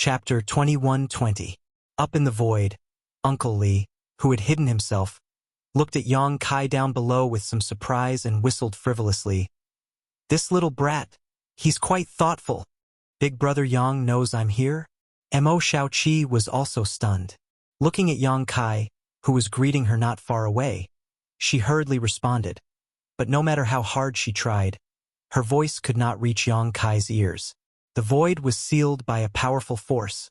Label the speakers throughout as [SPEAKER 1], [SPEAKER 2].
[SPEAKER 1] Chapter 21:20. Up in the void, Uncle Li, who had hidden himself, looked at Yang Kai down below with some surprise and whistled frivolously. This little brat, he's quite thoughtful. Big brother Yang knows I'm here? Mo Xiaoqi was also stunned. Looking at Yang Kai, who was greeting her not far away, she hurriedly responded. But no matter how hard she tried, her voice could not reach Yang Kai's ears. The void was sealed by a powerful force,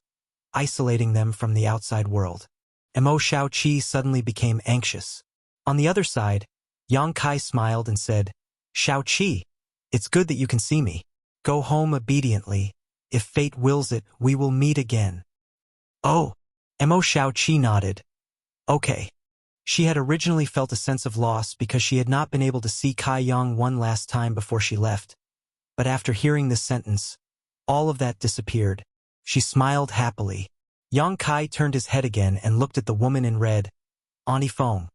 [SPEAKER 1] isolating them from the outside world. Mo Xiaoqi suddenly became anxious. On the other side, Yang Kai smiled and said, Xiaoqi, it's good that you can see me. Go home obediently. If fate wills it, we will meet again. Oh, Mo Xiaoqi nodded. Okay. She had originally felt a sense of loss because she had not been able to see Kai Yang one last time before she left. But after hearing this sentence, all of that disappeared. She smiled happily. Yang Kai turned his head again and looked at the woman in red. Auntie Feng.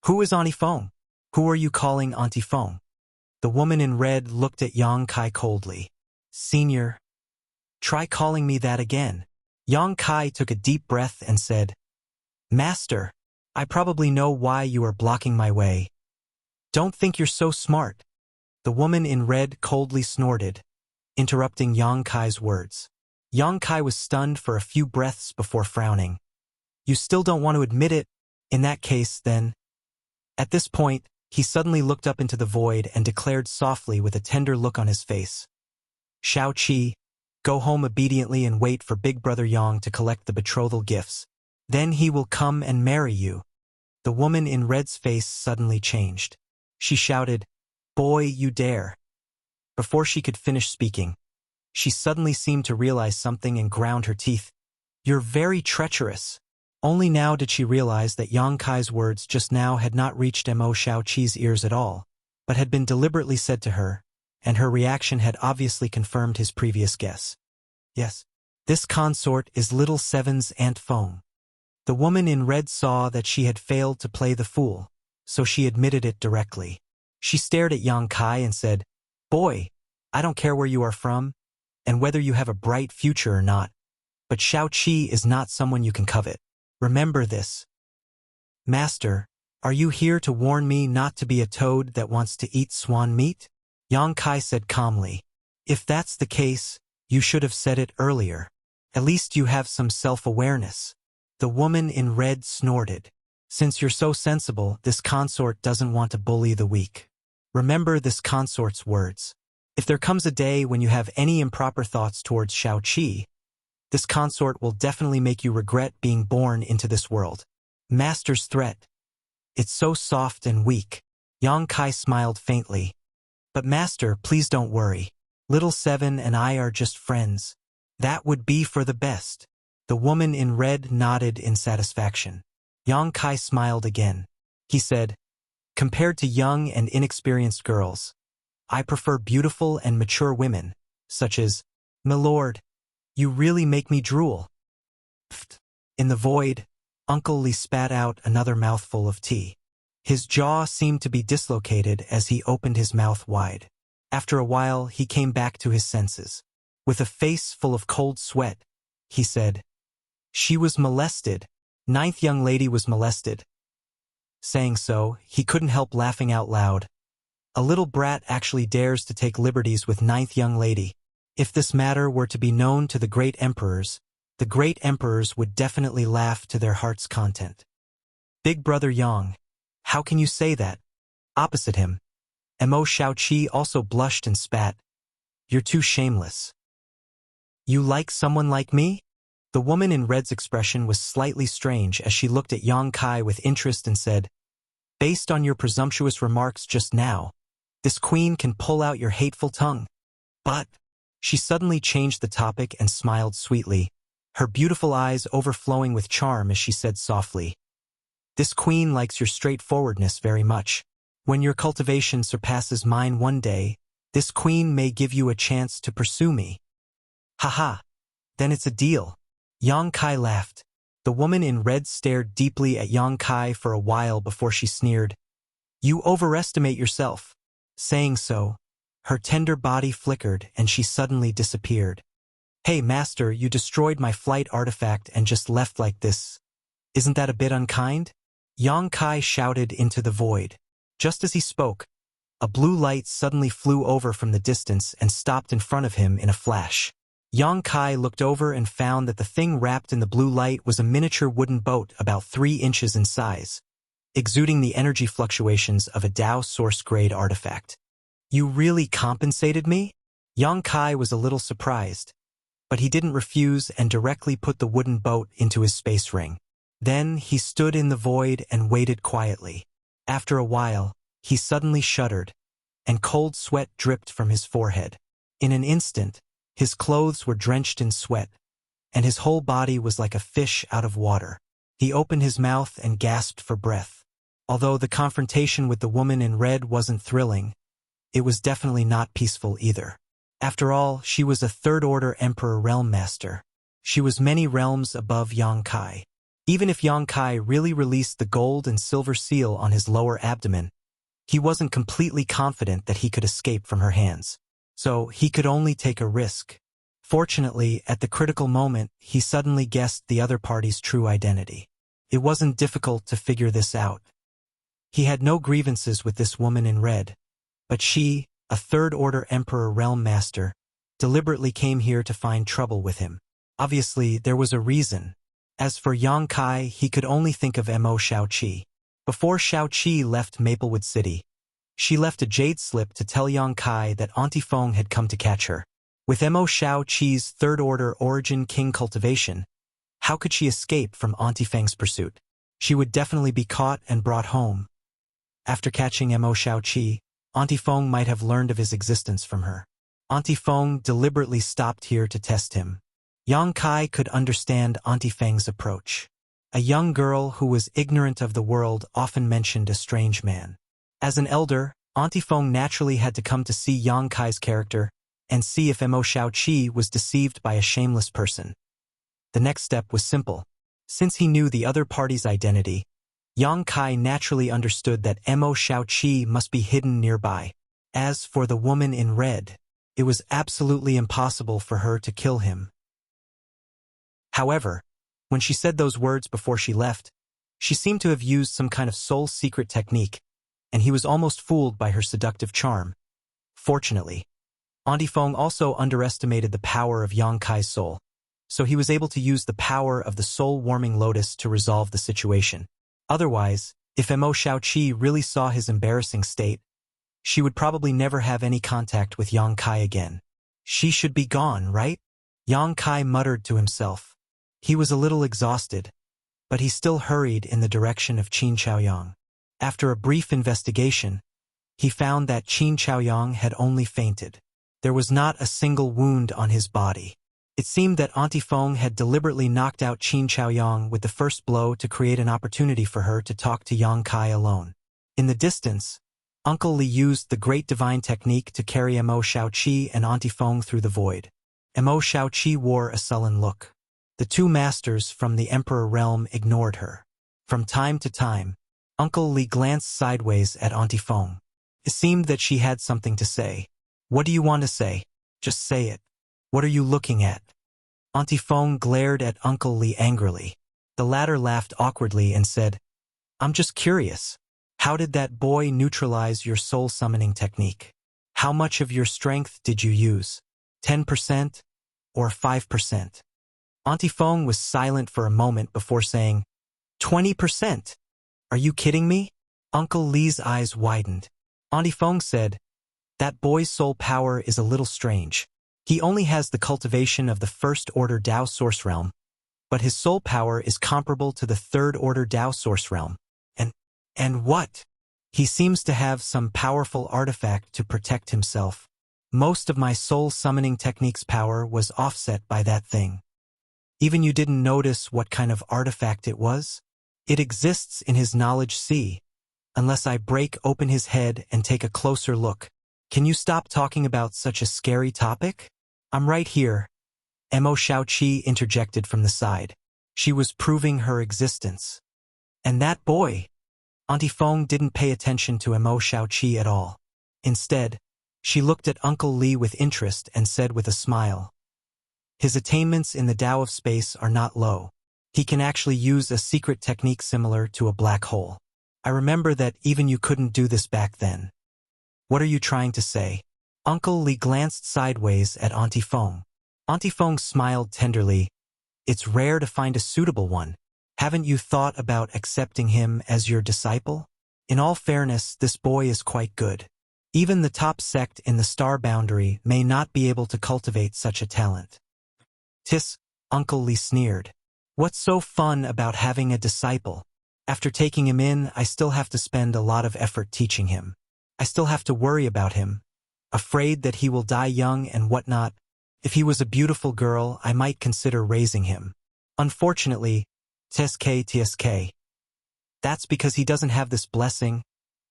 [SPEAKER 1] Who is Auntie Feng? Who are you calling Auntie Feng? The woman in red looked at Yang Kai coldly. Senior. Try calling me that again. Yang Kai took a deep breath and said, Master, I probably know why you are blocking my way. Don't think you're so smart. The woman in red coldly snorted, interrupting Yang Kai's words. Yang Kai was stunned for a few breaths before frowning. You still don't want to admit it? In that case, then. At this point, he suddenly looked up into the void and declared softly with a tender look on his face. Xiaoqi, go home obediently and wait for Big Brother Yang to collect the betrothal gifts. Then he will come and marry you. The woman in red's face suddenly changed. She shouted, Boy, you dare. Before she could finish speaking, she suddenly seemed to realize something and ground her teeth. You're very treacherous. Only now did she realize that Yang Kai's words just now had not reached Mo Xiaoqi's ears at all, but had been deliberately said to her, and her reaction had obviously confirmed his previous guess. Yes, this consort is Little Seven's Aunt Feng. The woman in red saw that she had failed to play the fool, so she admitted it directly. She stared at Yang Kai and said, Boy, I don't care where you are from, and whether you have a bright future or not, but Xiaoqi is not someone you can covet. Remember this. Master, are you here to warn me not to be a toad that wants to eat swan meat? Yang Kai said calmly. If that's the case, you should have said it earlier. At least you have some self-awareness. The woman in red snorted. Since you're so sensible, this consort doesn't want to bully the weak. Remember this consort's words. If there comes a day when you have any improper thoughts towards Xiaoqi, this consort will definitely make you regret being born into this world. Master's threat. It's so soft and weak. Yang Kai smiled faintly. But Master, please don't worry. Little Seven and I are just friends. That would be for the best. The woman in red nodded in satisfaction. Yang Kai smiled again. He said, Compared to young and inexperienced girls, I prefer beautiful and mature women, such as, Milord, you really make me drool. Pfft. In the void, Uncle Li spat out another mouthful of tea. His jaw seemed to be dislocated as he opened his mouth wide. After a while, he came back to his senses. With a face full of cold sweat, he said, She was molested. Ninth young lady was molested. Saying so, he couldn't help laughing out loud. A little brat actually dares to take liberties with ninth young lady. If this matter were to be known to the great emperors would definitely laugh to their heart's content. Big brother Yang, how can you say that? Opposite him, Mo Xiaoqi also blushed and spat. You're too shameless. You like someone like me? The woman in red's expression was slightly strange as she looked at Yang Kai with interest and said, Based on your presumptuous remarks just now, this queen can pull out your hateful tongue. But she suddenly changed the topic and smiled sweetly, her beautiful eyes overflowing with charm as she said softly, This queen likes your straightforwardness very much. When your cultivation surpasses mine one day, this queen may give you a chance to pursue me. Haha, then it's a deal. Yang Kai laughed. The woman in red stared deeply at Yang Kai for a while before she sneered. You overestimate yourself. Saying so, her tender body flickered and she suddenly disappeared. Hey master, you destroyed my flight artifact and just left like this. Isn't that a bit unkind? Yang Kai shouted into the void. Just as he spoke, a blue light suddenly flew over from the distance and stopped in front of him in a flash. Yang Kai looked over and found that the thing wrapped in the blue light was a miniature wooden boat about 3 inches in size, exuding the energy fluctuations of a Dao Source-grade artifact. You really compensated me? Yang Kai was a little surprised, but he didn't refuse and directly put the wooden boat into his space ring. Then he stood in the void and waited quietly. After a while, he suddenly shuddered, and cold sweat dripped from his forehead. In an instant, his clothes were drenched in sweat, and his whole body was like a fish out of water. He opened his mouth and gasped for breath. Although the confrontation with the woman in red wasn't thrilling, it was definitely not peaceful either. After all, she was a third-order Emperor Realm Master. She was many realms above Yang Kai. Even if Yang Kai really released the gold and silver seal on his lower abdomen, he wasn't completely confident that he could escape from her hands. So he could only take a risk. Fortunately, at the critical moment, he suddenly guessed the other party's true identity. It wasn't difficult to figure this out. He had no grievances with this woman in red, but she, a third-order Emperor Realm Master, deliberately came here to find trouble with him. Obviously, there was a reason. As for Yang Kai, he could only think of Mo Shaoqi. Before Shaoqi left Maplewood City, she left a jade slip to tell Yang Kai that Auntie Feng had come to catch her. With Mo Shaoqi's third-order origin king cultivation, how could she escape from Auntie Feng's pursuit? She would definitely be caught and brought home. After catching Mo Shaoqi, Auntie Feng might have learned of his existence from her. Auntie Feng deliberately stopped here to test him. Yang Kai could understand Auntie Feng's approach. A young girl who was ignorant of the world often mentioned a strange man. As an elder, Auntie Feng naturally had to come to see Yang Kai's character and see if Mo Shaoqi was deceived by a shameless person. The next step was simple. Since he knew the other party's identity, Yang Kai naturally understood that Mo Shaoqi must be hidden nearby. As for the woman in red, it was absolutely impossible for her to kill him. However, when she said those words before she left, she seemed to have used some kind of soul secret technique, and he was almost fooled by her seductive charm. Fortunately, Auntie Feng also underestimated the power of Yang Kai's soul, so he was able to use the power of the soul-warming lotus to resolve the situation. Otherwise, if Mo Shaoqi really saw his embarrassing state, she would probably never have any contact with Yang Kai again. She should be gone, right? Yang Kai muttered to himself. He was a little exhausted, but he still hurried in the direction of Qin Chaoyang. After a brief investigation, he found that Qin Chaoyang had only fainted. There was not a single wound on his body. It seemed that Auntie Feng had deliberately knocked out Qin Chaoyang with the first blow to create an opportunity for her to talk to Yang Kai alone. In the distance, Uncle Li used the great divine technique to carry Mo Shaoqi and Auntie Feng through the void. Mo Shaoqi wore a sullen look. The two masters from the Emperor realm ignored her. From time to time, Uncle Li glanced sideways at Auntie Feng. It seemed that she had something to say. What do you want to say? Just say it. What are you looking at? Auntie Feng glared at Uncle Li angrily. The latter laughed awkwardly and said, I'm just curious. How did that boy neutralize your soul summoning technique? How much of your strength did you use? 10% or 5%? Auntie Feng was silent for a moment before saying, 20%. Are you kidding me? Uncle Li's eyes widened. Auntie Feng said, that boy's soul power is a little strange. He only has the cultivation of the first-order Dao Source Realm, but his soul power is comparable to the third-order Dao Source Realm. And what? He seems to have some powerful artifact to protect himself. Most of my soul summoning technique's power was offset by that thing. Even you didn't notice what kind of artifact it was? It exists in his knowledge sea, unless I break open his head and take a closer look. Can you stop talking about such a scary topic? I'm right here. Mo Shaoqi interjected from the side. She was proving her existence. And that boy? Auntie Feng didn't pay attention to Mo Shaoqi at all. Instead, she looked at Uncle Li with interest and said with a smile, His attainments in the Tao of space are not low. He can actually use a secret technique similar to a black hole. I remember that even you couldn't do this back then. What are you trying to say? Uncle Li glanced sideways at Auntie Feng. Auntie Feng smiled tenderly. It's rare to find a suitable one. Haven't you thought about accepting him as your disciple? In all fairness, this boy is quite good. Even the top sect in the star boundary may not be able to cultivate such a talent. Tis, Uncle Li sneered. What's so fun about having a disciple? After taking him in, I still have to spend a lot of effort teaching him. I still have to worry about him, afraid that he will die young and whatnot. If he was a beautiful girl, I might consider raising him. Unfortunately, TSK. That's because he doesn't have this blessing,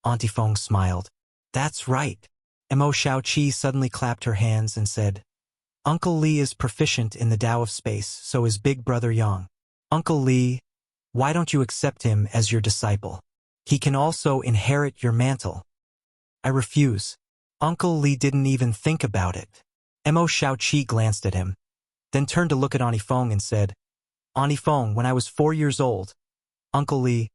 [SPEAKER 1] Auntie Feng smiled. That's right. Mo Xiaoqi suddenly clapped her hands and said, Uncle Li is proficient in the Tao of space, so is big brother Yang. Uncle Li, why don't you accept him as your disciple? He can also inherit your mantle. I refuse. Uncle Li didn't even think about it. Mo Xiaoqi glanced at him, then turned to look at Auntie Feng and said, Auntie Feng, when I was 4 years old, Uncle Li...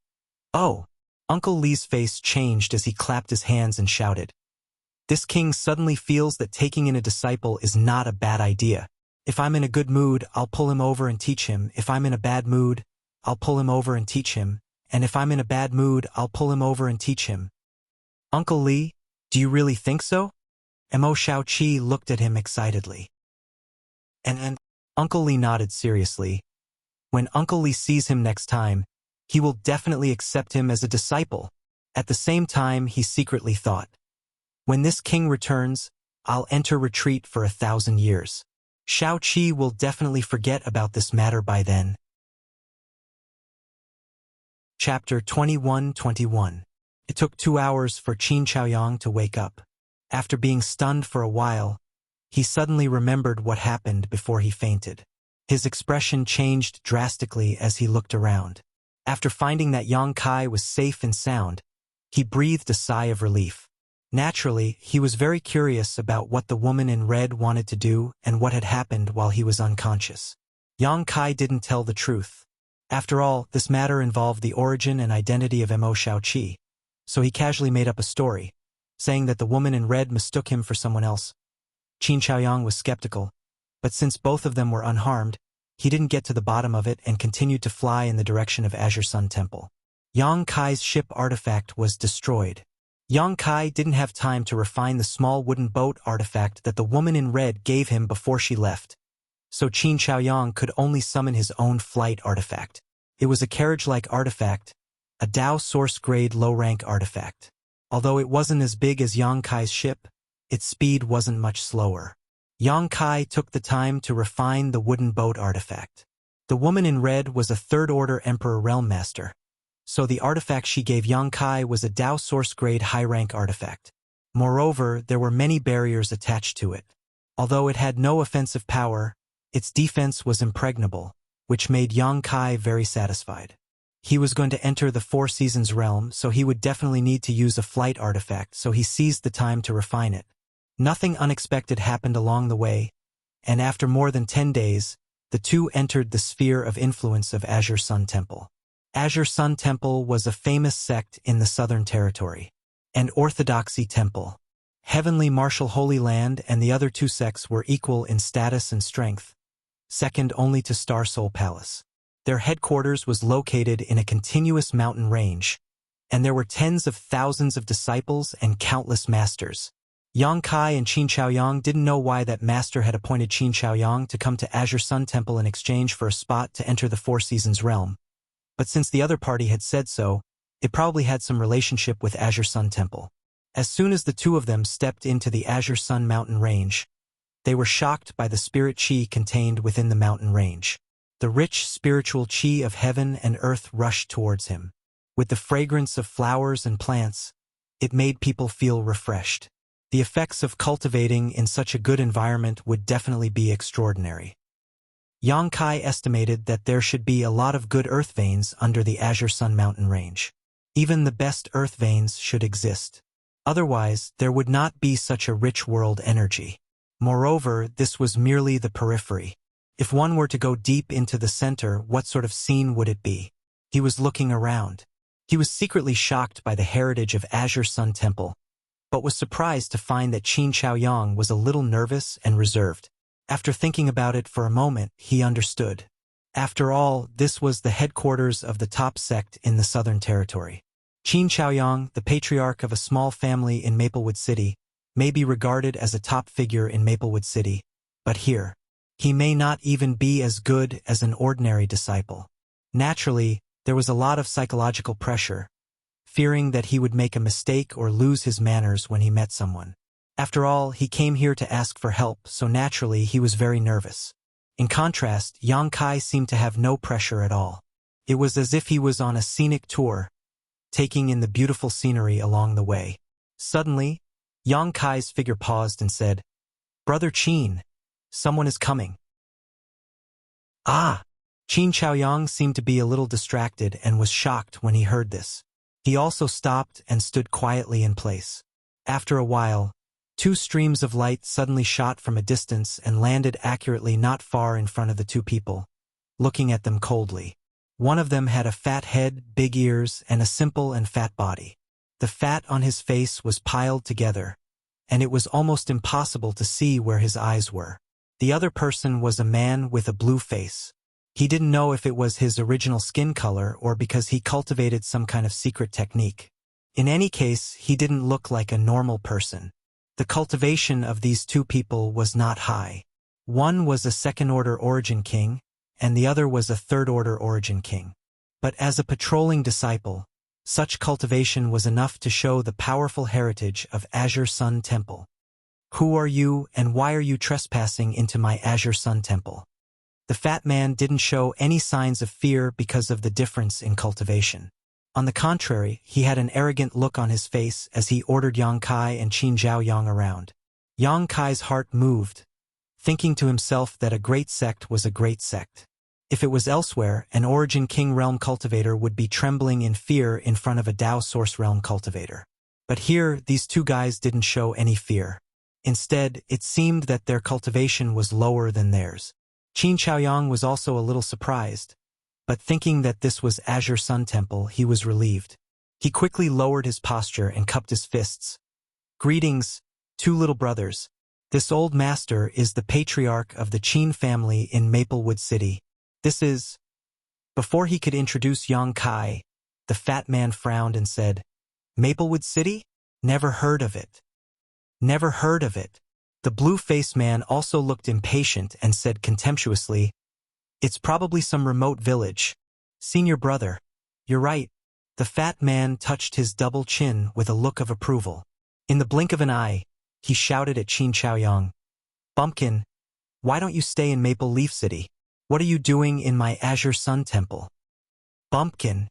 [SPEAKER 1] Oh! Uncle Li's face changed as he clapped his hands and shouted. This king suddenly feels that taking in a disciple is not a bad idea. If I'm in a good mood, I'll pull him over and teach him. If I'm in a bad mood, I'll pull him over and teach him. And if I'm in a bad mood, I'll pull him over and teach him. Uncle Li, do you really think so? Mo Xiaoqi looked at him excitedly. And Uncle Li nodded seriously. When Uncle Li sees him next time, he will definitely accept him as a disciple. At the same time, he secretly thought, when this king returns, I'll enter retreat for 1,000 years. Xiaoqi will definitely forget about this matter by then. Chapter 21-21. It took 2 hours for Qin Chaoyang to wake up. After being stunned for a while, he suddenly remembered what happened before he fainted. His expression changed drastically as he looked around. After finding that Yang Kai was safe and sound, he breathed a sigh of relief. Naturally, he was very curious about what the woman in red wanted to do and what had happened while he was unconscious. Yang Kai didn't tell the truth. After all, this matter involved the origin and identity of Mo Xiaoqi, so he casually made up a story, saying that the woman in red mistook him for someone else. Qin Chaoyang was skeptical, but since both of them were unharmed, he didn't get to the bottom of it and continued to fly in the direction of Azure Sun Temple. Yang Kai's ship artifact was destroyed. Yang Kai didn't have time to refine the small wooden boat artifact that the woman in red gave him before she left, so Qin Chaoyang could only summon his own flight artifact. It was a carriage-like artifact, a Tao source-grade low-rank artifact. Although it wasn't as big as Yang Kai's ship, its speed wasn't much slower. Yang Kai took the time to refine the wooden boat artifact. The woman in red was a third-order Emperor Realm Master, so the artifact she gave Yang Kai was a Tao source-grade high-rank artifact. Moreover, there were many barriers attached to it. Although it had no offensive power, its defense was impregnable, which made Yang Kai very satisfied. He was going to enter the Four Seasons realm, so he would definitely need to use a flight artifact, so he seized the time to refine it. Nothing unexpected happened along the way, and after more than 10 days, the two entered the sphere of influence of Azure Sun Temple. Azure Sun Temple was a famous sect in the Southern Territory, an Orthodoxy temple. Heavenly Martial Holy Land and the other two sects were equal in status and strength, second only to Star Soul Palace. Their headquarters was located in a continuous mountain range, and there were tens of thousands of disciples and countless masters. Yang Kai and Qin Chaoyang didn't know why that master had appointed Qin Chaoyang to come to Azure Sun Temple in exchange for a spot to enter the Four Seasons realm. But since the other party had said so, it probably had some relationship with Azure Sun Temple. As soon as the two of them stepped into the Azure Sun mountain range, they were shocked by the spirit chi contained within the mountain range. The rich spiritual chi of heaven and earth rushed towards him. With the fragrance of flowers and plants, it made people feel refreshed. The effects of cultivating in such a good environment would definitely be extraordinary. Yang Kai estimated that there should be a lot of good earth veins under the Azure Sun mountain range. Even the best earth veins should exist. Otherwise, there would not be such a rich world energy. Moreover, this was merely the periphery. If one were to go deep into the center, what sort of scene would it be? He was looking around. He was secretly shocked by the heritage of Azure Sun Temple, but was surprised to find that Qin Chaoyang was a little nervous and reserved. After thinking about it for a moment, he understood. After all, this was the headquarters of the top sect in the Southern Territory. Qin Chaoyang, the patriarch of a small family in Maplewood City, may be regarded as a top figure in Maplewood City, but here, he may not even be as good as an ordinary disciple. Naturally, there was a lot of psychological pressure, fearing that he would make a mistake or lose his manners when he met someone. After all, he came here to ask for help, so naturally he was very nervous. In contrast, Yang Kai seemed to have no pressure at all. It was as if he was on a scenic tour, taking in the beautiful scenery along the way. Suddenly, Yang Kai's figure paused and said, "Brother Qin, someone is coming." Ah! Qin Chaoyang seemed to be a little distracted and was shocked when he heard this. He also stopped and stood quietly in place. After a while, two streams of light suddenly shot from a distance and landed accurately not far in front of the two people, looking at them coldly. One of them had a fat head, big ears, and a simple and fat body. The fat on his face was piled together, and it was almost impossible to see where his eyes were. The other person was a man with a blue face. He didn't know if it was his original skin color or because he cultivated some kind of secret technique. In any case, he didn't look like a normal person. The cultivation of these two people was not high. One was a second-order origin king, and the other was a third-order origin king. But as a patrolling disciple, such cultivation was enough to show the powerful heritage of Azure Sun Temple. "Who are you, and why are you trespassing into my Azure Sun Temple?" The fat man didn't show any signs of fear because of the difference in cultivation. On the contrary, he had an arrogant look on his face as he ordered Yang Kai and Qin Zhaoyang around. Yang Kai's heart moved, thinking to himself that a great sect was a great sect. If it was elsewhere, an Origin King Realm cultivator would be trembling in fear in front of a Dao Source Realm cultivator. But here, these two guys didn't show any fear. Instead, it seemed that their cultivation was lower than theirs. Qin Chaoyang was also a little surprised, but thinking that this was Azure Sun Temple, he was relieved. He quickly lowered his posture and cupped his fists. "Greetings, two little brothers. This old master is the patriarch of the Qin family in Maplewood City. This is..." Before he could introduce Yang Kai, the fat man frowned and said, "Maplewood City? Never heard of it." "Never heard of it." The blue-faced man also looked impatient and said contemptuously, "It's probably some remote village. Senior brother, you're right." The fat man touched his double chin with a look of approval. In the blink of an eye, he shouted at Qin Chaoyang, "Bumpkin, why don't you stay in Maple Leaf City? What are you doing in my Azure Sun Temple?" Bumpkin.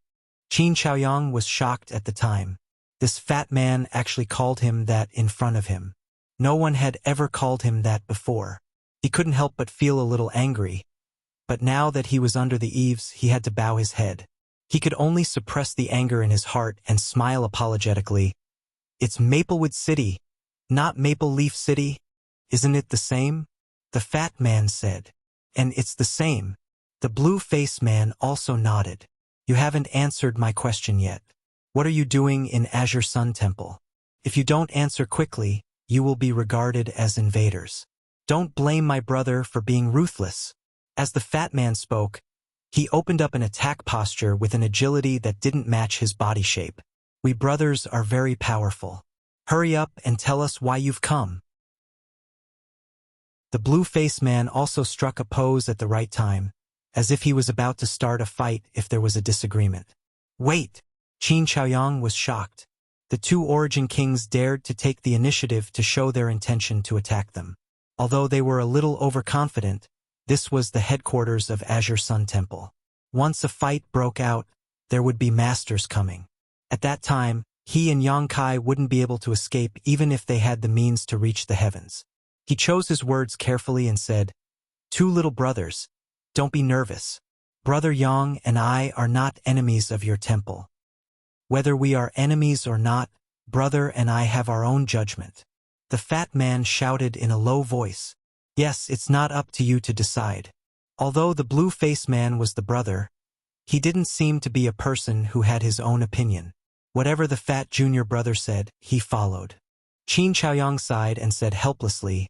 [SPEAKER 1] Qin Chaoyang was shocked at the time. This fat man actually called him that in front of him. No one had ever called him that before. He couldn't help but feel a little angry, but now that he was under the eaves, he had to bow his head. He could only suppress the anger in his heart and smile apologetically. "It's Maplewood City, not Maple Leaf City. Isn't it the same?" the fat man said. "And it's the same." The blue-faced man also nodded. "You haven't answered my question yet. What are you doing in Azure Sun Temple? If you don't answer quickly, you will be regarded as invaders. Don't blame my brother for being ruthless." As the fat man spoke, he opened up an attack posture with an agility that didn't match his body shape. "We brothers are very powerful. Hurry up and tell us why you've come." The blue-faced man also struck a pose at the right time, as if he was about to start a fight if there was a disagreement. "Wait!" Qin Chaoyang was shocked. The two Origin Kings dared to take the initiative to show their intention to attack them. Although they were a little overconfident, this was the headquarters of Azure Sun Temple. Once a fight broke out, there would be masters coming. At that time, he and Yang Kai wouldn't be able to escape even if they had the means to reach the heavens. He chose his words carefully and said, "Two little brothers, don't be nervous. Brother Yang and I are not enemies of your temple. Whether we are enemies or not, brother and I have our own judgment." The fat man shouted in a low voice, "Yes, it's not up to you to decide. Although the blue-faced man was the brother, he didn't seem to be a person who had his own opinion. Whatever the fat junior brother said, he followed. Qin Chaoyang sighed and said helplessly,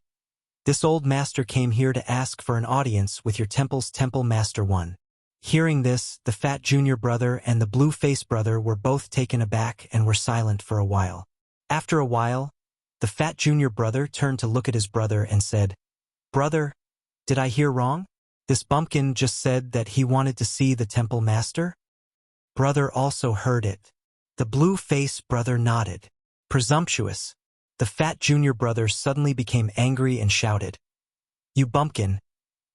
[SPEAKER 1] "This old master came here to ask for an audience with your temple's temple master one." Hearing this, the fat junior brother and the blue-faced brother were both taken aback and were silent for a while. After a while, the fat junior brother turned to look at his brother and said, "Brother, did I hear wrong? This bumpkin just said that he wanted to see the temple master?" Brother also heard it. The blue-faced brother nodded. Presumptuous. The fat junior brother suddenly became angry and shouted, "You bumpkin!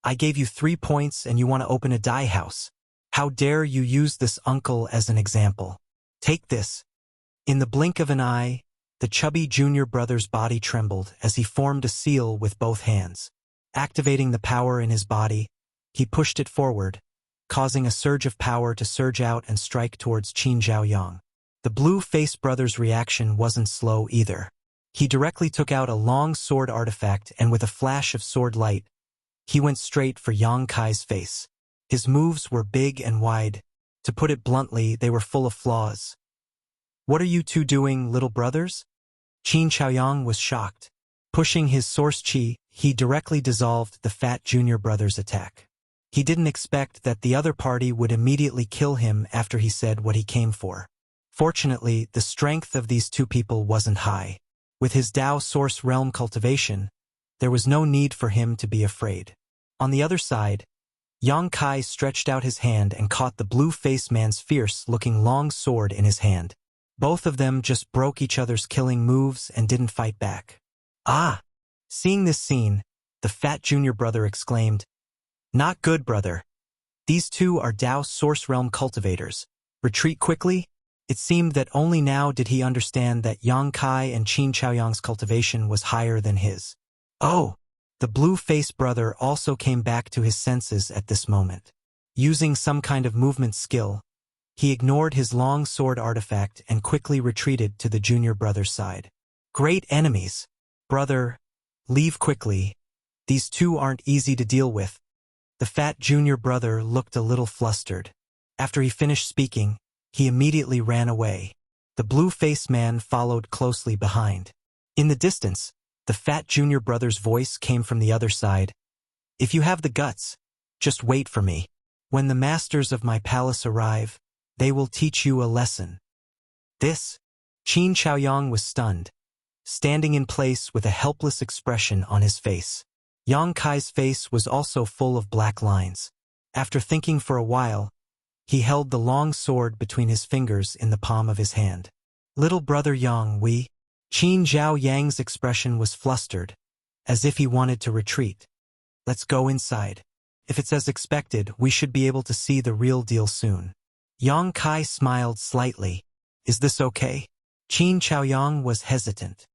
[SPEAKER 1] I gave you 3 points and you want to open a dye house. How dare you use this uncle as an example? Take this." In the blink of an eye, the chubby junior brother's body trembled as he formed a seal with both hands. Activating the power in his body, he pushed it forward, causing a surge of power to surge out and strike towards Qin Zhaoyang. The blue-faced brother's reaction wasn't slow either. He directly took out a long sword artifact and with a flash of sword light, he went straight for Yang Kai's face. His moves were big and wide. To put it bluntly, they were full of flaws. "What are you two doing, little brothers?" Qin Chaoyang was shocked. Pushing his source chi, he directly dissolved the fat junior brother's attack. He didn't expect that the other party would immediately kill him after he said what he came for. Fortunately, the strength of these two people wasn't high. With his Tao source realm cultivation, there was no need for him to be afraid. On the other side, Yang Kai stretched out his hand and caught the blue-faced man's fierce-looking long sword in his hand. Both of them just broke each other's killing moves and didn't fight back. "Ah!" Seeing this scene, the fat junior brother exclaimed, "Not good, brother. These two are Tao source realm cultivators. Retreat quickly." It seemed that only now did he understand that Yang Kai and Qin Chaoyang's cultivation was higher than his. Oh! The blue-faced brother also came back to his senses at this moment. Using some kind of movement skill, he ignored his long sword artifact and quickly retreated to the junior brother's side. "Great enemies! Brother, leave quickly. These two aren't easy to deal with." The fat junior brother looked a little flustered. After he finished speaking, he immediately ran away. The blue-faced man followed closely behind. In the distance, the fat junior brother's voice came from the other side. "If you have the guts, just wait for me. When the masters of my palace arrive, they will teach you a lesson." This, Qin Chaoyang was stunned, standing in place with a helpless expression on his face. Yang Kai's face was also full of black lines. After thinking for a while, he held the long sword between his fingers in the palm of his hand. "Little brother Yang, Qin Zhaoyang's expression was flustered, as if he wanted to retreat. "Let's go inside. If it's as expected, we should be able to see the real deal soon." Yang Kai smiled slightly. "Is this okay?" Qin Chaoyang was hesitant.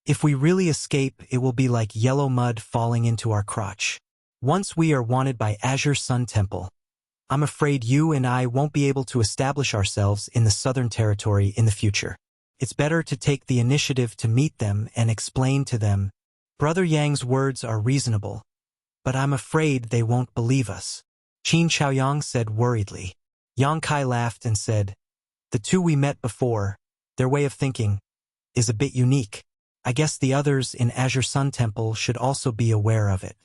[SPEAKER 1] "If we really escape, it will be like yellow mud falling into our crotch. Once we are wanted by Azure Sun Temple, I'm afraid you and I won't be able to establish ourselves in the Southern Territory in the future. It's better to take the initiative to meet them and explain to them. Brother Yang's words are reasonable, but I'm afraid they won't believe us," Qin Chaoyang said worriedly. Yang Kai laughed and said, "The two we met before, their way of thinking, is a bit unique. I guess the others in Azure Sun Temple should also be aware of it.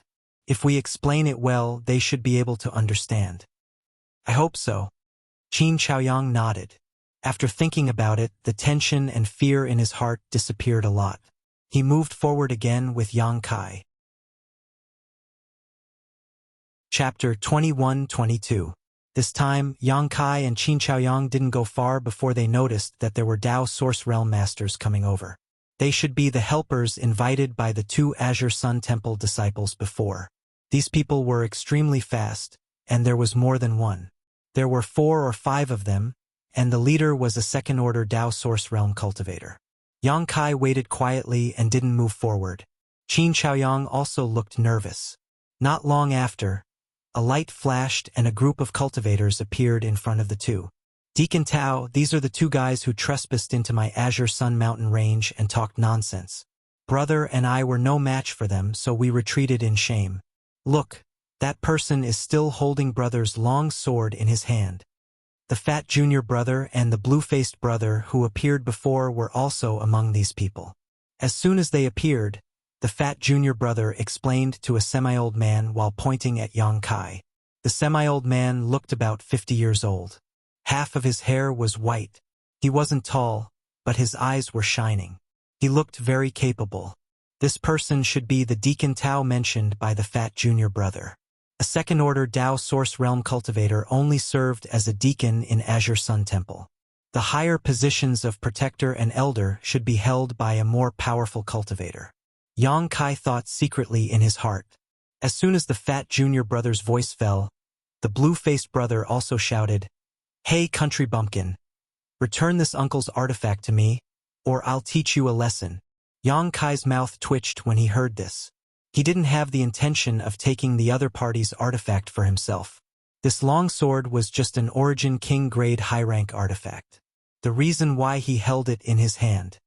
[SPEAKER 1] If we explain it well, they should be able to understand." "I hope so." Qin Chaoyang nodded. After thinking about it, the tension and fear in his heart disappeared a lot. He moved forward again with Yang Kai. Chapter 21-22. This time, Yang Kai and Qin Chaoyang didn't go far before they noticed that there were Tao Source Realm Masters coming over. They should be the helpers invited by the two Azure Sun Temple disciples before. These people were extremely fast, and there was more than one. There were 4 or 5 of them, and the leader was a second-order Tao Source Realm cultivator. Yang Kai waited quietly and didn't move forward. Qin Chaoyang also looked nervous. Not long after, a light flashed and a group of cultivators appeared in front of the two. "Deacon Tao, these are the 2 guys who trespassed into my Azure Sun Mountain range and talked nonsense. Brother and I were no match for them, so we retreated in shame. Look, That person is still holding brother's long sword in his hand. The fat junior brother and the blue-faced brother who appeared before were also among these people. As soon as they appeared, the fat junior brother explained to a semi-old man while pointing at Yang Kai. The semi-old man looked about 50 years old. Half of his hair was white. He wasn't tall, but his eyes were shining. He looked very capable. This person should be the Deacon Tao mentioned by the fat junior brother. A second-order Tao Source Realm cultivator only served as a deacon in Azure Sun Temple. The higher positions of protector and elder should be held by a more powerful cultivator. Yang Kai thought secretly in his heart. As soon as the fat junior brother's voice fell, the blue-faced brother also shouted, "Hey, country bumpkin! Return this uncle's artifact to me, or I'll teach you a lesson." Yang Kai's mouth twitched when he heard this. He didn't have the intention of taking the other party's artifact for himself. This long sword was just an Origin King grade high-rank artifact. The reason why he held it in his hand.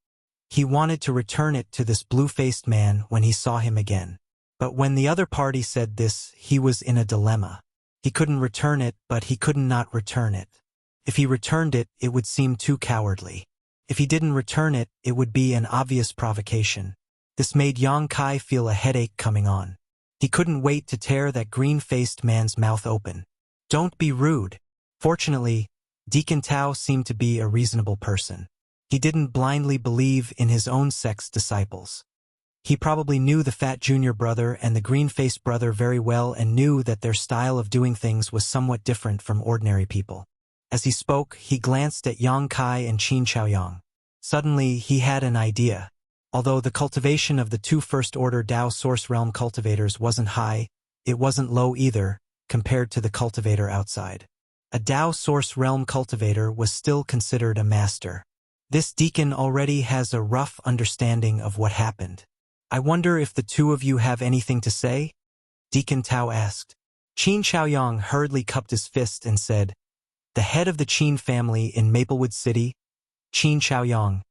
[SPEAKER 1] He wanted to return it to this blue-faced man when he saw him again. But when the other party said this, he was in a dilemma. He couldn't return it, but he couldn't not return it. If he returned it, it would seem too cowardly. If he didn't return it, it would be an obvious provocation. This made Yang Kai feel a headache coming on. He couldn't wait to tear that green-faced man's mouth open. Don't be rude. Fortunately, Deacon Tao seemed to be a reasonable person. He didn't blindly believe in his own sect's disciples. He probably knew the fat junior brother and the green-faced brother very well and knew that their style of doing things was somewhat different from ordinary people. As he spoke, he glanced at Yang Kai and Qin Chaoyang. Suddenly, he had an idea. Although the cultivation of the two first-order Tao Source Realm cultivators wasn't high, it wasn't low either, compared to the cultivator outside. A Tao Source Realm cultivator was still considered a master. This deacon already has a rough understanding of what happened. "I wonder if the two of you have anything to say?" Deacon Tao asked. Qin Chaoyang hurriedly cupped his fist and said, "The head of the Qin family in Maplewood City, Qin Chaoyang,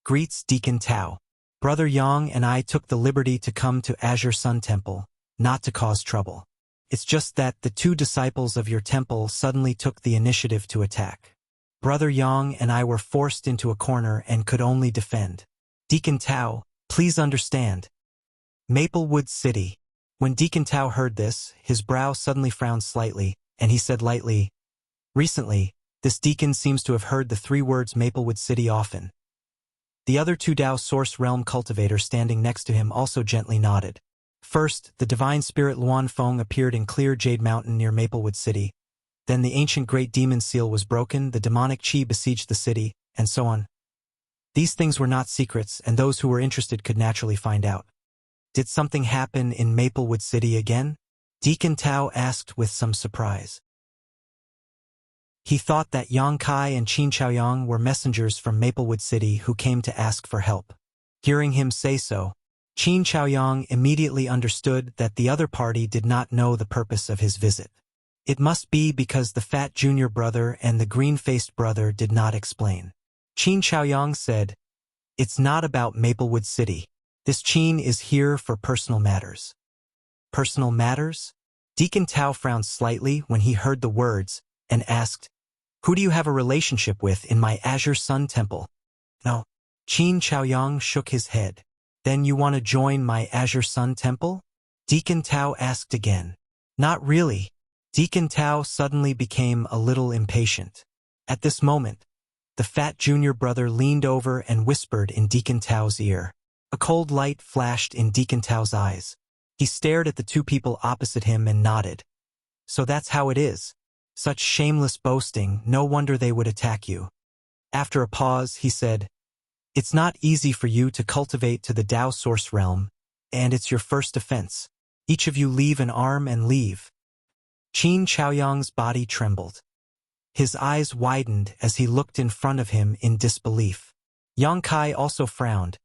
[SPEAKER 1] greets Deacon Tao. Brother Yang and I took the liberty to come to Azure Sun Temple, not to cause trouble. It's just that the two disciples of your temple suddenly took the initiative to attack. Brother Yang and I were forced into a corner and could only defend. Deacon Tao, please understand." Maplewood City. When Deacon Tao heard this, his brow suddenly frowned slightly, and he said lightly, "Recently, this deacon seems to have heard the three words Maplewood City often." The other two Tao Source Realm cultivators standing next to him also gently nodded. First, the divine spirit Luan Feng appeared in clear Jade Mountain near Maplewood City. Then the ancient great demon seal was broken, the demonic chi besieged the city, and so on. These things were not secrets, and those who were interested could naturally find out. Did something happen in Maplewood City again? Deacon Tao asked with some surprise. He thought that Yang Kai and Qin Chaoyang were messengers from Maplewood City who came to ask for help. Hearing him say so, Qin Chaoyang immediately understood that the other party did not know the purpose of his visit. It must be because the fat junior brother and the green-faced brother did not explain. Qin Chaoyang said, "It's not about Maplewood City. This Qin is here for personal matters." Personal matters? Deacon Tao frowned slightly when he heard the words and asked, "Who do you have a relationship with in my Azure Sun Temple?" "No." Qin Chaoyang shook his head. "Then you want to join my Azure Sun Temple?" Deacon Tao asked again. "Not really." Deacon Tao suddenly became a little impatient. At this moment, the fat junior brother leaned over and whispered in Deacon Tao's ear. A cold light flashed in Deacon Tao's eyes. He stared at the two people opposite him and nodded. "So that's how it is. Such shameless boasting, no wonder they would attack you." After a pause, he said, "It's not easy for you to cultivate to the Tao Source Realm, and it's your first offense. Each of you leave an arm and leave." Qin Chaoyang's body trembled. His eyes widened as he looked in front of him in disbelief. Yang Kai also frowned,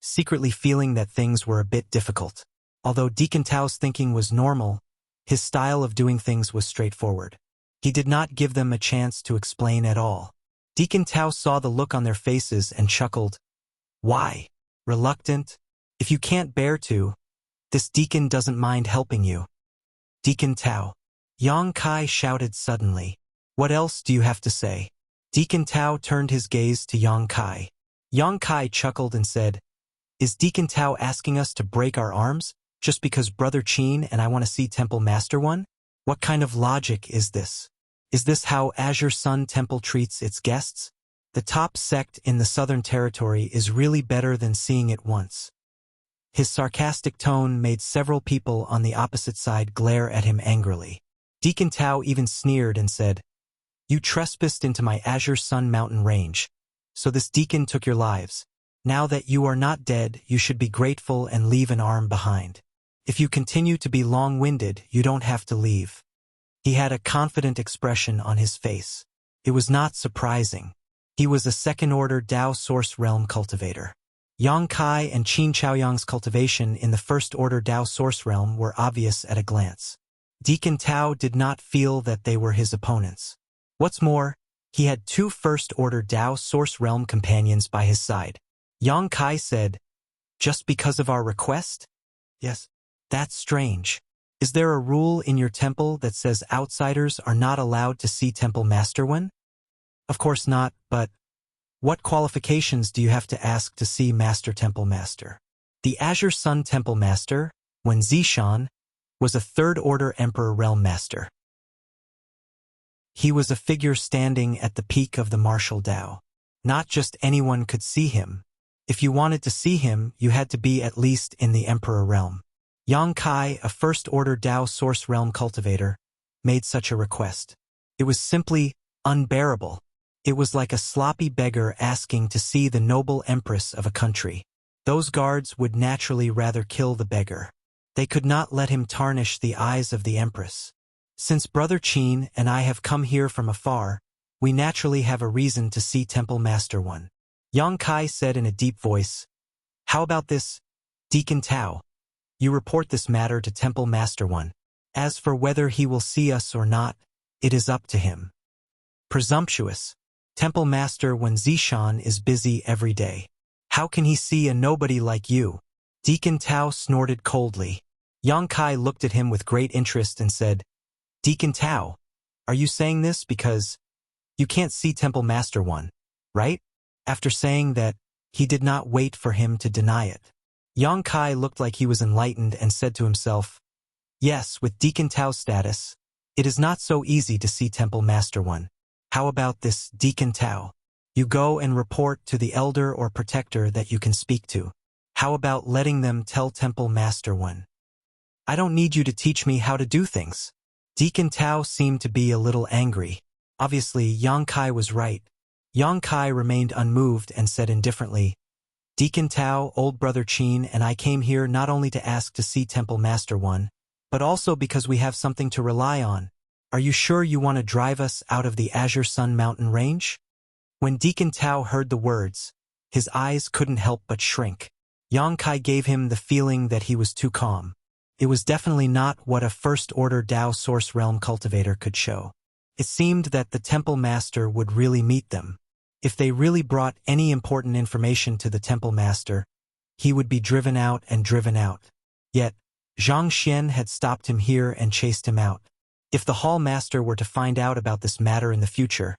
[SPEAKER 1] secretly feeling that things were a bit difficult. Although Deacon Tao's thinking was normal, his style of doing things was straightforward. He did not give them a chance to explain at all. Deacon Tao saw the look on their faces and chuckled. "Why? Reluctant? If you can't bear to, this deacon doesn't mind helping you." Deacon Tao. Yang Kai shouted suddenly. What else do you have to say? Deacon Tao turned his gaze to Yang Kai. Yang Kai chuckled and said, Is Deacon Tao asking us to break our arms, just because Brother Qin and I want to see Temple Master One? What kind of logic is this? Is this how Azure Sun Temple treats its guests? The top sect in the Southern Territory is really better than seeing it once. His sarcastic tone made several people on the opposite side glare at him angrily. Deacon Tao even sneered and said, You trespassed into my Azure Sun Mountain range, so this deacon took your lives. Now that you are not dead, you should be grateful and leave an arm behind. If you continue to be long-winded, you don't have to leave. He had a confident expression on his face. It was not surprising. He was a second-order Dao Source Realm cultivator. Yang Kai and Qin Chaoyang's cultivation in the first-order Dao Source Realm were obvious at a glance. Deacon Tao did not feel that they were his opponents. What's more, he had two first-order Dao Source Realm companions by his side. Yang Kai said, Just because of our request? Yes. That's strange. Is there a rule in your temple that says outsiders are not allowed to see Temple Master One? Of course not, but what qualifications do you have to ask to see Master Temple Master? The Azure Sun Temple Master, Wen Zishan, was a third-order Emperor Realm Master. He was a figure standing at the peak of the martial Dao. Not just anyone could see him. If you wanted to see him, you had to be at least in the Emperor Realm. Yang Kai, a first-order Dao Source Realm cultivator, made such a request. It was simply unbearable. It was like a sloppy beggar asking to see the noble empress of a country. Those guards would naturally rather kill the beggar. They could not let him tarnish the eyes of the empress. Since Brother Qin and I have come here from afar, we naturally have a reason to see Temple Master One. Yang Kai said in a deep voice, How about this, Deacon Tao? You report this matter to Temple Master One. As for whether he will see us or not, it is up to him. Presumptuous. Temple Master Wen Zishan is busy every day. How can he see a nobody like you? Deacon Tao snorted coldly. Yang Kai looked at him with great interest and said, Deacon Tao, are you saying this because you can't see Temple Master One, right? After saying that, he did not wait for him to deny it. Yang Kai looked like he was enlightened and said to himself, Yes, with Deacon Tao's status, it is not so easy to see Temple Master One. How about this, Deacon Tao? You go and report to the elder or protector that you can speak to. How about letting them tell Temple Master One? I don't need you to teach me how to do things. Deacon Tao seemed to be a little angry. Obviously, Yang Kai was right. Yang Kai remained unmoved and said indifferently, Deacon Tao, old Brother Qin and I came here not only to ask to see Temple Master One, but also because we have something to rely on. Are you sure you want to drive us out of the Azure Sun Mountain range? When Deacon Tao heard the words, his eyes couldn't help but shrink. Yang Kai gave him the feeling that he was too calm. It was definitely not what a first-order Dao Source Realm cultivator could show. It seemed that the Temple Master would really meet them. If they really brought any important information to the Temple Master, he would be driven out and driven out. Yet, Zhang Xian had stopped him here and chased him out. If the Hall Master were to find out about this matter in the future,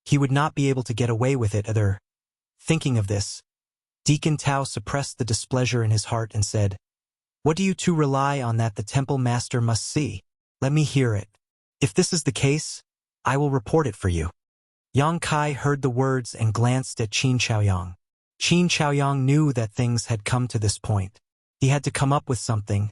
[SPEAKER 1] he would not be able to get away with it either. Thinking of this, Deacon Tao suppressed the displeasure in his heart and said, What do you two rely on that the Temple Master must see? Let me hear it. If this is the case, I will report it for you. Yang Kai heard the words and glanced at Qin Chaoyang. Qin Chaoyang knew that things had come to this point. He had to come up with something.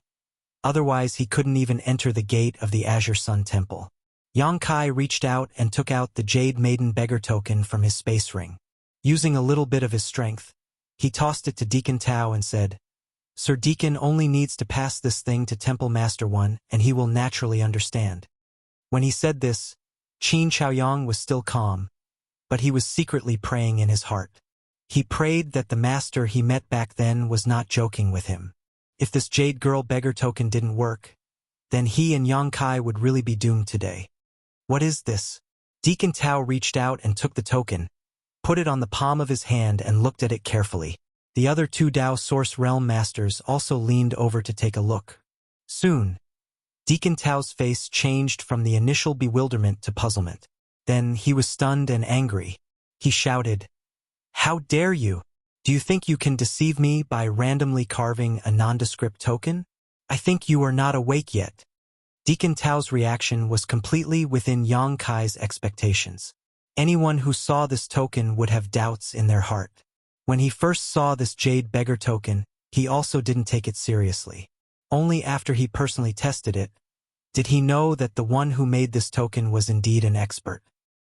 [SPEAKER 1] Otherwise, he couldn't even enter the gate of the Azure Sun Temple. Yang Kai reached out and took out the Jade Maiden Beggar token from his space ring. Using a little bit of his strength, he tossed it to Deacon Tao and said, Sir Deacon only needs to pass this thing to Temple Master One and he will naturally understand. When he said this, Qin Chaoyang was still calm, but he was secretly praying in his heart. He prayed that the master he met back then was not joking with him. If this Jade Girl Beggar token didn't work, then he and Yang Kai would really be doomed today. What is this? Deacon Tao reached out and took the token, put it on the palm of his hand and looked at it carefully. The other two Dao Source Realm Masters also leaned over to take a look. Soon, Deacon Tao's face changed from the initial bewilderment to puzzlement. Then he was stunned and angry. He shouted, "How dare you? Do you think you can deceive me by randomly carving a nondescript token? I think you are not awake yet." Deacon Tao's reaction was completely within Yang Kai's expectations. Anyone who saw this token would have doubts in their heart. When he first saw this jade beggar token, he also didn't take it seriously. Only after he personally tested it did he know that the one who made this token was indeed an expert.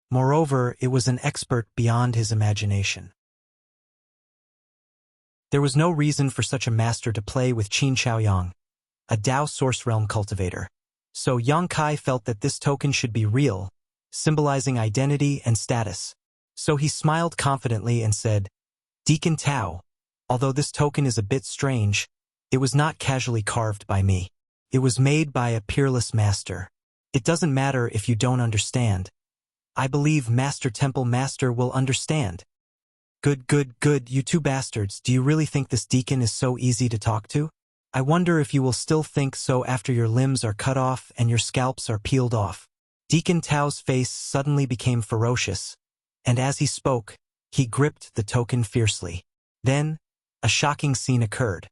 [SPEAKER 1] Moreover, it was an expert beyond his imagination. There was no reason for such a master to play with Qin Chaoyang, a Dao Source Realm cultivator. So Yang Kai felt that this token should be real, symbolizing identity and status. So he smiled confidently and said, "Deacon Tao, although this token is a bit strange, it was not casually carved by me. It was made by a peerless master. It doesn't matter if you don't understand. I believe Master Temple Master will understand." Good, you two bastards, do you really think this deacon is so easy to talk to? I wonder if you will still think so after your limbs are cut off and your scalps are peeled off. Deacon Tao's face suddenly became ferocious, and as he spoke, he gripped the token fiercely. Then, a shocking scene occurred.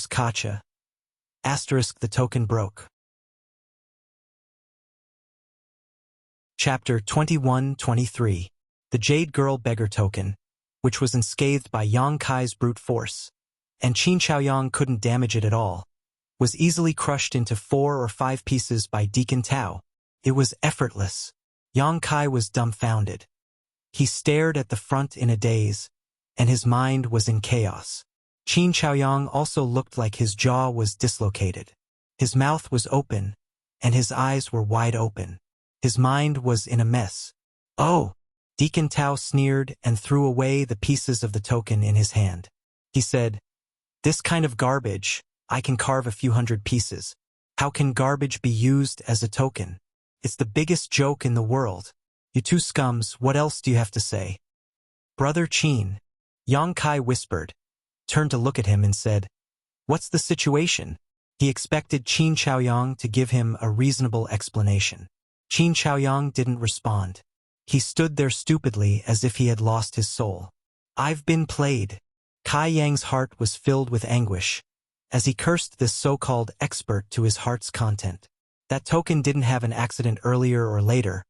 [SPEAKER 1] Kacha. The token broke. Chapter 21-23. The Jade Girl Beggar Token, which was unscathed by Yang Kai's brute force, and Qin Chaoyang couldn't damage it at all, was easily crushed into 4 or 5 pieces by Deacon Tao. It was effortless. Yang Kai was dumbfounded. He stared at the front in a daze, and his mind was in chaos. Qin Chaoyang also looked like his jaw was dislocated. His mouth was open, and his eyes were wide open. His mind was in a mess. "Oh!" Deacon Tao sneered and threw away the pieces of the token in his hand. He said, "This kind of garbage, I can carve a few hundred pieces. How can garbage be used as a token? It's the biggest joke in the world. You two scums, what else do you have to say?" "Brother Qin," Yang Kai whispered, turned to look at him and said, "What's the situation?" He expected Qin Chaoyang to give him a reasonable explanation. Qin Chaoyang didn't respond. He stood there stupidly as if he had lost his soul. "I've been played." Kai Yang's heart was filled with anguish, as he cursed this so-called expert to his heart's content. That token didn't have an accident earlier or later,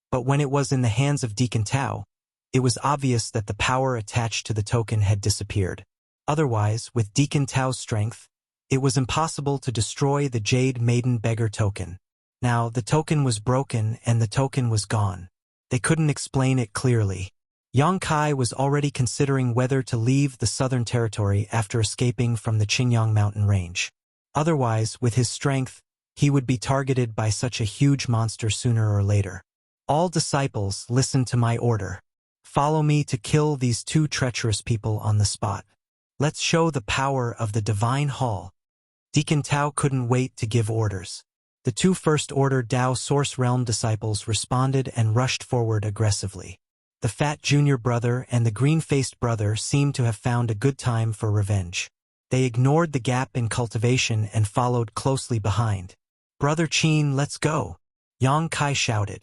[SPEAKER 1] but when it was in the hands of Deacon Tao, it was obvious that the power attached to the token had disappeared. Otherwise, with Deacon Tao's strength, it was impossible to destroy the Jade Maiden Beggar token. Now, the token was broken and the token was gone. They couldn't explain it clearly. Yang Kai was already considering whether to leave the southern territory after escaping from the Qingyang mountain range. Otherwise, with his strength, he would be targeted by such a huge monster sooner or later. "All disciples, listen to my order. Follow me to kill these 2 treacherous people on the spot. Let's show the power of the Divine Hall." Deacon Tao couldn't wait to give orders. The 2 first-order Dao Source Realm disciples responded and rushed forward aggressively. The fat junior brother and the green-faced brother seemed to have found a good time for revenge. They ignored the gap in cultivation and followed closely behind. "Brother Qin, let's go!" Yang Kai shouted.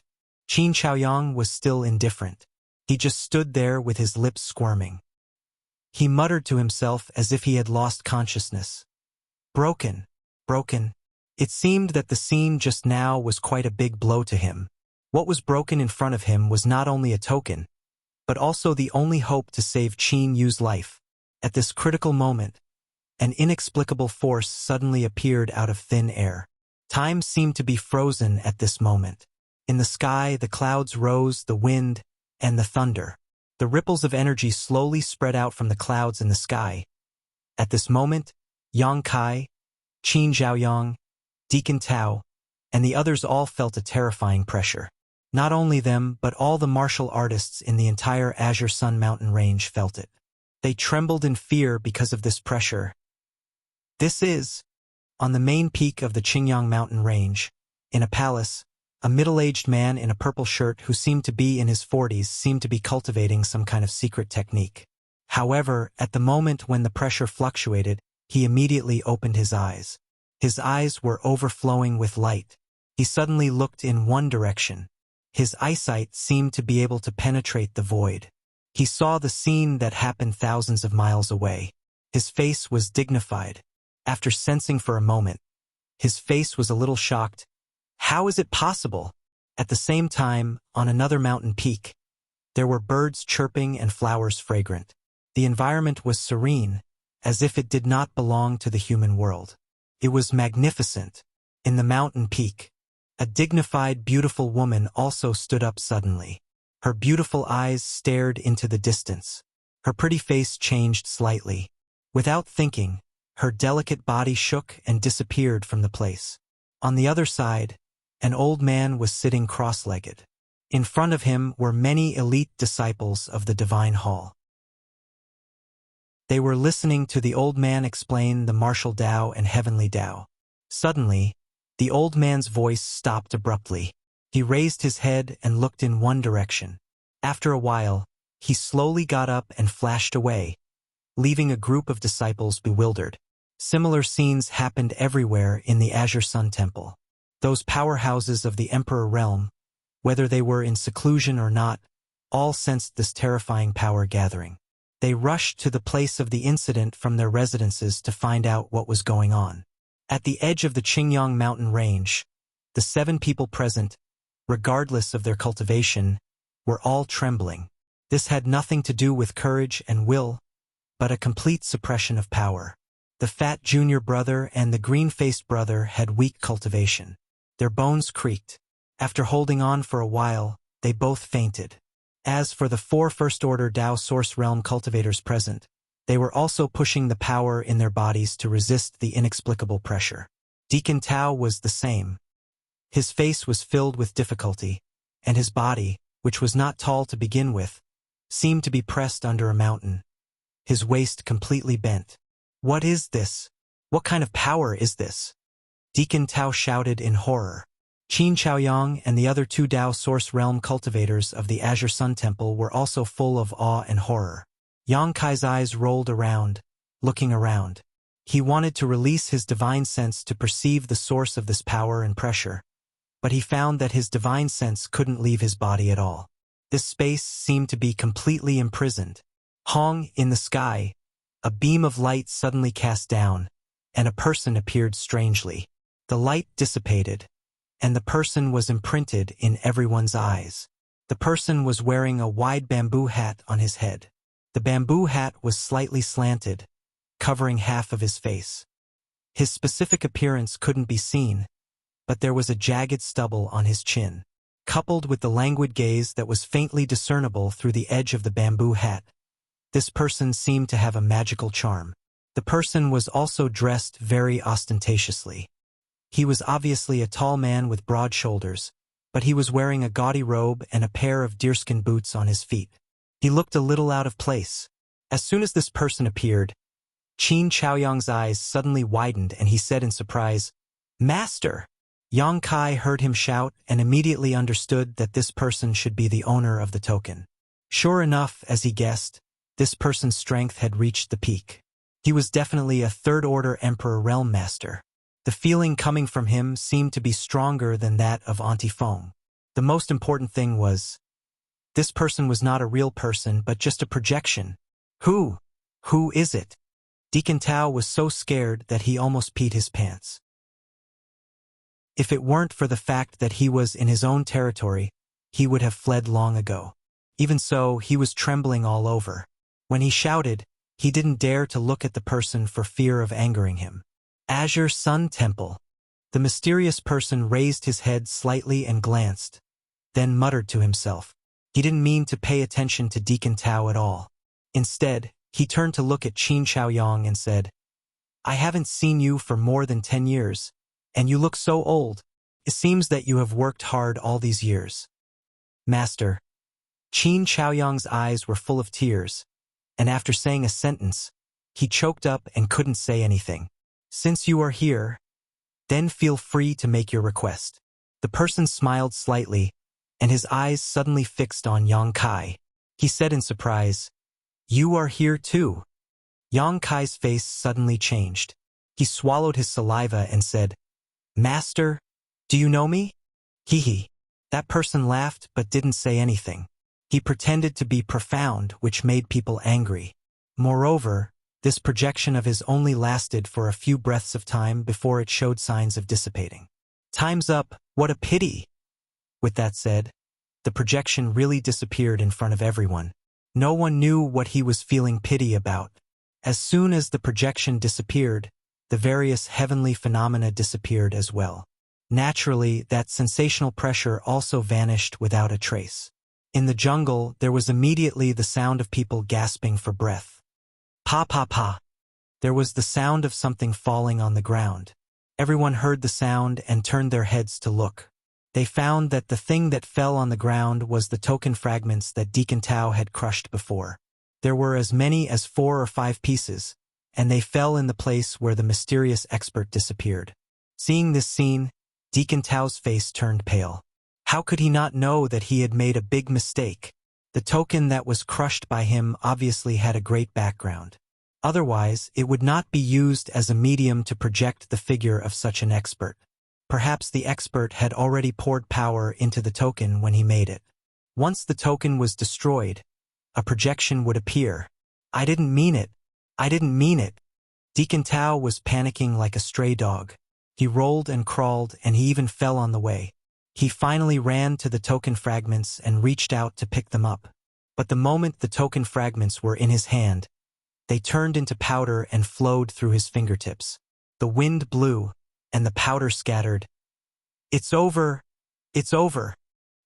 [SPEAKER 1] Qin Chaoyang was still indifferent. He just stood there with his lips squirming. He muttered to himself as if he had lost consciousness. Broken. It seemed that the scene just now was quite a big blow to him. What was broken in front of him was not only a token, but also the only hope to save Qin Yu's life. At this critical moment, an inexplicable force suddenly appeared out of thin air. Time seemed to be frozen at this moment. In the sky, the clouds rose, the wind, and the thunder. The ripples of energy slowly spread out from the clouds in the sky. At this moment, Yang Kai, Qin Zhaoyang, Deacon Tao, and the others all felt a terrifying pressure. Not only them, but all the martial artists in the entire Azure Sun Mountain range felt it. They trembled in fear because of this pressure. This is, on the main peak of the Qingyang Mountain range, in a palace, a middle-aged man in a purple shirt who seemed to be in his 40s seemed to be cultivating some kind of secret technique. However, at the moment when the pressure fluctuated, he immediately opened his eyes. His eyes were overflowing with light. He suddenly looked in one direction. His eyesight seemed to be able to penetrate the void. He saw the scene that happened thousands of miles away. His face was dignified. After sensing for a moment, his face was a little shocked. How is it possible? At the same time, on another mountain peak, there were birds chirping and flowers fragrant. The environment was serene, as if it did not belong to the human world. It was magnificent. In the mountain peak, a dignified, beautiful woman also stood up suddenly. Her beautiful eyes stared into the distance. Her pretty face changed slightly. Without thinking, her delicate body shook and disappeared from the place. On the other side, an old man was sitting cross-legged. In front of him were many elite disciples of the Divine Hall. They were listening to the old man explain the martial Tao and heavenly Tao. Suddenly, the old man's voice stopped abruptly. He raised his head and looked in one direction. After a while, he slowly got up and flashed away, leaving a group of disciples bewildered. Similar scenes happened everywhere in the Azure Sun Temple. Those powerhouses of the Emperor realm, whether they were in seclusion or not, all sensed this terrifying power gathering. They rushed to the place of the incident from their residences to find out what was going on. At the edge of the Qingyang mountain range, the 7 people present, regardless of their cultivation, were all trembling. This had nothing to do with courage and will, but a complete suppression of power. The fat junior brother and the green-faced brother had weak cultivation. Their bones creaked. After holding on for a while, they both fainted. As for the 4 first-order Tao Source Realm cultivators present, they were also pushing the power in their bodies to resist the inexplicable pressure. Deacon Tao was the same. His face was filled with difficulty, and his body, which was not tall to begin with, seemed to be pressed under a mountain. His waist completely bent. What is this? What kind of power is this? Deacon Tao shouted in horror. Qin Chaoyang and the other 2 Tao Source Realm cultivators of the Azure Sun Temple were also full of awe and horror. Yang Kai's eyes rolled around, looking around. He wanted to release his divine sense to perceive the source of this power and pressure, but he found that his divine sense couldn't leave his body at all. This space seemed to be completely imprisoned. Hong, in the sky, a beam of light suddenly cast down, and a person appeared strangely. The light dissipated, and the person was imprinted in everyone's eyes. The person was wearing a wide bamboo hat on his head. The bamboo hat was slightly slanted, covering half of his face. His specific appearance couldn't be seen, but there was a jagged stubble on his chin. Coupled with the languid gaze that was faintly discernible through the edge of the bamboo hat, this person seemed to have a magical charm. The person was also dressed very ostentatiously. He was obviously a tall man with broad shoulders, but he was wearing a gaudy robe and a pair of deerskin boots on his feet. He looked a little out of place. As soon as this person appeared, Qin Chaoyang's eyes suddenly widened and he said in surprise, "Master!" Yang Kai heard him shout and immediately understood that this person should be the owner of the token. Sure enough, as he guessed, this person's strength had reached the peak. He was definitely a 3rd-order Emperor Realm Master. The feeling coming from him seemed to be stronger than that of Auntie Feng. The most important thing was, this person was not a real person but just a projection. Who is it? Deacon Tao was so scared that he almost peed his pants. If it weren't for the fact that he was in his own territory, he would have fled long ago. Even so, he was trembling all over. When he shouted, he didn't dare to look at the person for fear of angering him. Azure Sun Temple. The mysterious person raised his head slightly and glanced, then muttered to himself. He didn't mean to pay attention to Deacon Tao at all. Instead, he turned to look at Qin Chaoyang and said, "I haven't seen you for more than 10 years, and you look so old. It seems that you have worked hard all these years." Master. Qin Chaoyang's eyes were full of tears, and after saying a sentence, he choked up and couldn't say anything. "Since you are here, then feel free to make your request." The person smiled slightly, and his eyes suddenly fixed on Yang Kai. He said in surprise, "You are here too." Yang Kai's face suddenly changed. He swallowed his saliva and said, "Master, do you know me?" Hee. That person laughed but didn't say anything. He pretended to be profound, which made people angry. Moreover, this projection of his only lasted for a few breaths of time before it showed signs of dissipating. "Time's up, what a pity!" With that said, the projection really disappeared in front of everyone. No one knew what he was feeling pity about. As soon as the projection disappeared, the various heavenly phenomena disappeared as well. Naturally, that sensational pressure also vanished without a trace. In the jungle, there was immediately the sound of people gasping for breath. Pa pa pa. There was the sound of something falling on the ground. Everyone heard the sound and turned their heads to look. They found that the thing that fell on the ground was the token fragments that Deacon Tao had crushed before. There were as many as 4 or 5 pieces, and they fell in the place where the mysterious expert disappeared. Seeing this scene, Deacon Tao's face turned pale. How could he not know that he had made a big mistake? The token that was crushed by him obviously had a great background. Otherwise, it would not be used as a medium to project the figure of such an expert. Perhaps the expert had already poured power into the token when he made it. Once the token was destroyed, a projection would appear. I didn't mean it. I didn't mean it. Deacon Tao was panicking like a stray dog. He rolled and crawled, and he even fell on the way. He finally ran to the token fragments and reached out to pick them up. But the moment the token fragments were in his hand, they turned into powder and flowed through his fingertips. The wind blew, and the powder scattered. "It's over! It's over!"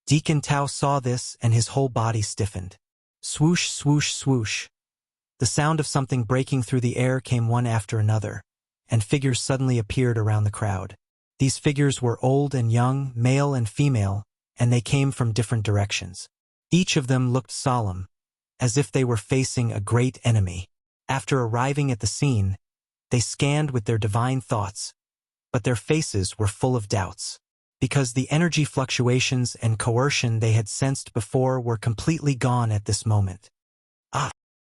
[SPEAKER 1] Deacon Tao saw this, and his whole body stiffened. Swoosh, swoosh, swoosh. The sound of something breaking through the air came one after another, and figures suddenly appeared around the crowd. These figures were old and young, male and female, and they came from different directions. Each of them looked solemn, as if they were facing a great enemy. After arriving at the scene, they scanned with their divine thoughts, but their faces were full of doubts, because the energy fluctuations and coercion they had sensed before were completely gone at this moment.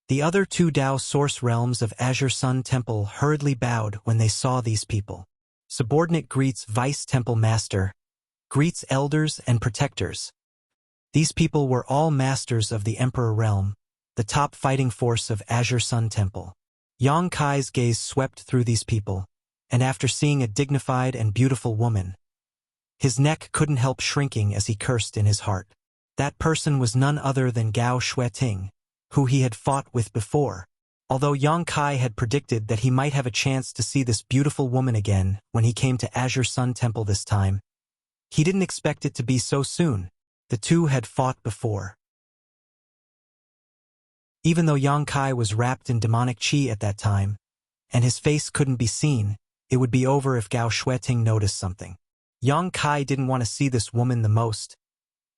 [SPEAKER 1] The other 2 Tao source realms of Azure Sun Temple hurriedly bowed when they saw these people. Subordinate greets Vice Temple Master, greets elders and protectors. These people were all masters of the Emperor Realm, the top fighting force of Azure Sun Temple. Yang Kai's gaze swept through these people, and after seeing a dignified and beautiful woman, his neck couldn't help shrinking as he cursed in his heart. That person was none other than Gao Xueting, who he had fought with before. Although Yang Kai had predicted that he might have a chance to see this beautiful woman again when he came to Azure Sun Temple this time, he didn't expect it to be so soon. The two had fought before. Even though Yang Kai was wrapped in demonic qi at that time, and his face couldn't be seen, it would be over if Gao Xueting noticed something. Yang Kai didn't want to see this woman the most.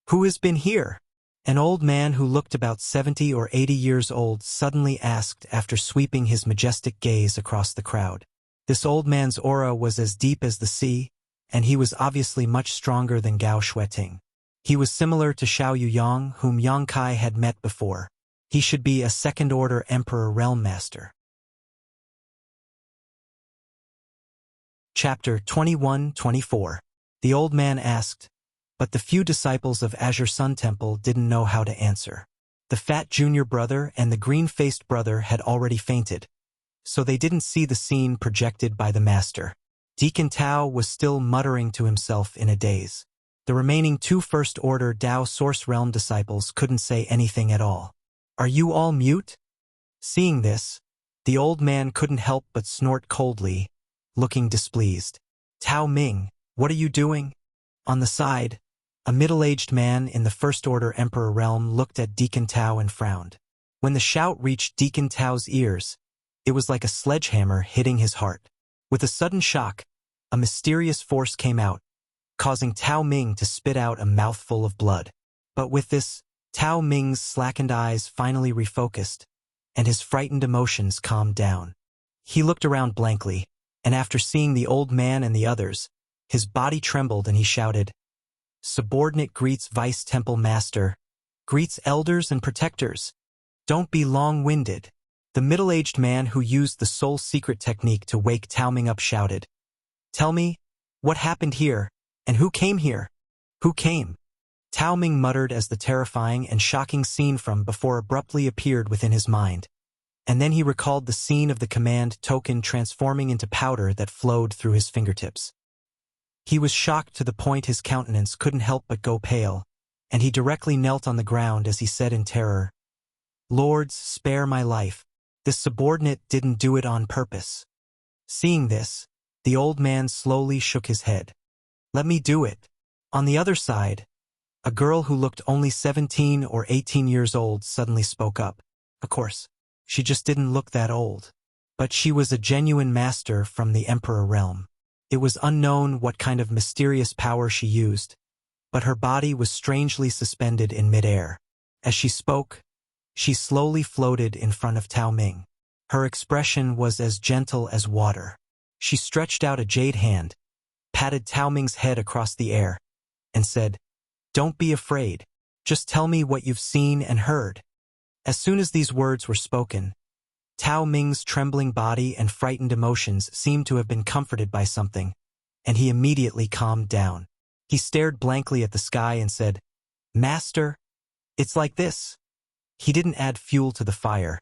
[SPEAKER 1] "Who has been here?" An old man who looked about 70 or 80 years old suddenly asked after sweeping his majestic gaze across the crowd. This old man's aura was as deep as the sea, and he was obviously much stronger than Gao Xueting. He was similar to Xiao Yuyang, whom Yang Kai had met before. He should be a second-order Emperor Realm Master. Chapter 21-24. The old man asked, but the few disciples of Azure Sun Temple didn't know how to answer. The fat junior brother and the green-faced brother had already fainted, so they didn't see the scene projected by the master. Deacon Tao was still muttering to himself in a daze. The remaining 2 first-order Tao Source Realm disciples couldn't say anything at all. "Are you all mute?" Seeing this, the old man couldn't help but snort coldly, looking displeased. "Tao Ming, what are you doing?" On the side, a middle-aged man in the First-Order Emperor realm looked at Deacon Tao and frowned. When the shout reached Deacon Tao's ears, it was like a sledgehammer hitting his heart. With a sudden shock, a mysterious force came out, causing Tao Ming to spit out a mouthful of blood. But with this, Tao Ming's slackened eyes finally refocused, and his frightened emotions calmed down. He looked around blankly, and after seeing the old man and the others, his body trembled and he shouted, "Subordinate greets Vice Temple Master, greets elders and protectors. Don't be long-winded." The middle-aged man who used the soul secret technique to wake Tao Ming up shouted, "Tell me, what happened here, and who came here? Who came?" Tao Ming muttered as the terrifying and shocking scene from before abruptly appeared within his mind. And then he recalled the scene of the command token transforming into powder that flowed through his fingertips. He was shocked to the point his countenance couldn't help but go pale, and he directly knelt on the ground as he said in terror, "Lords, spare my life. This subordinate didn't do it on purpose." Seeing this, the old man slowly shook his head. "Let me do it." On the other side, a girl who looked only 17 or 18 years old suddenly spoke up. Of course, she just didn't look that old. But she was a genuine master from the Emperor realm. It was unknown what kind of mysterious power she used, but her body was strangely suspended in midair. As she spoke, she slowly floated in front of Tao Ming. Her expression was as gentle as water. She stretched out a jade hand, patted Tao Ming's head across the air, and said, "Don't be afraid. Just tell me what you've seen and heard." As soon as these words were spoken, Tao Ming's trembling body and frightened emotions seemed to have been comforted by something, and he immediately calmed down. He stared blankly at the sky and said, "Master, it's like this." He didn't add fuel to the fire,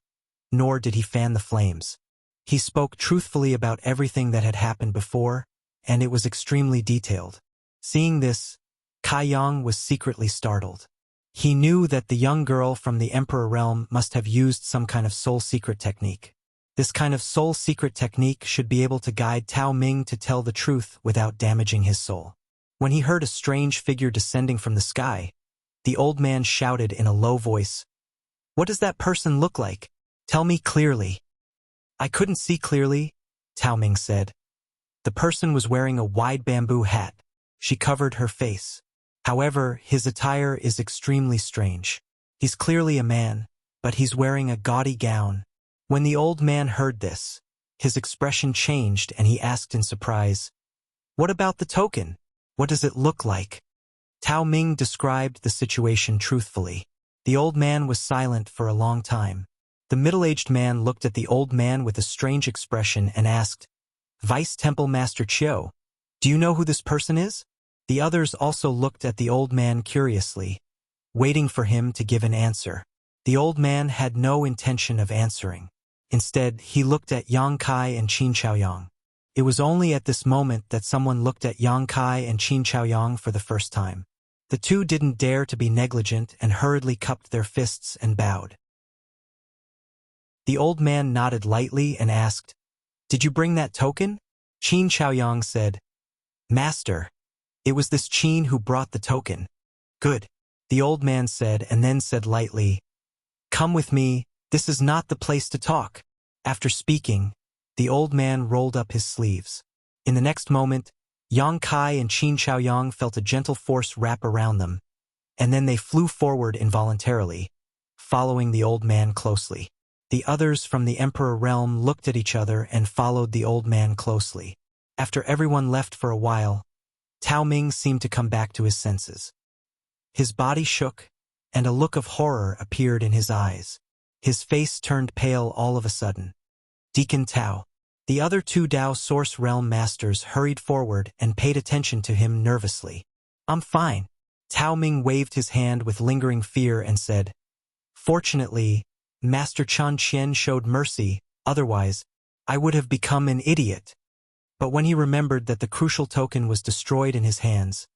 [SPEAKER 1] nor did he fan the flames. He spoke truthfully about everything that had happened before, and it was extremely detailed. Seeing this, Kai Yang was secretly startled. He knew that the young girl from the Emperor realm must have used some kind of soul secret technique. This kind of soul secret technique should be able to guide Tao Ming to tell the truth without damaging his soul. When he heard a strange figure descending from the sky, the old man shouted in a low voice, "What does that person look like? Tell me clearly." "I couldn't see clearly," Tao Ming said. The person was wearing a wide bamboo hat. She covered her face. However, his attire is extremely strange. He's clearly a man, but he's wearing a gaudy gown. When the old man heard this, his expression changed and he asked in surprise, "What about the token? What does it look like?" Tao Ming described the situation truthfully. The old man was silent for a long time. The middle-aged man looked at the old man with a strange expression and asked, "Vice Temple Master Chiu, do you know who this person is?" The others also looked at the old man curiously, waiting for him to give an answer. The old man had no intention of answering. Instead, he looked at Yang Kai and Qin Chaoyang. It was only at this moment that someone looked at Yang Kai and Qin Chaoyang for the first time. The two didn't dare to be negligent and hurriedly cupped their fists and bowed. The old man nodded lightly and asked, "Did you bring that token?" Qin Chaoyang said, "Master, it was this Qin who brought the token." "Good," the old man said, and then said lightly, "Come with me, this is not the place to talk." After speaking, the old man rolled up his sleeves. In the next moment, Yang Kai and Qin Chaoyang felt a gentle force wrap around them, and then they flew forward involuntarily, following the old man closely. The others from the Emperor realm looked at each other and followed the old man closely. After everyone left for a while, Tao Ming seemed to come back to his senses. His body shook, and a look of horror appeared in his eyes. His face turned pale all of a sudden. "Deacon Tao." The other two Dao Source Realm Masters hurried forward and paid attention to him nervously. "I'm fine." Tao Ming waved his hand with lingering fear and said, "Fortunately, Master Chan Qian showed mercy, otherwise, I would have become an idiot." But when he remembered that the crucial token was destroyed in his hands,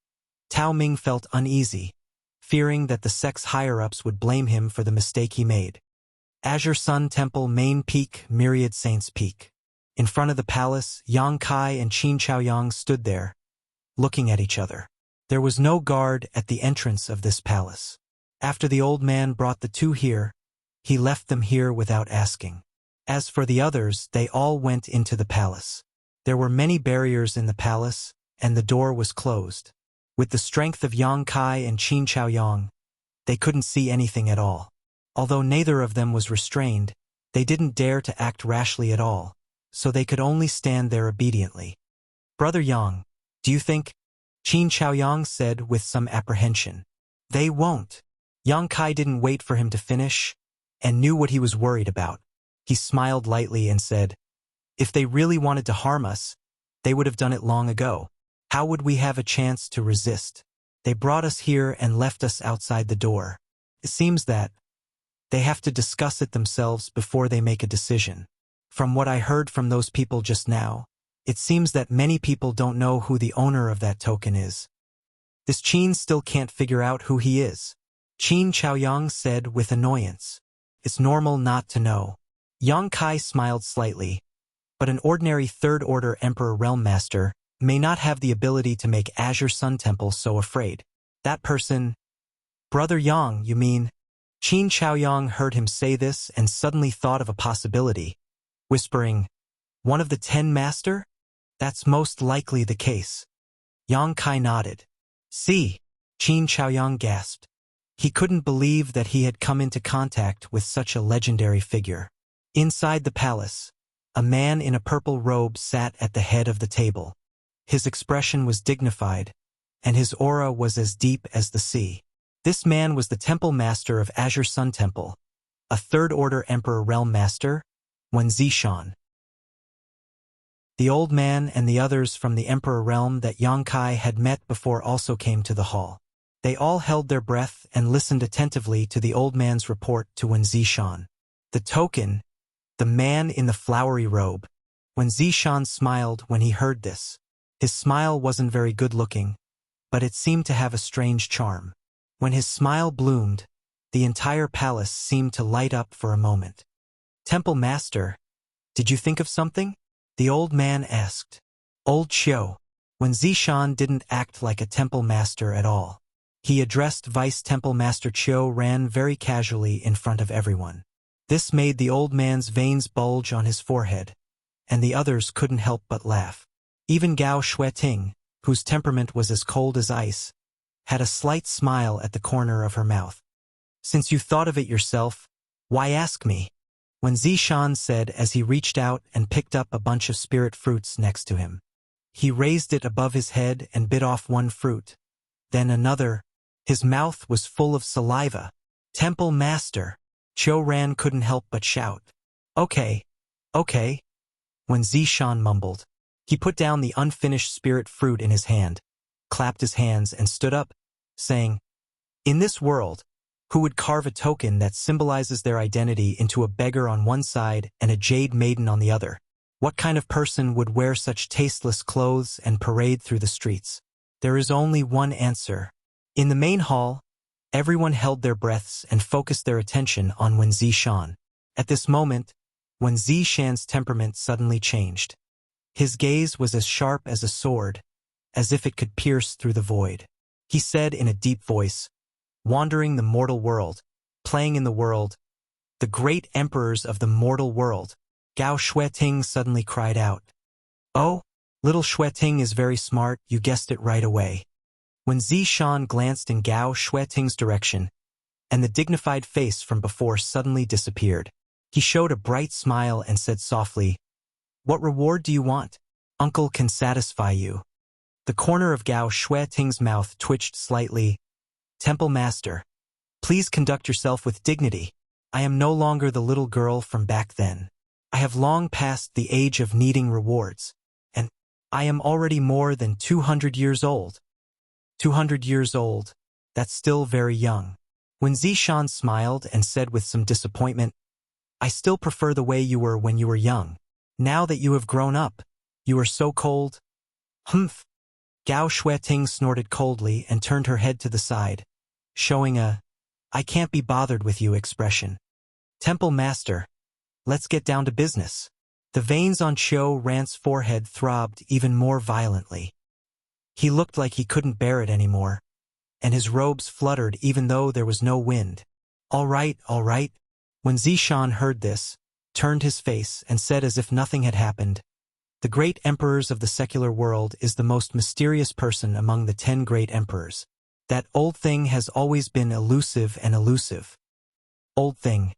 [SPEAKER 1] Tao Ming felt uneasy, fearing that the sect's higher-ups would blame him for the mistake he made. Azure Sun Temple Main Peak, Myriad Saints Peak. In front of the palace, Yang Kai and Qin Chaoyang stood there, looking at each other. There was no guard at the entrance of this palace. After the old man brought the two here, he left them here without asking. As for the others, they all went into the palace. There were many barriers in the palace, and the door was closed. With the strength of Yang Kai and Qin Chaoyang, they couldn't see anything at all. Although neither of them was restrained, they didn't dare to act rashly at all, so they could only stand there obediently. "Brother Yang, do you think?" Qin Chaoyang said with some apprehension. "They won't." Yang Kai didn't wait for him to finish, and knew what he was worried about. He smiled lightly and said, "If they really wanted to harm us, they would have done it long ago. How would we have a chance to resist? They brought us here and left us outside the door. It seems that they have to discuss it themselves before they make a decision. From what I heard from those people just now, it seems that many people don't know who the owner of that token is. This Qin still can't figure out who he is." Qin Chaoyang said with annoyance. "It's normal not to know." Yang Kai smiled slightly, but an ordinary third-order Emperor Realm Master may not have the ability to make Azure Sun Temple so afraid. That person… Brother Yang, you mean? Qin Chaoyang heard him say this and suddenly thought of a possibility, whispering, "One of the 10 Master? That's most likely the case." Yang Kai nodded. "See," Qin Chaoyang gasped. He couldn't believe that he had come into contact with such a legendary figure. Inside the palace, a man in a purple robe sat at the head of the table. His expression was dignified, and his aura was as deep as the sea. This man was the Temple Master of Azure Sun Temple, a third-order Emperor Realm Master, Wen Zishan. The old man and the others from the Emperor Realm that Yang Kai had met before also came to the hall. They all held their breath and listened attentively to the old man's report to Wen Zishan. The token, the man in the flowery robe. Wen Zishan smiled when he heard this. His smile wasn't very good-looking, but it seemed to have a strange charm. When his smile bloomed, the entire palace seemed to light up for a moment. "Temple Master, did you think of something?" the old man asked. "Old Xiu." Wen Zishan didn't act like a temple master at all. He addressed Vice Temple Master Qiu Ran very casually in front of everyone. This made the old man's veins bulge on his forehead, and the others couldn't help but laugh. Even Gao Xueting, whose temperament was as cold as ice, had a slight smile at the corner of her mouth. "Since you thought of it yourself, why ask me?" Wen Zishan said as he reached out and picked up a bunch of spirit fruits next to him. He raised it above his head and bit off one fruit, then another. His mouth was full of saliva. "Temple Master!" Qiu Ran couldn't help but shout. Okay. When Zishan mumbled, he put down the unfinished spirit fruit in his hand, clapped his hands and stood up, saying, "In this world, who would carve a token that symbolizes their identity into a beggar on one side and a jade maiden on the other? What kind of person would wear such tasteless clothes and parade through the streets?" There is only one answer. In the main hall, everyone held their breaths and focused their attention on Wen Zishan. At this moment, Wen Zishan's temperament suddenly changed. His gaze was as sharp as a sword, as if it could pierce through the void. He said in a deep voice, "Wandering the mortal world, playing in the world, the great emperors of the mortal world." Gao Xueting suddenly cried out. "Oh, little Xueting is very smart, you guessed it right away." When Zishan glanced in Gao Xueting's direction, and the dignified face from before suddenly disappeared, he showed a bright smile and said softly, "What reward do you want? Uncle can satisfy you." The corner of Gao Xueting's mouth twitched slightly. "Temple Master, please conduct yourself with dignity. I am no longer the little girl from back then. I have long passed the age of needing rewards, and I am already more than 200 years old. 200 years old, that's still very young." When Zishan smiled and said with some disappointment, "I still prefer the way you were when you were young. Now that you have grown up, you are so cold." "Humph." Gao Xueting snorted coldly and turned her head to the side, showing a "I can't be bothered with you" expression. "Temple Master, let's get down to business." The veins on Qiu Ran's forehead throbbed even more violently. He looked like he couldn't bear it anymore, and his robes fluttered even though there was no wind. All right. When Zishan heard this, turned his face and said as if nothing had happened, "The great emperors of the secular world is the most mysterious person among the 10 great emperors. That old thing has always been elusive and elusive." Old thing.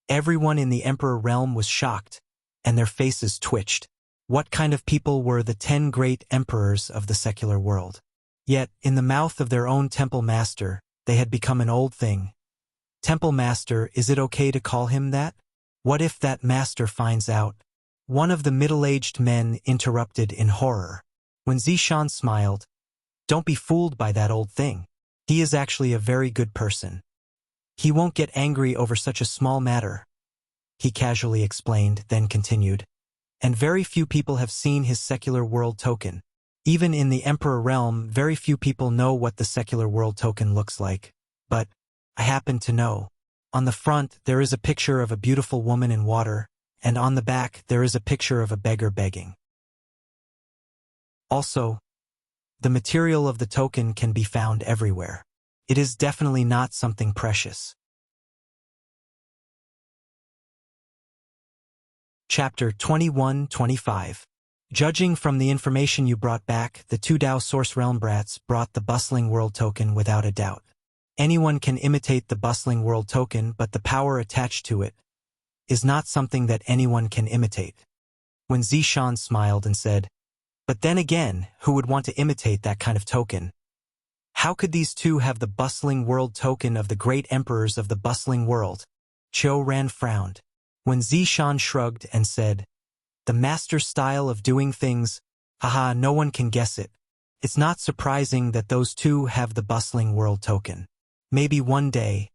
[SPEAKER 1] Everyone in the Emperor realm was shocked, and their faces twitched. What kind of people were the 10 great emperors of the secular world? Yet, in the mouth of their own temple master, they had become an old thing. "Temple Master, is it okay to call him that?" What if that master finds out? One of the middle-aged men interrupted in horror. When Zishan smiled, "Don't be fooled by that old thing. He is actually a very good person. He won't get angry over such a small matter," he casually explained, then continued. "And very few people have seen his secular world token. Even in the Emperor realm, very few people know what the secular world token looks like. But I happen to know. On the front, there is a picture of a beautiful woman in water, and on the back, there is a picture of a beggar begging. Also, the material of the token can be found everywhere. It is definitely not something precious." Chapter 21-25. Judging from the information you brought back, the two Dao Source Realm brats brought the bustling world token without a doubt. Anyone can imitate the bustling world token, but the power attached to it is not something that anyone can imitate. When Zishan smiled and said, "But then again, who would want to imitate that kind of token? How could these two have the bustling world token of the great emperors of the bustling world?" Qiu Ran frowned. When Zishan shrugged and said, "The master style of doing things, haha, no one can guess it. It's not surprising that those two have the bustling world token. Maybe one day,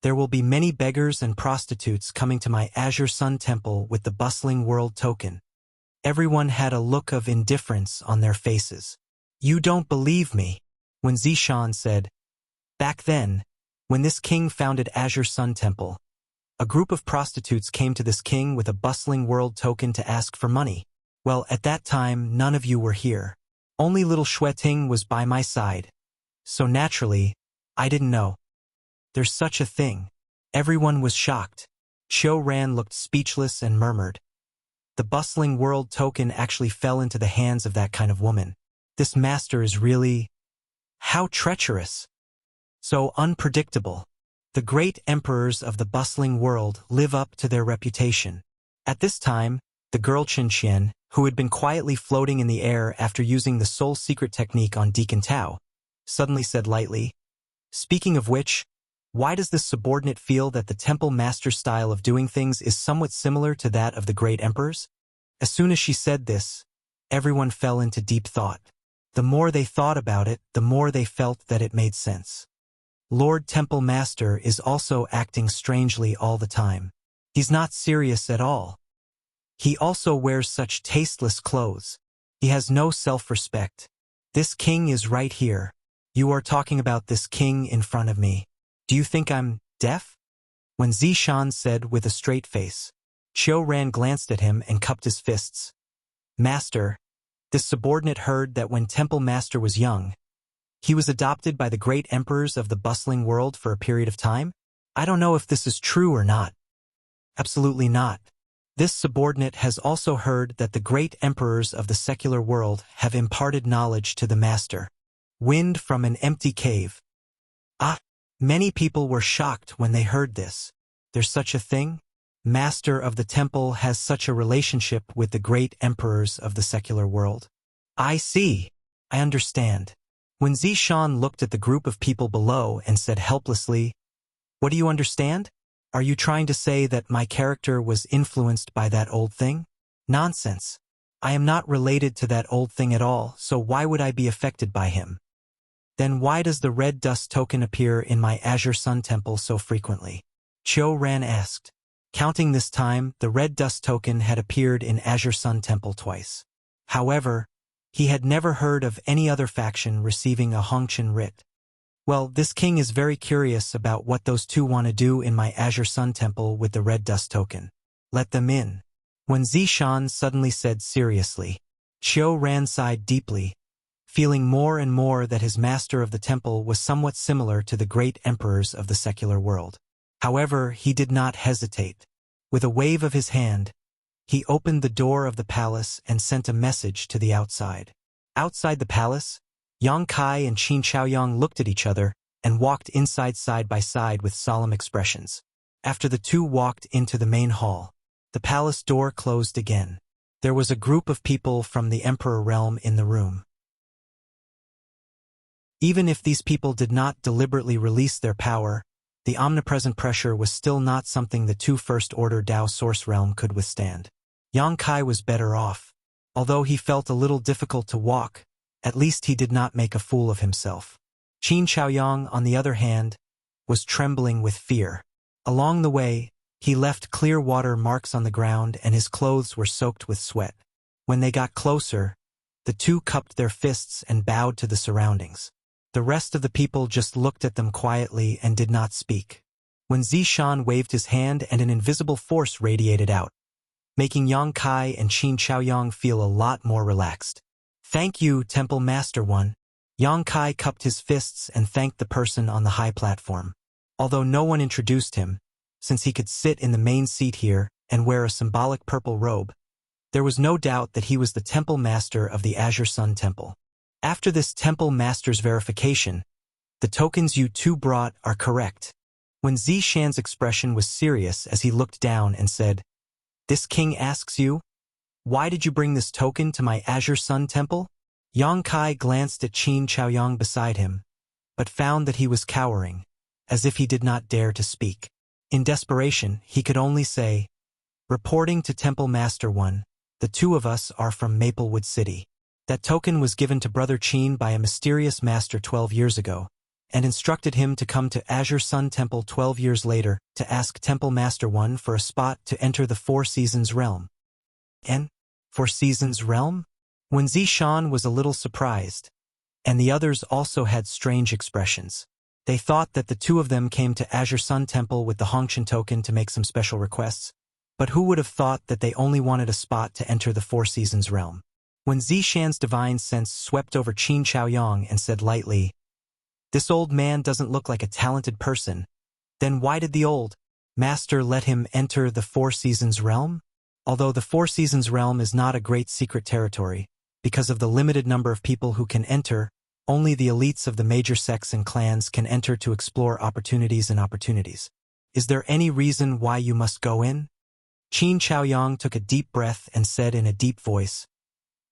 [SPEAKER 1] there will be many beggars and prostitutes coming to my Azure Sun Temple with the bustling world token." Everyone had a look of indifference on their faces. "You don't believe me?" When Zishan said, "Back then, when this king founded Azure Sun Temple, a group of prostitutes came to this king with a bustling world token to ask for money. Well, at that time, none of you were here. Only little Xueting was by my side. So naturally, I didn't know there's such a thing." Everyone was shocked. Qiu Ran looked speechless and murmured, "The bustling world token actually fell into the hands of that kind of woman. This master is really... how treacherous. So unpredictable. The great emperors of the bustling world live up to their reputation." At this time, the girl Qinqian, who had been quietly floating in the air after using the soul secret technique on Deacon Tao, suddenly said lightly, "Speaking of which, why does this subordinate feel that the temple master style of doing things is somewhat similar to that of the great emperors?" As soon as she said this, everyone fell into deep thought. The more they thought about it, the more they felt that it made sense. Lord Temple Master is also acting strangely all the time. He's not serious at all. He also wears such tasteless clothes. He has no self-respect. This king is right here. You are talking about this king in front of me. Do you think I'm deaf?" When Zishan said with a straight face, Qiu Ran glanced at him and cupped his fists. "Master, this subordinate heard that when Temple Master was young, he was adopted by the great emperors of the bustling world for a period of time? I don't know if this is true or not." "Absolutely not. This subordinate has also heard that the great emperors of the secular world have imparted knowledge to the master. Wind from an empty cave." Ah! Many people were shocked when they heard this. There's such a thing? Master of the temple has such a relationship with the great emperors of the secular world. I see. I understand. When Zishan looked at the group of people below and said helplessly, "What do you understand? Are you trying to say that my character was influenced by that old thing? Nonsense. I am not related to that old thing at all, so why would I be affected by him? Then why does the red dust token appear in my Azure Sun Temple so frequently?" Qiu Ran asked. Counting this time, the red dust token had appeared in Azure Sun Temple twice. However, he had never heard of any other faction receiving a Hongqian writ. Well, this king is very curious about what those two want to do in my Azure Sun Temple with the red dust token. Let them in. When Zishan suddenly said seriously, Qiu Ran sighed deeply, feeling more and more that his master of the temple was somewhat similar to the great emperors of the secular world. However, he did not hesitate. With a wave of his hand, he opened the door of the palace and sent a message to the outside. Outside the palace, Yang Kai and Qin Chaoyang looked at each other and walked inside side by side with solemn expressions. After the two walked into the main hall, the palace door closed again. There was a group of people from the Emperor realm in the room. Even if these people did not deliberately release their power, the omnipresent pressure was still not something the two first-order Dao Source Realm could withstand. Yang Kai was better off. Although he felt a little difficult to walk, at least he did not make a fool of himself. Qin Shaoyang, on the other hand, was trembling with fear. Along the way, he left clear water marks on the ground and his clothes were soaked with sweat. When they got closer, the two cupped their fists and bowed to the surroundings. The rest of the people just looked at them quietly and did not speak. When Zishan waved his hand and an invisible force radiated out, making Yang Kai and Qin Shaoyang feel a lot more relaxed. "Thank you, Temple Master One." Yang Kai cupped his fists and thanked the person on the high platform. Although no one introduced him, since he could sit in the main seat here and wear a symbolic purple robe, there was no doubt that he was the Temple Master of the Azure Sun Temple. After this Temple Master's verification, the tokens you two brought are correct. When Zishan's expression was serious as he looked down and said, "This king asks you, why did you bring this token to my Azure Sun Temple?" Yang Kai glanced at Qin Shaoyang beside him, but found that he was cowering, as if he did not dare to speak. In desperation, he could only say, "Reporting to Temple Master One, the two of us are from Maplewood City. That token was given to Brother Qin by a mysterious master 12 years ago, and instructed him to come to Azure Sun Temple 12 years later to ask Temple Master One for a spot to enter the Four Seasons realm." "And? Four Seasons realm?" When Zishan was a little surprised, and the others also had strange expressions. They thought that the two of them came to Azure Sun Temple with the Hongshan token to make some special requests, but who would have thought that they only wanted a spot to enter the Four Seasons realm? When Zishan's divine sense swept over Qin Shaoyang and said lightly, "This old man doesn't look like a talented person, then why did the old master let him enter the Four Seasons realm?" Although the Four Seasons realm is not a great secret territory, because of the limited number of people who can enter, only the elites of the major sects and clans can enter to explore opportunities. "Is there any reason why you must go in?" Qin Shaoyang took a deep breath and said in a deep voice,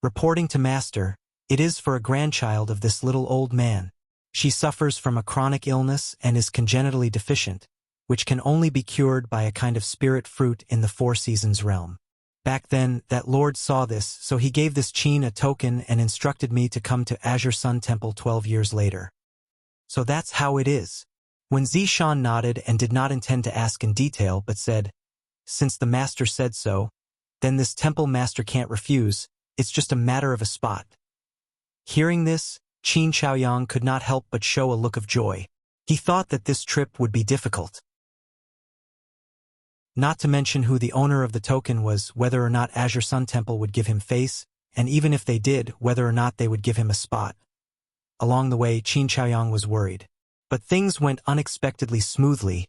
[SPEAKER 1] "Reporting to Master, it is for a grandchild of this little old man. She suffers from a chronic illness and is congenitally deficient, which can only be cured by a kind of spirit fruit in the Four Seasons realm. Back then, that lord saw this, so he gave this Qin a token and instructed me to come to Azure Sun Temple 12 years later. So that's how it is." When Zishan nodded and did not intend to ask in detail but said, "Since the master said so, then this temple master can't refuse, it's just a matter of a spot." Hearing this, Qin Shaoyang could not help but show a look of joy. He thought that this trip would be difficult. Not to mention who the owner of the token was, whether or not Azure Sun Temple would give him face, and even if they did, whether or not they would give him a spot. Along the way, Qin Shaoyang was worried. But things went unexpectedly smoothly,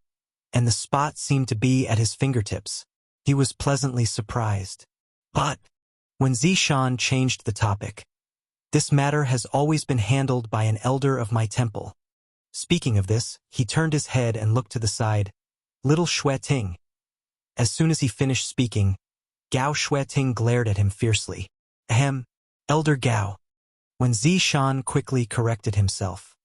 [SPEAKER 1] and the spot seemed to be at his fingertips. He was pleasantly surprised. But when Zishan changed the topic, "This matter has always been handled by an elder of my temple." Speaking of this, he turned his head and looked to the side. Little Xueting. As soon as he finished speaking, Gao Xueting glared at him fiercely. "Ahem, Elder Gao." When Zishan quickly corrected himself.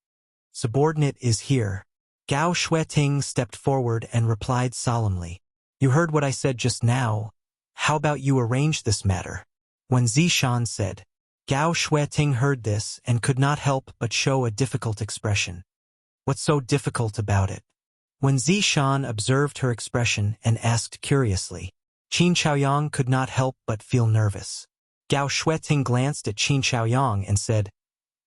[SPEAKER 1] "Subordinate is here." Gao Xueting stepped forward and replied solemnly. "You heard what I said just now. How about you arrange this matter?" When Zishan said. Gao Xueting heard this and could not help but show a difficult expression. "What's so difficult about it?" When Zishan observed her expression and asked curiously, Qin Shaoyang could not help but feel nervous. Gao Xueting glanced at Qin Shaoyang and said,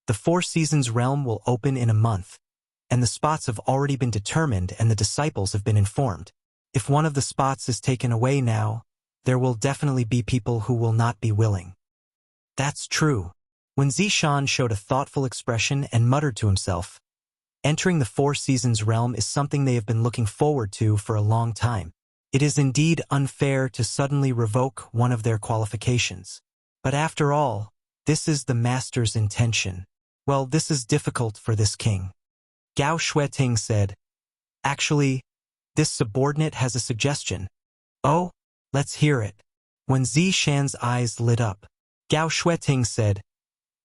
[SPEAKER 1] "The Four Seasons realm will open in a month, and the spots have already been determined and the disciples have been informed. If one of the spots is taken away now, there will definitely be people who will not be willing." "That's true." When Zishan showed a thoughtful expression and muttered to himself, "Entering the Four Seasons realm is something they have been looking forward to for a long time. It is indeed unfair to suddenly revoke one of their qualifications. But after all, this is the master's intention. Well, this is difficult for this king." Gao Xueting said, "Actually, this subordinate has a suggestion." "Oh, let's hear it." When Zishan's eyes lit up, Gao Xueting said,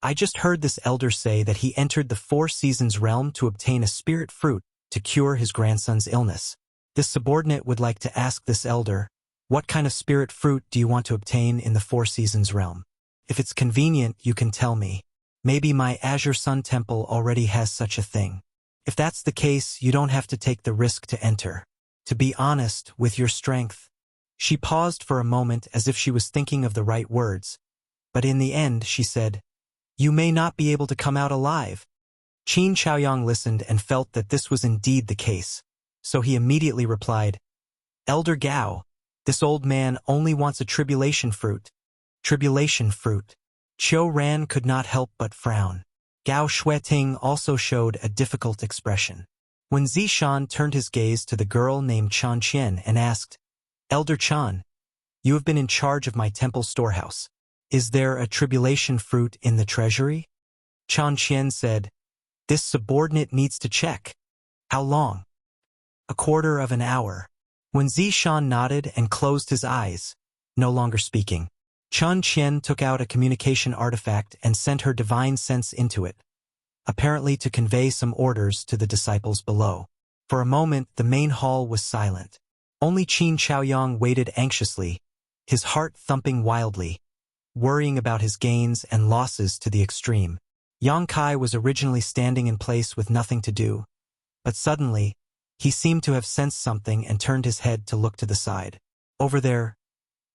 [SPEAKER 1] "I just heard this elder say that he entered the Four Seasons realm to obtain a spirit fruit to cure his grandson's illness. This subordinate would like to ask this elder, "What kind of spirit fruit do you want to obtain in the Four Seasons realm? If it's convenient, you can tell me. Maybe my Azure Sun Temple already has such a thing. If that's the case, you don't have to take the risk to enter. To be honest, with your strength." She paused for a moment as if she was thinking of the right words, but in the end she said, "You may not be able to come out alive." Qin Chaoyang listened and felt that this was indeed the case, so he immediately replied, "Elder Gao, this old man only wants a tribulation fruit." Tribulation fruit. Qiu Ran could not help but frown. Gao Shueting also showed a difficult expression. When Zishan turned his gaze to the girl named Chan Qian and asked, "Elder Chan, you have been in charge of my temple storehouse. Is there a tribulation fruit in the treasury?" Chan Qian said, "This subordinate needs to check." "How long?" "A quarter of an hour." When Zishan nodded and closed his eyes, no longer speaking, Chan Qian took out a communication artifact and sent her divine sense into it, apparently to convey some orders to the disciples below. For a moment, the main hall was silent. Only Qin Chaoyang waited anxiously, his heart thumping wildly, worrying about his gains and losses to the extreme. Yang Kai was originally standing in place with nothing to do, but suddenly, he seemed to have sensed something and turned his head to look to the side. Over there,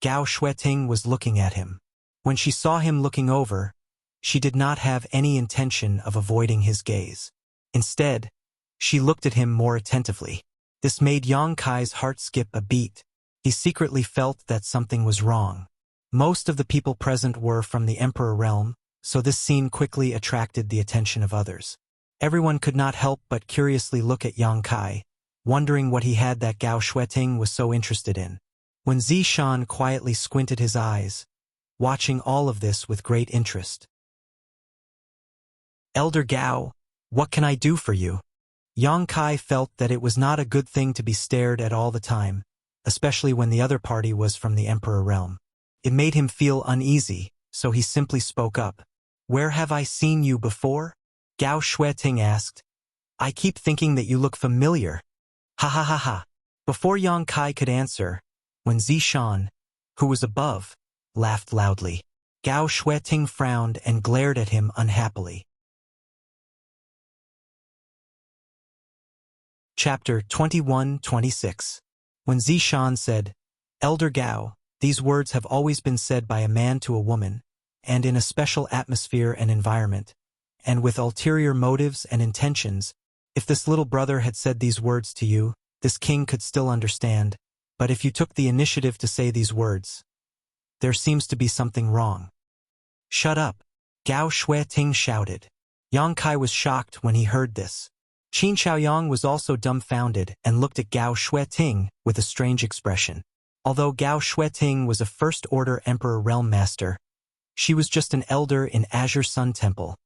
[SPEAKER 1] Gao Shueting was looking at him. When she saw him looking over, she did not have any intention of avoiding his gaze. Instead, she looked at him more attentively. This made Yang Kai's heart skip a beat. He secretly felt that something was wrong. Most of the people present were from the Emperor realm, so this scene quickly attracted the attention of others. Everyone could not help but curiously look at Yang Kai, wondering what he had that Gao Shueting was so interested in. When Zishan quietly squinted his eyes, watching all of this with great interest. "Elder Gao, what can I do for you?" Yang Kai felt that it was not a good thing to be stared at all the time, especially when the other party was from the Emperor realm. It made him feel uneasy, so he simply spoke up. "Where have I seen you before?" Gao Shueting asked. "I keep thinking that you look familiar." "Ha ha ha ha." Before Yang Kai could answer, when Zishan, who was above, laughed loudly, Gao Shueting frowned and glared at him unhappily. Chapter 21-26. When Zishan said, "Elder Gao, these words have always been said by a man to a woman, and in a special atmosphere and environment, and with ulterior motives and intentions. If this little brother had said these words to you, this king could still understand, but if you took the initiative to say these words, there seems to be something wrong." "Shut up," Gao Shueting shouted. Yang Kai was shocked when he heard this. Qin Chaoyang was also dumbfounded and looked at Gao Shueting with a strange expression. Although Gao Shueting was a first-order Emperor Realm Master, she was just an elder in Azure Sun Temple,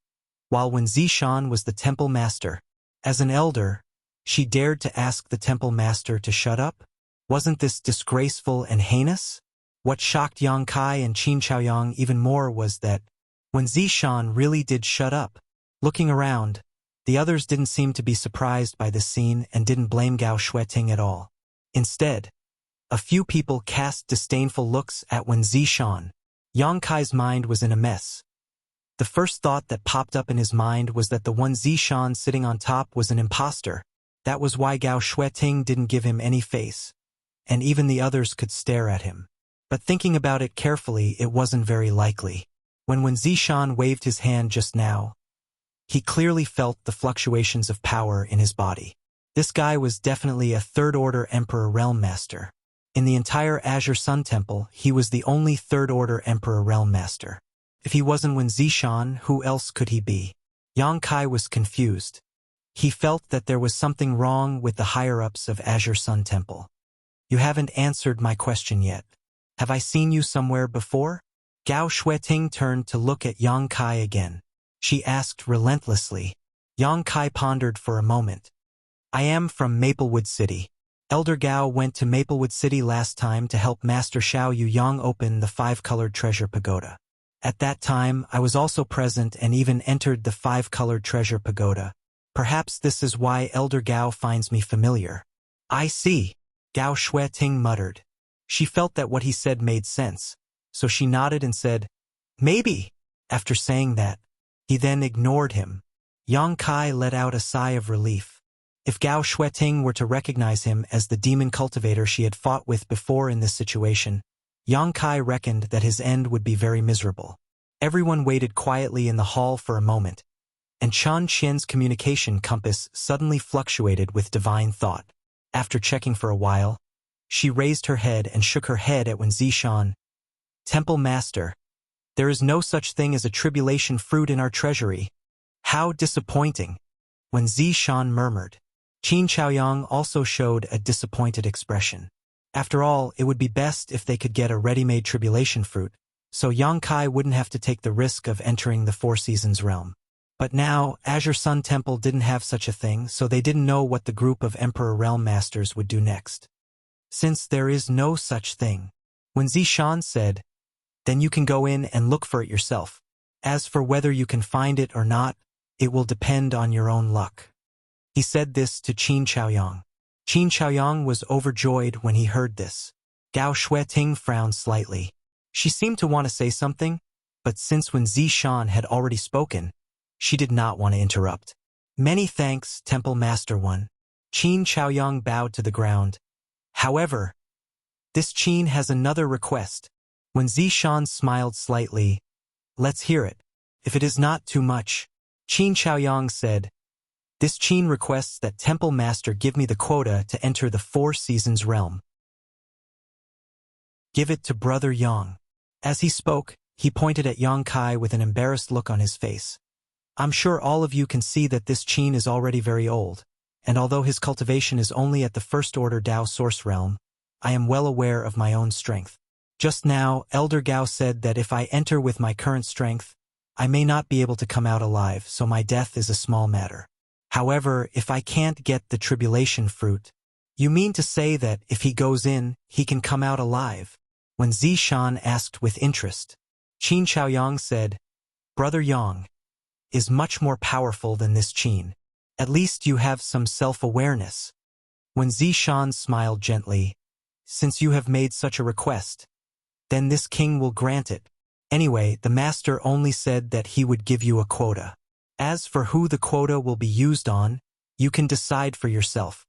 [SPEAKER 1] while when Zishan was the Temple Master. As an elder, she dared to ask the Temple Master to shut up? Wasn't this disgraceful and heinous? What shocked Yang Kai and Qin Chaoyang even more was that, when Zishan really did shut up, looking around, the others didn't seem to be surprised by this scene and didn't blame Gao Shueting at all. Instead, a few people cast disdainful looks at when Zishan. Yang Kai's mind was in a mess. The first thought that popped up in his mind was that the one Zishan sitting on top was an imposter. That was why Gao Shueting didn't give him any face, and even the others could stare at him. But thinking about it carefully, it wasn't very likely. When Zishan waved his hand just now, he clearly felt the fluctuations of power in his body. This guy was definitely a third-order Emperor Realm Master. In the entire Azure Sun Temple, he was the only third-order Emperor Realm Master. If he wasn't Wen Zishan, who else could he be? Yang Kai was confused. He felt that there was something wrong with the higher-ups of Azure Sun Temple. "You haven't answered my question yet. Have I seen you somewhere before?" Gao Shueting turned to look at Yang Kai again. She asked relentlessly. Yang Kai pondered for a moment. "I am from Maplewood City. Elder Gao went to Maplewood City last time to help Master Xiao Yuyang open the five-colored treasure pagoda. At that time, I was also present and even entered the five-colored treasure pagoda, Perhaps this is why Elder Gao finds me familiar. I see, Gao Shueting muttered. She felt that what he said made sense, so she nodded and said, maybe. After saying that, he then ignored him. Yang Kai let out a sigh of relief. If Gao Shueting were to recognize him as the demon cultivator she had fought with before in this situation, Yang Kai reckoned that his end would be very miserable. Everyone waited quietly in the hall for a moment, and Chan Qian's communication compass suddenly fluctuated with divine thought. After checking for a while, she raised her head and shook her head at Wen Zishan. Temple Master, there is no such thing as a tribulation fruit in our treasury. How disappointing, Wen Zishan murmured. Qin Chaoyang also showed a disappointed expression. After all, it would be best if they could get a ready-made tribulation fruit, so Yang Kai wouldn't have to take the risk of entering the Four Seasons realm. But now, Azure Sun Temple didn't have such a thing, so they didn't know what the group of Emperor Realm Masters would do next. Since there is no such thing, Wen Zishan said, then you can go in and look for it yourself. As for whether you can find it or not, it will depend on your own luck. He said this to Qin Chaoyang. Qin Chaoyang was overjoyed when he heard this. Gao Shueting frowned slightly. She seemed to want to say something, but since Wen Zishan had already spoken, she did not want to interrupt. Many thanks, Temple Master One. Qin Chaoyang bowed to the ground. However, this Qin has another request. Wen Zishan smiled slightly. Let's hear it. If it is not too much, Qin Chaoyang said, this Qin requests that Temple Master give me the quota to enter the Four Seasons realm. Give it to Brother Yang. As he spoke, he pointed at Yang Kai with an embarrassed look on his face. I'm sure all of you can see that this Qin is already very old, and although his cultivation is only at the First Order Dao Source realm, I am well aware of my own strength. Just now, Elder Gao said that if I enter with my current strength, I may not be able to come out alive, so my death is a small matter. However, if I can't get the tribulation fruit, you mean to say that if he goes in, he can come out alive? When Zishan asked with interest, Qin Chaoyang said, Brother Yang is much more powerful than this Qin. At least you have some self-awareness. When Zishan smiled gently, since you have made such a request, then this king will grant it. Anyway, the master only said that he would give you a quota. As for who the quota will be used on, you can decide for yourself.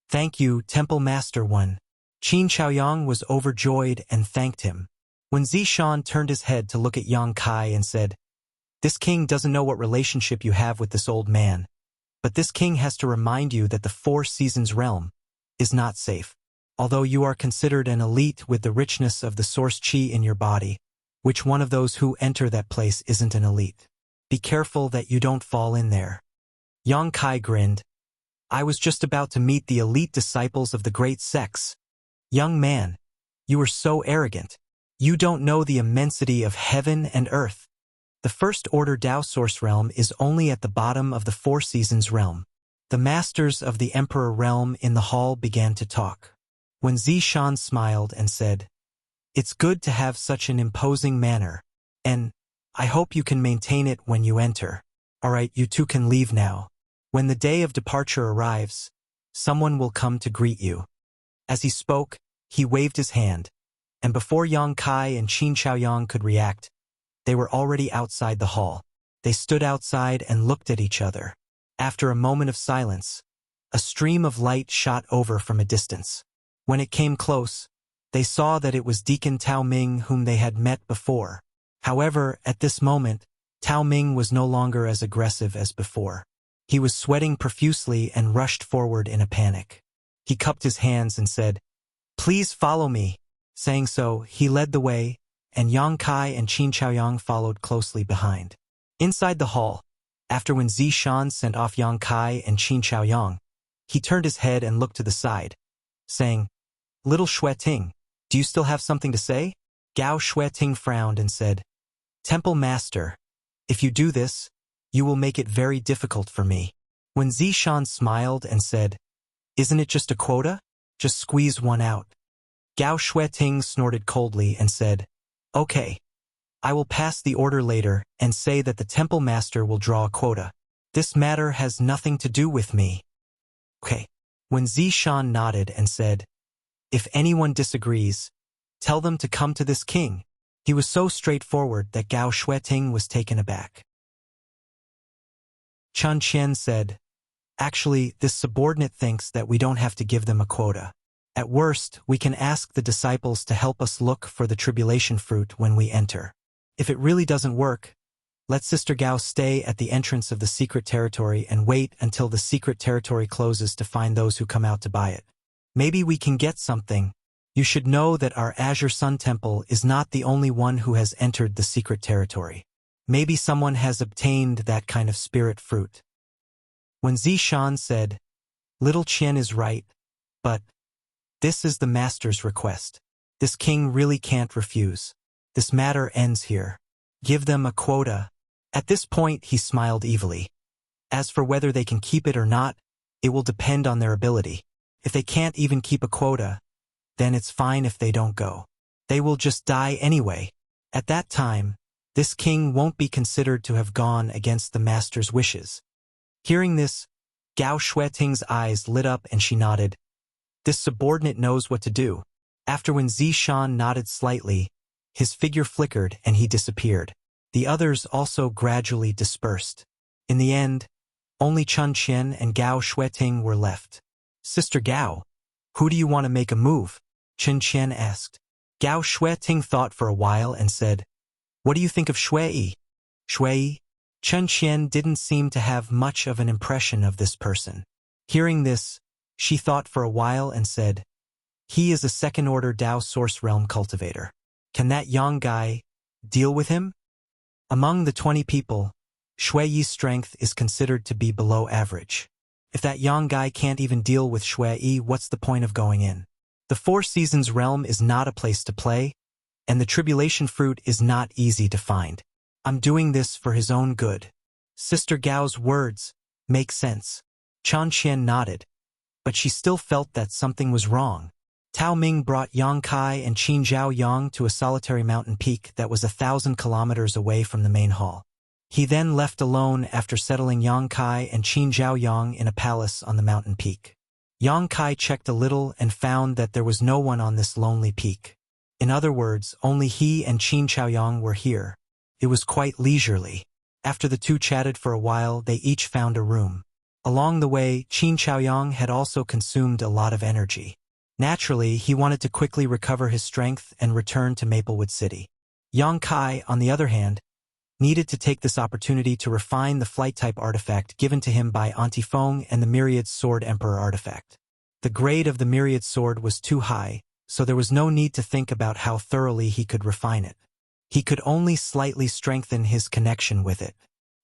[SPEAKER 1] Thank you, Temple Master One. Qin Chaoyang was overjoyed and thanked him. When Zishan turned his head to look at Yang Kai and said, this king doesn't know what relationship you have with this old man, but this king has to remind you that the Four Seasons realm is not safe. Although you are considered an elite with the richness of the source qi in your body, which one of those who enter that place isn't an elite? Be careful that you don't fall in there. Yang Kai grinned. I was just about to meet the elite disciples of the great sects. Young man, you are so arrogant. You don't know the immensity of heaven and earth. The First Order Dao Source realm is only at the bottom of the Four Seasons realm. The masters of the Emperor realm in the hall began to talk. When Zishan smiled and said, it's good to have such an imposing manner, and I hope you can maintain it when you enter. Alright, you two can leave now. When the day of departure arrives, someone will come to greet you. As he spoke, he waved his hand, and before Yang Kai and Qin Chaoyang could react, they were already outside the hall. They stood outside and looked at each other. After a moment of silence, a stream of light shot over from a distance. When it came close, they saw that it was Deacon Tao Ming whom they had met before. However, at this moment, Tao Ming was no longer as aggressive as before. He was sweating profusely and rushed forward in a panic. He cupped his hands and said, please follow me. Saying so, he led the way, and Yang Kai and Qin Chaoyang followed closely behind. Inside the hall, after when Zishan sent off Yang Kai and Qin Chaoyang, he turned his head and looked to the side, saying, Little Shueting, do you still have something to say? Gao Shueting frowned and said, Temple Master, if you do this, you will make it very difficult for me. When Zishan smiled and said, isn't it just a quota? Just squeeze one out. Gao Shueting snorted coldly and said, okay, I will pass the order later and say that the Temple Master will draw a quota. This matter has nothing to do with me. Okay. When Zishan nodded and said, if anyone disagrees, tell them to come to this king. He was so straightforward that Gao Shueting was taken aback. Chen Qian said, actually, this subordinate thinks that we don't have to give them a quota. At worst, we can ask the disciples to help us look for the tribulation fruit when we enter. If it really doesn't work, let Sister Gao stay at the entrance of the secret territory and wait until the secret territory closes to find those who come out to buy it. Maybe we can get something. You should know that our Azure Sun Temple is not the only one who has entered the secret territory. Maybe someone has obtained that kind of spirit fruit. When Zishan said, Little Qian is right, but this is the master's request. This king really can't refuse. This matter ends here. Give them a quota. At this point, he smiled evilly. As for whether they can keep it or not, it will depend on their ability. If they can't even keep a quota, then it's fine if they don't go. They will just die anyway. At that time, this king won't be considered to have gone against the master's wishes. Hearing this, Gao Shueting's eyes lit up and she nodded. This subordinate knows what to do. After when Zishan nodded slightly, his figure flickered and he disappeared. The others also gradually dispersed. In the end, only Chen Qian and Gao Shueting were left. Sister Gao, who do you want to make a move? Chen Qian asked. Gao Shueting thought for a while and said, What do you think of Shui? Shui? Chen Qian didn't seem to have much of an impression of this person. Hearing this, she thought for a while and said, He is a second-order Dao Source Realm cultivator. Can that young guy deal with him? Among the 20 people, Shui's strength is considered to be below average. If that young guy can't even deal with Shui, what's the point of going in? The Four Seasons realm is not a place to play, and the tribulation fruit is not easy to find. I'm doing this for his own good. Sister Gao's words make sense. Chen Qian nodded, but she still felt that something was wrong. Tao Ming brought Yang Kai and Qin Zhao Yang to a solitary mountain peak that was 1,000 kilometers away from the main hall. He then left alone after settling Yang Kai and Qin Zhao Yang in a palace on the mountain peak. Yang Kai checked a little and found that there was no one on this lonely peak. In other words, only he and Qin Chaoyang were here. It was quite leisurely. After the two chatted for a while, they each found a room. Along the way, Qin Chaoyang had also consumed a lot of energy. Naturally, he wanted to quickly recover his strength and return to Maplewood City. Yang Kai, on the other hand, needed to take this opportunity to refine the flight-type artifact given to him by Auntie Feng and the Myriad Sword Emperor artifact. The grade of the Myriad Sword was too high, so there was no need to think about how thoroughly he could refine it. He could only slightly strengthen his connection with it.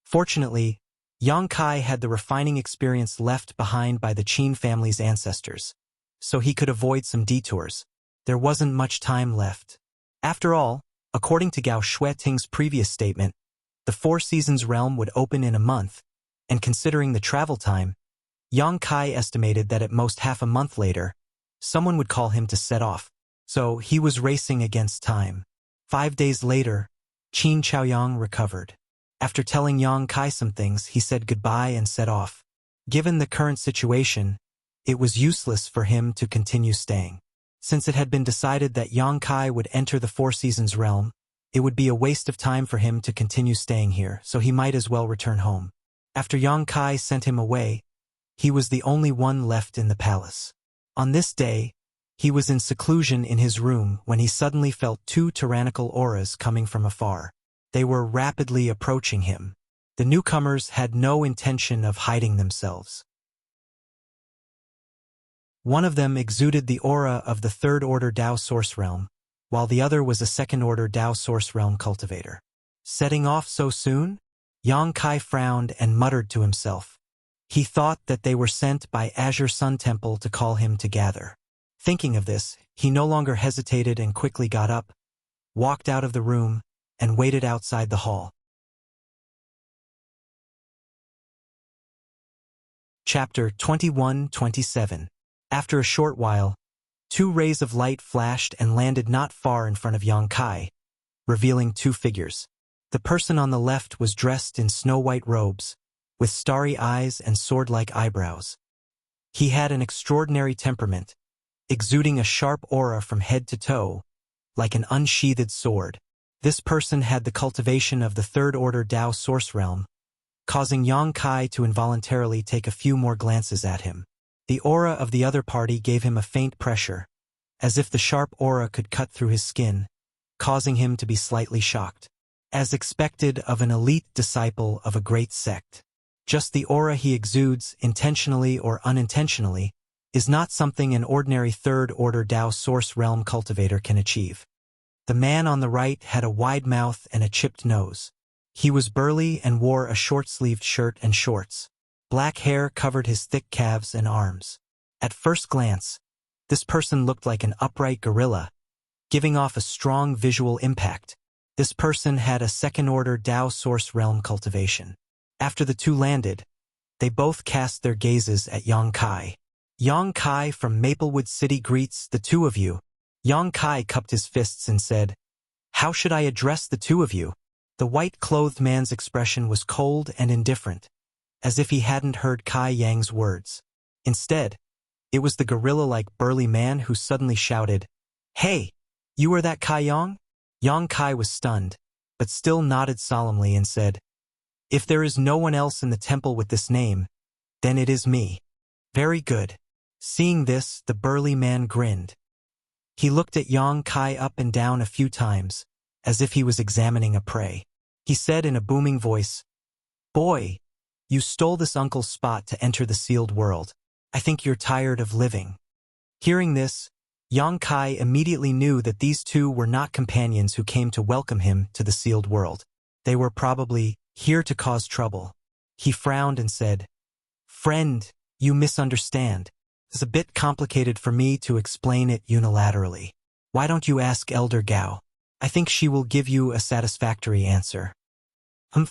[SPEAKER 1] Fortunately, Yang Kai had the refining experience left behind by the Qin family's ancestors, so he could avoid some detours. There wasn't much time left. After all, according to Gao Shueting's previous statement, the Four Seasons realm would open in a month, and considering the travel time, Yang Kai estimated that at most half a month later, someone would call him to set off, so he was racing against time. 5 days later, Qin Chaoyang recovered. After telling Yang Kai some things, he said goodbye and set off. Given the current situation, it was useless for him to continue staying. Since it had been decided that Yang Kai would enter the Four Seasons realm, it would be a waste of time for him to continue staying here, so he might as well return home. After Yang Kai sent him away, he was the only one left in the palace. On this day, he was in seclusion in his room when he suddenly felt 2 tyrannical auras coming from afar. They were rapidly approaching him. The newcomers had no intention of hiding themselves. One of them exuded the aura of the third-order Dao Source Realm, while the other was a second-order Dao Source Realm cultivator. Setting off so soon? Yang Kai frowned and muttered to himself. He thought that they were sent by Azure Sun Temple to call him to gather. Thinking of this, he no longer hesitated and quickly got up, walked out of the room, and waited outside the hall. Chapter 21-27. After a short while, 2 rays of light flashed and landed not far in front of Yang Kai, revealing 2 figures. The person on the left was dressed in snow-white robes, with starry eyes and sword-like eyebrows. He had an extraordinary temperament, exuding a sharp aura from head to toe, like an unsheathed sword. This person had the cultivation of the third-order Tao source realm, causing Yang Kai to involuntarily take a few more glances at him. The aura of the other party gave him a faint pressure, as if the sharp aura could cut through his skin, causing him to be slightly shocked. As expected of an elite disciple of a great sect. Just the aura he exudes, intentionally or unintentionally, is not something an ordinary third-order Tao source realm cultivator can achieve. The man on the right had a wide mouth and a chipped nose. He was burly and wore a short-sleeved shirt and shorts. Black hair covered his thick calves and arms. At first glance, this person looked like an upright gorilla, giving off a strong visual impact. This person had a second-order Tao source realm cultivation. After the two landed, they both cast their gazes at Yang Kai. Yang Kai from Maplewood City greets the two of you. Yang Kai cupped his fists and said, "How should I address the two of you?" The white-clothed man's expression was cold and indifferent, as if he hadn't heard Kai Yang's words. Instead, it was the gorilla-like burly man who suddenly shouted, "Hey, you are that Kai Yang?" Yang Kai was stunned, but still nodded solemnly and said, "If there is no one else in the temple with this name, then it is me." "Very good." Seeing this, the burly man grinned. He looked at Yang Kai up and down a few times, as if he was examining a prey. He said in a booming voice, "Boy, you stole this uncle's spot to enter the sealed world. I think you're tired of living." Hearing this, Yang Kai immediately knew that these two were not companions who came to welcome him to the sealed world. They were probably here to cause trouble. He frowned and said, "Friend, you misunderstand. It's a bit complicated for me to explain it unilaterally. Why don't you ask Elder Gao? I think she will give you a satisfactory answer."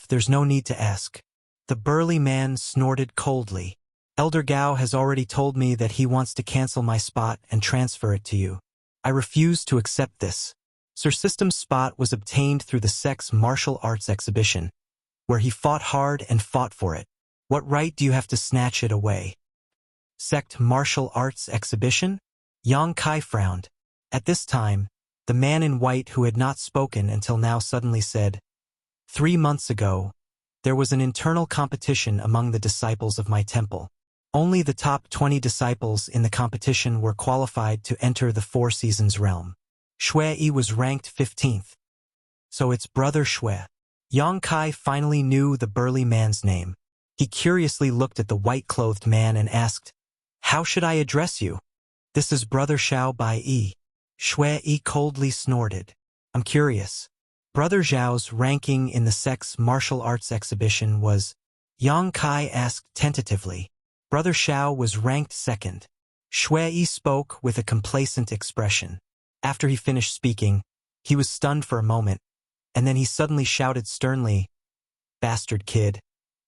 [SPEAKER 1] There's no need to ask." The burly man snorted coldly. "Elder Gao has already told me that he wants to cancel my spot and transfer it to you. I refuse to accept this." Sir System's spot was obtained through the Sex Martial Arts exhibition, where he fought hard and fought for it. What right do you have to snatch it away? Sect Martial Arts Exhibition? Yang Kai frowned. At this time, the man in white who had not spoken until now suddenly said, 3 months ago, there was an internal competition among the disciples of my temple. Only the top 20 disciples in the competition were qualified to enter the Four Seasons realm. Shui was ranked 15th. So it's Brother Shui. Yang Kai finally knew the burly man's name. He curiously looked at the white-clothed man and asked, "How should I address you?" "This is Brother Xiao Bai Yi." Shui coldly snorted. "I'm curious." Brother Zhao's ranking in the Sex Martial Arts exhibition was, Yang Kai asked tentatively. Brother Xiao was ranked 2nd. Shui spoke with a complacent expression. After he finished speaking, he was stunned for a moment, and then he suddenly shouted sternly, "Bastard kid.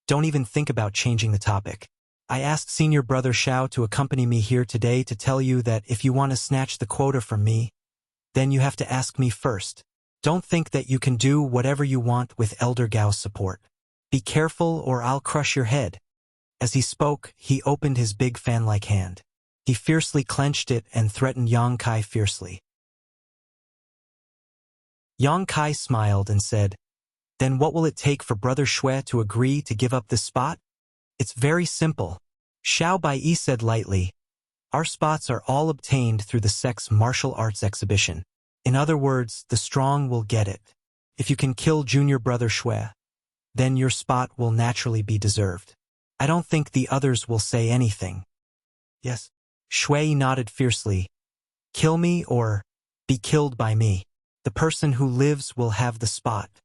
[SPEAKER 1] Don't even think about changing the topic. I asked Senior Brother Xiao to accompany me here today to tell you that if you want to snatch the quota from me, then you have to ask me first. Don't think that you can do whatever you want with Elder Gao's support. Be careful or I'll crush your head." As he spoke, he opened his big fan-like hand. He fiercely clenched it and threatened Yang Kai fiercely. Yang Kai smiled and said, "Then what will it take for Brother Shui to agree to give up this spot?" "It's very simple." Xiao Bai said lightly, "Our spots are all obtained through the Sex Martial Arts exhibition. In other words, the strong will get it. If you can kill Junior Brother Shui, then your spot will naturally be deserved. I don't think the others will say anything." "Yes." Shui nodded fiercely. "Kill me or be killed by me. The person who lives will have the spot."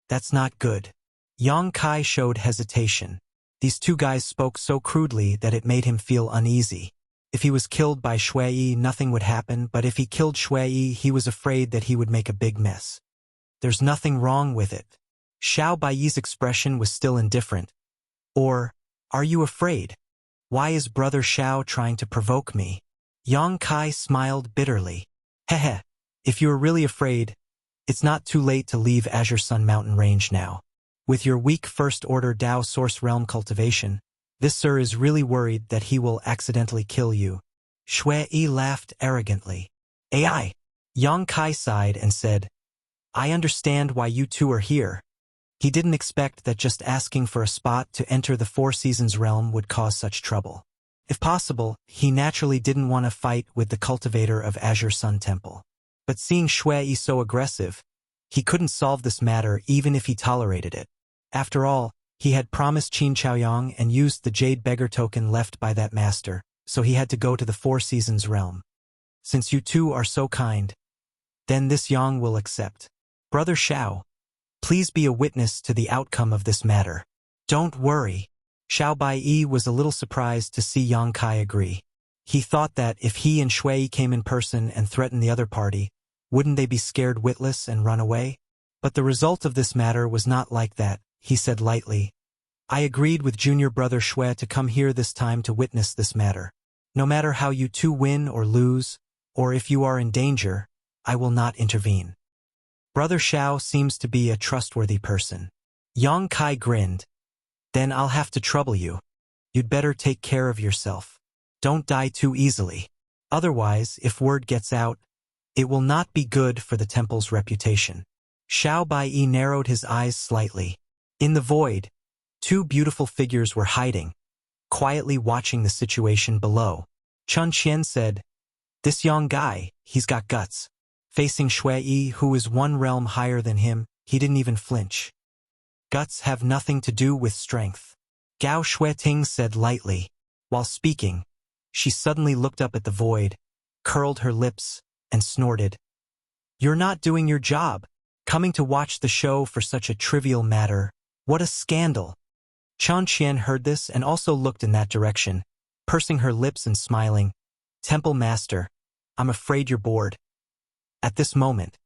[SPEAKER 1] "That's not good." Yang Kai showed hesitation. These two guys spoke so crudely that it made him feel uneasy. If he was killed by Shui, nothing would happen, but if he killed Shui, he was afraid that he would make a big mess. "There's nothing wrong with it." Xiao Baiyi's expression was still indifferent. "Or, are you afraid? Why is Brother Xiao trying to provoke me?" Yang Kai smiled bitterly. "Heh. If you are really afraid, it's not too late to leave Azure Sun Mountain Range now. With your weak first-order Tao source realm cultivation, this sir is really worried that he will accidentally kill you. Shui laughed arrogantly. AI. Yang Kai sighed and said, I understand why you two are here. He didn't expect that just asking for a spot to enter the Four Seasons realm would cause such trouble. If possible, he naturally didn't want to fight with the cultivator of Azure Sun Temple. But seeing Shui so aggressive, he couldn't solve this matter even if he tolerated it. After all, he had promised Qin Chaoyang and used the Jade Beggar token left by that master, so he had to go to the Four Seasons realm. Since you two are so kind, then this Yang will accept. Brother Xiao, please be a witness to the outcome of this matter. Don't worry. Xiao Baiyi was a little surprised to see Yang Kai agree. He thought that if he and Shui came in person and threatened the other party, wouldn't they be scared witless and run away? But the result of this matter was not like that, he said lightly. I agreed with junior brother Shui to come here this time to witness this matter. No matter how you two win or lose, or if you are in danger, I will not intervene. Brother Xiao seems to be a trustworthy person. Yang Kai grinned. Then I'll have to trouble you. You'd better take care of yourself. Don't die too easily. Otherwise, if word gets out, it will not be good for the temple's reputation. Xiao Baiyi narrowed his eyes slightly. In the void, two beautiful figures were hiding, quietly watching the situation below. Chun Qian said, This young guy, he's got guts. Facing Shui, who is one realm higher than him, he didn't even flinch. Guts have nothing to do with strength. Gao Shuiting said lightly. While speaking, she suddenly looked up at the void, curled her lips, and snorted. You're not doing your job. Coming to watch the show for such a trivial matter. What a scandal. Chun Qian heard this and also looked in that direction, pursing her lips and smiling. Temple Master, I'm afraid you're bored. At this moment,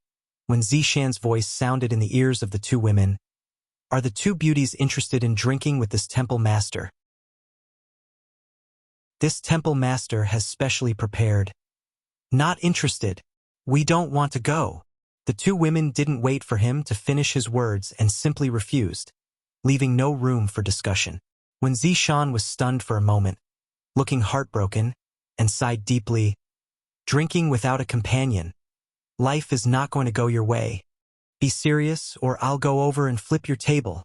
[SPEAKER 1] when Zishan's voice sounded in the ears of the two women, are the two beauties interested in drinking with this temple master? This temple master has specially prepared. Not interested. We don't want to go. The two women didn't wait for him to finish his words and simply refused, leaving no room for discussion. When Zishan was stunned for a moment, looking heartbroken, and sighed deeply, drinking without a companion. Life is not going to go your way. Be serious or I'll go over and flip your table.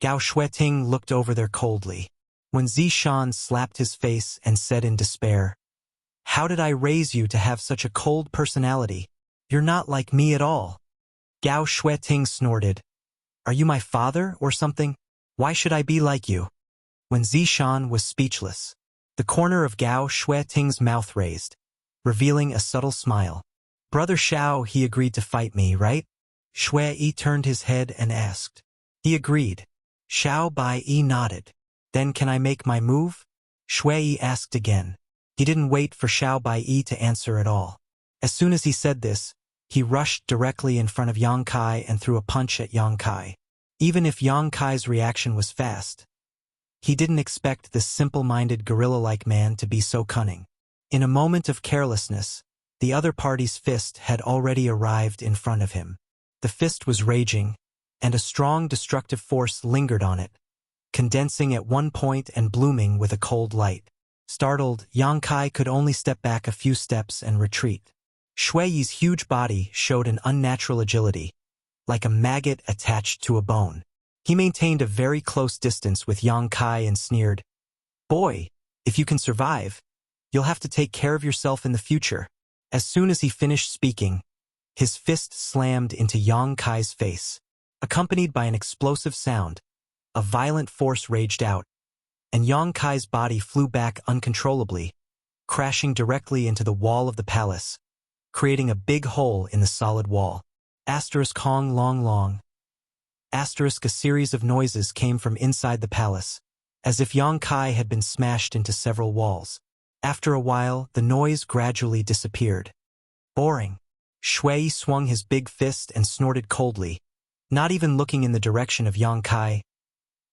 [SPEAKER 1] Gao Shuiting looked over there coldly. When Zishan slapped his face and said in despair, How did I raise you to have such a cold personality? You're not like me at all. Gao Shuiting snorted. Are you my father or something? Why should I be like you? When Zishan was speechless, the corner of Gao Shuiting's mouth raised, revealing a subtle smile. Brother Xiao, he agreed to fight me, right? Shui turned his head and asked. He agreed. Xiao Baiyi nodded. Then can I make my move? Shui asked again. He didn't wait for Xiao Baiyi to answer at all. As soon as he said this, he rushed directly in front of Yang Kai and threw a punch at Yang Kai. Even if Yang Kai's reaction was fast, he didn't expect this simple-minded gorilla-like man to be so cunning. In a moment of carelessness, the other party's fist had already arrived in front of him. The fist was raging, and a strong destructive force lingered on it, condensing at one point and blooming with a cold light. Startled, Yang Kai could only step back a few steps and retreat. Shui's huge body showed an unnatural agility, like a maggot attached to a bone. He maintained a very close distance with Yang Kai and sneered, Boy, if you can survive, you'll have to take care of yourself in the future. As soon as he finished speaking, his fist slammed into Yang Kai's face. Accompanied by an explosive sound, a violent force raged out, and Yang Kai's body flew back uncontrollably, crashing directly into the wall of the palace, creating a big hole in the solid wall. Asterisk Hong Long Long. Asterisk A series of noises came from inside the palace, as if Yang Kai had been smashed into several walls. After a while, the noise gradually disappeared. Boring. Shui swung his big fist and snorted coldly, not even looking in the direction of Yang Kai.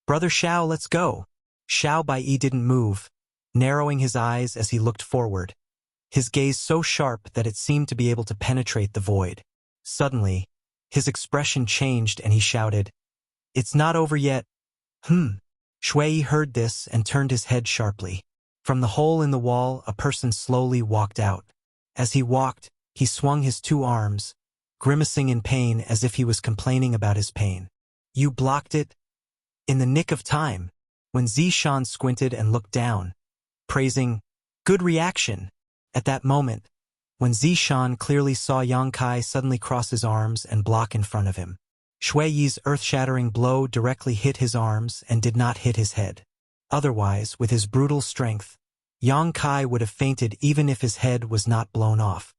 [SPEAKER 1] Brother Xiao, let's go. Xiao Baiyi didn't move, narrowing his eyes as he looked forward, his gaze so sharp that it seemed to be able to penetrate the void. Suddenly, his expression changed and he shouted, It's not over yet. Shui heard this and turned his head sharply. From the hole in the wall, a person slowly walked out. As he walked, he swung his two arms, grimacing in pain as if he was complaining about his pain. You blocked it? In the nick of time, when Zishan squinted and looked down, praising, "Good reaction." At that moment, when Zishan clearly saw Yang Kai suddenly cross his arms and block in front of him. Shui Yi's earth-shattering blow directly hit his arms and did not hit his head. Otherwise, with his brutal strength, Yang Kai would have fainted even if his head was not blown off.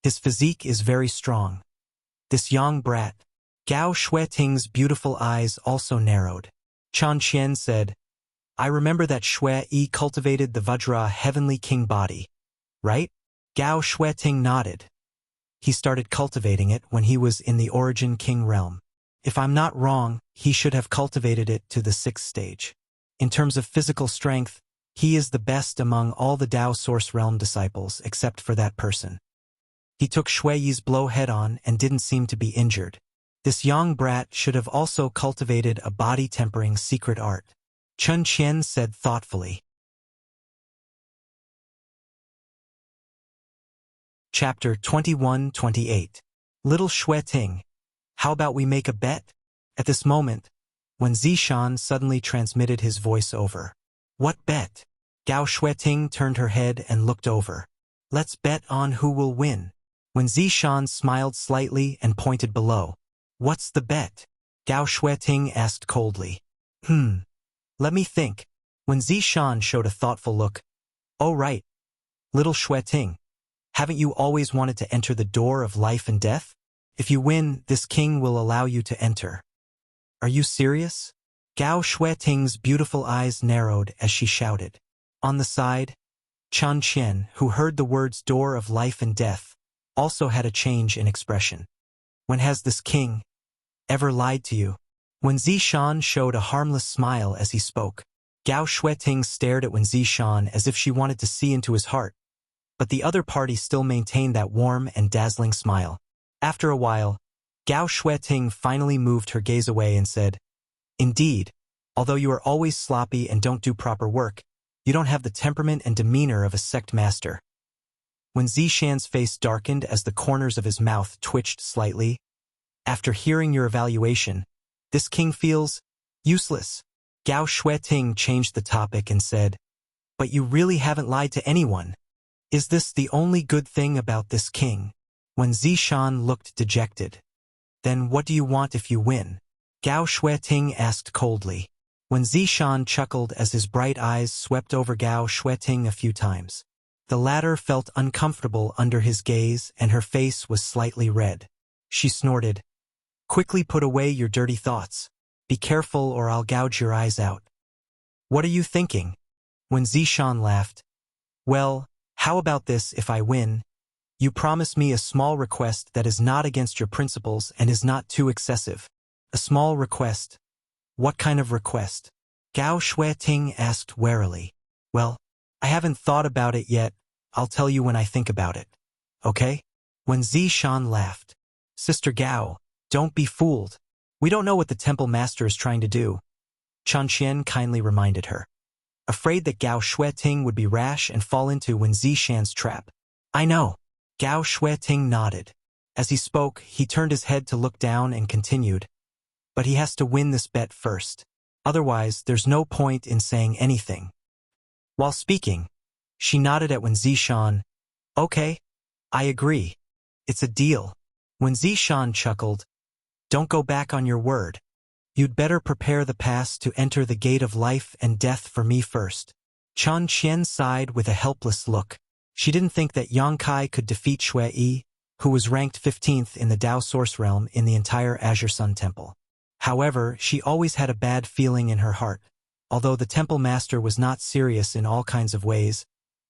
[SPEAKER 1] His physique is very strong. This young brat. Gao Shueting's beautiful eyes also narrowed. Chan Qian said, "I remember that Shui Yi cultivated the Vajra heavenly king body, right?" Gao Shueting nodded. He started cultivating it when he was in the origin king realm. If I'm not wrong, he should have cultivated it to the 6th stage. In terms of physical strength, he is the best among all the Dao Source Realm disciples except for that person. He took Shui Yi's blow head-on and didn't seem to be injured. This young brat should have also cultivated a body-tempering secret art. Chun Qian said thoughtfully. Chapter 21-28. Little Shueting, how about we make a bet? At this moment, when Zishan suddenly transmitted his voice over. What bet? Gao Shueting turned her head and looked over. Let's bet on who will win. When Zishan smiled slightly and pointed below. What's the bet? Gao Shueting asked coldly. Let me think. When Zishan showed a thoughtful look. Oh right. Little Shueting, haven't you always wanted to enter the door of life and death? If you win, this king will allow you to enter. Are you serious? Gao Shueting's beautiful eyes narrowed as she shouted. On the side, Chan Qian, who heard the words door of life and death, also had a change in expression. When has this king ever lied to you? When Zishan showed a harmless smile as he spoke, Gao Shueting stared at Wen Zishan as if she wanted to see into his heart. But the other party still maintained that warm and dazzling smile. After a while, Gao Shueting finally moved her gaze away and said, Indeed, although you are always sloppy and don't do proper work, you don't have the temperament and demeanor of a sect master. When Zishan's face darkened as the corners of his mouth twitched slightly, after hearing your evaluation, this king feels useless. Gao Shueting changed the topic and said, But you really haven't lied to anyone. Is this the only good thing about this king? When Zishan looked dejected. Then what do you want if you win? Gao Shueting asked coldly. When Zishan chuckled as his bright eyes swept over Gao Shueting a few times. The latter felt uncomfortable under his gaze and her face was slightly red. She snorted. Quickly put away your dirty thoughts. Be careful or I'll gouge your eyes out. What are you thinking? When Zishan laughed. Well, how about this if I win? You promise me a small request that is not against your principles and is not too excessive. A small request. What kind of request? Gao Shueting asked warily. Well, I haven't thought about it yet. I'll tell you when I think about it. Okay? When Zishan laughed. Sister Gao, don't be fooled. We don't know what the temple master is trying to do. Chan Qian kindly reminded her. Afraid that Gao Shueting would be rash and fall into Wen Zishan's trap. I know. Gao Shueting nodded. As he spoke, he turned his head to look down and continued. But he has to win this bet first. Otherwise, there's no point in saying anything. While speaking, she nodded at Wen Zishan. Okay, I agree. It's a deal. When Zishan chuckled, Don't go back on your word. You'd better prepare the pass to enter the gate of life and death for me first. Chan Qian sighed with a helpless look. She didn't think that Yang Kai could defeat Shui Yi, who was ranked 15th in the Dao Source Realm in the entire Azure Sun Temple. However, she always had a bad feeling in her heart. Although the temple master was not serious in all kinds of ways,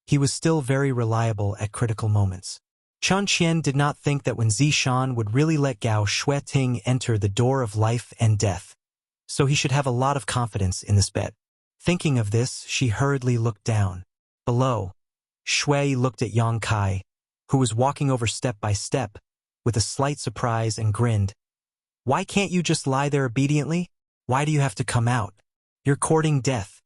[SPEAKER 1] he was still very reliable at critical moments. Chan Qian did not think that Wen Zishan would really let Gao Shueting enter the door of life and death, so he should have a lot of confidence in this bet. Thinking of this, she hurriedly looked down. Below, Shui looked at Yang Kai, who was walking over step by step, with a slight surprise and grinned. Why can't you just lie there obediently? Why do you have to come out? You're courting death.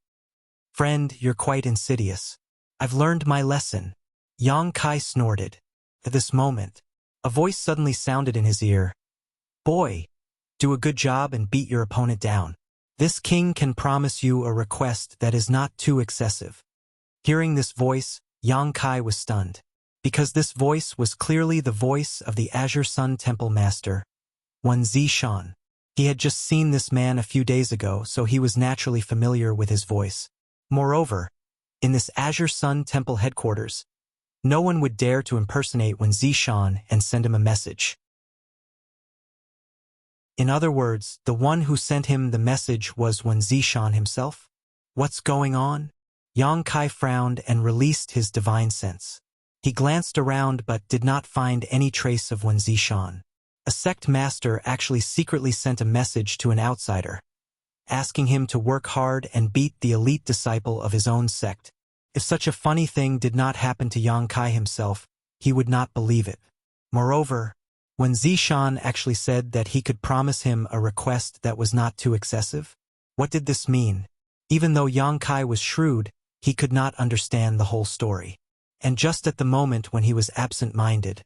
[SPEAKER 1] Friend, you're quite insidious. I've learned my lesson. Yang Kai snorted. At this moment, a voice suddenly sounded in his ear. Boy, do a good job and beat your opponent down. This king can promise you a request that is not too excessive. Hearing this voice, Yang Kai was stunned, because this voice was clearly the voice of the Azure Sun Temple Master, Wen Zishan. He had just seen this man a few days ago, so he was naturally familiar with his voice. Moreover, in this Azure Sun Temple headquarters, no one would dare to impersonate Wen Zishan and send him a message. In other words, the one who sent him the message was Wen Zishan himself? What's going on? Yang Kai frowned and released his divine sense. He glanced around but did not find any trace of Wen Zishan. A sect master actually secretly sent a message to an outsider, asking him to work hard and beat the elite disciple of his own sect. If such a funny thing did not happen to Yang Kai himself, he would not believe it. Moreover, when Zishan actually said that he could promise him a request that was not too excessive, what did this mean? Even though Yang Kai was shrewd, he could not understand the whole story. And just at the moment when he was absent-minded,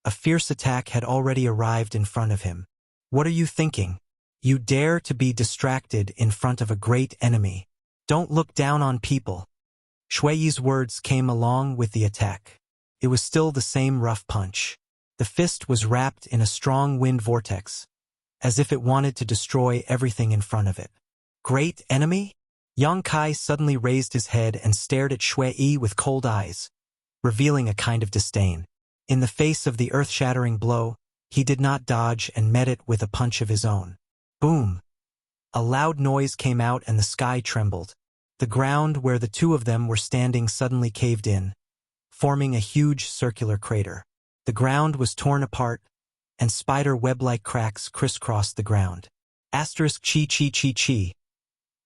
[SPEAKER 1] a fierce attack had already arrived in front of him. What are you thinking? You dare to be distracted in front of a great enemy. Don't look down on people. Shui Yi's words came along with the attack. It was still the same rough punch. The fist was wrapped in a strong wind vortex, as if it wanted to destroy everything in front of it. Great enemy? Yang Kai suddenly raised his head and stared at Shui Yi with cold eyes, revealing a kind of disdain. In the face of the earth-shattering blow, he did not dodge and met it with a punch of his own. Boom! A loud noise came out and the sky trembled. The ground where the two of them were standing suddenly caved in, forming a huge circular crater. The ground was torn apart, and spider web-like cracks crisscrossed the ground. Asterisk chi chi chi chi.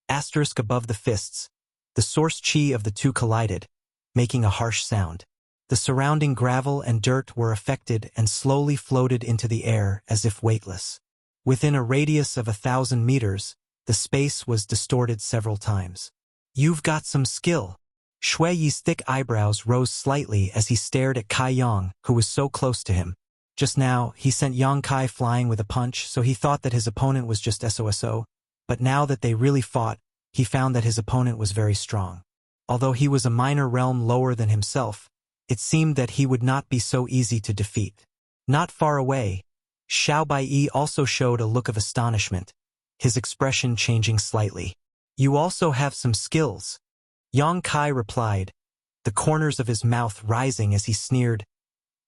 [SPEAKER 1] Asterisk above the fists. The source chi of the two collided, making a harsh sound. The surrounding gravel and dirt were affected and slowly floated into the air as if weightless. Within a radius of 1,000 meters, the space was distorted several times. You've got some skill. Shui Yi's thick eyebrows rose slightly as he stared at Kai Yang, who was so close to him. Just now, he sent Yang Kai flying with a punch, so he thought that his opponent was just SOSO, but now that they really fought, he found that his opponent was very strong. Although he was a minor realm lower than himself, it seemed that he would not be so easy to defeat. Not far away, Xiao Baiyi also showed a look of astonishment, his expression changing slightly. You also have some skills. Yang Kai replied, the corners of his mouth rising as he sneered.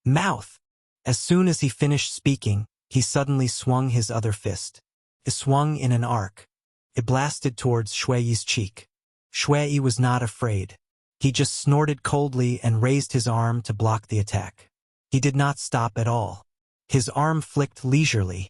[SPEAKER 1] Mouth! As soon as he finished speaking, he suddenly swung his other fist. It swung in an arc. It blasted towards Shui Yi's cheek. Shui Yi was not afraid. He just snorted coldly and raised his arm to block the attack. He did not stop at all. His arm flicked leisurely,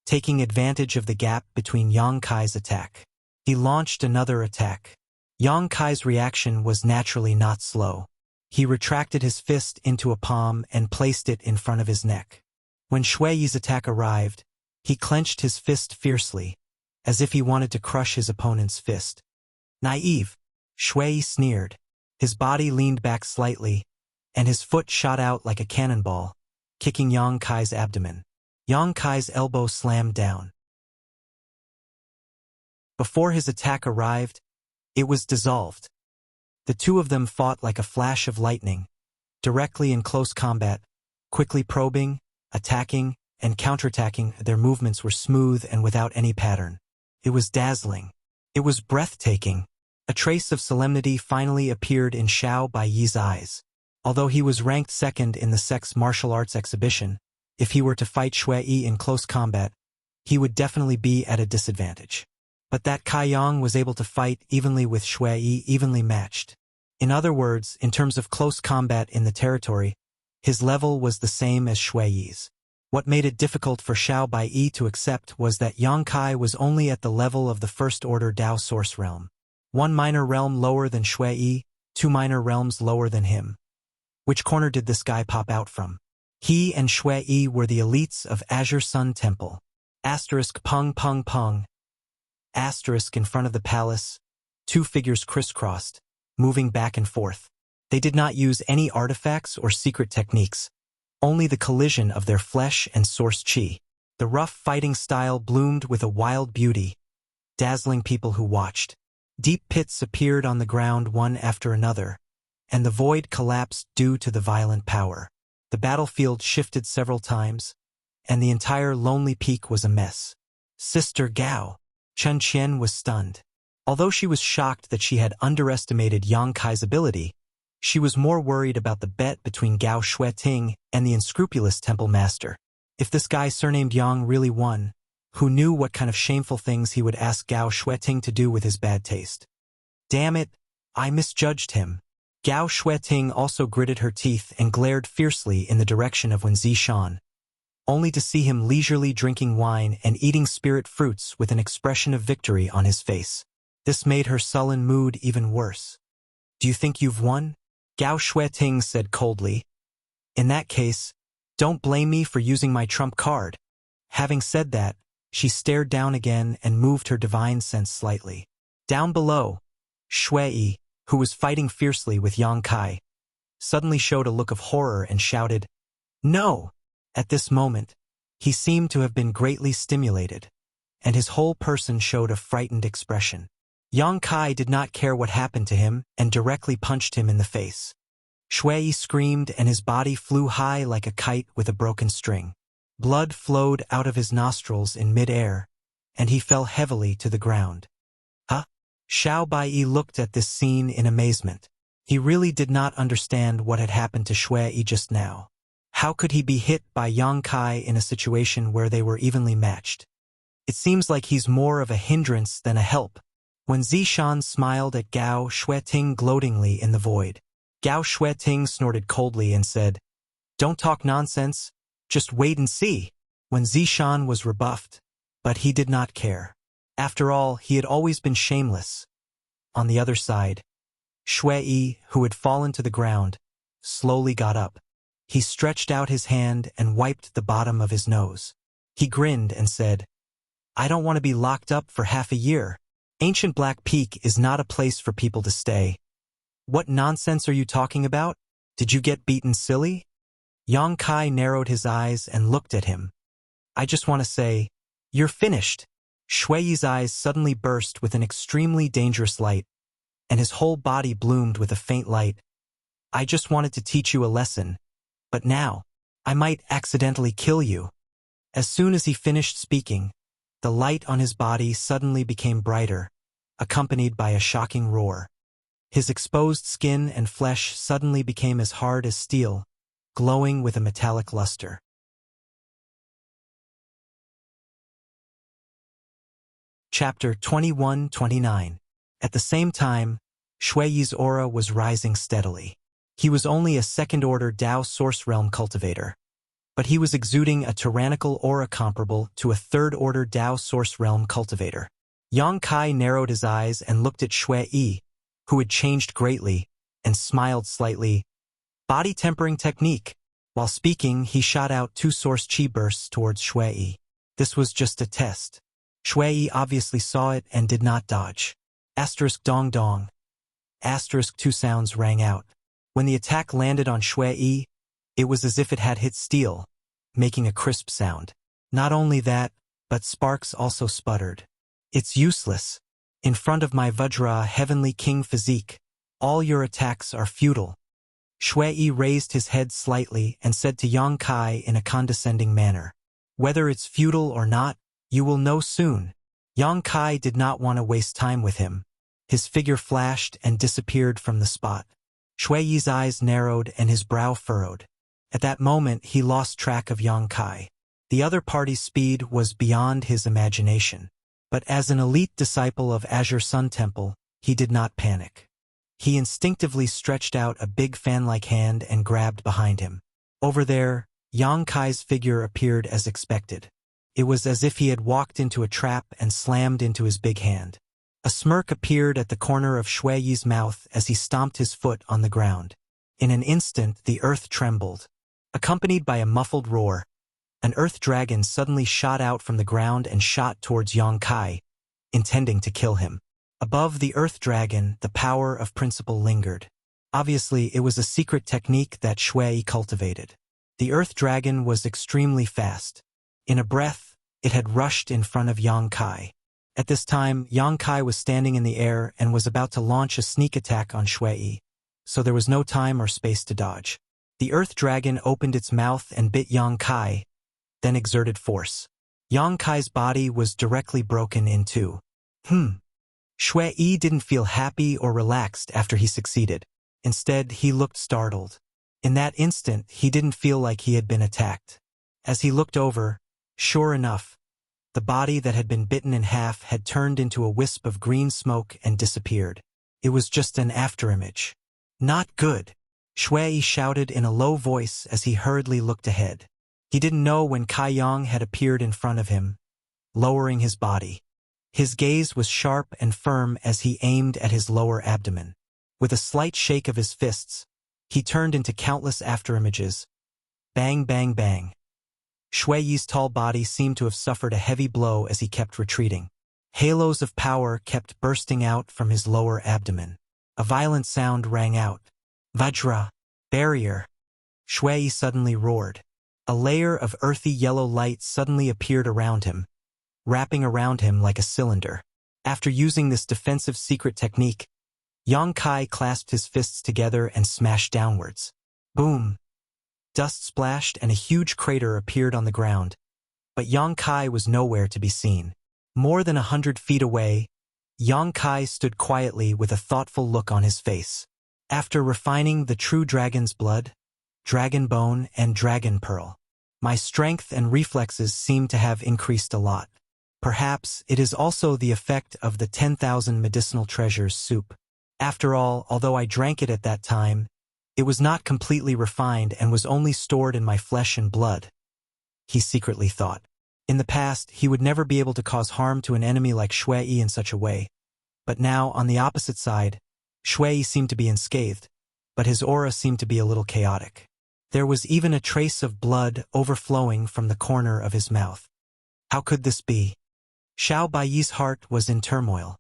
[SPEAKER 1] taking advantage of the gap between Yang Kai's attack. He launched another attack. Yang Kai's reaction was naturally not slow. He retracted his fist into a palm and placed it in front of his neck. When Shui Yi's attack arrived, he clenched his fist fiercely, as if he wanted to crush his opponent's fist. Naive, Shui Yi sneered. His body leaned back slightly, and his foot shot out like a cannonball, kicking Yang Kai's abdomen. Yang Kai's elbow slammed down. Before his attack arrived, it was dissolved. The two of them fought like a flash of lightning, directly in close combat, quickly probing, attacking, and counterattacking. Their movements were smooth and without any pattern. It was dazzling. It was breathtaking. A trace of solemnity finally appeared in Xiao Baiyi's eyes. Although he was ranked second in the sect's martial arts exhibition, if he were to fight Shui Yi in close combat, he would definitely be at a disadvantage. But that Kai Yang was able to fight evenly with Shui Yi, evenly matched. In other words, in terms of close combat in the territory, his level was the same as Shui Yi's. What made it difficult for Xiao Baiyi to accept was that Yang Kai was only at the level of the first-order Dao Source Realm. One minor realm lower than Shui Yi, two minor realms lower than him. Which corner did this guy pop out from? He and Shui Yi were the elites of Azure Sun Temple. Asterisk pung pung pung. Asterisk in front of the palace, two figures crisscrossed, moving back and forth. They did not use any artifacts or secret techniques, only the collision of their flesh and source chi. The rough fighting style bloomed with a wild beauty, dazzling people who watched. Deep pits appeared on the ground one after another, and the void collapsed due to the violent power. The battlefield shifted several times, and the entire lonely peak was a mess. Sister Gao. Chen Qian was stunned. Although she was shocked that she had underestimated Yang Kai's ability, she was more worried about the bet between Gao Shueting and the unscrupulous temple master. If this guy surnamed Yang really won, who knew what kind of shameful things he would ask Gao Shueting to do with his bad taste? Damn it, I misjudged him. Gao Shueting also gritted her teeth and glared fiercely in the direction of Wen Zishan, only to see him leisurely drinking wine and eating spirit fruits with an expression of victory on his face. This made her sullen mood even worse. Do you think you've won? Gao Shueting said coldly. In that case, don't blame me for using my trump card. Having said that, she stared down again and moved her divine sense slightly. Down below, Shui, who was fighting fiercely with Yang Kai, suddenly showed a look of horror and shouted, "No!" At this moment, he seemed to have been greatly stimulated, and his whole person showed a frightened expression. Yang Kai did not care what happened to him and directly punched him in the face. Shui screamed and his body flew high like a kite with a broken string. Blood flowed out of his nostrils in mid-air, and he fell heavily to the ground. Huh? Xiao Baiyi looked at this scene in amazement. He really did not understand what had happened to Shui just now. How could he be hit by Yang Kai in a situation where they were evenly matched? It seems like he's more of a hindrance than a help. When Zishan smiled at Gao Shueting gloatingly in the void, Gao Shueting snorted coldly and said, "Don't talk nonsense, just wait and see." When Zishan was rebuffed, but he did not care. After all, he had always been shameless. On the other side, Shui, who had fallen to the ground, slowly got up. He stretched out his hand and wiped the bottom of his nose. He grinned and said, "I don't want to be locked up for half a year. Ancient Black Peak is not a place for people to stay." "What nonsense are you talking about? Did you get beaten silly?" Yang Kai narrowed his eyes and looked at him. "I just want to say, you're finished." Shui's eyes suddenly burst with an extremely dangerous light, and his whole body bloomed with a faint light. "I just wanted to teach you a lesson, but now, I might accidentally kill you." As soon as he finished speaking, the light on his body suddenly became brighter, accompanied by a shocking roar. His exposed skin and flesh suddenly became as hard as steel, glowing with a metallic luster. Chapter 21-29. At the same time, Shui's aura was rising steadily. He was only a second-order Dao Source Realm cultivator, but he was exuding a tyrannical aura comparable to a third-order Dao Source Realm cultivator. Yang Kai narrowed his eyes and looked at Shui, who had changed greatly, and smiled slightly. Body tempering technique. While speaking, he shot out 2 source chi bursts towards Shui. This was just a test. Shui obviously saw it and did not dodge. Asterisk dong dong. Asterisk 2 sounds rang out. When the attack landed on Shui, it was as if it had hit steel, making a crisp sound. Not only that, but sparks also sputtered. "It's useless. In front of my Vajra Heavenly King physique, all your attacks are futile." Shui raised his head slightly and said to Yang Kai in a condescending manner, "Whether it's futile or not, you will know soon." Yang Kai did not want to waste time with him. His figure flashed and disappeared from the spot. Shui's eyes narrowed and his brow furrowed. At that moment, he lost track of Yang Kai. The other party's speed was beyond his imagination. But as an elite disciple of Azure Sun Temple, he did not panic. He instinctively stretched out a big fan-like hand and grabbed behind him. Over there, Yang Kai's figure appeared as expected. It was as if he had walked into a trap and slammed into his big hand. A smirk appeared at the corner of Shui's mouth as he stomped his foot on the ground. In an instant, the earth trembled. Accompanied by a muffled roar, an earth dragon suddenly shot out from the ground and shot towards Yang Kai, intending to kill him. Above the Earth Dragon, the power of principle lingered. Obviously, it was a secret technique that Shui cultivated. The Earth Dragon was extremely fast. In a breath, it had rushed in front of Yang Kai. At this time, Yang Kai was standing in the air and was about to launch a sneak attack on Shui, so there was no time or space to dodge. The Earth Dragon opened its mouth and bit Yang Kai, then exerted force. Yang Kai's body was directly broken in two. Shui didn't feel happy or relaxed after he succeeded. Instead, he looked startled. In that instant, he didn't feel like he had been attacked. As he looked over, sure enough, the body that had been bitten in half had turned into a wisp of green smoke and disappeared. It was just an afterimage. Not good, Shui shouted in a low voice as he hurriedly looked ahead. He didn't know when Kai Yang had appeared in front of him, lowering his body. His gaze was sharp and firm as he aimed at his lower abdomen. With a slight shake of his fists, he turned into countless afterimages. Bang, bang, bang. Shui's tall body seemed to have suffered a heavy blow as he kept retreating. Halos of power kept bursting out from his lower abdomen. A violent sound rang out. Vajra, barrier. Shui suddenly roared. A layer of earthy yellow light suddenly appeared around him, wrapping around him like a cylinder. After using this defensive secret technique, Yang Kai clasped his fists together and smashed downwards. Boom! Dust splashed and a huge crater appeared on the ground, but Yang Kai was nowhere to be seen. More than 100 feet away, Yang Kai stood quietly with a thoughtful look on his face. After refining the true dragon's blood, dragon bone, and dragon pearl, my strength and reflexes seem to have increased a lot. Perhaps it is also the effect of the 10,000 medicinal treasures soup. After all, although I drank it at that time, it was not completely refined and was only stored in my flesh and blood, he secretly thought. In the past, he would never be able to cause harm to an enemy like Shui in such a way. But now, on the opposite side, Shui seemed to be unscathed, but his aura seemed to be a little chaotic. There was even a trace of blood overflowing from the corner of his mouth. How could this be? Xiao Baiyi's heart was in turmoil.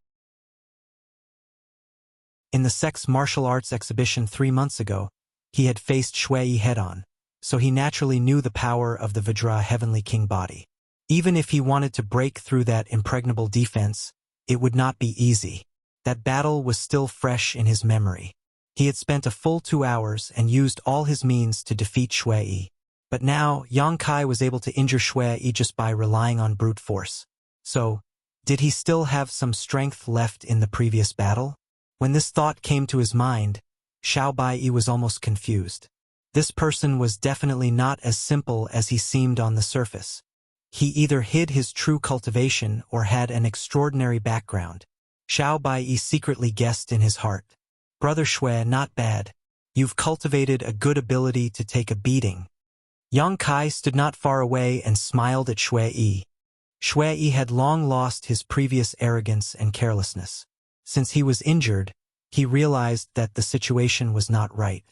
[SPEAKER 1] In the sex martial arts exhibition 3 months ago, he had faced Shui head-on, so he naturally knew the power of the Vajra Heavenly King body. Even if he wanted to break through that impregnable defense, it would not be easy. That battle was still fresh in his memory. He had spent a full 2 hours and used all his means to defeat Shui. But now, Yang Kai was able to injure Shui just by relying on brute force. So, did he still have some strength left in the previous battle? When this thought came to his mind, Xiao Baiyi was almost confused. This person was definitely not as simple as he seemed on the surface. He either hid his true cultivation or had an extraordinary background. Xiao Baiyi secretly guessed in his heart. Brother Shui, not bad. You've cultivated a good ability to take a beating. Yang Kai stood not far away and smiled at Shui. Shui had long lost his previous arrogance and carelessness. Since he was injured, he realized that the situation was not right.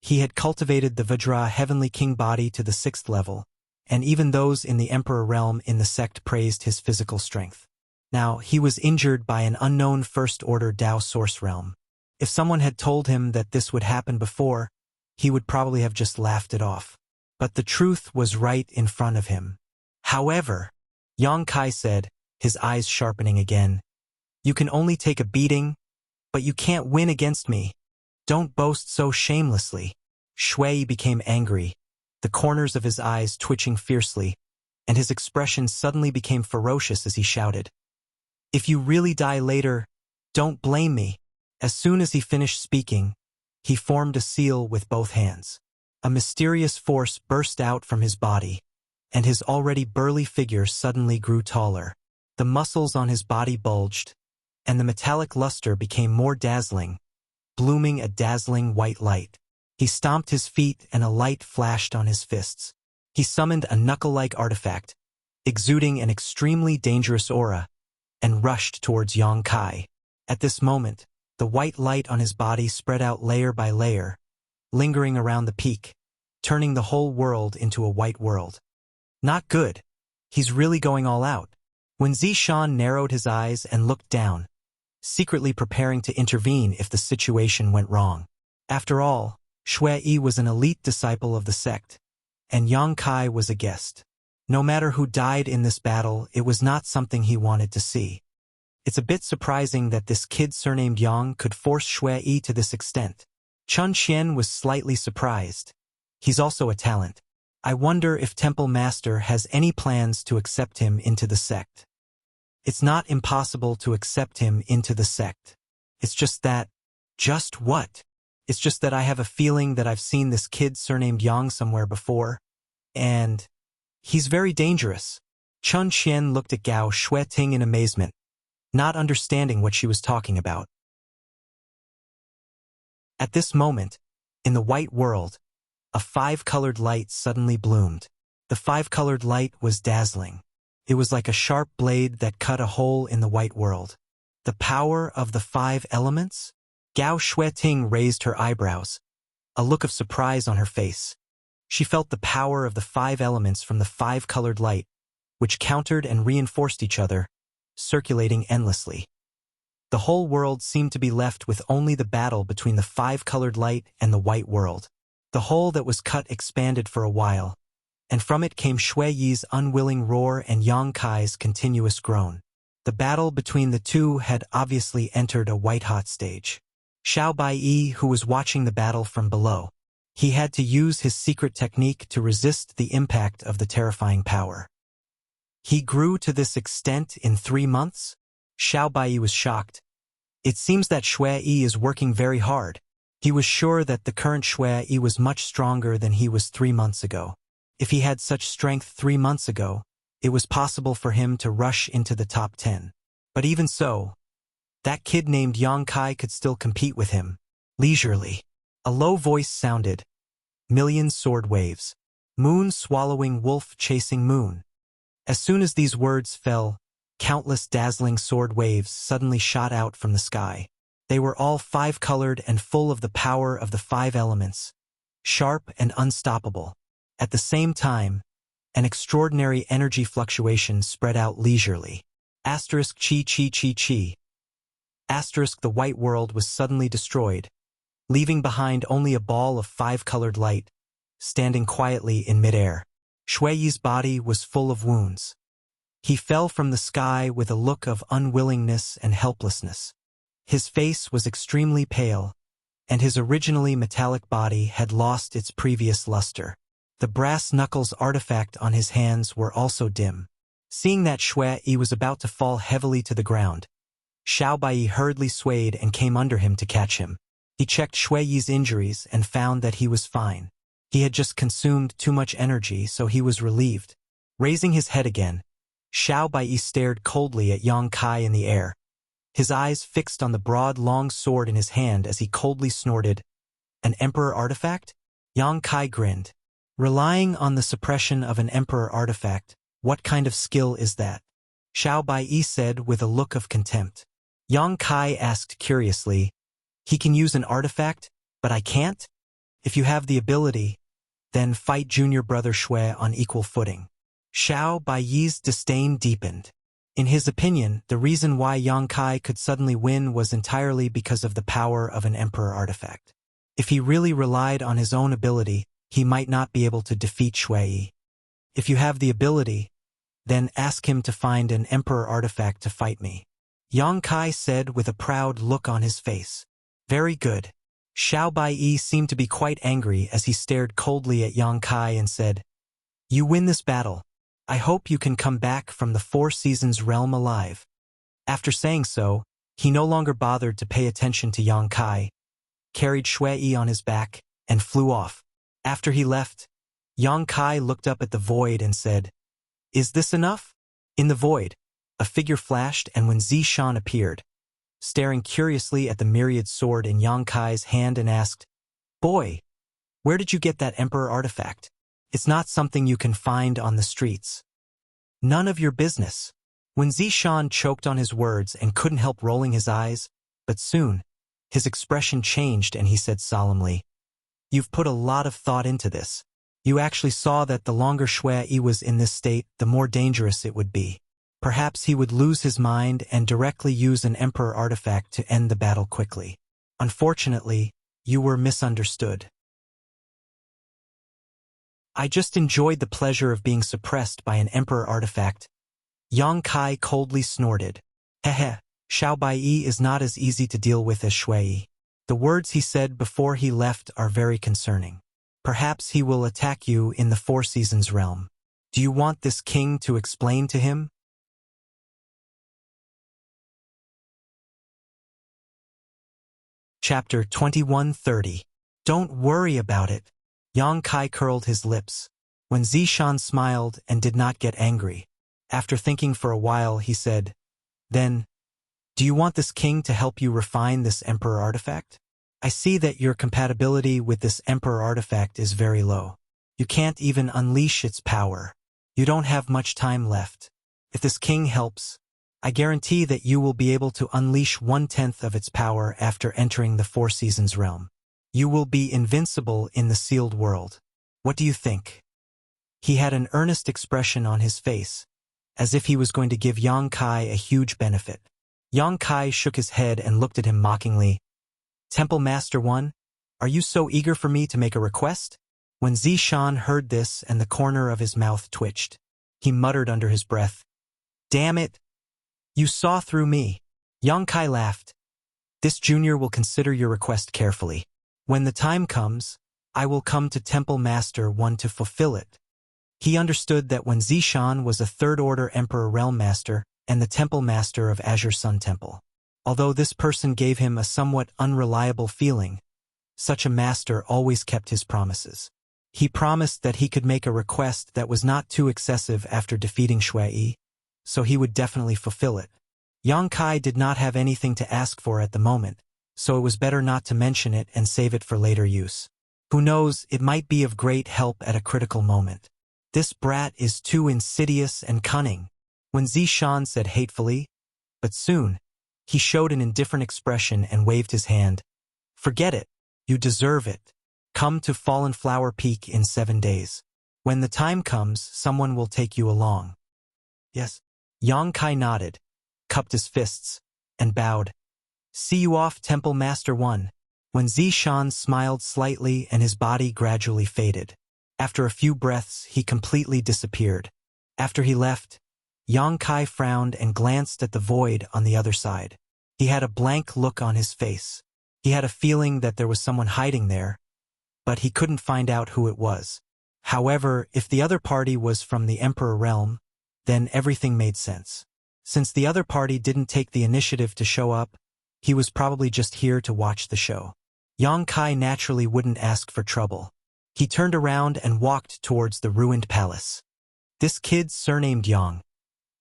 [SPEAKER 1] He had cultivated the Vajra Heavenly King body to the 6th level, and even those in the Emperor realm in the sect praised his physical strength. Now, he was injured by an unknown First-Order Dao Source realm. If someone had told him that this would happen before, he would probably have just laughed it off. But the truth was right in front of him. However, Yang Kai said, his eyes sharpening again, "You can only take a beating, but you can't win against me. Don't boast so shamelessly." Shui became angry, the corners of his eyes twitching fiercely, and his expression suddenly became ferocious as he shouted, "If you really die later, don't blame me." As soon as he finished speaking, he formed a seal with both hands. A mysterious force burst out from his body, and his already burly figure suddenly grew taller. The muscles on his body bulged, and the metallic luster became more dazzling, blooming a dazzling white light. He stomped his feet and a light flashed on his fists. He summoned a knuckle-like artifact, exuding an extremely dangerous aura, and rushed towards Yang Kai. At this moment, the white light on his body spread out layer by layer, lingering around the peak, turning the whole world into a white world. Not good. He's really going all out. When Zishan narrowed his eyes and looked down, secretly preparing to intervene if the situation went wrong. After all, Shui was an elite disciple of the sect, and Yang Kai was a guest. No matter who died in this battle, it was not something he wanted to see. It's a bit surprising that this kid surnamed Yang could force Shui to this extent. Chun Xian was slightly surprised. He's also a talent. I wonder if Temple Master has any plans to accept him into the sect. It's not impossible to accept him into the sect. It's just that... Just what? It's just that I have a feeling that I've seen this kid surnamed Yang somewhere before. And... he's very dangerous. Chun Xian looked at Gao Shueting in amazement, not understanding what she was talking about. At this moment, in the white world, a five-colored light suddenly bloomed. The five-colored light was dazzling. It was like a sharp blade that cut a hole in the white world. The power of the five elements? Gao Shueting raised her eyebrows, a look of surprise on her face. She felt the power of the five elements from the five-colored light, which countered and reinforced each other, circulating endlessly. The whole world seemed to be left with only the battle between the five-colored light and the white world. The hole that was cut expanded for a while, and from it came Shui Yi's unwilling roar and Yang Kai's continuous groan. The battle between the two had obviously entered a white-hot stage. Xiao Baiyi, who was watching the battle from below, he had to use his secret technique to resist the impact of the terrifying power. He grew to this extent in 3 months? Xiao Baiyi was shocked. It seems that Shui Yi is working very hard. He was sure that the current Shui Yi was much stronger than he was 3 months ago. If he had such strength 3 months ago, it was possible for him to rush into the top 10. But even so, that kid named Yang Kai could still compete with him, leisurely. A low voice sounded. Million sword waves. Moon swallowing wolf chasing moon. As soon as these words fell, countless dazzling sword waves suddenly shot out from the sky. They were all five-colored and full of the power of the five elements, sharp and unstoppable. At the same time, an extraordinary energy fluctuation spread out leisurely. Asterisk chi chi chi chi. Asterisk the white world was suddenly destroyed, leaving behind only a ball of five-colored light, standing quietly in midair. Shui Yi's body was full of wounds. He fell from the sky with a look of unwillingness and helplessness. His face was extremely pale, and his originally metallic body had lost its previous luster. The brass knuckles artifact on his hands were also dim. Seeing that Shui Yi was about to fall heavily to the ground, Xiao Baiyi hurriedly swayed and came under him to catch him. He checked Shui Yi's injuries and found that he was fine. He had just consumed too much energy, so he was relieved. Raising his head again, Xiao Baiyi stared coldly at Yang Kai in the air, his eyes fixed on the broad, long sword in his hand as he coldly snorted, "An Emperor artifact?" Yang Kai grinned. "Relying on the suppression of an Emperor artifact, what kind of skill is that?" Xiao Baiyi said with a look of contempt. Yang Kai asked curiously, "He can use an artifact, but I can't? If you have the ability, then fight junior brother Shui on equal footing." Xiao Baiyi's disdain deepened. In his opinion, the reason why Yang Kai could suddenly win was entirely because of the power of an Emperor artifact. If he really relied on his own ability, he might not be able to defeat Shui Yi. If you have the ability, then ask him to find an Emperor artifact to fight me. Yang Kai said with a proud look on his face. Very good. Xiao Baiyi seemed to be quite angry as he stared coldly at Yang Kai and said, "You win this battle. I hope you can come back from the Four Seasons realm alive." After saying so, he no longer bothered to pay attention to Yang Kai, carried Shui Yi on his back, and flew off. After he left, Yang Kai looked up at the void and said, "Is this enough?" In the void, a figure flashed, and when Zishan appeared, staring curiously at the myriad sword in Yang Kai's hand, and asked, "Boy, where did you get that Emperor artifact? It's not something you can find on the streets." "None of your business." When Zishan choked on his words and couldn't help rolling his eyes, but soon, his expression changed and he said solemnly, "You've put a lot of thought into this. You actually saw that the longer Shui Yi was in this state, the more dangerous it would be. Perhaps he would lose his mind and directly use an emperor artifact to end the battle quickly. Unfortunately, you were misunderstood. I just enjoyed the pleasure of being suppressed by an emperor artifact. Yang Kai coldly snorted. Heh, Xiao Baiyi is not as easy to deal with as Shui. The words he said before he left are very concerning. Perhaps he will attack you in the Four Seasons realm. Do you want this king to explain to him? Chapter 2130. Don't worry about it. Yang Kai curled his lips. When Zishan smiled and did not get angry. After thinking for a while, he said, Then, do you want this king to help you refine this emperor artifact? I see that your compatibility with this emperor artifact is very low. You can't even unleash its power. You don't have much time left. If this king helps, I guarantee that you will be able to unleash 1/10 of its power after entering the Four Seasons realm. You will be invincible in the sealed world. What do you think? He had an earnest expression on his face, as if he was going to give Yang Kai a huge benefit. Yang Kai shook his head and looked at him mockingly. Temple Master 1, are you so eager for me to make a request? When Zishan heard this and the corner of his mouth twitched, he muttered under his breath, Damn it! You saw through me. Yang Kai laughed. This junior will consider your request carefully. When the time comes, I will come to Temple Master 1 to fulfill it. He understood that when Zishan was a third-order Emperor Realm Master and the Temple Master of Azure Sun Temple. Although this person gave him a somewhat unreliable feeling, such a master always kept his promises. He promised that he could make a request that was not too excessive after defeating Shui, so he would definitely fulfill it. Yang Kai did not have anything to ask for at the moment, so it was better not to mention it and save it for later use. Who knows, it might be of great help at a critical moment. This brat is too insidious and cunning, when Zishan said hatefully, but soon, he showed an indifferent expression and waved his hand. Forget it. You deserve it. Come to Fallen Flower Peak in 7 days. When the time comes, someone will take you along. Yes. Yang Kai nodded, cupped his fists, and bowed. See you off, Temple Master 1. When Zishan smiled slightly and his body gradually faded. After a few breaths, he completely disappeared. After he left, Yang Kai frowned and glanced at the void on the other side. He had a blank look on his face. He had a feeling that there was someone hiding there, but he couldn't find out who it was. However, if the other party was from the Emperor Realm, then everything made sense. Since the other party didn't take the initiative to show up, he was probably just here to watch the show. Yang Kai naturally wouldn't ask for trouble. He turned around and walked towards the ruined palace. This kid surnamed Yang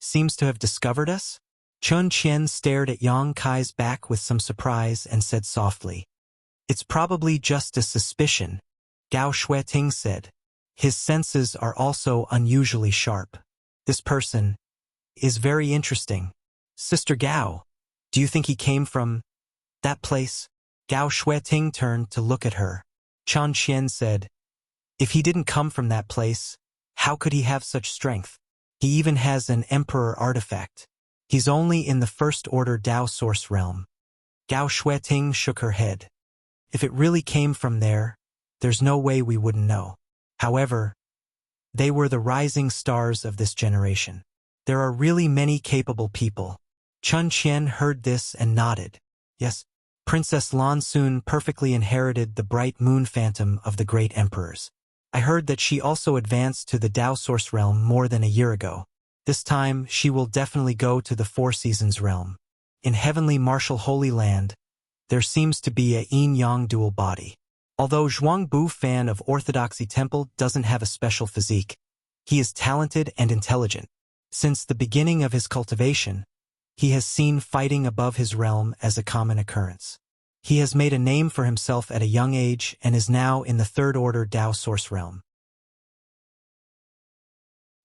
[SPEAKER 1] seems to have discovered us? Chun Qian stared at Yang Kai's back with some surprise and said softly, It's probably just a suspicion, Gao Shueting said. His senses are also unusually sharp. This person is very interesting. Sister Gao, do you think he came from that place? Gao Shueting turned to look at her. Chun Qian said, If he didn't come from that place, how could he have such strength? He even has an Emperor artifact. He's only in the First Order Dao Source realm. Gao Shueting shook her head. If it really came from there, there's no way we wouldn't know. However, they were the rising stars of this generation. There are really many capable people. Chun Qian heard this and nodded. Yes, Princess Lan Sun perfectly inherited the bright moon phantom of the great emperors. I heard that she also advanced to the Dao Source realm more than a year ago. This time, she will definitely go to the Four Seasons realm. In Heavenly Martial Holy Land, there seems to be a yin-yang dual body. Although Zhuangbu fan of Orthodoxy Temple doesn't have a special physique, he is talented and intelligent. Since the beginning of his cultivation, he has seen fighting above his realm as a common occurrence. He has made a name for himself at a young age and is now in the Third Order Dao Source realm.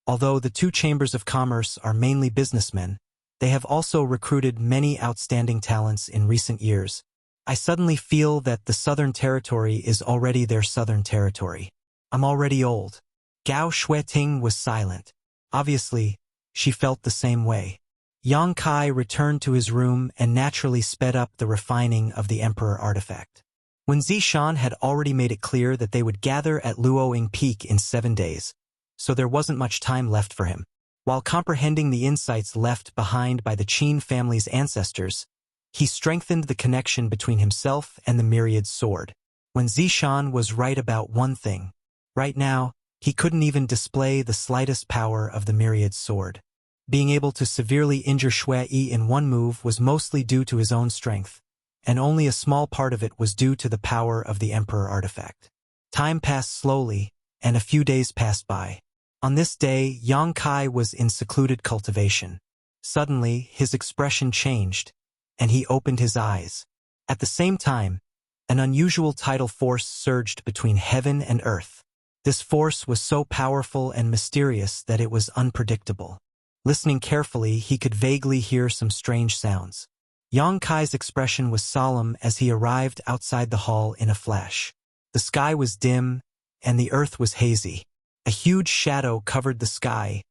[SPEAKER 1] Although the two chambers of commerce are mainly businessmen, they have also recruited many outstanding talents in recent years. I suddenly feel that the Southern Territory is already their Southern Territory. I'm already old. Gao Shueting was silent. Obviously, she felt the same way. Yang Kai returned to his room and naturally sped up the refining of the Emperor artifact. When Zishan had already made it clear that they would gather at Luoying Peak in 7 days, so there wasn't much time left for him. While comprehending the insights left behind by the Qin family's ancestors, he strengthened the connection between himself and the Myriad Sword. When Zishan was right about one thing, right now, he couldn't even display the slightest power of the Myriad Sword. Being able to severely injure Shui in one move was mostly due to his own strength, and only a small part of it was due to the power of the Emperor artifact. Time passed slowly, and a few days passed by. On this day, Yang Kai was in secluded cultivation. Suddenly, his expression changed, and he opened his eyes. At the same time, an unusual tidal force surged between heaven and earth. This force was so powerful and mysterious that it was unpredictable. Listening carefully, he could vaguely hear some strange sounds. Yang Kai's expression was solemn as he arrived outside the hall in a flash. The sky was dim, and the earth was hazy. A huge shadow covered the sky,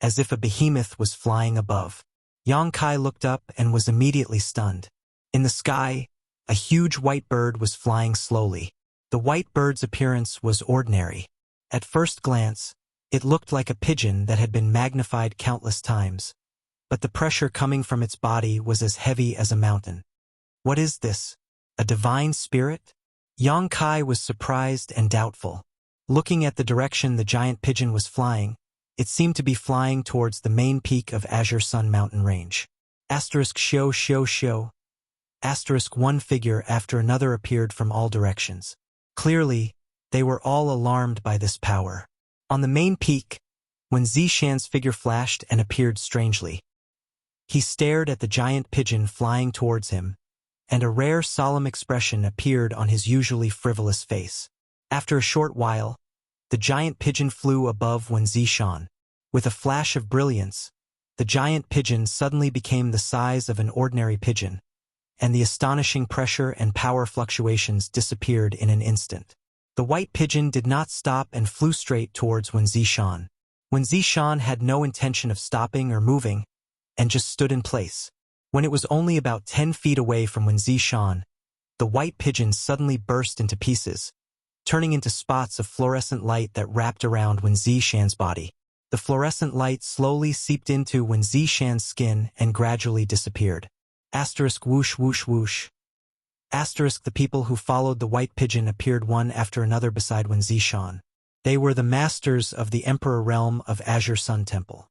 [SPEAKER 1] as if a behemoth was flying above. Yang Kai looked up and was immediately stunned. In the sky, a huge white bird was flying slowly. The white bird's appearance was ordinary. At first glance, it looked like a pigeon that had been magnified countless times, but the pressure coming from its body was as heavy as a mountain. What is this? A divine spirit? Yang Kai was surprised and doubtful. Looking at the direction the giant pigeon was flying, it seemed to be flying towards the main peak of Azure Sun mountain range. ******. One figure after another appeared from all directions. Clearly, they were all alarmed by this power. On the main peak, when Zishan's figure flashed and appeared strangely, he stared at the giant pigeon flying towards him, and a rare solemn expression appeared on his usually frivolous face. After a short while, the giant pigeon flew above Wen Zishan. With a flash of brilliance, the giant pigeon suddenly became the size of an ordinary pigeon, and the astonishing pressure and power fluctuations disappeared in an instant. The white pigeon did not stop and flew straight towards Wen Zishan. Wen Zishan had no intention of stopping or moving, and just stood in place. When it was only about 10 feet away from Wen Zishan, the white pigeon suddenly burst into pieces, turning into spots of fluorescent light that wrapped around Wen Zishan's body. The fluorescent light slowly seeped into Wen Zishan's skin and gradually disappeared. ****whoosh whoosh whoosh. The people who followed the white pigeon appeared one after another beside Wen Zishan. They were the masters of the Emperor realm of Azure Sun Temple.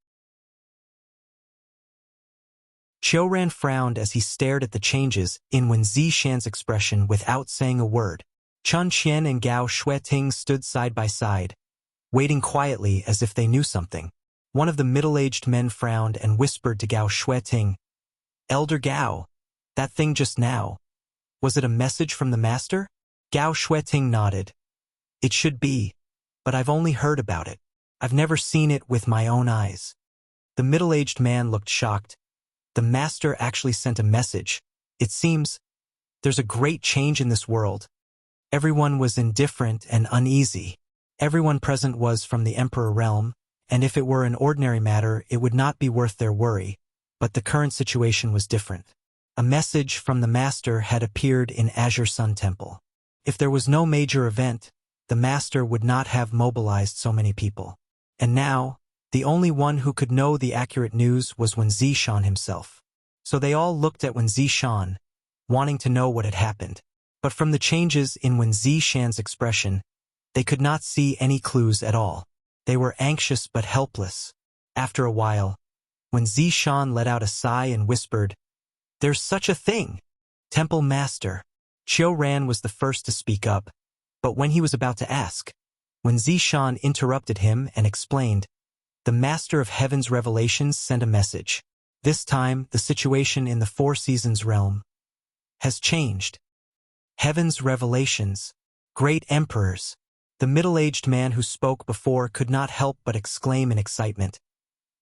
[SPEAKER 1] Qiuran frowned as he stared at the changes in Wen Zishan's expression without saying a word. Chun Qian and Gao Xueting stood side by side, waiting quietly as if they knew something. One of the middle-aged men frowned and whispered to Gao Xueting, "Elder Gao, that thing just now, was it a message from the master?" Gao Xueting nodded. "It should be, but I've only heard about it. I've never seen it with my own eyes." The middle-aged man looked shocked. The master actually sent a message. It seems there's a great change in this world. Everyone was indifferent and uneasy. Everyone present was from the Emperor realm, and if it were an ordinary matter, it would not be worth their worry, but the current situation was different. A message from the master had appeared in Azure Sun Temple. If there was no major event, the master would not have mobilized so many people. And now, the only one who could know the accurate news was Wen Zishan himself. So they all looked at Wen Zishan, wanting to know what had happened. But from the changes in Wen Zishan's expression, they could not see any clues at all. They were anxious but helpless. After a while, Wen Zishan let out a sigh and whispered, "There's such a thing! Temple Master." Qiuran was the first to speak up, but when he was about to ask, Wen Zishan interrupted him and explained, "The Master of Heaven's Revelations sent a message. This time, the situation in the Four Seasons realm has changed. Heaven's Revelations, Great Emperors." The middle-aged man who spoke before could not help but exclaim in excitement,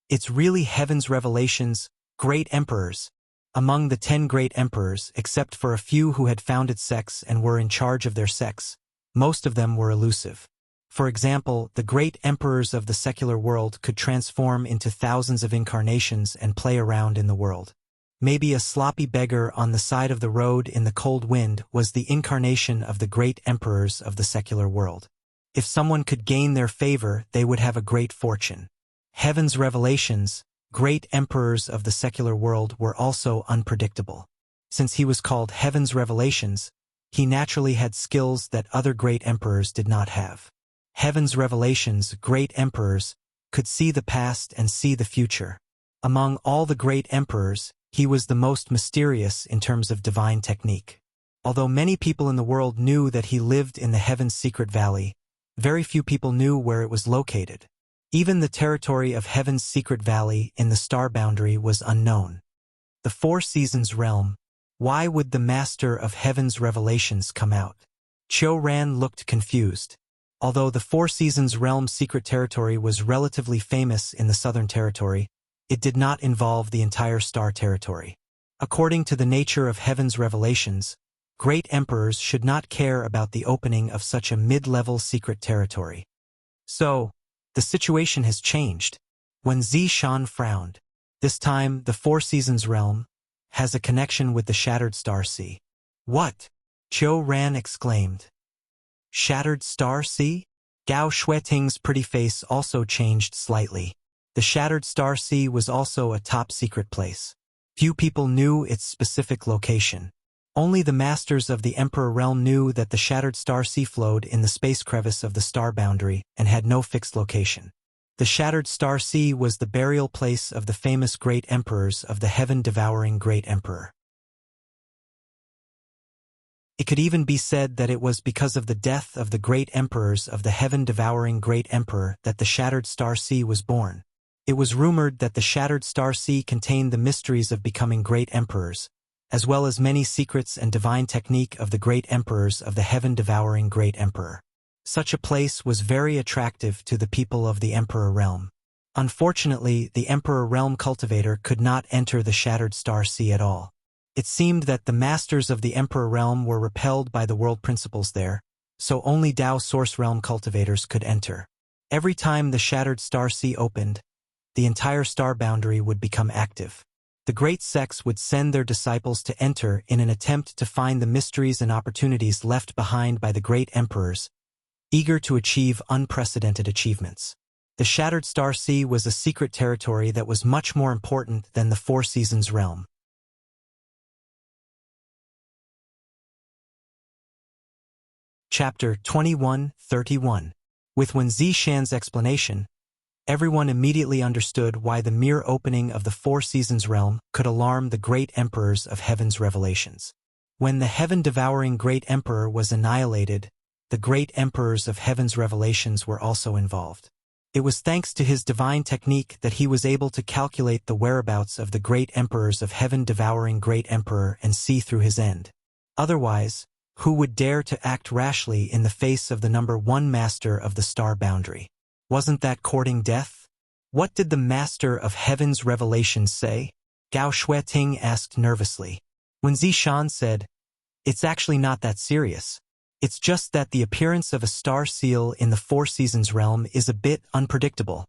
[SPEAKER 1] "It's really Heaven's Revelations, Great Emperors." Among the 10 great emperors, except for a few who had founded sects and were in charge of their sects, most of them were elusive. For example, the great emperors of the secular world could transform into thousands of incarnations and play around in the world. Maybe a sloppy beggar on the side of the road in the cold wind was the incarnation of the great emperors of the secular world. If someone could gain their favor, they would have a great fortune. Heaven's revelations, great emperors of the secular world, were also unpredictable. Since he was called Heaven's Revelations, he naturally had skills that other great emperors did not have. Heaven's Revelations, great emperors, could see the past and see the future. Among all the great emperors, he was the most mysterious in terms of divine technique. Although many people in the world knew that he lived in the Heaven's Secret Valley, very few people knew where it was located. Even the territory of Heaven's Secret Valley in the star boundary was unknown. The Four Seasons realm. Why would the Master of Heaven's Revelations come out? Qiu Ran looked confused. Although the Four Seasons realm's secret territory was relatively famous in the Southern Territory, it did not involve the entire star territory. According to the nature of Heaven's Revelations, great emperors should not care about the opening of such a mid-level secret territory. So, the situation has changed. When Zishan frowned, this time the Four Seasons realm has a connection with the Shattered Star Sea. What? Qiu Ran exclaimed. Shattered Star Sea? Gao Shueting's pretty face also changed slightly. The Shattered Star Sea was also a top-secret place. Few people knew its specific location. Only the masters of the Emperor Realm knew that the Shattered Star Sea flowed in the space crevice of the star boundary and had no fixed location. The Shattered Star Sea was the burial place of the famous great emperors of the heaven-devouring great emperor. It could even be said that it was because of the death of the great emperors of the heaven-devouring great emperor that the Shattered Star Sea was born. It was rumored that the Shattered Star Sea contained the mysteries of becoming great emperors, as well as many secrets and divine technique of the great emperors of the heaven-devouring great emperor. Such a place was very attractive to the people of the Emperor Realm. Unfortunately, the Emperor Realm cultivator could not enter the Shattered Star Sea at all. It seemed that the masters of the Emperor Realm were repelled by the world principles there, so only Tao Source Realm cultivators could enter. Every time the Shattered Star Sea opened, the entire star boundary would become active. The great sects would send their disciples to enter in an attempt to find the mysteries and opportunities left behind by the great emperors, eager to achieve unprecedented achievements. The Shattered Star Sea was a secret territory that was much more important than the Four Seasons realm. Chapter 21:31. With Wen Zishan's explanation, everyone immediately understood why the mere opening of the Four Seasons realm could alarm the great emperors of Heaven's Revelations. When the heaven-devouring great emperor was annihilated, the great emperors of Heaven's Revelations were also involved. It was thanks to his divine technique that he was able to calculate the whereabouts of the great emperors of heaven-devouring great emperor and see through his end. Otherwise, who would dare to act rashly in the face of the number one master of the star boundary? Wasn't that courting death? What did the master of Heaven's Revelations say? Gao Shueting asked nervously. When Zishan said, "It's actually not that serious. It's just that the appearance of a star seal in the Four Seasons realm is a bit unpredictable."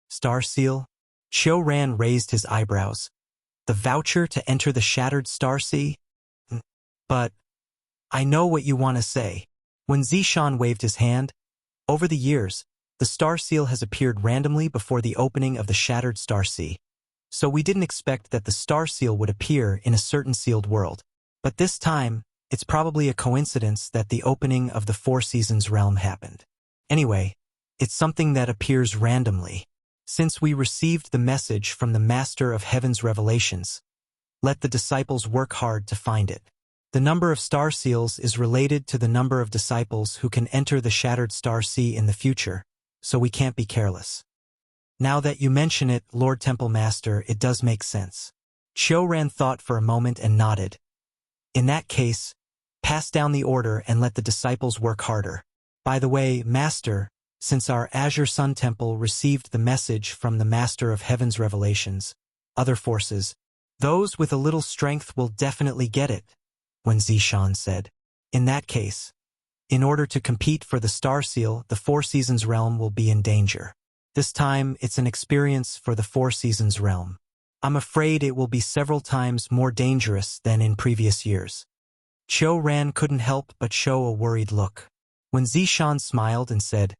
[SPEAKER 1] Star seal? Qiu Ran raised his eyebrows. The voucher to enter the Shattered Star Sea? But I know what you want to say. When Zishan waved his hand, over the years, the star seal has appeared randomly before the opening of the Shattered Star Sea. So we didn't expect that the star seal would appear in a certain sealed world. But this time, it's probably a coincidence that the opening of the Four Seasons realm happened. Anyway, it's something that appears randomly. Since we received the message from the Master of Heaven's Revelations, let the disciples work hard to find it. The number of star seals is related to the number of disciples who can enter the Shattered Star Sea in the future, so we can't be careless. Now that you mention it, Lord Temple Master, it does make sense. Qiu Ran thought for a moment and nodded. In that case, pass down the order and let the disciples work harder. By the way, Master, since our Azure Sun Temple received the message from the Master of Heaven's Revelations, other forces, those with a little strength will definitely get it, when Zishan said. In that case, In order to compete for the Star Seal, the Four Seasons realm will be in danger. This time, it's an experience for the Four Seasons realm. I'm afraid it will be several times more dangerous than in previous years. Qiu Ran couldn't help but show a worried look. When Zishan smiled and said,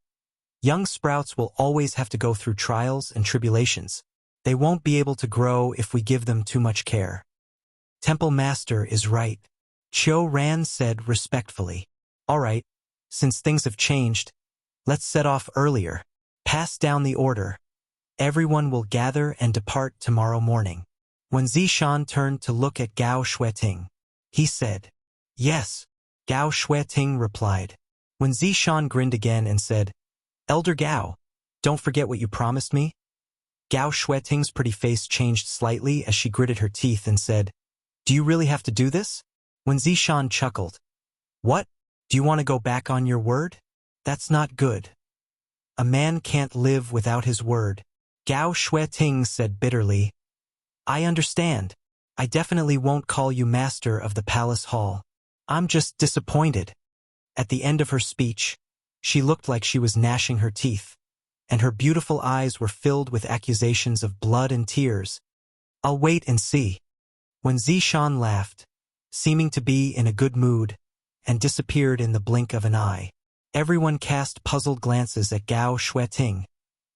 [SPEAKER 1] "Young sprouts will always have to go through trials and tribulations. They won't be able to grow if we give them too much care." Temple Master is right, Qiu Ran said respectfully. "All right, since things have changed, let's set off earlier. Pass down the order. Everyone will gather and depart tomorrow morning." When Zishan turned to look at Gao Xueting, he said, "Yes." Gao Xueting replied. When Zishan grinned again and said, "Elder Gao, don't forget what you promised me." Gao Xueting's pretty face changed slightly as she gritted her teeth and said, "Do you really have to do this?" When Zishan chuckled, "What? Do you want to go back on your word? That's not good. A man can't live without his word." Gao Xueting said bitterly, "I understand. I definitely won't call you master of the palace hall. I'm just disappointed." At the end of her speech, she looked like she was gnashing her teeth, and her beautiful eyes were filled with accusations of blood and tears. "I'll wait and see." When Zishan laughed, seeming to be in a good mood, and disappeared in the blink of an eye, everyone cast puzzled glances at Gao Xueting,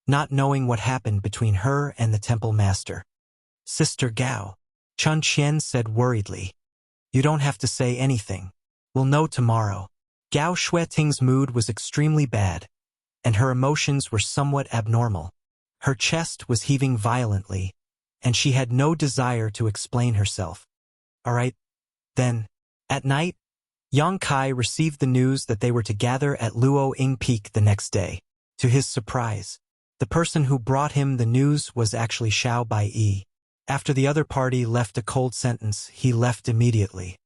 [SPEAKER 1] not knowing what happened between her and the temple master. "Sister Gao," Chun Qian said worriedly, "you don't have to say anything. We'll know tomorrow." Gao Xueting's mood was extremely bad, and her emotions were somewhat abnormal. Her chest was heaving violently, and she had no desire to explain herself. All right, then. At night, Yang Kai received the news that they were to gather at Luo Ying Peak the next day. To his surprise, the person who brought him the news was actually Xiao Baiyi. After the other party left a cold sentence, he left immediately.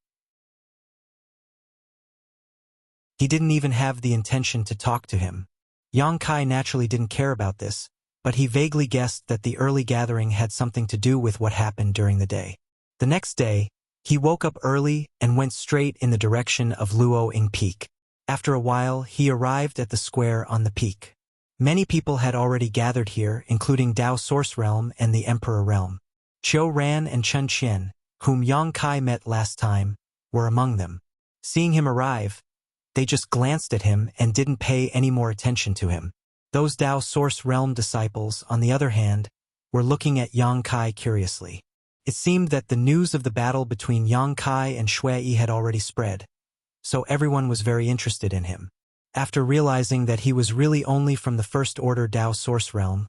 [SPEAKER 1] He didn't even have the intention to talk to him. Yang Kai naturally didn't care about this, but he vaguely guessed that the early gathering had something to do with what happened during the day. The next day, he woke up early and went straight in the direction of Luo Ying Peak. After a while, he arrived at the square on the peak. Many people had already gathered here, including Dao Source Realm and the Emperor Realm. Qiu Ran and Chun Qian, whom Yang Kai met last time, were among them. Seeing him arrive, they just glanced at him and didn't pay any more attention to him. Those Dao Source Realm disciples, on the other hand, were looking at Yang Kai curiously. It seemed that the news of the battle between Yang Kai and Shui had already spread, so everyone was very interested in him. After realizing that he was really only from the First Order Dao Source Realm,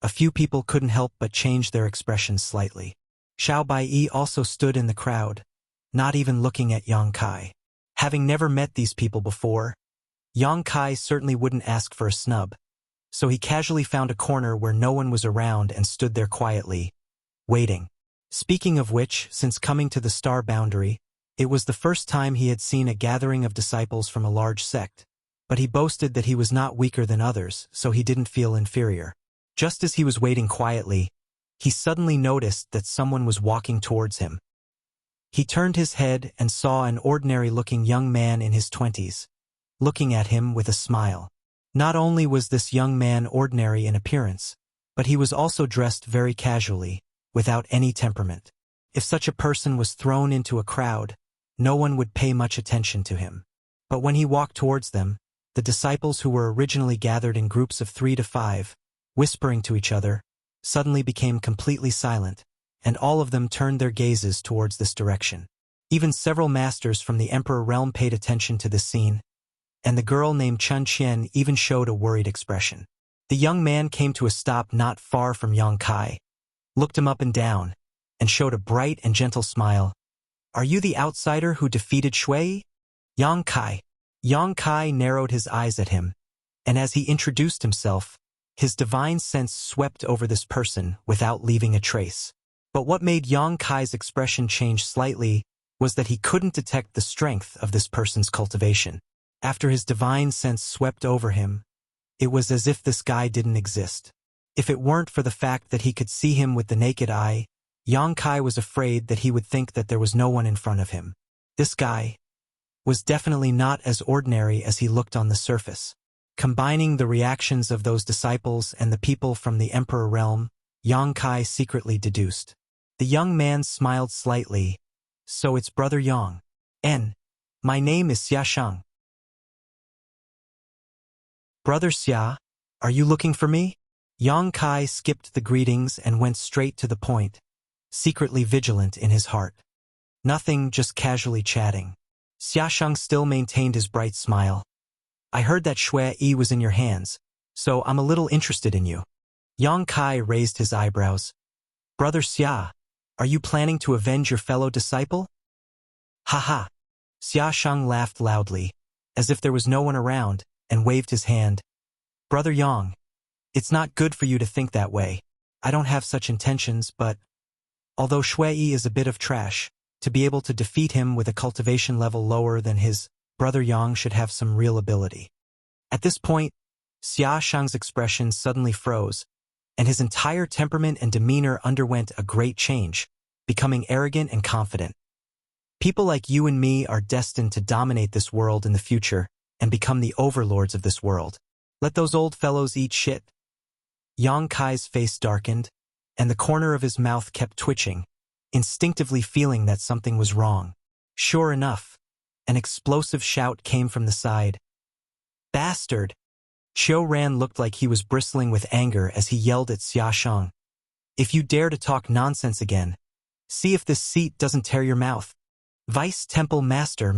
[SPEAKER 1] a few people couldn't help but change their expressions slightly. Xiao Baiyi also stood in the crowd, not even looking at Yang Kai. Having never met these people before, Yang Kai certainly wouldn't ask for a snub, so he casually found a corner where no one was around and stood there quietly, waiting. Speaking of which, since coming to the Star Boundary, it was the first time he had seen a gathering of disciples from a large sect, but he boasted that he was not weaker than others, so he didn't feel inferior. Just as he was waiting quietly, he suddenly noticed that someone was walking towards him. He turned his head and saw an ordinary-looking young man in his 20s, looking at him with a smile. Not only was this young man ordinary in appearance, but he was also dressed very casually, without any temperament. If such a person was thrown into a crowd, no one would pay much attention to him. But when he walked towards them, the disciples who were originally gathered in groups of 3 to 5, whispering to each other, suddenly became completely silent, and all of them turned their gazes towards this direction. Even several masters from the Emperor Realm paid attention to this scene, and the girl named Chun Qian even showed a worried expression. The young man came to a stop not far from Yang Kai, looked him up and down, and showed a bright and gentle smile. "Are you the outsider who defeated Shui?" Yang Kai. Yang Kai narrowed his eyes at him, and as he introduced himself, his divine sense swept over this person without leaving a trace. But what made Yang Kai's expression change slightly was that he couldn't detect the strength of this person's cultivation. After his divine sense swept over him, it was as if this guy didn't exist. If it weren't for the fact that he could see him with the naked eye, Yang Kai was afraid that he would think that there was no one in front of him. This guy, was definitely not as ordinary as he looked on the surface. Combining the reactions of those disciples and the people from the Emperor realm, Yang Kai secretly deduced. The young man smiled slightly. So it's Brother Yang. My name is Xia Shang. Brother Xia, are you looking for me? Yang Kai skipped the greetings and went straight to the point, secretly vigilant in his heart. Nothing, just casually chatting. Xia Shang still maintained his bright smile. I heard that Shui Yi was in your hands, so I'm a little interested in you. Yang Kai raised his eyebrows. Brother Xia, are you planning to avenge your fellow disciple? Ha. Xia Shang laughed loudly, as if there was no one around, and waved his hand. Brother Yang, it's not good for you to think that way. I don't have such intentions, but although Shui Yi is a bit of trash, to be able to defeat him with a cultivation level lower than his, Brother Yang should have some real ability. At this point, Xia Shang's expression suddenly froze, and his entire temperament and demeanor underwent a great change, becoming arrogant and confident. People like you and me are destined to dominate this world in the future and become the overlords of this world. Let those old fellows eat shit. Yang Kai's face darkened, and the corner of his mouth kept twitching, instinctively feeling that something was wrong. Sure enough, an explosive shout came from the side. Bastard! Qiu Ran looked like he was bristling with anger as he yelled at Xia Shang. If you dare to talk nonsense again, see if this seat doesn't tear your mouth. Vice Temple Master.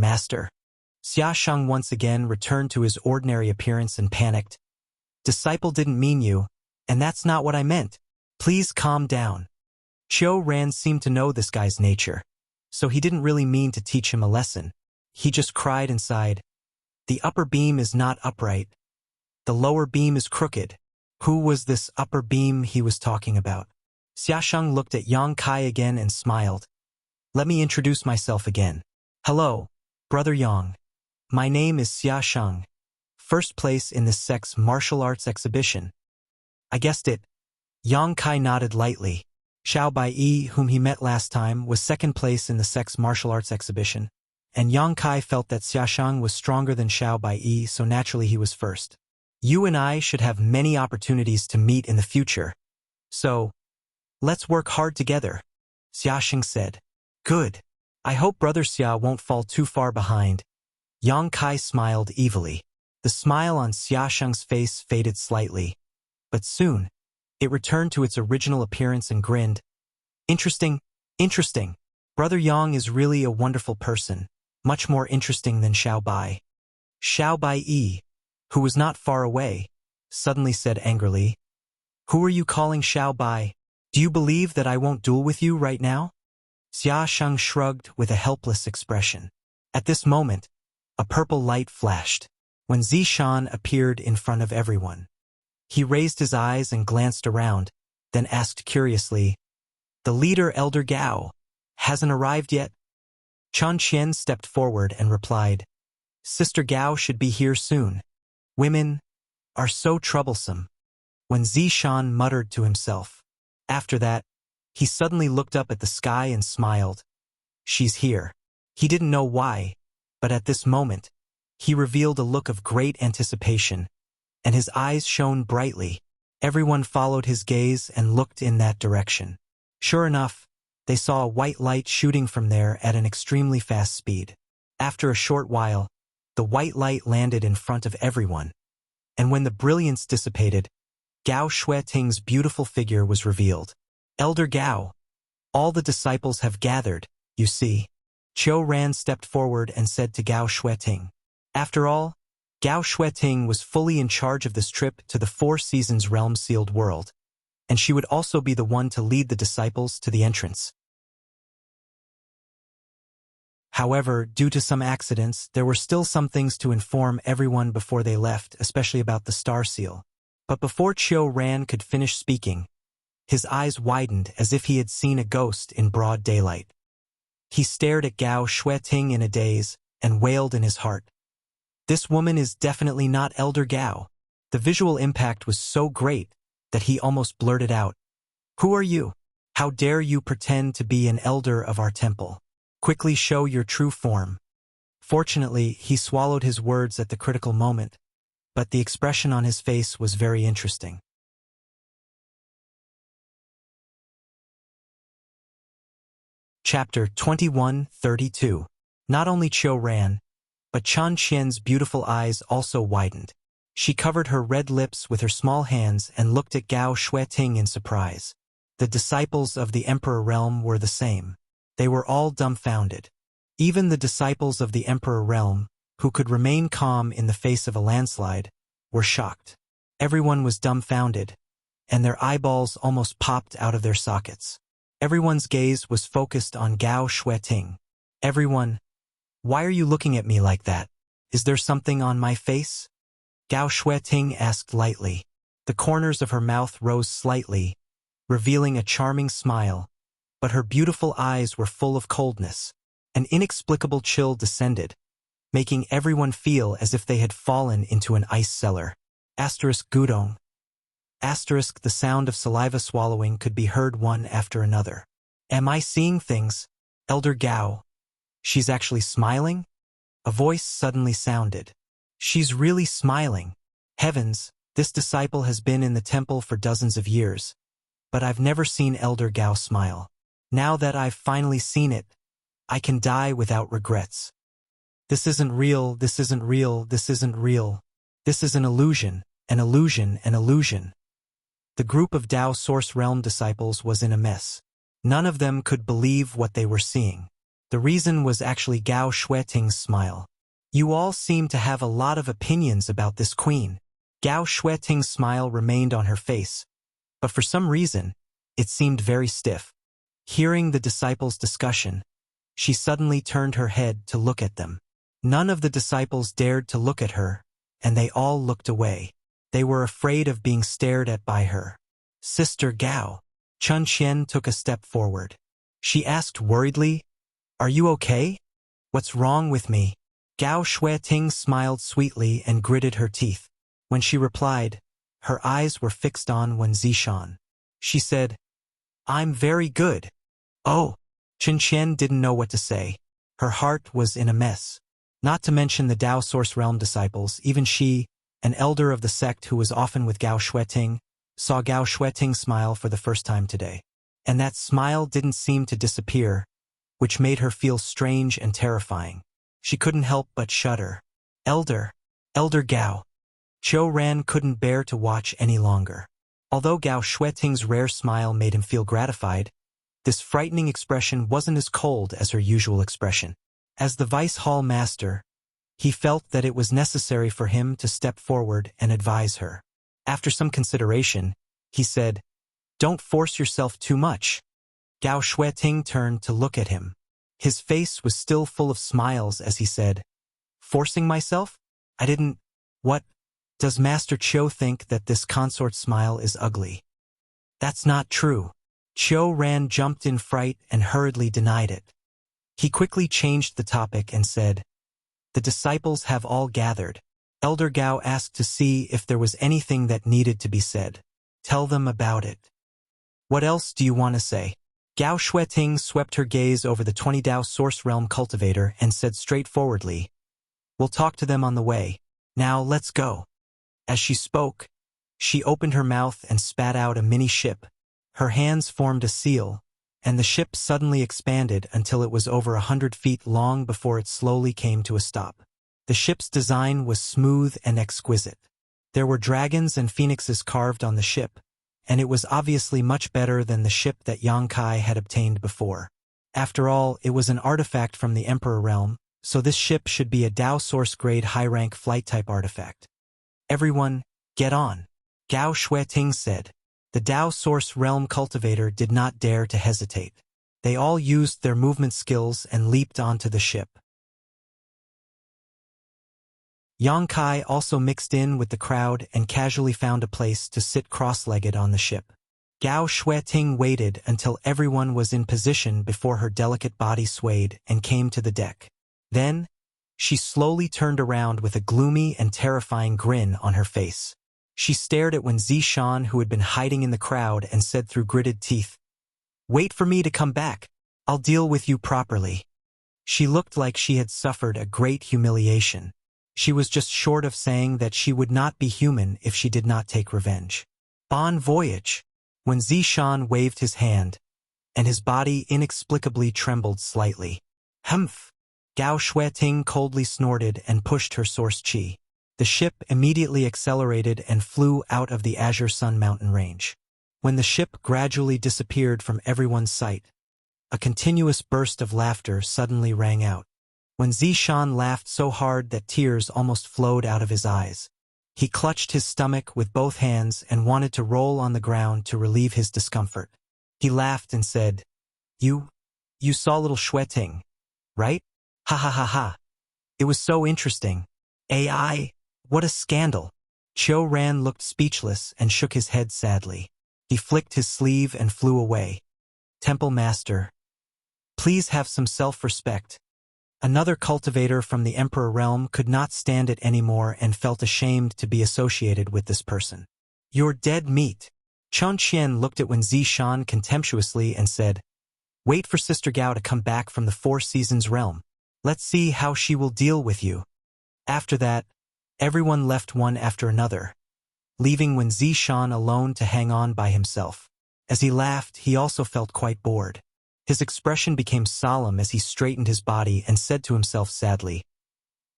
[SPEAKER 1] Xia Shang once again returned to his ordinary appearance and panicked. Disciple didn't mean you, and that's not what I meant. Please calm down. Qiu Ran seemed to know this guy's nature, so he didn't really mean to teach him a lesson. He just cried and sighed. The upper beam is not upright. The lower beam is crooked. Who was this upper beam he was talking about? Xia Shang looked at Yang Kai again and smiled. Let me introduce myself again. Hello, Brother Yang. My name is Xia Shang. First place in this sect's martial arts exhibition. I guessed it. Yang Kai nodded lightly. Xiao Baiyi, whom he met last time, was second place in the sect's martial arts exhibition, and Yang Kai felt that Xia Shang was stronger than Xiao Baiyi, so naturally he was first. You and I should have many opportunities to meet in the future. So, let's work hard together, Xia Shang said. Good. I hope Brother Xia won't fall too far behind. Yang Kai smiled evilly. The smile on Xia Shang's face faded slightly, but soon, it returned to its original appearance and grinned. Interesting. Brother Yang is really a wonderful person, much more interesting than Xiao Bai. Xiao Baiyi, who was not far away, suddenly said angrily, Who are you calling Xiao Bai? Do you believe that I won't duel with you right now? Xia Shang shrugged with a helpless expression. At this moment, a purple light flashed, when Zishan appeared in front of everyone. He raised his eyes and glanced around, then asked curiously, The leader, Elder Gao, hasn't arrived yet? Chan Qian stepped forward and replied, Sister Gao should be here soon. Women are so troublesome. When Zishan muttered to himself. After that, he suddenly looked up at the sky and smiled. She's here. He didn't know why, but at this moment, he revealed a look of great anticipation, and his eyes shone brightly. Everyone followed his gaze and looked in that direction. Sure enough, they saw a white light shooting from there at an extremely fast speed. After a short while, the white light landed in front of everyone, and when the brilliance dissipated, Gao Xueting's beautiful figure was revealed. Elder Gao, all the disciples have gathered, you see. Qiu Ran stepped forward and said to Gao Xueting. After all, Gao Xueting was fully in charge of this trip to the Four Seasons realm-sealed world, and she would also be the one to lead the disciples to the entrance. However, due to some accidents, there were still some things to inform everyone before they left, especially about the Star Seal. But before Qiu Ran could finish speaking, his eyes widened as if he had seen a ghost in broad daylight. He stared at Gao Xueting in a daze and wailed in his heart. This woman is definitely not Elder Gao. The visual impact was so great that he almost blurted out, Who are you? How dare you pretend to be an elder of our temple? Quickly show your true form. Fortunately, he swallowed his words at the critical moment, but the expression on his face was very interesting. Chapter 21:32. Not only Qiu ran, but Chen Qian's beautiful eyes also widened. She covered her red lips with her small hands and looked at Gao Shueting in surprise. The disciples of the Emperor Realm were the same. They were all dumbfounded. Even the disciples of the Emperor Realm, who could remain calm in the face of a landslide, were shocked. Everyone was dumbfounded, and their eyeballs almost popped out of their sockets. Everyone's gaze was focused on Gao Shueting. Everyone, why are you looking at me like that? Is there something on my face? Gao Shueting asked lightly. The corners of her mouth rose slightly, revealing a charming smile, but her beautiful eyes were full of coldness. An inexplicable chill descended, making everyone feel as if they had fallen into an ice cellar. Gudong. The sound of saliva swallowing could be heard one after another. Am I seeing things? Elder Gao. She's actually smiling? A voice suddenly sounded. She's really smiling. Heavens, this disciple has been in the temple for dozens of years, but I've never seen Elder Gao smile. Now that I've finally seen it, I can die without regrets. This isn't real, this isn't real, this isn't real. This is an illusion, an illusion, an illusion. The group of Dao Source Realm disciples was in a mess. None of them could believe what they were seeing. The reason was actually Gao Shueting's smile. You all seem to have a lot of opinions about this queen. Gao Shueting's smile remained on her face, but for some reason, it seemed very stiff. Hearing the disciples' discussion, she suddenly turned her head to look at them. None of the disciples dared to look at her, and they all looked away. They were afraid of being stared at by her. Sister Gao. Chen Qian took a step forward. She asked worriedly, "Are you okay? What's wrong with me?" Gao Shueting smiled sweetly and gritted her teeth. When she replied, her eyes were fixed on Wen Zishan. She said, "I'm very good." Oh, Chen Qian didn't know what to say. Her heart was in a mess. Not to mention the Dao Source Realm disciples, even she, an elder of the sect who was often with Gao Shueting, saw Gao Shueting smile for the first time today. And that smile didn't seem to disappear, which made her feel strange and terrifying. She couldn't help but shudder. Elder Gao. Qiu Ran couldn't bear to watch any longer. Although Gao Shueting's rare smile made him feel gratified, this frightening expression wasn't as cold as her usual expression. As the Vice Hall Master, he felt that it was necessary for him to step forward and advise her. After some consideration, he said, "Don't force yourself too much." Gao Shueting turned to look at him. His face was still full of smiles as he said, "Forcing myself? I didn't. What? Does Master Qiu think that this consort smile is ugly?" "That's not true." Qiu Ran jumped in fright and hurriedly denied it. He quickly changed the topic and said, "The disciples have all gathered. Elder Gao asked to see if there was anything that needed to be said. Tell them about it." "What else do you want to say?" Gao Shueting swept her gaze over the 20 Dao Source Realm cultivator and said straightforwardly, "We'll talk to them on the way. Now let's go." As she spoke, she opened her mouth and spat out a mini ship. Her hands formed a seal, and the ship suddenly expanded until it was over 100 feet long before it slowly came to a stop. The ship's design was smooth and exquisite. There were dragons and phoenixes carved on the ship, and it was obviously much better than the ship that Yang Kai had obtained before. After all, it was an artifact from the Emperor Realm, so this ship should be a Dao Source grade high-rank flight-type artifact. "Everyone, get on," Gao Shueting said. The Dao Source Realm cultivator did not dare to hesitate. They all used their movement skills and leaped onto the ship. Yang Kai also mixed in with the crowd and casually found a place to sit cross-legged on the ship. Gao Shueting waited until everyone was in position before her delicate body swayed and came to the deck. Then, she slowly turned around with a gloomy and terrifying grin on her face. She stared at Wen Zishan, who had been hiding in the crowd, and said through gritted teeth, "Wait for me to come back. I'll deal with you properly." She looked like she had suffered a great humiliation. She was just short of saying that she would not be human if she did not take revenge. Bon voyage! When Zishan waved his hand, and his body inexplicably trembled slightly. Humph! Gao Shueting coldly snorted and pushed her source chi. The ship immediately accelerated and flew out of the Azure Sun mountain range. When the ship gradually disappeared from everyone's sight, a continuous burst of laughter suddenly rang out. When Zishan laughed so hard that tears almost flowed out of his eyes, he clutched his stomach with both hands and wanted to roll on the ground to relieve his discomfort. He laughed and said, You saw little Shueting, right? Ha ha ha ha. It was so interesting. AI, what a scandal. Qiu Ran looked speechless and shook his head sadly. He flicked his sleeve and flew away. Temple Master, please have some self-respect. Another cultivator from the Emperor realm could not stand it anymore and felt ashamed to be associated with this person. You're dead meat. Chun Qian looked at Wen Zishan contemptuously and said, Wait for Sister Gao to come back from the Four Seasons realm. Let's see how she will deal with you. After that, everyone left one after another, leaving Wen Zishan alone to hang on by himself. As he laughed, he also felt quite bored. His expression became solemn as he straightened his body and said to himself sadly,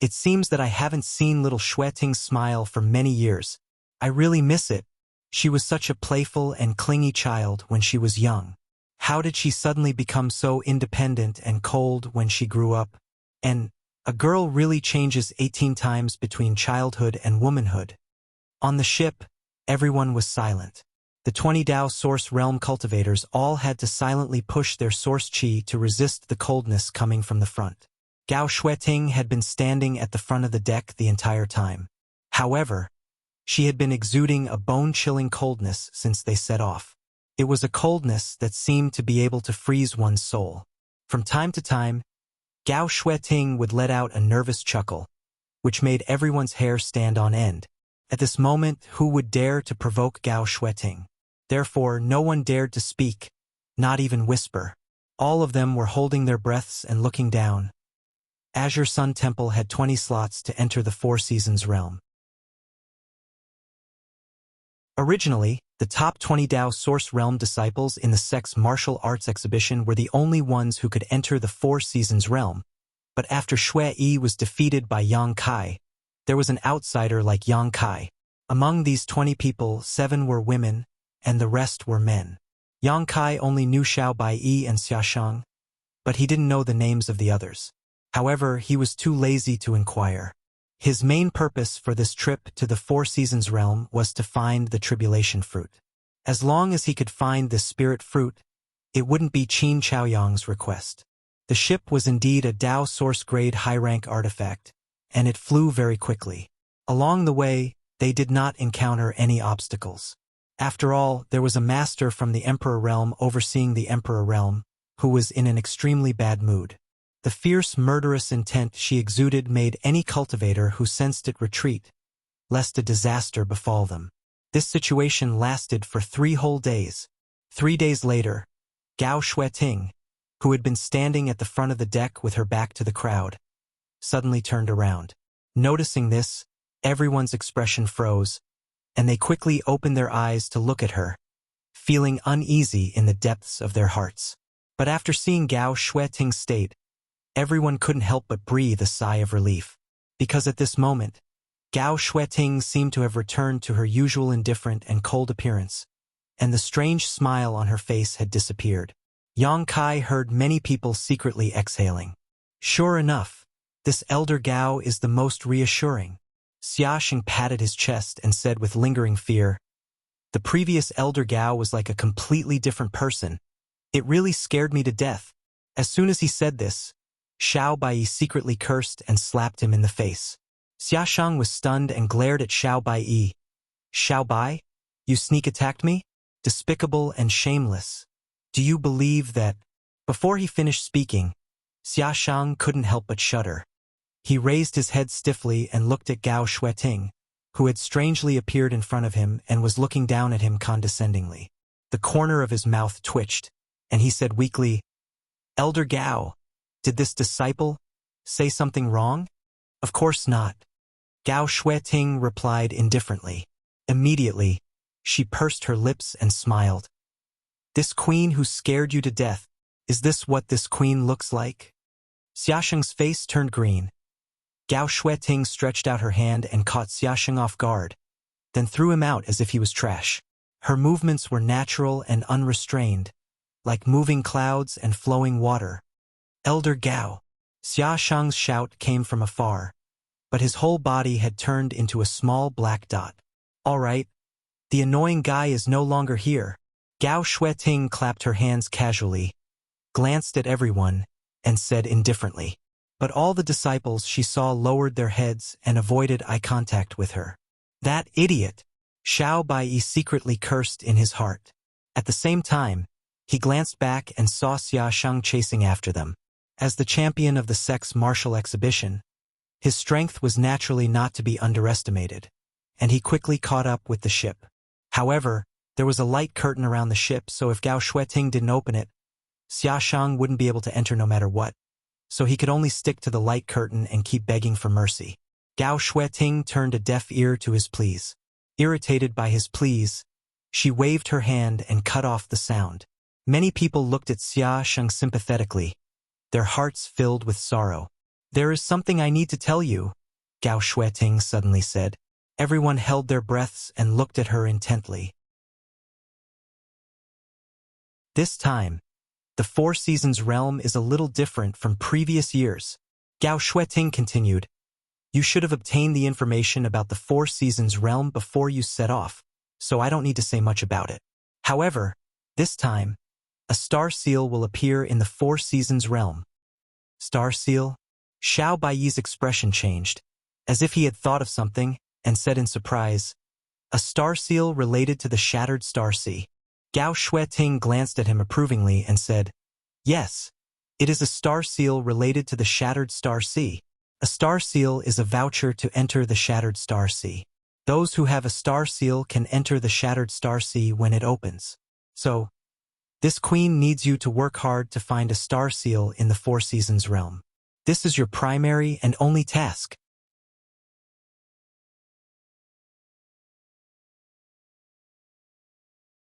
[SPEAKER 1] It seems that I haven't seen little Shueting smile for many years. I really miss it. She was such a playful and clingy child when she was young. How did she suddenly become so independent and cold when she grew up? And a girl really changes 18 times between childhood and womanhood. On the ship, everyone was silent. The 20 Dao Source Realm cultivators all had to silently push their source chi to resist the coldness coming from the front. Gao Shueting had been standing at the front of the deck the entire time. However, she had been exuding a bone-chilling coldness since they set off. It was a coldness that seemed to be able to freeze one's soul. From time to time, Gao Shueting would let out a nervous chuckle, which made everyone's hair stand on end. At this moment, who would dare to provoke Gao Shueting? Therefore, no one dared to speak, not even whisper. All of them were holding their breaths and looking down. Azure Sun Temple had 20 slots to enter the Four Seasons realm. Originally, the top 20 Dao Source Realm disciples in the Sex Martial Arts exhibition were the only ones who could enter the Four Seasons realm, but after Shui Yi was defeated by Yang Kai, there was an outsider like Yang Kai. Among these 20 people, 7 were women, and the rest were men. Yang Kai only knew Xiao Baiyi and Xiaoshang, but he didn't know the names of the others. However, he was too lazy to inquire. His main purpose for this trip to the Four Seasons realm was to find the Tribulation Fruit. As long as he could find the Spirit Fruit, it wouldn't be Qin Chaoyang's request. The ship was indeed a Dao Source-grade high-rank artifact, and it flew very quickly. Along the way, they did not encounter any obstacles. After all, there was a master from the Emperor realm overseeing the Emperor realm, who was in an extremely bad mood. The fierce, murderous intent she exuded made any cultivator who sensed it retreat, lest a disaster befall them. This situation lasted for 3 whole days. 3 days later, Gao Shueting, who had been standing at the front of the deck with her back to the crowd, suddenly turned around. Noticing this, everyone's expression froze, and they quickly opened their eyes to look at her, feeling uneasy in the depths of their hearts. But after seeing Gao Shueting's state, everyone couldn't help but breathe a sigh of relief, because at this moment, Gao Shueting seemed to have returned to her usual indifferent and cold appearance, and the strange smile on her face had disappeared. Yang Kai heard many people secretly exhaling. Sure enough, this elder Gao is the most reassuring. Xiaosheng patted his chest and said with lingering fear, The previous elder Gao was like a completely different person. It really scared me to death. As soon as he said this, Xiao Bai secretly cursed and slapped him in the face. Xiaosheng was stunned and glared at Xiao Bai. Xiao Bai? You sneak attacked me? Despicable and shameless. Do you believe that? Before he finished speaking, Xiaosheng couldn't help but shudder. He raised his head stiffly and looked at Gao Shueting, who had strangely appeared in front of him and was looking down at him condescendingly. The corner of his mouth twitched, and he said weakly, Elder Gao, Did this disciple say something wrong? Of course not. Gao Shueting replied indifferently. Immediately, she pursed her lips and smiled. This queen who scared you to death, is this what this queen looks like? Xiaosheng's face turned green. Gao Shueting stretched out her hand and caught Xiaosheng off guard, then threw him out as if he was trash. Her movements were natural and unrestrained, like moving clouds and flowing water. Elder Gao. Xiaosheng's shout came from afar, but his whole body had turned into a small black dot. All right, the annoying guy is no longer here. Gao Shueting clapped her hands casually, glanced at everyone, and said indifferently. But all the disciples she saw lowered their heads and avoided eye contact with her. That idiot! Xiao Baiyi secretly cursed in his heart. At the same time, he glanced back and saw Xiaosheng chasing after them. As the champion of the sect's martial exhibition, his strength was naturally not to be underestimated, and he quickly caught up with the ship. However, there was a light curtain around the ship, so if Gao Shueting didn't open it, Xiaosheng wouldn't be able to enter no matter what, so he could only stick to the light curtain and keep begging for mercy. Gao Shueting turned a deaf ear to his pleas. Irritated by his pleas, she waved her hand and cut off the sound. Many people looked at Xiaosheng sympathetically, their hearts filled with sorrow. There is something I need to tell you, Gao Shueting suddenly said. Everyone held their breaths and looked at her intently. This time, the Four Seasons realm is a little different from previous years. Gao Shueting continued. You should have obtained the information about the Four Seasons realm before you set off, so I don't need to say much about it. However, this time, a star seal will appear in the Four Seasons realm. Star seal? Xiao Baiyi's expression changed, as if he had thought of something, and said in surprise, a star seal related to the Shattered Star Sea. Gao Shueting glanced at him approvingly and said, yes, it is a star seal related to the Shattered Star Sea. A star seal is a voucher to enter the Shattered Star Sea. Those who have a star seal can enter the Shattered Star Sea when it opens. So, this queen needs you to work hard to find a star seal in the Four Seasons realm. This is your primary and only task.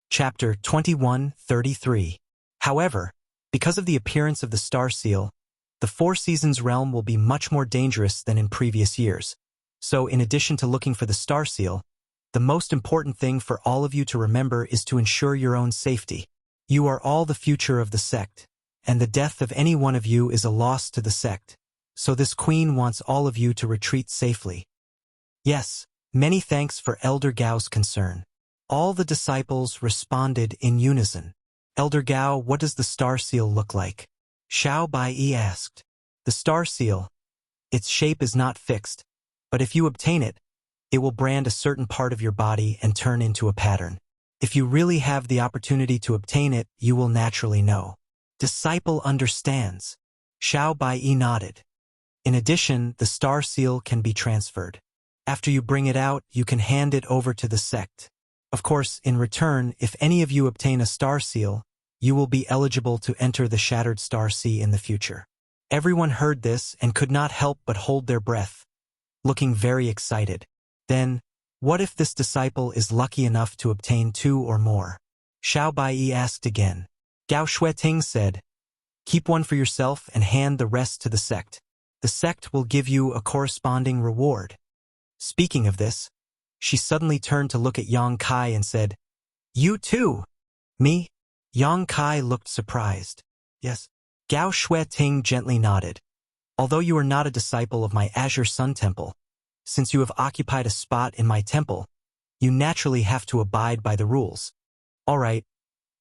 [SPEAKER 1] Chapter 21:33. However, because of the appearance of the star seal, the Four Seasons realm will be much more dangerous than in previous years. So in addition to looking for the star seal, the most important thing for all of you to remember is to ensure your own safety. You are all the future of the sect, and the death of any one of you is a loss to the sect. So this queen wants all of you to retreat safely. Yes, many thanks for Elder Gao's concern. All the disciples responded in unison. Elder Gao, what does the star seal look like? Xiao Baiyi asked. The star seal. Its shape is not fixed, but if you obtain it, it will brand a certain part of your body and turn into a pattern. If you really have the opportunity to obtain it, you will naturally know. Disciple understands. Xiao Baiyi nodded. In addition, the star seal can be transferred. After you bring it out, you can hand it over to the sect. Of course, in return, if any of you obtain a star seal, you will be eligible to enter the Shattered Star Sea in the future. Everyone heard this and could not help but hold their breath, looking very excited. Then, what if this disciple is lucky enough to obtain 2 or more? Xiao Baiyi asked again. Gao Shueting said, keep one for yourself and hand the rest to the sect. The sect will give you a corresponding reward. Speaking of this, she suddenly turned to look at Yang Kai and said, you too? Me? Yang Kai looked surprised. Yes. Gao Shueting gently nodded. Although you are not a disciple of my Azure Sun Temple, since you have occupied a spot in my temple, you naturally have to abide by the rules. All right.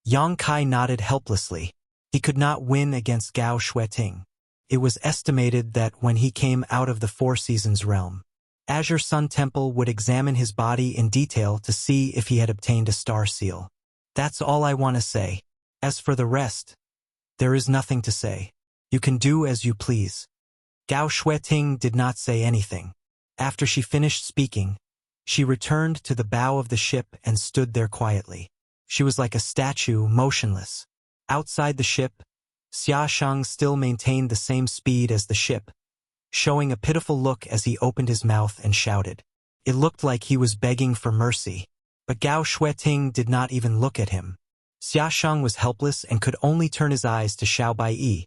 [SPEAKER 1] Yang Kai nodded helplessly. He could not win against Gao Shueting. It was estimated that when he came out of the Four Seasons realm, Azure Sun Temple would examine his body in detail to see if he had obtained a star seal. That's all I want to say. As for the rest, there is nothing to say. You can do as you please. Gao Shueting did not say anything. After she finished speaking, she returned to the bow of the ship and stood there quietly. She was like a statue, motionless. Outside the ship, Xia Shang still maintained the same speed as the ship, showing a pitiful look as he opened his mouth and shouted. It looked like he was begging for mercy, but Gao Shueting did not even look at him. Xia Shang was helpless and could only turn his eyes to Xiao Baiyi,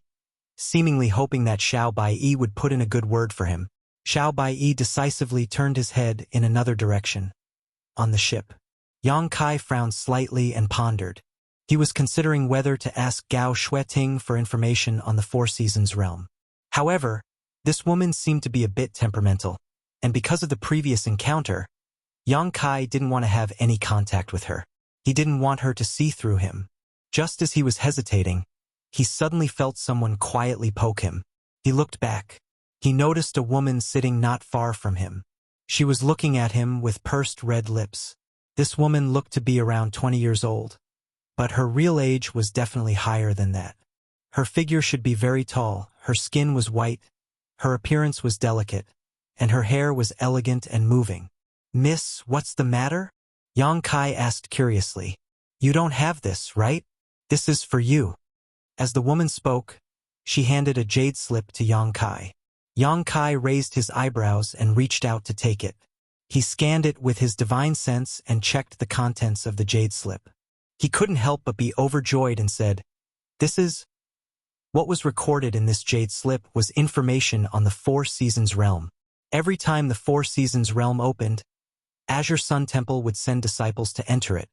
[SPEAKER 1] seemingly hoping that Xiao Baiyi would put in a good word for him. Xiao Baiyi decisively turned his head in another direction. On the ship, Yang Kai frowned slightly and pondered. He was considering whether to ask Gao Shueting for information on the Four Seasons realm. However, this woman seemed to be a bit temperamental, and because of the previous encounter, Yang Kai didn't want to have any contact with her. He didn't want her to see through him. Just as he was hesitating, he suddenly felt someone quietly poke him. He looked back. He noticed a woman sitting not far from him. She was looking at him with pursed red lips. This woman looked to be around 20 years old, but her real age was definitely higher than that. Her figure should be very tall, her skin was white, her appearance was delicate, and her hair was elegant and moving. "Miss, what's the matter?" Yang Kai asked curiously. "You don't have this, right? This is for you." As the woman spoke, she handed a jade slip to Yang Kai. Yang Kai raised his eyebrows and reached out to take it. He scanned it with his divine sense and checked the contents of the jade slip. He couldn't help but be overjoyed and said, "This is..." What was recorded in this jade slip was information on the Four Seasons realm. Every time the Four Seasons realm opened, Azure Sun Temple would send disciples to enter it,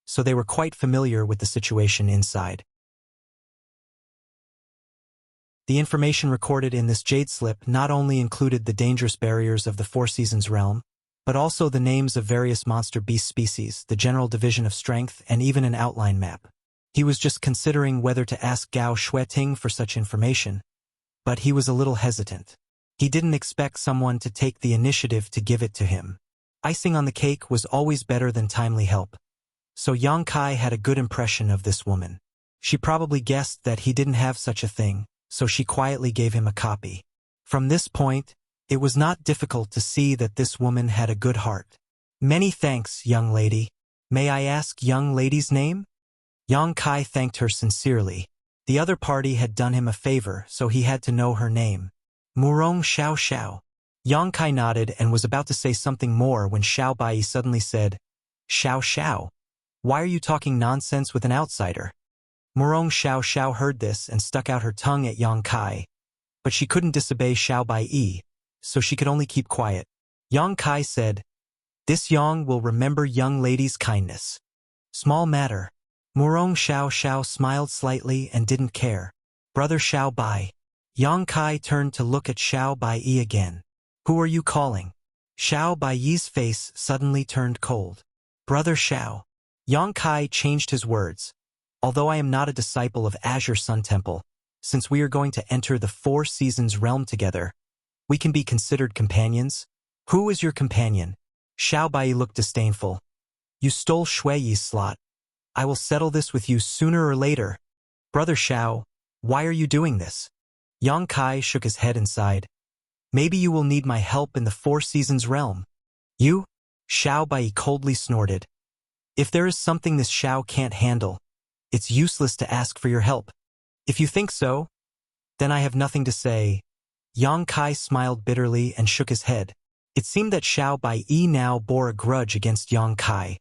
[SPEAKER 1] so they were quite familiar with the situation inside. The information recorded in this jade slip not only included the dangerous barriers of the Four Seasons realm, but also the names of various monster beast species, the general division of strength, and even an outline map. He was just considering whether to ask Gao Shueting for such information, but he was a little hesitant. He didn't expect someone to take the initiative to give it to him. Icing on the cake was always better than timely help, so Yang Kai had a good impression of this woman. She probably guessed that he didn't have such a thing, so she quietly gave him a copy. From this point, it was not difficult to see that this woman had a good heart. "Many thanks, young lady. May I ask young lady's name?" Yang Kai thanked her sincerely. The other party had done him a favor, so he had to know her name. Murong Xiao Xiao. Yang Kai nodded and was about to say something more when Xiao Bai suddenly said, "Xiao Xiao, why are you talking nonsense with an outsider?" Murong Xiao Xiao heard this and stuck out her tongue at Yang Kai, but she couldn't disobey Xiao Bai, so she could only keep quiet. Yang Kai said, "This Yang will remember young lady's kindness. Small matter." Murong Xiao Xiao smiled slightly and didn't care. "Brother Xiao Bai." Yang Kai turned to look at Xiao Bai again. "Who are you calling?" Xiao Bai's face suddenly turned cold. "Brother Xiao." Yang Kai changed his words. "Although I am not a disciple of Azure Sun Temple, since we are going to enter the Four Seasons realm together, we can be considered companions." "Who is your companion?" Xiao Bai looked disdainful. "You stole Shuiyi's slot. I will settle this with you sooner or later." "Brother Xiao, why are you doing this?" Yang Kai shook his head and sighed. "Maybe you will need my help in the Four Seasons realm." "You?" Xiao Bai coldly snorted. "If there is something this Xiao can't handle, it's useless to ask for your help. If you think so, then I have nothing to say." Yang Kai smiled bitterly and shook his head. It seemed that Xiao Bai now bore a grudge against Yang Kai,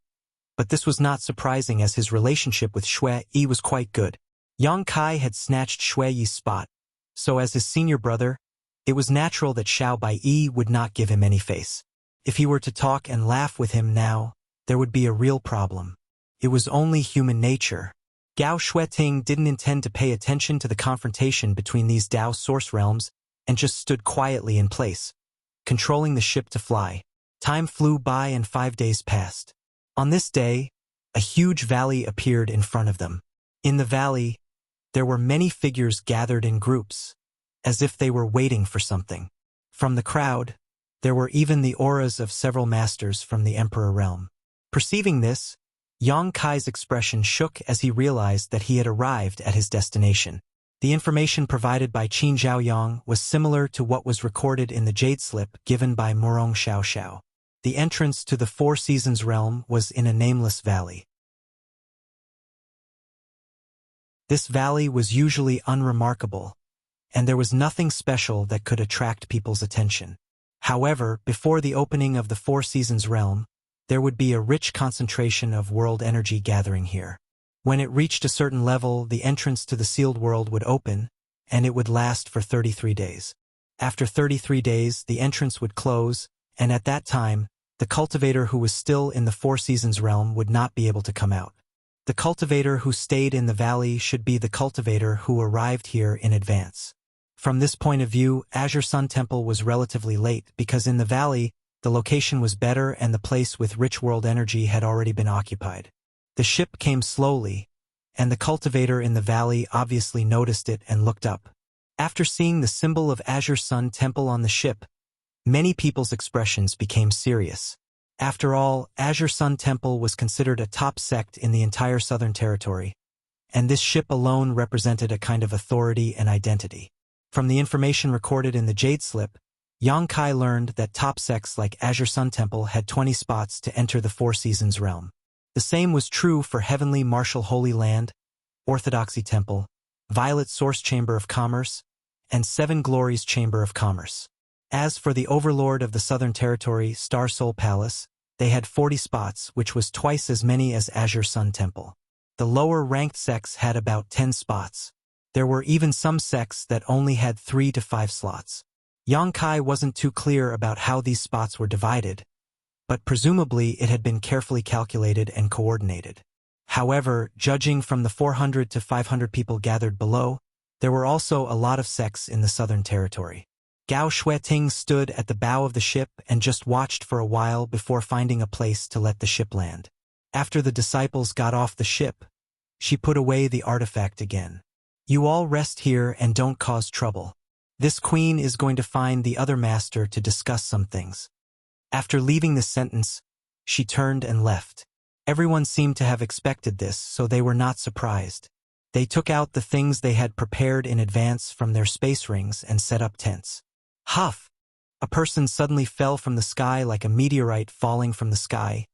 [SPEAKER 1] but this was not surprising as his relationship with Shui was quite good. Yang Kai had snatched Shuiyi's spot, so as his senior brother, it was natural that Xiao Bai would not give him any face. If he were to talk and laugh with him now, there would be a real problem. It was only human nature. Gao Shueting didn't intend to pay attention to the confrontation between these Dao source realms and just stood quietly in place, controlling the ship to fly. Time flew by and 5 days passed. On this day, a huge valley appeared in front of them. In the valley, there were many figures gathered in groups, as if they were waiting for something. From the crowd, there were even the auras of several masters from the Emperor realm. Perceiving this, Yang Kai's expression shook as he realized that he had arrived at his destination. The information provided by Qin Zhaoyang was similar to what was recorded in the jade slip given by Murong Xiao Xiao. The entrance to the Four Seasons realm was in a nameless valley. This valley was usually unremarkable, and there was nothing special that could attract people's attention. However, before the opening of the Four Seasons realm, there would be a rich concentration of world energy gathering here. When it reached a certain level, the entrance to the sealed world would open, and it would last for 33 days. After 33 days, the entrance would close, and at that time, the cultivator who was still in the Four Seasons realm would not be able to come out. The cultivator who stayed in the valley should be the cultivator who arrived here in advance. From this point of view, Azure Sun Temple was relatively late because in the valley, the location was better and the place with rich world energy had already been occupied. The ship came slowly, and the cultivator in the valley obviously noticed it and looked up. After seeing the symbol of Azure Sun Temple on the ship, many people's expressions became serious. After all, Azure Sun Temple was considered a top sect in the entire Southern Territory, and this ship alone represented a kind of authority and identity. From the information recorded in the Jade Slip, Yang Kai learned that top sects like Azure Sun Temple had 20 spots to enter the Four Seasons realm. The same was true for Heavenly Martial Holy Land, Orthodoxy Temple, Violet Source Chamber of Commerce, and Seven Glories Chamber of Commerce. As for the Overlord of the Southern Territory, Star Soul Palace, they had 40 spots, which was twice as many as Azure Sun Temple. The lower-ranked sects had about 10 spots. There were even some sects that only had 3 to 5 slots. Yang Kai wasn't too clear about how these spots were divided, but presumably it had been carefully calculated and coordinated. However, judging from the 400 to 500 people gathered below, there were also a lot of sects in the Southern Territory. Gao Xueting stood at the bow of the ship and just watched for a while before finding a place to let the ship land. After the disciples got off the ship, she put away the artifact again. "You all rest here and don't cause trouble. This queen is going to find the other master to discuss some things." After leaving this sentence, she turned and left. Everyone seemed to have expected this, so they were not surprised. They took out the things they had prepared in advance from their space rings and set up tents. Huff! A person suddenly fell from the sky like a meteorite falling from the sky,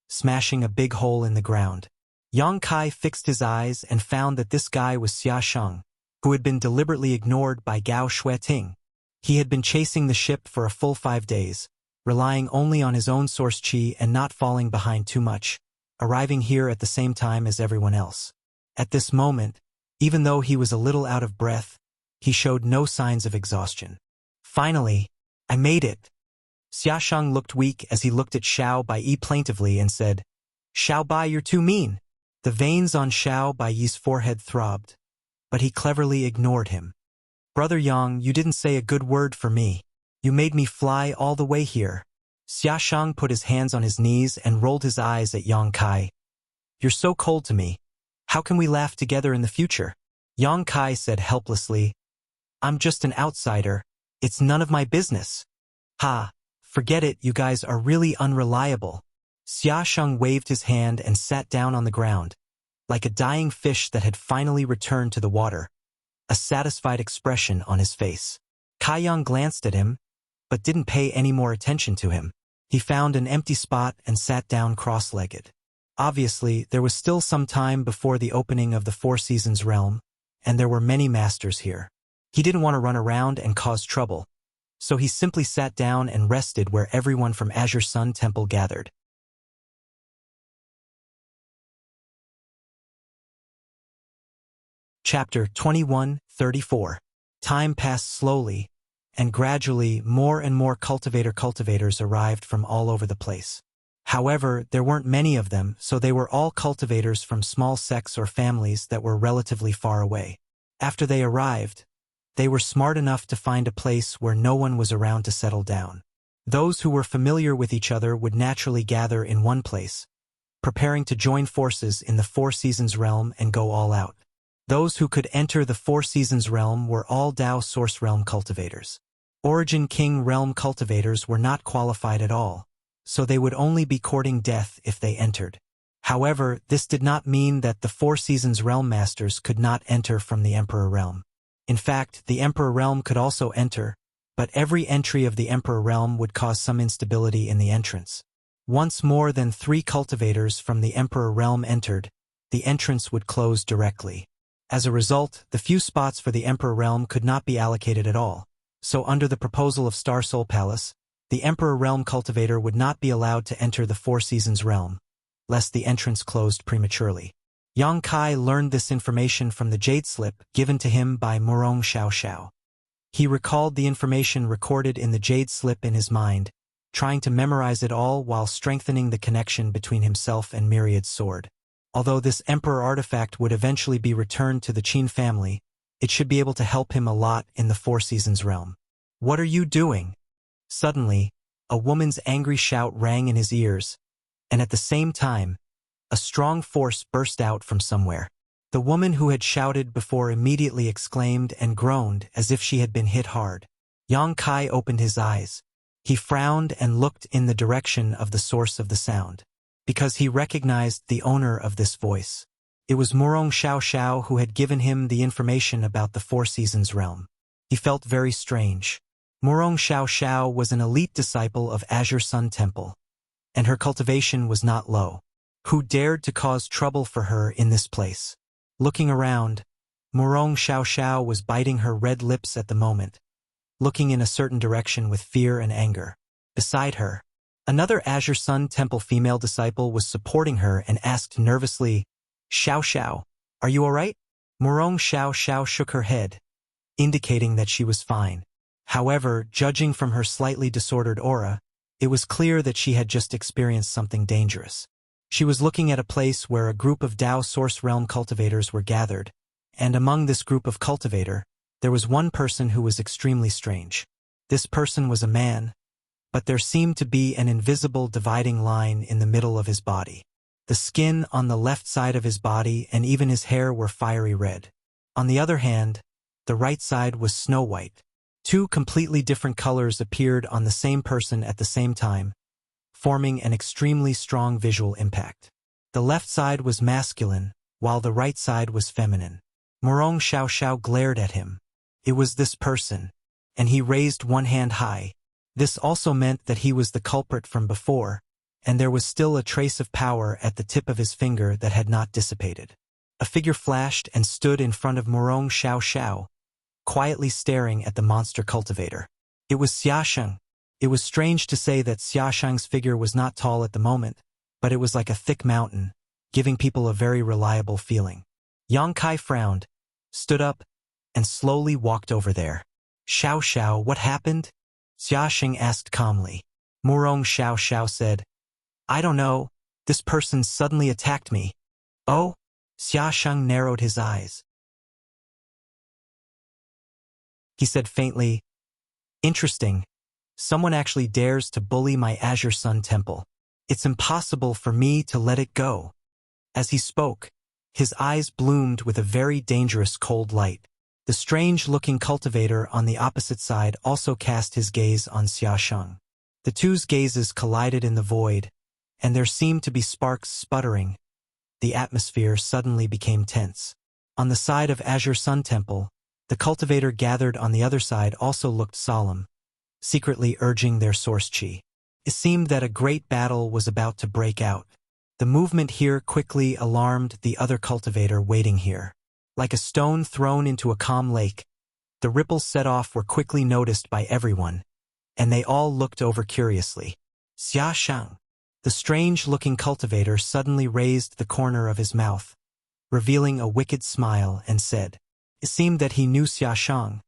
[SPEAKER 1] smashing a big hole in the ground. Yang Kai fixed his eyes and found that this guy was Xia Sheng, who had been deliberately ignored by Gao Xueting. He had been chasing the ship for a full 5 days, relying only on his own source chi and not falling behind too much, arriving here at the same time as everyone else. At this moment, even though he was a little out of breath, he showed no signs of exhaustion. "Finally, I made it." Xia Sheng looked weak as he looked at Xiao Bai plaintively and said, "Xiao Bai, you're too mean." The veins on Xiao Bai's forehead throbbed, but he cleverly ignored him. "Brother Yang, you didn't say a good word for me. You made me fly all the way here." Xia Sheng put his hands on his knees and rolled his eyes at Yang Kai. "You're so cold to me. How can we laugh together in the future?" Yang Kai said helplessly, "I'm just an outsider. It's none of my business." "Ha, forget it, you guys are really unreliable." Xia Sheng waved his hand and sat down on the ground, like a dying fish that had finally returned to the water, a satisfied expression on his face. Kai Yang glanced at him, but didn't pay any more attention to him. He found an empty spot and sat down cross-legged. Obviously, there was still some time before the opening of the Four Seasons realm, and there were many masters here. He didn't want to run around and cause trouble, so he simply sat down and rested where everyone from Azure Sun Temple gathered. Chapter 21:34. Time passed slowly, and gradually more and more cultivators arrived from all over the place. However, there weren't many of them, so they were all cultivators from small sects or families that were relatively far away. After they arrived, they were smart enough to find a place where no one was around to settle down. Those who were familiar with each other would naturally gather in one place, preparing to join forces in the Four Seasons realm and go all out. Those who could enter the Four Seasons realm were all Dao Source realm cultivators. Origin King realm cultivators were not qualified at all, so they would only be courting death if they entered. However, this did not mean that the Four Seasons realm masters could not enter from the Emperor realm. In fact, the Emperor realm could also enter, but every entry of the Emperor realm would cause some instability in the entrance. Once more than 3 cultivators from the Emperor realm entered, the entrance would close directly. As a result, the few spots for the Emperor realm could not be allocated at all. So under the proposal of Star Soul Palace, the Emperor realm cultivator would not be allowed to enter the Four Seasons realm, lest the entrance closed prematurely. Yang Kai learned this information from the jade slip given to him by Murong Xiao Xiao. He recalled the information recorded in the jade slip in his mind, trying to memorize it all while strengthening the connection between himself and Myriad's sword. Although this Emperor artifact would eventually be returned to the Qin family, it should be able to help him a lot in the Four Seasons realm. "What are you doing?" Suddenly, a woman's angry shout rang in his ears, and at the same time, a strong force burst out from somewhere. The woman who had shouted before immediately exclaimed and groaned as if she had been hit hard. Yang Kai opened his eyes. He frowned and looked in the direction of the source of the sound, because he recognized the owner of this voice. It was Murong Xiao Xiao who had given him the information about the Four Seasons realm. He felt very strange. Murong Xiao Xiao was an elite disciple of Azure Sun Temple, and her cultivation was not low. Who dared to cause trouble for her in this place? Looking around, Murong Xiao Xiao was biting her red lips at the moment, looking in a certain direction with fear and anger. Beside her, another Azure Sun Temple female disciple was supporting her and asked nervously, "Xiao Xiao, are you all right?" Murong Xiao Xiao shook her head, indicating that she was fine. However, judging from her slightly disordered aura, it was clear that she had just experienced something dangerous. She was looking at a place where a group of Dao Source Realm cultivators were gathered, and among this group of cultivator, there was one person who was extremely strange. This person was a man, but there seemed to be an invisible dividing line in the middle of his body. The skin on the left side of his body and even his hair were fiery red. On the other hand, the right side was snow white. Two completely different colors appeared on the same person at the same time, forming an extremely strong visual impact. The left side was masculine, while the right side was feminine. Murong Xiao Xiao glared at him. It was this person, and he raised one hand high. This also meant that he was the culprit from before, and there was still a trace of power at the tip of his finger that had not dissipated. A figure flashed and stood in front of Murong Xiao Xiao, quietly staring at the monster cultivator. It was Xiaosheng. It was strange to say that Xiaosheng's figure was not tall at the moment, but it was like a thick mountain, giving people a very reliable feeling. Yang Kai frowned, stood up, and slowly walked over there. "Xiao Xiao, what happened?" Xiaosheng asked calmly. Murong Xiao Xiao said, "I don't know, this person suddenly attacked me." "Oh?" Xiaosheng narrowed his eyes. He said faintly, "Interesting. Someone actually dares to bully my Azure Sun Temple. It's impossible for me to let it go." As he spoke, his eyes bloomed with a very dangerous cold light. The strange-looking cultivator on the opposite side also cast his gaze on Xiaosheng. The two's gazes collided in the void, and there seemed to be sparks sputtering. The atmosphere suddenly became tense. On the side of Azure Sun Temple, the cultivator gathered on the other side also looked solemn, secretly urging their source chi. It seemed that a great battle was about to break out. The movement here quickly alarmed the other cultivator waiting here. Like a stone thrown into a calm lake, the ripples set off were quickly noticed by everyone, and they all looked over curiously. Xiaosheng, the strange-looking cultivator, suddenly raised the corner of his mouth, revealing a wicked smile, and said, it seemed that he knew Xiaosheng,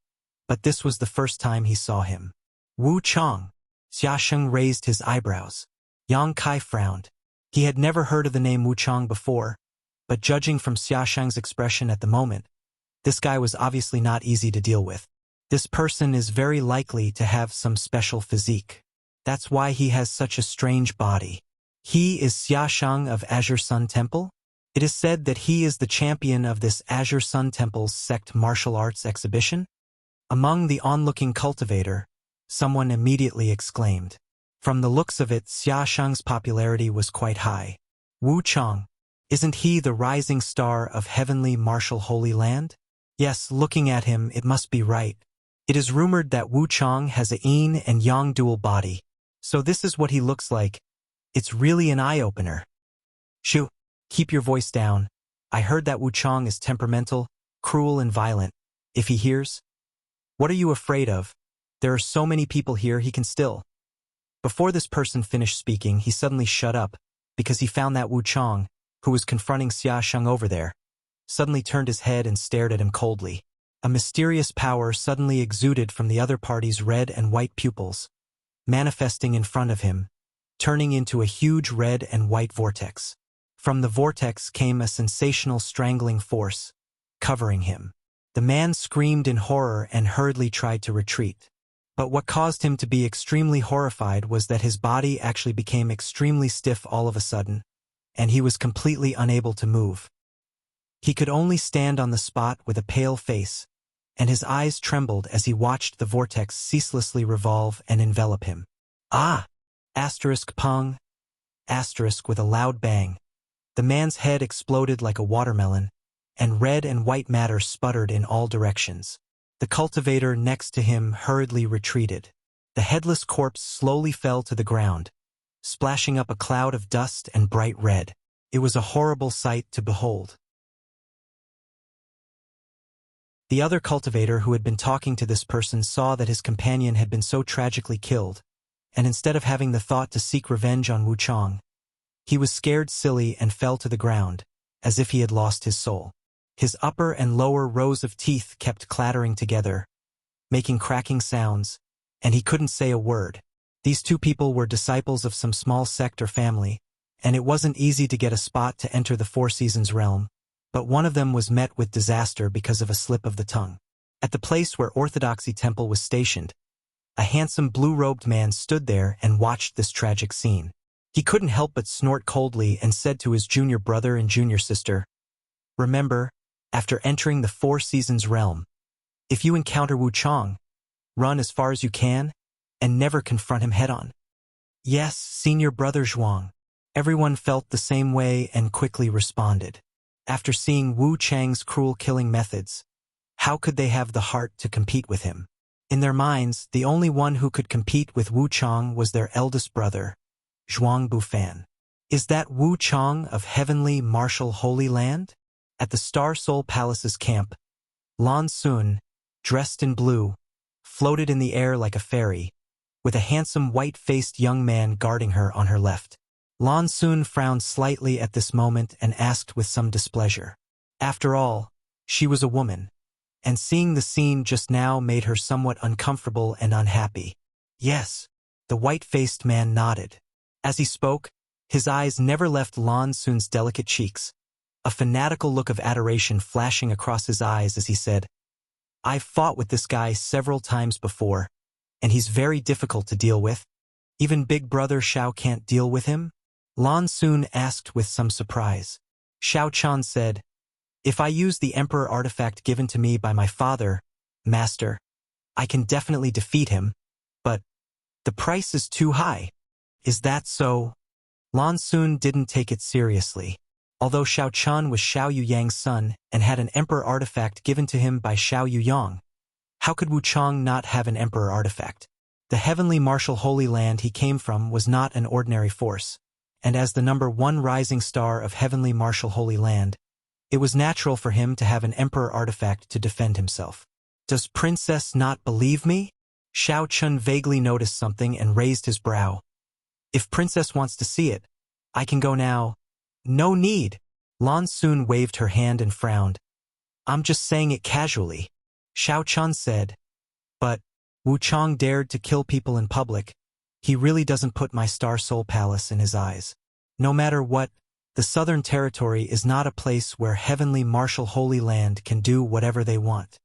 [SPEAKER 1] but this was the first time he saw him. "Wu Chang." Xiaosheng raised his eyebrows. Yang Kai frowned. He had never heard of the name Wu Chang before, but judging from Xiaosheng's expression at the moment, this guy was obviously not easy to deal with. This person is very likely to have some special physique. That's why he has such a strange body. He is Xiaosheng of Azure Sun Temple? It is said that he is the champion of this Azure Sun Temple's sect martial arts exhibition? Among the onlooking cultivator, someone immediately exclaimed. From the looks of it, Xiaosheng's popularity was quite high. Wu Chang, isn't he the rising star of heavenly martial holy land? Yes, looking at him, it must be right. It is rumored that Wu Chang has a yin and yang dual body. So this is what he looks like. It's really an eye-opener. Shoo, keep your voice down. I heard that Wu Chang is temperamental, cruel and violent. If he hears, "What are you afraid of? There are so many people here he can still." Before this person finished speaking, he suddenly shut up, because he found that Wu Chang, who was confronting Xia Sheng over there, suddenly turned his head and stared at him coldly. A mysterious power suddenly exuded from the other party's red and white pupils, manifesting in front of him, turning into a huge red and white vortex. From the vortex came a sensational strangling force, covering him. The man screamed in horror and hurriedly tried to retreat. But what caused him to be extremely horrified was that his body actually became extremely stiff all of a sudden, and he was completely unable to move. He could only stand on the spot with a pale face, and his eyes trembled as he watched the vortex ceaselessly revolve and envelop him. Ah! Asterisk pong. Asterisk with a loud bang. The man's head exploded like a watermelon, and red and white matter sputtered in all directions. The cultivator next to him hurriedly retreated. The headless corpse slowly fell to the ground, splashing up a cloud of dust and bright red. It was a horrible sight to behold. The other cultivator who had been talking to this person saw that his companion had been so tragically killed, and instead of having the thought to seek revenge on Wu Chang, he was scared silly and fell to the ground, as if he had lost his soul. His upper and lower rows of teeth kept clattering together, making cracking sounds, and he couldn't say a word. These two people were disciples of some small sect or family, and it wasn't easy to get a spot to enter the Four Seasons realm, but one of them was met with disaster because of a slip of the tongue. At the place where Orthodoxy Temple was stationed, a handsome blue-robed man stood there and watched this tragic scene. He couldn't help but snort coldly and said to his junior brother and junior sister, "Remember, after entering the Four Seasons realm, if you encounter Wu Chang, run as far as you can, and never confront him head-on." "Yes, senior brother Zhuang." Everyone felt the same way and quickly responded. After seeing Wu Chang's cruel killing methods, how could they have the heart to compete with him? In their minds, the only one who could compete with Wu Chang was their eldest brother, Zhuang Bufan. Is that Wu Chang of heavenly martial Holy Land? At the Star Soul Palace's camp, Lan Sun, dressed in blue, floated in the air like a fairy, with a handsome white-faced young man guarding her on her left. Lan Sun frowned slightly at this moment and asked with some displeasure. After all, she was a woman, and seeing the scene just now made her somewhat uncomfortable and unhappy. "Yes," the white-faced man nodded. As he spoke, his eyes never left Lan Sun's delicate cheeks, a fanatical look of adoration flashing across his eyes as he said, "I've fought with this guy several times before, and he's very difficult to deal with. Even Big Brother Xiao can't deal with him?" Lan Sun asked with some surprise. Xiao Chan said, "If I use the Emperor artifact given to me by my father, Master, I can definitely defeat him, but the price is too high." "Is that so?" Lan Sun didn't take it seriously. Although Xiao Chun was Xiao Yuyang's son and had an emperor artifact given to him by Xiao Yuyang, how could Wu Chang not have an emperor artifact? The heavenly martial Holy Land he came from was not an ordinary force, and as the #1 rising star of heavenly martial Holy Land, it was natural for him to have an emperor artifact to defend himself. "Does Princess not believe me?" Xiao Chun vaguely noticed something and raised his brow. "If Princess wants to see it, I can go now." "No need." Lan Sun waved her hand and frowned. "I'm just saying it casually." Xiao Chun said, "But Wu Chang dared to kill people in public. He really doesn't put my Star Soul Palace in his eyes. No matter what, the Southern Territory is not a place where heavenly martial Holy Land can do whatever they want."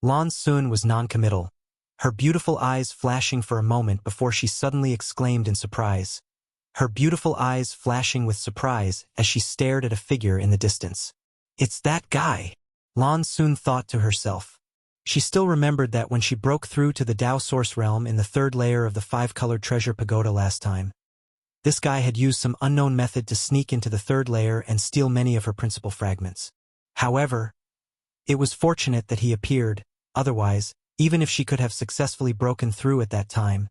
[SPEAKER 1] Lan Sun was noncommittal, her beautiful eyes flashing for a moment before she suddenly exclaimed in surprise. Her beautiful eyes flashing with surprise as she stared at a figure in the distance. "It's that guy," Lan Sun thought to herself. She still remembered that when she broke through to the Dao Source Realm in the 3rd layer of the 5-colored treasure pagoda last time, this guy had used some unknown method to sneak into the 3rd layer and steal many of her principal fragments. However, it was fortunate that he appeared, otherwise, even if she could have successfully broken through at that time,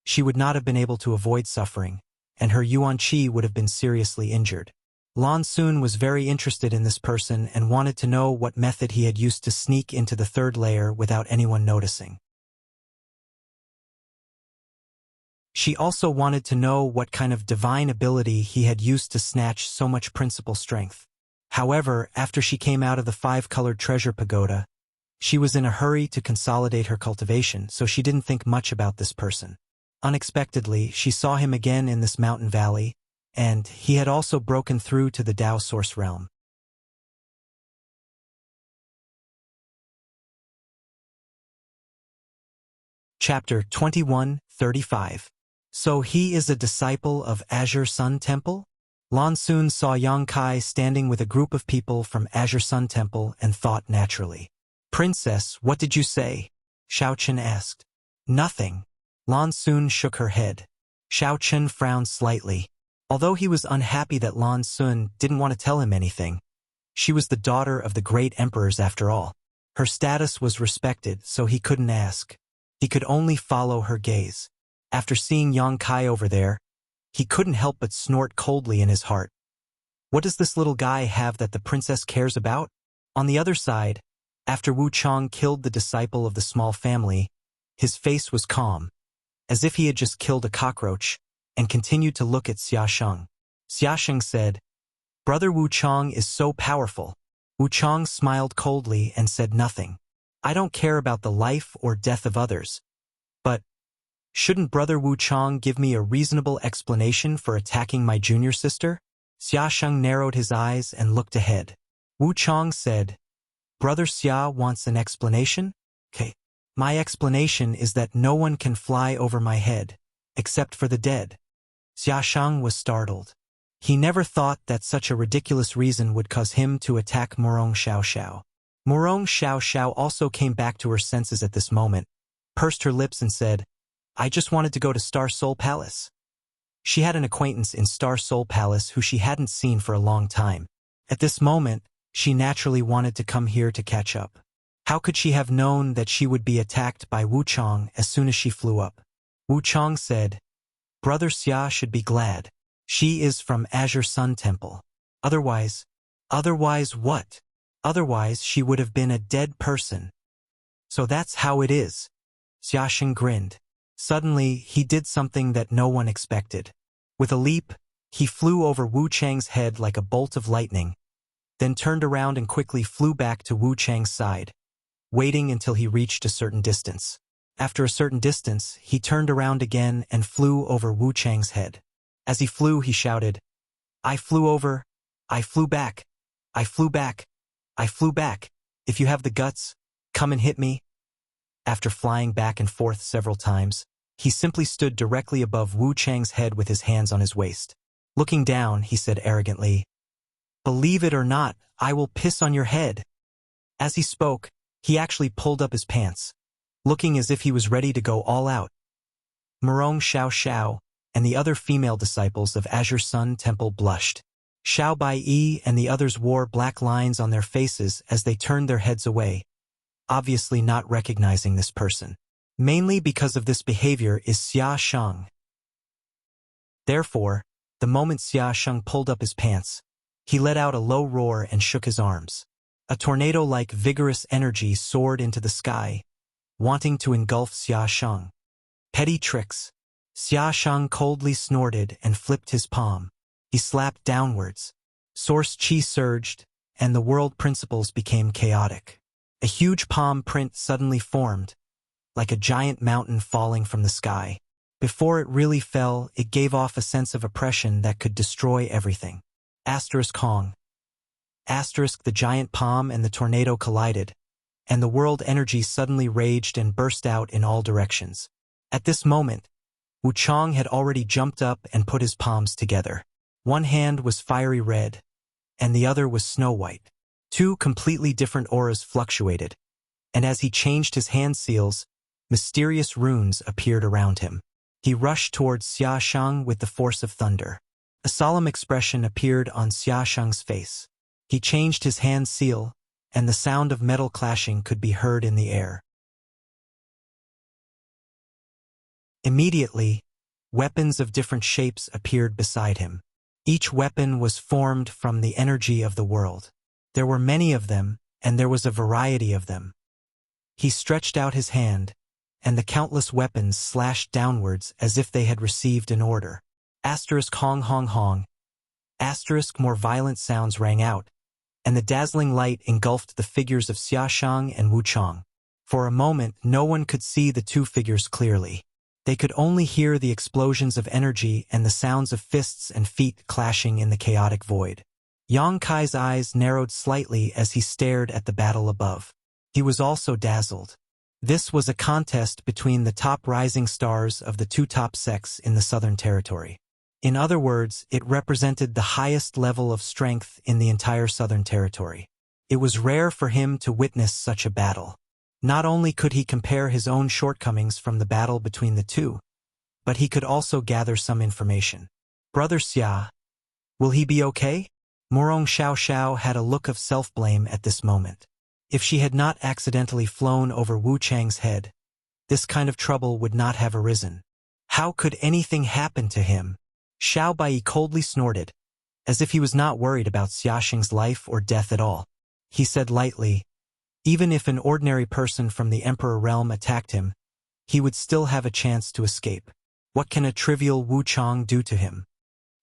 [SPEAKER 1] she would not have been able to avoid suffering, and her Yuan Qi would have been seriously injured. Lan Sun was very interested in this person and wanted to know what method he had used to sneak into the third layer without anyone noticing. She also wanted to know what kind of divine ability he had used to snatch so much principal strength. However, after she came out of the 5-colored treasure pagoda, she was in a hurry to consolidate her cultivation, so she didn't think much about this person. Unexpectedly, she saw him again in this mountain valley, and he had also broken through to the Tao source realm. Chapter 21:35. So he is a disciple of Azure Sun Temple? Lan Sun saw Yang Kai standing with a group of people from Azure Sun Temple and thought naturally. Princess, what did you say? Xiao Chen asked. Nothing. Lan Sun shook her head. Xiao Chen frowned slightly. Although he was unhappy that Lan Sun didn't want to tell him anything, she was the daughter of the great emperors after all. Her status was respected, so he couldn't ask. He could only follow her gaze. After seeing Yang Kai over there, he couldn't help but snort coldly in his heart. What does this little guy have that the princess cares about? On the other side, after Wu Chang killed the disciple of the small family, his face was calm, as if he had just killed a cockroach, and continued to look at Xia Sheng. Xia Sheng said, Brother Wu Chang is so powerful. Wu Chang smiled coldly and said nothing. I don't care about the life or death of others. But shouldn't Brother Wu Chang give me a reasonable explanation for attacking my junior sister? Xia Sheng narrowed his eyes and looked ahead. Wu Chang said, Brother Xia wants an explanation? Okay. My explanation is that no one can fly over my head, except for the dead. Xia Sheng was startled. He never thought that such a ridiculous reason would cause him to attack Murong Xiao Xiao. Murong Xiao Xiao also came back to her senses at this moment, pursed her lips and said, I just wanted to go to Star Soul Palace. She had an acquaintance in Star Soul Palace who she hadn't seen for a long time. At this moment, she naturally wanted to come here to catch up. How could she have known that she would be attacked by Wu Chang as soon as she flew up? Wu Chang said, Brother Xia should be glad. She is from Azure Sun Temple. Otherwise what? Otherwise she would have been a dead person. So that's how it is. Xia Sheng grinned. Suddenly, he did something that no one expected. With a leap, he flew over Wu Chang's head like a bolt of lightning, then turned around and quickly flew back to Wu Chang's side, waiting until he reached a certain distance. After a certain distance, he turned around again and flew over Wu Chang's head. As he flew, he shouted, I flew over, I flew back, I flew back, I flew back. If you have the guts, come and hit me. After flying back and forth several times, he simply stood directly above Wu Chang's head with his hands on his waist. Looking down, he said arrogantly, Believe it or not, I will piss on your head. As he spoke, he actually pulled up his pants, looking as if he was ready to go all out. Murong Xiao Xiao and the other female disciples of Azure Sun Temple blushed. Xiao Bai and the others wore black lines on their faces as they turned their heads away, obviously not recognizing this person. Mainly because of this behavior is Xia Sheng. Therefore, the moment Xia Sheng pulled up his pants, he let out a low roar and shook his arms. A tornado-like vigorous energy soared into the sky, wanting to engulf Xia Sheng. Petty tricks. Xia Sheng coldly snorted and flipped his palm. He slapped downwards. Source chi surged, and the world principles became chaotic. A huge palm print suddenly formed, like a giant mountain falling from the sky. Before it really fell, it gave off a sense of oppression that could destroy everything. Asterisk Hong. Asterisk the giant palm and the tornado collided, and the world energy suddenly raged and burst out in all directions. At this moment, Wu Chang had already jumped up and put his palms together. One hand was fiery red, and the other was snow white. Two completely different auras fluctuated, and as he changed his hand seals, mysterious runes appeared around him. He rushed towards Xia Sheng with the force of thunder. A solemn expression appeared on Xia Sheng's face. He changed his hand seal, and the sound of metal clashing could be heard in the air. Immediately, weapons of different shapes appeared beside him. Each weapon was formed from the energy of the world. There were many of them, and there was a variety of them. He stretched out his hand, and the countless weapons slashed downwards as if they had received an order. Asterisk hong hong hong. Asterisk more violent sounds rang out, and the dazzling light engulfed the figures of Xiaoshang and Wuchang. For a moment, no one could see the two figures clearly. They could only hear the explosions of energy and the sounds of fists and feet clashing in the chaotic void. Yang Kai's eyes narrowed slightly as he stared at the battle above. He was also dazzled. This was a contest between the top rising stars of the two top sects in the Southern Territory. In other words, it represented the highest level of strength in the entire Southern Territory. It was rare for him to witness such a battle. Not only could he compare his own shortcomings from the battle between the two, but he could also gather some information. Brother Xia, will he be okay? Morong Xiao Xiao had a look of self-blame at this moment. If she had not accidentally flown over Wu Chang's head, this kind of trouble would not have arisen. How could anything happen to him? Xiao Bai coldly snorted, as if he was not worried about Xiaxing's life or death at all. He said lightly, even if an ordinary person from the Emperor realm attacked him, he would still have a chance to escape. What can a trivial Wu Chang do to him?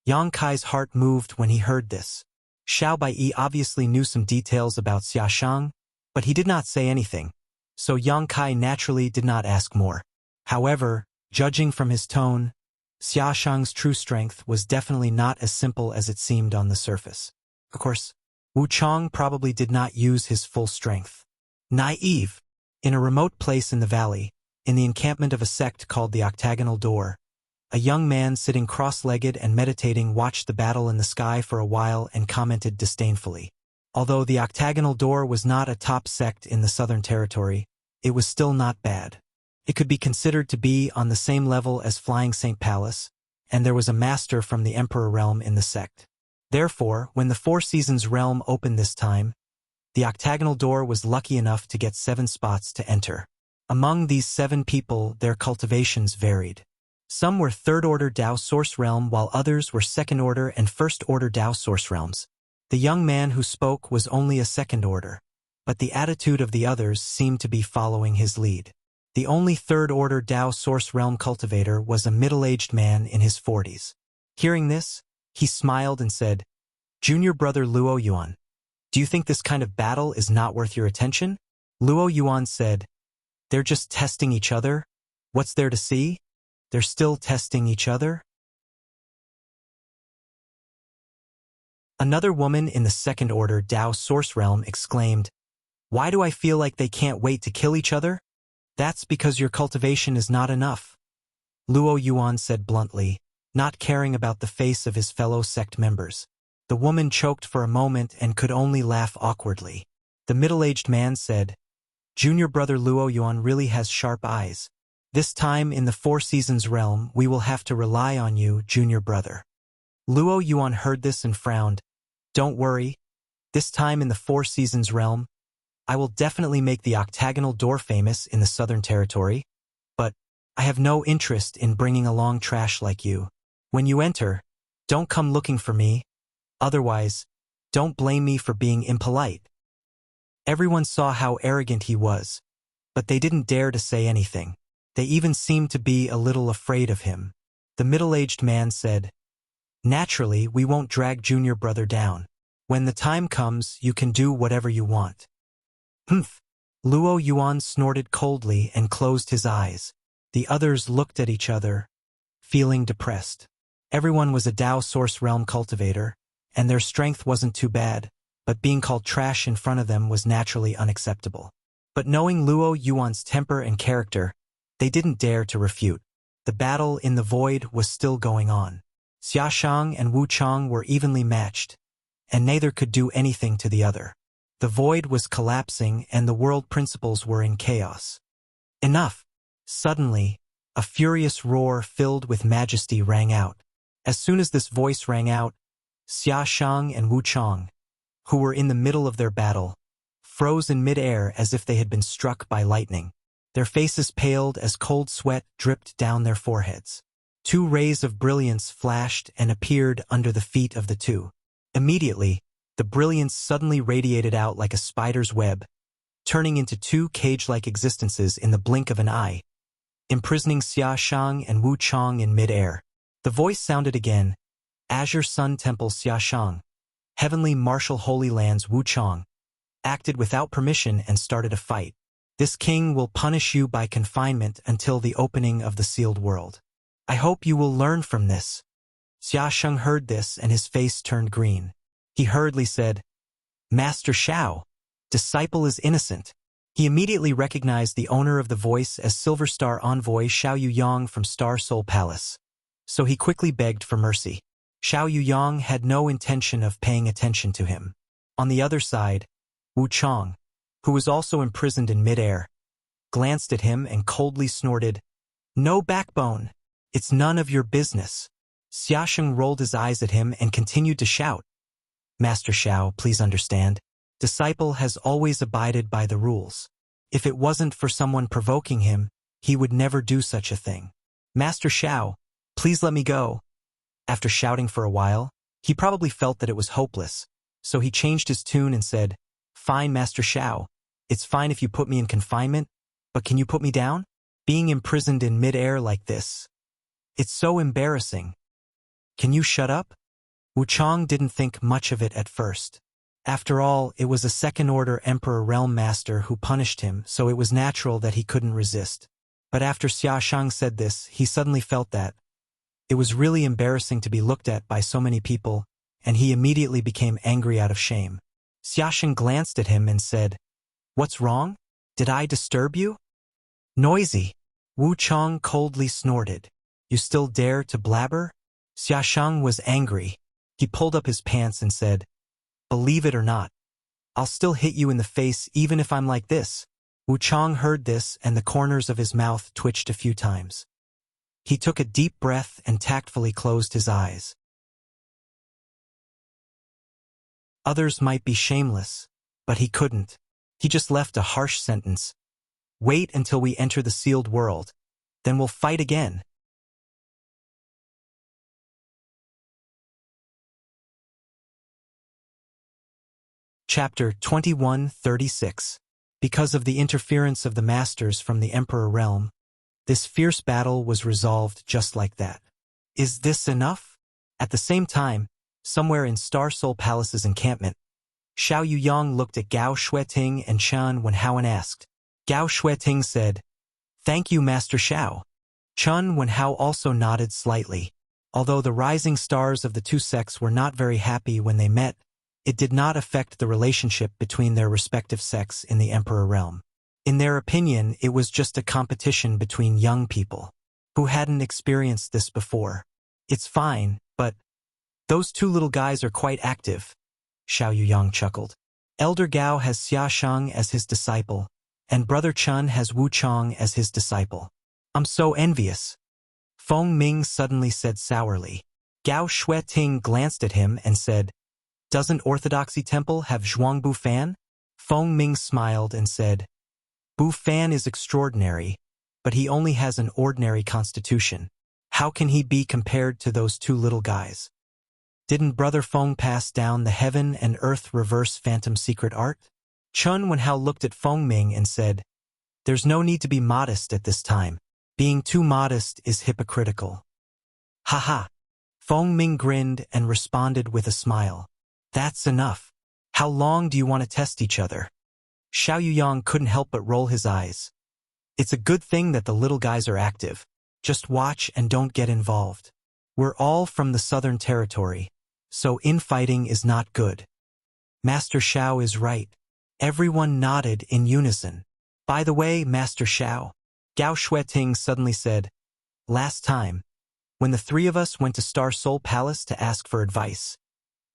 [SPEAKER 1] Yang Kai's heart moved when he heard this. Xiao Bai obviously knew some details about Xiaoshang, but he did not say anything, so Yang Kai naturally did not ask more. However, judging from his tone, Xiaoshang's true strength was definitely not as simple as it seemed on the surface. Of course, Wu Chang probably did not use his full strength. Naive. In a remote place in the valley, in the encampment of a sect called the Octagonal Door, a young man sitting cross-legged and meditating watched the battle in the sky for a while and commented disdainfully. Although the Octagonal Door was not a top sect in the Southern Territory, it was still not bad. It could be considered to be on the same level as Flying Saint Palace, and there was a master from the Emperor realm in the sect. Therefore, when the Four Seasons realm opened this time, the Octagonal Door was lucky enough to get 7 spots to enter. Among these 7 people, their cultivations varied. Some were third-order Dao Source Realm, while others were second-order and first-order Dao Source Realms. The young man who spoke was only a second-order, but the attitude of the others seemed to be following his lead. The only third-order Dao Source Realm cultivator was a middle-aged man in his 40s. Hearing this, he smiled and said, "Junior brother Luo Yuan, do you think this kind of battle is not worth your attention?" Luo Yuan said, "They're just testing each other. What's there to see? They're still testing each other." Another woman in the second-order Dao Source Realm exclaimed, "Why do I feel like they can't wait to kill each other?" "That's because your cultivation is not enough," Luo Yuan said bluntly, not caring about the face of his fellow sect members. The woman choked for a moment and could only laugh awkwardly. The middle-aged man said, "Junior brother Luo Yuan really has sharp eyes. This time in the Four Seasons realm, we will have to rely on you, junior brother." Luo Yuan heard this and frowned. "Don't worry. This time in the Four Seasons realm, I will definitely make the Octagonal Door famous in the Southern Territory, but I have no interest in bringing along trash like you. When you enter, don't come looking for me. Otherwise, don't blame me for being impolite." Everyone saw how arrogant he was, but they didn't dare to say anything. They even seemed to be a little afraid of him. The middle-aged man said, "Naturally, we won't drag junior brother down. When the time comes, you can do whatever you want." "Humph." Luo Yuan snorted coldly and closed his eyes. The others looked at each other, feeling depressed. Everyone was a Dao Source Realm cultivator, and their strength wasn't too bad, but being called trash in front of them was naturally unacceptable. But knowing Luo Yuan's temper and character, they didn't dare to refute. The battle in the void was still going on. Xiaoshang and Wu Chang were evenly matched, and neither could do anything to the other. The void was collapsing and the world principles were in chaos. Enough! Suddenly, a furious roar filled with majesty rang out. As soon as this voice rang out, Xiaoshang and Wu Chang, who were in the middle of their battle, froze in mid-air as if they had been struck by lightning. Their faces paled as cold sweat dripped down their foreheads. Two rays of brilliance flashed and appeared under the feet of the two. Immediately, the brilliance suddenly radiated out like a spider's web, turning into two cage-like existences in the blink of an eye, imprisoning Xia Shang and Wu Chong in mid-air. The voice sounded again, Azure Sun Temple Xia Shang, Heavenly Martial Holy Lands Wu Chong, acted without permission and started a fight. This king will punish you by confinement until the opening of the sealed world. I hope you will learn from this. Xia Shang heard this and his face turned green. He hurriedly said, Master Xiao, disciple is innocent. He immediately recognized the owner of the voice as Silver Star envoy Xiao Yuyang from Star Soul Palace. So he quickly begged for mercy. Xiao Yuyang had no intention of paying attention to him. On the other side, Wu Chong, who was also imprisoned in mid-air, glanced at him and coldly snorted, No backbone! It's none of your business. Xia Sheng rolled his eyes at him and continued to shout, Master Xiao, please understand. Disciple has always abided by the rules. If it wasn't for someone provoking him, he would never do such a thing. Master Xiao, please let me go. After shouting for a while, he probably felt that it was hopeless, so he changed his tune and said, Fine, Master Xiao. It's fine if you put me in confinement, but can you put me down? Being imprisoned in mid-air like this. It's so embarrassing. Can you shut up? Wu Chong didn't think much of it at first. After all, it was a second-order Emperor Realm Master who punished him, so it was natural that he couldn't resist. But after Xia Shang said this, he suddenly felt that it was really embarrassing to be looked at by so many people, and he immediately became angry out of shame. Xia Shang glanced at him and said, What's wrong? Did I disturb you? Noisy. Wu Chong coldly snorted. You still dare to blabber? Xia Shang was angry. He pulled up his pants and said, Believe it or not, I'll still hit you in the face even if I'm like this. Wu Chong heard this and the corners of his mouth twitched a few times. He took a deep breath and tactfully closed his eyes. Others might be shameless, but he couldn't. He just left a harsh sentence. Wait until we enter the sealed world, then we'll fight again. Chapter 2136. Because of the interference of the masters from the Emperor Realm, this fierce battle was resolved just like that. Is this enough? At the same time, somewhere in Star Soul Palace's encampment, Xiao Yuyang looked at Gao Xueting and Chun Wenhao and asked. Gao Xueting said, Thank you, Master Xiao. Chun Wenhao also nodded slightly. Although the rising stars of the two sects were not very happy when they met, it did not affect the relationship between their respective sects in the Emperor Realm. In their opinion, it was just a competition between young people who hadn't experienced this before. It's fine, but those two little guys are quite active, Xiao Yuyang chuckled. Elder Gao has Xia Shang as his disciple, and Brother Chun has Wu Chong as his disciple. I'm so envious. Feng Ming suddenly said sourly. Gao Xueting glanced at him and said, Doesn't Orthodoxy Temple have Zhuangbu Fan? Feng Ming smiled and said, Bu Fan is extraordinary, but he only has an ordinary constitution. How can he be compared to those two little guys? Didn't Brother Feng pass down the heaven and earth reverse phantom secret art? Chun Wenhao looked at Feng Ming and said, There's no need to be modest at this time. Being too modest is hypocritical. Ha ha. Feng Ming grinned and responded with a smile. That's enough. How long do you want to test each other? Xiao Yuyang couldn't help but roll his eyes. It's a good thing that the little guys are active. Just watch and don't get involved. We're all from the Southern Territory, so infighting is not good. Master Xiao is right. Everyone nodded in unison. By the way, Master Xiao, Gao Xueting suddenly said, Last time, when the three of us went to Star Soul Palace to ask for advice,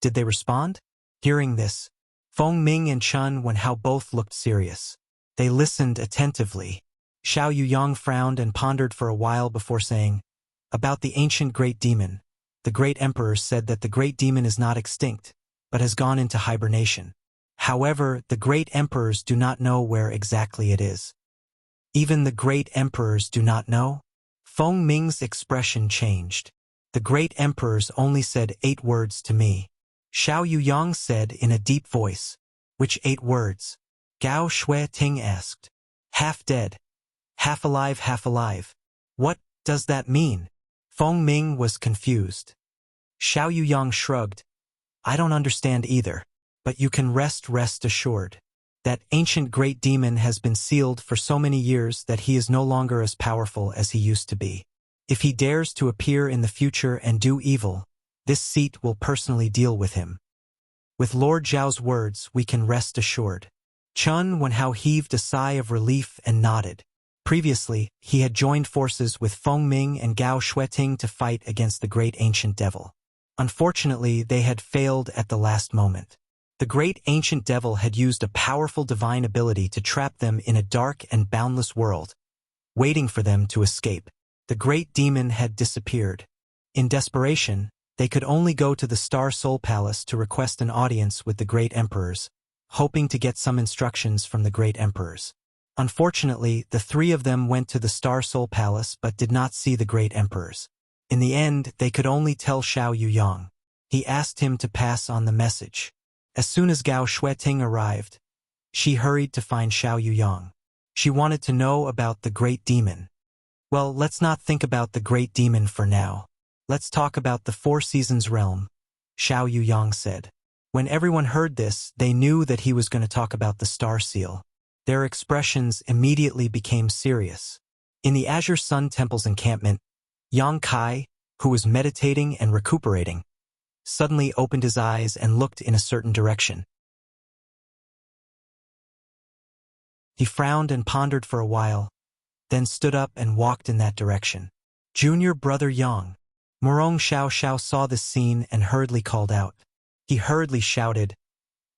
[SPEAKER 1] did they respond? Hearing this, Feng Ming and Chun Wenhao both looked serious. They listened attentively. Xiao Yuyang frowned and pondered for a while before saying, About the ancient great demon, the great emperor said that the great demon is not extinct, but has gone into hibernation. However, the great emperors do not know where exactly it is. Even the great emperors do not know? Feng Ming's expression changed. The great emperors only said 8 words to me. Xiao Yuyang said in a deep voice. Which 8 words? Gao Shueting asked. Half dead. Half alive, half alive. What does that mean? Feng Ming was confused. Xiao Yuyang shrugged. I don't understand either. But you can rest assured. That ancient great demon has been sealed for so many years that he is no longer as powerful as he used to be. If he dares to appear in the future and do evil, this seat will personally deal with him. With Lord Zhao's words, we can rest assured. Chun Wenhao heaved a sigh of relief and nodded. Previously, he had joined forces with Feng Ming and Gao Shueting to fight against the great ancient devil. Unfortunately, they had failed at the last moment. The great ancient devil had used a powerful divine ability to trap them in a dark and boundless world, waiting for them to escape. The great demon had disappeared. In desperation, they could only go to the Star Soul Palace to request an audience with the great emperors, hoping to get some instructions from the great emperors. Unfortunately, the 3 of them went to the Star Soul Palace but did not see the great emperors. In the end, they could only tell Xiao Yuyang. He asked him to pass on the message. As soon as Gao Shueting arrived, she hurried to find Xiao Yuyang. She wanted to know about the great demon. Well, let's not think about the great demon for now. Let's talk about the 4 Seasons realm, Xiao Yuyang said. When everyone heard this, they knew that he was going to talk about the Star Seal. Their expressions immediately became serious. In the Azure Sun Temple's encampment, Yang Kai, who was meditating and recuperating, suddenly opened his eyes and looked in a certain direction. He frowned and pondered for a while, then stood up and walked in that direction. Junior brother Yang. Murong Xiao Xiao saw this scene and hurriedly called out. He hurriedly shouted,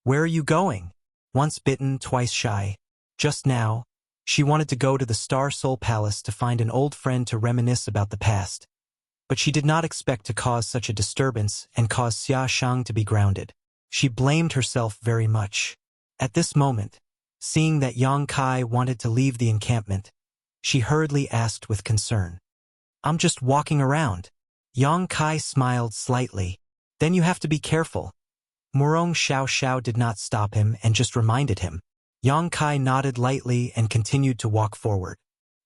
[SPEAKER 1] "Where are you going?" Once bitten, twice shy. Just now, she wanted to go to the Star Soul Palace to find an old friend to reminisce about the past. But she did not expect to cause such a disturbance and cause Xia Shang to be grounded. She blamed herself very much. At this moment, seeing that Yang Kai wanted to leave the encampment, she hurriedly asked with concern. "I'm just walking around." Yang Kai smiled slightly. "Then you have to be careful." Murong Xiao Xiao did not stop him and just reminded him. Yang Kai nodded lightly and continued to walk forward.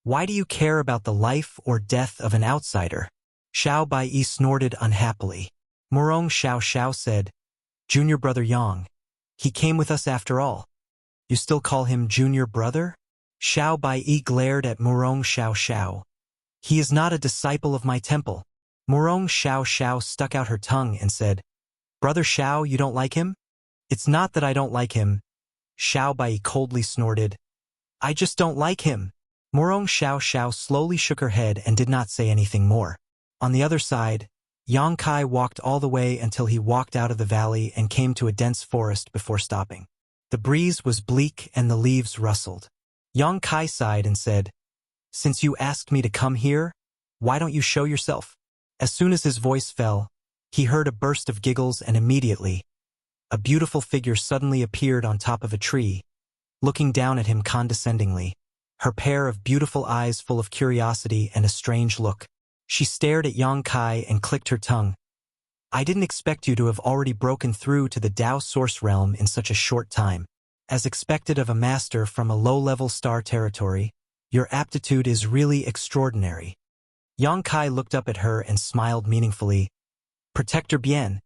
[SPEAKER 1] "Why do you care about the life or death of an outsider?" Xiao Baiyi snorted unhappily. Murong Xiao Xiao said, "Junior brother Yang. He came with us after all. You still call him junior brother?" Xiao Baiyi glared at Murong Xiao Xiao. "He is not a disciple of my temple." Murong Xiao Xiao stuck out her tongue and said, "Brother Xiao, you don't like him?" "It's not that I don't like him." Xiao Baiyi coldly snorted. "I just don't like him." Murong Xiao Xiao slowly shook her head and did not say anything more. On the other side, Yang Kai walked all the way until he walked out of the valley and came to a dense forest before stopping. The breeze was bleak and the leaves rustled. Yang Kai sighed and said, "Since you asked me to come here, why don't you show yourself?" As soon as his voice fell, he heard a burst of giggles and immediately, a beautiful figure suddenly appeared on top of a tree, looking down at him condescendingly, her pair of beautiful eyes full of curiosity and a strange look. She stared at Yang Kai and clicked her tongue. "I didn't expect you to have already broken through to the Tao Source realm in such a short time. As expected of a master from a low-level star territory, your aptitude is really extraordinary." Yang Kai looked up at her and smiled meaningfully. "Protector Bien,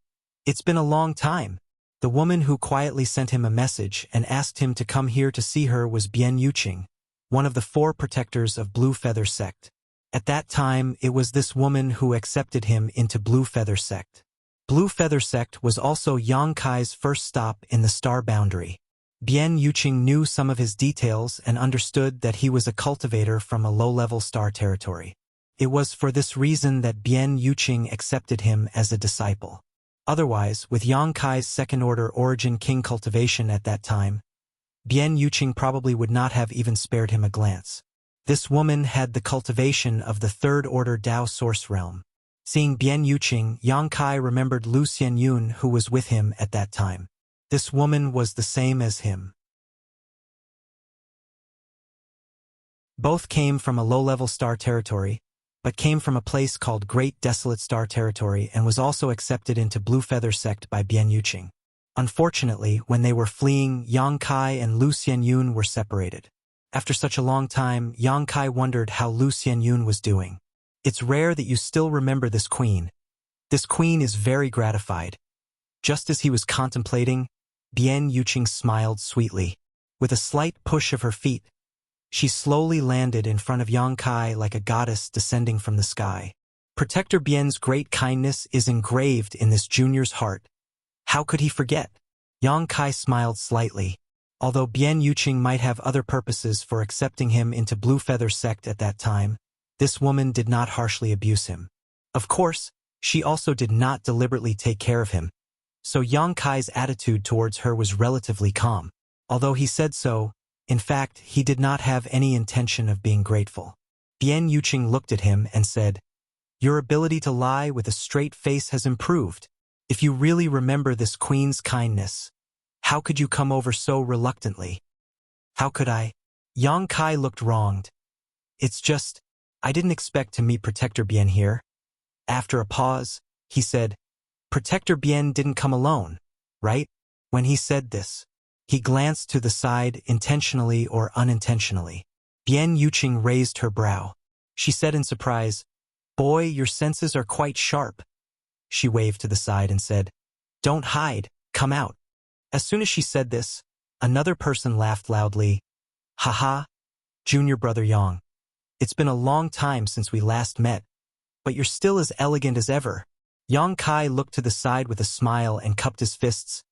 [SPEAKER 1] it's been a long time." The woman who quietly sent him a message and asked him to come here to see her was Bien Yuqing, one of the 4 protectors of Blue Feather Sect. At that time, it was this woman who accepted him into Blue Feather Sect. Blue Feather Sect was also Yang Kai's first stop in the star boundary. Bien Yuqing knew some of his details and understood that he was a cultivator from a low-level star territory. It was for this reason that Bien Yuqing accepted him as a disciple. Otherwise, with Yang Kai's second-order origin king cultivation at that time, Bien Yuqing probably would not have even spared him a glance. This woman had the cultivation of the third-order Tao Source realm. Seeing Bien Yuqing, Yang Kai remembered Lu Xianyun who was with him at that time. This woman was the same as him. Both came from a low-level star territory, but came from a place called Great Desolate Star Territory and was also accepted into Blue Feather sect by Bian Yuqing. Unfortunately, when they were fleeing, Yang Kai and Lu Xianyun were separated. After such a long time, Yang Kai wondered how Lu Xianyun was doing. It's rare that you still remember this queen. This queen is very gratified. Just as he was contemplating, Bian Yuqing smiled sweetly. With a slight push of her feet, she slowly landed in front of Yang Kai like a goddess descending from the sky. Protector Bian's great kindness is engraved in this junior's heart. How could he forget? Yang Kai smiled slightly. Although Bian Yuqing might have other purposes for accepting him into Blue Feather sect at that time, this woman did not harshly abuse him. Of course, she also did not deliberately take care of him, so Yang Kai's attitude towards her was relatively calm. Although he said so, in fact, he did not have any intention of being grateful. Bian Yuqing looked at him and said, "Your ability to lie with a straight face has improved. If you really remember this queen's kindness, how could you come over so reluctantly?" "How could I?" Yang Kai looked wronged. "It's just, I didn't expect to meet Protector Bian here." After a pause, he said, "Protector Bian didn't come alone, right?" When he said this, he glanced to the side intentionally or unintentionally. Bian Yuqing raised her brow. She said in surprise, "Boy, your senses are quite sharp." She waved to the side and said, "Don't hide, come out." As soon as she said this, another person laughed loudly. "Haha, junior brother Yang. It's been a long time since we last met, but you're still as elegant as ever." Yang Kai looked to the side with a smile and cupped his fists.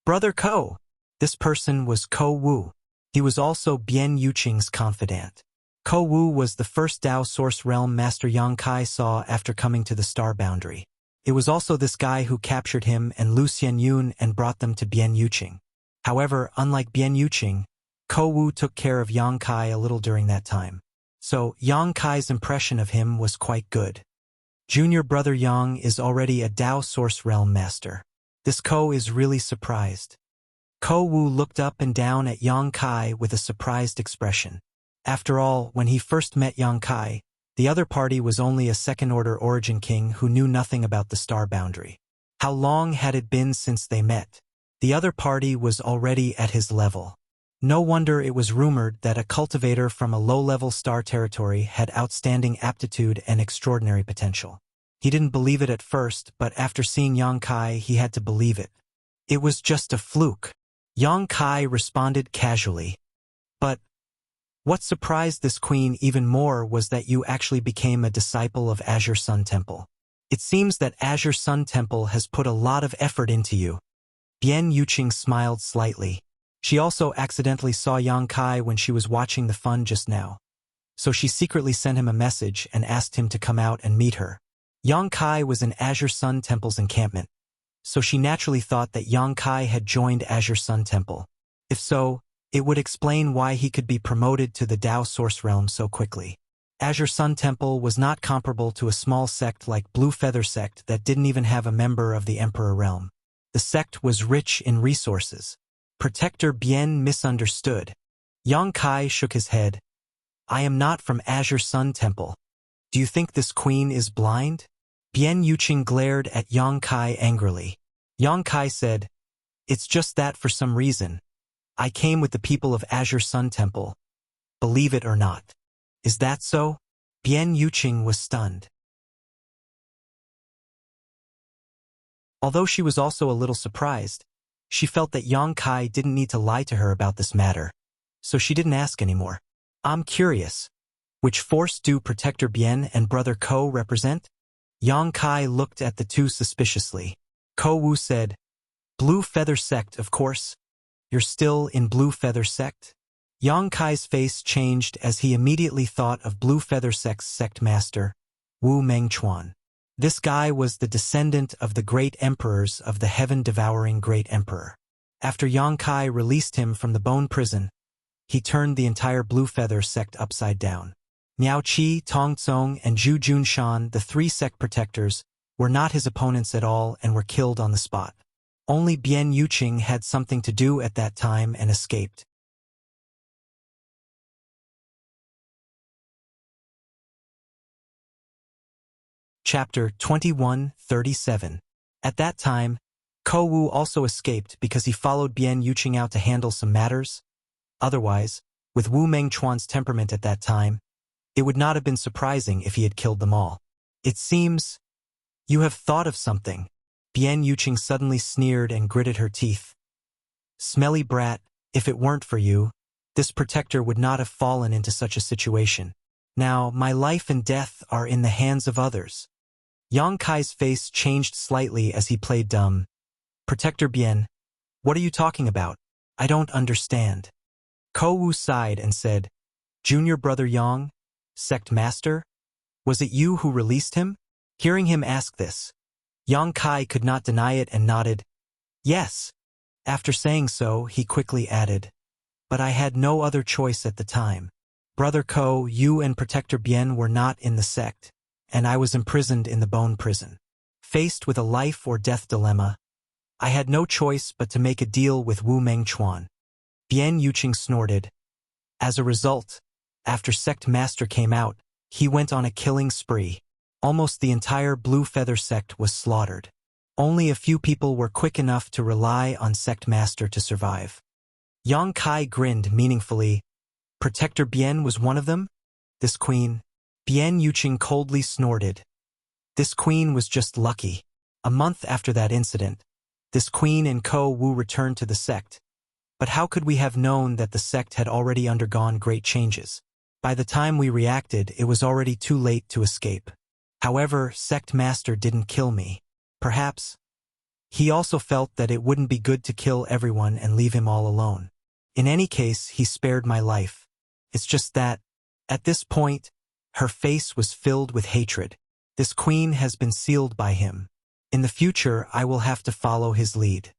[SPEAKER 1] "Brother Ko." This person was Ko Wu. He was also Bian Yuqing's confidant. Ko Wu was the first Dao Source Realm Master Yang Kai saw after coming to the Star Boundary. It was also this guy who captured him and Lu Xianyun and brought them to Bian Yuqing. However, unlike Bian Yuqing, Ko Wu took care of Yang Kai a little during that time. So, Yang Kai's impression of him was quite good. Junior brother Yang is already a Dao Source Realm Master. This Ko is really surprised. Ko Wu looked up and down at Yang Kai with a surprised expression. After all, when he first met Yang Kai, the other party was only a second-order origin king who knew nothing about the Star Boundary. How long had it been since they met? The other party was already at his level. No wonder it was rumored that a cultivator from a low-level star territory had outstanding aptitude and extraordinary potential. He didn't believe it at first, but after seeing Yang Kai, he had to believe it. It was just a fluke. Yang Kai responded casually. "But what surprised this queen even more was that you actually became a disciple of Azure Sun Temple. It seems that Azure Sun Temple has put a lot of effort into you." Bian Yuqing smiled slightly. She also accidentally saw Yang Kai when she was watching the fun just now. So she secretly sent him a message and asked him to come out and meet her. Yang Kai was in Azure Sun Temple's encampment, so she naturally thought that Yang Kai had joined Azure Sun Temple. If so, it would explain why he could be promoted to the Dao Source Realm so quickly. Azure Sun Temple was not comparable to a small sect like Blue Feather sect that didn't even have a member of the Emperor Realm. The sect was rich in resources. Protector Bian misunderstood. Yang Kai shook his head. "I am not from Azure Sun Temple. Do you think this queen is blind?" Bian Yuqing glared at Yang Kai angrily. Yang Kai said, "It's just that for some reason. I came with the people of Azure Sun Temple. Believe it or not." "Is that so?" Bian Yuqing was stunned. Although she was also a little surprised, she felt that Yang Kai didn't need to lie to her about this matter, so she didn't ask anymore. "I'm curious. Which force do Protector Bian and Brother Ko represent?" Yang Kai looked at the two suspiciously. Ko Wu said, "Blue Feather Sect, of course. You're still in Blue Feather Sect?" Yang Kai's face changed as he immediately thought of Blue Feather Sect's sect master, Wu Mengchuan. This guy was the descendant of the great emperors of the heaven-devouring Great Emperor. After Yang Kai released him from the bone prison, he turned the entire Blue Feather Sect upside down. Miao Qi, Tong Tsong, and Zhu Junshan, the three sect protectors, were not his opponents at all and were killed on the spot. Only Bian Yuqing had something to do at that time and escaped. Chapter 21:37. At that time, Ko Wu also escaped because he followed Bian Yuqing out to handle some matters. Otherwise, with Wu Mengchuan's temperament at that time, it would not have been surprising if he had killed them all. It seems you have thought of something. Bian Yuqing suddenly sneered and gritted her teeth. Smelly brat, if it weren't for you, this protector would not have fallen into such a situation. Now, my life and death are in the hands of others. Yang Kai's face changed slightly as he played dumb. Protector Bian, what are you talking about? I don't understand. Ko Wu sighed and said, Junior brother Yang, sect master? Was it you who released him? Hearing him ask this, Yang Kai could not deny it and nodded. Yes. After saying so, he quickly added, but I had no other choice at the time. Brother Ko, you and Protector Bian were not in the sect, and I was imprisoned in the bone prison. Faced with a life or death dilemma, I had no choice but to make a deal with Wu Mengchuan. Bian Yuqing snorted. As a result, after Sect Master came out, he went on a killing spree. Almost the entire Blue Feather sect was slaughtered. Only a few people were quick enough to rely on Sect Master to survive. Yang Kai grinned meaningfully. Protector Bian was one of them? This queen? Bian Yuqing coldly snorted. This queen was just lucky. A month after that incident, this queen and Ko Wu returned to the sect. But how could we have known that the sect had already undergone great changes? By the time we reacted, it was already too late to escape. However, Sect Master didn't kill me. Perhaps he also felt that it wouldn't be good to kill everyone and leave him all alone. In any case, he spared my life. It's just that, at this point, her face was filled with hatred. This queen has been sealed by him. In the future, I will have to follow his lead.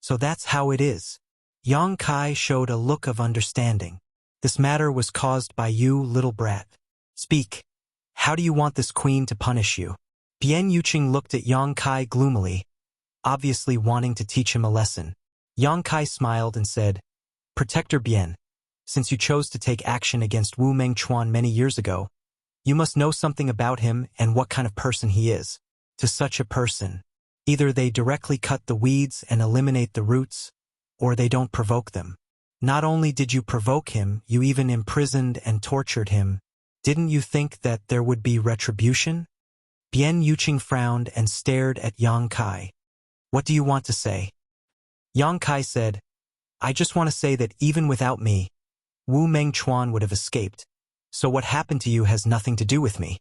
[SPEAKER 1] So that's how it is. Yang Kai showed a look of understanding. This matter was caused by you, little brat. Speak. How do you want this queen to punish you? Bian Yuqing looked at Yang Kai gloomily, obviously wanting to teach him a lesson. Yang Kai smiled and said, Protector Bian, since you chose to take action against Wu Mengchuan many years ago, you must know something about him and what kind of person he is. To such a person, either they directly cut the weeds and eliminate the roots, or they don't provoke them. Not only did you provoke him, you even imprisoned and tortured him. Didn't you think that there would be retribution? Bian Yuqing frowned and stared at Yang Kai. What do you want to say? Yang Kai said, I just want to say that even without me, Wu Mengchuan would have escaped. So what happened to you has nothing to do with me.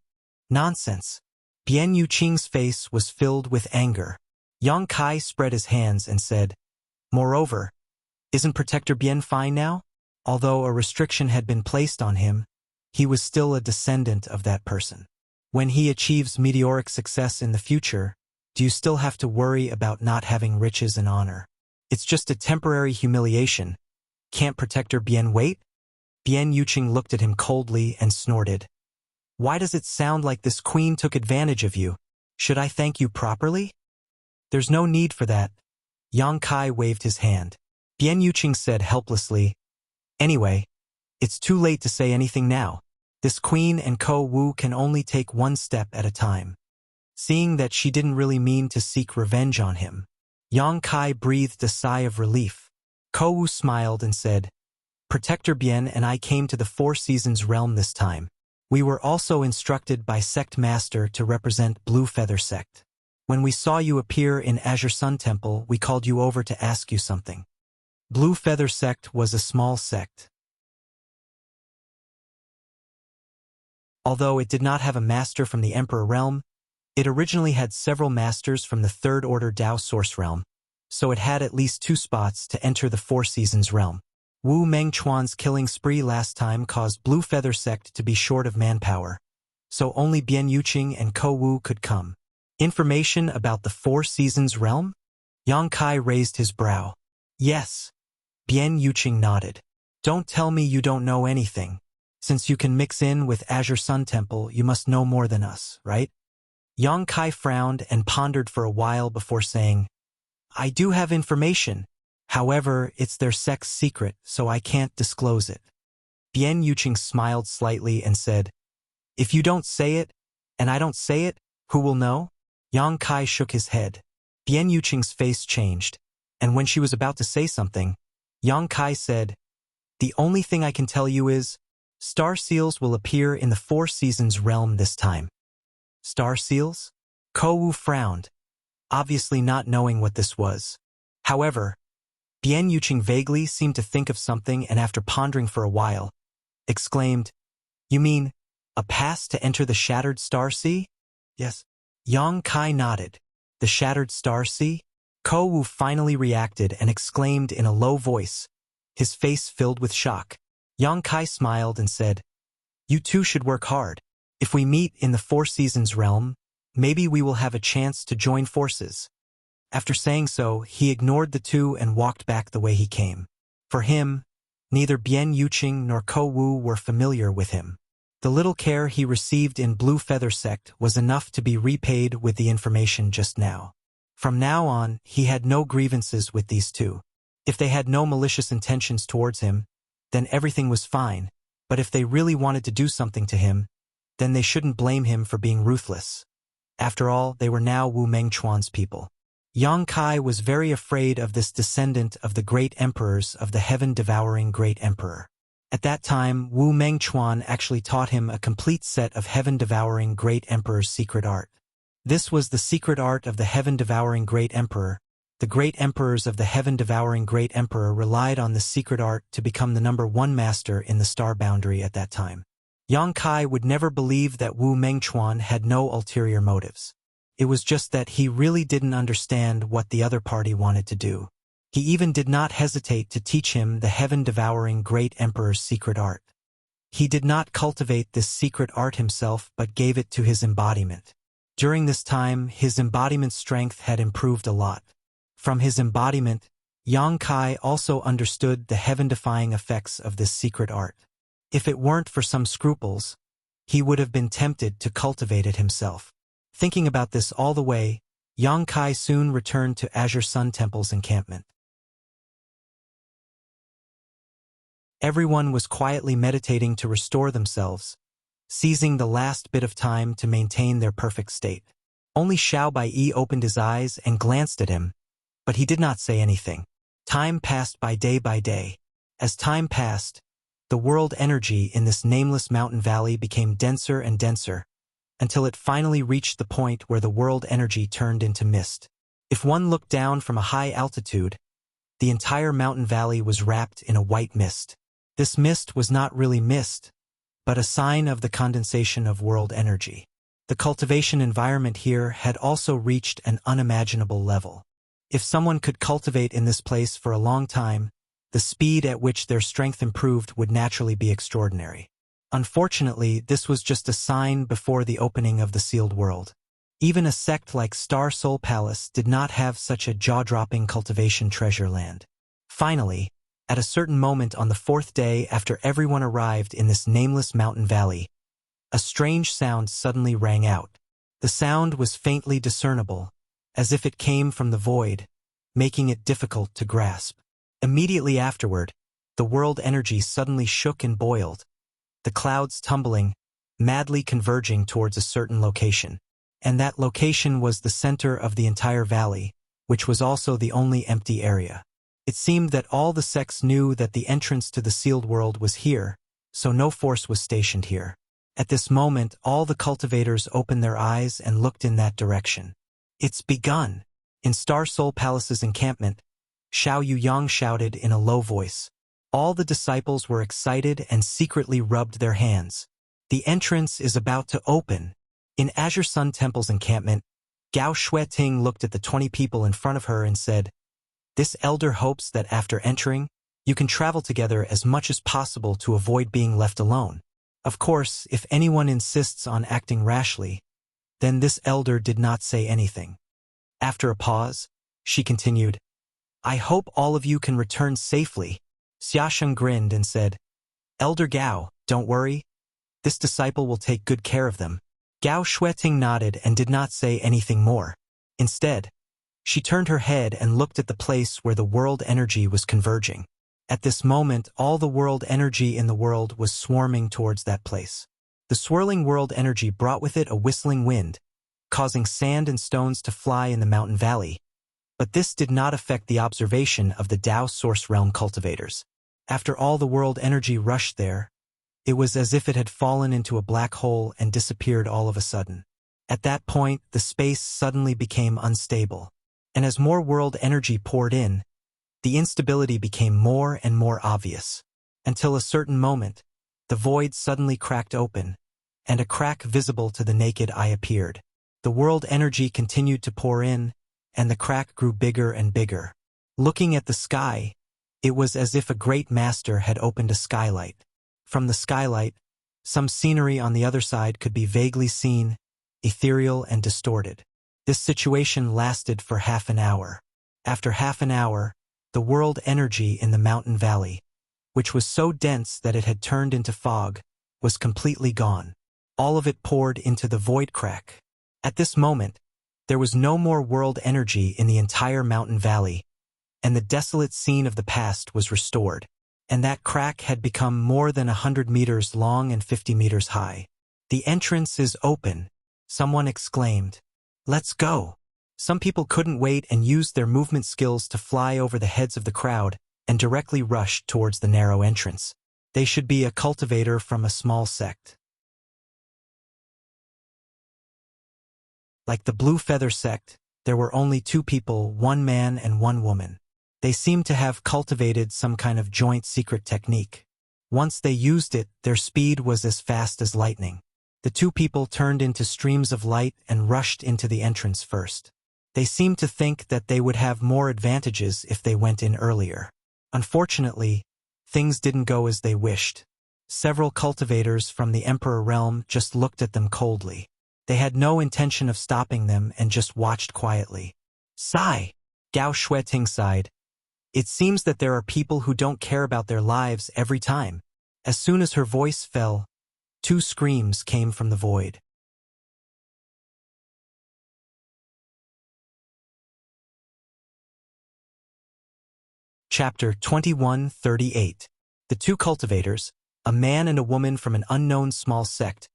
[SPEAKER 1] Nonsense. Bian Yuqing's face was filled with anger. Yang Kai spread his hands and said, Moreover, isn't Protector Bian fine now? Although a restriction had been placed on him, he was still a descendant of that person. When he achieves meteoric success in the future, do you still have to worry about not having riches and honor? It's just a temporary humiliation. Can't Protector Bian wait? Bian Yuqing looked at him coldly and snorted. Why does it sound like this queen took advantage of you? Should I thank you properly? There's no need for that. Yang Kai waved his hand. Bian Yuqing said helplessly, Anyway, it's too late to say anything now. This queen and Ko Wu can only take one step at a time. Seeing that she didn't really mean to seek revenge on him, Yang Kai breathed a sigh of relief. Ko Wu smiled and said, Protector Bian and I came to the Four Seasons realm this time. We were also instructed by Sect Master to represent Blue Feather Sect. When we saw you appear in Azure Sun Temple, we called you over to ask you something. Blue Feather Sect was a small sect. Although it did not have a master from the Emperor realm, it originally had several masters from the Third Order Dao Source realm, so it had at least 2 spots to enter the Four Seasons realm. Wu Mengchuan's killing spree last time caused Blue Feather Sect to be short of manpower, so only Bian Yuqing and Ko Wu could come. Information about the Four Seasons realm? Yang Kai raised his brow. Yes. Bian Yuqing nodded. Don't tell me you don't know anything. Since you can mix in with Azure Sun Temple, you must know more than us, right? Yang Kai frowned and pondered for a while before saying, I do have information. However, it's their sect's secret, so I can't disclose it. Bian Yuqing smiled slightly and said, If you don't say it, and I don't say it, Who will know? Yang Kai shook his head. Bian Yuqing's face changed, and when she was about to say something, Yang Kai said, "The only thing I can tell you is, star seals will appear in the Four Seasons realm this time." Star seals? Ko Wu frowned, obviously not knowing what this was. However, Bian Yuqing vaguely seemed to think of something and after pondering for a while, exclaimed, "You mean, a pass to enter the Shattered Star Sea?" "Yes." Yang Kai nodded. "The Shattered Star Sea?" Ko Wu finally reacted and exclaimed in a low voice, his face filled with shock. Yang Kai smiled and said, "You two should work hard. If we meet in the Four Seasons realm, maybe we will have a chance to join forces." After saying so, he ignored the two and walked back the way he came. For him, neither Bian Yuqing nor Ko Wu were familiar with him. The little care he received in Blue Feather Sect was enough to be repaid with the information just now. From now on, he had no grievances with these two. If they had no malicious intentions towards him, then everything was fine, but if they really wanted to do something to him, then they shouldn't blame him for being ruthless. After all, they were now Wu Mengchuan's people. Yang Kai was very afraid of this descendant of the great emperors of the heaven-devouring great emperor. At that time, Wu Mengchuan actually taught him a complete set of heaven-devouring great emperor's secret art. This was the secret art of the heaven-devouring great emperor. The great emperors of the heaven-devouring great emperor relied on this secret art to become the #1 master in the star boundary at that time. Yang Kai would never believe that Wu Mengchuan had no ulterior motives. It was just that he really didn't understand what the other party wanted to do. He even did not hesitate to teach him the heaven-devouring great emperor's secret art. He did not cultivate this secret art himself but gave it to his embodiment. During this time, his embodiment's strength had improved a lot. From his embodiment, Yang Kai also understood the heaven-defying effects of this secret art. If it weren't for some scruples, he would have been tempted to cultivate it himself. Thinking about this all the way, Yang Kai soon returned to Azure Sun Temple's encampment. Everyone was quietly meditating to restore themselves, seizing the last bit of time to maintain their perfect state. Only Xiao Baiyi opened his eyes and glanced at him, but he did not say anything. Time passed by day. As time passed, the world energy in this nameless mountain valley became denser and denser, until it finally reached the point where the world energy turned into mist. If one looked down from a high altitude, the entire mountain valley was wrapped in a white mist. This mist was not really mist, but a sign of the condensation of world energy. The cultivation environment here had also reached an unimaginable level. If someone could cultivate in this place for a long time, the speed at which their strength improved would naturally be extraordinary. Unfortunately, this was just a sign before the opening of the sealed world. Even a sect like Star Soul Palace did not have such a jaw-dropping cultivation treasure land. Finally, at a certain moment on the 4th day after everyone arrived in this nameless mountain valley, a strange sound suddenly rang out. The sound was faintly discernible, as if it came from the void, making it difficult to grasp. Immediately afterward, the world energy suddenly shook and boiled, the clouds tumbling, madly converging towards a certain location. And that location was the center of the entire valley, which was also the only empty area. It seemed that all the sects knew that the entrance to the sealed world was here, so no force was stationed here. At this moment, all the cultivators opened their eyes and looked in that direction. "It's begun!" In Star Soul Palace's encampment, Xiao Yuyang shouted in a low voice. All the disciples were excited and secretly rubbed their hands. "The entrance is about to open!" In Azure Sun Temple's encampment, Gao Shueting looked at the 20 people in front of her and said, "This elder hopes that after entering, you can travel together as much as possible to avoid being left alone. Of course, if anyone insists on acting rashly, then this elder did not say anything." After a pause, she continued, "I hope all of you can return safely." Xiaosheng grinned and said, "Elder Gao, don't worry. This disciple will take good care of them." Gao Shueting nodded and did not say anything more. Instead, she turned her head and looked at the place where the world energy was converging. At this moment, all the world energy in the world was swarming towards that place. The swirling world energy brought with it a whistling wind, causing sand and stones to fly in the mountain valley. But this did not affect the observation of the Tao Source Realm cultivators. After all the world energy rushed there, it was as if it had fallen into a black hole and disappeared all of a sudden. At that point, the space suddenly became unstable. And as more world energy poured in, the instability became more and more obvious. Until a certain moment, the void suddenly cracked open, and a crack visible to the naked eye appeared. The world energy continued to pour in, and the crack grew bigger and bigger. Looking at the sky, it was as if a great master had opened a skylight. From the skylight, some scenery on the other side could be vaguely seen, ethereal and distorted. This situation lasted for half an hour. After half an hour, the world energy in the mountain valley, which was so dense that it had turned into fog, was completely gone. All of it poured into the void crack. At this moment, there was no more world energy in the entire mountain valley, and the desolate scene of the past was restored. And that crack had become more than 100 meters long and 50 meters high. "The entrance is open," someone exclaimed. "Let's go." Some people couldn't wait and used their movement skills to fly over the heads of the crowd and directly rushed towards the narrow entrance. They should be a cultivator from a small sect. Like the Blue Feather sect, there were only 2 people, 1 man and 1 woman. They seemed to have cultivated some kind of joint secret technique. Once they used it, their speed was as fast as lightning. The 2 people turned into streams of light and rushed into the entrance first. They seemed to think that they would have more advantages if they went in earlier. Unfortunately, things didn't go as they wished. Several cultivators from the Emperor realm just looked at them coldly. They had no intention of stopping them and just watched quietly. "Sigh," Gao Shueting sighed. "It seems that there are people who don't care about their lives every time." As soon as her voice fell, 2 screams came from the void. Chapter 2138. The 2 cultivators, a man and a woman from an unknown small sect,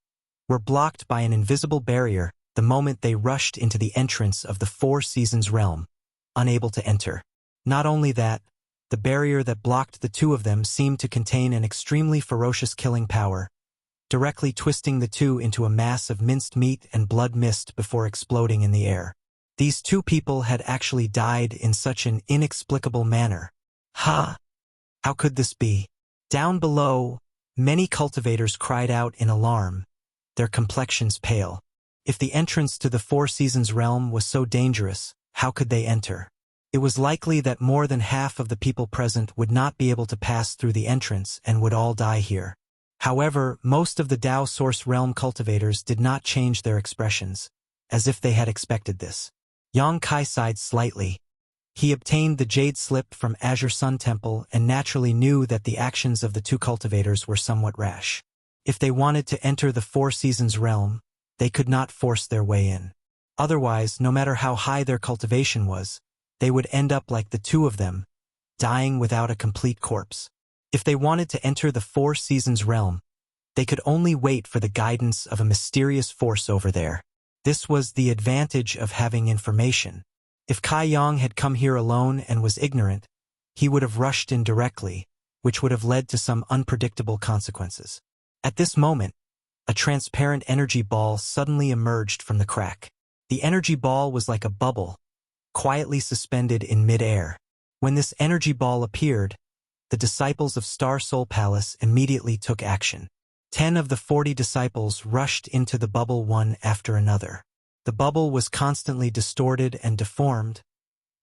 [SPEAKER 1] were blocked by an invisible barrier the moment they rushed into the entrance of the 4 Seasons realm, unable to enter. Not only that, the barrier that blocked the 2 of them seemed to contain an extremely ferocious killing power, directly twisting the 2 into a mass of minced meat and blood mist before exploding in the air. These 2 people had actually died in such an inexplicable manner. Ha! How could this be? Down below, many cultivators cried out in alarm, their complexions pale. If the entrance to the 4 Seasons realm was so dangerous, how could they enter? It was likely that more than half of the people present would not be able to pass through the entrance and would all die here. However, most of the Tao Source Realm cultivators did not change their expressions, as if they had expected this. Yang Kai sighed slightly. He obtained the Jade Slip from Azure Sun Temple and naturally knew that the actions of the 2 cultivators were somewhat rash. If they wanted to enter the 4 Seasons realm, they could not force their way in. Otherwise, no matter how high their cultivation was, they would end up like the 2 of them, dying without a complete corpse. If they wanted to enter the 4 Seasons realm, they could only wait for the guidance of a mysterious force over there. This was the advantage of having information. If Kai Yang had come here alone and was ignorant, he would have rushed in directly, which would have led to some unpredictable consequences. At this moment, a transparent energy ball suddenly emerged from the crack. The energy ball was like a bubble, quietly suspended in mid-air. When this energy ball appeared, the disciples of Star Soul Palace immediately took action. 10 of the 40 disciples rushed into the bubble one after another. The bubble was constantly distorted and deformed,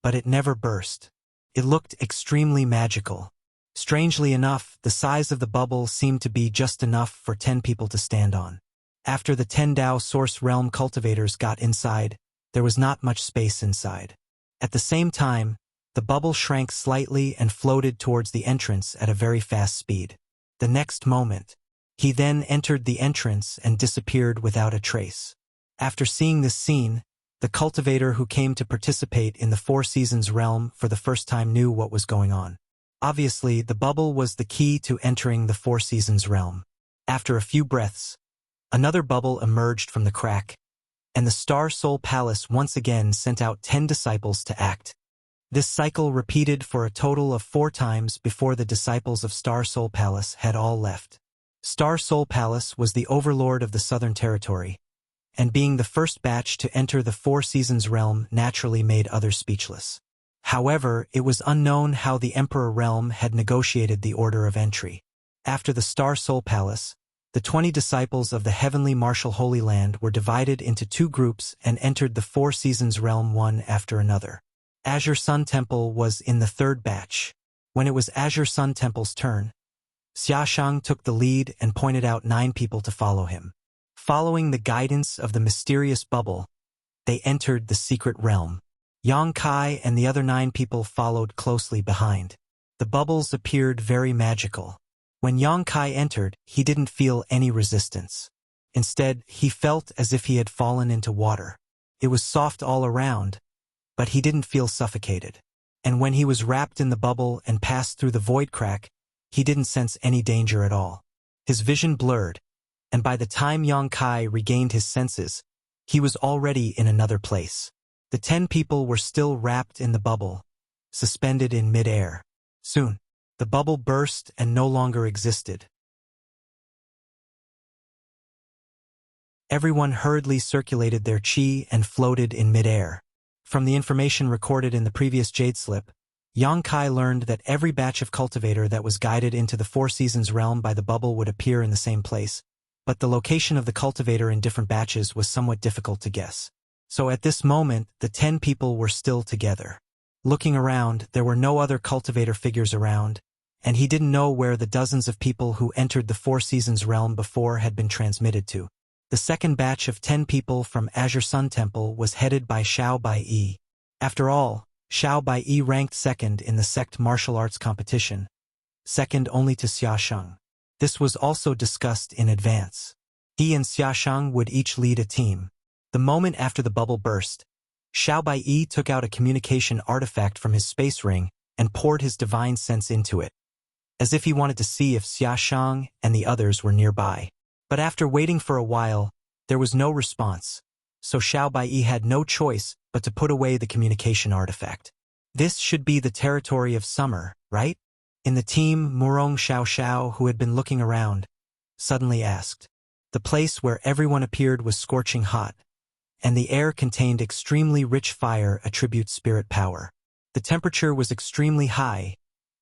[SPEAKER 1] but it never burst. It looked extremely magical. Strangely enough, the size of the bubble seemed to be just enough for 10 people to stand on. After the 10 Tao Source Realm cultivators got inside, there was not much space inside. At the same time, the bubble shrank slightly and floated towards the entrance at a very fast speed. The next moment, he then entered the entrance and disappeared without a trace. After seeing this scene, the cultivator who came to participate in the 4 Seasons realm for the first time knew what was going on. Obviously, the bubble was the key to entering the 4 Seasons realm. After a few breaths, another bubble emerged from the crack, and the Star Soul Palace once again sent out 10 disciples to act. This cycle repeated for a total of 4 times before the disciples of Star Soul Palace had all left. Star Soul Palace was the overlord of the Southern Territory, and being the first batch to enter the Four Seasons realm naturally made others speechless. However, it was unknown how the Emperor realm had negotiated the order of entry. After the Star Soul Palace, the 20 disciples of the Heavenly Martial Holy Land were divided into 2 groups and entered the Four Seasons realm one after another. Azure Sun Temple was in the 3rd batch. When it was Azure Sun Temple's turn, Xiaoshang took the lead and pointed out 9 people to follow him. Following the guidance of the mysterious bubble, they entered the secret realm. Yang Kai and the other 9 people followed closely behind. The bubbles appeared very magical. When Yang Kai entered, he didn't feel any resistance. Instead, he felt as if he had fallen into water. It was soft all around, but he didn't feel suffocated. And when he was wrapped in the bubble and passed through the void crack, he didn't sense any danger at all. His vision blurred, and by the time Yang Kai regained his senses, he was already in another place. The 10 people were still wrapped in the bubble, suspended in mid-air. Soon, the bubble burst and no longer existed. Everyone hurriedly circulated their qi and floated in mid-air. From the information recorded in the previous Jade Slip, Yang Kai learned that every batch of cultivator that was guided into the Four Seasons realm by the bubble would appear in the same place, but the location of the cultivator in different batches was somewhat difficult to guess. So at this moment, the 10 people were still together. Looking around, there were no other cultivator figures around, and he didn't know where the dozens of people who entered the Four Seasons realm before had been transmitted to. The second batch of 10 people from Azure Sun Temple was headed by Xiao Baiyi. After all, Xiao Baiyi ranked 2nd in the sect martial arts competition, second only to Xiaoshang. This was also discussed in advance. He and Xiaoshang would each lead a team. The moment after the bubble burst, Xiao Baiyi took out a communication artifact from his space ring and poured his divine sense into it, as if he wanted to see if Xiaoshang and the others were nearby. But after waiting for a while, there was no response, so Xiao Baiyi had no choice but to put away the communication artifact. This should be the territory of summer, right? In the team, Murong Xiao, who had been looking around, suddenly asked. The place where everyone appeared was scorching hot, and the air contained extremely rich fire attribute spirit power. The temperature was extremely high,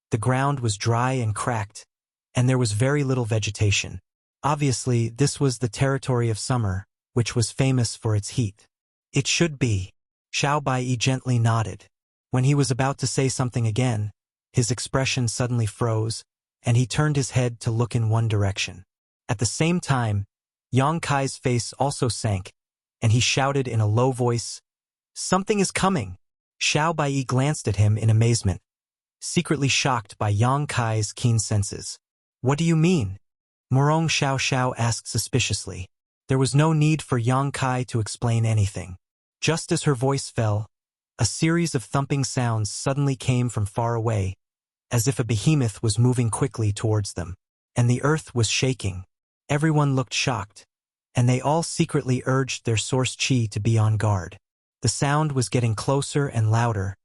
[SPEAKER 1] the ground was dry and cracked, and there was very little vegetation. Obviously, this was the territory of summer, which was famous for its heat. It should be. Xiao Baiyi gently nodded. When he was about to say something again, his expression suddenly froze, and he turned his head to look in one direction. At the same time, Yang Kai's face also sank, and he shouted in a low voice, "Something is coming!" Xiao Baiyi glanced at him in amazement, secretly shocked by Yang Kai's keen senses. "What do you mean?" Murong Xiao asked suspiciously. There was no need for Yang Kai to explain anything. Just as her voice fell, a series of thumping sounds suddenly came from far away, as if a behemoth was moving quickly towards them, and the earth was shaking. Everyone looked shocked, and they all secretly urged their source qi to be on guard. The sound was getting closer and louder,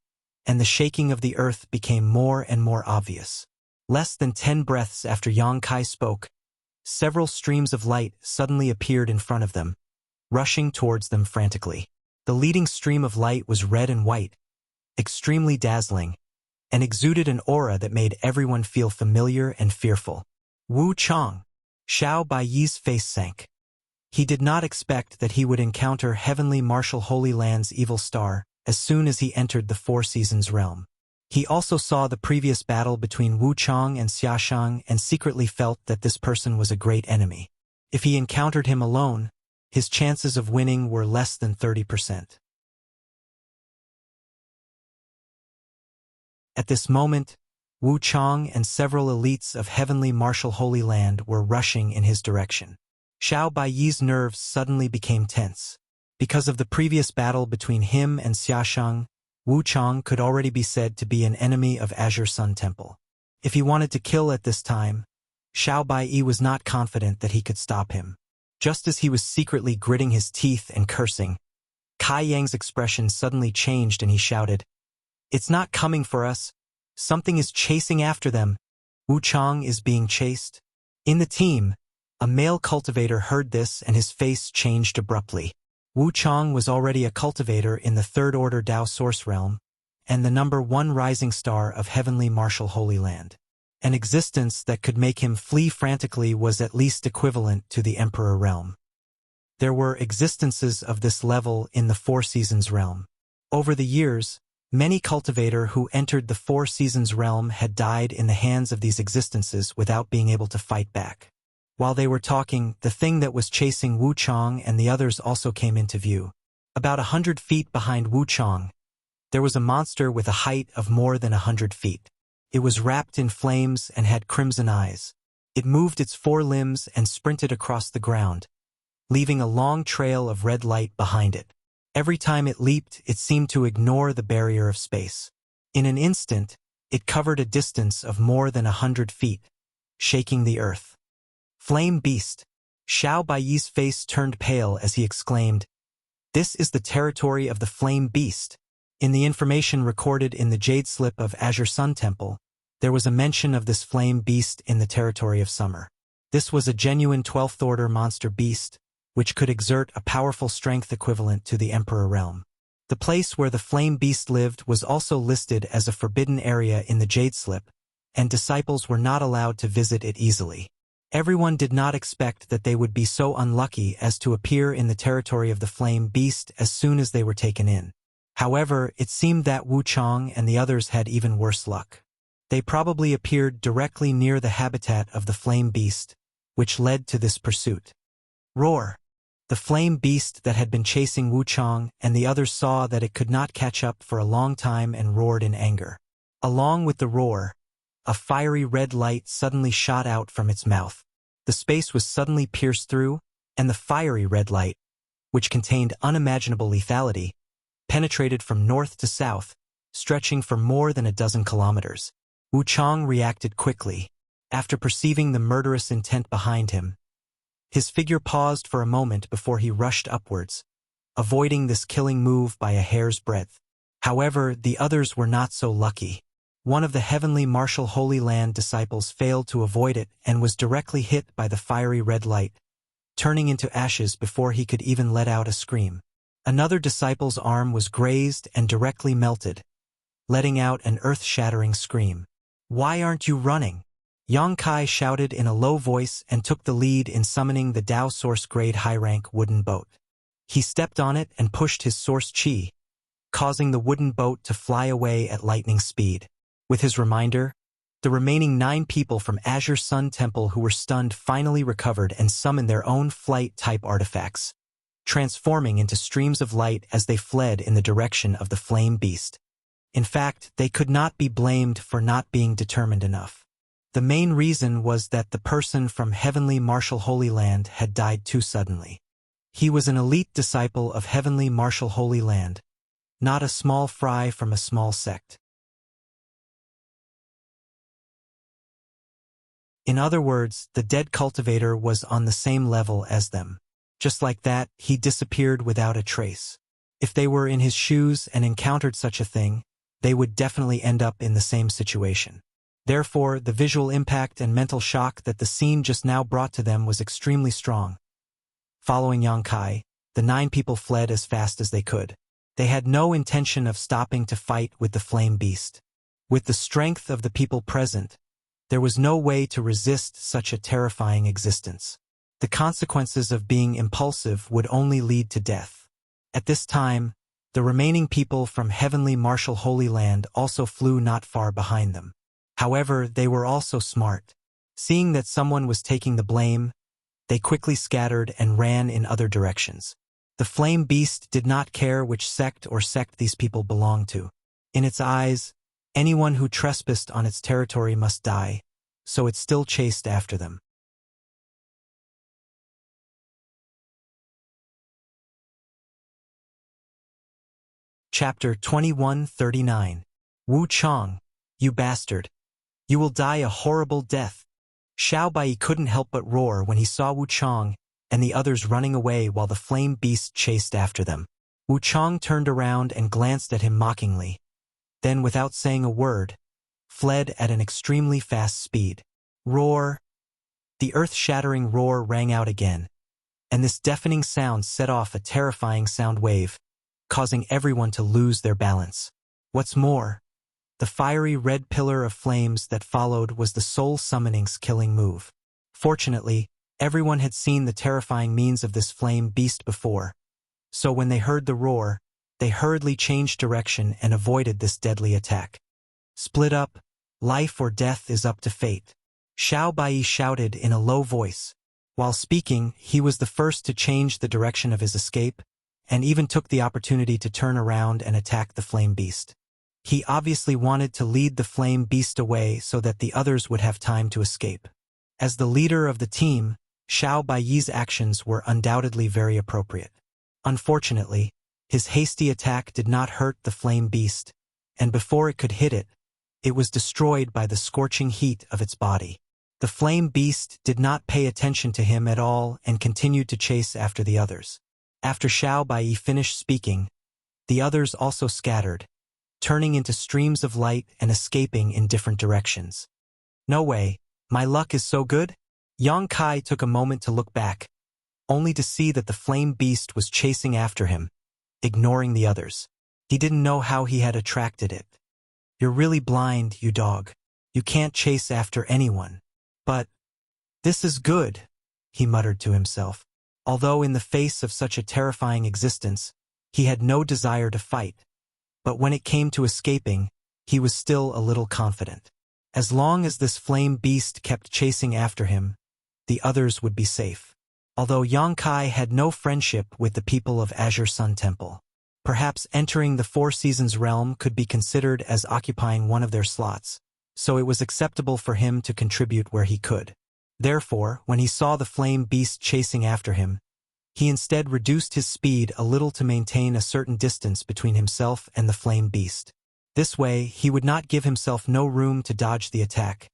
[SPEAKER 1] and the shaking of the earth became more and more obvious. Less than 10 breaths after Yang Kai spoke, several streams of light suddenly appeared in front of them, rushing towards them frantically. The leading stream of light was red and white, extremely dazzling, and exuded an aura that made everyone feel familiar and fearful. Wu Chang. Xiao Baiyi's face sank. He did not expect that he would encounter Heavenly Martial Holy Land's evil star as soon as he entered the Four Seasons realm. He also saw the previous battle between Wu Chang and Xiaoshang and secretly felt that this person was a great enemy. If he encountered him alone, his chances of winning were less than 30%. At this moment, Wu Chang and several elites of Heavenly Martial Holy Land were rushing in his direction. Xiao Baiyi's nerves suddenly became tense. Because of the previous battle between him and Xiaoshang, Wu Chang could already be said to be an enemy of Azure Sun Temple. If he wanted to kill at this time, Xiao Baiyi was not confident that he could stop him. Just as he was secretly gritting his teeth and cursing, Kai Yang's expression suddenly changed and he shouted, "It's not coming for us. Something is chasing after them. Wu Chang is being chased." In the team, a male cultivator heard this and his face changed abruptly. Wu Chang was already a cultivator in the Third Order Dao Source Realm, and the #1 rising star of Heavenly Martial Holy Land. An existence that could make him flee frantically was at least equivalent to the Emperor realm. There were existences of this level in the Four Seasons realm. Over the years, many cultivator who entered the Four Seasons realm had died in the hands of these existences without being able to fight back. While they were talking, the thing that was chasing Wu Chang and the others also came into view. About 100 feet behind Wu Chang, there was a monster with a height of more than 100 feet. It was wrapped in flames and had crimson eyes. It moved its 4 limbs and sprinted across the ground, leaving a long trail of red light behind it. Every time it leaped, it seemed to ignore the barrier of space. In an instant, it covered a distance of more than 100 feet, shaking the earth. "Flame Beast!" Xiao Baiyi's face turned pale as he exclaimed, "This is the territory of the Flame Beast." In the information recorded in the Jade Slip of Azure Sun Temple, there was a mention of this Flame Beast in the territory of Summer. This was a genuine 12th Order monster beast, which could exert a powerful strength equivalent to the Emperor realm. The place where the Flame Beast lived was also listed as a forbidden area in the Jade Slip, and disciples were not allowed to visit it easily. Everyone did not expect that they would be so unlucky as to appear in the territory of the Flame Beast as soon as they were taken in. However, it seemed that Wu Chang and the others had even worse luck. They probably appeared directly near the habitat of the Flame Beast, which led to this pursuit. Roar! The Flame Beast that had been chasing Wu Chang and the others saw that it could not catch up for a long time and roared in anger. Along with the roar, a fiery red light suddenly shot out from its mouth. The space was suddenly pierced through, and the fiery red light, which contained unimaginable lethality, penetrated from north to south, stretching for more than a dozen kilometers. Wu Chang reacted quickly. After perceiving the murderous intent behind him, his figure paused for a moment before he rushed upwards, avoiding this killing move by a hair's breadth. However, the others were not so lucky. One of the Heavenly Martial Holy Land disciples failed to avoid it and was directly hit by the fiery red light, turning into ashes before he could even let out a scream. Another disciple's arm was grazed and directly melted, letting out an earth-shattering scream. "Why aren't you running?" Yang Kai shouted in a low voice and took the lead in summoning the Dao Source Grade high-rank wooden boat. He stepped on it and pushed his Source Chi, causing the wooden boat to fly away at lightning speed. With his reminder, the remaining 9 people from Azure Sun Temple who were stunned finally recovered and summoned their own flight-type artifacts, transforming into streams of light as they fled in the direction of the Flame Beast. In fact, they could not be blamed for not being determined enough. The main reason was that the person from Heavenly Martial Holy Land had died too suddenly. He was an elite disciple of Heavenly Martial Holy Land, not a small fry from a small sect. In other words, the dead cultivator was on the same level as them. Just like that, he disappeared without a trace. If they were in his shoes and encountered such a thing, they would definitely end up in the same situation. Therefore, the visual impact and mental shock that the scene just now brought to them was extremely strong. Following Yang Kai, the 9 people fled as fast as they could. They had no intention of stopping to fight with the Flame Beast. With the strength of the people present, there was no way to resist such a terrifying existence. The consequences of being impulsive would only lead to death. At this time, the remaining people from Heavenly Martial Holy Land also flew not far behind them. However, they were also smart. Seeing that someone was taking the blame, they quickly scattered and ran in other directions. The Flame Beast did not care which sect these people belonged to. In its eyes, anyone who trespassed on its territory must die, so it still chased after them. Chapter 2139. Wu Chang, you bastard. You will die a horrible death. Xiao Bai couldn't help but roar when he saw Wu Chang and the others running away while the flame beast chased after them. Wuchang turned around and glanced at him mockingly. Then, without saying a word, fled at an extremely fast speed. Roar! The earth-shattering roar rang out again, and this deafening sound set off a terrifying sound wave, causing everyone to lose their balance. What's more, the fiery red pillar of flames that followed was the Soul Summoning's killing move. Fortunately, everyone had seen the terrifying means of this flame beast before, so when they heard the roar, they hurriedly changed direction and avoided this deadly attack. Split up, life or death is up to fate. Xiao Bai shouted in a low voice. While speaking, he was the first to change the direction of his escape, and even took the opportunity to turn around and attack the flame beast. He obviously wanted to lead the flame beast away so that the others would have time to escape. As the leader of the team, Xiao Bai's actions were undoubtedly very appropriate. Unfortunately, his hasty attack did not hurt the flame beast, and before it could hit it, it was destroyed by the scorching heat of its body. The flame beast did not pay attention to him at all and continued to chase after the others. After Xiao Bai finished speaking, the others also scattered, turning into streams of light and escaping in different directions. No way, my luck is so good? Yang Kai took a moment to look back, only to see that the flame beast was chasing after him, ignoring the others. He didn't know how he had attracted it. You're really blind, you dog. You can't chase after anyone. But this is good, he muttered to himself. Although in the face of such a terrifying existence, he had no desire to fight. But when it came to escaping, he was still a little confident. As long as this flame beast kept chasing after him, the others would be safe. Although Yang Kai had no friendship with the people of Azure Sun Temple, perhaps entering the Four Seasons realm could be considered as occupying one of their slots, so it was acceptable for him to contribute where he could. Therefore, when he saw the flame beast chasing after him, he instead reduced his speed a little to maintain a certain distance between himself and the flame beast. This way, he would not give himself no room to dodge the attack,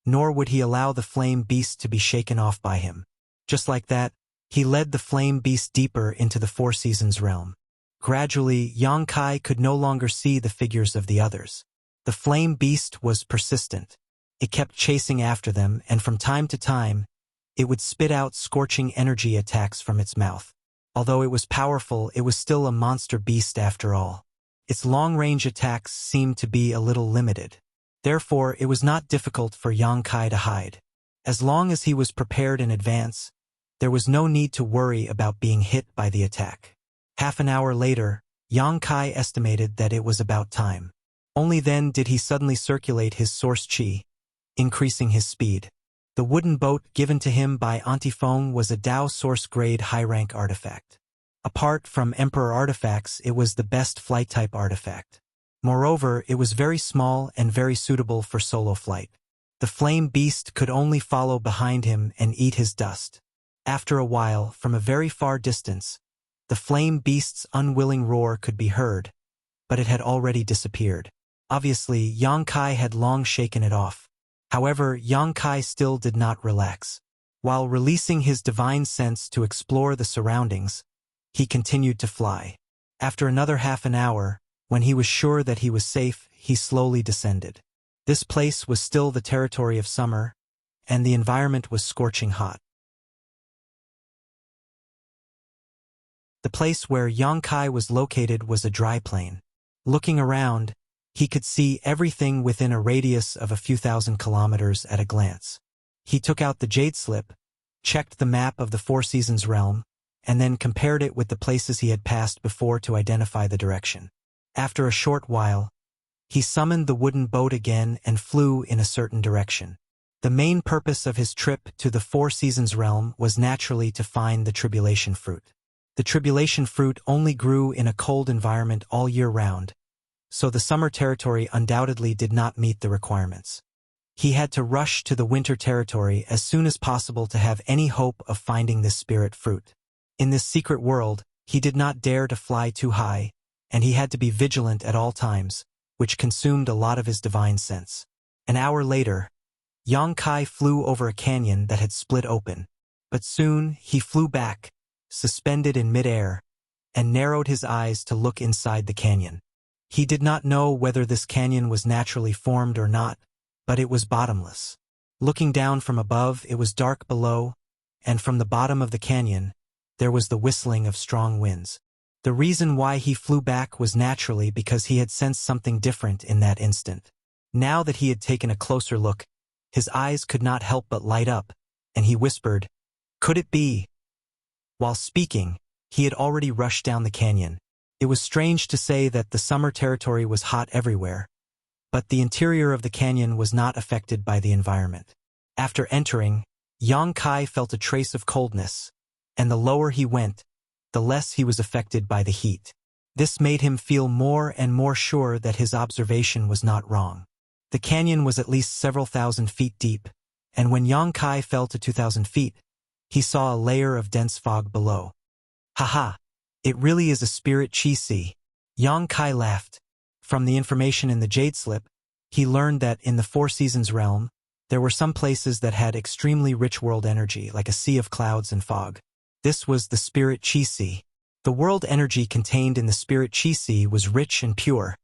[SPEAKER 1] nor would he allow the flame beast to be shaken off by him. Just like that, he led the flame beast deeper into the Four Seasons realm. Gradually, Yang Kai could no longer see the figures of the others. The flame beast was persistent. It kept chasing after them, and from time to time, it would spit out scorching energy attacks from its mouth. Although it was powerful, it was still a monster beast after all. Its long-range attacks seemed to be a little limited. Therefore, it was not difficult for Yang Kai to hide. As long as he was prepared in advance, there was no need to worry about being hit by the attack. Half an hour later, Yang Kai estimated that it was about time. Only then did he suddenly circulate his source chi, increasing his speed. The wooden boat given to him by Antifeng was a Dao source-grade high-rank artifact. Apart from Emperor artifacts, it was the best flight-type artifact. Moreover, it was very small and very suitable for solo flight. The flame beast could only follow behind him and eat his dust. After a while, from a very far distance, the flame beast's unwilling roar could be heard, but it had already disappeared. Obviously, Yang Kai had long shaken it off. However, Yang Kai still did not relax. While releasing his divine sense to explore the surroundings, he continued to fly. After another half an hour, when he was sure that he was safe, he slowly descended. This place was still the territory of summer, and the environment was scorching hot. The place where Yang Kai was located was a dry plain. Looking around, he could see everything within a radius of a few thousand kilometers at a glance. He took out the jade slip, checked the map of the Four Seasons realm, and then compared it with the places he had passed before to identify the direction. After a short while, he summoned the wooden boat again and flew in a certain direction. The main purpose of his trip to the Four Seasons realm was naturally to find the tribulation fruit. The tribulation fruit only grew in a cold environment all year round, so the summer territory undoubtedly did not meet the requirements. He had to rush to the winter territory as soon as possible to have any hope of finding this spirit fruit. In this secret world, he did not dare to fly too high, and he had to be vigilant at all times, which consumed a lot of his divine sense. An hour later, Yang Kai flew over a canyon that had split open. But soon he flew back, suspended in midair, and narrowed his eyes to look inside the canyon. He did not know whether this canyon was naturally formed or not, but it was bottomless. Looking down from above, it was dark below, and from the bottom of the canyon, there was the whistling of strong winds. The reason why he flew back was naturally because he had sensed something different in that instant. Now that he had taken a closer look, his eyes could not help but light up, and he whispered, "Could it be?" While speaking, he had already rushed down the canyon. It was strange to say that the summer territory was hot everywhere, but the interior of the canyon was not affected by the environment. After entering, Yang Kai felt a trace of coldness, and the lower he went, the less he was affected by the heat. This made him feel more and more sure that his observation was not wrong. The canyon was at least several thousand feet deep, and when Yang Kai fell to 2,000 feet, he saw a layer of dense fog below. "Haha, it really is a spirit chi si." Yang Kai laughed. From the information in the Jade Slip, he learned that in the Four Seasons realm, there were some places that had extremely rich world energy, like a sea of clouds and fog. This was the spirit chi si. The world energy contained in the spirit chi si was rich and pure,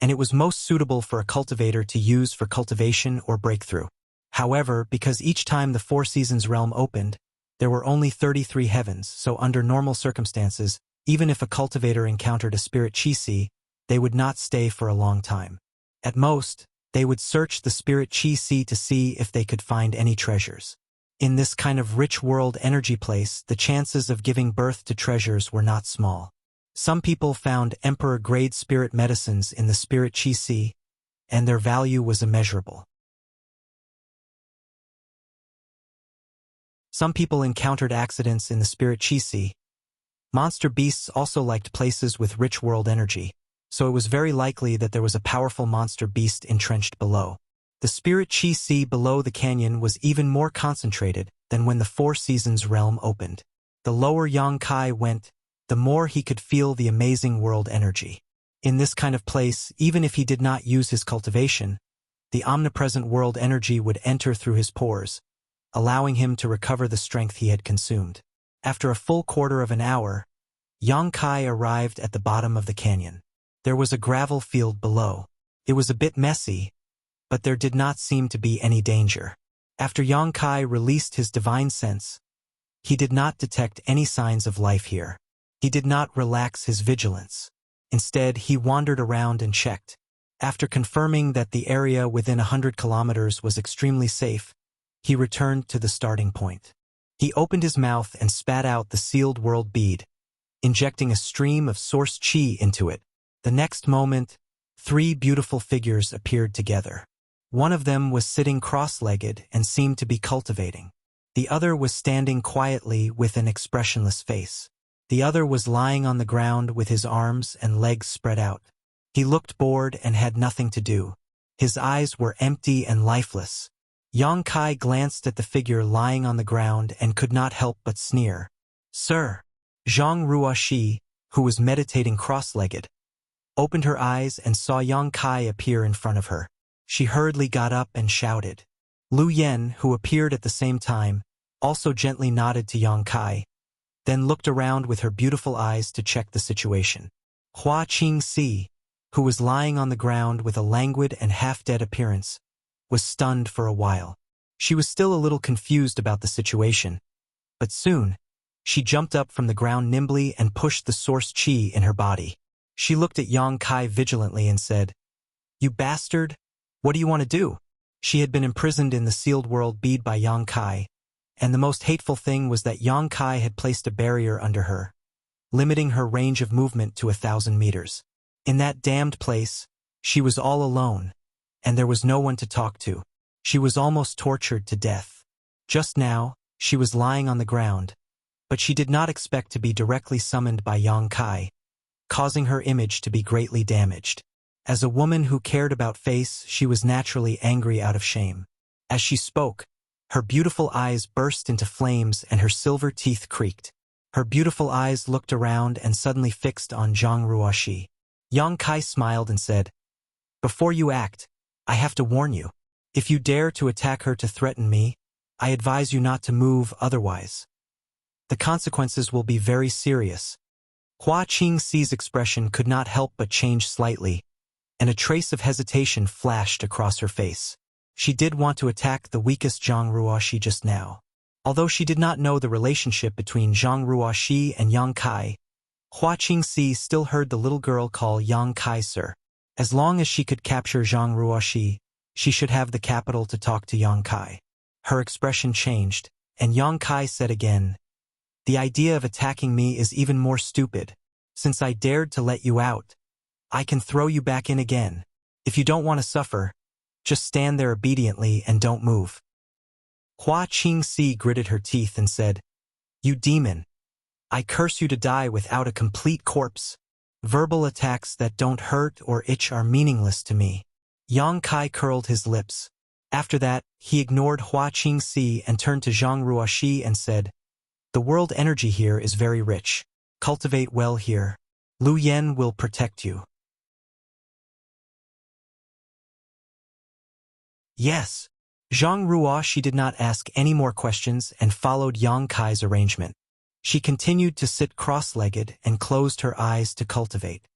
[SPEAKER 1] and it was most suitable for a cultivator to use for cultivation or breakthrough. However, because each time the Four Seasons realm opened, there were only 33 heavens, so under normal circumstances, even if a cultivator encountered a spirit chi si, they would not stay for a long time. At most, they would search the spirit chi si to see if they could find any treasures. In this kind of rich world energy place, the chances of giving birth to treasures were not small. Some people found emperor-grade spirit medicines in the spirit chi si, and their value was immeasurable. Some people encountered accidents in the spirit chi si. Monster beasts also liked places with rich world energy, so it was very likely that there was a powerful monster beast entrenched below. The spirit chi si below the canyon was even more concentrated than when the Four Seasons realm opened. The lower Yang Kai went, the more he could feel the amazing world energy. In this kind of place, even if he did not use his cultivation, the omnipresent world energy would enter through his pores, allowing him to recover the strength he had consumed. After a full quarter of an hour, Yang Kai arrived at the bottom of the canyon. There was a gravel field below. It was a bit messy, but there did not seem to be any danger. After Yang Kai released his divine sense, he did not detect any signs of life here. He did not relax his vigilance. Instead, he wandered around and checked. After confirming that the area within 100 kilometers was extremely safe, he returned to the starting point. He opened his mouth and spat out the sealed world bead, injecting a stream of source chi into it. The next moment, 3 beautiful figures appeared together. One of them was sitting cross-legged and seemed to be cultivating. The other was standing quietly with an expressionless face. The other was lying on the ground with his arms and legs spread out. He looked bored and had nothing to do. His eyes were empty and lifeless. Yang Kai glanced at the figure lying on the ground and could not help but sneer. "Sir." Zhang Ruoxi, who was meditating cross-legged, opened her eyes and saw Yang Kai appear in front of her. She hurriedly got up and shouted. Lu Yen, who appeared at the same time, also gently nodded to Yang Kai, then looked around with her beautiful eyes to check the situation. Hua Qingxi, who was lying on the ground with a languid and half-dead appearance, was stunned for a while. She was still a little confused about the situation, but soon, she jumped up from the ground nimbly and pushed the source chi in her body. She looked at Yang Kai vigilantly and said, "You bastard, what do you want to do?" She had been imprisoned in the sealed world bead by Yang Kai, and the most hateful thing was that Yang Kai had placed a barrier under her, limiting her range of movement to 1,000 meters. In that damned place, she was all alone, and there was no one to talk to. She was almost tortured to death. Just now, she was lying on the ground, but she did not expect to be directly summoned by Yang Kai, causing her image to be greatly damaged. As a woman who cared about face, she was naturally angry out of shame. As she spoke, her beautiful eyes burst into flames and her silver teeth creaked. Her beautiful eyes looked around and suddenly fixed on Zhang Ruoxi. Yang Kai smiled and said, "Before you act, I have to warn you. If you dare to attack her to threaten me, I advise you not to move otherwise. The consequences will be very serious. Hua Qingxi's expression could not help but change slightly, and a trace of hesitation flashed across her face. She did want to attack the weakest Zhang Ruoxi just now. Although she did not know the relationship between Zhang Ruoxi and Yang Kai, Hua Qingxi still heard the little girl call Yang Kai sir. As long as she could capture Zhang Ruoxi, she should have the capital to talk to Yang Kai. Her expression changed, and Yang Kai said again, "The idea of attacking me is even more stupid. Since I dared to let you out, I can throw you back in again. If you don't want to suffer, just stand there obediently and don't move." Hua Qingxi gritted her teeth and said, "You demon! I curse you to die without a complete corpse. Verbal attacks that don't hurt or itch are meaningless to me." Yang Kai curled his lips. After that, he ignored Hua Qingxi and turned to Zhang Ruoxi and said, "The world energy here is very rich. Cultivate well here. Lu Yen will protect you." Yes. Zhang Ruoxi did not ask any more questions and followed Yang Kai's arrangement. She continued to sit cross-legged and closed her eyes to cultivate.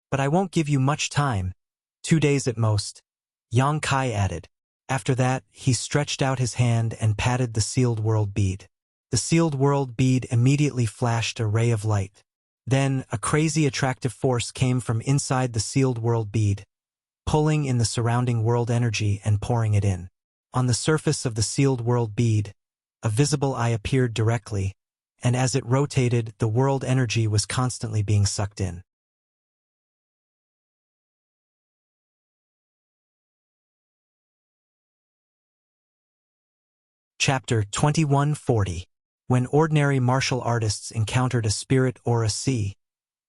[SPEAKER 1] "But I won't give you much time. 2 days at most," Yang Kai added. After that, he stretched out his hand and patted the sealed world bead. The sealed world bead immediately flashed a ray of light. Then, a crazy attractive force came from inside the sealed world bead, pulling in the surrounding world energy and pouring it in. On the surface of the sealed world bead, a visible eye appeared directly, and as it rotated, the world energy was constantly being sucked in. Chapter 2140. When ordinary martial artists encountered a spirit or a sea,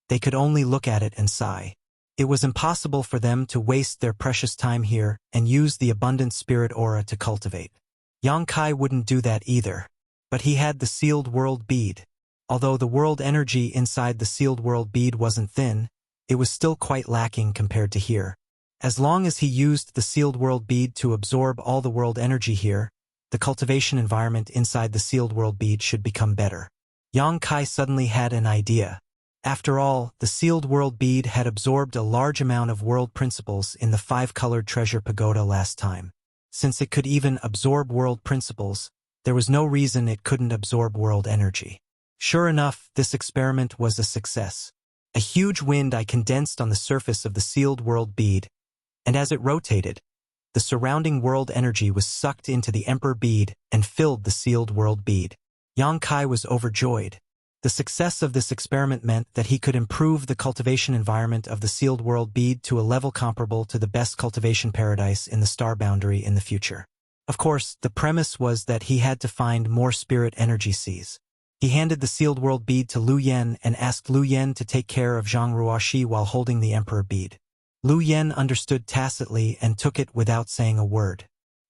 [SPEAKER 1] they could only look at it and sigh. It was impossible for them to waste their precious time here and use the abundant spirit aura to cultivate. Yang Kai wouldn't do that either, but he had the sealed world bead. Although the world energy inside the sealed world bead wasn't thin, it was still quite lacking compared to here. As long as he used the sealed world bead to absorb all the world energy here, the cultivation environment inside the sealed world bead should become better. Yang Kai suddenly had an idea. After all, the sealed world bead had absorbed a large amount of world principles in the 5-colored treasure pagoda last time. Since it could even absorb world principles, there was no reason it couldn't absorb world energy. Sure enough, this experiment was a success. A huge wind eye condensed on the surface of the sealed world bead, and as it rotated, the surrounding world energy was sucked into the emperor bead and filled the sealed world bead. Yang Kai was overjoyed. The success of this experiment meant that he could improve the cultivation environment of the sealed world bead to a level comparable to the best cultivation paradise in the star boundary in the future. Of course, the premise was that he had to find more spirit energy seas. He handed the sealed world bead to Lu Yen and asked Lu Yen to take care of Zhang Ruoxi while holding the emperor bead. Lu Yen understood tacitly and took it without saying a word.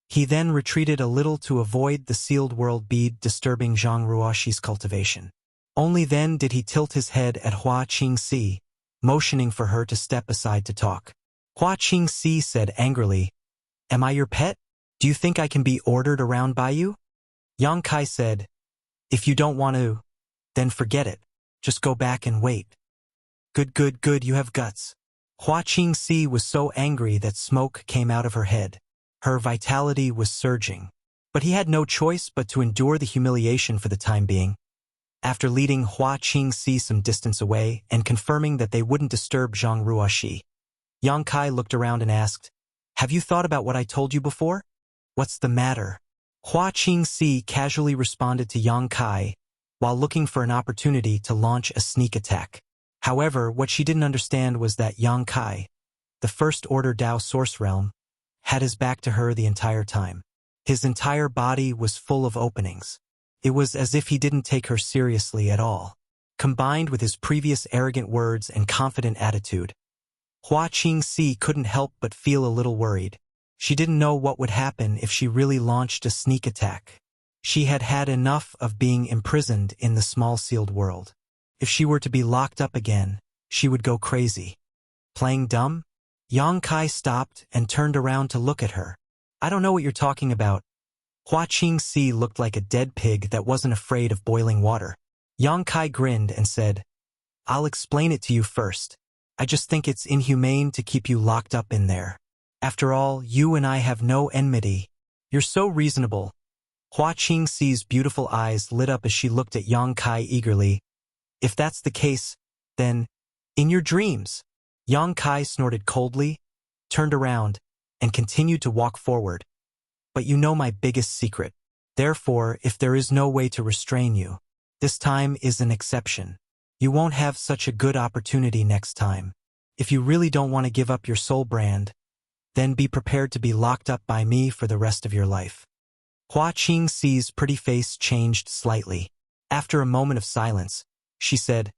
[SPEAKER 1] He then retreated a little to avoid the sealed world bead disturbing Zhang Ruoxi's cultivation. Only then did he tilt his head at Hua Qingxi, motioning for her to step aside to talk. Hua Qingxi said angrily, "Am I your pet? Do you think I can be ordered around by you?" Yang Kai said, "If you don't want to, then forget it. Just go back and wait." Good, you have guts." Hua Qingxi was so angry that smoke came out of her head. Her vitality was surging. But he had no choice but to endure the humiliation for the time being. After leading Hua Qingxi some distance away and confirming that they wouldn't disturb Zhang Ruoxi, Yang Kai looked around and asked, "Have you thought about what I told you before? What's the matter?" Hua Qingxi casually responded to Yang Kai while looking for an opportunity to launch a sneak attack. However, what she didn't understand was that Yang Kai, the First Order Dao Source Realm, had his back to her the entire time. His entire body was full of openings. It was as if he didn't take her seriously at all. Combined with his previous arrogant words and confident attitude, Hua Qingxi couldn't help but feel a little worried. She didn't know what would happen if she really launched a sneak attack. She had had enough of being imprisoned in the small sealed world. If she were to be locked up again, she would go crazy. Playing dumb? Yang Kai stopped and turned around to look at her. "I don't know what you're talking about. Hua Qingxi looked like a dead pig that wasn't afraid of boiling water. Yang Kai grinned and said, I'll explain it to you first. I just think it's inhumane to keep you locked up in there. After all, you and I have no enmity. You're so reasonable. Hua Qingxi's beautiful eyes lit up as she looked at Yang Kai eagerly. If that's the case, then, in your dreams. Yang Kai snorted coldly, turned around, and continued to walk forward. But you know my biggest secret. Therefore, if there is no way to restrain you, this time is an exception. You won't have such a good opportunity next time. If you really don't want to give up your soul brand, then be prepared to be locked up by me for the rest of your life. Hua Qingxi's pretty face changed slightly. After a moment of silence, she said,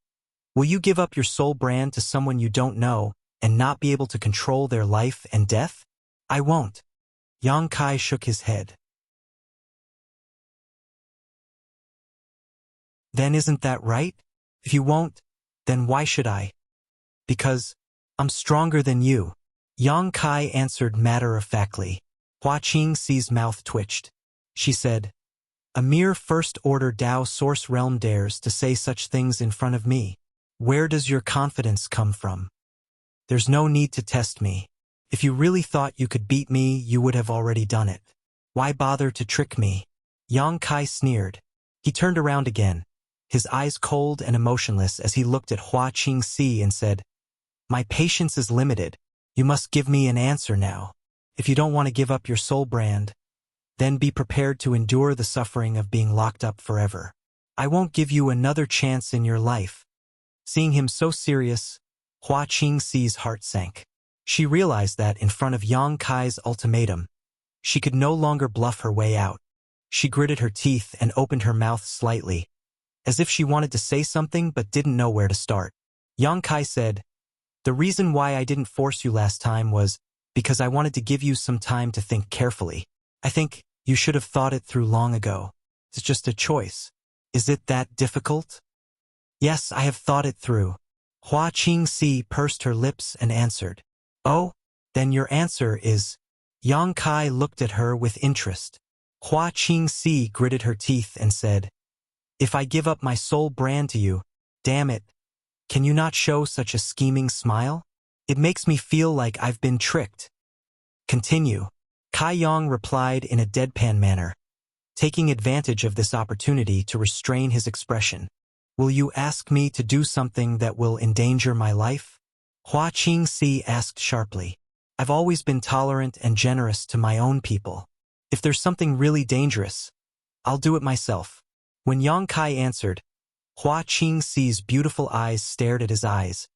[SPEAKER 1] Will you give up your soul brand to someone you don't know and not be able to control their life and death? I won't. Yang Kai shook his head. Then isn't that right? If you won't, then why should I? Because I'm stronger than you. Yang Kai answered matter-of-factly. Hua Qingxi's mouth twitched. She said, A mere first-order Dao source realm dares to say such things in front of me. Where does your confidence come from? There's no need to test me. If you really thought you could beat me, you would have already done it. Why bother to trick me? Yang Kai sneered. He turned around again, his eyes cold and emotionless as he looked at Hua Qingxi and said, My patience is limited. You must give me an answer now. If you don't want to give up your soul brand, then be prepared to endure the suffering of being locked up forever. I won't give you another chance in your life. Seeing him so serious, Hua Qingxi's heart sank. She realized that in front of Yang Kai's ultimatum, she could no longer bluff her way out. She gritted her teeth and opened her mouth slightly, as if she wanted to say something but didn't know where to start. Yang Kai said, The reason why I didn't force you last time was because I wanted to give you some time to think carefully. I think you should have thought it through long ago. It's just a choice. Is it that difficult? Yes, I have thought it through. Hua Qingxi pursed her lips and answered. Oh, then your answer is... Yang Kai looked at her with interest. Hua Qingxi gritted her teeth and said, If I give up my soul brand to you, damn it, can you not show such a scheming smile? It makes me feel like I've been tricked. Continue. Kai Yang replied in a deadpan manner, taking advantage of this opportunity to restrain his expression. Will you ask me to do something that will endanger my life? Hua Qingxi asked sharply. I've always been tolerant and generous to my own people. If there's something really dangerous, I'll do it myself. When Yang Kai answered, Hua Qingxi's beautiful eyes stared at his eyes,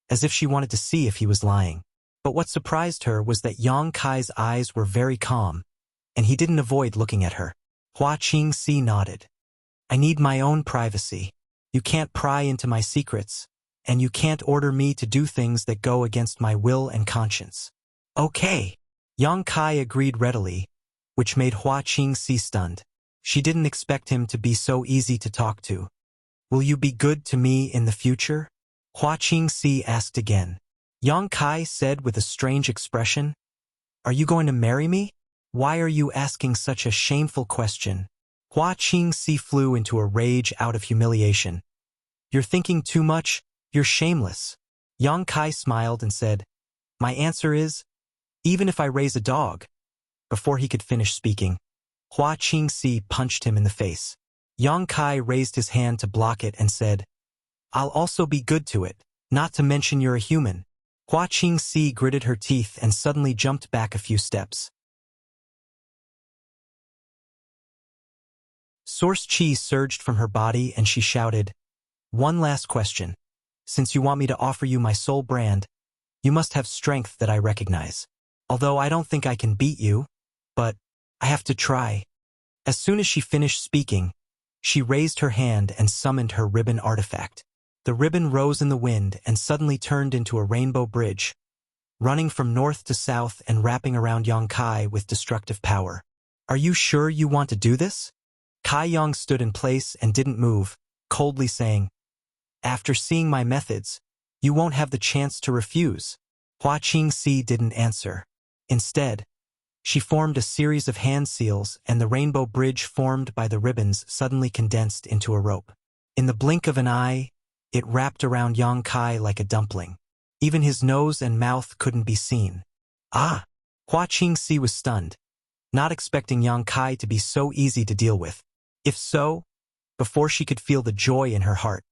[SPEAKER 1] as if she wanted to see if he was lying. But what surprised her was that Yang Kai's eyes were very calm, and he didn't avoid looking at her. Hua Qingxi nodded. I need my own privacy. You can't pry into my secrets, and you can't order me to do things that go against my will and conscience. Okay. Yang Kai agreed readily, which made Hua Qingxi stunned. She didn't expect him to be so easy to talk to. Will you be good to me in the future? Hua Qingxi asked again. Yang Kai said with a strange expression, Are you going to marry me? Why are you asking such a shameful question? Hua Qingxi flew into a rage out of humiliation. You're thinking too much, you're shameless. Yang Kai smiled and said, My answer is, even if I raise a dog. Before he could finish speaking, Hua Qingxi punched him in the face. Yang Kai raised his hand to block it and said, I'll also be good to it, not to mention you're a human. Hua Qingxi gritted her teeth and suddenly jumped back a few steps. Source chi surged from her body and she shouted, One last question. Since you want me to offer you my soul brand, you must have strength that I recognize. Although I don't think I can beat you, but I have to try. As soon as she finished speaking, she raised her hand and summoned her ribbon artifact. The ribbon rose in the wind and suddenly turned into a rainbow bridge, running from north to south and wrapping around Yang Kai with destructive power. Are you sure you want to do this? Kai Yang stood in place and didn't move, coldly saying, After seeing my methods, you won't have the chance to refuse. Hua Qingxi didn't answer. Instead, She formed a series of hand seals, and the rainbow bridge formed by the ribbons suddenly condensed into a rope. In the blink of an eye, it wrapped around Yang Kai like a dumpling. Even his nose and mouth couldn't be seen. Ah! Hua Qingxi was stunned, not expecting Yang Kai to be so easy to deal with. If so, before she could feel the joy in her heart,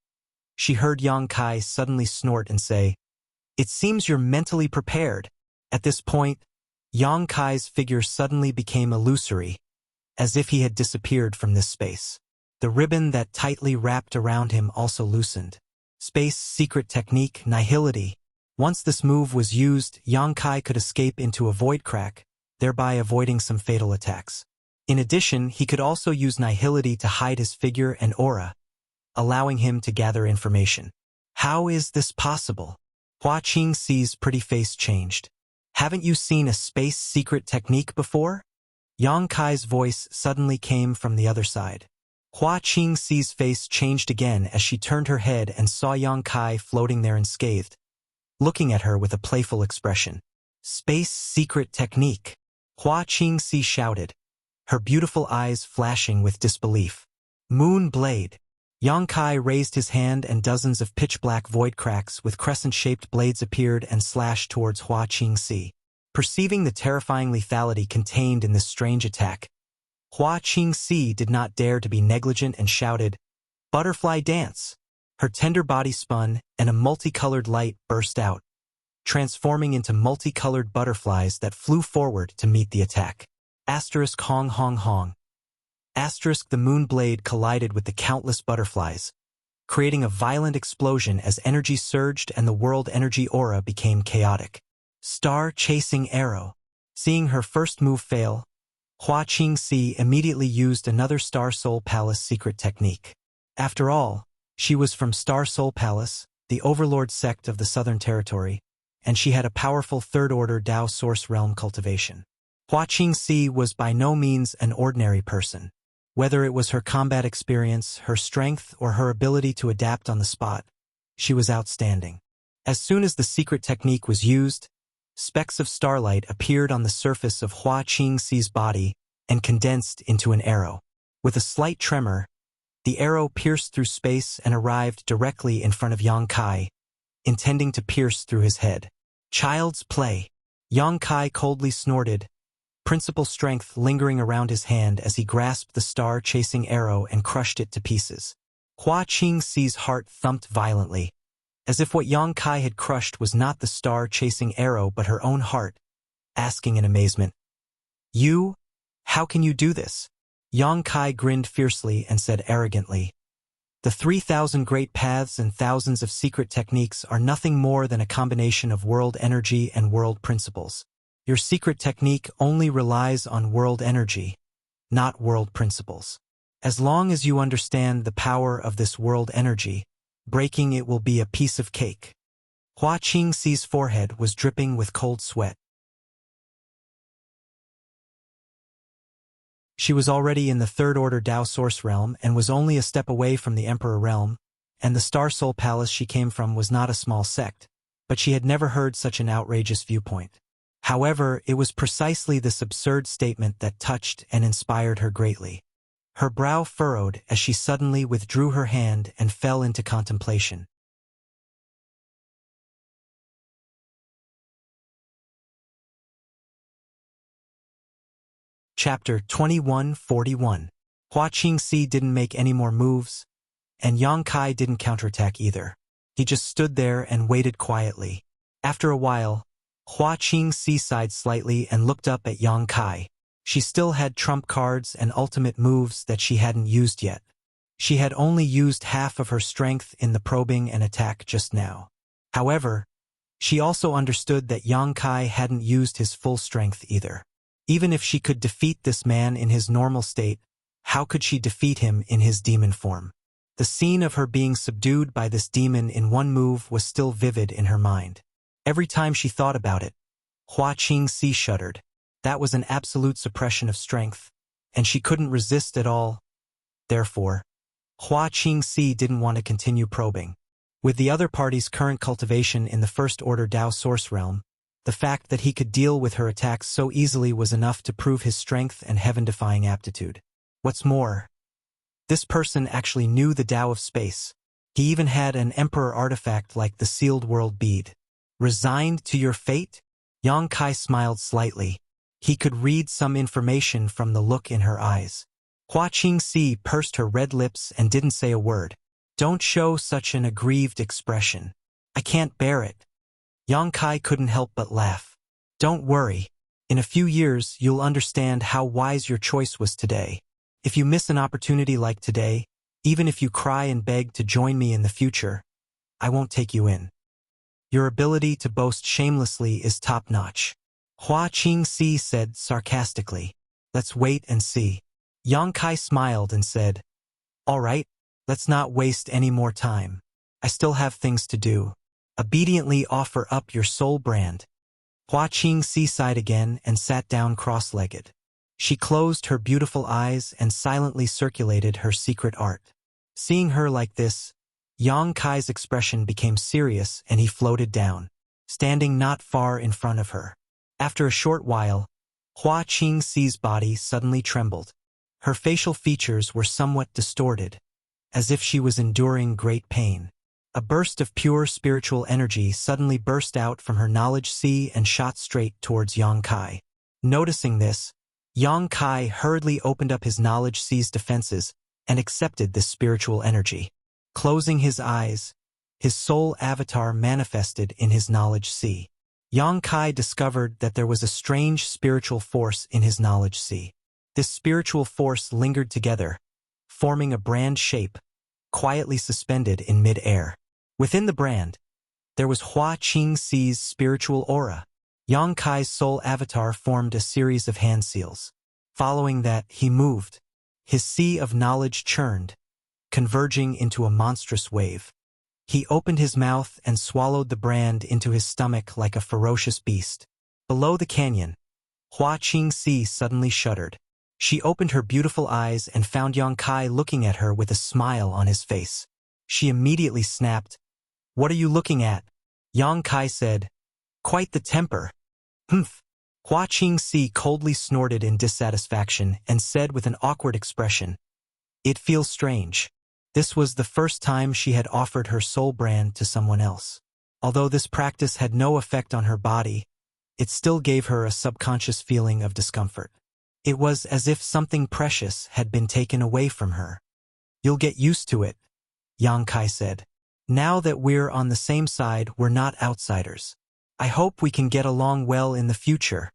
[SPEAKER 1] she heard Yang Kai suddenly snort and say, "It seems you're mentally prepared." At this point, Yang Kai's figure suddenly became illusory, as if he had disappeared from this space. The ribbon that tightly wrapped around him also loosened. Space secret technique, nihility. Once this move was used, Yang Kai could escape into a void crack, thereby avoiding some fatal attacks. In addition, he could also use nihility to hide his figure and aura, allowing him to gather information. How is this possible? Hua Qingxi's pretty face changed. Haven't you seen a space secret technique before? Yang Kai's voice suddenly came from the other side. Hua Qingxi's face changed again as she turned her head and saw Yang Kai floating there unscathed, looking at her with a playful expression. Space secret technique. Hua Qingxi shouted, her beautiful eyes flashing with disbelief. Moon blade. Yang Kai raised his hand and dozens of pitch-black void cracks with crescent-shaped blades appeared and slashed towards Hua Qingxi. Perceiving the terrifying lethality contained in this strange attack, Hua Qingxi did not dare to be negligent and shouted, "Butterfly dance!" Her tender body spun, and a multicolored light burst out, transforming into multicolored butterflies that flew forward to meet the attack. Asterisk hong hong hong. Asterisk the moon blade collided with the countless butterflies, creating a violent explosion as energy surged and the world energy aura became chaotic. Star-chasing arrow. Seeing her first move fail, Hua Qingxi immediately used another Star Soul Palace secret technique. After all, she was from Star Soul Palace, the overlord sect of the Southern Territory, and she had a powerful third-order Dao Source Realm cultivation. Hua Qingxi was by no means an ordinary person. Whether it was her combat experience, her strength, or her ability to adapt on the spot, she was outstanding. As soon as the secret technique was used, specks of starlight appeared on the surface of Hua Qingxi's body and condensed into an arrow. With a slight tremor, the arrow pierced through space and arrived directly in front of Yang Kai, intending to pierce through his head. Child's play. Yang Kai coldly snorted, principal strength lingering around his hand as he grasped the star-chasing arrow and crushed it to pieces. Hua Qingxi's heart thumped violently, as if what Yang Kai had crushed was not the star-chasing arrow but her own heart, asking in amazement, "You? How can you do this?" Yang Kai grinned fiercely and said arrogantly, "The 3,000 great paths and thousands of secret techniques are nothing more than a combination of world energy and world principles. Your secret technique only relies on world energy, not world principles. As long as you understand the power of this world energy, breaking it will be a piece of cake." Hua Qingxi's forehead was dripping with cold sweat. She was already in the third-order Dao Source Realm and was only a step away from the Emperor Realm, and the Star Soul Palace she came from was not a small sect, but she had never heard such an outrageous viewpoint. However, it was precisely this absurd statement that touched and inspired her greatly. Her brow furrowed as she suddenly withdrew her hand and fell into contemplation. Chapter 2141. Hua Qingxi didn't make any more moves, and Yang Kai didn't counterattack either. He just stood there and waited quietly. After a while, Hua Qingxi sighed slightly and looked up at Yang Kai. She still had trump cards and ultimate moves that she hadn't used yet. She had only used half of her strength in the probing and attack just now. However, she also understood that Yang Kai hadn't used his full strength either. Even if she could defeat this man in his normal state, how could she defeat him in his demon form? The scene of her being subdued by this demon in one move was still vivid in her mind. Every time she thought about it, Hua Qingxi shuddered. That was an absolute suppression of strength, and she couldn't resist at all. Therefore, Hua Qingxi didn't want to continue probing. With the other party's current cultivation in the First Order Dao Source Realm, The fact that he could deal with her attacks so easily was enough to prove his strength and heaven-defying aptitude. What's more, this person actually knew the Tao of space. He even had an emperor artifact like the sealed world bead. Resigned to your fate? Yang Kai smiled slightly. He could read some information from the look in her eyes. Hua Qingxi pursed her red lips and didn't say a word. Don't show such an aggrieved expression. I can't bear it. Yang Kai couldn't help but laugh. Don't worry. In a few years, you'll understand how wise your choice was today. If you miss an opportunity like today, even if you cry and beg to join me in the future, I won't take you in. Your ability to boast shamelessly is top-notch. Hua Qingxi said sarcastically. Let's wait and see. Yang Kai smiled and said, All right, let's not waste any more time. I still have things to do. Obediently offer up your soul brand. Hua Qingxi sighed again and sat down cross-legged. She closed her beautiful eyes and silently circulated her secret art. Seeing her like this, Yang Kai's expression became serious and he floated down, standing not far in front of her. After a short while, Hua Qingxi's body suddenly trembled. Her facial features were somewhat distorted, as if she was enduring great pain. A burst of pure spiritual energy suddenly burst out from her knowledge sea and shot straight towards Yang Kai. Noticing this, Yang Kai hurriedly opened up his knowledge sea's defenses and accepted this spiritual energy. Closing his eyes, his soul avatar manifested in his knowledge sea. Yang Kai discovered that there was a strange spiritual force in his knowledge sea. This spiritual force lingered together, forming a brand shape, quietly suspended in mid-air. Within the brand, there was Hua Qingxi's spiritual aura. Yang Kai's soul avatar formed a series of hand seals. Following that, he moved. His sea of knowledge churned, converging into a monstrous wave. He opened his mouth and swallowed the brand into his stomach like a ferocious beast. Below the canyon, Hua Qingxi suddenly shuddered. She opened her beautiful eyes and found Yang Kai looking at her with a smile on his face. She immediately snapped, What are you looking at? Yang Kai said, Quite the temper. Humph. Hua Qingxi coldly snorted in dissatisfaction and said with an awkward expression, It feels strange. This was the first time she had offered her soul brand to someone else. Although this practice had no effect on her body, it still gave her a subconscious feeling of discomfort. It was as if something precious had been taken away from her. You'll get used to it, Yang Kai said. Now that we're on the same side, we're not outsiders. I hope we can get along well in the future.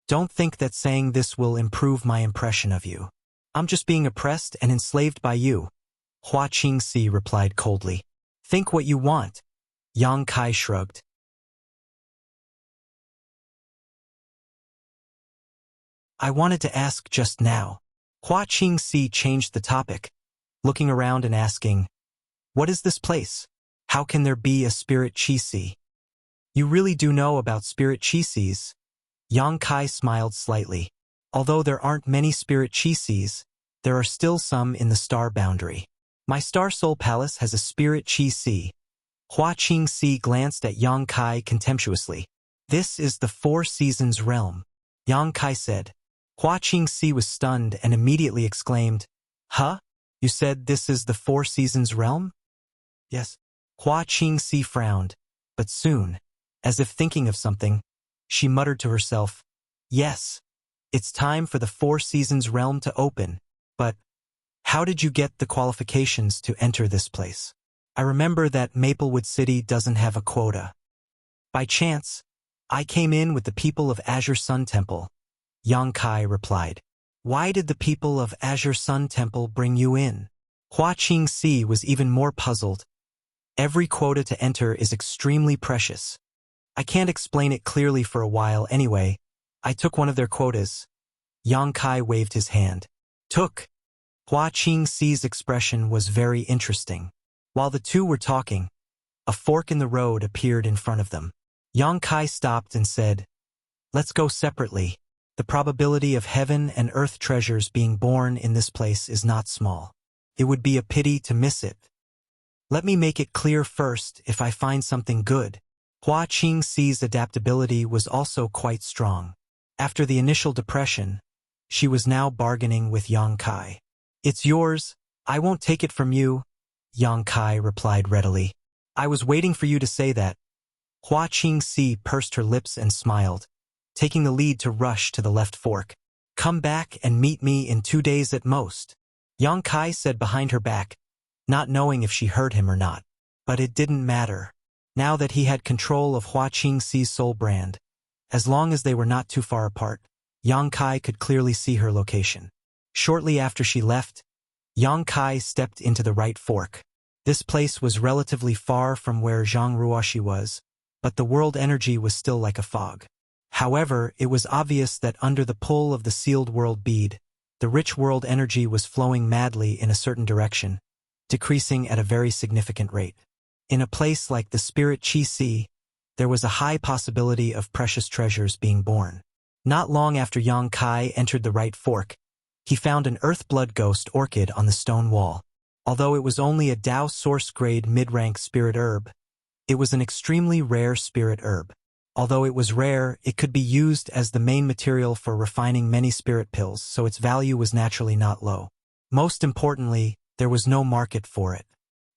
[SPEAKER 1] Don't think that saying this will improve my impression of you. I'm just being oppressed and enslaved by you. Hua Qingxi replied coldly. Think what you want. Yang Kai shrugged. I wanted to ask just now. Hua Qingxi changed the topic, looking around and asking, What is this place? How can there be a spirit qixi? You really do know about spirit qixis? Yang Kai smiled slightly. Although there aren't many spirit qixis, there are still some in the star boundary. My Star Soul Palace has a spirit qixi. Hua Qingxi glanced at Yang Kai contemptuously. This is the Four Seasons realm, Yang Kai said. Hua Qingxi was stunned and immediately exclaimed, Huh? You said this is the Four Seasons realm? Yes. Hua Qingxi frowned, but soon, as if thinking of something, she muttered to herself, Yes, it's time for the Four Seasons realm to open, but how did you get the qualifications to enter this place? I remember that Maplewood City doesn't have a quota. By chance, I came in with the people of Azure Sun Temple, Yang Kai replied. Why did the people of Azure Sun Temple bring you in? Hua Qingxi was even more puzzled. Every quota to enter is extremely precious. I can't explain it clearly for a while anyway. I took one of their quotas. Yang Kai waved his hand. Took. Hua Qingxi's expression was very interesting. While the two were talking, a fork in the road appeared in front of them. Yang Kai stopped and said, Let's go separately. The probability of heaven and earth treasures being born in this place is not small. It would be a pity to miss it. Let me make it clear first, if I find something good. Hua Qingxi's adaptability was also quite strong. After the initial depression, she was now bargaining with Yang Kai. "It's yours, I won't take it from you," Yang Kai replied readily. "I was waiting for you to say that." Hua Qingxi pursed her lips and smiled, taking the lead to rush to the left fork. "Come back and meet me in 2 days at most," Yang Kai said behind her back, not knowing if she heard him or not. But it didn't matter. Now that he had control of Hua Qingxi's soul brand, as long as they were not too far apart, Yang Kai could clearly see her location. Shortly after she left, Yang Kai stepped into the right fork. This place was relatively far from where Zhang Ruoxi was, but the world energy was still like a fog. However, it was obvious that under the pull of the sealed world bead, the rich world energy was flowing madly in a certain direction, decreasing at a very significant rate. In a place like the Spirit Qi Sea, there was a high possibility of precious treasures being born. Not long after Yang Kai entered the right fork, he found an earth blood ghost orchid on the stone wall. Although it was only a Dao source grade mid-rank spirit herb, it was an extremely rare spirit herb. Although it was rare, it could be used as the main material for refining many spirit pills, so its value was naturally not low. Most importantly, there was no market for it.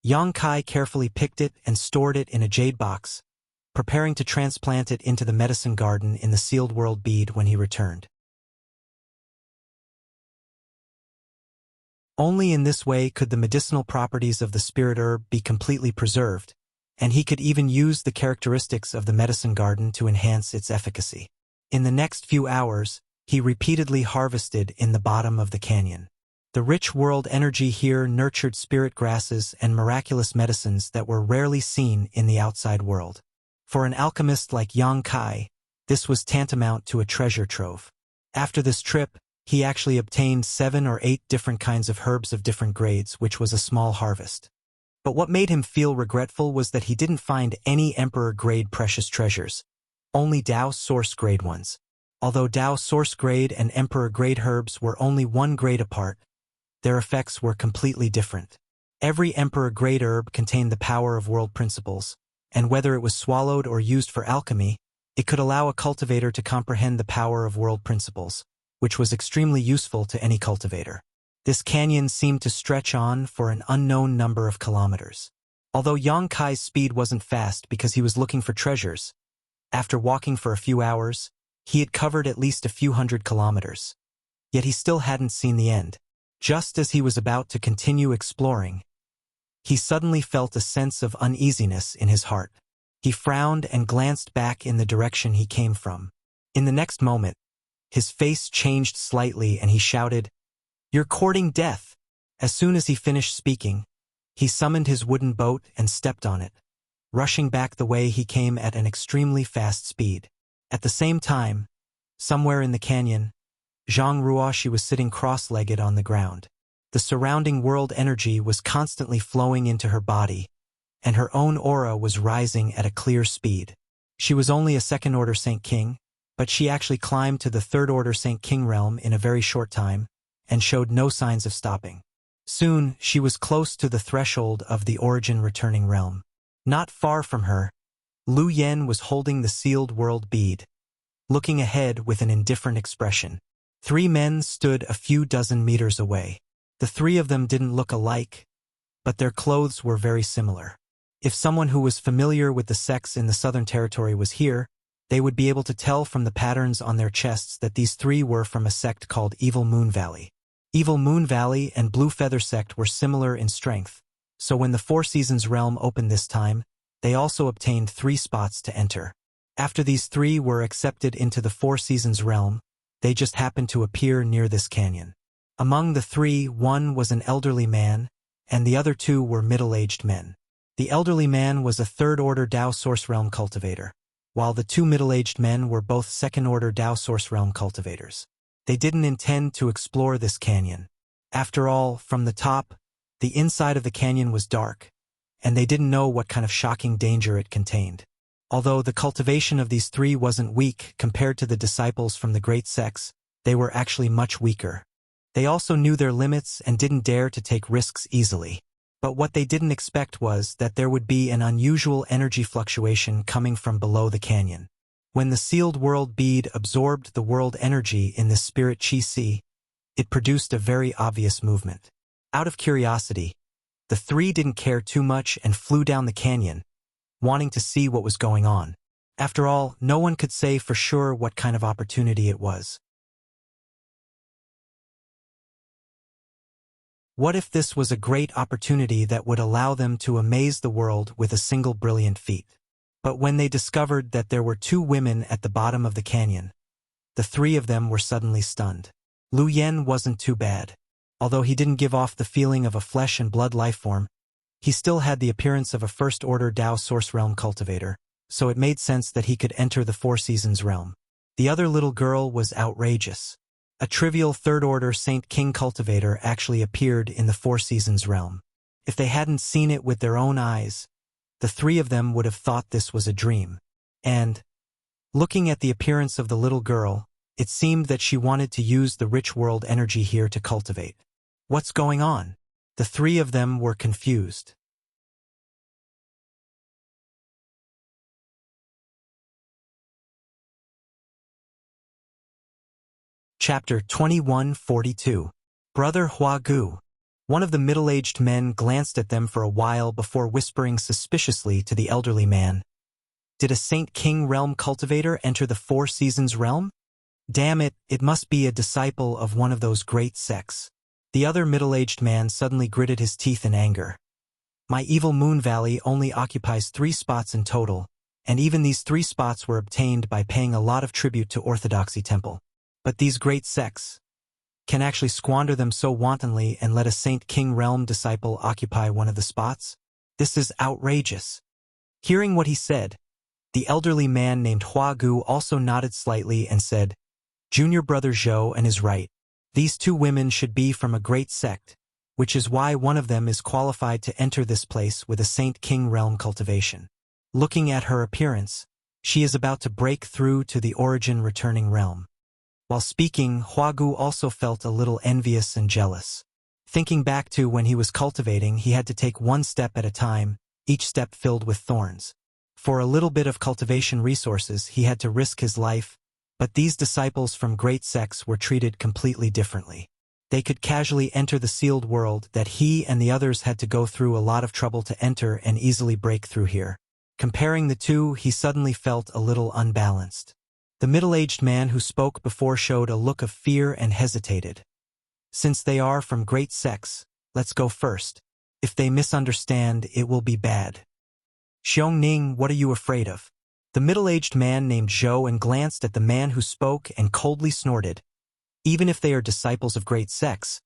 [SPEAKER 1] Yang Kai carefully picked it and stored it in a jade box, preparing to transplant it into the medicine garden in the sealed world bead when he returned. Only in this way could the medicinal properties of the spirit herb be completely preserved, and he could even use the characteristics of the medicine garden to enhance its efficacy. In the next few hours, he repeatedly harvested in the bottom of the canyon. The rich world energy here nurtured spirit grasses and miraculous medicines that were rarely seen in the outside world. For an alchemist like Yang Kai, this was tantamount to a treasure trove. After this trip, he actually obtained 7 or 8 different kinds of herbs of different grades, which was a small harvest. But what made him feel regretful was that he didn't find any Emperor-grade precious treasures, only Dao Source-grade ones. Although Dao Source-grade and Emperor-grade herbs were only 1 grade apart, their effects were completely different. Every Emperor-grade herb contained the power of world principles, and whether it was swallowed or used for alchemy, it could allow a cultivator to comprehend the power of world principles, which was extremely useful to any cultivator. This canyon seemed to stretch on for an unknown number of kilometers. Although Yang Kai's speed wasn't fast because he was looking for treasures, after walking for a few hours, he had covered at least a few hundred kilometers. Yet he still hadn't seen the end. Just as he was about to continue exploring, he suddenly felt a sense of uneasiness in his heart. He frowned and glanced back in the direction he came from. In the next moment, his face changed slightly and he shouted, "You're courting death!" As soon as he finished speaking, he summoned his wooden boat and stepped on it, rushing back the way he came at an extremely fast speed. At the same time, somewhere in the canyon, Zhang Ruoxi was sitting cross-legged on the ground. The surrounding world energy was constantly flowing into her body, and her own aura was rising at a clear speed. She was only a second-order Saint King, but she actually climbed to the third-order Saint King realm in a very short time, and showed no signs of stopping. Soon, she was close to the threshold of the origin-returning realm. Not far from her, Lu Yen was holding the sealed world bead, looking ahead with an indifferent expression. 3 men stood a few dozen meters away. The 3 of them didn't look alike, but their clothes were very similar. If someone who was familiar with the sects in the Southern Territory was here, they would be able to tell from the patterns on their chests that these 3 were from a sect called Evil Moon Valley. Evil Moon Valley and Blue Feather Sect were similar in strength, so when the Four Seasons realm opened this time, they also obtained 3 spots to enter. After these 3 were accepted into the Four Seasons realm, they just happened to appear near this canyon. Among the 3, one was an elderly man, and the other 2 were middle-aged men. The elderly man was a third-order Dao Source Realm cultivator, while the 2 middle-aged men were both second-order Dao Source Realm cultivators. They didn't intend to explore this canyon. After all, from the top, the inside of the canyon was dark, and they didn't know what kind of shocking danger it contained. Although the cultivation of these 3 wasn't weak compared to the disciples from the great sects, they were actually much weaker. They also knew their limits and didn't dare to take risks easily. But what they didn't expect was that there would be an unusual energy fluctuation coming from below the canyon. When the sealed world bead absorbed the world energy in this spirit chi si, it produced a very obvious movement. Out of curiosity, the three didn't care too much and flew down the canyon, wanting to see what was going on. After all, no one could say for sure what kind of opportunity it was. What if this was a great opportunity that would allow them to amaze the world with a single brilliant feat? But when they discovered that there were two women at the bottom of the canyon, the three of them were suddenly stunned. Lu Yen wasn't too bad. Although he didn't give off the feeling of a flesh and blood life form, he still had the appearance of a first-order Dao Source Realm cultivator, so it made sense that he could enter the Four Seasons realm. The other little girl was outrageous. A trivial third-order Saint King cultivator actually appeared in the Four Seasons realm. If they hadn't seen it with their own eyes, the three of them would have thought this was a dream. And, looking at the appearance of the little girl, it seemed that she wanted to use the rich world energy here to cultivate. What's going on? The three of them were confused. Chapter 2142. Brother Hua Gu. One of the middle-aged men glanced at them for a while before whispering suspiciously to the elderly man. Did a Saint King realm cultivator enter the Four Seasons realm? Damn it, it must be a disciple of one of those great sects. The other middle-aged man suddenly gritted his teeth in anger. My evil Moon Valley only occupies 3 spots in total, and even these 3 spots were obtained by paying a lot of tribute to Orthodoxy Temple. But these great sects can actually squander them so wantonly and let a Saint King realm disciple occupy one of the spots? This is outrageous. Hearing what he said, the elderly man named Hua Gu also nodded slightly and said, Junior brother Zhou and is right. These 2 women should be from a great sect, which is why one of them is qualified to enter this place with a Saint King realm cultivation. Looking at her appearance, she is about to break through to the origin returning realm. While speaking, Hua Gu also felt a little envious and jealous. Thinking back to when he was cultivating, he had to take 1 step at a time, each step filled with thorns. For a little bit of cultivation resources, he had to risk his life, but these disciples from great sects were treated completely differently. They could casually enter the sealed world that he and the others had to go through a lot of trouble to enter and easily break through here. Comparing the two, he suddenly felt a little unbalanced. The middle-aged man who spoke before showed a look of fear and hesitated. Since they are from great sects, let's go first. If they misunderstand, it will be bad. Xiongning, what are you afraid of? The middle-aged man named Zhou and glanced at the man who spoke and coldly snorted. Even if they are disciples of great sects,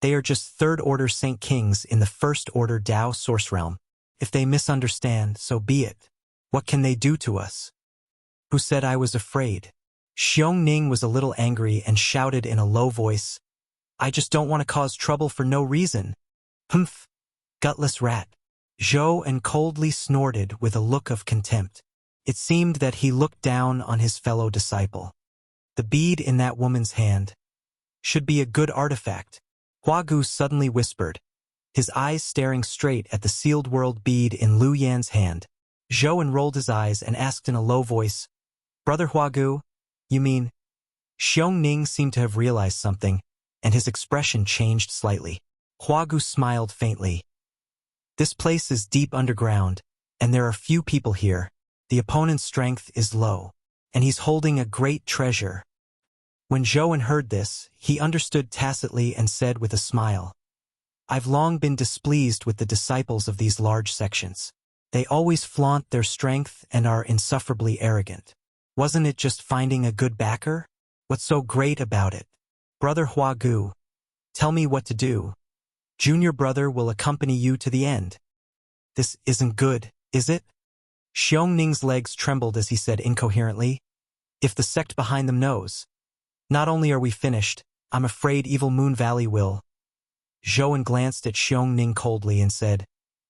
[SPEAKER 1] they are just third-order Saint Kings in the first-order Dao Source Realm. If they misunderstand, so be it. What can they do to us? Who said I was afraid? Xiongning was a little angry and shouted in a low voice, I just don't want to cause trouble for no reason. Humph, gutless rat. Zhou and coldly snorted with a look of contempt. It seemed that he looked down on his fellow disciple. The bead in that woman's hand should be a good artifact, Hua Gu suddenly whispered, his eyes staring straight at the sealed world bead in Lu Yan's hand. Zhou unrolled his eyes and asked in a low voice, Brother Hua Gu, you mean? Xiongning seemed to have realized something, and his expression changed slightly. Hua Gu smiled faintly. This place is deep underground, and there are few people here. The opponent's strength is low, and he's holding a great treasure. When Zhou heard this, he understood tacitly and said with a smile, I've long been displeased with the disciples of these large sections. They always flaunt their strength and are insufferably arrogant. Wasn't it just finding a good backer? What's so great about it? Brother Hua Gu, tell me what to do. Junior brother will accompany you to the end. This isn't good, is it? Xiongning's legs trembled as he said incoherently, If the sect behind them knows. Not only are we finished, I'm afraid Evil Moon Valley will. Zhou glanced at Xiongning coldly and said,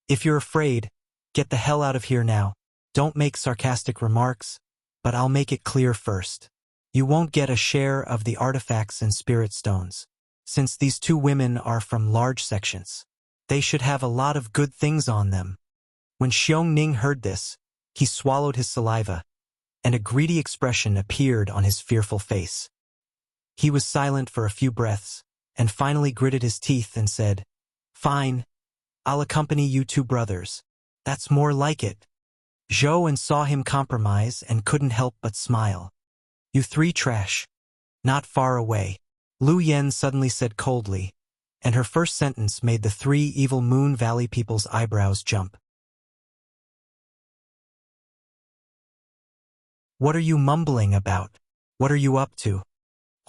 [SPEAKER 1] If you're afraid, get the hell out of here now. Don't make sarcastic remarks, but I'll make it clear first. You won't get a share of the artifacts and spirit stones, since these 2 women are from large sections. They should have a lot of good things on them. When Xiongning heard this, he swallowed his saliva, and a greedy expression appeared on his fearful face. He was silent for a few breaths, and finally gritted his teeth and said, "Fine, I'll accompany you two brothers. That's more like it." Zhou saw him compromise and couldn't help but smile. "You three trash. Not far away," Lu Yen suddenly said coldly, and her first sentence made the three evil Moon Valley people's eyebrows jump. "What are you mumbling about? What are you up to?"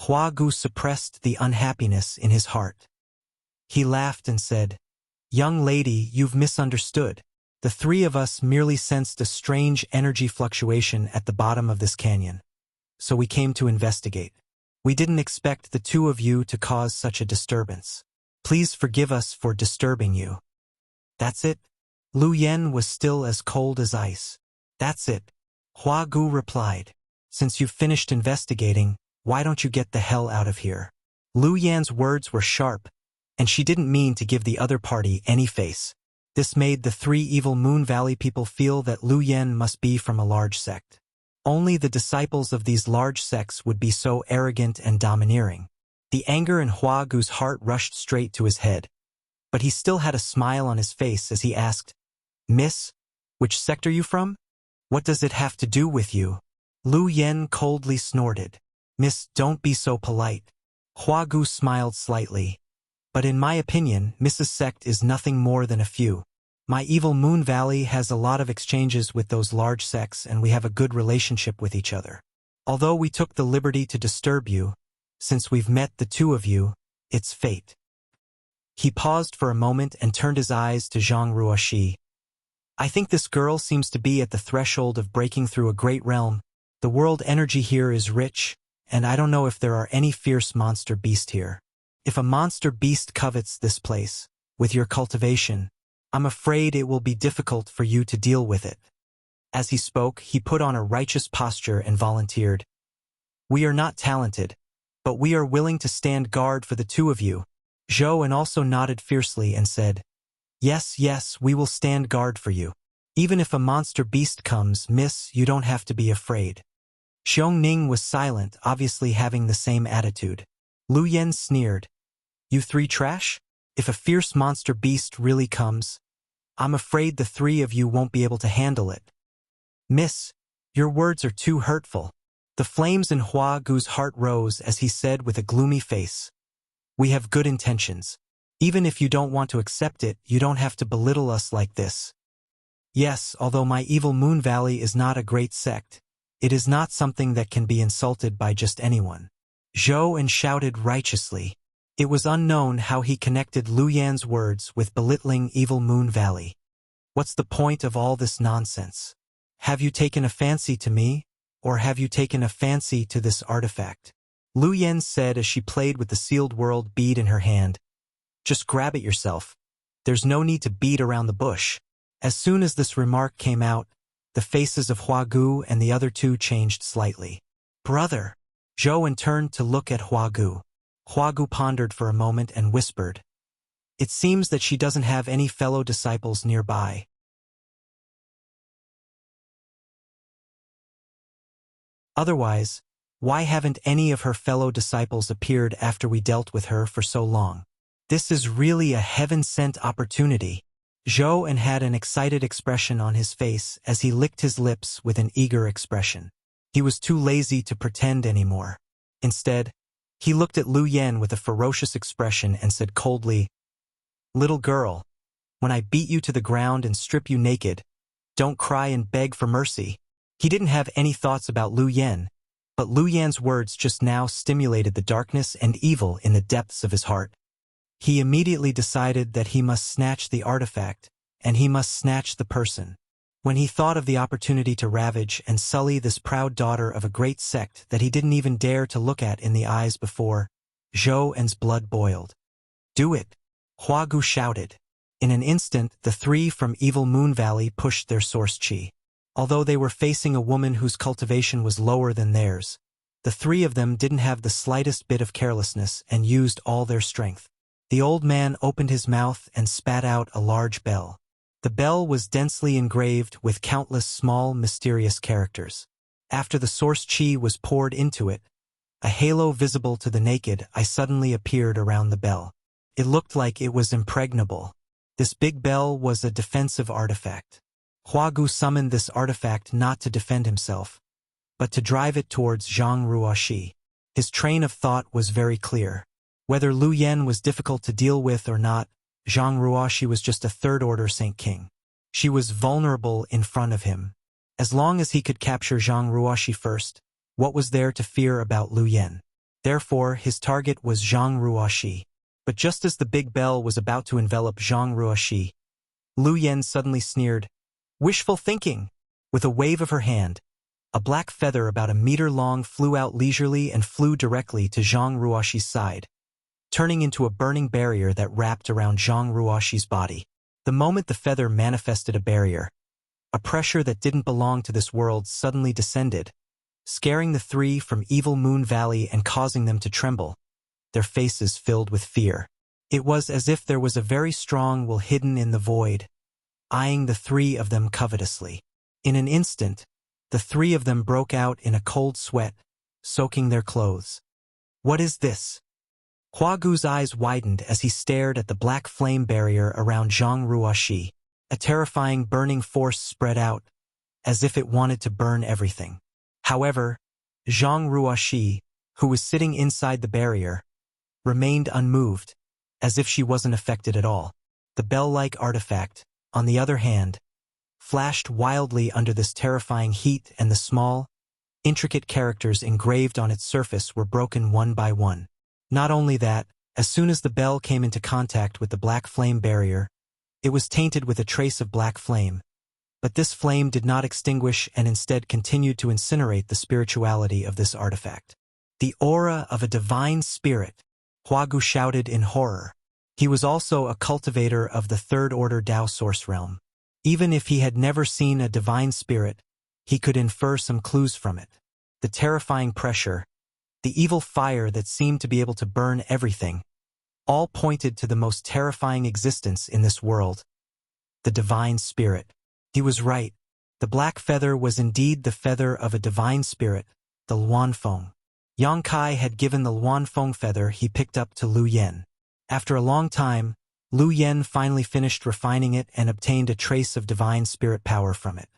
[SPEAKER 1] Hua Gu suppressed the unhappiness in his heart. He laughed and said, "Young lady, you've misunderstood. The three of us merely sensed a strange energy fluctuation at the bottom of this canyon. So we came to investigate. We didn't expect the two of you to cause such a disturbance. Please forgive us for disturbing you." "That's it?" Lu Yen was still as cold as ice. "That's it," Hua Gu replied. "Since you've finished investigating, why don't you get the hell out of here?" Lu Yan's words were sharp, and she didn't mean to give the other party any face. This made the three evil Moon Valley people feel that Lu Yen must be from a large sect. Only the disciples of these large sects would be so arrogant and domineering. The anger in Hua Gu's heart rushed straight to his head. But he still had a smile on his face as he asked, "Miss, which sect are you from? What does it have to do with you?" Lu Yen coldly snorted. "Miss, don't be so polite." Hua Gu smiled slightly. "But in my opinion, Mrs. Sect is nothing more than a few. My evil Moon Valley has a lot of exchanges with those large sects and we have a good relationship with each other. Although we took the liberty to disturb you, since we've met the two of you, it's fate." He paused for a moment and turned his eyes to Zhang Ruoxi. "I think this girl seems to be at the threshold of breaking through a great realm. The world energy here is rich, and I don't know if there are any fierce monster beast here. If a monster beast covets this place, with your cultivation, I'm afraid it will be difficult for you to deal with it." As he spoke, he put on a righteous posture and volunteered, "We are not talented, but we are willing to stand guard for the two of you." Zhou also nodded fiercely and said, "Yes, yes, we will stand guard for you. Even if a monster beast comes, miss, you don't have to be afraid." Xiongning was silent, obviously having the same attitude. Lu Yen sneered, "You three trash? If a fierce monster beast really comes, I'm afraid the three of you won't be able to handle it." "Miss, your words are too hurtful." The flames in Hua Gu's heart rose as he said with a gloomy face, "We have good intentions. Even if you don't want to accept it, you don't have to belittle us like this. Yes, although my evil Moon Valley is not a great sect, it is not something that can be insulted by just anyone." Zhou shouted righteously. It was unknown how he connected Lu Yan's words with belittling evil Moon Valley. "What's the point of all this nonsense? Have you taken a fancy to me, or have you taken a fancy to this artifact?" Lu Yen said as she played with the sealed world bead in her hand. "Just grab it yourself. There's no need to beat around the bush." As soon as this remark came out, the faces of Hua Gu and the other two changed slightly. "Brother!" Zhou turned to look at Hua Gu. Hua Gu pondered for a moment and whispered, "It seems that she doesn't have any fellow disciples nearby." Otherwise, why haven't any of her fellow disciples appeared after we dealt with her for so long? This is really a heaven-sent opportunity. Zhou had an excited expression on his face as he licked his lips with an eager expression. He was too lazy to pretend anymore. Instead, he looked at Lu Yen with a ferocious expression and said coldly, "Little girl, when I beat you to the ground and strip you naked, don't cry and beg for mercy." He didn't have any thoughts about Lu Yen, but Lu Yan's words just now stimulated the darkness and evil in the depths of his heart. He immediately decided that he must snatch the artifact, and he must snatch the person. When he thought of the opportunity to ravage and sully this proud daughter of a great sect that he didn't even dare to look at in the eyes before, Zhou's blood boiled. "Do it!" Hua Gu shouted. In an instant, the three from Evil Moon Valley pushed their source chi. Although they were facing a woman whose cultivation was lower than theirs, the three of them didn't have the slightest bit of carelessness and used all their strength. The old man opened his mouth and spat out a large bell. The bell was densely engraved with countless small, mysterious characters. After the source chi was poured into it, a halo visible to the naked eye suddenly appeared around the bell. It looked like it was impregnable. This big bell was a defensive artifact. Huagu summoned this artifact not to defend himself, but to drive it towards Zhang Ruoxi. His train of thought was very clear. Whether Lu Yen was difficult to deal with or not, Zhang Ruoxi was just a third-order Saint King. She was vulnerable in front of him. As long as he could capture Zhang Ruoxi first, what was there to fear about Lu Yen? Therefore, his target was Zhang Ruoxi. But just as the big bell was about to envelop Zhang Ruoxi, Lu Yen suddenly sneered, "Wishful thinking!" With a wave of her hand, a black feather about a meter long flew out leisurely and flew directly to Zhang Ruoxi's side, turning into a burning barrier that wrapped around Zhang Ruoxi's body. The moment the feather manifested a barrier, a pressure that didn't belong to this world suddenly descended, scaring the three from Evil Moon Valley and causing them to tremble, their faces filled with fear. It was as if there was a very strong will hidden in the void, eyeing the three of them covetously. In an instant, the three of them broke out in a cold sweat, soaking their clothes. "What is this?" Huagu's eyes widened as he stared at the black flame barrier around Zhang Ruoxi. A terrifying burning force spread out, as if it wanted to burn everything. However, Zhang Ruoxi, who was sitting inside the barrier, remained unmoved, as if she wasn't affected at all. The bell-like artifact, on the other hand, flashed wildly under this terrifying heat, and the small, intricate characters engraved on its surface were broken one by one. Not only that, as soon as the bell came into contact with the black flame barrier, it was tainted with a trace of black flame. But this flame did not extinguish and instead continued to incinerate the spirituality of this artifact. "The aura of a divine spirit," Huagu shouted in horror. He was also a cultivator of the third-order Tao source realm. Even if he had never seen a divine spirit, he could infer some clues from it. The terrifying pressure, the evil fire that seemed to be able to burn everything, all pointed to the most terrifying existence in this world, the divine spirit. He was right. The black feather was indeed the feather of a divine spirit, the Luanfeng. Yang Kai had given the Luanfeng feather he picked up to Lu Yen. After a long time, Lu Yen finally finished refining it and obtained a trace of divine spirit power from it.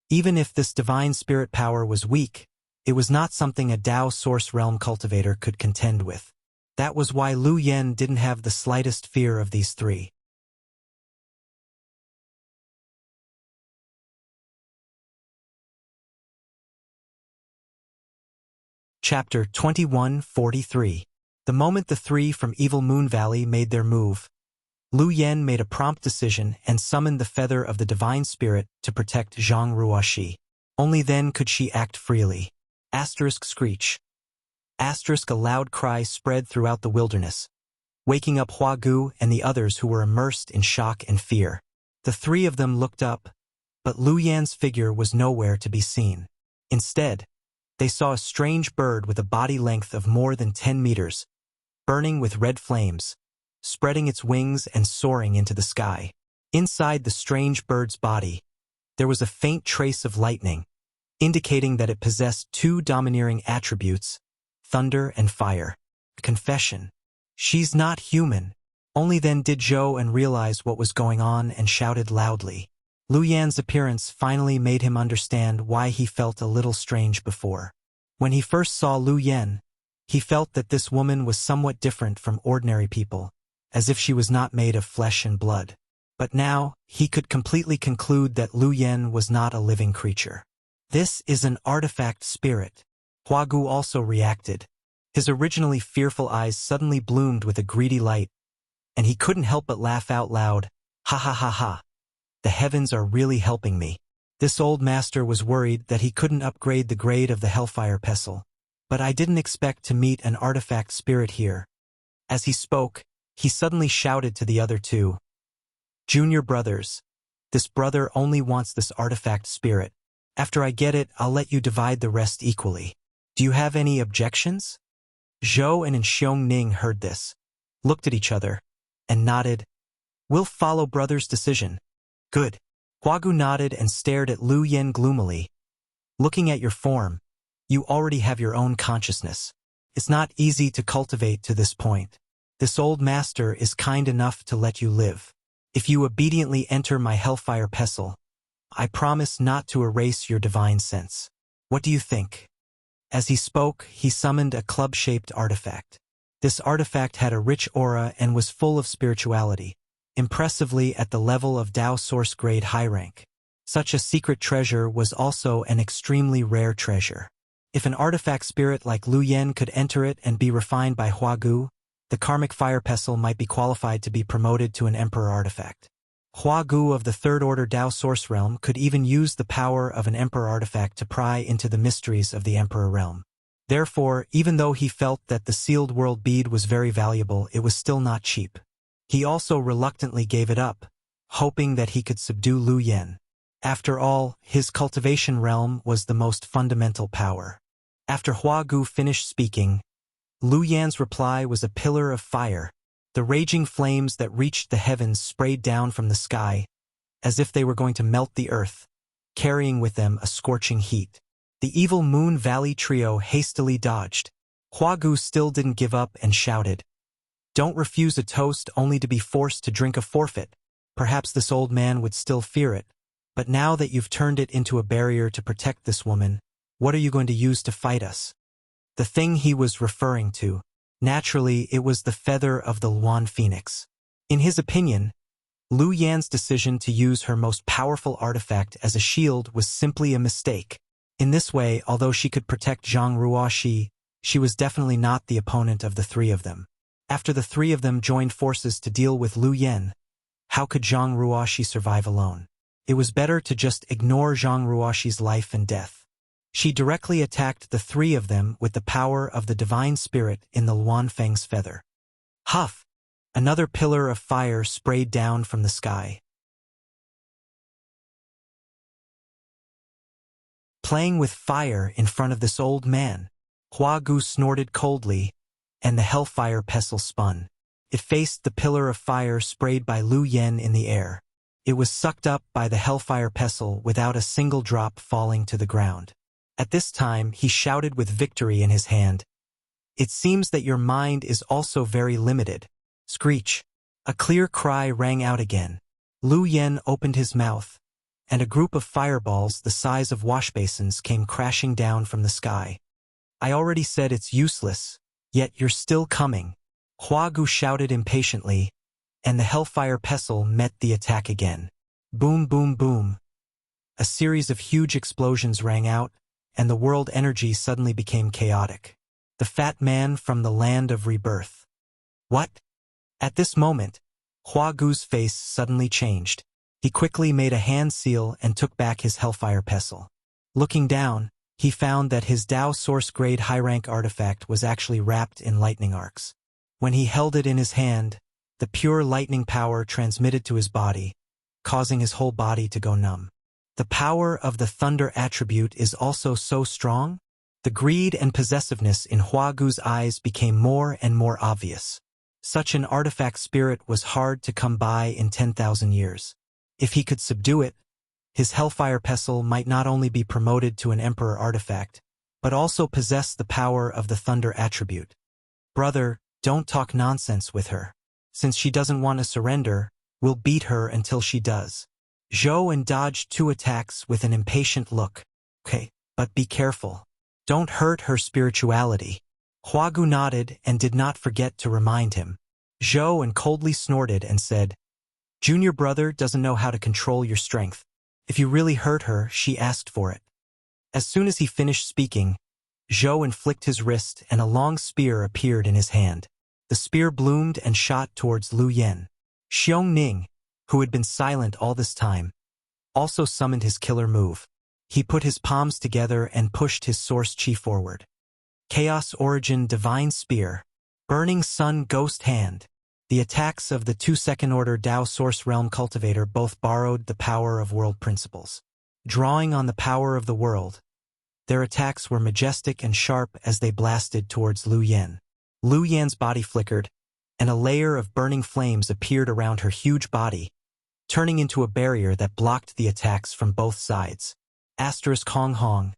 [SPEAKER 1] Even if this divine spirit power was weak, it was not something a Tao source realm cultivator could contend with. That was why Lu Yen didn't have the slightest fear of these three. Chapter 2143. The moment the three from Evil Moon Valley made their move, Lu Yen made a prompt decision and summoned the feather of the divine spirit to protect Zhang Ruoxi. Only then could she act freely. Asterisk screech. Asterisk a loud cry spread throughout the wilderness, waking up Huagu and the others who were immersed in shock and fear. The three of them looked up, but Lu Yan's figure was nowhere to be seen. Instead, they saw a strange bird with a body length of more than 10 meters, burning with red flames, spreading its wings and soaring into the sky. Inside the strange bird's body, there was a faint trace of lightning, indicating that it possessed two domineering attributes, thunder and fire. Confession. She's not human. Only then did Zhou and realize what was going on and shouted loudly. Lu Yan's appearance finally made him understand why he felt a little strange before. When he first saw Lu Yan, he felt that this woman was somewhat different from ordinary people, as if she was not made of flesh and blood. But now, he could completely conclude that Lu Yan was not a living creature. "This is an artifact spirit." Huagu also reacted. His originally fearful eyes suddenly bloomed with a greedy light, and he couldn't help but laugh out loud. "Ha ha ha ha. The heavens are really helping me." This old master was worried that he couldn't upgrade the grade of the Hellfire Pestle. "But I didn't expect to meet an artifact spirit here." As he spoke, he suddenly shouted to the other two, "Junior brothers, this brother only wants this artifact spirit. After I get it, I'll let you divide the rest equally. Do you have any objections?" Zhou and Xiong Ning heard this, looked at each other, and nodded. "We'll follow brother's decision." "Good." Huagu nodded and stared at Lu Yen gloomily. "Looking at your form, you already have your own consciousness. It's not easy to cultivate to this point. This old master is kind enough to let you live. If you obediently enter my hellfire pestle, I promise not to erase your divine sense. What do you think?" As he spoke, he summoned a club-shaped artifact. This artifact had a rich aura and was full of spirituality, impressively at the level of Tao Source grade high rank. Such a secret treasure was also an extremely rare treasure. If an artifact spirit like Lu Yen could enter it and be refined by Huagu, the karmic fire pestle might be qualified to be promoted to an emperor artifact. Huagu of the Third Order Tao Source realm could even use the power of an emperor artifact to pry into the mysteries of the emperor realm. Therefore, even though he felt that the sealed world bead was very valuable, it was still not cheap. He also reluctantly gave it up, hoping that he could subdue Lu Yen. After all, his cultivation realm was the most fundamental power. After Huagu finished speaking, Lu Yan's reply was a pillar of fire. The raging flames that reached the heavens sprayed down from the sky, as if they were going to melt the earth, carrying with them a scorching heat. The evil Moon Valley trio hastily dodged. Huagu still didn't give up and shouted, "Don't refuse a toast only to be forced to drink a forfeit." Perhaps this old man would still fear it, but now that you've turned it into a barrier to protect this woman, what are you going to use to fight us? The thing he was referring to. Naturally, it was the feather of the Luan Phoenix. In his opinion, Lu Yan's decision to use her most powerful artifact as a shield was simply a mistake. In this way, although she could protect Zhang Ruoxi, she was definitely not the opponent of the three of them. After the three of them joined forces to deal with Lu Yan, how could Zhang Ruoxi survive alone? It was better to just ignore Zhang Ruoxi's life and death. She directly attacked the three of them with the power of the divine spirit in the Luanfeng's feather. Huff! Another pillar of fire sprayed down from the sky. Playing with fire in front of this old man, Huagu snorted coldly, and the hellfire pestle spun. It faced the pillar of fire sprayed by Lu Yen in the air. It was sucked up by the hellfire pestle without a single drop falling to the ground. At this time, he shouted with victory in his hand, "It seems that your mind is also very limited." Screech! A clear cry rang out again. Lu Yen opened his mouth, and a group of fireballs the size of washbasins came crashing down from the sky. "I already said it's useless, yet you're still coming." Huagu shouted impatiently, and the hellfire pestle met the attack again. Boom, boom, boom. A series of huge explosions rang out, and the world energy suddenly became chaotic. The fat man from the land of rebirth. What? At this moment, Huagu's face suddenly changed. He quickly made a hand seal and took back his hellfire pestle. Looking down, he found that his Tao Source grade high-rank artifact was actually wrapped in lightning arcs. When he held it in his hand, the pure lightning power transmitted to his body, causing his whole body to go numb. The power of the thunder attribute is also so strong? The greed and possessiveness in Huagu's eyes became more and more obvious. Such an artifact spirit was hard to come by in 10,000 years. If he could subdue it, his hellfire pestle might not only be promoted to an emperor artifact, but also possess the power of the thunder attribute. Brother, don't talk nonsense with her. Since she doesn't want to surrender, we'll beat her until she does. Zhou dodged 2 attacks with an impatient look. Okay, but be careful. Don't hurt her spirituality. Huagu nodded and did not forget to remind him. Zhou coldly snorted and said, "Junior brother doesn't know how to control your strength. If you really hurt her, she asked for it." As soon as he finished speaking, Zhou flicked his wrist and a long spear appeared in his hand. The spear bloomed and shot towards Lu Yen. Xiong Ning, who had been silent all this time, also summoned his killer move. He put his palms together and pushed his source chi forward. Chaos Origin Divine Spear, Burning Sun Ghost Hand. The attacks of the 2 second-order Tao Source Realm Cultivator both borrowed the power of world principles. Drawing on the power of the world, their attacks were majestic and sharp as they blasted towards Lu Yen. Lu Yan's body flickered, and a layer of burning flames appeared around her huge body, turning into a barrier that blocked the attacks from both sides. Asterisk Hong Hong.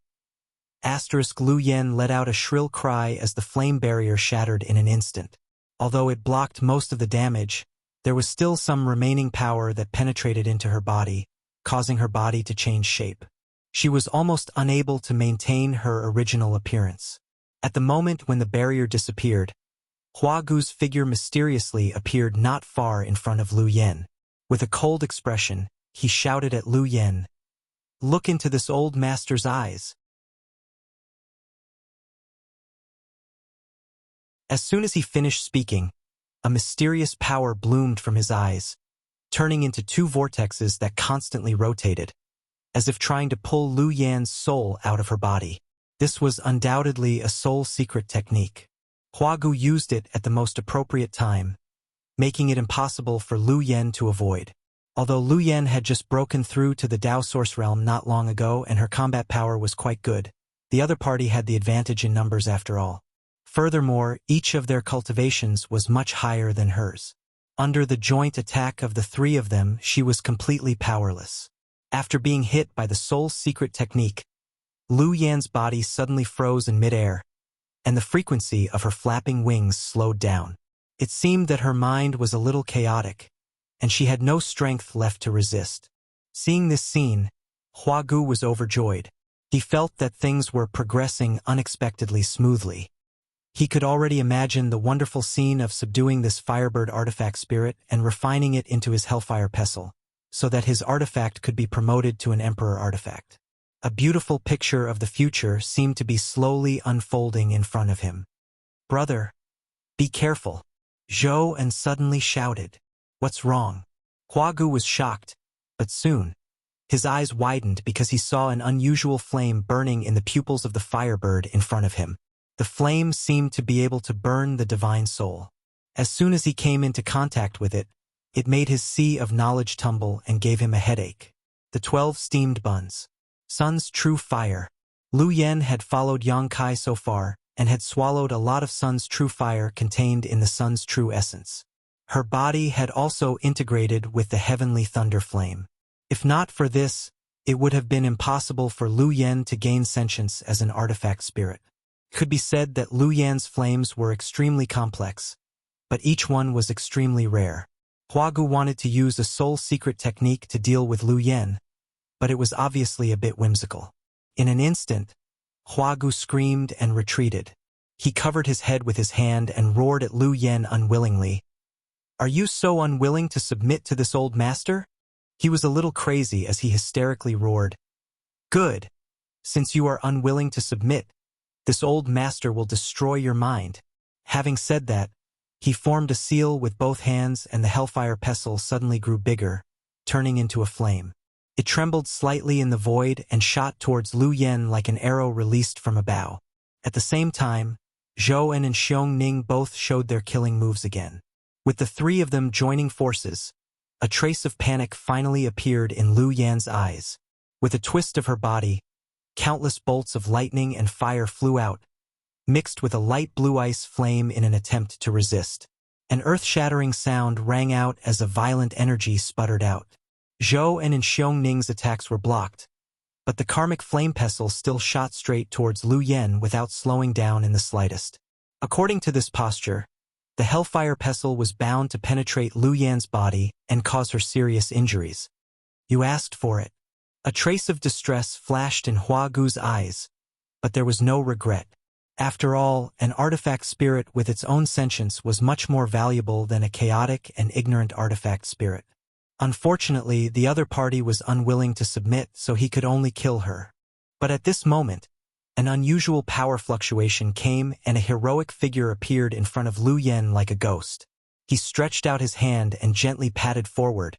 [SPEAKER 1] Asterisk Lu Yen let out a shrill cry as the flame barrier shattered in an instant. Although it blocked most of the damage, there was still some remaining power that penetrated into her body, causing her body to change shape. She was almost unable to maintain her original appearance. At the moment when the barrier disappeared, Hua Gu's figure mysteriously appeared not far in front of Lu Yen. With a cold expression, he shouted at Lu Yen, "Look into this old master's eyes." As soon as he finished speaking, a mysterious power bloomed from his eyes, turning into two vortexes that constantly rotated, as if trying to pull Lu Yan's soul out of her body. This was undoubtedly a soul secret technique. Hua Gu used it at the most appropriate time, making it impossible for Lu Yen to avoid. Although Lu Yen had just broken through to the Dao Source realm not long ago and her combat power was quite good, the other party had the advantage in numbers after all. Furthermore, each of their cultivations was much higher than hers. Under the joint attack of the three of them, she was completely powerless. After being hit by the soul secret technique, Lu Yan's body suddenly froze in midair, and the frequency of her flapping wings slowed down. It seemed that her mind was a little chaotic, and she had no strength left to resist. Seeing this scene, Hua Gu was overjoyed. He felt that things were progressing unexpectedly smoothly. He could already imagine the wonderful scene of subduing this Firebird artifact spirit and refining it into his Hellfire Pestle, so that his artifact could be promoted to an Emperor artifact. A beautiful picture of the future seemed to be slowly unfolding in front of him. "Brother, be careful," Zhou and suddenly shouted. "What's wrong?" Hua Gu was shocked, but soon, his eyes widened because he saw an unusual flame burning in the pupils of the Firebird in front of him. The flame seemed to be able to burn the divine soul. As soon as he came into contact with it, it made his sea of knowledge tumble and gave him a headache. The 12 steamed buns. Sun's true fire. Lu Yen had followed Yang Kai so far, and had swallowed a lot of Sun's true fire contained in the Sun's true essence. Her body had also integrated with the heavenly thunder flame. If not for this, it would have been impossible for Lu Yen to gain sentience as an artifact spirit. It could be said that Lu Yan's flames were extremely complex, but each one was extremely rare. Hua Gu wanted to use a soul secret technique to deal with Lu Yen, but it was obviously a bit whimsical. In an instant, Hua Gu screamed and retreated. He covered his head with his hand and roared at Lu Yen unwillingly. "Are you so unwilling to submit to this old master?" He was a little crazy as he hysterically roared. "Good. Since you are unwilling to submit, this old master will destroy your mind." Having said that, he formed a seal with both hands and the Hellfire Pestle suddenly grew bigger, turning into a flame. It trembled slightly in the void and shot towards Lu Yen like an arrow released from a bow. At the same time, Zhou and Xiong Ning both showed their killing moves again. With the three of them joining forces, a trace of panic finally appeared in Lu Yan's eyes. With a twist of her body, countless bolts of lightning and fire flew out, mixed with a light blue ice flame in an attempt to resist. An earth-shattering sound rang out as a violent energy sputtered out. Zhou and Xiong Ning's attacks were blocked, but the karmic flame pestle still shot straight towards Lu Yen without slowing down in the slightest. According to this posture, the Hellfire Pestle was bound to penetrate Lu Yan's body and cause her serious injuries. "You asked for it." A trace of distress flashed in Hua Gu's eyes, but there was no regret. After all, an artifact spirit with its own sentience was much more valuable than a chaotic and ignorant artifact spirit. Unfortunately, the other party was unwilling to submit, so he could only kill her. But at this moment, an unusual power fluctuation came and a heroic figure appeared in front of Lu Yen like a ghost. He stretched out his hand and gently patted forward,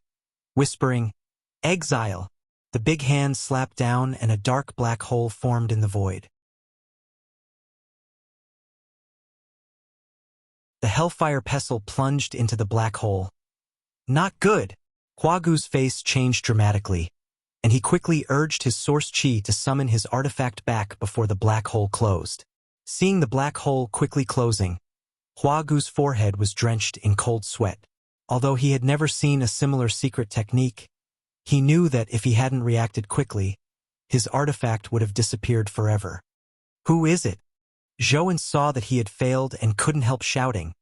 [SPEAKER 1] whispering, "Exile." The big hand slapped down and a dark black hole formed in the void. The Hellfire Pestle plunged into the black hole. "Not good." Hua Gu's face changed dramatically, and he quickly urged his source chi to summon his artifact back before the black hole closed. Seeing the black hole quickly closing, Hua Gu's forehead was drenched in cold sweat. Although he had never seen a similar secret technique, he knew that if he hadn't reacted quickly, his artifact would have disappeared forever. Who is it? Zhouan saw that he had failed and couldn't help shouting,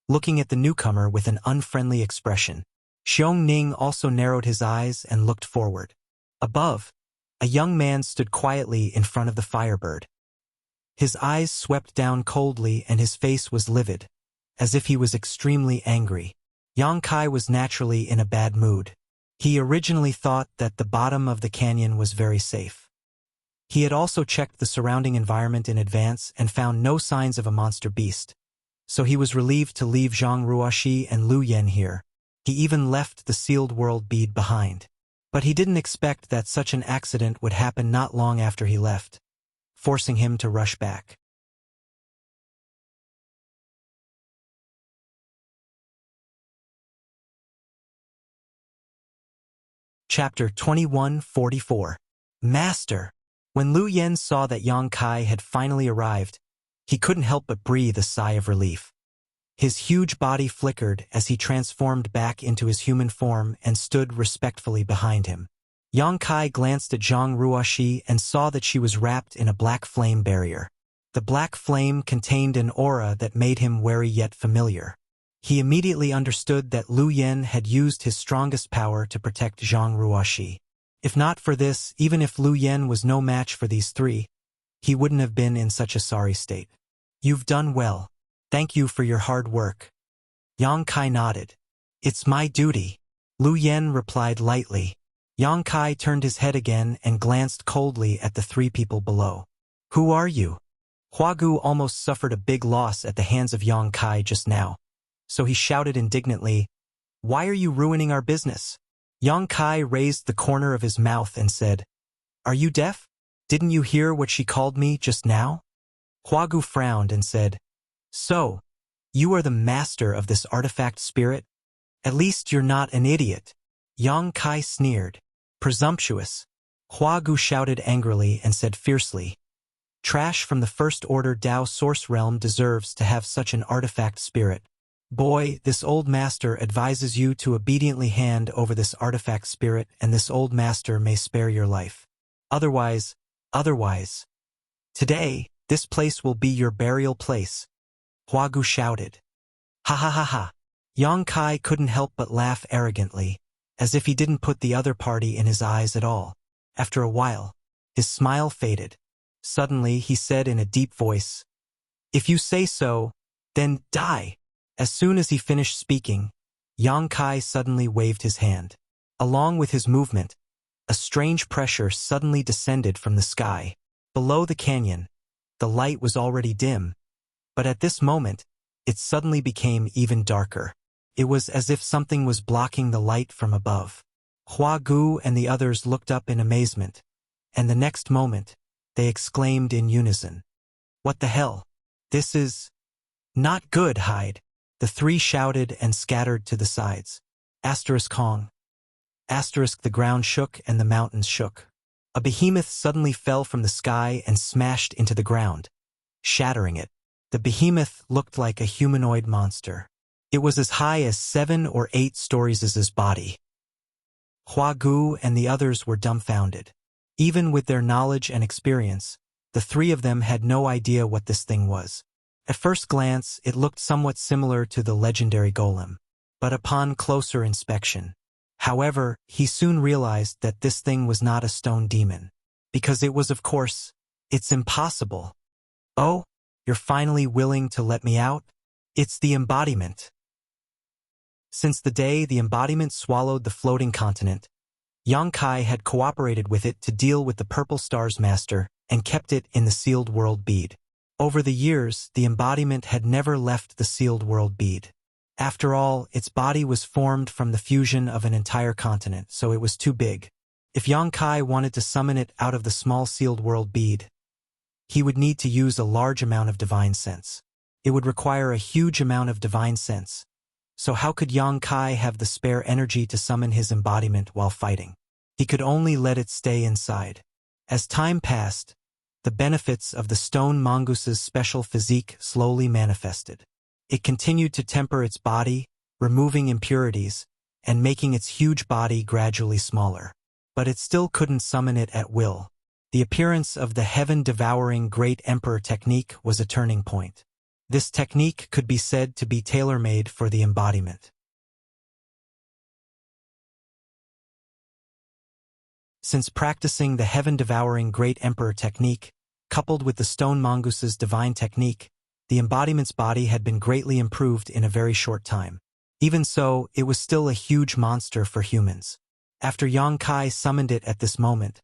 [SPEAKER 1] looking at the newcomer with an unfriendly expression. Xiong Ning also narrowed his eyes and looked forward. Above, a young man stood quietly in front of the Firebird. His eyes swept down coldly and his face was livid, as if he was extremely angry. Yang Kai was naturally in a bad mood. He originally thought that the bottom of the canyon was very safe. He had also checked the surrounding environment in advance and found no signs of a monster beast. So he was relieved to leave Zhang Ruoxi and Lu Yen here. He even left the sealed world bead behind. But he didn't expect that such an accident would happen not long after he left, forcing him to rush back. Chapter 2144. Master! When Lu Yen saw that Yang Kai had finally arrived, he couldn't help but breathe a sigh of relief. His huge body flickered as he transformed back into his human form and stood respectfully behind him. Yang Kai glanced at Zhang Ruoxi and saw that she was wrapped in a black flame barrier. The black flame contained an aura that made him wary yet familiar. He immediately understood that Lu Yen had used his strongest power to protect Zhang Ruoxi. If not for this, even if Lu Yen was no match for these three, he wouldn't have been in such a sorry state. You've done well. Thank you for your hard work. Yang Kai nodded. It's my duty. Lu Yen replied lightly. Yang Kai turned his head again and glanced coldly at the three people below. Who are you? Hua Gu almost suffered a big loss at the hands of Yang Kai just now. So he shouted indignantly, Why are you ruining our business? Yang Kai raised the corner of his mouth and said, Are you deaf? Didn't you hear what she called me just now? Hua Gu frowned and said, So, you are the master of this artifact spirit? At least you're not an idiot. Yang Kai sneered. Presumptuous. Hua Gu shouted angrily and said fiercely, Trash from the First Order Dao Source Realm deserves to have such an artifact spirit. Boy, this old master advises you to obediently hand over this artifact spirit and this old master may spare your life. Otherwise, today, this place will be your burial place. Hua Gu shouted. Ha ha ha ha. Yang Kai couldn't help but laugh arrogantly, as if he didn't put the other party in his eyes at all. After a while, his smile faded. Suddenly, he said in a deep voice, If you say so, then die. As soon as he finished speaking, Yang Kai suddenly waved his hand. Along with his movement, a strange pressure suddenly descended from the sky. Below the canyon, the light was already dim, but at this moment, it suddenly became even darker. It was as if something was blocking the light from above. Hua Gu and the others looked up in amazement, and the next moment, they exclaimed in unison, What the hell? This is not good, hide. The three shouted and scattered to the sides. Kong. The ground shook and the mountains shook. A behemoth suddenly fell from the sky and smashed into the ground, shattering it. The behemoth looked like a humanoid monster. It was as high as 7 or 8 stories as his body. Hua Gu and the others were dumbfounded. Even with their knowledge and experience, the three of them had no idea what this thing was. At first glance, it looked somewhat similar to the legendary golem. But upon closer inspection, however, he soon realized that this thing was not a stone demon. Because it was, of course, it's impossible. Oh, you're finally willing to let me out? It's the embodiment. Since the day the embodiment swallowed the floating continent, Yang Kai had cooperated with it to deal with the Purple Star's master and kept it in the sealed world bead. Over the years, the embodiment had never left the sealed world bead. After all, its body was formed from the fusion of an entire continent, so it was too big. If Yang Kai wanted to summon it out of the small sealed world bead, he would need to use a large amount of divine sense. It would require a huge amount of divine sense. So how could Yang Kai have the spare energy to summon his embodiment while fighting? He could only let it stay inside. As time passed, the benefits of the stone mongoose's special physique slowly manifested. It continued to temper its body, removing impurities, and making its huge body gradually smaller. But it still couldn't summon it at will. The appearance of the heaven-devouring Great Emperor technique was a turning point. This technique could be said to be tailor-made for the embodiment. Since practicing the heaven-devouring Great Emperor technique, coupled with the stone mongoose's divine technique, the embodiment's body had been greatly improved in a very short time. Even so, it was still a huge monster for humans. After Yang Kai summoned it at this moment,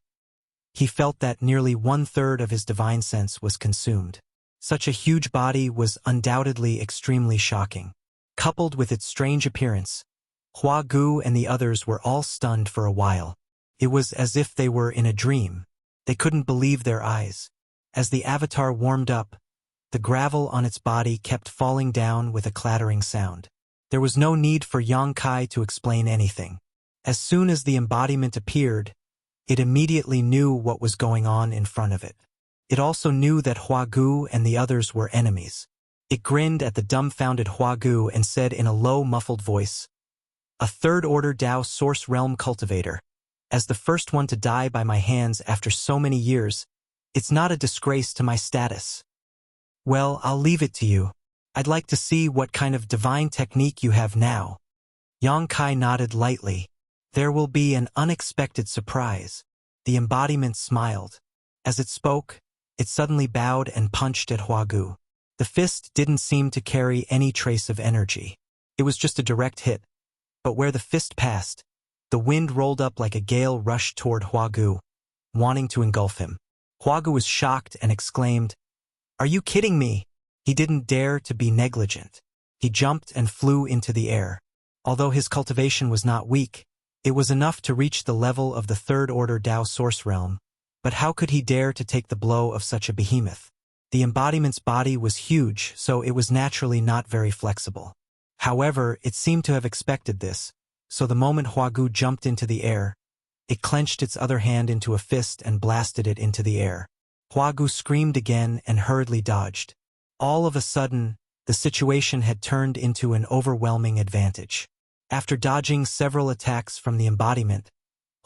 [SPEAKER 1] he felt that nearly 1/3 of his divine sense was consumed. Such a huge body was undoubtedly extremely shocking. Coupled with its strange appearance, Hua Gu and the others were all stunned for a while. It was as if they were in a dream. They couldn't believe their eyes. As the avatar warmed up, the gravel on its body kept falling down with a clattering sound. There was no need for Yang Kai to explain anything. As soon as the embodiment appeared, it immediately knew what was going on in front of it. It also knew that Hua Gu and the others were enemies. It grinned at the dumbfounded Hua Gu and said in a low, muffled voice, "A third-order Tao Source Realm cultivator. As the first one to die by my hands after so many years, it's not a disgrace to my status. Well, I'll leave it to you. I'd like to see what kind of divine technique you have now." Yang Kai nodded lightly. "There will be an unexpected surprise." The embodiment smiled. As it spoke, it suddenly bowed and punched at Hua Gu. The fist didn't seem to carry any trace of energy. It was just a direct hit. But where the fist passed, the wind rolled up like a gale rushed toward Hua Gu, wanting to engulf him. Hua Gu was shocked and exclaimed, "Are you kidding me?" He didn't dare to be negligent. He jumped and flew into the air. Although his cultivation was not weak, it was enough to reach the level of the third-order Tao Source Realm. But how could he dare to take the blow of such a behemoth? The embodiment's body was huge, so it was naturally not very flexible. However, it seemed to have expected this, so the moment Hua Gu jumped into the air, it clenched its other hand into a fist and blasted it into the air. Hua Gu screamed again and hurriedly dodged. All of a sudden, the situation had turned into an overwhelming advantage. After dodging several attacks from the embodiment,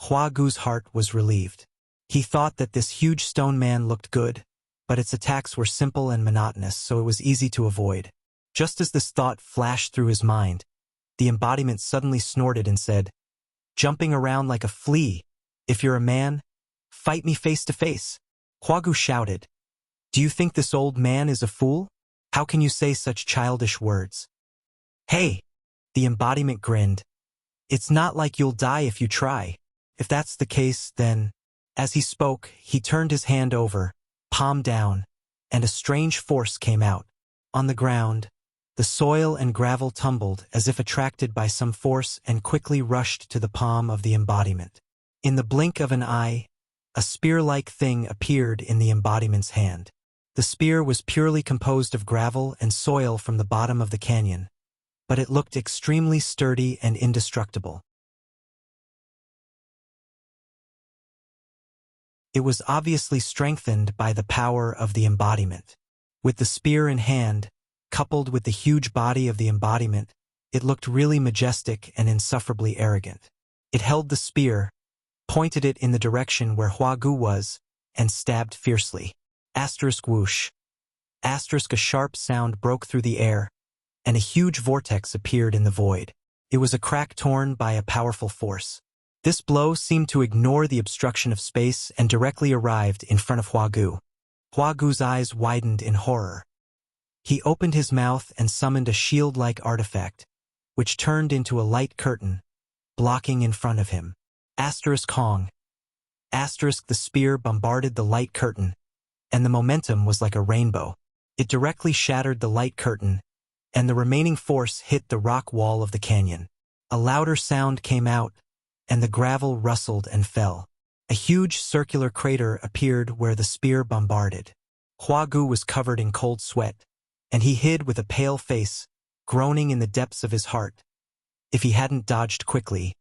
[SPEAKER 1] Hua Gu's heart was relieved. He thought that this huge stone man looked good, but its attacks were simple and monotonous, so it was easy to avoid. Just as this thought flashed through his mind, the embodiment suddenly snorted and said, "Jumping around like a flea. If you're a man, fight me face to face." Hua Gu shouted, "Do you think this old man is a fool? How can you say such childish words?" "Hey!" The embodiment grinned. "It's not like you'll die if you try. If that's the case, then—" As he spoke, he turned his hand over, palm down, and a strange force came out. On the ground, the soil and gravel tumbled as if attracted by some force and quickly rushed to the palm of the embodiment. In the blink of an eye, a spear-like thing appeared in the embodiment's hand. The spear was purely composed of gravel and soil from the bottom of the canyon, but it looked extremely sturdy and indestructible. It was obviously strengthened by the power of the embodiment. With the spear in hand, coupled with the huge body of the embodiment, it looked really majestic and insufferably arrogant. It held the spear, pointed it in the direction where Hua Gu was, and stabbed fiercely. Asterisk whoosh. Asterisk a sharp sound broke through the air, and a huge vortex appeared in the void. It was a crack torn by a powerful force. This blow seemed to ignore the obstruction of space and directly arrived in front of Hua Gu. Hua Gu's eyes widened in horror. He opened his mouth and summoned a shield-like artifact, which turned into a light curtain, blocking in front of him. Asterisk Hong. Asterisk the spear bombarded the light curtain, and the momentum was like a rainbow. It directly shattered the light curtain, and the remaining force hit the rock wall of the canyon. A louder sound came out, and the gravel rustled and fell. A huge circular crater appeared where the spear bombarded. Hua Gu was covered in cold sweat, and he hid with a pale face, groaning in the depths of his heart. If he hadn't dodged quickly,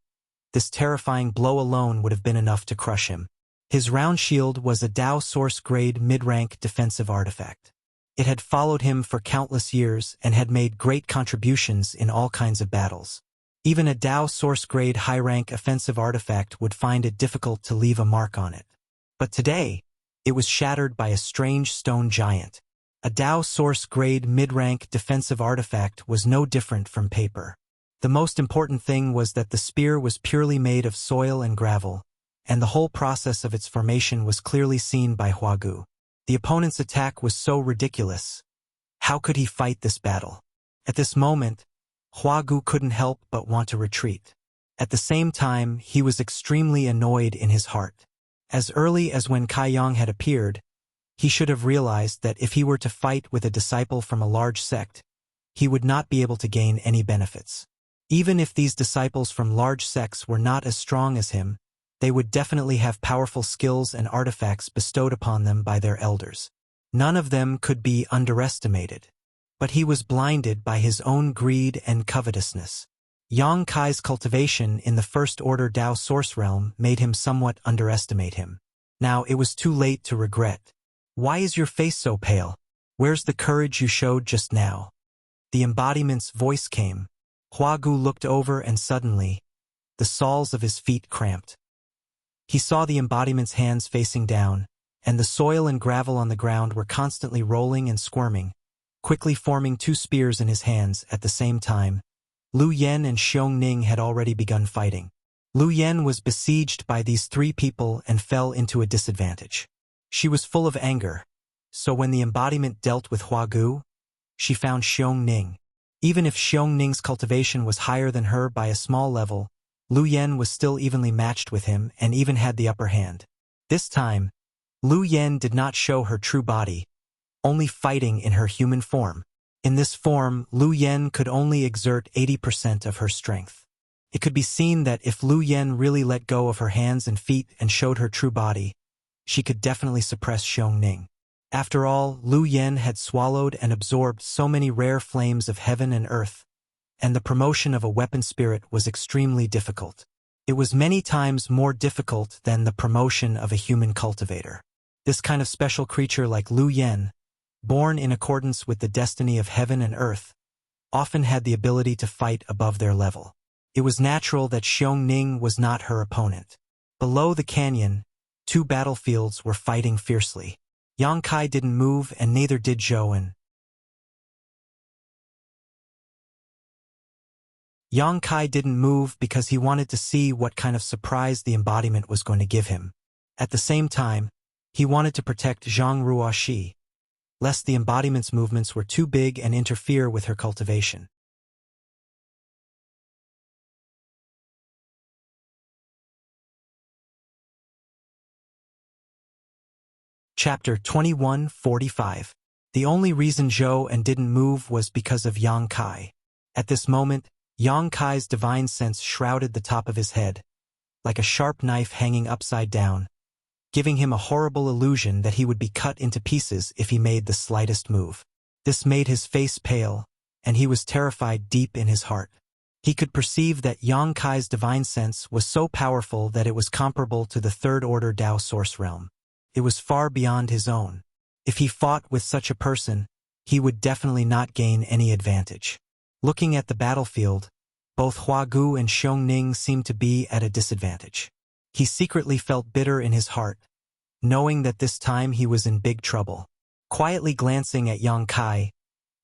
[SPEAKER 1] this terrifying blow alone would have been enough to crush him. His round shield was a Tao Source grade mid-rank defensive artifact. It had followed him for countless years and had made great contributions in all kinds of battles. Even a Dao source-grade high-rank offensive artifact would find it difficult to leave a mark on it. But today, it was shattered by a strange stone giant. A Dao source-grade mid-rank defensive artifact was no different from paper. The most important thing was that the spear was purely made of soil and gravel, and the whole process of its formation was clearly seen by Huagu. The opponent's attack was so ridiculous. How could he fight this battle? At this moment, Huagu couldn't help but want to retreat. At the same time, he was extremely annoyed in his heart. As early as when Kai Yang had appeared, he should have realized that if he were to fight with a disciple from a large sect, he would not be able to gain any benefits. Even if these disciples from large sects were not as strong as him, they would definitely have powerful skills and artifacts bestowed upon them by their elders. None of them could be underestimated. But he was blinded by his own greed and covetousness. Yang Kai's cultivation in the First Order Dao Source Realm made him somewhat underestimate him. Now it was too late to regret. Why is your face so pale? Where's the courage you showed just now? The embodiment's voice came. Huagu looked over and suddenly, the soles of his feet cramped. He saw the embodiment's hands facing down, and the soil and gravel on the ground were constantly rolling and squirming, quickly forming two spears in his hands at the same time. Lu Yen and Xiong Ning had already begun fighting. Lu Yen was besieged by these three people and fell into a disadvantage. She was full of anger, so when the embodiment dealt with Huagu, she found Xiong Ning. Even if Xiong Ning's cultivation was higher than her by a small level, Lu Yen was still evenly matched with him and even had the upper hand. This time, Lu Yen did not show her true body, only fighting in her human form. In this form, Lu Yen could only exert 80% of her strength. It could be seen that if Lu Yen really let go of her hands and feet and showed her true body, she could definitely suppress Xiong Ning. After all, Lu Yen had swallowed and absorbed so many rare flames of heaven and earth, and the promotion of a weapon spirit was extremely difficult. It was many times more difficult than the promotion of a human cultivator. This kind of special creature like Lu Yen, born in accordance with the destiny of heaven and earth, often had the ability to fight above their level. It was natural that Xiong Ning was not her opponent. Below the canyon, two battlefields were fighting fiercely. Yang Kai didn't move and neither did Zhou. Yang Kai didn't move because he wanted to see what kind of surprise the embodiment was going to give him. At the same time, he wanted to protect Zhang Ruoxi, lest the embodiment's movements were too big and interfere with her cultivation. Chapter 21:45. The only reason Zhou didn't move was because of Yang Kai. At this moment, Yang Kai's divine sense shrouded the top of his head, like a sharp knife hanging upside down, giving him a horrible illusion that he would be cut into pieces if he made the slightest move. This made his face pale, and he was terrified deep in his heart. He could perceive that Yang Kai's divine sense was so powerful that it was comparable to the Third Order Dao Source Realm. It was far beyond his own. If he fought with such a person, he would definitely not gain any advantage. Looking at the battlefield, both Huagu and Xiong Ning seemed to be at a disadvantage. He secretly felt bitter in his heart, knowing that this time he was in big trouble. Quietly glancing at Yang Kai,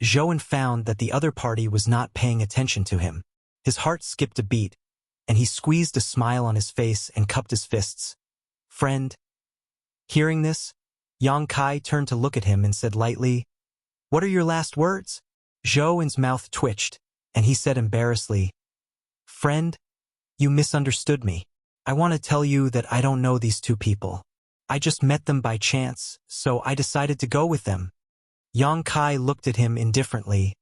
[SPEAKER 1] Zhou found that the other party was not paying attention to him. His heart skipped a beat, and he squeezed a smile on his face and cupped his fists. "Friend." Hearing this, Yang Kai turned to look at him and said lightly, "What are your last words?" Zhou's mouth twitched, and he said embarrassedly, "Friend, you misunderstood me. I want to tell you that I don't know these two people. I just met them by chance, so I decided to go with them." Yang Kai looked at him indifferently,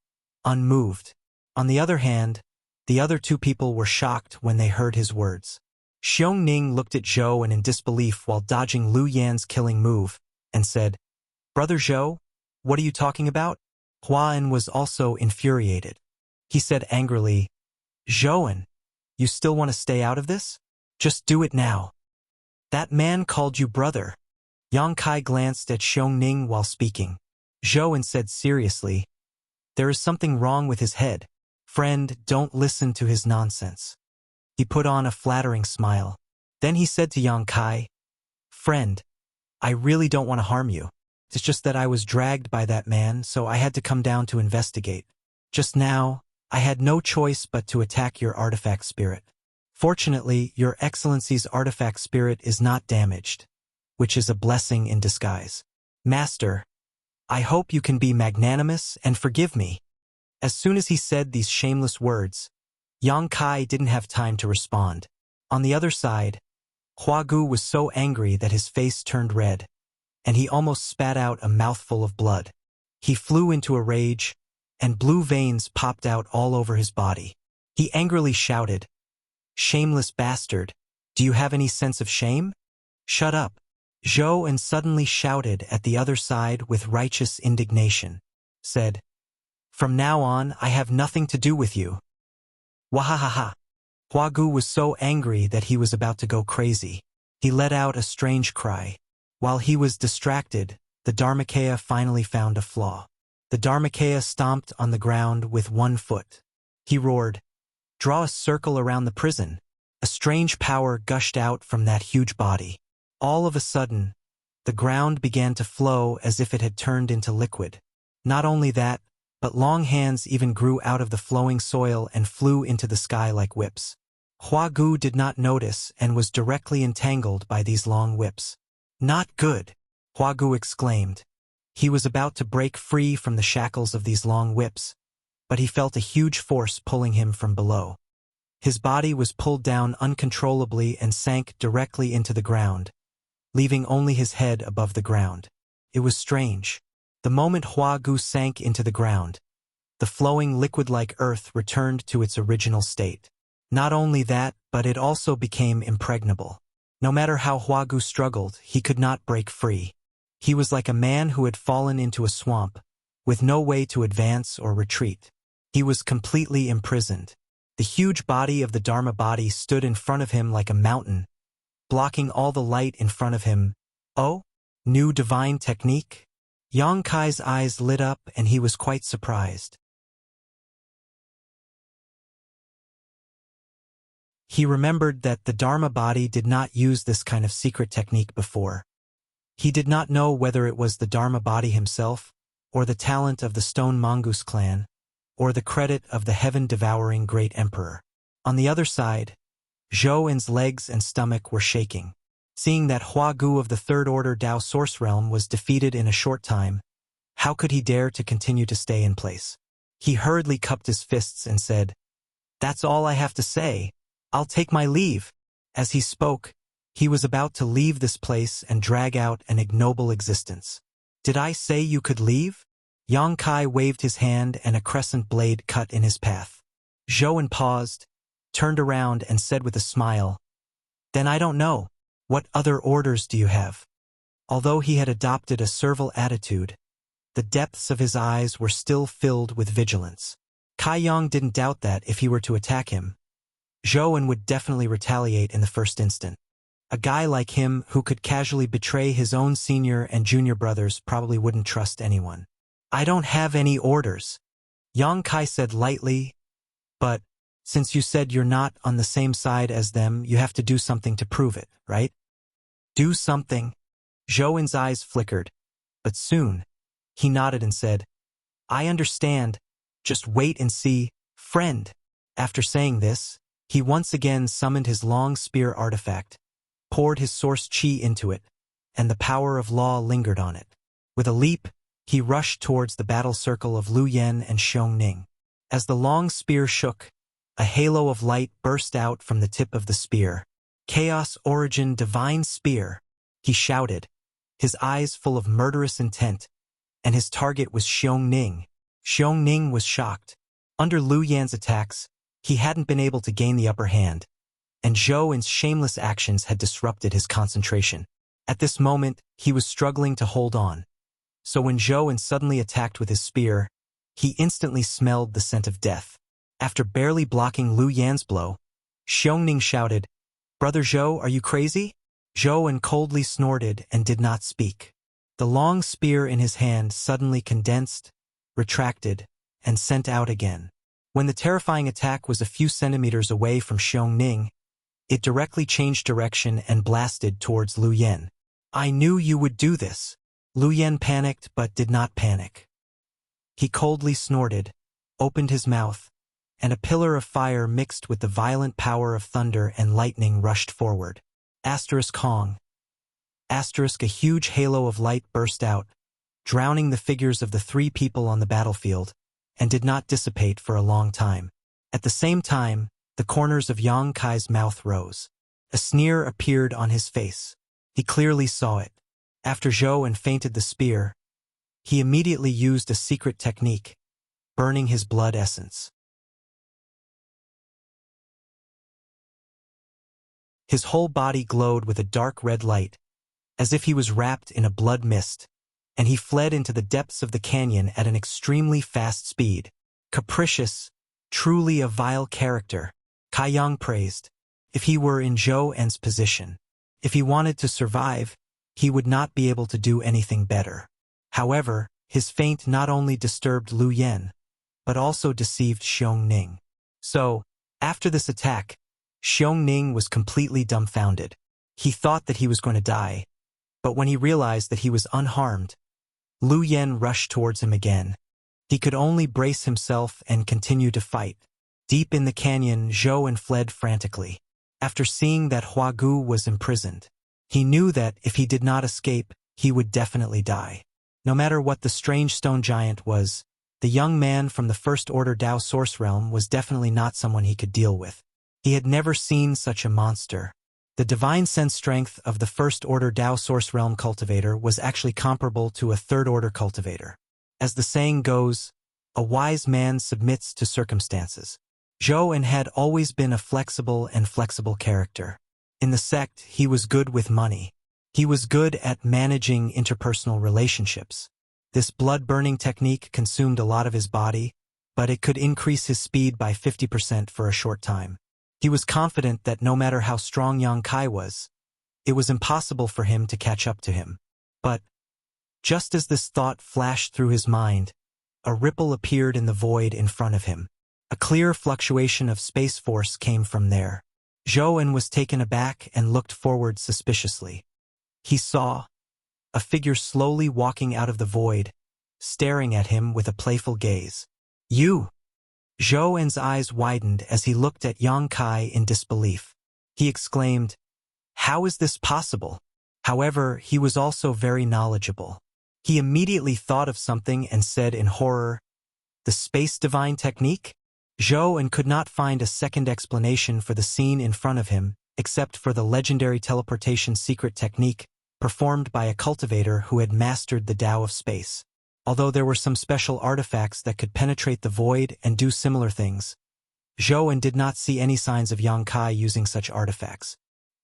[SPEAKER 1] unmoved. On the other hand, the other two people were shocked when they heard his words. Xiong Ning looked at Zhou in disbelief while dodging Lu Yan's killing move, and said, "Brother Zhou, what are you talking about?" Huan was also infuriated. He said angrily, "Zhou, you still want to stay out of this? Just do it now." "That man called you brother." Yang Kai glanced at Xiong Ning while speaking. Zhou said seriously, "There is something wrong with his head. Friend, don't listen to his nonsense." He put on a flattering smile. Then he said to Yang Kai, "Friend, I really don't want to harm you. It's just that I was dragged by that man, so I had to come down to investigate. Just now, I had no choice but to attack your artifact spirit. Fortunately, your Excellency's artifact spirit is not damaged, which is a blessing in disguise. Master, I hope you can be magnanimous and forgive me." As soon as he said these shameless words, Yang Kai didn't have time to respond. On the other side, Hua Gu was so angry that his face turned red, and he almost spat out a mouthful of blood. He flew into a rage, and blue veins popped out all over his body. He angrily shouted, "Shameless bastard, do you have any sense of shame? Shut up." Zhou suddenly shouted at the other side with righteous indignation, said, "From now on, I have nothing to do with you." Wahahaha. Hua Gu was so angry that he was about to go crazy. He let out a strange cry. While he was distracted, the Dharmakaya finally found a flaw. The Dharmakaya stomped on the ground with one foot. He roared, "Draw a circle around the prison." A strange power gushed out from that huge body. All of a sudden, the ground began to flow as if it had turned into liquid. Not only that, but long hands even grew out of the flowing soil and flew into the sky like whips. Hua Gu did not notice and was directly entangled by these long whips. "Not good," Hua Gu exclaimed. He was about to break free from the shackles of these long whips, but he felt a huge force pulling him from below. His body was pulled down uncontrollably and sank directly into the ground, leaving only his head above the ground. It was strange. The moment Hua Gu sank into the ground, the flowing liquid-like earth returned to its original state. Not only that, but it also became impregnable. No matter how Hua Gu struggled, he could not break free. He was like a man who had fallen into a swamp, with no way to advance or retreat. He was completely imprisoned. The huge body of the Dharma body stood in front of him like a mountain, blocking all the light in front of him. Oh, new divine technique? Yang Kai's eyes lit up and he was quite surprised. He remembered that the Dharma body did not use this kind of secret technique before. He did not know whether it was the Dharma body himself, or the talent of the Stone Mongoose clan, or the credit of the heaven-devouring great emperor. On the other side, Zhou's legs and stomach were shaking. Seeing that Hua Gu of the Third Order Dao Source Realm was defeated in a short time, how could he dare to continue to stay in place? He hurriedly cupped his fists and said, "That's all I have to say. I'll take my leave." As he spoke, he was about to leave this place and drag out an ignoble existence. "Did I say you could leave?" Yang Kai waved his hand and a crescent blade cut in his path. Zhou paused, turned around and said with a smile, "Then I don't know. What other orders do you have?" Although he had adopted a servile attitude, the depths of his eyes were still filled with vigilance. Kai Yang didn't doubt that if he were to attack him, Zhou would definitely retaliate in the first instant. A guy like him who could casually betray his own senior and junior brothers probably wouldn't trust anyone. "I don't have any orders," Yang Kai said lightly, "but since you said you're not on the same side as them, you have to do something to prove it, right?" "Do something?" Zhou's eyes flickered, but soon, he nodded and said, "I understand. Just wait and see, friend." After saying this, he once again summoned his long spear artifact, poured his source chi into it, and the power of law lingered on it. With a leap, he rushed towards the battle circle of Lu Yan and Xiong Ning. As the long spear shook, a halo of light burst out from the tip of the spear. "Chaos Origin Divine Spear," he shouted, his eyes full of murderous intent, and his target was Xiong Ning. Xiong Ning was shocked. Under Lu Yan's attacks, he hadn't been able to gain the upper hand, and Zhou's shameless actions had disrupted his concentration. At this moment, he was struggling to hold on. So when Zhou suddenly attacked with his spear, he instantly smelled the scent of death. After barely blocking Lu Yan's blow, Xiongning shouted, "Brother Zhou, are you crazy?" Zhou coldly snorted and did not speak. The long spear in his hand suddenly condensed, retracted, and sent out again. When the terrifying attack was a few centimeters away from Xiongning, it directly changed direction and blasted towards Lu Yen. I knew you would do this. Lu Yen panicked but did not panic. He coldly snorted, opened his mouth, and a pillar of fire mixed with the violent power of thunder and lightning rushed forward. Hong. A huge halo of light burst out, drowning the figures of the 3 people on the battlefield, and did not dissipate for a long time. At the same time, the corners of Yang Kai's mouth rose. A sneer appeared on his face. He clearly saw it. After Zhou and feinted the spear, he immediately used a secret technique, burning his blood essence. His whole body glowed with a dark red light, as if he was wrapped in a blood mist, and he fled into the depths of the canyon at an extremely fast speed. Capricious, truly a vile character, Kai Yang praised. If he were in Zhou En's position, if he wanted to survive, he would not be able to do anything better. However, his feint not only disturbed Lu Yen, but also deceived Xiongning. So, after this attack, Xiongning was completely dumbfounded. He thought that he was going to die, but when he realized that he was unharmed, Lu Yen rushed towards him again. He could only brace himself and continue to fight. Deep in the canyon, Zhou En fled frantically. After seeing that Huagu was imprisoned, he knew that if he did not escape, he would definitely die. No matter what the strange stone giant was, the young man from the First Order Dao Source Realm was definitely not someone he could deal with. He had never seen such a monster. The divine sense strength of the First Order Dao Source Realm cultivator was actually comparable to a Third Order cultivator. As the saying goes, a wise man submits to circumstances. Zhou En had always been a flexible character. In the sect, he was good with money. He was good at managing interpersonal relationships. This blood-burning technique consumed a lot of his body, but it could increase his speed by 50% for a short time. He was confident that no matter how strong Yang Kai was, it was impossible for him to catch up to him. But, just as this thought flashed through his mind, a ripple appeared in the void in front of him. A clear fluctuation of space force came from there. Zhou En was taken aback and looked forward suspiciously. He saw a figure slowly walking out of the void, staring at him with a playful gaze. You! Zhou En's eyes widened as he looked at Yang Kai in disbelief. He exclaimed, "How is this possible?" However, he was also very knowledgeable. He immediately thought of something and said in horror, "The space divine technique?" Zhou En could not find a second explanation for the scene in front of him, except for the legendary teleportation secret technique performed by a cultivator who had mastered the Tao of space. Although there were some special artifacts that could penetrate the void and do similar things, Zhou En did not see any signs of Yang Kai using such artifacts.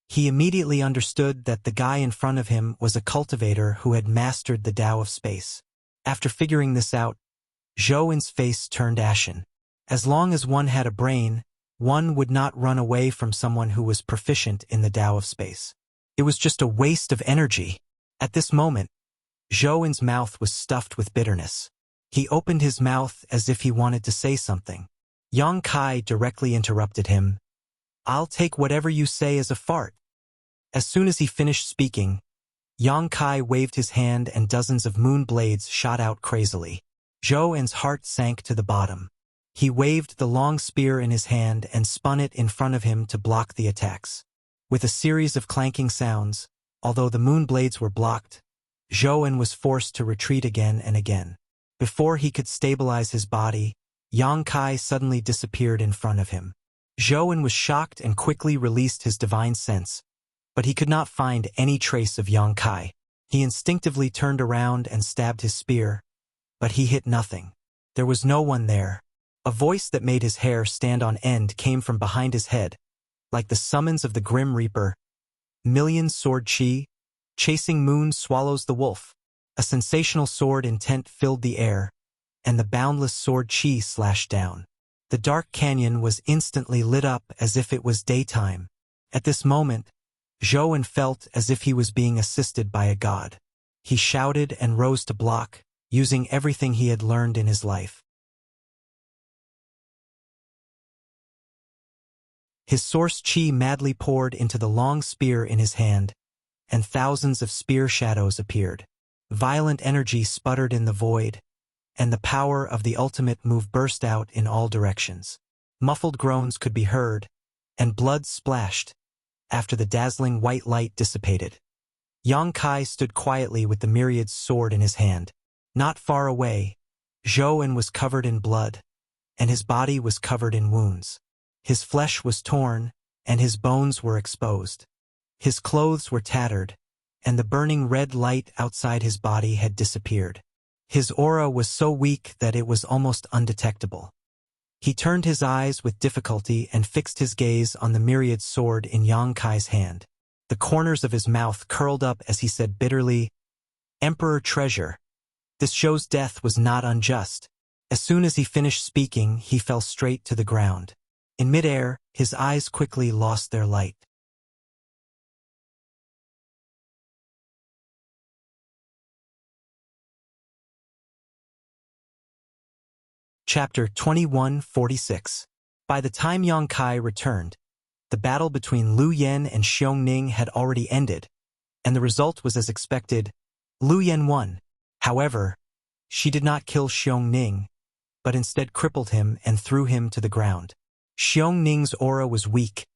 [SPEAKER 1] He immediately understood that the guy in front of him was a cultivator who had mastered the Tao of space. After figuring this out, Zhou En's face turned ashen. As long as one had a brain, one would not run away from someone who was proficient in the Tao of space. It was just a waste of energy. At this moment, Zhou En's mouth was stuffed with bitterness. He opened his mouth as if he wanted to say something. Yang Kai directly interrupted him. "I'll take whatever you say as a fart." As soon as he finished speaking, Yang Kai waved his hand and dozens of moon blades shot out crazily. Zhou En's heart sank to the bottom. He waved the long spear in his hand and spun it in front of him to block the attacks. With a series of clanking sounds, although the moon blades were blocked, Zhou En was forced to retreat again and again. Before he could stabilize his body, Yang Kai suddenly disappeared in front of him. Zhou En was shocked and quickly released his divine sense, but he could not find any trace of Yang Kai. He instinctively turned around and stabbed his spear, but he hit nothing. There was no one there. A voice that made his hair stand on end came from behind his head, like the summons of the Grim Reaper. "Million sword chi, chasing moon swallows the wolf." A sensational sword intent filled the air, and the boundless sword chi slashed down. The dark canyon was instantly lit up as if it was daytime. At this moment, Zhou En felt as if he was being assisted by a god. He shouted and rose to block, using everything he had learned in his life. His source chi madly poured into the long spear in his hand, and thousands of spear shadows appeared. Violent energy sputtered in the void, and the power of the ultimate move burst out in all directions. Muffled groans could be heard, and blood splashed after the dazzling white light dissipated. Yang Kai stood quietly with the myriad's sword in his hand. Not far away, Zhou was covered in blood, and his body was covered in wounds. His flesh was torn, and his bones were exposed. His clothes were tattered, and the burning red light outside his body had disappeared. His aura was so weak that it was almost undetectable. He turned his eyes with difficulty and fixed his gaze on the myriad sword in Yang Kai's hand. The corners of his mouth curled up as he said bitterly, "Emperor Treasure, this show's death was not unjust." As soon as he finished speaking, he fell straight to the ground. In midair, his eyes quickly lost their light. Chapter 2146. By the time Yang Kai returned, the battle between Lu Yan and Xiong Ning had already ended, and the result was as expected. Lu Yan won. However, she did not kill Xiong Ning, but instead crippled him and threw him to the ground. Xiong Ning's aura was weak,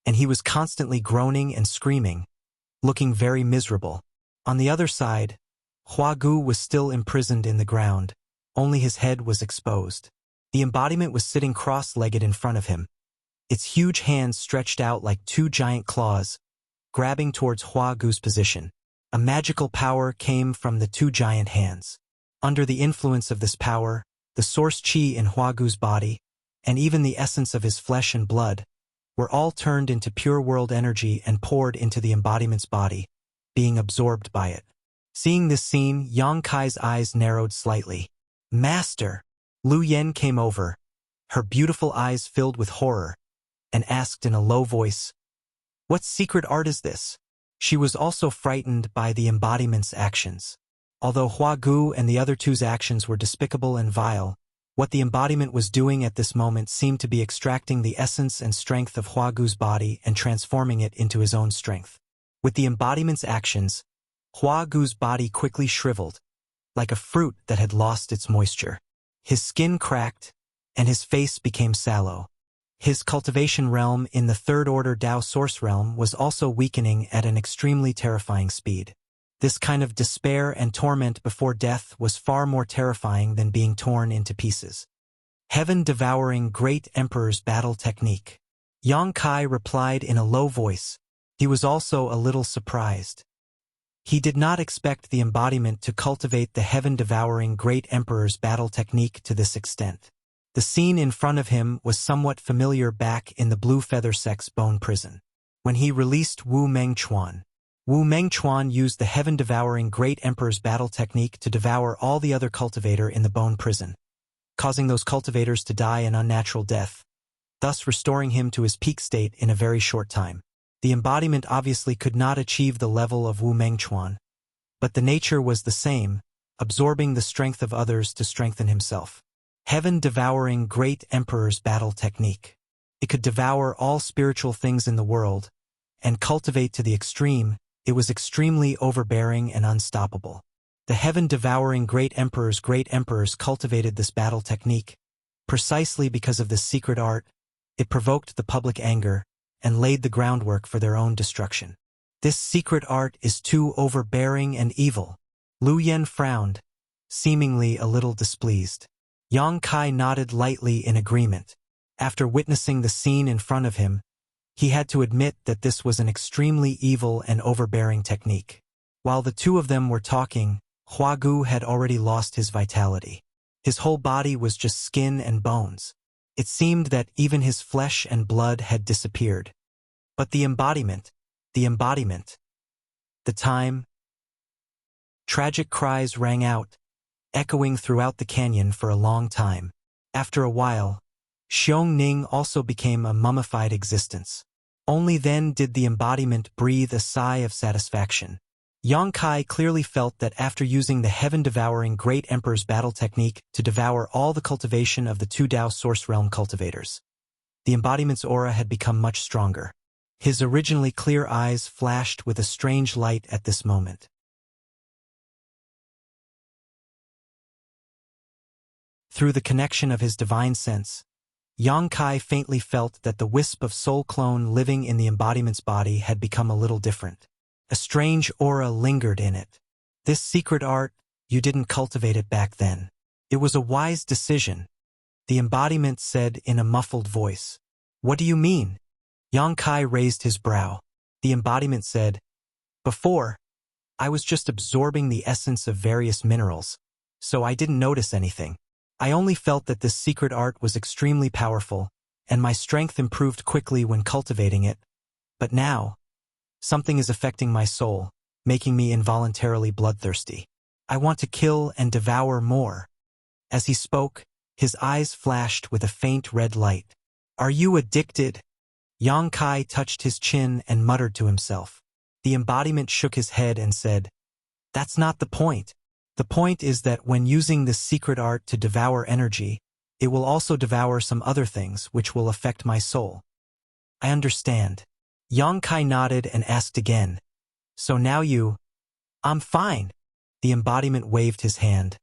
[SPEAKER 1] and he was constantly groaning and screaming, looking very miserable. On the other side, Hua Gu was still imprisoned in the ground, only his head was exposed. The embodiment was sitting cross-legged in front of him, its huge hands stretched out like two giant claws, grabbing towards Hua Gu's position. A magical power came from the two giant hands. Under the influence of this power, the source chi in Hua Gu's body, and even the essence of his flesh and blood, were all turned into pure world energy and poured into the embodiment's body, being absorbed by it. Seeing this scene, Yang Kai's eyes narrowed slightly. "Master!" Lu Yan came over, her beautiful eyes filled with horror, and asked in a low voice, "What secret art is this?" She was also frightened by the embodiment's actions. Although Hua Gu and the other two's actions were despicable and vile, what the embodiment was doing at this moment seemed to be extracting the essence and strength of Hua Gu's body and transforming it into his own strength. With the embodiment's actions, Hua Gu's body quickly shriveled, like a fruit that had lost its moisture. His skin cracked, and his face became sallow. His cultivation realm in the third-order Tao source realm was also weakening at an extremely terrifying speed. This kind of despair and torment before death was far more terrifying than being torn into pieces. Heaven-devouring Great Emperor's battle technique. Yang Kai replied in a low voice. He was also a little surprised. He did not expect the embodiment to cultivate the heaven-devouring Great Emperor's battle technique to this extent. The scene in front of him was somewhat familiar back in the Blue Feather Sect's bone prison. When he released Wu Mengchuan, Wu Mengchuan used the heaven-devouring Great Emperor's battle technique to devour all the other cultivator in the bone prison, causing those cultivators to die an unnatural death, thus restoring him to his peak state in a very short time. The embodiment obviously could not achieve the level of Wu Mengchuan, but the nature was the same, absorbing the strength of others to strengthen himself. Heaven-devouring Great Emperor's battle technique. It could devour all spiritual things in the world, and cultivate to the extreme. It was extremely overbearing and unstoppable. The heaven-devouring Great Emperors cultivated this battle technique. Precisely because of this secret art, it provoked the public anger and laid the groundwork for their own destruction. This secret art is too overbearing and evil. Lu Yan frowned, seemingly a little displeased. Yang Kai nodded lightly in agreement. After witnessing the scene in front of him, he had to admit that this was an extremely evil and overbearing technique. While the two of them were talking, Hua Gu had already lost his vitality. His whole body was just skin and bones. It seemed that even his flesh and blood had disappeared. But the embodiment. The time. Tragic cries rang out, echoing throughout the canyon for a long time. After a while, Xiong Ning also became a mummified existence. Only then did the embodiment breathe a sigh of satisfaction. Yang Kai clearly felt that after using the heaven-devouring Great Emperor's battle technique to devour all the cultivation of the two Dao Source Realm cultivators, the embodiment's aura had become much stronger. His originally clear eyes flashed with a strange light at this moment. Through the connection of his divine sense, Yang Kai faintly felt that the wisp of soul clone living in the embodiment's body had become a little different. A strange aura lingered in it. This secret art, you didn't cultivate it back then. It was a wise decision, the embodiment said in a muffled voice. What do you mean? Yang Kai raised his brow. The embodiment said, Before, I was just absorbing the essence of various minerals, so I didn't notice anything. I only felt that this secret art was extremely powerful, and my strength improved quickly when cultivating it. But now, something is affecting my soul, making me involuntarily bloodthirsty. I want to kill and devour more. As he spoke, his eyes flashed with a faint red light. Are you addicted? Yang Kai touched his chin and muttered to himself. The embodiment shook his head and said, That's not the point. The point is that when using this secret art to devour energy, it will also devour some other things which will affect my soul. I understand. Yang Kai nodded and asked again, So now you... I'm fine. The embodiment waved his hand.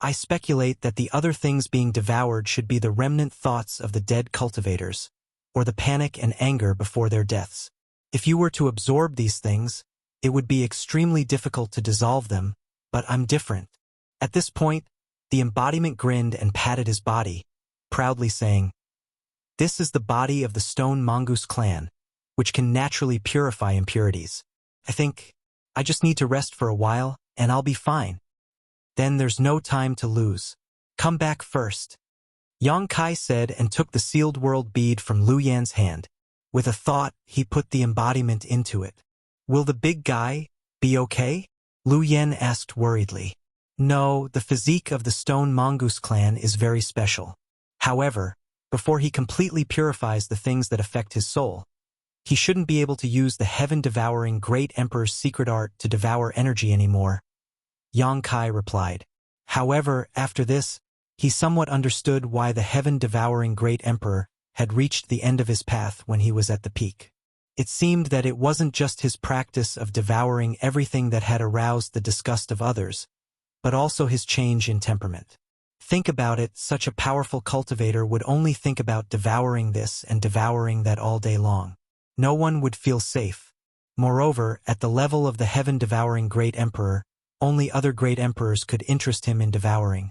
[SPEAKER 1] I speculate that the other things being devoured should be the remnant thoughts of the dead cultivators, or the panic and anger before their deaths. If you were to absorb these things, it would be extremely difficult to dissolve them, but I'm different. At this point, the embodiment grinned and patted his body, proudly saying, This is the body of the Stone Mongoose clan, which can naturally purify impurities. I think I just need to rest for a while, and I'll be fine. Then there's no time to lose. Come back first. Yang Kai said and took the sealed world bead from Lu Yan's hand. With a thought, he put the embodiment into it. Will the big guy be okay? Lu Yan asked worriedly. No, the physique of the Stone Mongoose clan is very special. However, before he completely purifies the things that affect his soul, he shouldn't be able to use the heaven-devouring Great Emperor's secret art to devour energy anymore. Yang Kai replied. However, after this, he somewhat understood why the heaven-devouring Great Emperor had reached the end of his path when he was at the peak. It seemed that it wasn't just his practice of devouring everything that had aroused the disgust of others, but also his change in temperament. Think about it, such a powerful cultivator would only think about devouring this and devouring that all day long. No one would feel safe. Moreover, at the level of the heaven-devouring Great Emperor, only other Great Emperors could interest him in devouring.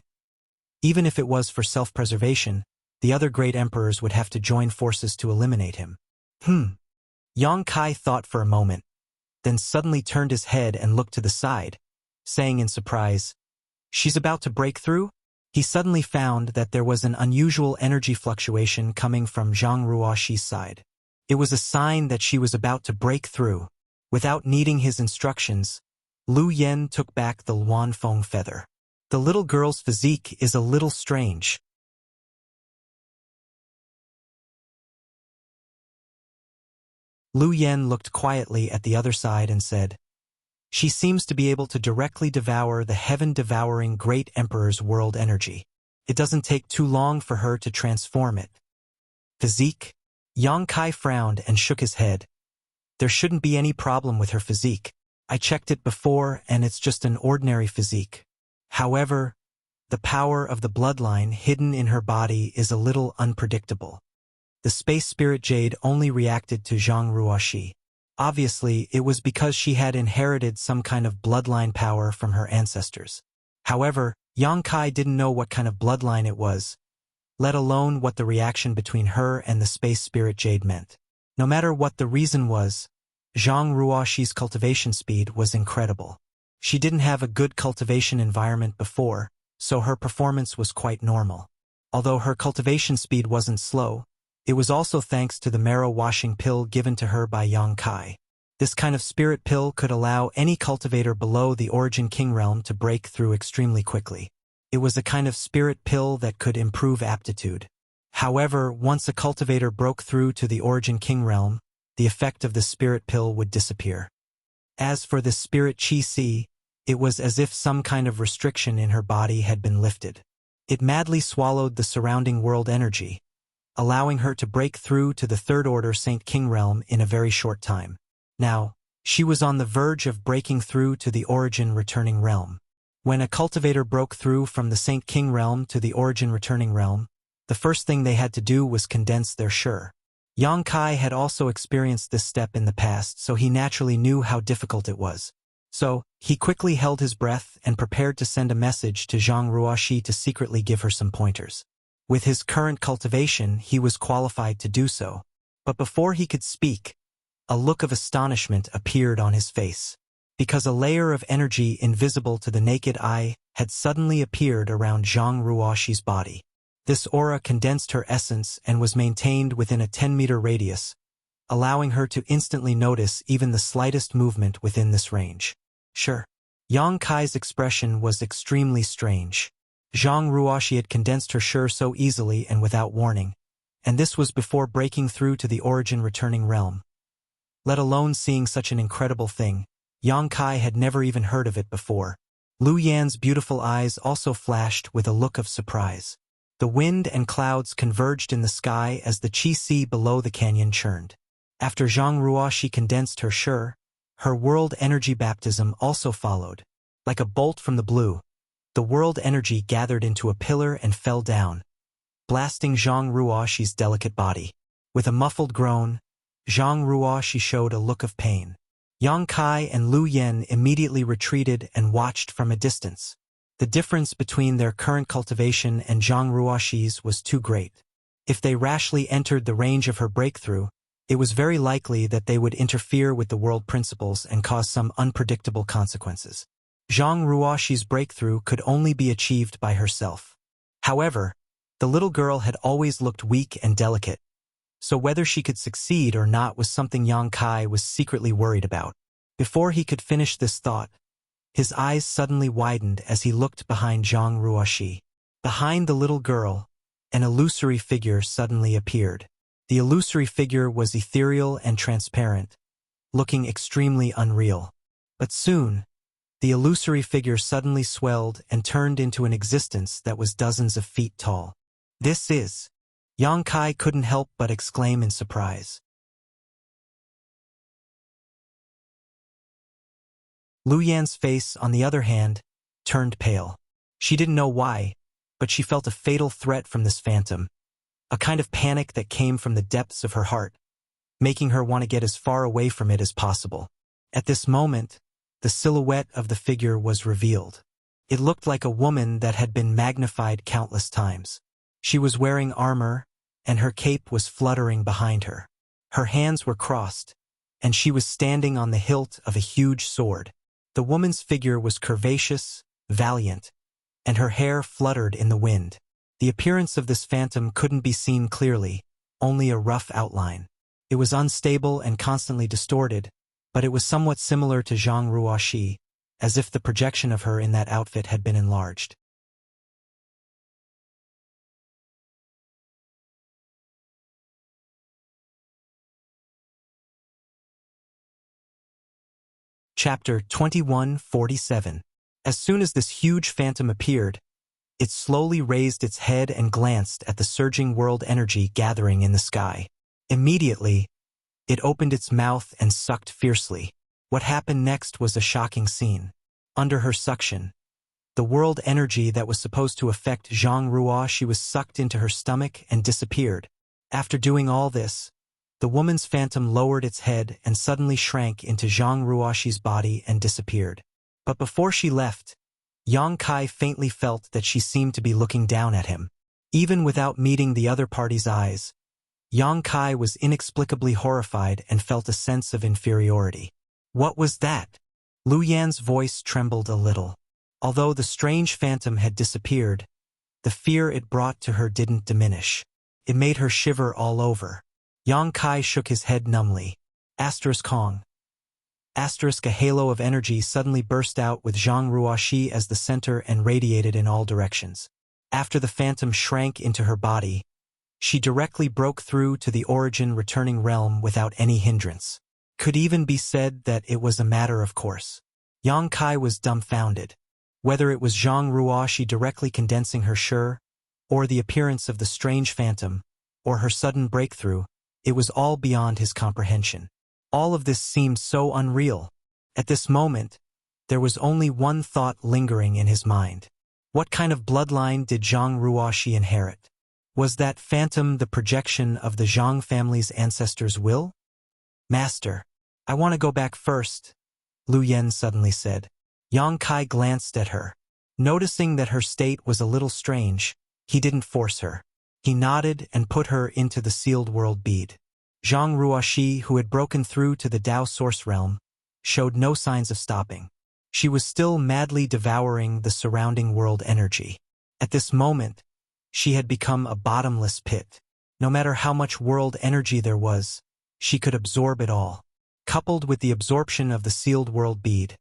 [SPEAKER 1] Even if it was for self-preservation, the other Great Emperors would have to join forces to eliminate him. Yang Kai thought for a moment, then suddenly turned his head and looked to the side, saying in surprise, She's about to break through? He suddenly found that there was an unusual energy fluctuation coming from Zhang Ruoxi's side. It was a sign that she was about to break through. Without needing his instructions, Lu Yan took back the Luanfeng feather. The little girl's physique is a little strange. Lu Yan looked quietly at the other side and said, She seems to be able to directly devour the heaven-devouring Great Emperor's world energy. It doesn't take too long for her to transform it. Physique? Yang Kai frowned and shook his head. There shouldn't be any problem with her physique. I checked it before and it's just an ordinary physique. However, the power of the bloodline hidden in her body is a little unpredictable. The space spirit jade only reacted to Zhang Ruoxi. Obviously, it was because she had inherited some kind of bloodline power from her ancestors. However, Yang Kai didn't know what kind of bloodline it was, let alone what the reaction between her and the space spirit jade meant. No matter what the reason was, Zhang Ruoxi's cultivation speed was incredible. She didn't have a good cultivation environment before, so her performance was quite normal. Although her cultivation speed wasn't slow, it was also thanks to the marrow-washing pill given to her by Yang Kai. This kind of spirit pill could allow any cultivator below the Origin King realm to break through extremely quickly. It was a kind of spirit pill that could improve aptitude. However, once a cultivator broke through to the Origin King realm, the effect of the spirit pill would disappear. As for the spirit Qi, it was as if some kind of restriction in her body had been lifted. It madly swallowed the surrounding world energy, allowing her to break through to the Third Order Saint King realm in a very short time. Now, she was on the verge of breaking through to the Origin Returning realm. When a cultivator broke through from the Saint King realm to the Origin Returning realm, the first thing they had to do was condense their Shi. Yang Kai had also experienced this step in the past, so he naturally knew how difficult it was. So, he quickly held his breath and prepared to send a message to Zhang Ruoxi to secretly give her some pointers. With his current cultivation, he was qualified to do so. But before he could speak, a look of astonishment appeared on his face, because a layer of energy invisible to the naked eye had suddenly appeared around Zhang Ruoxi's body. This aura condensed her essence and was maintained within a 10-meter radius, allowing her to instantly notice even the slightest movement within this range. Sure. Yang Kai's expression was extremely strange. Zhang Ruoxi had condensed her Shi so easily and without warning, and this was before breaking through to the Origin Returning realm. Let alone seeing such an incredible thing, Yang Kai had never even heard of it before. Lu Yan's beautiful eyes also flashed with a look of surprise. The wind and clouds converged in the sky as the Qi below the canyon churned. After Zhang Ruoxi condensed her Shi, her world energy baptism also followed. Like a bolt from the blue, the world energy gathered into a pillar and fell down, blasting Zhang Ruoxi's delicate body. With a muffled groan, Zhang Ruoxi showed a look of pain. Yang Kai and Lu Yan immediately retreated and watched from a distance. The difference between their current cultivation and Zhang Ruoxi's was too great. If they rashly entered the range of her breakthrough, it was very likely that they would interfere with the world principles and cause some unpredictable consequences. Zhang Ruoxi's breakthrough could only be achieved by herself. However, the little girl had always looked weak and delicate, so whether she could succeed or not was something Yang Kai was secretly worried about. Before he could finish this thought, his eyes suddenly widened as he looked behind Zhang Ruoxi. Behind the little girl, an illusory figure suddenly appeared. The illusory figure was ethereal and transparent, looking extremely unreal. But soon, the illusory figure suddenly swelled and turned into an existence that was dozens of feet tall. This is... Yang Kai couldn't help but exclaim in surprise. Lu Yan's face, on the other hand, turned pale. She didn't know why, but she felt a fatal threat from this phantom, a kind of panic that came from the depths of her heart, making her want to get as far away from it as possible. At this moment, the silhouette of the figure was revealed. It looked like a woman that had been magnified countless times. She was wearing armor, and her cape was fluttering behind her. Her hands were crossed, and she was standing on the hilt of a huge sword. The woman's figure was curvaceous, valiant, and her hair fluttered in the wind. The appearance of this phantom couldn't be seen clearly, only a rough outline. It was unstable and constantly distorted, but it was somewhat similar to Zhang Ruoxi, as if the projection of her in that outfit had been enlarged. Chapter 2147. As soon as this huge phantom appeared, it slowly raised its head and glanced at the surging world energy gathering in the sky. Immediately, it opened its mouth and sucked fiercely. What happened next was a shocking scene. Under her suction, the world energy that was supposed to affect Zhang Ruoxi was sucked into her stomach and disappeared. After doing all this, the woman's phantom lowered its head and suddenly shrank into Zhang Ruoxi's body and disappeared. But before she left, Yang Kai faintly felt that she seemed to be looking down at him. Even without meeting the other party's eyes, Yang Kai was inexplicably horrified and felt a sense of inferiority. What was that? Lu Yan's voice trembled a little. Although the strange phantom had disappeared, the fear it brought to her didn't diminish. It made her shiver all over. Yang Kai shook his head numbly. Kong. A halo of energy suddenly burst out with Zhang Ruoxi as the center and radiated in all directions. After the phantom shrank into her body, she directly broke through to the Origin Returning realm without any hindrance. Could even be said that it was a matter of course. Yang Kai was dumbfounded. Whether it was Zhang Ruoxi directly condensing her shi, or the appearance of the strange phantom, or her sudden breakthrough, it was all beyond his comprehension. All of this seemed so unreal. At this moment, there was only one thought lingering in his mind. What kind of bloodline did Zhang Ruoxi inherit? Was that phantom the projection of the Zhang family's ancestors' will? Master, I want to go back first, Lu Yen suddenly said. Yang Kai glanced at her. Noticing that her state was a little strange, he didn't force her. He nodded and put her into the sealed world bead. Zhang Ruoxi, who had broken through to the Dao source realm, showed no signs of stopping. She was still madly devouring the surrounding world energy. At this moment, she had become a bottomless pit. No matter how much world energy there was, she could absorb it all. Coupled with the absorption of the sealed world bead,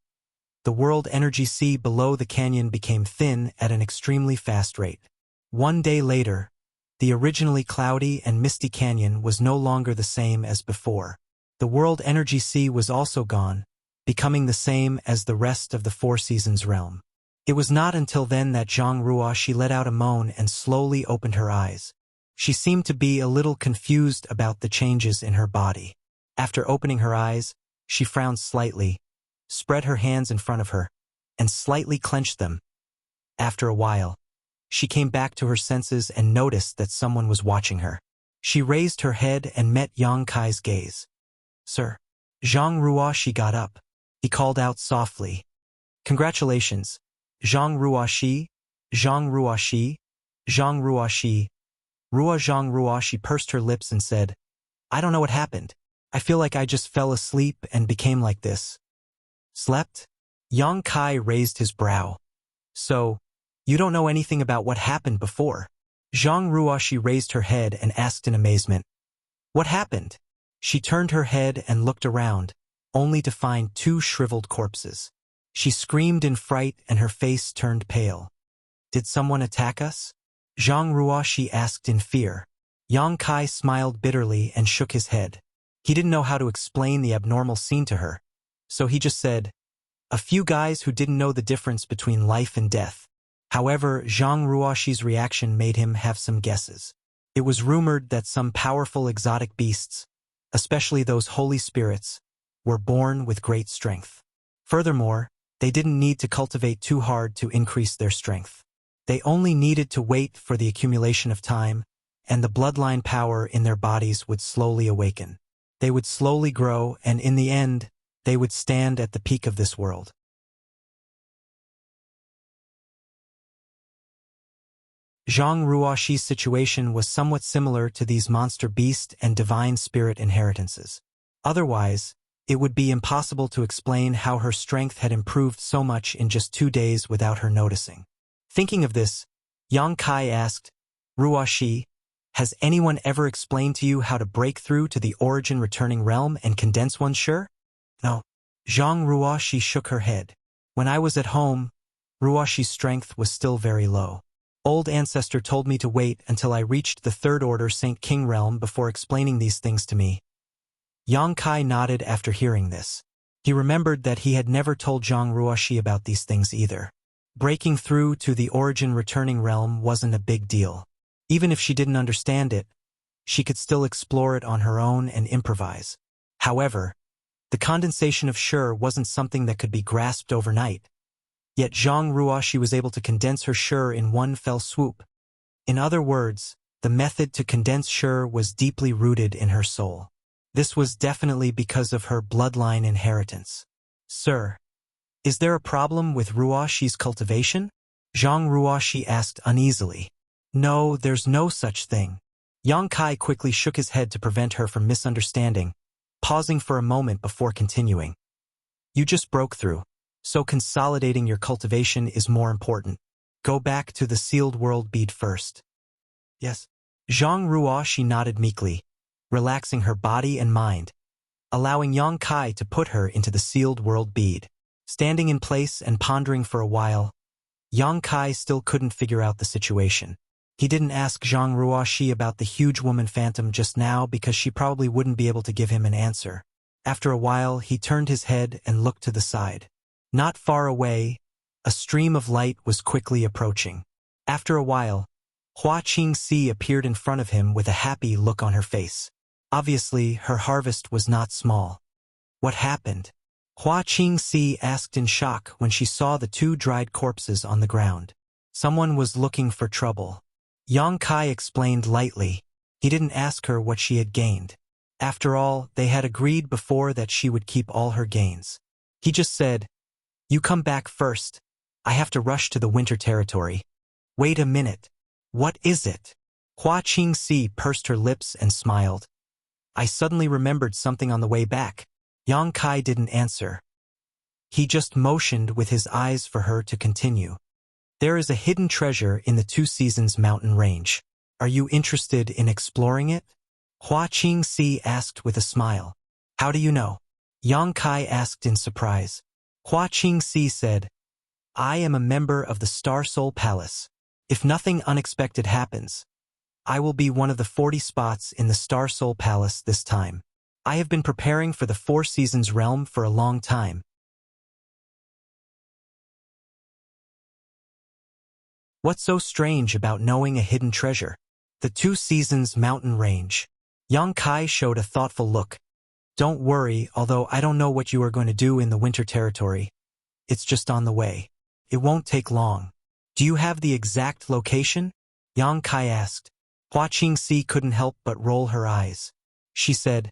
[SPEAKER 1] the world energy sea below the canyon became thin at an extremely fast rate. One day later, the originally cloudy and misty canyon was no longer the same as before. The world energy sea was also gone, becoming the same as the rest of the Four Seasons realm. It was not until then that Zhang Ruoxi let out a moan and slowly opened her eyes. She seemed to be a little confused about the changes in her body. After opening her eyes, she frowned slightly, spread her hands in front of her, and slightly clenched them. After a while, she came back to her senses and noticed that someone was watching her. She raised her head and met Yang Kai's gaze. "Sir." Zhang Ruoxi got up. He called out softly, "Congratulations, Zhang Ruoxi, Zhang Ruoxi, Zhang Ruoxi." Zhang Ruoxi pursed her lips and said, "I don't know what happened. I feel like I just fell asleep and became like this." "Slept?" Yang Kai raised his brow. "So, you don't know anything about what happened before?" Zhang Ruoxi raised her head and asked in amazement, "What happened?" She turned her head and looked around, only to find two shriveled corpses. She screamed in fright and her face turned pale. "Did someone attack us?" Zhang Ruoxi asked in fear. Yang Kai smiled bitterly and shook his head. He didn't know how to explain the abnormal scene to her, so he just said, "A few guys who didn't know the difference between life and death." However, Zhang Ruoxi's reaction made him have some guesses. It was rumored that some powerful exotic beasts, especially those holy spirits, were born with great strength. Furthermore, they didn't need to cultivate too hard to increase their strength. They only needed to wait for the accumulation of time, and the bloodline power in their bodies would slowly awaken. They would slowly grow, and in the end, they would stand at the peak of this world. Zhang Ruoxi's situation was somewhat similar to these monster beast and divine spirit inheritances. Otherwise, it would be impossible to explain how her strength had improved so much in just 2 days without her noticing. Thinking of this, Yang Kai asked, "Ruoxi, has anyone ever explained to you how to break through to the origin returning realm and condense one's shi?" "No." Zhang Ruoxi shook her head. "When I was at home, Ruoxi's strength was still very low. Old ancestor told me to wait until I reached the Third Order Saint King realm before explaining these things to me." Yang Kai nodded after hearing this. He remembered that he had never told Zhang Ruoxi about these things either. Breaking through to the origin returning realm wasn't a big deal. Even if she didn't understand it, she could still explore it on her own and improvise. However, the condensation of shi wasn't something that could be grasped overnight. Yet Zhang Ruoxi was able to condense her shi in one fell swoop. In other words, the method to condense shi was deeply rooted in her soul. This was definitely because of her bloodline inheritance. "Sir, is there a problem with Ruoxi's cultivation?" Zhang Ruoxi asked uneasily. "No, there's no such thing." Yang Kai quickly shook his head to prevent her from misunderstanding, pausing for a moment before continuing. "You just broke through, so consolidating your cultivation is more important. Go back to the sealed world bead first." "Yes." Zhang Ruoxi nodded meekly, relaxing her body and mind, allowing Yang Kai to put her into the sealed world bead. Standing in place and pondering for a while, Yang Kai still couldn't figure out the situation. He didn't ask Zhang Ruoxi about the huge woman phantom just now because she probably wouldn't be able to give him an answer. After a while, he turned his head and looked to the side. Not far away, a stream of light was quickly approaching. After a while, Hua Qingxi appeared in front of him with a happy look on her face. Obviously, her harvest was not small. What happened? Hua Qingxi asked in shock when she saw the two dried corpses on the ground. Someone was looking for trouble. Yang Kai explained lightly. He didn't ask her what she had gained. After all, they had agreed before that she would keep all her gains. He just said, "You come back first. I have to rush to the winter territory." "Wait a minute. What is it?" Hua Qingxi pursed her lips and smiled. "I suddenly remembered something on the way back." Yang Kai didn't answer. He just motioned with his eyes for her to continue. "There is a hidden treasure in the Two Seasons mountain range. Are you interested in exploring it?" Hua Qingxi asked with a smile. "How do you know?" Yang Kai asked in surprise. Hua Qingxi said, "I am a member of the Star Soul Palace. If nothing unexpected happens, I will be one of the 40 spots in the Star Soul Palace this time. I have been preparing for the Four Seasons realm for a long time." What's so strange about knowing a hidden treasure? The Two Seasons mountain range. Yang Kai showed a thoughtful look. "Don't worry, although I don't know what you are going to do in the winter territory. It's just on the way. It won't take long." "Do you have the exact location?" Yang Kai asked. Hua Qingxi couldn't help but roll her eyes. She said,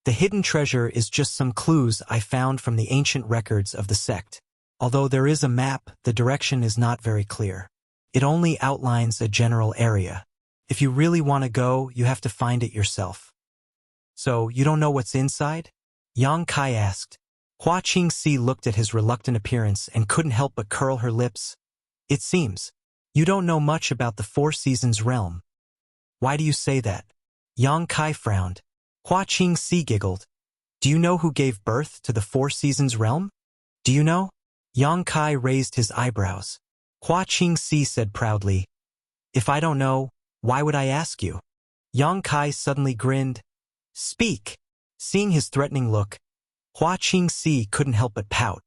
[SPEAKER 1] "The hidden treasure is just some clues I found from the ancient records of the sect. Although there is a map, the direction is not very clear. It only outlines a general area. If you really want to go, you have to find it yourself." "So, you don't know what's inside?" Yang Kai asked. Hua Qingxi looked at his reluctant appearance and couldn't help but curl her lips. "It seems you don't know much about the Four Seasons realm." "Why do you say that?" Yang Kai frowned. Hua Qingxi giggled. "Do you know who gave birth to the Four Seasons realm? Do you know?" Yang Kai raised his eyebrows. Hua Qingxi said proudly, "If I don't know, why would I ask you?" Yang Kai suddenly grinned. "Speak!" Seeing his threatening look, Hua Qingxi couldn't help but pout.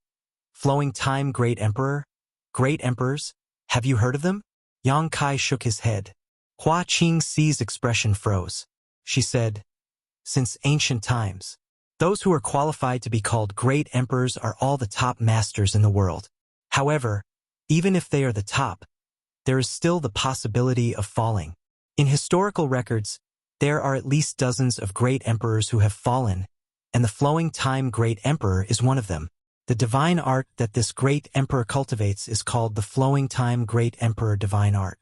[SPEAKER 1] "Flowing Time Great Emperor? Great Emperors? Have you heard of them?" Yang Kai shook his head. Hua Qingxi's expression froze. She said, "Since ancient times, those who are qualified to be called great emperors are all the top masters in the world. However, even if they are the top, there is still the possibility of falling. In historical records, there are at least dozens of great emperors who have fallen, and the Flowing Time Great Emperor is one of them. The divine art that this great emperor cultivates is called the Flowing Time Great Emperor Divine Art.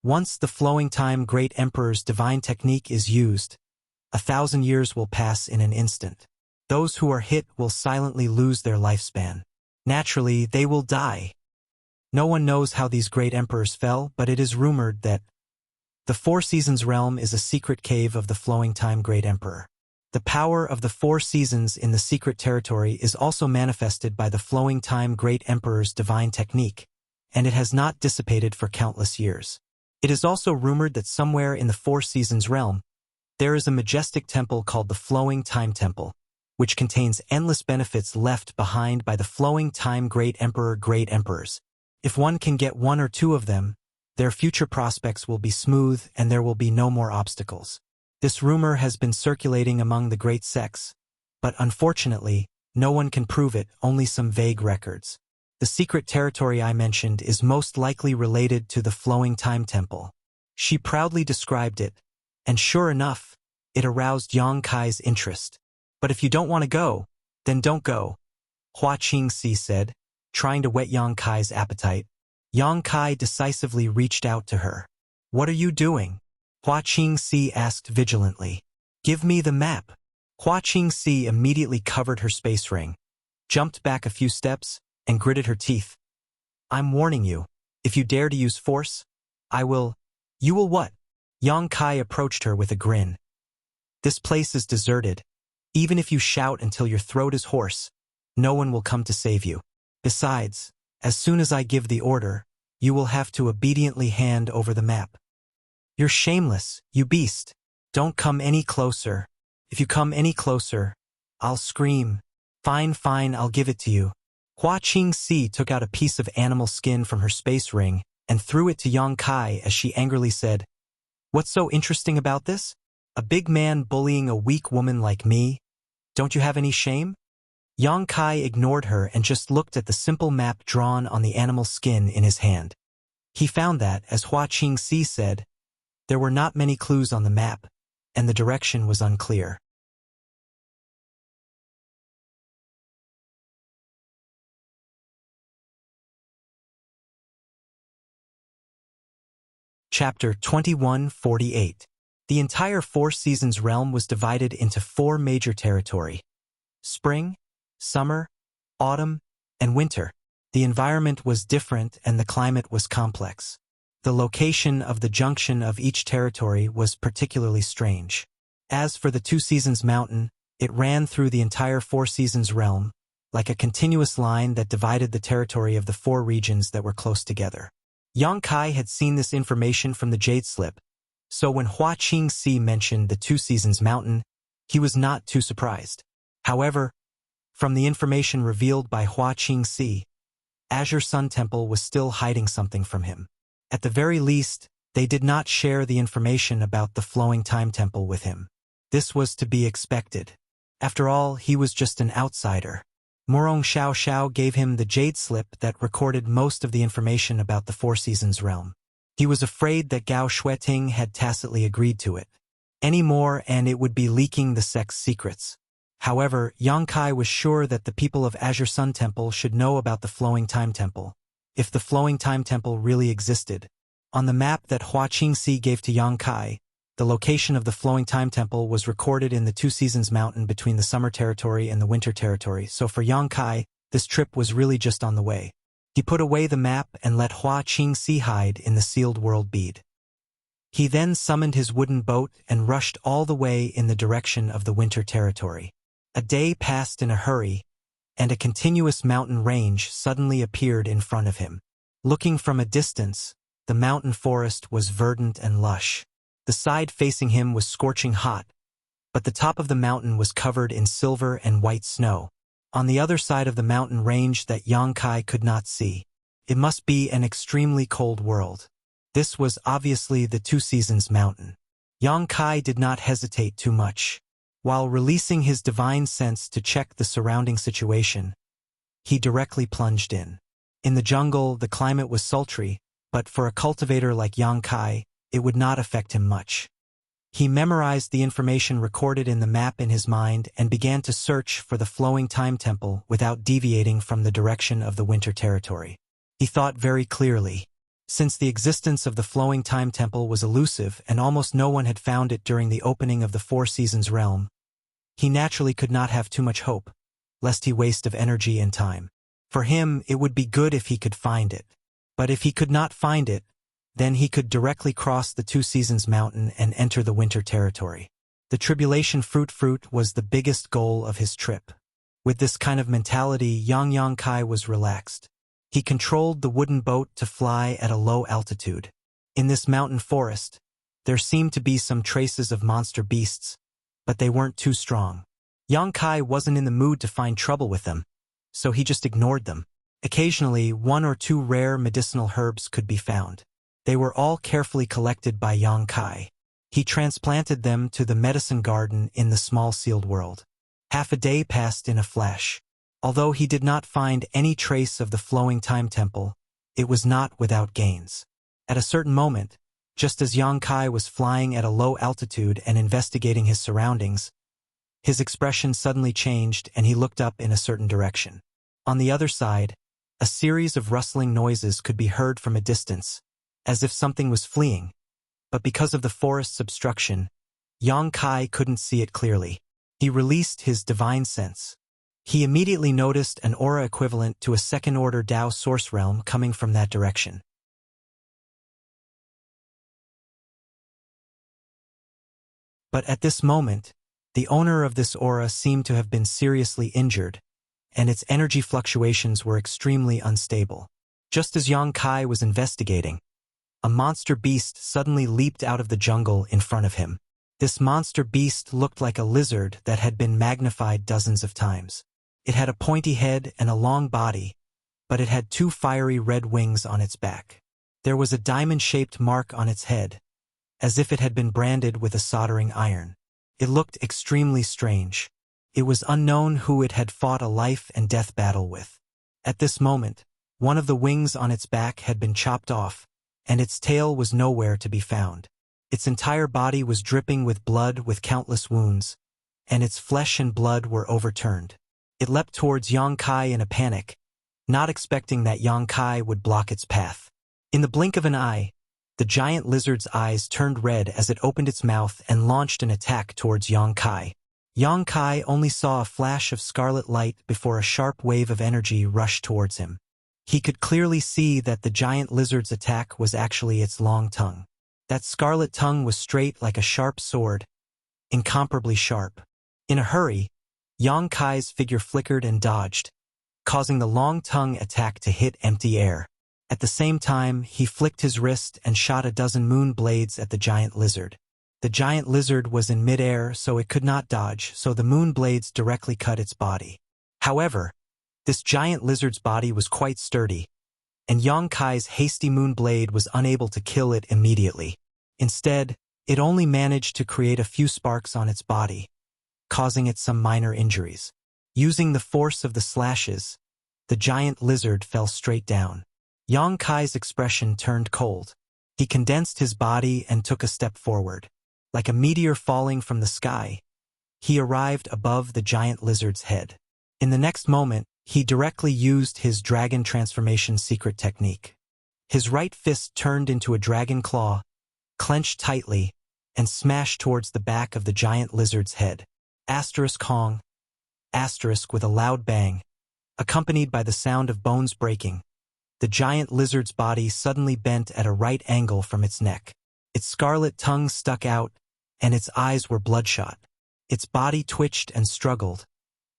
[SPEAKER 1] Once the Flowing Time Great Emperor's divine technique is used, 1,000 years will pass in an instant. Those who are hit will silently lose their lifespan. Naturally, they will die. No one knows how these great emperors fell, but it is rumored that the Four Seasons realm is a secret cave of the Flowing Time Great Emperor. The power of the Four Seasons in the secret territory is also manifested by the Flowing Time Great Emperor's divine technique, and it has not dissipated for countless years. It is also rumored that somewhere in the Four Seasons realm, there is a majestic temple called the Flowing Time Temple, which contains endless benefits left behind by the Flowing Time Great Emperor Great Emperors. If one can get one or two of them, their future prospects will be smooth and there will be no more obstacles. This rumor has been circulating among the great sects, but unfortunately, no one can prove it, only some vague records. The secret territory I mentioned is most likely related to the Flowing Time Temple. She proudly described it, and sure enough, it aroused Yang Kai's interest. "But if you don't want to go, then don't go," Hua Qingxi said, trying to whet Yang Kai's appetite. Yang Kai decisively reached out to her. "What are you doing?" Hua Qingxi asked vigilantly. "Give me the map." Hua Qingxi immediately covered her space ring, jumped back a few steps, and gritted her teeth. "I'm warning you. If you dare to use force, I will—" "You will what?" Yang Kai approached her with a grin. "This place is deserted. Even if you shout until your throat is hoarse, no one will come to save you. Besides, as soon as I give the order, you will have to obediently hand over the map." "You're shameless, you beast. Don't come any closer. If you come any closer, I'll scream. Fine, fine, I'll give it to you. Hua Qingxi took out a piece of animal skin from her space ring and threw it to Yang Kai as she angrily said, "What's so interesting about this? A big man bullying a weak woman like me? Don't you have any shame?" Yang Kai ignored her and just looked at the simple map drawn on the animal skin in his hand. He found that, as Hua Qingxi said, there were not many clues on the map, and the direction was unclear. Chapter 2148. The entire Four Seasons realm was divided into four major territory: spring, summer, autumn, and winter. The environment was different and the climate was complex. The location of the junction of each territory was particularly strange. As for the Two Seasons Mountain, it ran through the entire Four Seasons realm, like a continuous line that divided the territory of the four regions that were close together. Yang Kai had seen this information from the Jade Slip, so when Hua Qingxi mentioned the Two Seasons Mountain, he was not too surprised. However, from the information revealed by Hua Qingxi, Azure Sun Temple was still hiding something from him. At the very least, they did not share the information about the Flowing Time Temple with him. This was to be expected. After all, he was just an outsider. Morong Xiao Xiao gave him the Jade Slip that recorded most of the information about the Four Seasons realm. He was afraid that Gao Xueting had tacitly agreed to it. Any more and it would be leaking the sect's secrets. However, Yang Kai was sure that the people of Azure Sun Temple should know about the Flowing Time Temple, if the Flowing Time Temple really existed. On the map that Hua Qingxi gave to Yang Kai, the location of the Flowing Time Temple was recorded in the Two Seasons Mountain between the Summer Territory and the Winter Territory, so for Yang Kai, this trip was really just on the way. He put away the map and let Hua Qingxi hide in the sealed world bead. He then summoned his wooden boat and rushed all the way in the direction of the Winter Territory. A day passed in a hurry, and a continuous mountain range suddenly appeared in front of him. Looking from a distance, the mountain forest was verdant and lush. The side facing him was scorching hot, but the top of the mountain was covered in silver and white snow. On the other side of the mountain range that Yang Kai could not see, it must be an extremely cold world. This was obviously the Two Seasons Mountain. Yang Kai did not hesitate too much. While releasing his divine sense to check the surrounding situation, he directly plunged in. In the jungle, the climate was sultry, but for a cultivator like Yang Kai, it would not affect him much. He memorized the information recorded in the map in his mind and began to search for the Flowing Time Temple without deviating from the direction of the Winter Territory. He thought very clearly. Since the existence of the Flowing Time Temple was elusive and almost no one had found it during the opening of the Four Seasons realm, he naturally could not have too much hope, lest he waste of energy and time. For him, it would be good if he could find it. But if he could not find it, then he could directly cross the Two Seasons Mountain and enter the Winter Territory. The Tribulation Fruit was the biggest goal of his trip. With this kind of mentality, Yang Kai was relaxed. He controlled the wooden boat to fly at a low altitude. In this mountain forest, there seemed to be some traces of monster beasts, but they weren't too strong. Yang Kai wasn't in the mood to find trouble with them, so he just ignored them. Occasionally, one or two rare medicinal herbs could be found. They were all carefully collected by Yang Kai. He transplanted them to the medicine garden in the small sealed world. Half a day passed in a flash. Although he did not find any trace of the Flowing Time Temple, it was not without gains. At a certain moment, just as Yang Kai was flying at a low altitude and investigating his surroundings, his expression suddenly changed and he looked up in a certain direction. On the other side, a series of rustling noises could be heard from a distance, as if something was fleeing, but because of the forest's obstruction, Yang Kai couldn't see it clearly. He released his divine sense. He immediately noticed an aura equivalent to a second-order Dao source realm coming from that direction. But at this moment, the owner of this aura seemed to have been seriously injured, and its energy fluctuations were extremely unstable. Just as Yang Kai was investigating, a monster beast suddenly leaped out of the jungle in front of him. This monster beast looked like a lizard that had been magnified dozens of times. It had a pointy head and a long body, but it had two fiery red wings on its back. There was a diamond-shaped mark on its head, as if it had been branded with a soldering iron. It looked extremely strange. It was unknown who it had fought a life-and-death battle with. At this moment, one of the wings on its back had been chopped off, and its tail was nowhere to be found. Its entire body was dripping with blood with countless wounds, and its flesh and blood were overturned. It leapt towards Yang Kai in a panic, not expecting that Yang Kai would block its path. In the blink of an eye, the giant lizard's eyes turned red as it opened its mouth and launched an attack towards Yang Kai. Yang Kai only saw a flash of scarlet light before a sharp wave of energy rushed towards him. He could clearly see that the giant lizard's attack was actually its long tongue. That scarlet tongue was straight like a sharp sword, incomparably sharp. In a hurry, Yang Kai's figure flickered and dodged, causing the long-tongue attack to hit empty air. At the same time, he flicked his wrist and shot a dozen moon blades at the giant lizard. The giant lizard was in midair, so it could not dodge, so the moon blades directly cut its body. However, this giant lizard's body was quite sturdy, and Yang Kai's hasty moon blade was unable to kill it immediately. Instead, it only managed to create a few sparks on its body, causing it some minor injuries. Using the force of the slashes, the giant lizard fell straight down. Yang Kai's expression turned cold. He condensed his body and took a step forward. Like a meteor falling from the sky, he arrived above the giant lizard's head. In the next moment, he directly used his dragon transformation secret technique. His right fist turned into a dragon claw, clenched tightly, and smashed towards the back of the giant lizard's head. Asterisk Hong. Asterisk with a loud bang, accompanied by the sound of bones breaking. The giant lizard's body suddenly bent at a right angle from its neck. Its scarlet tongue stuck out, and its eyes were bloodshot. Its body twitched and struggled,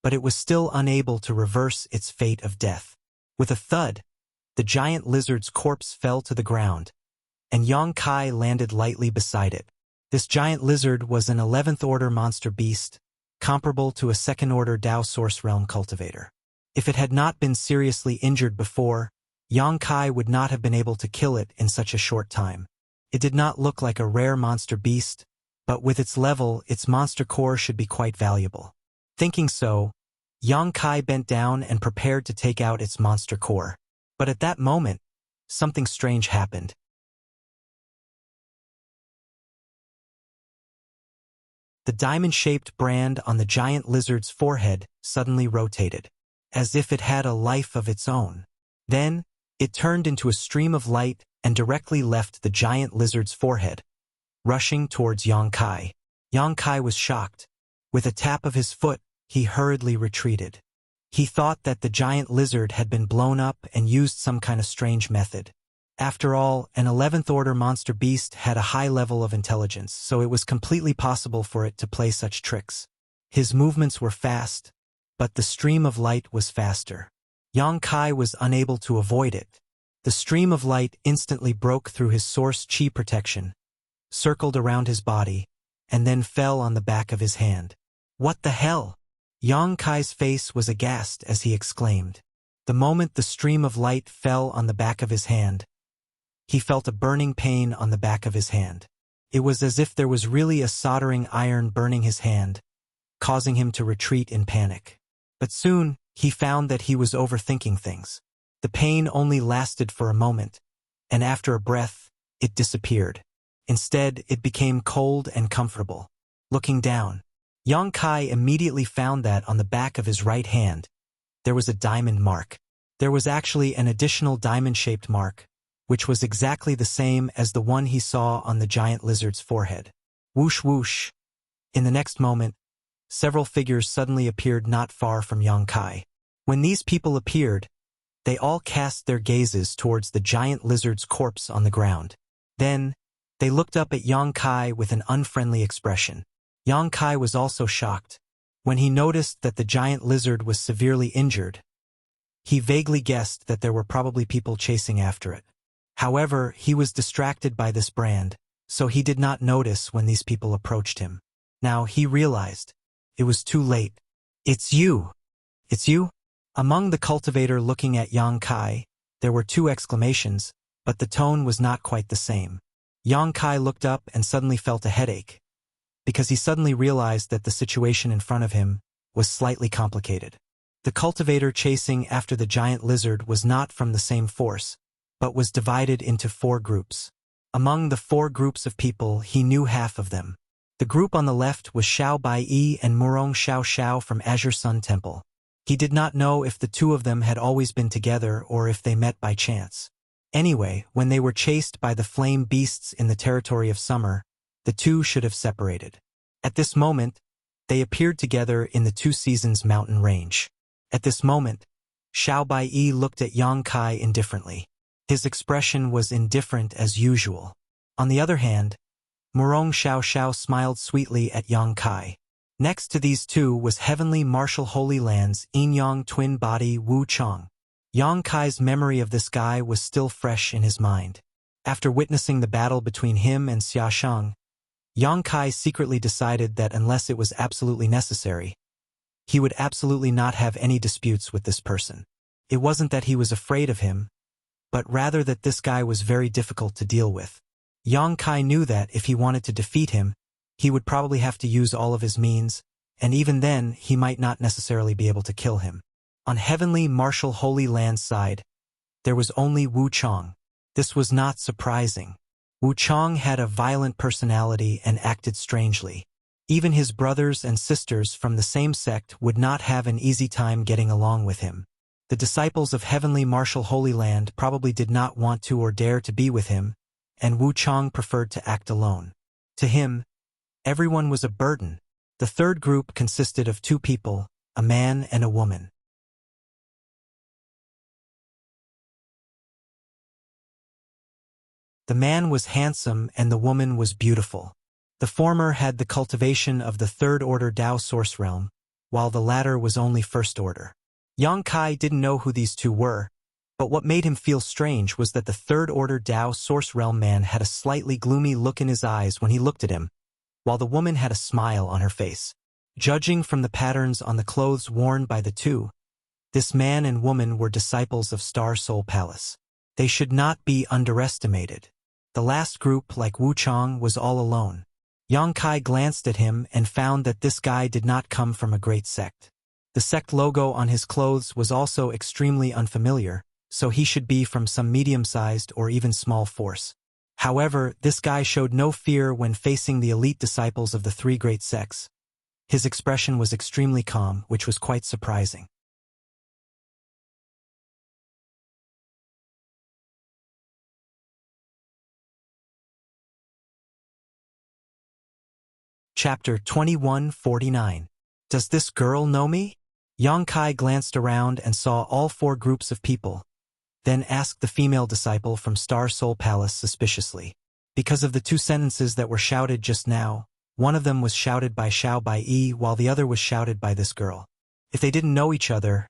[SPEAKER 1] but it was still unable to reverse its fate of death. With a thud, the giant lizard's corpse fell to the ground, and Yang Kai landed lightly beside it. This giant lizard was an 11th order monster beast, comparable to a 2nd order Dao Source Realm cultivator. If it had not been seriously injured before, Yang Kai would not have been able to kill it in such a short time. It did not look like a rare monster beast, but with its level, its monster core should be quite valuable. Thinking so, Yang Kai bent down and prepared to take out its monster core. But at that moment, something strange happened. The diamond-shaped brand on the giant lizard's forehead suddenly rotated, as if it had a life of its own. Then, it turned into a stream of light and directly left the giant lizard's forehead, rushing towards Yang Kai. Yang Kai was shocked. With a tap of his foot, he hurriedly retreated. He thought that the giant lizard had been blown up and used some kind of strange method. After all, an 11th order monster beast had a high level of intelligence, so it was completely possible for it to play such tricks. His movements were fast, but the stream of light was faster. Yang Kai was unable to avoid it. The stream of light instantly broke through his source chi protection, circled around his body, and then fell on the back of his hand. What the hell? Yang Kai's face was aghast as he exclaimed. The moment the stream of light fell on the back of his hand, he felt a burning pain on the back of his hand. It was as if there was really a soldering iron burning his hand, causing him to retreat in panic. But soon, he found that he was overthinking things. The pain only lasted for a moment, and after a breath, it disappeared. Instead, it became cold and comfortable. Looking down, Yang Kai immediately found that on the back of his right hand, there was a diamond mark. There was actually an additional diamond-shaped mark, which was exactly the same as the one he saw on the giant lizard's forehead. Whoosh whoosh. In the next moment, several figures suddenly appeared not far from Yang Kai. When these people appeared, they all cast their gazes towards the giant lizard's corpse on the ground. Then, they looked up at Yang Kai with an unfriendly expression. Yang Kai was also shocked. When he noticed that the giant lizard was severely injured, he vaguely guessed that there were probably people chasing after it. However, he was distracted by this brand, so he did not notice when these people approached him. Now he realized. It was too late. It's you! It's you? Among the cultivator looking at Yang Kai, there were two exclamations, but the tone was not quite the same. Yang Kai looked up and suddenly felt a headache, because he suddenly realized that the situation in front of him was slightly complicated. The cultivator chasing after the giant lizard was not from the same force, but was divided into 4 groups. Among the 4 groups of people, he knew half of them. The group on the left was Xiao Bai and Murong Xiao Xiao from Azure Sun Temple. He did not know if the 2 of them had always been together or if they met by chance. Anyway, when they were chased by the flame beasts in the territory of summer, the 2 should have separated. At this moment, they appeared together in the 2 Seasons mountain range. At this moment, Xiao Bai looked at Yang Kai indifferently. His expression was indifferent as usual. On the other hand, Murong Xiao Xiao smiled sweetly at Yang Kai. Next to these 2 was Heavenly Martial Holy Land's Yin-Yang twin body Wu Chang. Yang Kai's memory of this guy was still fresh in his mind. After witnessing the battle between him and Xia Shang, Yang Kai secretly decided that unless it was absolutely necessary, he would absolutely not have any disputes with this person. It wasn't that he was afraid of him, but rather that this guy was very difficult to deal with. Yang Kai knew that if he wanted to defeat him, he would probably have to use all of his means, and even then he might not necessarily be able to kill him. On Heavenly Martial Holy Land's side, there was only Wu Chang. This was not surprising. Wu Chang had a violent personality and acted strangely. Even his brothers and sisters from the same sect would not have an easy time getting along with him. The disciples of Heavenly Martial Holy Land probably did not want to or dare to be with him, and Wu Chang preferred to act alone. To him, everyone was a burden. The 3rd group consisted of 2 people, a man and a woman. The man was handsome and the woman was beautiful. The former had the cultivation of the 3rd order Tao Source Realm, while the latter was only 1st order. Yang Kai didn't know who these 2 were, but what made him feel strange was that the 3rd order Tao Source Realm man had a slightly gloomy look in his eyes when he looked at him, while the woman had a smile on her face. Judging from the patterns on the clothes worn by the 2, this man and woman were disciples of Star Soul Palace. They should not be underestimated. The last group, like Wu Chang, was all alone. Yang Kai glanced at him and found that this guy did not come from a great sect. The sect logo on his clothes was also extremely unfamiliar, so he should be from some medium-sized or even small force. However, this guy showed no fear when facing the elite disciples of the 3 great sects. His expression was extremely calm, which was quite surprising. Chapter 2149. Does this girl know me? Yang Kai glanced around and saw all 4 groups of people, then asked the female disciple from Star Soul Palace suspiciously. Because of the 2 sentences that were shouted just now, one of them was shouted by Xiao Bai while the other was shouted by this girl. If they didn't know each other,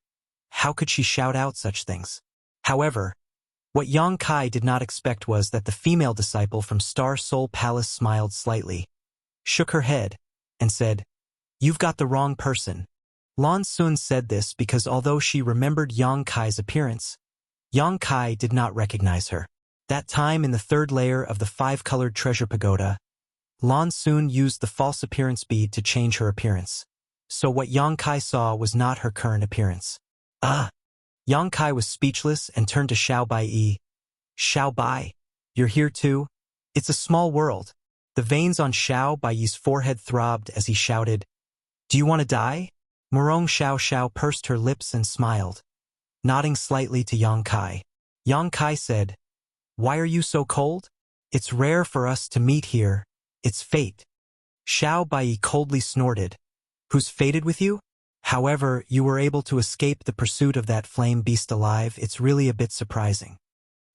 [SPEAKER 1] how could she shout out such things? However, what Yang Kai did not expect was that the female disciple from Star Soul Palace smiled slightly, shook her head, and said, "You've got the wrong person." Lan Sun said this because although she remembered Yang Kai's appearance, Yang Kai did not recognize her. That time in the 3rd layer of the 5-colored treasure pagoda, Lan Sun used the false appearance bead to change her appearance. So what Yang Kai saw was not her current appearance. Yang Kai was speechless and turned to Xiao Bai. "Xiao Bai, you're here too? It's a small world." The veins on Xiao Bai's forehead throbbed as he shouted, "Do you want to die?" Murong Xiao Xiao pursed her lips and smiled, nodding slightly to Yang Kai. Yang Kai said, "Why are you so cold? It's rare for us to meet here. It's fate." Xiao Bai coldly snorted. "Who's fated with you? However, you were able to escape the pursuit of that flame beast alive. It's really a bit surprising."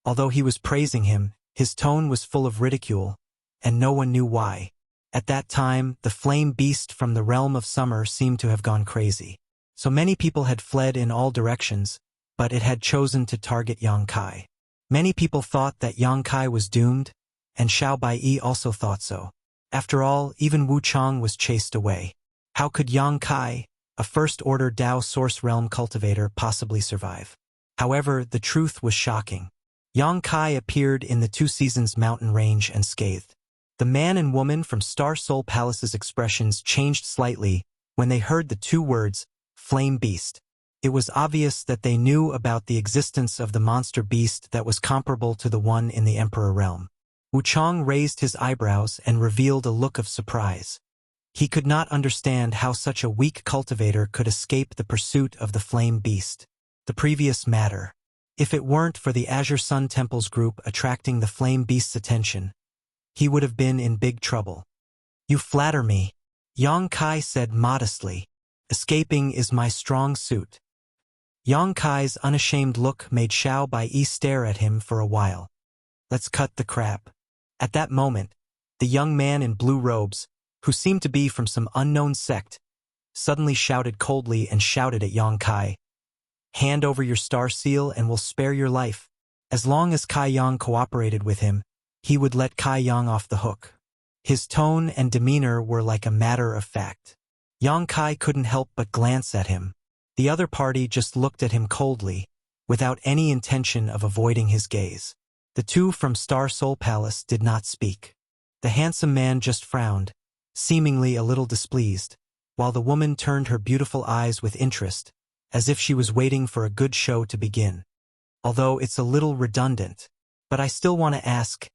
[SPEAKER 1] Although he was praising him, his tone was full of ridicule, and no one knew why. At that time, the flame beast from the realm of summer seemed to have gone crazy. So many people had fled in all directions, but it had chosen to target Yang Kai. Many people thought that Yang Kai was doomed, and Xiao Baiyi also thought so. After all, even Wu Chang was chased away. How could Yang Kai, a first-order Dao Source Realm cultivator, possibly survive? However, the truth was shocking. Yang Kai appeared in the Two Seasons mountain range and scathed. The man and woman from Star Soul Palace's expressions changed slightly when they heard the two words, Flame Beast. It was obvious that they knew about the existence of the monster beast that was comparable to the one in the Emperor realm. Wu Chang raised his eyebrows and revealed a look of surprise. He could not understand how such a weak cultivator could escape the pursuit of the flame beast. The previous matter. If it weren't for the Azure Sun Temple's group attracting the flame beast's attention, he would have been in big trouble. You flatter me, Yang Kai said modestly. Escaping is my strong suit. Yang Kai's unashamed look made Xiao Baiyi stare at him for a while. Let's cut the crap. At that moment, the young man in blue robes, who seemed to be from some unknown sect, suddenly shouted coldly and shouted at Yang Kai. Hand over your star seal and we'll spare your life. As long as Kai Yang cooperated with him, he would let Kai Yang off the hook. His tone and demeanor were like a matter of fact. Yang Kai couldn't help but glance at him. The other party just looked at him coldly, without any intention of avoiding his gaze. The two from Star Soul Palace did not speak. The handsome man just frowned, seemingly a little displeased, while the woman turned her beautiful eyes with interest, as if she was waiting for a good show to begin. Although it's a little redundant, but I still want to ask,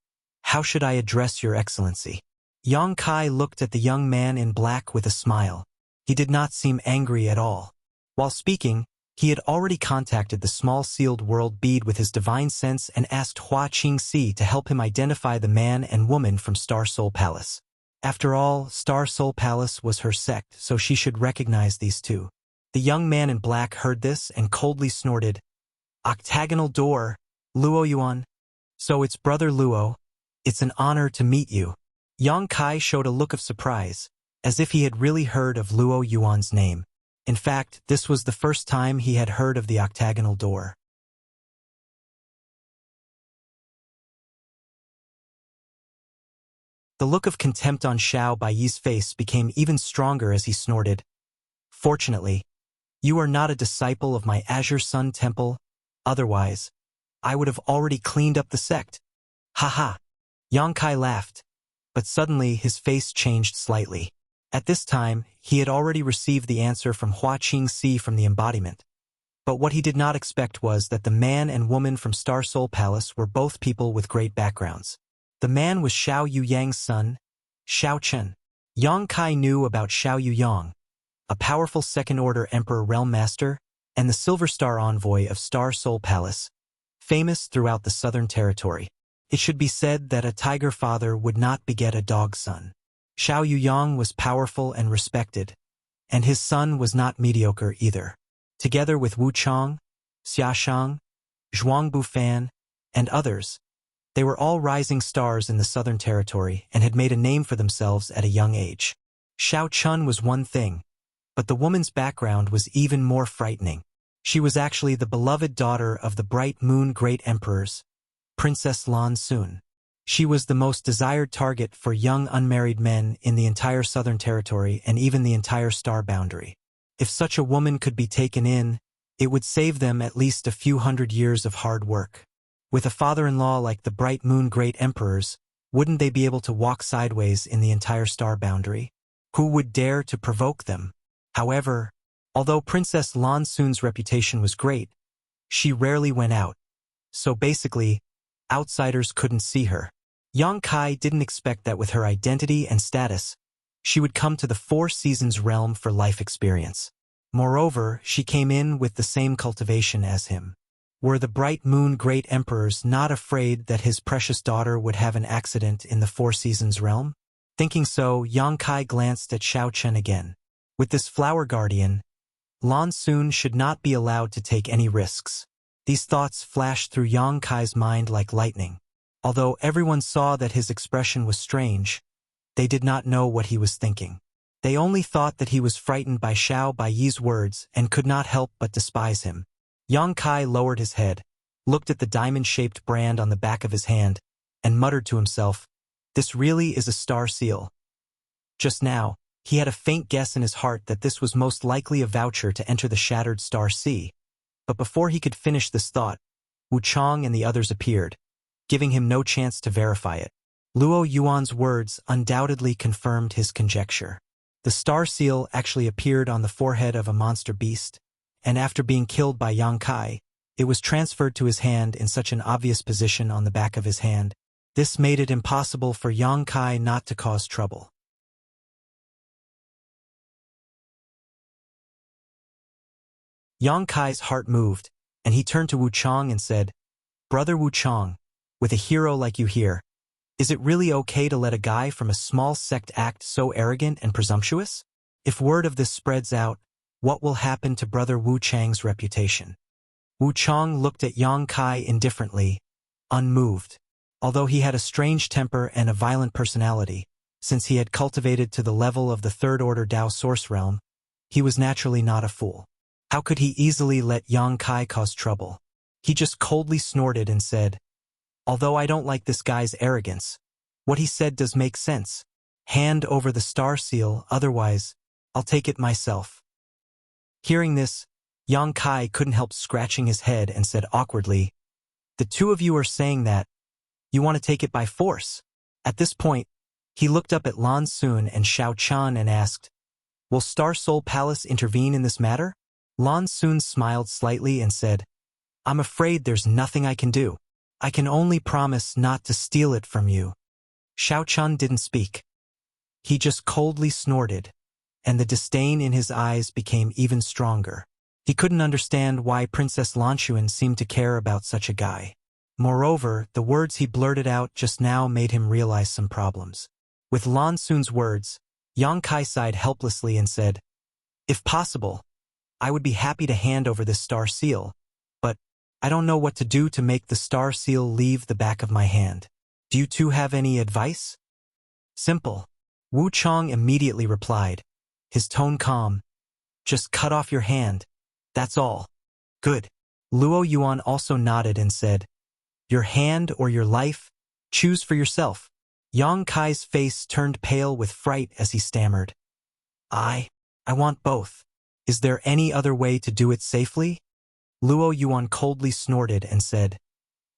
[SPEAKER 1] how should I address your excellency? Yang Kai looked at the young man in black with a smile. He did not seem angry at all. While speaking, he had already contacted the small sealed world bead with his divine sense and asked Hua Qingxi to help him identify the man and woman from Star Soul Palace. After all, Star Soul Palace was her sect, so she should recognize these two. The young man in black heard this and coldly snorted, Octagonal door, Luo Yuan. So it's Brother Luo. It's an honor to meet you. Yang Kai showed a look of surprise, as if he had really heard of Luo Yuan's name. In fact, this was the first time he had heard of the octagonal door. The look of contempt on Xiao Baiyi's face became even stronger as he snorted. Fortunately, you are not a disciple of my Azure Sun Temple. Otherwise, I would have already cleaned up the sect. Ha. Yang Kai laughed, but suddenly his face changed slightly. At this time, he had already received the answer from Hua Qingxi from the embodiment. But what he did not expect was that the man and woman from Star Soul Palace were both people with great backgrounds. The man was Xiao Yuyang's son, Xiao Chen. Yang Kai knew about Xiao Yuyang, a powerful second-order Emperor Realm Master, and the Silver Star Envoy of Star Soul Palace, famous throughout the Southern Territory. It should be said that a tiger father would not beget a dog son. Xiao Yuyang was powerful and respected, and his son was not mediocre either. Together with Wu Chang, Xia Shang, Zhuang Bufan, and others, they were all rising stars in the Southern Territory and had made a name for themselves at a young age. Xiao Chun was one thing, but the woman's background was even more frightening. She was actually the beloved daughter of the Bright Moon Great Emperors, Princess Lan Xun. She was the most desired target for young unmarried men in the entire Southern Territory and even the entire star boundary. If such a woman could be taken in, it would save them at least a few hundred years of hard work. With a father-in-law like the Bright Moon Great Emperors, wouldn't they be able to walk sideways in the entire star boundary? Who would dare to provoke them? However, although Princess Lan Xun's reputation was great, she rarely went out. So basically, outsiders couldn't see her. Yang Kai didn't expect that with her identity and status, she would come to the Four Seasons realm for life experience. Moreover, she came in with the same cultivation as him. Were the Bright Moon Great Emperors not afraid that his precious daughter would have an accident in the Four Seasons realm? Thinking so, Yang Kai glanced at Xiao Chen again. With this flower guardian, Lan Xun should not be allowed to take any risks. These thoughts flashed through Yang Kai's mind like lightning. Although everyone saw that his expression was strange, they did not know what he was thinking. They only thought that he was frightened by Xiao Baiyi's words and could not help but despise him. Yang Kai lowered his head, looked at the diamond-shaped brand on the back of his hand, and muttered to himself, This really is a star seal. Just now, he had a faint guess in his heart that this was most likely a voucher to enter the shattered star sea. But before he could finish this thought, Wuchang and the others appeared, giving him no chance to verify it. Luo Yuan's words undoubtedly confirmed his conjecture. The star seal actually appeared on the forehead of a monster beast, and after being killed by Yang Kai, it was transferred to his hand in such an obvious position on the back of his hand. This made it impossible for Yang Kai not to cause trouble. Yang Kai's heart moved, and he turned to Wuchang and said, "Brother Wuchang, with a hero like you here, is it really okay to let a guy from a small sect act so arrogant and presumptuous? If word of this spreads out, what will happen to Brother Wuchang's reputation?" Wuchang looked at Yang Kai indifferently, unmoved. Although he had a strange temper and a violent personality, since he had cultivated to the level of the third-order Dao Source Realm, he was naturally not a fool. How could he easily let Yang Kai cause trouble? He just coldly snorted and said, "Although I don't like this guy's arrogance, what he said does make sense. Hand over the star seal, otherwise, I'll take it myself." Hearing this, Yang Kai couldn't help scratching his head and said awkwardly, "The two of you are saying that you want to take it by force." At this point, he looked up at Lan Sun and Xiao Chan and asked, "Will Star Soul Palace intervene in this matter?" Lan Sun smiled slightly and said, "I'm afraid there's nothing I can do. I can only promise not to steal it from you." Xiao Chan didn't speak. He just coldly snorted, and the disdain in his eyes became even stronger. He couldn't understand why Princess Lanxuan seemed to care about such a guy. Moreover, the words he blurted out just now made him realize some problems. With Lan Sun's words, Yang Kai sighed helplessly and said, "If possible, I would be happy to hand over this star seal, but I don't know what to do to make the star seal leave the back of my hand. Do you two have any advice?" "Simple," Wuchang immediately replied, his tone calm. "Just cut off your hand. That's all." "Good." Luo Yuan also nodded and said, "Your hand or your life? Choose for yourself." Yang Kai's face turned pale with fright as he stammered, I want both. Is there any other way to do it safely?" Luo Yuan coldly snorted and said,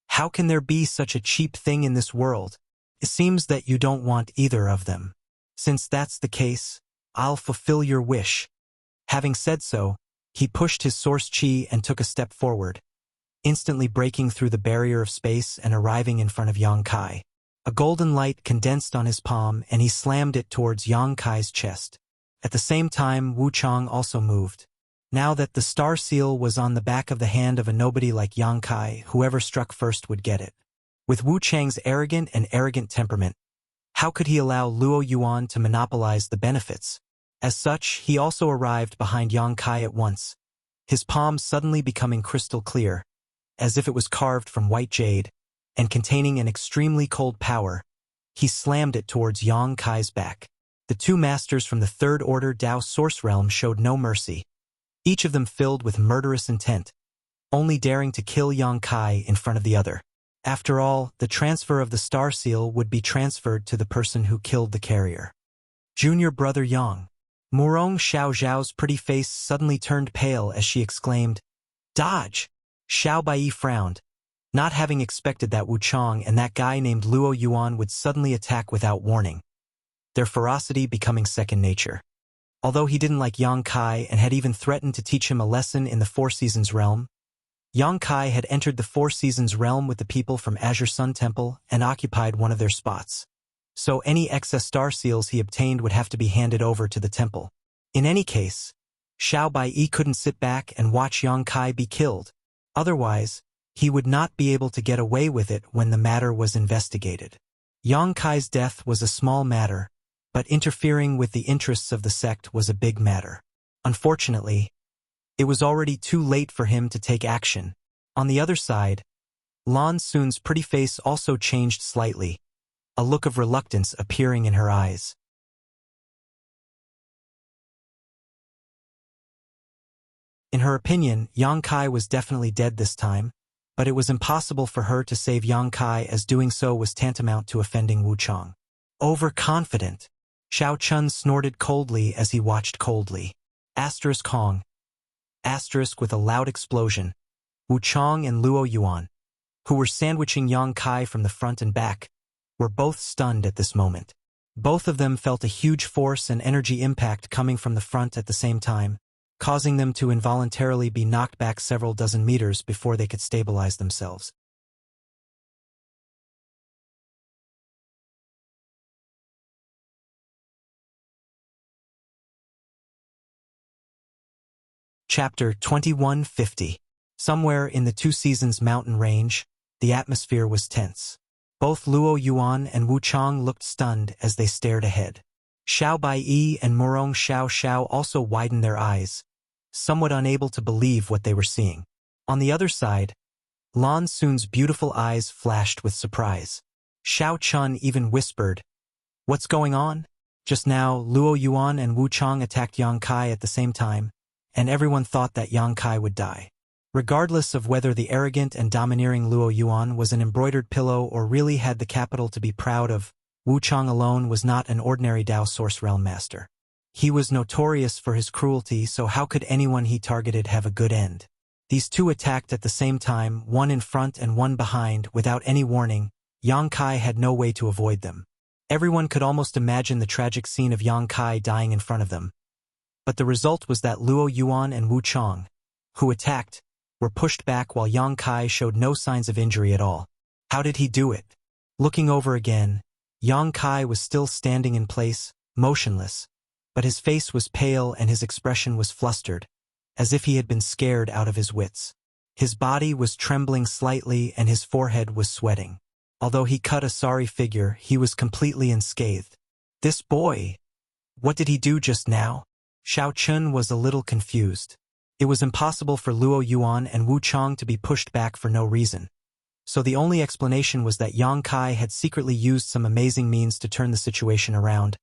[SPEAKER 1] "How can there be such a cheap thing in this world? It seems that you don't want either of them. Since that's the case, I'll fulfill your wish." Having said so, he pushed his source chi and took a step forward, instantly breaking through the barrier of space and arriving in front of Yang Kai. A golden light condensed on his palm and he slammed it towards Yang Kai's chest. At the same time, Wuchang also moved. Now that the star seal was on the back of the hand of a nobody like Yang Kai, whoever struck first would get it. With Wuchang's arrogant temperament, how could he allow Luo Yuan to monopolize the benefits? As such, he also arrived behind Yang Kai at once, his palm suddenly becoming crystal clear, as if it was carved from white jade, and containing an extremely cold power. He slammed it towards Yang Kai's back. The two masters from the third order Dao Source Realm showed no mercy, each of them filled with murderous intent, only daring to kill Yang Kai in front of the other. After all, the transfer of the star seal would be transferred to the person who killed the carrier. Junior brother Yang. Murong Xiao Zhao's pretty face suddenly turned pale as she exclaimed, "Dodge!" Xiao Bai frowned, not having expected that Wuchang and that guy named Luo Yuan would suddenly attack without warning, their ferocity becoming second nature. Although he didn't like Yang Kai and had even threatened to teach him a lesson in the Four Seasons realm, Yang Kai had entered the Four Seasons realm with the people from Azure Sun Temple and occupied one of their spots. So any excess star seals he obtained would have to be handed over to the temple. In any case, Xiao Bai couldn't sit back and watch Yang Kai be killed. Otherwise, he would not be able to get away with it when the matter was investigated. Yang Kai's death was a small matter, but interfering with the interests of the sect was a big matter. Unfortunately, it was already too late for him to take action. On the other side, Lan Sun's pretty face also changed slightly, a look of reluctance appearing in her eyes. In her opinion, Yang Kai was definitely dead this time, but it was impossible for her to save Yang Kai as doing so was tantamount to offending Wuchang. Overconfident. Xiao Chun snorted coldly as he watched coldly. Asterisk Hong. Asterisk with a loud explosion. Wu Chong and Luo Yuan, who were sandwiching Yang Kai from the front and back, were both stunned at this moment. Both of them felt a huge force and energy impact coming from the front at the same time, causing them to involuntarily be knocked back several dozen meters before they could stabilize themselves. Chapter 2150. Somewhere in the Two Seasons mountain range, the atmosphere was tense. Both Luo Yuan and Wu Chong looked stunned as they stared ahead. Xiao Baiyi and Murong Xiao Xiao also widened their eyes, somewhat unable to believe what they were seeing. On the other side, Lan Xun's beautiful eyes flashed with surprise. Xiao Chun even whispered, "What's going on?" Just now, Luo Yuan and Wu Chong attacked Yang Kai at the same time, and everyone thought that Yang Kai would die. Regardless of whether the arrogant and domineering Luo Yuan was an embroidered pillow or really had the capital to be proud of, Wu Chong alone was not an ordinary Dao Source Realm master. He was notorious for his cruelty, so how could anyone he targeted have a good end? These two attacked at the same time, one in front and one behind, without any warning. Yang Kai had no way to avoid them. Everyone could almost imagine the tragic scene of Yang Kai dying in front of them. But the result was that Luo Yuan and Wu Chong, who attacked, were pushed back while Yang Kai showed no signs of injury at all. How did he do it? Looking over again, Yang Kai was still standing in place, motionless, but his face was pale and his expression was flustered, as if he had been scared out of his wits. His body was trembling slightly and his forehead was sweating. Although he cut a sorry figure, he was completely unscathed. This boy! What did he do just now? Xiao Chun was a little confused. It was impossible for Luo Yuan and Wu Chong to be pushed back for no reason. So the only explanation was that Yang Kai had secretly used some amazing means to turn the situation around,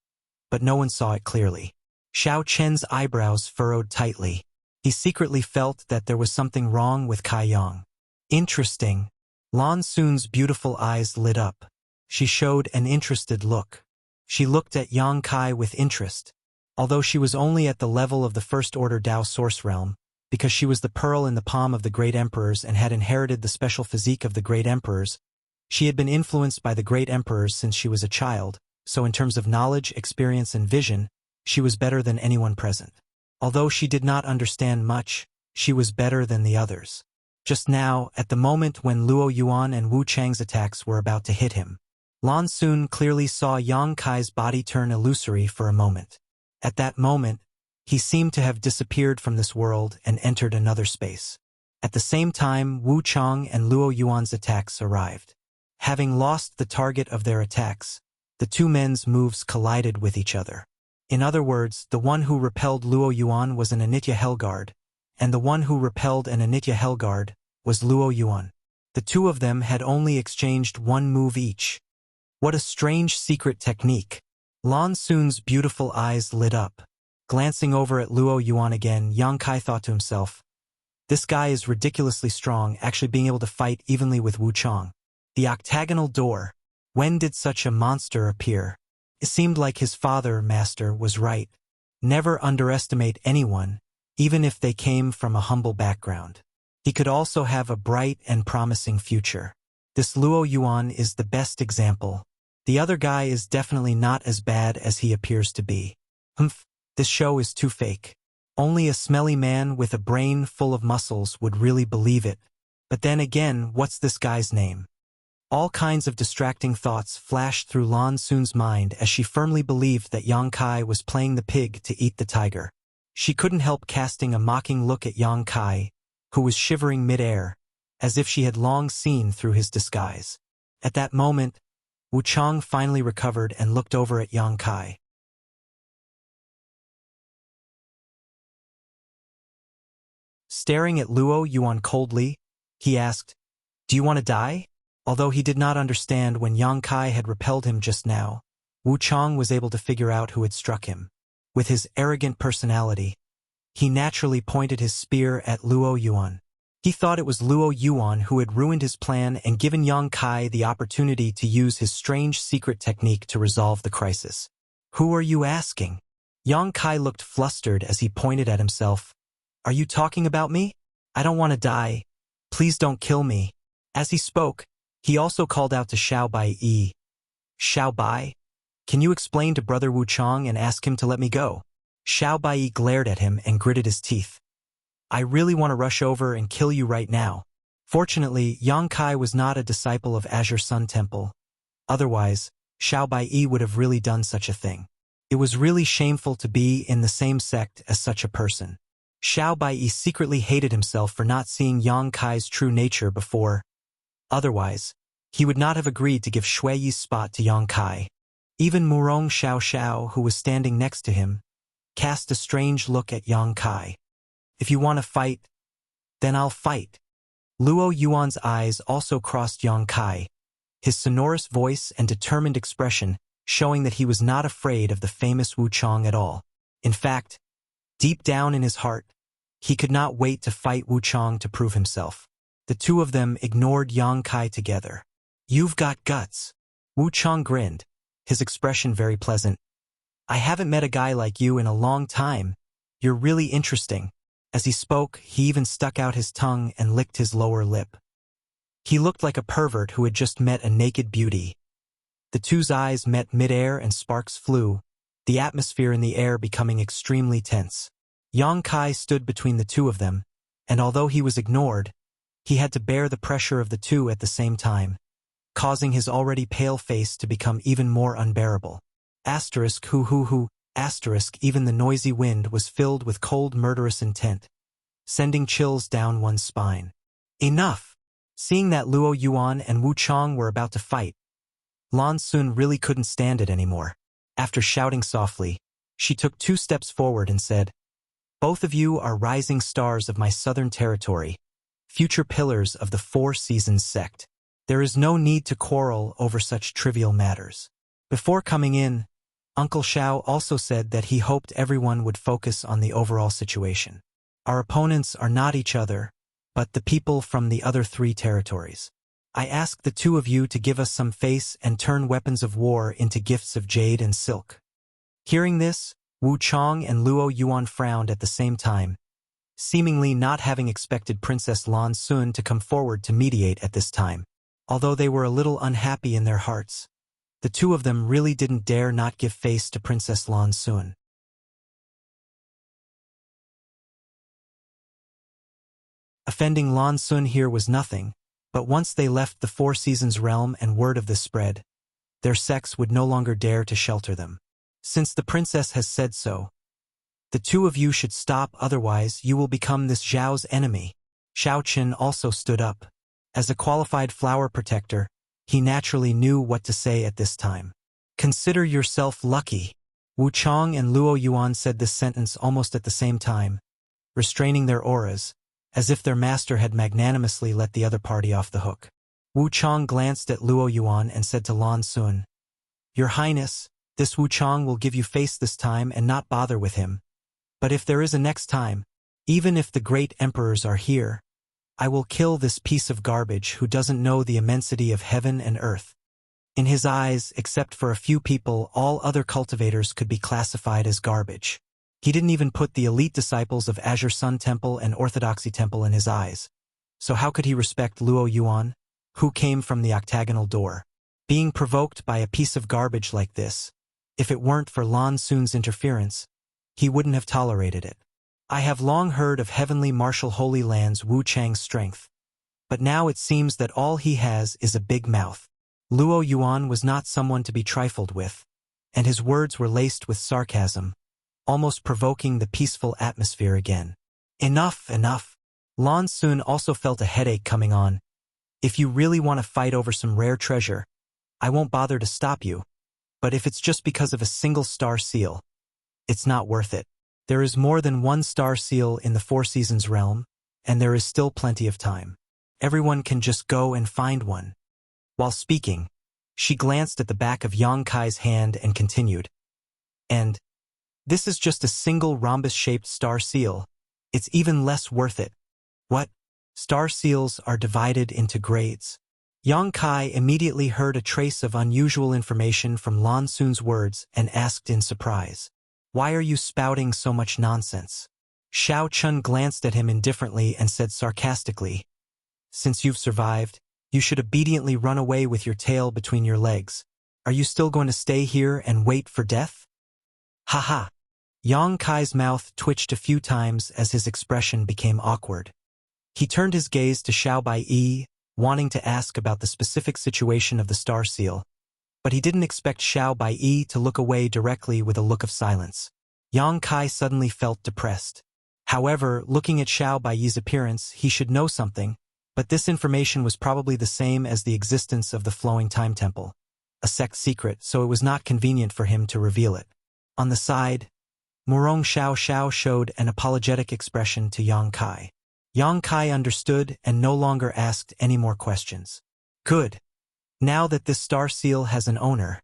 [SPEAKER 1] but no one saw it clearly. Xiao Chen's eyebrows furrowed tightly. He secretly felt that there was something wrong with Kai Yang. Interesting. Lan Xun's beautiful eyes lit up. She showed an interested look. She looked at Yang Kai with interest. Although she was only at the level of the First Order Dao Source Realm, because she was the pearl in the palm of the Great Emperors and had inherited the special physique of the Great Emperors, she had been influenced by the Great Emperors since she was a child, so in terms of knowledge, experience, and vision, she was better than anyone present. Although she did not understand much, she was better than the others. Just now, at the moment when Luo Yuan and Wu Chang's attacks were about to hit him, Lan Xun clearly saw Yang Kai's body turn illusory for a moment. At that moment, he seemed to have disappeared from this world and entered another space. At the same time, Wu Chong and Luo Yuan's attacks arrived. Having lost the target of their attacks, the two men's moves collided with each other. In other words, the one who repelled Luo Yuan was an Anitya Hellguard, and the one who repelled an Anitya Hellguard was Luo Yuan. The two of them had only exchanged one move each. What a strange secret technique. Lan Xun's beautiful eyes lit up. Glancing over at Luo Yuan again, Yang Kai thought to himself, "This guy is ridiculously strong, actually being able to fight evenly with Wu Chong." The octagonal door. When did such a monster appear? It seemed like his father, master, was right. Never underestimate anyone, even if they came from a humble background. He could also have a bright and promising future. This Luo Yuan is the best example. The other guy is definitely not as bad as he appears to be. This show is too fake. Only a smelly man with a brain full of muscles would really believe it. But then again, what's this guy's name? All kinds of distracting thoughts flashed through Lan Xun's mind as she firmly believed that Yang Kai was playing the pig to eat the tiger. She couldn't help casting a mocking look at Yang Kai, who was shivering mid-air, as if she had long seen through his disguise. At that moment, Wu Chong finally recovered and looked over at Yang Kai. Staring at Luo Yuan coldly, he asked, "Do you want to die?" Although he did not understand when Yang Kai had repelled him just now, Wu Chong was able to figure out who had struck him. With his arrogant personality, he naturally pointed his spear at Luo Yuan. He thought it was Luo Yuan who had ruined his plan and given Yang Kai the opportunity to use his strange secret technique to resolve the crisis. Who are you asking? Yang Kai looked flustered as he pointed at himself. Are you talking about me? I don't want to die. Please don't kill me. As he spoke, he also called out to Xiao Bai Yi. Xiao Bai? Can you explain to Brother Wu Chong and ask him to let me go? Xiao Bai Yi glared at him and gritted his teeth. I really want to rush over and kill you right now. Fortunately, Yang Kai was not a disciple of Azure Sun Temple. Otherwise, Xiao Bai Yi would have really done such a thing. It was really shameful to be in the same sect as such a person. Xiao Bai Yi secretly hated himself for not seeing Yang Kai's true nature before. Otherwise, he would not have agreed to give Shui Yi's spot to Yang Kai. Even Murong Xiao Xiao, who was standing next to him, cast a strange look at Yang Kai. If you want to fight, then I'll fight. Luo Yuan's eyes also crossed Yang Kai, his sonorous voice and determined expression showing that he was not afraid of the famous Wu Chong at all. In fact, deep down in his heart, he could not wait to fight Wu Chong to prove himself. The two of them ignored Yang Kai together. You've got guts. Wu Chong grinned, his expression very pleasant. I haven't met a guy like you in a long time. You're really interesting. As he spoke, he even stuck out his tongue and licked his lower lip. He looked like a pervert who had just met a naked beauty. The two's eyes met midair and sparks flew, the atmosphere in the air becoming extremely tense. Yang Kai stood between the two of them, and although he was ignored, he had to bear the pressure of the two at the same time, causing his already pale face to become even more unbearable. Asterisk hoo. Asterisk even the noisy wind was filled with cold murderous intent, sending chills down one's spine. Enough! Seeing that Luo Yuan and Wu Chong were about to fight, Lan Sun really couldn't stand it anymore. After shouting softly, she took 2 steps forward and said, Both of you are rising stars of my southern territory, future pillars of the 4 Seasons sect. There is no need to quarrel over such trivial matters. Before coming in, Uncle Xiao also said that he hoped everyone would focus on the overall situation. Our opponents are not each other, but the people from the other 3 territories. I ask the 2 of you to give us some face and turn weapons of war into gifts of jade and silk. Hearing this, Wu Chong and Luo Yuan frowned at the same time, seemingly not having expected Princess Lan Sun to come forward to mediate at this time. Although they were a little unhappy in their hearts, the 2 of them really didn't dare not give face to Princess Lan Sun. Offending Lan Sun here was nothing, but once they left the 4 Seasons realm and word of this spread, their sects would no longer dare to shelter them. Since the princess has said so, the 2 of you should stop, otherwise you will become this Zhao's enemy. Xiao Qin also stood up. As a qualified flower protector, he naturally knew what to say at this time. Consider yourself lucky. Wu Chong and Luo Yuan said this sentence almost at the same time, restraining their auras, as if their master had magnanimously let the other party off the hook. Wu Chong glanced at Luo Yuan and said to Lan Sun, Your Highness, this Wu Chong will give you face this time and not bother with him. But if there is a next time, even if the great emperors are here, I will kill this piece of garbage who doesn't know the immensity of heaven and earth. In his eyes, except for a few people, all other cultivators could be classified as garbage. He didn't even put the elite disciples of Azure Sun Temple and Orthodoxy Temple in his eyes. So how could he respect Luo Yuan, who came from the octagonal door? Being provoked by a piece of garbage like this, if it weren't for Lan Sun's interference, he wouldn't have tolerated it. I have long heard of Heavenly Marshal Holy Land's Wu Chang's strength, but now it seems that all he has is a big mouth. Luo Yuan was not someone to be trifled with, and his words were laced with sarcasm, almost provoking the peaceful atmosphere again. Enough, enough. Lan Sun also felt a headache coming on. If you really want to fight over some rare treasure, I won't bother to stop you. But if it's just because of a single star seal, it's not worth it. There is more than 1 star seal in the 4 Seasons realm, and there is still plenty of time. Everyone can just go and find one. While speaking, she glanced at the back of Yang Kai's hand and continued. And this is just a single rhombus-shaped star seal. It's even less worth it. What? Star seals are divided into grades. Yang Kai immediately heard a trace of unusual information from Lan Xun's words and asked in surprise, "Why are you spouting so much nonsense?" Xiao Chun glanced at him indifferently and said sarcastically, "Since you've survived, you should obediently run away with your tail between your legs. Are you still going to stay here and wait for death?" "Ha ha." Yang Kai's mouth twitched a few times as his expression became awkward. He turned his gaze to Xiao Bai, wanting to ask about the specific situation of the star seal, but he didn't expect Xiao Bai to look away directly with a look of silence. Yang Kai suddenly felt depressed. However, looking at Xiao Bai's appearance, he should know something, but this information was probably the same as the existence of the Flowing Time Temple, a sect secret, so it was not convenient for him to reveal it. On the side, Murong Xiao Xiao showed an apologetic expression to Yang Kai. Yang Kai understood and no longer asked any more questions. Good. Now that this star seal has an owner,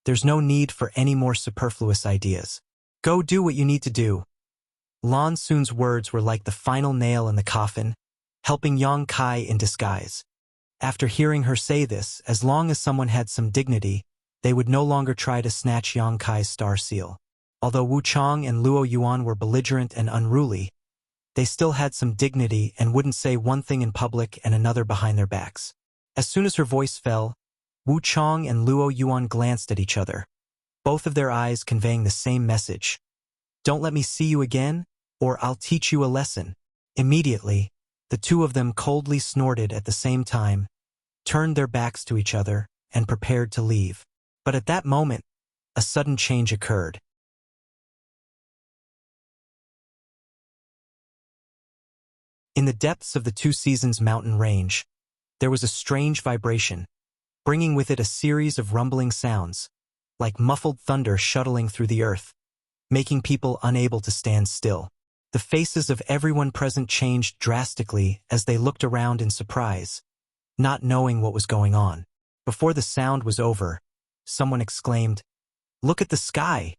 [SPEAKER 1] there's no need for any more superfluous ideas. Go do what you need to do. Lan Xun's words were like the final nail in the coffin, helping Yang Kai in disguise. After hearing her say this, as long as someone had some dignity, they would no longer try to snatch Yang Kai's star seal. Although Wu Chang and Luo Yuan were belligerent and unruly, they still had some dignity and wouldn't say one thing in public and another behind their backs. As soon as her voice fell, Wu Chang and Luo Yuan glanced at each other, both of their eyes conveying the same message. "Don't let me see you again, or I'll teach you a lesson." Immediately, the two of them coldly snorted at the same time, turned their backs to each other, and prepared to leave. But at that moment, a sudden change occurred. In the depths of the Two Seasons mountain range, there was a strange vibration, bringing with it a series of rumbling sounds, like muffled thunder shuttling through the earth, making people unable to stand still. The faces of everyone present changed drastically as they looked around in surprise, not knowing what was going on. Before the sound was over, someone exclaimed, "Look at the sky!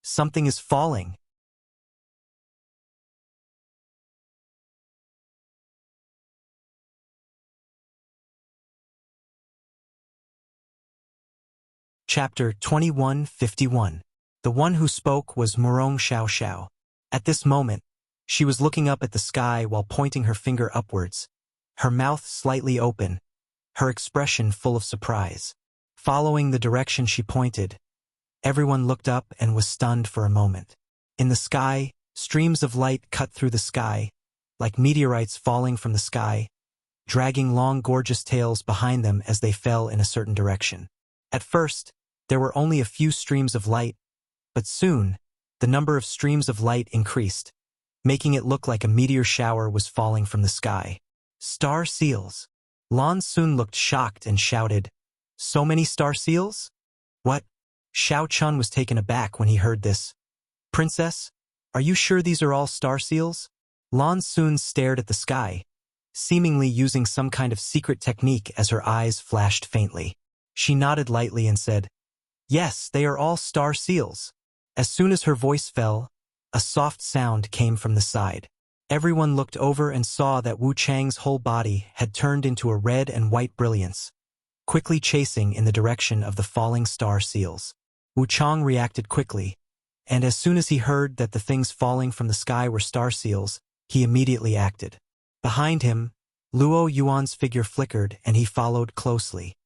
[SPEAKER 1] Something is falling!" Chapter 2151. The one who spoke was Murong Xiao Xiao. At this moment, she was looking up at the sky while pointing her finger upwards, her mouth slightly open, her expression full of surprise. Following the direction she pointed, everyone looked up and was stunned for a moment. In the sky, streams of light cut through the sky, like meteorites falling from the sky, dragging long gorgeous tails behind them as they fell in a certain direction. At first, there were only a few streams of light, but soon, the number of streams of light increased, making it look like a meteor shower was falling from the sky. Star seals. Lan Xun looked shocked and shouted, "So many star seals?" "What?" Xiao Chun was taken aback when he heard this. "Princess, are you sure these are all star seals?" Lan Xun stared at the sky, seemingly using some kind of secret technique as her eyes flashed faintly. She nodded lightly and said, "Yes, they are all star seals." As soon as her voice fell, a soft sound came from the side. Everyone looked over and saw that Wu Chang's whole body had turned into a red and white brilliance, quickly chasing in the direction of the falling star seals. Wu Chang reacted quickly, and as soon as he heard that the things falling from the sky were star seals, he immediately acted. Behind him, Luo Yuan's figure flickered and he followed closely.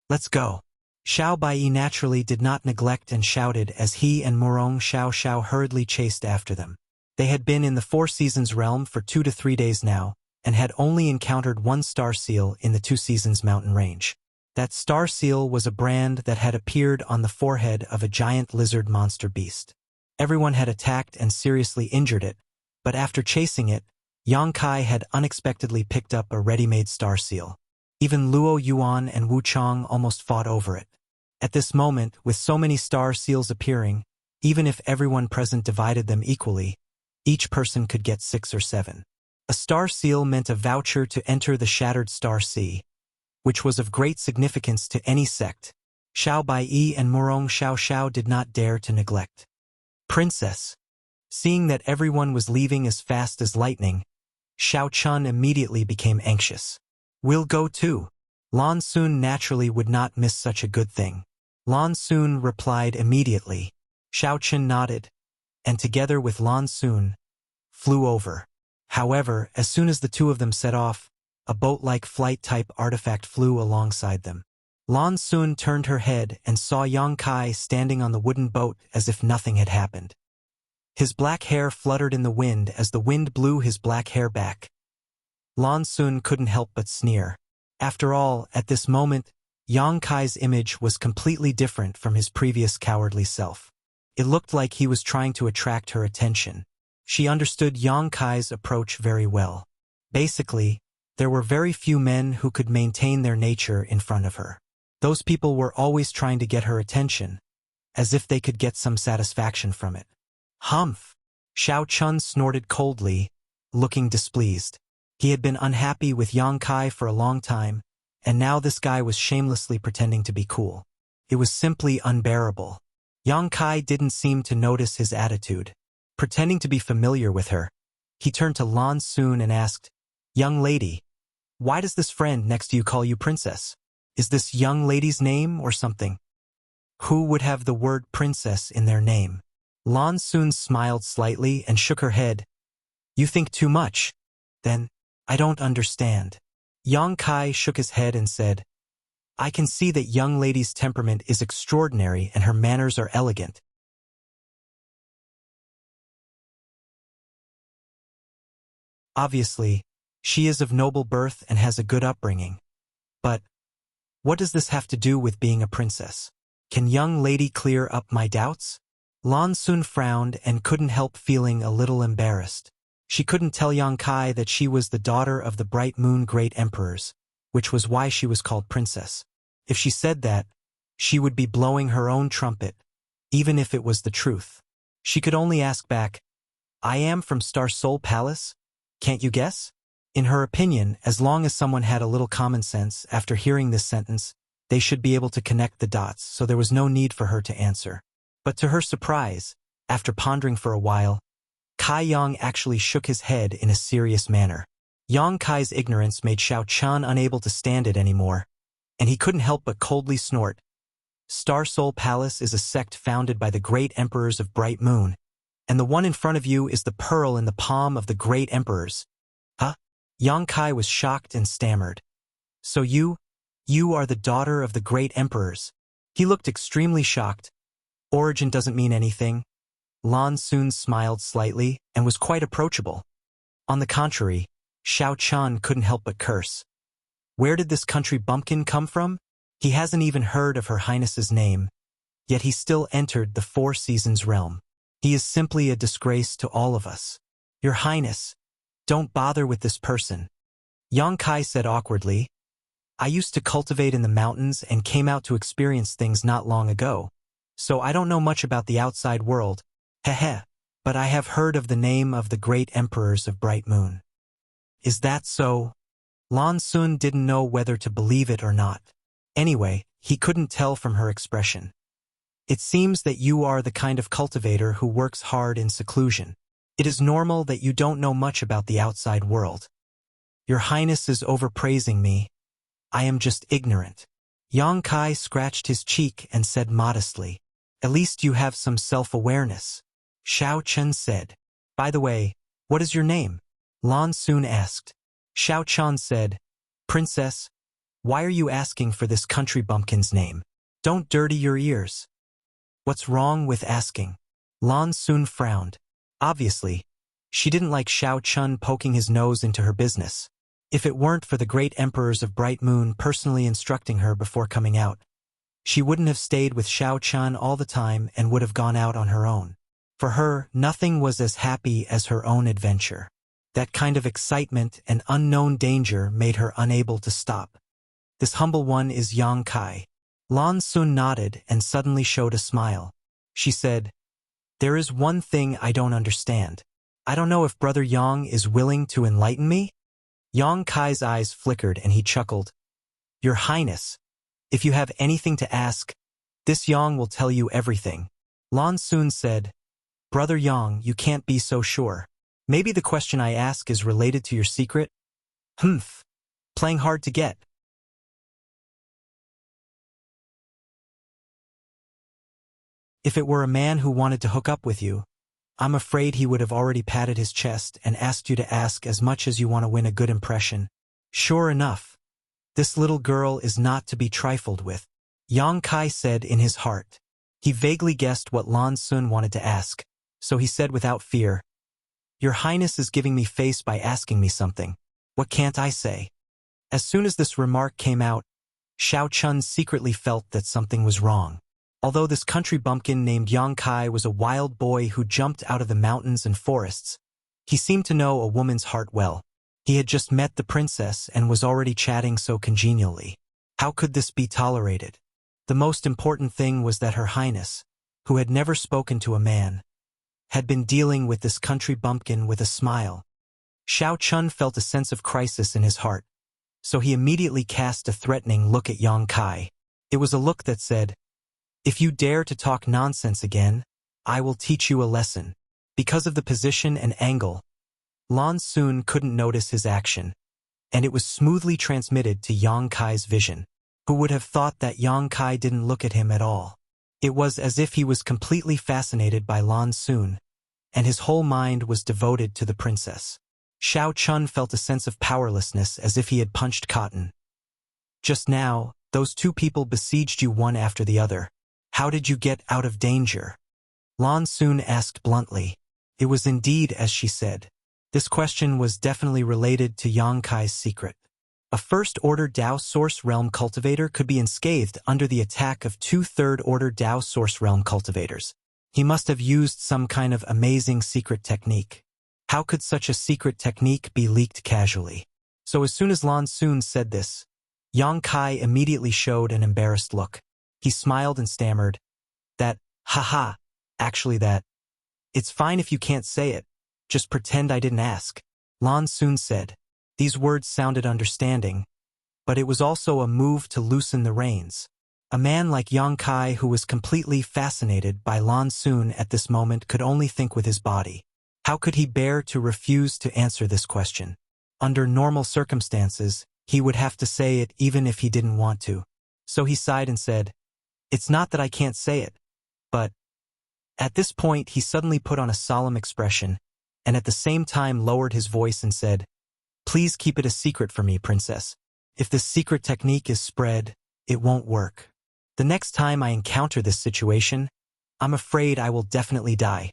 [SPEAKER 1] "Let's go." Xiao Bai naturally did not neglect and shouted as he and Murong Xiao Xiao hurriedly chased after them. They had been in the Four Seasons realm for 2 to 3 days now, and had only encountered one star seal in the Two Seasons mountain range. That star seal was a brand that had appeared on the forehead of a giant lizard monster beast. Everyone had attacked and seriously injured it, but after chasing it, Yang Kai had unexpectedly picked up a ready-made star seal. Even Luo Yuan and Wu Chang almost fought over it. At this moment, with so many star seals appearing, even if everyone present divided them equally, each person could get 6 or 7. A star seal meant a voucher to enter the Shattered Star Sea, which was of great significance to any sect. Xiao Bai and Murong Xiao Xiao did not dare to neglect. "Princess." Seeing that everyone was leaving as fast as lightning, Xiao Chun immediately became anxious. We'll go too. Lan Sun naturally would not miss such a good thing. Lan Sun replied immediately. Xiao Chun nodded, and together with Lan Sun, flew over. However, as soon as the two of them set off, a boat-like flight-type artifact flew alongside them. Lan Sun turned her head and saw Yang Kai standing on the wooden boat as if nothing had happened. His black hair fluttered in the wind as the wind blew his black hair back. Lan Sun couldn't help but sneer. After all, at this moment, Yang Kai's image was completely different from his previous cowardly self. It looked like he was trying to attract her attention. She understood Yang Kai's approach very well. Basically, there were very few men who could maintain their nature in front of her. Those people were always trying to get her attention, as if they could get some satisfaction from it. Humph! Xiao Chun snorted coldly, looking displeased. He had been unhappy with Yang Kai for a long time, and now this guy was shamelessly pretending to be cool. It was simply unbearable. Yang Kai didn't seem to notice his attitude. Pretending to be familiar with her, he turned to Lan Sun and asked, "Young lady, why does this friend next to you call you princess? Is this young lady's name or something?" Who would have the word princess in their name? Lan Sun smiled slightly and shook her head. "You think too much. Then, I don't understand." Yang Kai shook his head and said, "I can see that young lady's temperament is extraordinary and her manners are elegant. Obviously, she is of noble birth and has a good upbringing. But, what does this have to do with being a princess? Can young lady clear up my doubts?" Lan Sun frowned and couldn't help feeling a little embarrassed. She couldn't tell Yang Kai that she was the daughter of the Bright Moon Great Emperors, which was why she was called princess. If she said that, she would be blowing her own trumpet, even if it was the truth. She could only ask back, "I am from Star Soul Palace? Can't you guess?" In her opinion, as long as someone had a little common sense after hearing this sentence, they should be able to connect the dots, so there was no need for her to answer. But to her surprise, after pondering for a while, Kai Yang actually shook his head in a serious manner. Yang Kai's ignorance made Xiao Chun unable to stand it anymore, and he couldn't help but coldly snort. "Star Soul Palace is a sect founded by the great emperors of Bright Moon, and the one in front of you is the pearl in the palm of the great emperors." Huh? Yang Kai was shocked and stammered. "So you are the daughter of the great emperors?" He looked extremely shocked. "Origin doesn't mean anything." Lan Sun smiled slightly and was quite approachable. On the contrary, Xiao Chun couldn't help but curse. Where did this country bumpkin come from? He hasn't even heard of Her Highness's name, yet he still entered the Four Seasons realm. He is simply a disgrace to all of us. "Your Highness, don't bother with this person," Yang Kai said awkwardly. "I used to cultivate in the mountains and came out to experience things not long ago, so I don't know much about the outside world. Heh, but I have heard of the name of the great emperors of Bright Moon." "Is that so?" Lan Sun didn't know whether to believe it or not. Anyway, he couldn't tell from her expression. "It seems that you are the kind of cultivator who works hard in seclusion. It is normal that you don't know much about the outside world. Your Highness is overpraising me. I am just ignorant." Yang Kai scratched his cheek and said modestly, "At least you have some self-awareness." Xiao Chun said, "By the way, what is your name?" Lan Sun asked. Xiao Chun said, "Princess, why are you asking for this country bumpkin's name? Don't dirty your ears." "What's wrong with asking?" Lan Sun frowned. Obviously, she didn't like Xiao Chun poking his nose into her business. If it weren't for the great emperors of Bright Moon personally instructing her before coming out, she wouldn't have stayed with Xiao Chun all the time and would have gone out on her own. For her, nothing was as happy as her own adventure. That kind of excitement and unknown danger made her unable to stop. "This humble one is Yang Kai." Lan Sun nodded and suddenly showed a smile. She said, "There is one thing I don't understand. I don't know if Brother Yang is willing to enlighten me?" Yang Kai's eyes flickered and he chuckled. "Your Highness, if you have anything to ask, this Yang will tell you everything." Lan Sun said, "Brother Yang, you can't be so sure. Maybe the question I ask is related to your secret? Humph. Playing hard to get. If it were a man who wanted to hook up with you, I'm afraid he would have already patted his chest and asked you to ask as much as you want to win a good impression. Sure enough, this little girl is not to be trifled with, Yang Kai said in his heart. He vaguely guessed what Lan Sun wanted to ask, so he said without fear, Your Highness is giving me face by asking me something. What can't I say? As soon as this remark came out, Xiao Chun secretly felt that something was wrong. Although this country bumpkin named Yang Kai was a wild boy who jumped out of the mountains and forests, he seemed to know a woman's heart well. He had just met the princess and was already chatting so congenially. How could this be tolerated? The most important thing was that Her Highness, who had never spoken to a man, had been dealing with this country bumpkin with a smile. Xiao Chun felt a sense of crisis in his heart, so he immediately cast a threatening look at Yang Kai. It was a look that said, If you dare to talk nonsense again, I will teach you a lesson. Because of the position and angle, Lan Sun couldn't notice his action, and it was smoothly transmitted to Yang Kai's vision. Who would have thought that Yang Kai didn't look at him at all? It was as if he was completely fascinated by Lan Sun, and his whole mind was devoted to the princess. Xiao Chun felt a sense of powerlessness as if he had punched cotton. Just now, those two people besieged you one after the other. How did you get out of danger? Lan Sun asked bluntly. It was indeed as she said. This question was definitely related to Yang Kai's secret. A first-order Dao Source Realm cultivator could be unscathed under the attack of two third-order Dao Source Realm cultivators. He must have used some kind of amazing secret technique. How could such a secret technique be leaked casually? So as soon as Lan Sun said this, Yang Kai immediately showed an embarrassed look. He smiled and stammered, haha, actually that. It's fine if you can't say it. Just pretend I didn't ask. Lan Sun said. These words sounded understanding, but it was also a move to loosen the reins. A man like Yang Kai who was completely fascinated by Lan Sun at this moment could only think with his body. How could he bear to refuse to answer this question? Under normal circumstances, he would have to say it even if he didn't want to. So he sighed and said, It's not that I can't say it, but... At this point he suddenly put on a solemn expression, and at the same time lowered his voice and said, Please keep it a secret for me, princess. If this secret technique is spread, it won't work. The next time I encounter this situation, I'm afraid I will definitely die.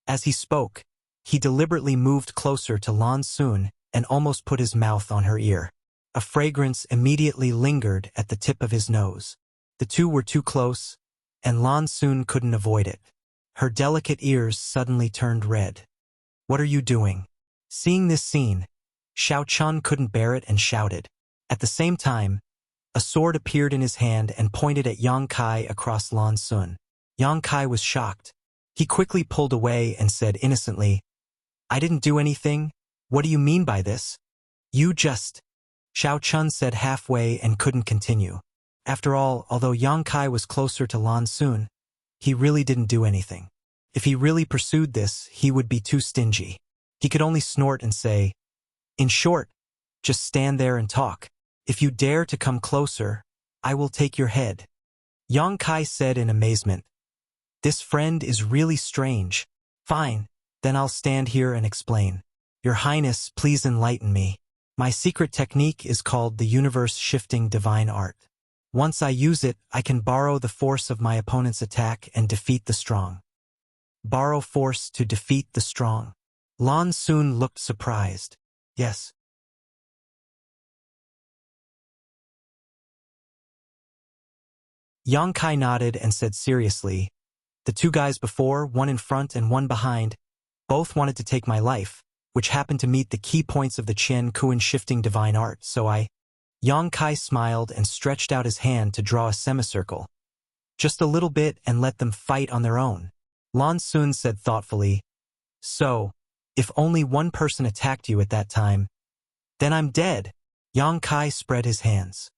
[SPEAKER 1] As he spoke, he deliberately moved closer to Lan Sun and almost put his mouth on her ear. A fragrance immediately lingered at the tip of his nose. The two were too close, and Lan Sun couldn't avoid it. Her delicate ears suddenly turned red. What are you doing? Seeing this scene, Xiao Chun couldn't bear it and shouted. At the same time, a sword appeared in his hand and pointed at Yang Kai across Lan Sun. Yang Kai was shocked. He quickly pulled away and said innocently, I didn't do anything. What do you mean by this? You just... Xiao Chun said halfway and couldn't continue. After all, although Yang Kai was closer to Lan Sun, he really didn't do anything. If he really pursued this, he would be too stingy. He could only snort and say, In short, just stand there and talk. If you dare to come closer, I will take your head. Yang Kai said in amazement, This friend is really strange. Fine, then I'll stand here and explain. Your Highness, please enlighten me. My secret technique is called the universe-shifting divine art. Once I use it, I can borrow the force of my opponent's attack and defeat the strong. Borrow force to defeat the strong. Lan Sun looked surprised. Yes. Yang Kai nodded and said seriously, The two guys before, one in front and one behind, both wanted to take my life, which happened to meet the key points of the Qian Kuan shifting divine art, so I... Yang Kai smiled and stretched out his hand to draw a semicircle. Just a little bit and let them fight on their own. Lan Sun said thoughtfully, So, if only one person attacked you at that time, then I'm dead. Yang Kai spread his hands.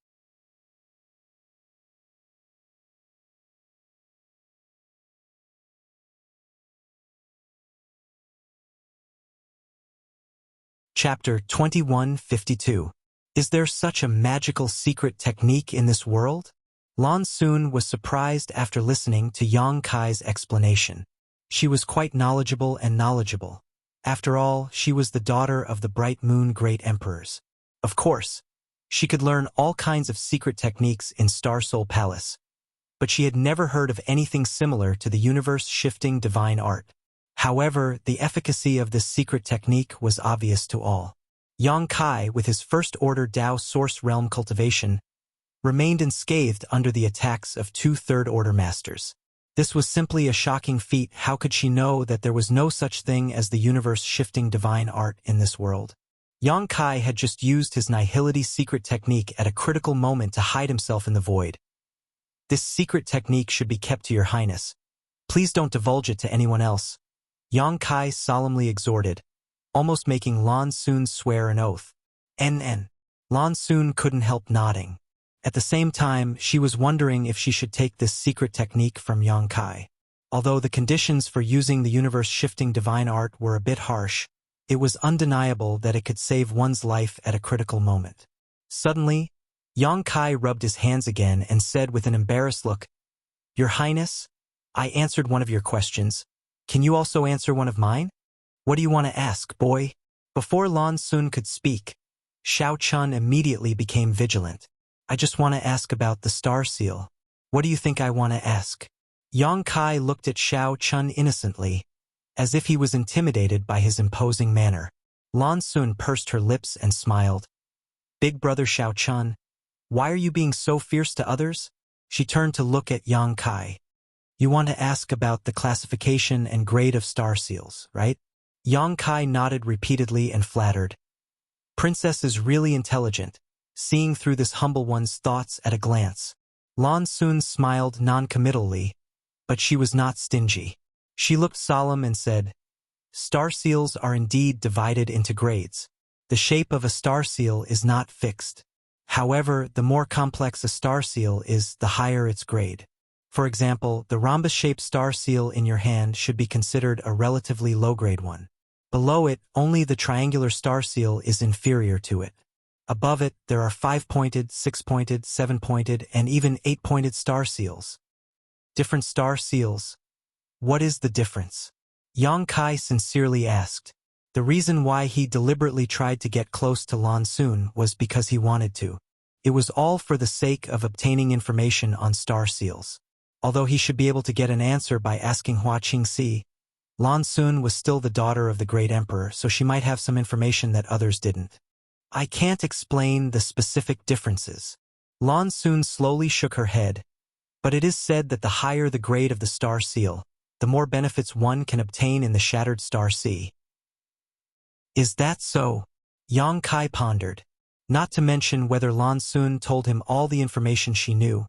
[SPEAKER 1] Chapter 2152. Is there such a magical secret technique in this world? Lan Xun was surprised after listening to Yang Kai's explanation. She was quite knowledgeable. After all, she was the daughter of the Bright Moon Great Emperors. Of course, she could learn all kinds of secret techniques in Star Soul Palace, but she had never heard of anything similar to the universe-shifting divine art. However, the efficacy of this secret technique was obvious to all. Yang Kai, with his first-order Dao Source Realm cultivation, remained unscathed under the attacks of two third-order masters. This was simply a shocking feat. How could she know that there was no such thing as the universe-shifting divine art in this world? Yang Kai had just used his Nihility secret technique at a critical moment to hide himself in the void. This secret technique should be kept to your highness. Please don't divulge it to anyone else, Yang Kai solemnly exhorted, almost making Lan Xun swear an oath. Lan Xun couldn't help nodding. At the same time, she was wondering if she should take this secret technique from Yang Kai. Although the conditions for using the universe-shifting divine art were a bit harsh, it was undeniable that it could save one's life at a critical moment. Suddenly, Yang Kai rubbed his hands again and said with an embarrassed look, "Your Highness, I answered one of your questions. Can you also answer one of mine? What do you want to ask, boy?" Before Lan Xun could speak, Xiao Chun immediately became vigilant. "I just want to ask about the star seal. What do you think I want to ask?" Yang Kai looked at Xiao Chun innocently, as if he was intimidated by his imposing manner. Lan Xun pursed her lips and smiled. "Big brother Xiao Chun, why are you being so fierce to others?" She turned to look at Yang Kai. "You want to ask about the classification and grade of star seals, right?" Yang Kai nodded repeatedly and flattered. "Princess is really intelligent, seeing through this humble one's thoughts at a glance." Lan Xun smiled non-committally, but she was not stingy. She looked solemn and said, "Star seals are indeed divided into grades. The shape of a star seal is not fixed. However, the more complex a star seal is, the higher its grade. For example, the rhombus-shaped star seal in your hand should be considered a relatively low-grade one. Below it, only the triangular star seal is inferior to it. Above it, there are 5-pointed, 6-pointed, 7-pointed, and even 8-pointed star seals. Different star seals. What is the difference?" Yang Kai sincerely asked. The reason why he deliberately tried to get close to Lan Xun was because he wanted to. It was all for the sake of obtaining information on star seals. Although he should be able to get an answer by asking Hua Qingxi, Lan Xun was still the daughter of the great emperor, so she might have some information that others didn't. "I can't explain the specific differences." Lan Xun slowly shook her head, but it is said that the higher the grade of the star seal, the more benefits one can obtain in the Shattered Star Sea. "Is that so?" Yang Kai pondered. Not to mention whether Lan Xun told him all the information she knew,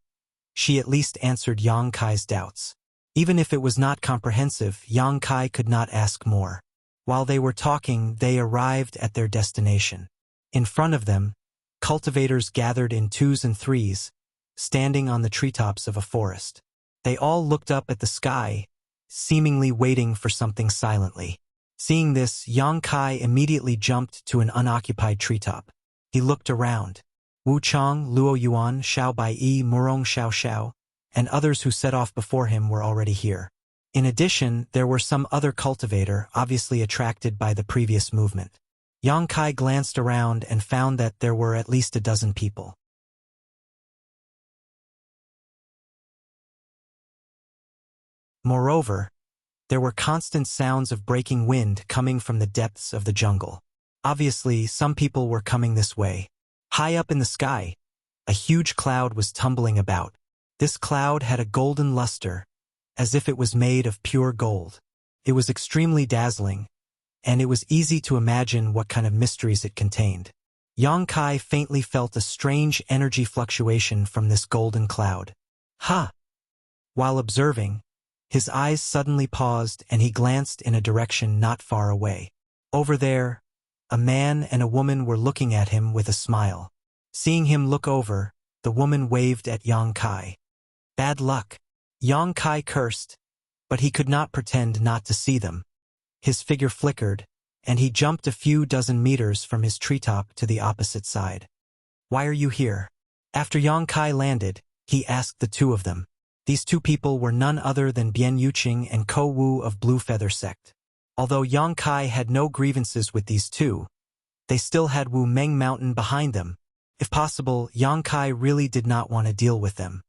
[SPEAKER 1] she at least answered Yang Kai's doubts. Even if it was not comprehensive, Yang Kai could not ask more. While they were talking, they arrived at their destination. In front of them, cultivators gathered in 2s and 3s, standing on the treetops of a forest. They all looked up at the sky, seemingly waiting for something silently. Seeing this, Yang Kai immediately jumped to an unoccupied treetop. He looked around. Wu Chang, Luo Yuan, Xiao Baiyi, Murong Xiao Xiao, and others who set off before him were already here. In addition, there were some other cultivator, obviously attracted by the previous movement. Yang Kai glanced around and found that there were at least a dozen people. Moreover, there were constant sounds of breaking wind coming from the depths of the jungle. Obviously, some people were coming this way. High up in the sky, a huge cloud was tumbling about. This cloud had a golden luster, as if it was made of pure gold. It was extremely dazzling, and it was easy to imagine what kind of mysteries it contained. Yang Kai faintly felt a strange energy fluctuation from this golden cloud. "Ha!" While observing, his eyes suddenly paused and he glanced in a direction not far away. Over there, a man and a woman were looking at him with a smile. Seeing him look over, the woman waved at Yang Kai. "Bad luck." Yang Kai cursed, but he could not pretend not to see them. His figure flickered, and he jumped a few dozen meters from his treetop to the opposite side. "Why are you here?" After Yang Kai landed, he asked the two of them. These two people were none other than Bian Yuqing and Ko Wu of Blue Feather Sect. Although Yang Kai had no grievances with these two, they still had Wu Meng Mountain behind them. If possible, Yang Kai really did not want to deal with them.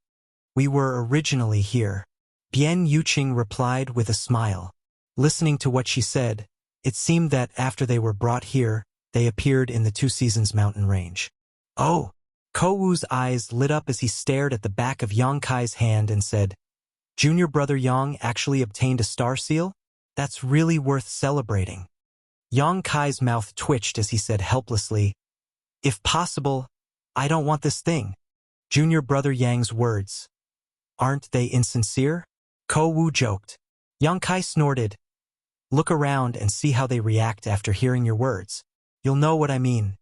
[SPEAKER 1] "We were originally here," Bian Yuqing replied with a smile. Listening to what she said, it seemed that after they were brought here, they appeared in the Two Seasons mountain range. "Oh!" Ko Wu's eyes lit up as he stared at the back of Yang Kai's hand and said, "Junior brother Yang actually obtained a star seal? That's really worth celebrating." Yang Kai's mouth twitched as he said helplessly, "If possible, I don't want this thing." Junior brother Yang's words. "Aren't they insincere?" Ko Wu joked. Yang Kai snorted. "Look around and see how they react after hearing your words. You'll know what I mean."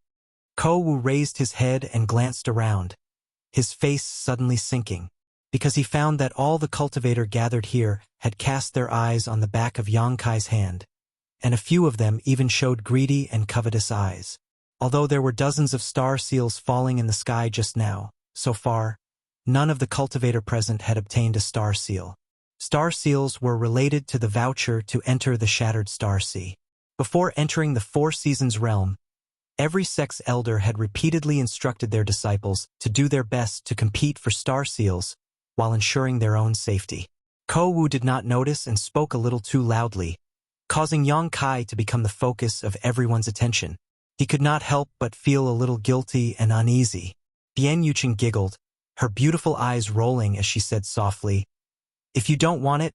[SPEAKER 1] Ko Wu raised his head and glanced around, his face suddenly sinking, because he found that all the cultivator gathered here had cast their eyes on the back of Yang Kai's hand, and a few of them even showed greedy and covetous eyes. Although there were dozens of star seals falling in the sky just now, so far, none of the cultivator present had obtained a star seal. Star seals were related to the voucher to enter the Shattered Star Sea. Before entering the Four Seasons realm, every sect's elder had repeatedly instructed their disciples to do their best to compete for star seals while ensuring their own safety. Ko Wu did not notice and spoke a little too loudly, causing Yang Kai to become the focus of everyone's attention. He could not help but feel a little guilty and uneasy. Bian Yuqing giggled, her beautiful eyes rolling as she said softly, "If you don't want it,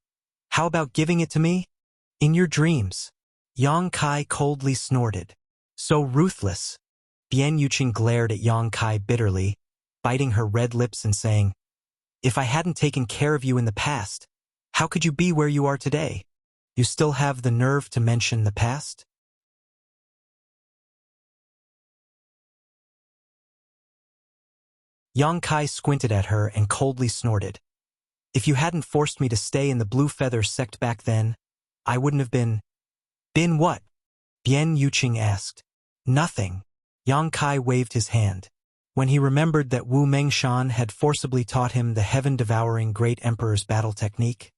[SPEAKER 1] how about giving it to me? In your dreams." Yang Kai coldly snorted. "So ruthless." Bian Yuqing glared at Yang Kai bitterly, biting her red lips and saying, "If I hadn't taken care of you in the past, how could you be where you are today? You still have the nerve to mention the past?" Yang Kai squinted at her and coldly snorted. "If you hadn't forced me to stay in the Blue Feather Sect back then, I wouldn't have been—" "Been what?" Bian Yuqing asked. "Nothing." Yang Kai waved his hand. When he remembered that Wu Mengshan had forcibly taught him the heaven-devouring Great Emperor's battle technique,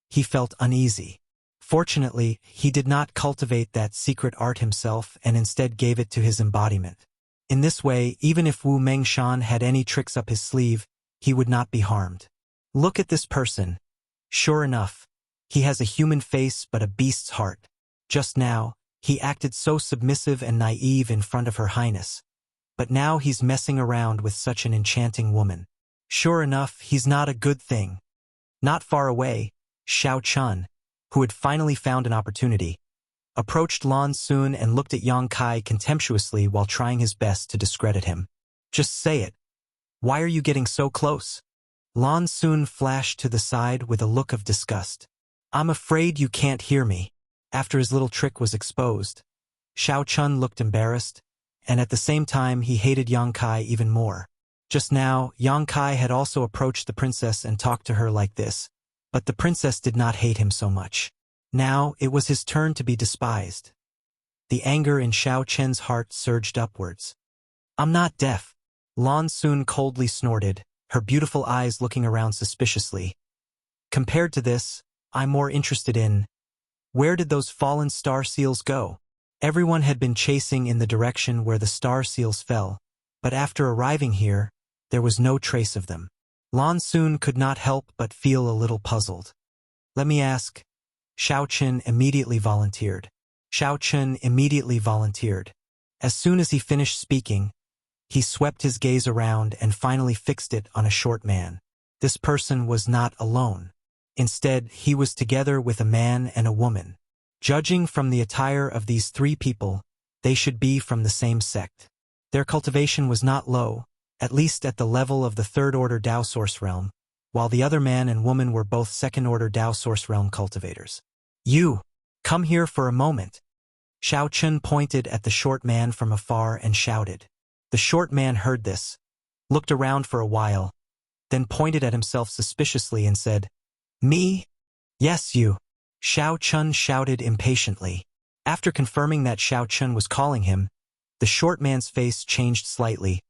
[SPEAKER 1] he felt uneasy. Fortunately, he did not cultivate that secret art himself and instead gave it to his embodiment. In this way, even if Wu Mengshan had any tricks up his sleeve, he would not be harmed. "Look at this person. Sure enough, he has a human face but a beast's heart. Just now, he acted so submissive and naive in front of Her Highness. But now he's messing around with such an enchanting woman. Sure enough, he's not a good thing." Not far away, Xiao Chun, who had finally found an opportunity, approached Lan Sun and looked at Yang Kai contemptuously while trying his best to discredit him. "Just say it. Why are you getting so close?" Lan Sun flashed to the side with a look of disgust. "I'm afraid you can't hear me." After his little trick was exposed, Xiao Chun looked embarrassed, and at the same time he hated Yang Kai even more. Just now, Yang Kai had also approached the princess and talked to her like this, but the princess did not hate him so much. Now it was his turn to be despised. The anger in Xiao Chen's heart surged upwards. "I'm not deaf," Lan Sun coldly snorted, her beautiful eyes looking around suspiciously. "Compared to this, I'm more interested in, where did those fallen star seals go?" Everyone had been chasing in the direction where the star seals fell, but after arriving here, there was no trace of them. Lan Sun could not help but feel a little puzzled. "Let me ask." Xiao Chen immediately volunteered. As soon as he finished speaking, he swept his gaze around and finally fixed it on a short man. This person was not alone. Instead, he was together with a man and a woman. Judging from the attire of these three people, they should be from the same sect. Their cultivation was not low, at least at the level of the third-order Tao Source Realm, while the other man and woman were both second-order Tao Source Realm cultivators. "You, come here for a moment." Xiao Chun pointed at the short man from afar and shouted. The short man heard this, looked around for a while, then pointed at himself suspiciously and said, "Me? Yes, you." Xiao Chun shouted impatiently. After confirming that Xiao Chun was calling him, the short man's face changed slightly,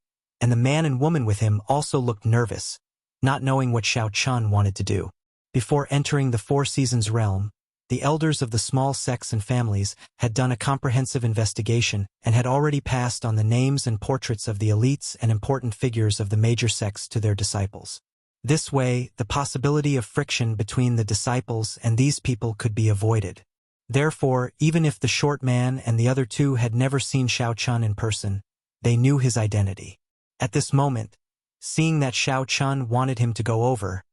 [SPEAKER 1] and the man and woman with him also looked nervous, not knowing what Xiao Chun wanted to do. Before entering the Four Seasons realm, the elders of the small sects and families had done a comprehensive investigation and had already passed on the names and portraits of the elites and important figures of the major sects to their disciples. This way, the possibility of friction between the disciples and these people could be avoided. Therefore, even if the short man and the other two had never seen Xiao Chun in person, they knew his identity. At this moment, seeing that Xiao Chun wanted him to go over,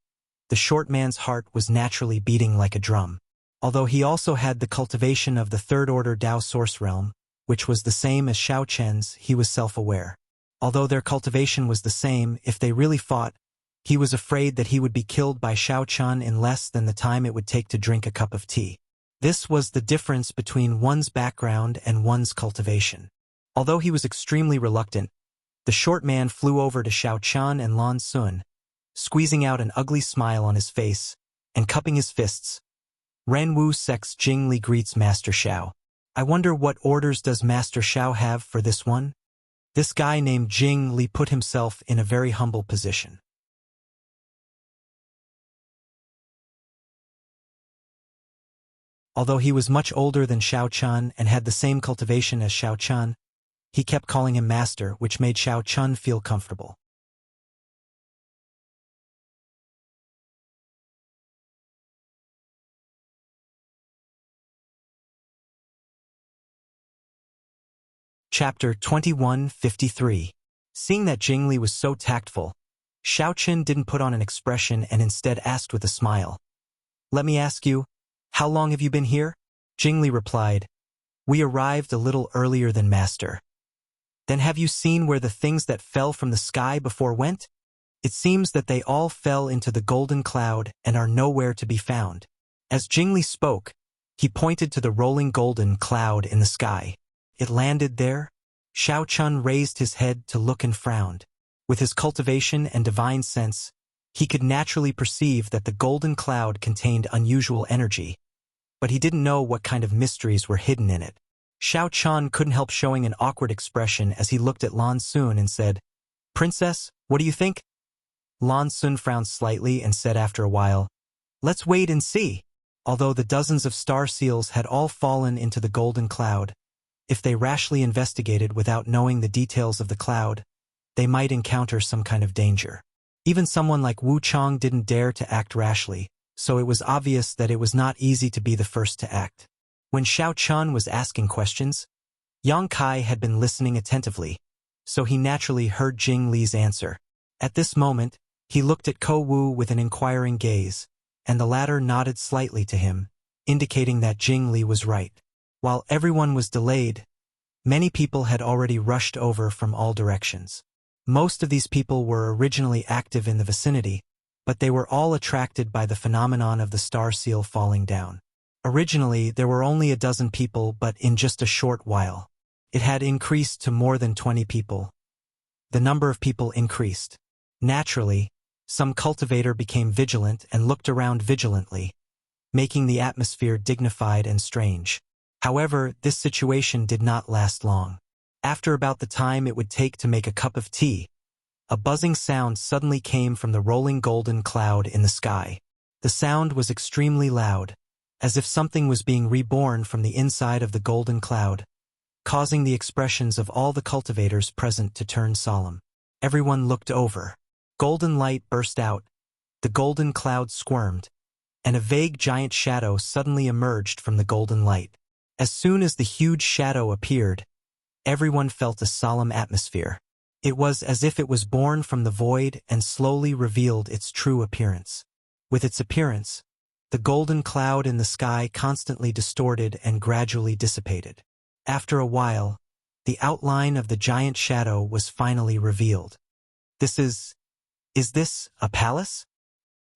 [SPEAKER 1] the short man's heart was naturally beating like a drum. Although he also had the cultivation of the third-order Dao source realm, which was the same as Xiao Chen's, he was self-aware. Although their cultivation was the same, if they really fought, he was afraid that he would be killed by Xiao Chun in less than the time it would take to drink a cup of tea. This was the difference between one's background and one's cultivation. Although he was extremely reluctant, the short man flew over to Xiao Chun and Lan Sun, squeezing out an ugly smile on his face, and cupping his fists. Renwu Sect's Jing Li greets Master Xiao. I wonder what orders does Master Xiao have for this one? This guy named Jing Li put himself in a very humble position. Although he was much older than Xiao Chun and had the same cultivation as Xiao Chun, he kept calling him master, which made Xiao Chun feel comfortable. Chapter 2153. Seeing that Jing Li was so tactful, Xiao Chun didn't put on an expression and instead asked with a smile, "Let me ask you, how long have you been here?" Jing Li replied, "We arrived a little earlier than Master." "Then have you seen where the things that fell from the sky before went? It seems that they all fell into the golden cloud and are nowhere to be found." As Jing Li spoke, he pointed to the rolling golden cloud in the sky. It landed there. Xiao Chun raised his head to look and frowned. With his cultivation and divine sense, he could naturally perceive that the golden cloud contained unusual energy, but he didn't know what kind of mysteries were hidden in it. Xiao Chun couldn't help showing an awkward expression as he looked at Lan Sun and said, "Princess, what do you think?" Lan Sun frowned slightly and said after a while, "Let's wait and see." Although the dozens of star seals had all fallen into the golden cloud, if they rashly investigated without knowing the details of the cloud, they might encounter some kind of danger. Even someone like Wu Chong didn't dare to act rashly, so it was obvious that it was not easy to be the first to act. When Xiao Chun was asking questions, Yang Kai had been listening attentively, so he naturally heard Jing Li's answer. At this moment, he looked at Ko Wu with an inquiring gaze, and the latter nodded slightly to him, indicating that Jing Li was right. While everyone was delayed, many people had already rushed over from all directions. Most of these people were originally active in the vicinity, but they were all attracted by the phenomenon of the star seal falling down. Originally, there were only a dozen people, but in just a short while, it had increased to more than 20 people. The number of people increased. Naturally, some cultivator became vigilant and looked around vigilantly, making the atmosphere dignified and strange. However, this situation did not last long. After about the time it would take to make a cup of tea, a buzzing sound suddenly came from the rolling golden cloud in the sky. The sound was extremely loud, as if something was being reborn from the inside of the golden cloud, causing the expressions of all the cultivators present to turn solemn. Everyone looked over. Golden light burst out, the golden cloud squirmed, and a vague giant shadow suddenly emerged from the golden light. As soon as the huge shadow appeared, everyone felt a solemn atmosphere. It was as if it was born from the void and slowly revealed its true appearance. With its appearance, the golden cloud in the sky constantly distorted and gradually dissipated. After a while, the outline of the giant shadow was finally revealed. Is this a palace?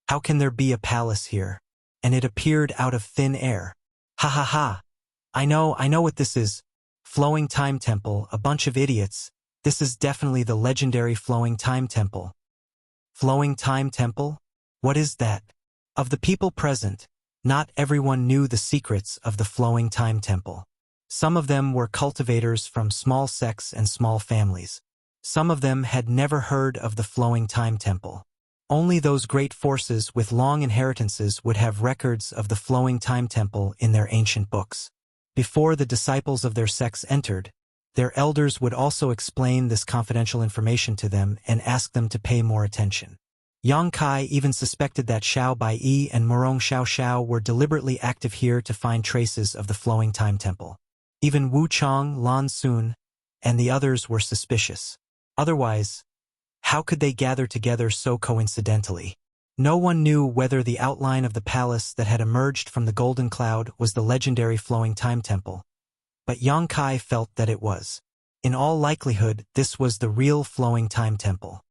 [SPEAKER 1] How can there be a palace here? And it appeared out of thin air. Ha ha ha! I know what this is. Flowing Time Temple, a bunch of idiots. This is definitely the legendary Flowing Time Temple. Flowing Time Temple? What is that? Of the people present, not everyone knew the secrets of the Flowing Time Temple. Some of them were cultivators from small sects and small families. Some of them had never heard of the flowing time temple. Only those great forces with long inheritances would have records of the flowing time temple in their ancient books. Before the disciples of their sects entered, their elders would also explain this confidential information to them and ask them to pay more attention. Yang Kai even suspected that Xiao Baiyi and Murong Xiao were deliberately active here to find traces of the flowing time temple. Even Wu Chang, Lan Sun, and the others were suspicious. Otherwise, how could they gather together so coincidentally? No one knew whether the outline of the palace that had emerged from the golden cloud was the legendary flowing time temple, but Yang Kai felt that it was. In all likelihood, this was the real flowing time temple.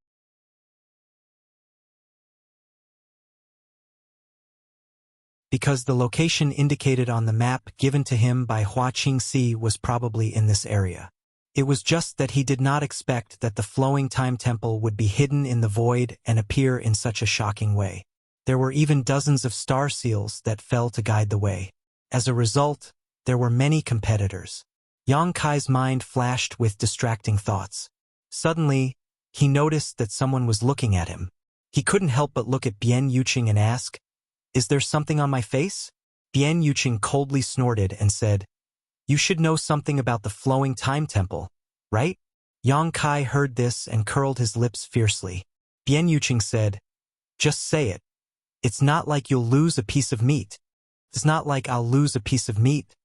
[SPEAKER 1] Because the location indicated on the map given to him by Hua Qingxi was probably in this area. It was just that he did not expect that the flowing time temple would be hidden in the void and appear in such a shocking way. There were even dozens of star seals that fell to guide the way. As a result, there were many competitors. Yang Kai's mind flashed with distracting thoughts. Suddenly, he noticed that someone was looking at him. He couldn't help but look at Bian Yuqing and ask, "Is there something on my face?" Bian Yuqing coldly snorted and said, "You should know something about the flowing time temple, right?" Yang Kai heard this and curled his lips fiercely. Bian Yuqing said, "Just say it. It's not like you'll lose a piece of meat. It's not like I'll lose a piece of meat.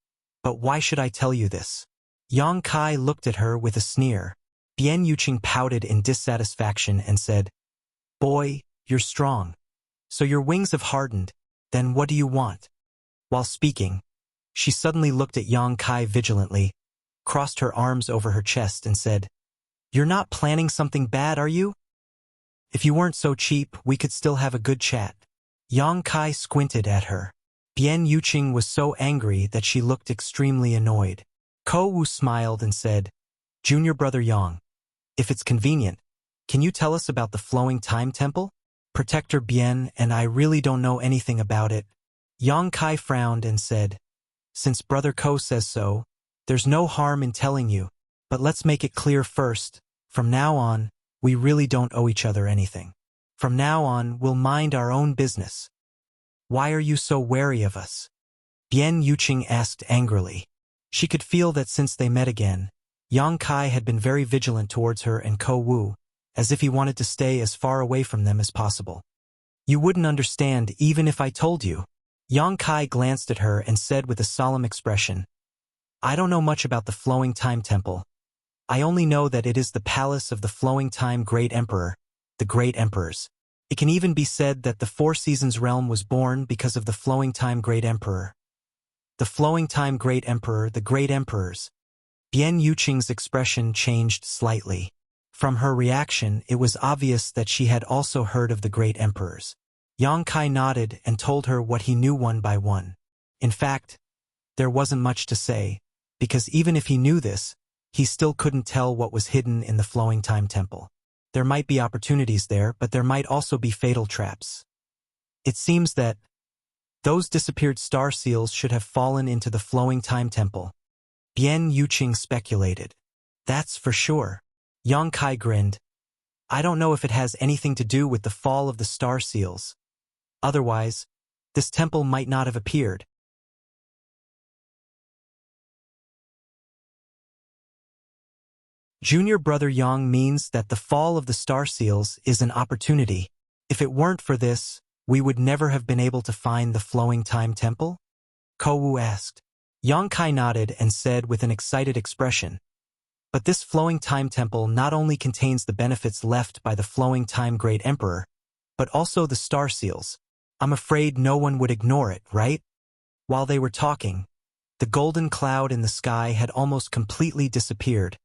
[SPEAKER 1] But why should I tell you this?" Yang Kai looked at her with a sneer. Bian Yuqing pouted in dissatisfaction and said, "Boy, you're strong. So your wings have hardened. Then what do you want?" While speaking, she suddenly looked at Yang Kai vigilantly, crossed her arms over her chest and said, "You're not planning something bad, are you? If you weren't so cheap, we could still have a good chat." Yang Kai squinted at her. Bian Yuqing was so angry that she looked extremely annoyed. Ko Wu smiled and said, "Junior brother Yang, if it's convenient, can you tell us about the flowing time temple?" "Protector Bian and I really don't know anything about it." Yang Kai frowned and said, "Since Brother Ko says so, there's no harm in telling you, but let's make it clear first, from now on, we really don't owe each other anything. From now on, we'll mind our own business. Why are you so wary of us?" Bian Yuqing asked angrily. She could feel that since they met again, Yang Kai had been very vigilant towards her and Ko Wu, as if he wanted to stay as far away from them as possible. "You wouldn't understand even if I told you." Yang Kai glanced at her and said with a solemn expression, "I don't know much about the flowing time temple. I only know that it is the palace of the flowing time great emperor, the great emperors. It can even be said that the Four Seasons realm was born because of the flowing time great emperor. The flowing time great emperor, the great emperors." Bian Yuqing's expression changed slightly. From her reaction, it was obvious that she had also heard of the great emperors. Yang Kai nodded and told her what he knew one by one. In fact, there wasn't much to say, because even if he knew this, he still couldn't tell what was hidden in the flowing time temple. There might be opportunities there, but there might also be fatal traps. It seems that those disappeared star seals should have fallen into the flowing time temple. Bian Yuqing speculated. "That's for sure." Yang Kai grinned. "I don't know if it has anything to do with the fall of the star seals. Otherwise, this temple might not have appeared." Junior brother Yang means that the fall of the star seals is an opportunity. If it weren't for this, we would never have been able to find the flowing time temple? Ko Wu asked. Yang Kai nodded and said with an excited expression, "But this flowing time temple not only contains the benefits left by the flowing time great emperor, but also the star seals. I'm afraid no one would ignore it, right?" While they were talking, the golden cloud in the sky had almost completely disappeared,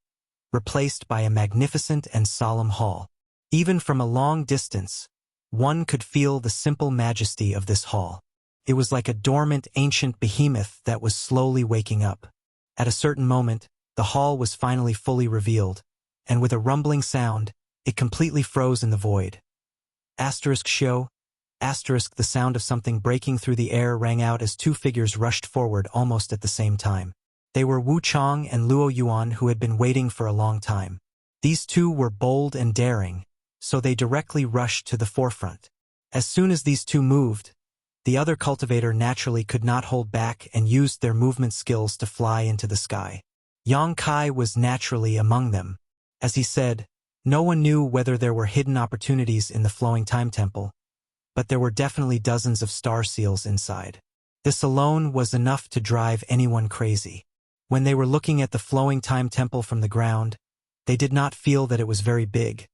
[SPEAKER 1] replaced by a magnificent and solemn hall. Even from a long distance, one could feel the simple majesty of this hall. It was like a dormant ancient behemoth that was slowly waking up. At a certain moment, the hall was finally fully revealed, and with a rumbling sound, it completely froze in the void. Show. The sound of something breaking through the air rang out as two figures rushed forward almost at the same time. They were Wu Chang and Luo Yuan, who had been waiting for a long time. These two were bold and daring, so they directly rushed to the forefront. As soon as these two moved, the other cultivator naturally could not hold back and used their movement skills to fly into the sky. Yang Kai was naturally among them. As he said, no one knew whether there were hidden opportunities in the flowing time temple, but there were definitely dozens of star seals inside. This alone was enough to drive anyone crazy. When they were looking at the flowing time temple from the ground, they did not feel that it was very big,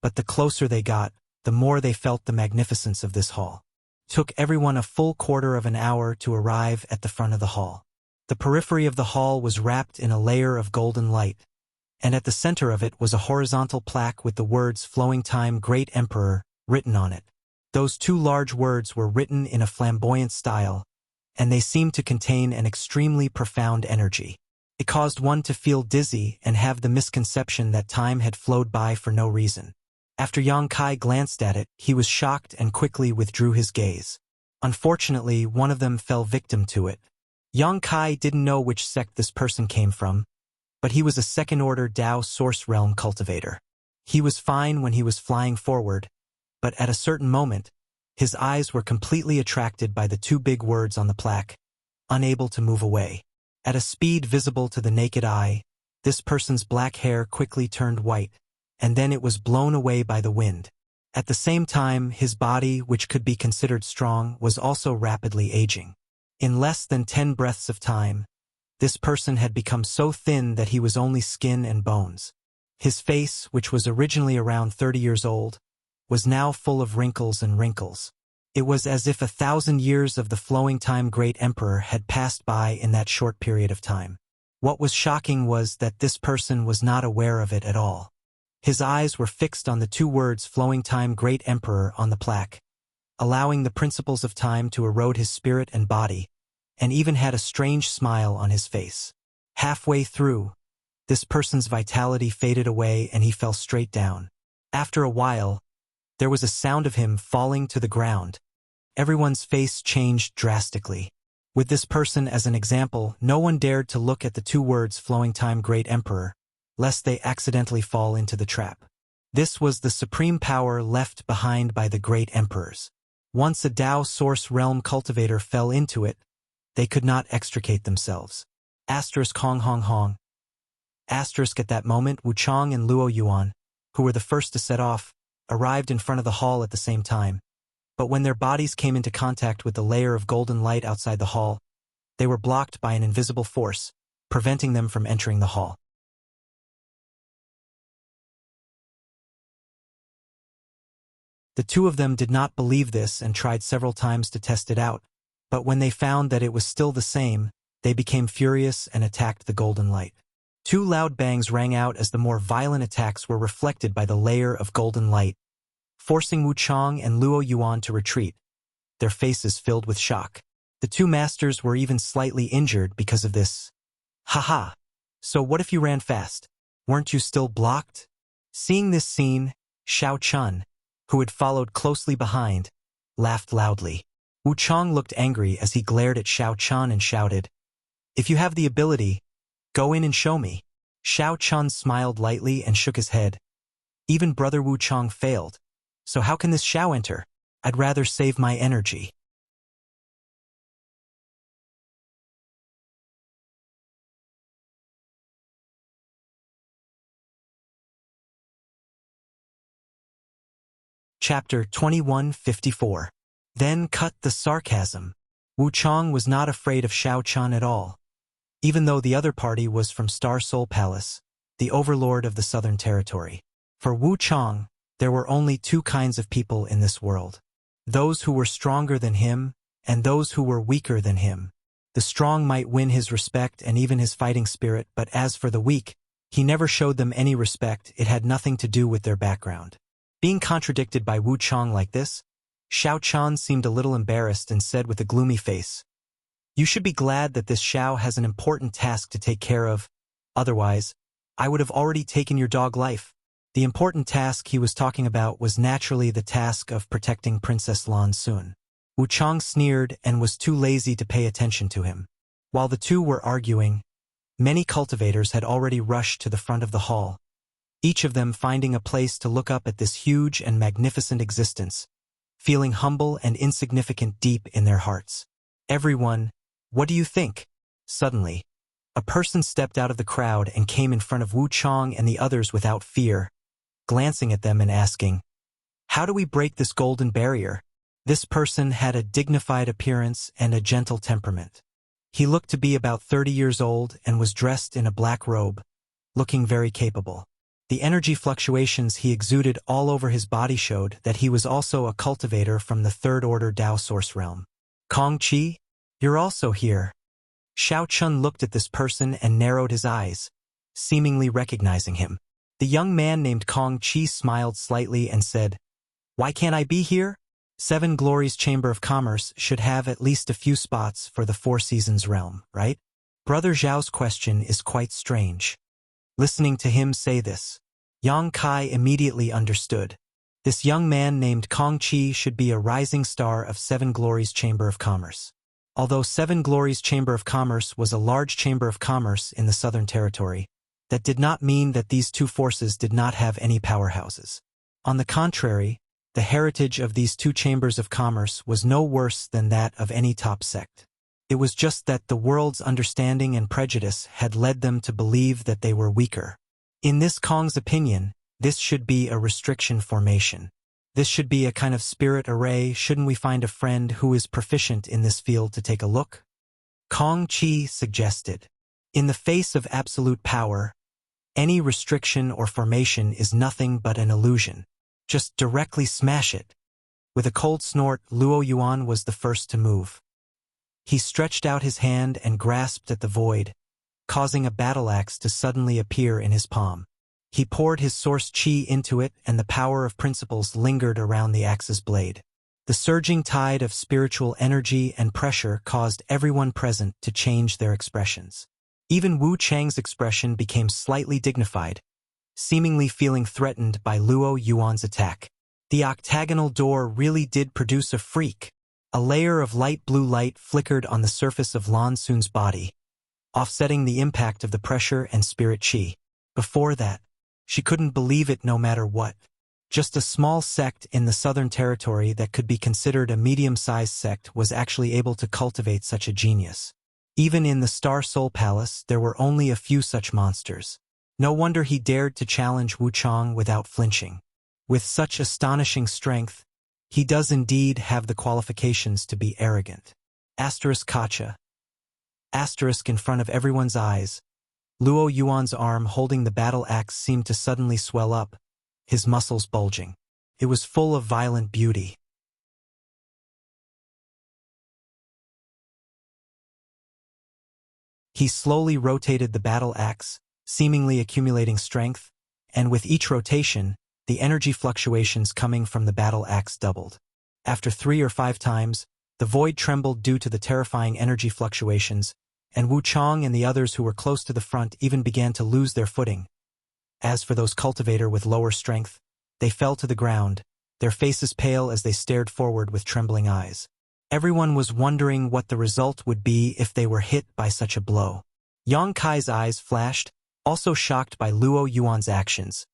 [SPEAKER 1] but the closer they got, the more they felt the magnificence of this hall. It took everyone a full quarter of an hour to arrive at the front of the hall. The periphery of the hall was wrapped in a layer of golden light, and at the center of it was a horizontal plaque with the words "Flowing Time Great Emperor" written on it. Those two large words were written in a flamboyant style, and they seemed to contain an extremely profound energy. It caused one to feel dizzy and have the misconception that time had flowed by for no reason. After Yang Kai glanced at it, he was shocked and quickly withdrew his gaze. Unfortunately, one of them fell victim to it. Yang Kai didn't know which sect this person came from, but he was a second-order Tao Source Realm cultivator. He was fine when he was flying forward, but at a certain moment, his eyes were completely attracted by the two big words on the plaque, unable to move away. At a speed visible to the naked eye, this person's black hair quickly turned white, and then it was blown away by the wind. At the same time, his body, which could be considered strong, was also rapidly aging. In less than 10 breaths of time, this person had become so thin that he was only skin and bones. His face, which was originally around 30 years old, was now full of wrinkles and wrinkles. It was as if 1,000 years of the flowing time great emperor had passed by in that short period of time. What was shocking was that this person was not aware of it at all. His eyes were fixed on the two words "Flowing Time Great Emperor" on the plaque, allowing the principles of time to erode his spirit and body, and even had a strange smile on his face. Halfway through, this person's vitality faded away and he fell straight down. After a while, there was a sound of him falling to the ground. Everyone's face changed drastically. With this person as an example, no one dared to look at the two words "Flowing Time Great Emperor," lest they accidentally fall into the trap. This was the supreme power left behind by the great emperors. Once a Tao Source Realm cultivator fell into it, they could not extricate themselves. Asterisk Hong Hong Hong. Asterisk at that moment, Wu Chang and Luo Yuan, who were the first to set off, arrived in front of the hall at the same time. But when their bodies came into contact with the layer of golden light outside the hall, they were blocked by an invisible force, preventing them from entering the hall. The two of them did not believe this and tried several times to test it out, but when they found that it was still the same, they became furious and attacked the golden light. Two loud bangs rang out as the more violent attacks were reflected by the layer of golden light, forcing Wu Chang and Luo Yuan to retreat, their faces filled with shock. The two masters were even slightly injured because of this. Haha! So what if you ran fast? Weren't you still blocked? Seeing this scene, Xiao Chun, who had followed closely behind, laughed loudly. Wu Chang looked angry as he glared at Xiao Chun and shouted, "If you have the ability, go in and show me." Xiao Chun smiled lightly and shook his head. Even brother Wu Chang failed. So how can this Xiao enter? I'd rather save my energy. Chapter 2154. Then cut the sarcasm. Wu Chang was not afraid of Xiao Chun at all. Even though the other party was from Star Soul Palace, the overlord of the Southern Territory. For Wu Chang, there were only two kinds of people in this world. Those who were stronger than him, and those who were weaker than him. The strong might win his respect and even his fighting spirit, but as for the weak, he never showed them any respect. It had nothing to do with their background. Being contradicted by Wu Chang like this, Xiao Chun seemed a little embarrassed and said with a gloomy face, "You should be glad that this Xiao has an important task to take care of. Otherwise, I would have already taken your dog life." The important task he was talking about was naturally the task of protecting Princess Lan Xun. Wu Chang sneered and was too lazy to pay attention to him. While the two were arguing, Many cultivators had already rushed to the front of the hall, each of them finding a place to look up at this huge and magnificent existence, feeling humble and insignificant deep in their hearts. Everyone, what do you think? Suddenly, a person stepped out of the crowd and came in front of Wu Chang and the others without fear, glancing at them and asking, "How do we break this golden barrier?" This person had a dignified appearance and a gentle temperament. He looked to be about 30 years old and was dressed in a black robe, looking very capable. The energy fluctuations he exuded all over his body showed that he was also a cultivator from the third order Dao source realm. "Kong Qi, you're also here." Xiao Chun looked at this person and narrowed his eyes, seemingly recognizing him. The young man named Kong Qi smiled slightly and said, "Why can't I be here? Seven Glories Chamber of Commerce should have at least a few spots for the Four Seasons realm, right?" Brother Zhao's question is quite strange. Listening to him say this, Yang Kai immediately understood. This young man named Kong Qi should be a rising star of Seven Glories Chamber of Commerce. Although Seven Glories Chamber of Commerce was a large chamber of commerce in the Southern Territory, that did not mean that these two forces did not have any powerhouses. On the contrary, the heritage of these two chambers of commerce was no worse than that of any top sect. It was just that the world's understanding and prejudice had led them to believe that they were weaker. In this Kong's opinion, this should be a restriction formation. This should be a kind of spirit array. Shouldn't we find a friend who is proficient in this field to take a look? Kong Qi suggested. In the face of absolute power, any restriction or formation is nothing but an illusion. Just directly smash it. With a cold snort, Luo Yuan was the first to move. He stretched out his hand and grasped at the void, causing a battle axe to suddenly appear in his palm. He poured his source qi into it, and the power of principles lingered around the axe's blade. The surging tide of spiritual energy and pressure caused everyone present to change their expressions. Even Wu Chang's expression became slightly dignified, seemingly feeling threatened by Luo Yuan's attack. The octagonal door really did produce a freak. A layer of light blue light flickered on the surface of Lan Sun's body, offsetting the impact of the pressure and spirit qi. Before that, she couldn't believe it no matter what. Just a small sect in the Southern Territory that could be considered a medium-sized sect was actually able to cultivate such a genius. Even in the Star Soul Palace, there were only a few such monsters. No wonder he dared to challenge Wu Chang without flinching. With such astonishing strength, he does indeed have the qualifications to be arrogant. Asterisk Kacha. Asterisk in front of everyone's eyes. Luo Yuan's arm holding the battle axe seemed to suddenly swell up, his muscles bulging. It was full of violent beauty. He slowly rotated the battle axe, seemingly accumulating strength, and with each rotation, the energy fluctuations coming from the battle axe doubled. After 3 or 5 times, the void trembled due to the terrifying energy fluctuations, and Wu Chang and the others who were close to the front even began to lose their footing. As for those cultivator with lower strength, they fell to the ground, their faces pale as they stared forward with trembling eyes. Everyone was wondering what the result would be if they were hit by such a blow. Yang Kai's eyes flashed, also shocked by Luo Yuan's actions.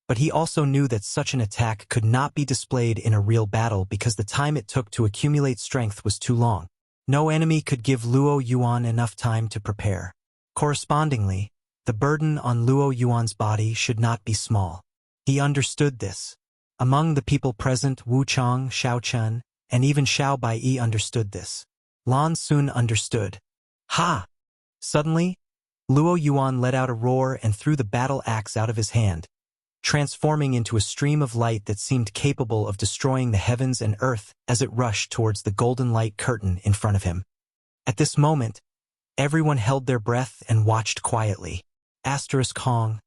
[SPEAKER 1] But he also knew that such an attack could not be displayed in a real battle because the time it took to accumulate strength was too long. No enemy could give Luo Yuan enough time to prepare. Correspondingly, the burden on Luo Yuan's body should not be small. He understood this. Among the people present, Wu Chang, Xiao Chun, and even Xiao Baiyi understood this. Lan Sun understood. Ha! Suddenly, Luo Yuan let out a roar and threw the battle axe out of his hand, transforming into a stream of light that seemed capable of destroying the heavens and earth as it rushed towards the golden light curtain in front of him. At this moment, everyone held their breath and watched quietly. Asterisk Hong.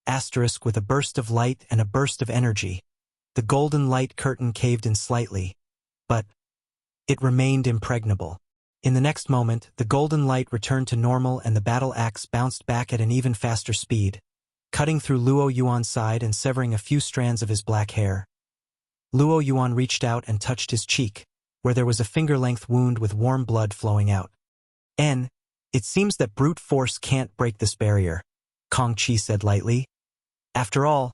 [SPEAKER 1] Asterisk with a burst of light and a burst of energy. The golden light curtain caved in slightly, but it remained impregnable. In the next moment, the golden light returned to normal and the battle axe bounced back at an even faster speed, cutting through Luo Yuan's side and severing a few strands of his black hair. Luo Yuan reached out and touched his cheek, where there was a finger-length wound with warm blood flowing out. It seems that brute force can't break this barrier, Kong Qi said lightly. After all,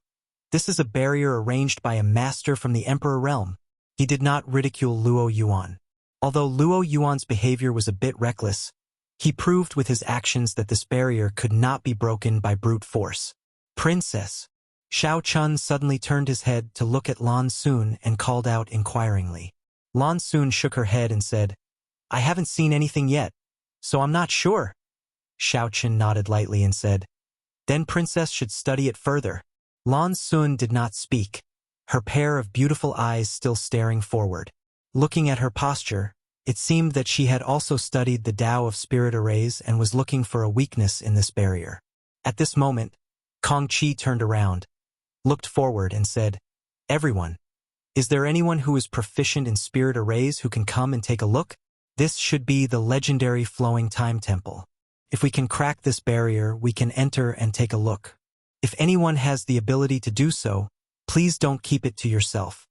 [SPEAKER 1] this is a barrier arranged by a master from the Emperor realm. He did not ridicule Luo Yuan. Although Luo Yuan's behavior was a bit reckless, he proved with his actions that this barrier could not be broken by brute force. Princess. Xiao Chun suddenly turned his head to look at Lan Xun and called out inquiringly. Lan Xun shook her head and said, I haven't seen anything yet, so I'm not sure. Xiao Chun nodded lightly and said, Then Princess should study it further. Lan Xun did not speak, her pair of beautiful eyes still staring forward. Looking at her posture, it seemed that she had also studied the Tao of spirit arrays and was looking for a weakness in this barrier. At this moment, Kong Qi turned around, looked forward and said, Everyone, is there anyone who is proficient in spirit arrays who can come and take a look? This should be the legendary flowing time temple. If we can crack this barrier, we can enter and take a look. If anyone has the ability to do so, please don't keep it to yourself.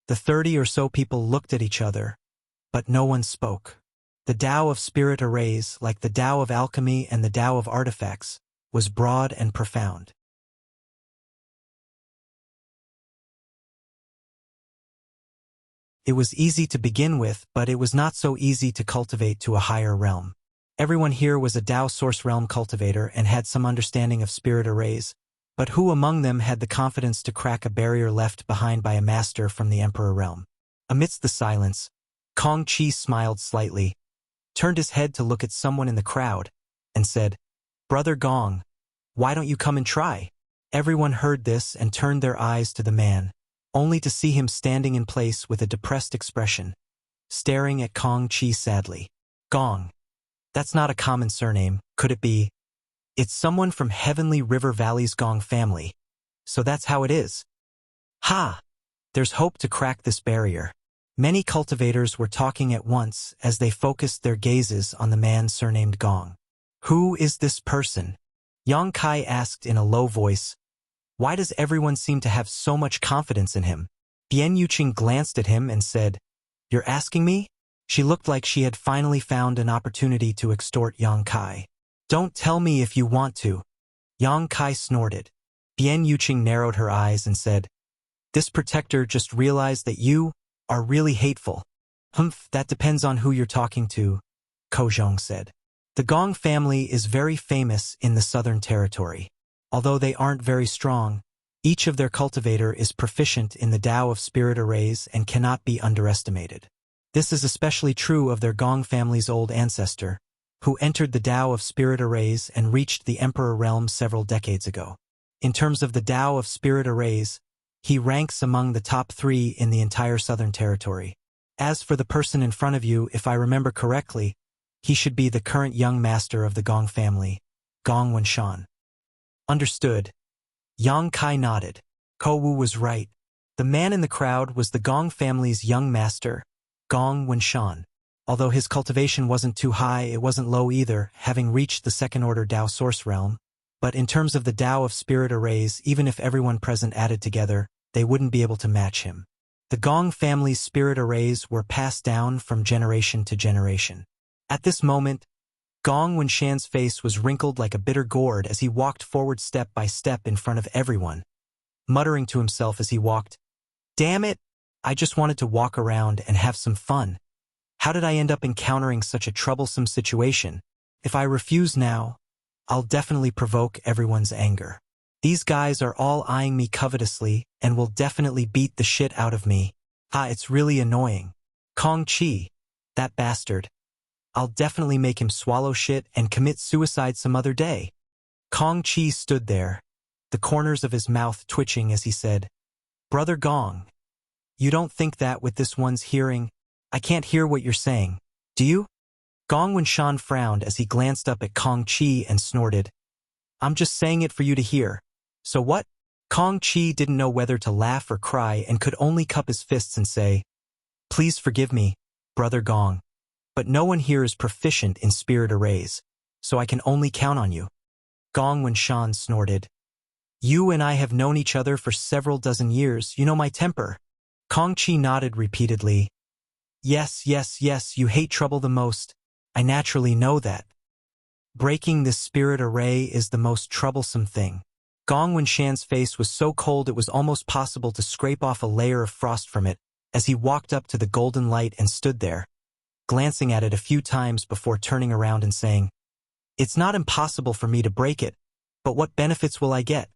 [SPEAKER 1] The 30 or so people looked at each other, but no one spoke. The Tao of spirit arrays, like the Tao of alchemy and the Tao of artifacts, was broad and profound. It was easy to begin with, but it was not so easy to cultivate to a higher realm. Everyone here was a Tao source realm cultivator and had some understanding of spirit arrays, but who among them had the confidence to crack a barrier left behind by a master from the Emperor realm? Amidst the silence, Kong Qi smiled slightly, turned his head to look at someone in the crowd, and said, Brother Gong, why don't you come and try? Everyone heard this and turned their eyes to the man, only to see him standing in place with a depressed expression, staring at Kong Qi sadly. Gong. That's not a common surname, could it be? It's someone from Heavenly River Valley's Gong family. So that's how it is. Ha! There's hope to crack this barrier. Many cultivators were talking at once as they focused their gazes on the man surnamed Gong. Who is this person? Yang Kai asked in a low voice. Why does everyone seem to have so much confidence in him? Bian Yuqing glanced at him and said, You're asking me? She looked like she had finally found an opportunity to extort Yang Kai. Don't tell me if you want to. Yang Kai snorted. Bian Yuqing narrowed her eyes and said, This protector just realized that you are really hateful. Humph, that depends on who you're talking to, Ko Zhong said. The Gong family is very famous in the Southern Territory. Although they aren't very strong, each of their cultivator is proficient in the Tao of spirit arrays and cannot be underestimated. This is especially true of their Gong family's old ancestor, who entered the Tao of spirit arrays and reached the Emperor realm several decades ago. In terms of the Tao of spirit arrays, he ranks among the top 3 in the entire Southern Territory. As for the person in front of you, if I remember correctly, he should be the current young master of the Gong family, Gong Wenshan. Understood. Yang Kai nodded. Ko Wu was right. The man in the crowd was the Gong family's young master, Gong Wenshan. Although his cultivation wasn't too high, it wasn't low either, having reached the second-order Tao source realm. But in terms of the Tao of spirit arrays, even if everyone present added together, they wouldn't be able to match him. The Gong family's spirit arrays were passed down from generation to generation. At this moment, Gong Wenshan's face was wrinkled like a bitter gourd as he walked forward step by step in front of everyone, muttering to himself as he walked, Damn it! I just wanted to walk around and have some fun. How did I end up encountering such a troublesome situation? If I refuse now, I'll definitely provoke everyone's anger. These guys are all eyeing me covetously and will definitely beat the shit out of me. It's really annoying. Kong Qi, that bastard. I'll definitely make him swallow shit and commit suicide some other day. Kong Qi stood there, the corners of his mouth twitching as he said, Brother Gong, you don't think that with this one's hearing, I can't hear what you're saying, do you? Gong Wenshan frowned as he glanced up at Kong Qi and snorted, I'm just saying it for you to hear. So what? Kong Qi didn't know whether to laugh or cry and could only cup his fists and say, Please forgive me, Brother Gong. But no one here is proficient in spirit arrays, so I can only count on you. Gong Wenshan snorted. You and I have known each other for several dozen years, you know my temper. Kong Qi nodded repeatedly. Yes, you hate trouble the most. I naturally know that. Breaking this spirit array is the most troublesome thing. Gong Wenshan's face was so cold it was almost possible to scrape off a layer of frost from it as he walked up to the golden light and stood there, glancing at it a few times before turning around and saying, "It's not impossible for me to break it, but what benefits will I get?"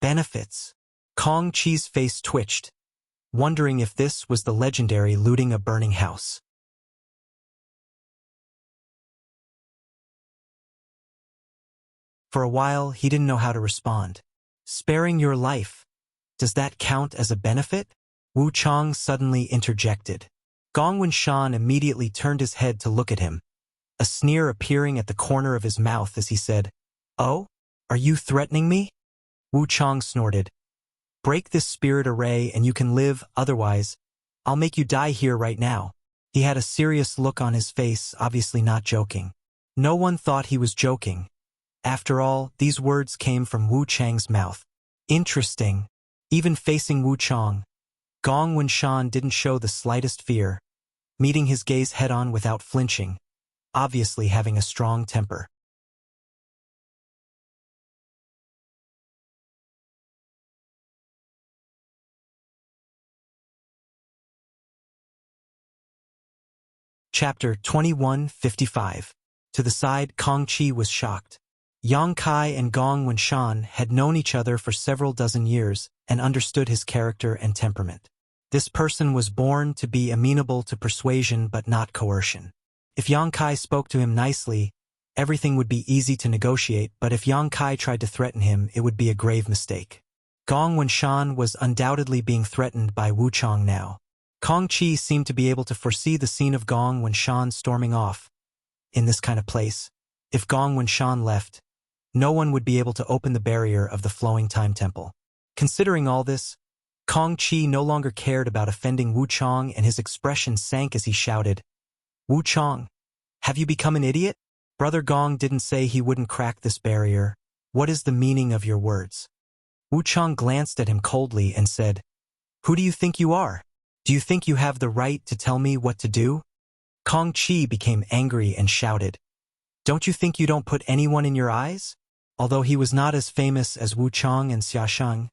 [SPEAKER 1] Benefits. Kong Chi's face twitched, wondering if this was the legendary looting a burning house. For a while, he didn't know how to respond. Sparing your life, does that count as a benefit? Wu Chang suddenly interjected. Gong Wenshan immediately turned his head to look at him, a sneer appearing at the corner of his mouth as he said, "Oh, are you threatening me?" Wu Chang snorted. "Break this spirit array and you can live, otherwise, I'll make you die here right now." He had a serious look on his face, obviously not joking. No one thought he was joking. After all, these words came from Wu Chang's mouth. Interesting. Even facing Wu Chang, Gong Wenshan didn't show the slightest fear, meeting his gaze head-on without flinching, obviously having a strong temper. Chapter 2155. To the side, Kong Chi was shocked. Yang Kai and Gong Wenshan had known each other for several dozen years and understood his character and temperament. This person was born to be amenable to persuasion but not coercion. If Yang Kai spoke to him nicely, everything would be easy to negotiate, but if Yang Kai tried to threaten him, it would be a grave mistake. Gong Wenshan was undoubtedly being threatened by Wu Chang now. Kong Chi seemed to be able to foresee the scene of Gong Wenshan storming off. In this kind of place, if Gong Wenshan left, no one would be able to open the barrier of the flowing time temple. Considering all this, Kong Chi no longer cared about offending Wu Chang, and his expression sank as he shouted, "Wu Chang, have you become an idiot? Brother Gong didn't say he wouldn't crack this barrier. What is the meaning of your words?" Wu Chang glanced at him coldly and said, "Who do you think you are? Do you think you have the right to tell me what to do?" Kong Chi became angry and shouted, "Don't you think you don't put anyone in your eyes?" Although he was not as famous as Wu Chang and Xia Sheng,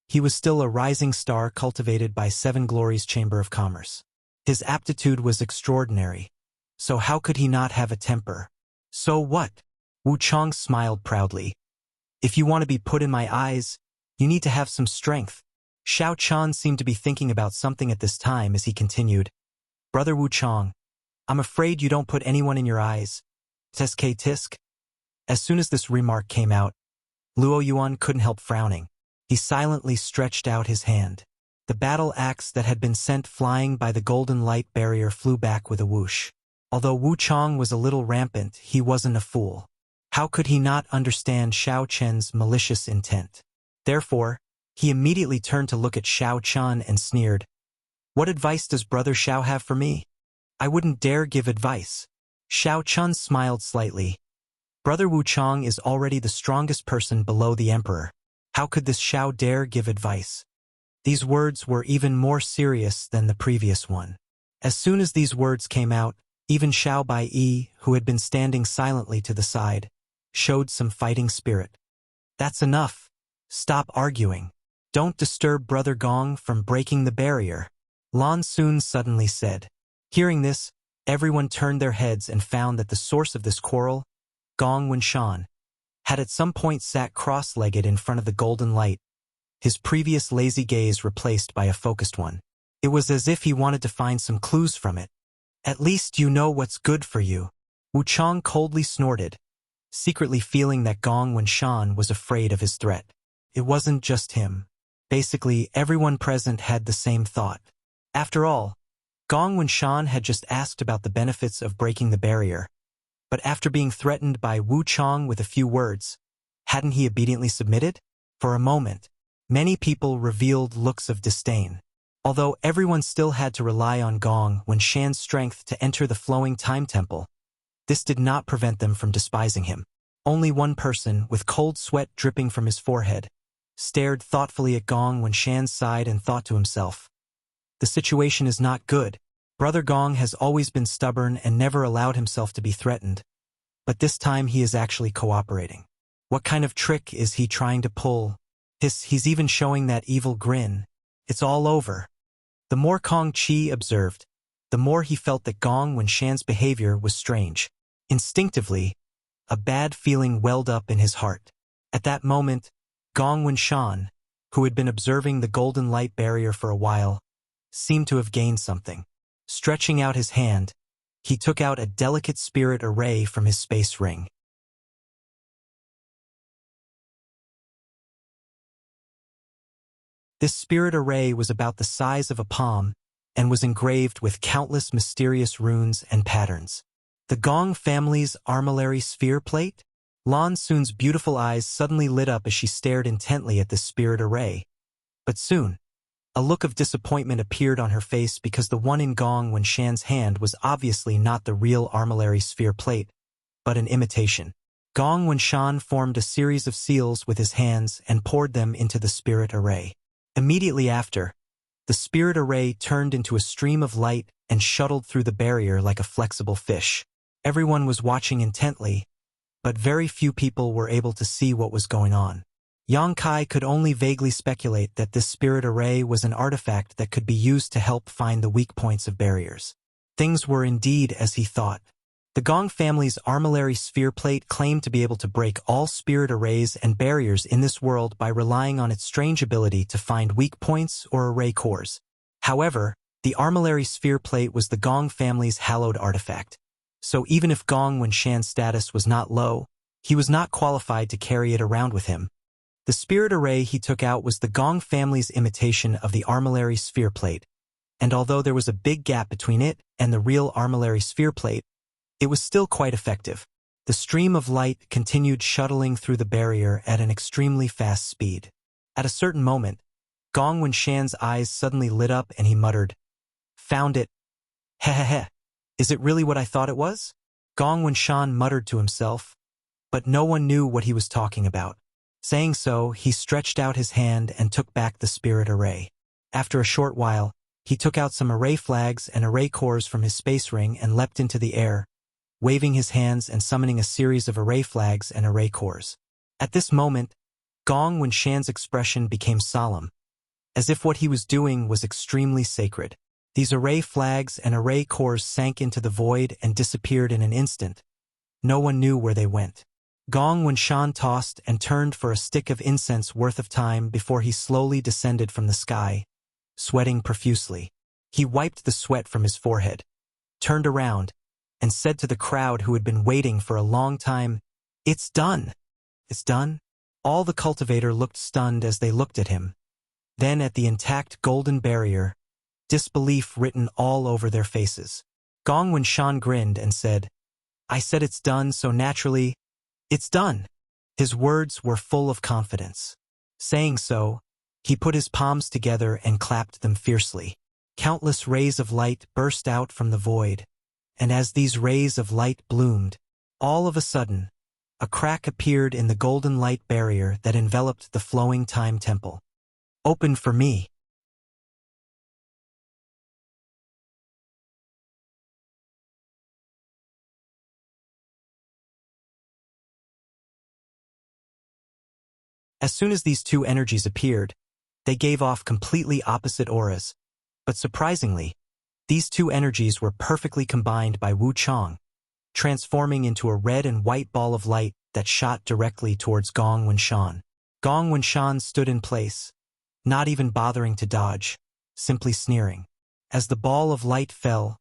[SPEAKER 1] he was still a rising star cultivated by Seven Glories Chamber of Commerce. His aptitude was extraordinary, so how could he not have a temper? "So what?" Wu Chang smiled proudly. "If you want to be put in my eyes, you need to have some strength." Xiao Chan seemed to be thinking about something at this time as he continued, "Brother Wu Chang, I'm afraid you don't put anyone in your eyes. Tisk tisk." As soon as this remark came out, Luo Yuan couldn't help frowning. He silently stretched out his hand. The battle axe that had been sent flying by the golden light barrier flew back with a whoosh. Although Wu Chang was a little rampant, he wasn't a fool. How could he not understand Xiao Chen's malicious intent? Therefore, he immediately turned to look at Xiao Chen and sneered, "What advice does Brother Xiao have for me? I wouldn't dare give advice." Xiao Chen smiled slightly. Brother Wu Chang is already the strongest person below the emperor. How could this Xiao dare give advice? These words were even more serious than the previous one. As soon as these words came out, even Xiao Bai, who had been standing silently to the side, showed some fighting spirit. "That's enough. Stop arguing. Don't disturb Brother Gong from breaking the barrier," Lan Sun suddenly said. Hearing this, everyone turned their heads and found that the source of this quarrel, Gong Wenshan, had at some point sat cross-legged in front of the golden light, his previous lazy gaze replaced by a focused one. It was as if he wanted to find some clues from it. "At least you know what's good for you." Wu Chang coldly snorted, secretly feeling that Gong Wenshan was afraid of his threat. It wasn't just him. Basically, everyone present had the same thought. After all, Gong Wenshan had just asked about the benefits of breaking the barrier. But after being threatened by Wu Chang with a few words, hadn't he obediently submitted? For a moment, many people revealed looks of disdain. Although everyone still had to rely on Gong Wenshan's strength to enter the flowing time temple, this did not prevent them from despising him. Only one person, with cold sweat dripping from his forehead, stared thoughtfully at Gong Wenshan's side and thought to himself, "The situation is not good. Brother Gong has always been stubborn and never allowed himself to be threatened. but this time he is actually cooperating. What kind of trick is he trying to pull? He's even showing that evil grin. It's all over. The more Kong Chi observed, the more he felt that Gong Wenshan's behavior was strange. Instinctively, a bad feeling welled up in his heart. At that moment, Gong Wenshan, who had been observing the golden light barrier for a while, seemed to have gained something. Stretching out his hand, he took out a delicate spirit array from his space ring. This spirit array was about the size of a palm and was engraved with countless mysterious runes and patterns. The Gong family's armillary sphere plate? Lan Sun's beautiful eyes suddenly lit up as she stared intently at this spirit array. But soon, a look of disappointment appeared on her face because the one in Gong Wenshan's hand was obviously not the real armillary sphere plate, but an imitation. Gong Wenshan formed a series of seals with his hands and poured them into the spirit array. Immediately after, the spirit array turned into a stream of light and shuttled through the barrier like a flexible fish. Everyone was watching intently, but very few people were able to see what was going on. Yang Kai could only vaguely speculate that this spirit array was an artifact that could be used to help find the weak points of barriers. Things were indeed as he thought. The Gong family's armillary sphere plate claimed to be able to break all spirit arrays and barriers in this world by relying on its strange ability to find weak points or array cores. However, the armillary sphere plate was the Gong family's hallowed artifact. So even if Gong Wenshan's status was not low, he was not qualified to carry it around with him. The spirit array he took out was the Gong family's imitation of the armillary sphere plate, and although there was a big gap between it and the real armillary sphere plate, it was still quite effective. The stream of light continued shuttling through the barrier at an extremely fast speed. At a certain moment, Gong Wenshan's eyes suddenly lit up and he muttered, "Found it. Heh. Is it really what I thought it was?" Gong Wenshan muttered to himself, but no one knew what he was talking about. Saying so, he stretched out his hand and took back the spirit array. After a short while, he took out some array flags and array cores from his space ring and leapt into the air, waving his hands and summoning a series of array flags and array cores. At this moment, Gong Wenshan's expression became solemn, as if what he was doing was extremely sacred. These array flags and array cores sank into the void and disappeared in an instant. No one knew where they went. Gong Wenshan tossed and turned for a stick of incense worth of time before he slowly descended from the sky, sweating profusely. He wiped the sweat from his forehead, turned around, and said to the crowd who had been waiting for a long time, "It's done." "It's done?" All the cultivator looked stunned as they looked at him, then at the intact golden barrier, disbelief written all over their faces. Gong Wenshan grinned and said, "I said it's done, so naturally, it's done." His words were full of confidence. Saying so, he put his palms together and clapped them fiercely. Countless rays of light burst out from the void, and as these rays of light bloomed, all of a sudden, a crack appeared in the golden light barrier that enveloped the flowing time temple. "Open for me." As soon as these two energies appeared, they gave off completely opposite auras, but surprisingly, these two energies were perfectly combined by Wu Chang, transforming into a red and white ball of light that shot directly towards Gong Wenshan. Gong Wenshan stood in place, not even bothering to dodge, simply sneering. As the ball of light fell,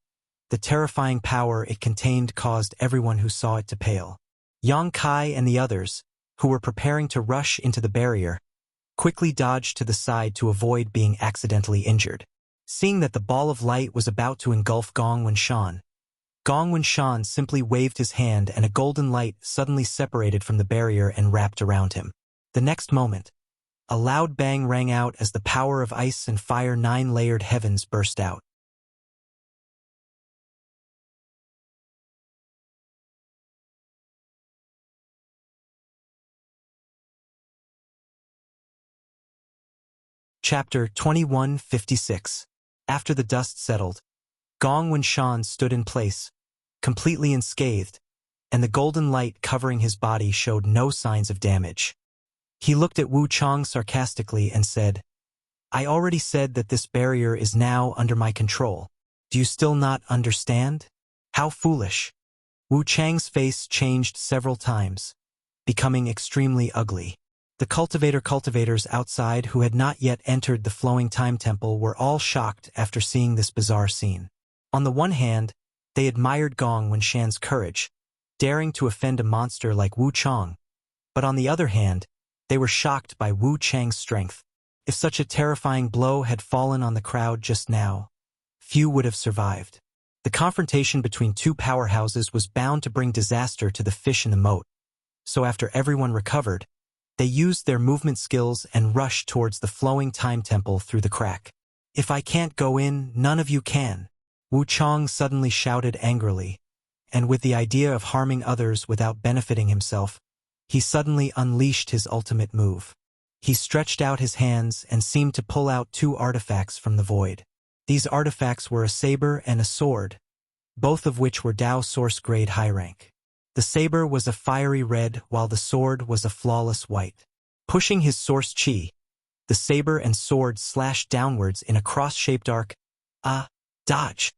[SPEAKER 1] the terrifying power it contained caused everyone who saw it to pale. Yang Kai and the others, who were preparing to rush into the barrier, quickly dodged to the side to avoid being accidentally injured. Seeing that the ball of light was about to engulf Gong Wenshan simply waved his hand and a golden light suddenly separated from the barrier and wrapped around him. The next moment, a loud bang rang out as the power of ice and fire 9-layered heavens burst out. Chapter 2156. After the dust settled, Gong Wenshan stood in place, completely unscathed, and the golden light covering his body showed no signs of damage. He looked at Wu Chang sarcastically and said, "I already said that this barrier is now under my control. Do you still not understand? How foolish." Wu Chang's face changed several times, becoming extremely ugly. The cultivators outside who had not yet entered the flowing time temple were all shocked after seeing this bizarre scene. On the one hand, they admired Gong Wenshan's courage, daring to offend a monster like Wu Chang, but on the other hand, they were shocked by Wu Chang's strength. If such a terrifying blow had fallen on the crowd just now, few would have survived. The confrontation between two powerhouses was bound to bring disaster to the fish in the moat, so after everyone recovered, they used their movement skills and rushed towards the flowing time temple through the crack. "If I can't go in, none of you can," Wu Chang suddenly shouted angrily, and with the idea of harming others without benefiting himself, he suddenly unleashed his ultimate move. He stretched out his hands and seemed to pull out two artifacts from the void. These artifacts were a saber and a sword, both of which were Dao Source grade high rank. The saber was a fiery red while the sword was a flawless white. Pushing his source chi, the saber and sword slashed downwards in a cross-shaped arc. Dodge.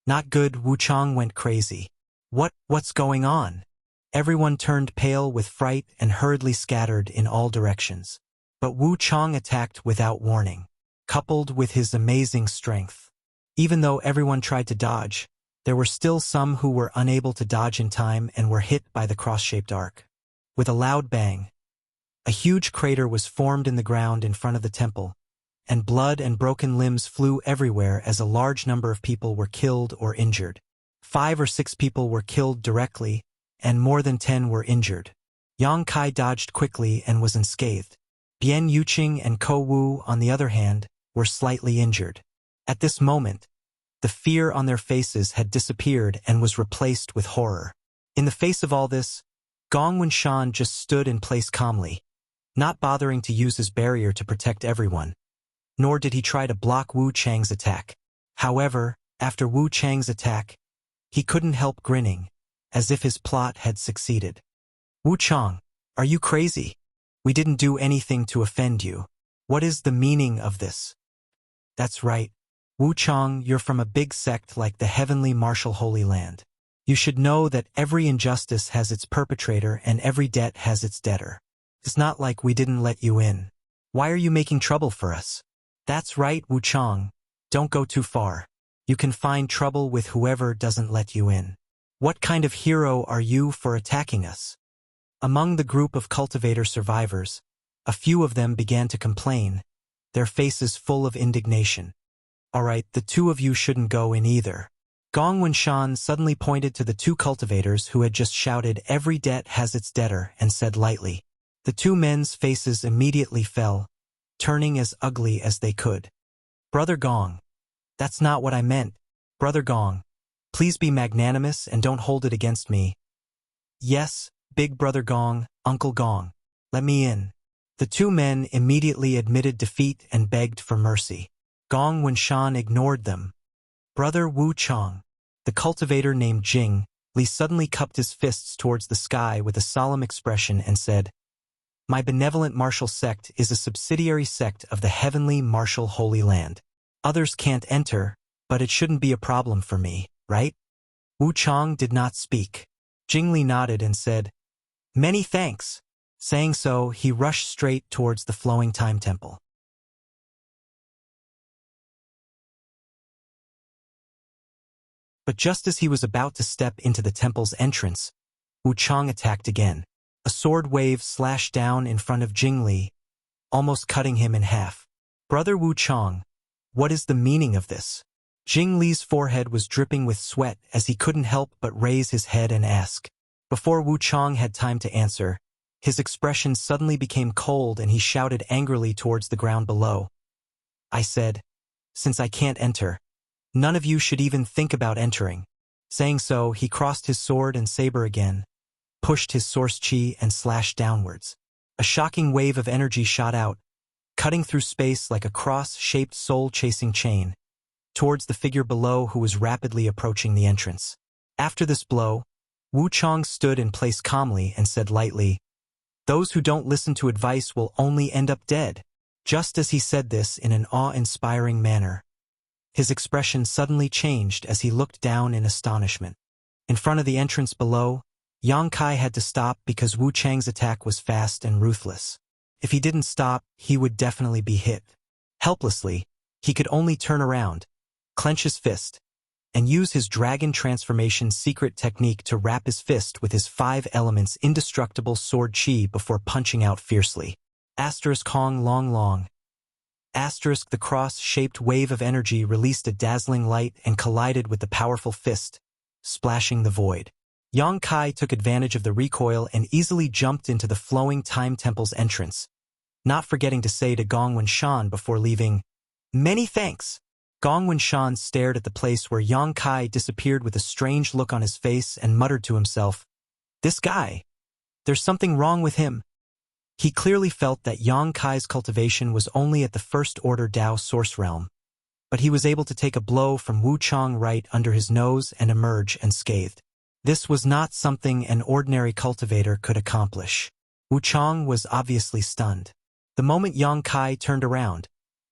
[SPEAKER 1] Not good. Wu Chang went crazy. What's going on? Everyone turned pale with fright and hurriedly scattered in all directions. But Wu Chang attacked without warning, coupled with his amazing strength. Even though everyone tried to dodge, there were still some who were unable to dodge in time and were hit by the cross-shaped arc. With a loud bang, a huge crater was formed in the ground in front of the temple, and blood and broken limbs flew everywhere as a large number of people were killed or injured. 5 or 6 people were killed directly, and more than 10 were injured. Yang Kai dodged quickly and was unscathed. Bian Yuqing and Ko Wu, on the other hand, were slightly injured. At this moment, the fear on their faces had disappeared and was replaced with horror. In the face of all this, Gong Wenshan just stood in place calmly, not bothering to use his barrier to protect everyone. Nor did he try to block Wu Chang's attack. However, after Wu Chang's attack, he couldn't help grinning, as if his plot had succeeded. "Wu Chang, are you crazy? We didn't do anything to offend you. What is the meaning of this?" "That's right. Wu Chang, you're from a big sect like the Heavenly Martial Holy Land. You should know that every injustice has its perpetrator and every debt has its debtor. It's not like we didn't let you in. Why are you making trouble for us?" "That's right, Wu Chang. Don't go too far. You can find trouble with whoever doesn't let you in. What kind of hero are you for attacking us?" Among the group of cultivator survivors, a few of them began to complain, their faces full of indignation. "All right, the two of you shouldn't go in either." Gong Wenshan suddenly pointed to the two cultivators who had just shouted, "Every debt has its debtor," and said lightly. The two men's faces immediately fell, turning as ugly as they could. "Brother Gong, that's not what I meant. Brother Gong, please be magnanimous and don't hold it against me." "Yes, Big Brother Gong, Uncle Gong, let me in." The two men immediately admitted defeat and begged for mercy. Gong Wenshan ignored them. "Brother Wu Chang." The cultivator named Jing Li suddenly cupped his fists towards the sky with a solemn expression and said, "My benevolent martial sect is a subsidiary sect of the Heavenly Martial Holy Land. Others can't enter, but it shouldn't be a problem for me, right?" Wu Chang did not speak. Jing Li nodded and said, "Many thanks." Saying so, he rushed straight towards the flowing time temple. But just as he was about to step into the temple's entrance, Wu Chang attacked again. A sword wave slashed down in front of Jing Li, almost cutting him in half. "Brother Wu Chang, what is the meaning of this?" Jing Li's forehead was dripping with sweat as he couldn't help but raise his head and ask. Before Wu Chang had time to answer, his expression suddenly became cold and he shouted angrily towards the ground below. "I said, since I can't enter, none of you should even think about entering." Saying so, he crossed his sword and saber again, pushed his source chi and slashed downwards. A shocking wave of energy shot out, cutting through space like a cross-shaped soul-chasing chain, towards the figure below who was rapidly approaching the entrance. After this blow, Wu Chang stood in place calmly and said lightly, "Those who don't listen to advice will only end up dead." Just as he said this in an awe-inspiring manner, his expression suddenly changed as he looked down in astonishment. In front of the entrance below, Yang Kai had to stop because Wu Chang's attack was fast and ruthless. If he didn't stop, he would definitely be hit. Helplessly, he could only turn around, clench his fist, and use his dragon transformation secret technique to wrap his fist with his 5 elements indestructible sword chi before punching out fiercely. Asterisk Hong Long Long. Asterisk the cross-shaped wave of energy released a dazzling light and collided with the powerful fist, splashing the void. Yang Kai took advantage of the recoil and easily jumped into the flowing time temple's entrance, not forgetting to say to Gong Wenshan before leaving, "Many thanks." Gong Wenshan stared at the place where Yang Kai disappeared with a strange look on his face and muttered to himself, "This guy, there's something wrong with him." He clearly felt that Yang Kai's cultivation was only at the first-order Dao source realm, but he was able to take a blow from Wu Chang right under his nose and emerge unscathed. This was not something an ordinary cultivator could accomplish. Wu Chang was obviously stunned. The moment Yang Kai turned around,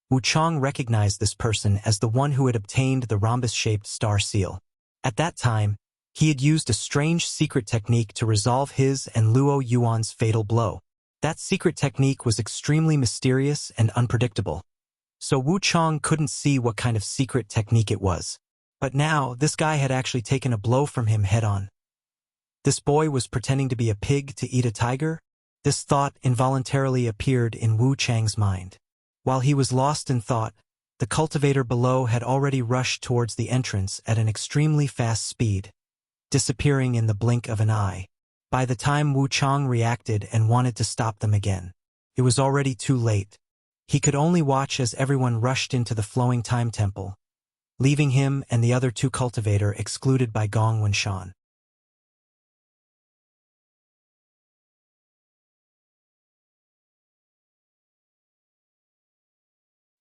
[SPEAKER 1] Wu Chang recognized this person as the one who had obtained the rhombus-shaped star seal. At that time, he had used a strange secret technique to resolve his and Luo Yuan's fatal blow. That secret technique was extremely mysterious and unpredictable, so Wu Chang couldn't see what kind of secret technique it was. But now, this guy had actually taken a blow from him head-on. This boy was pretending to be a pig to eat a tiger? This thought involuntarily appeared in Wu Chang's mind. While he was lost in thought, the cultivator below had already rushed towards the entrance at an extremely fast speed, disappearing in the blink of an eye. By the time Wu Chang reacted and wanted to stop them again, it was already too late. He could only watch as everyone rushed into the flowing time temple, leaving him and the other 2 cultivator excluded by Gong Wenshan.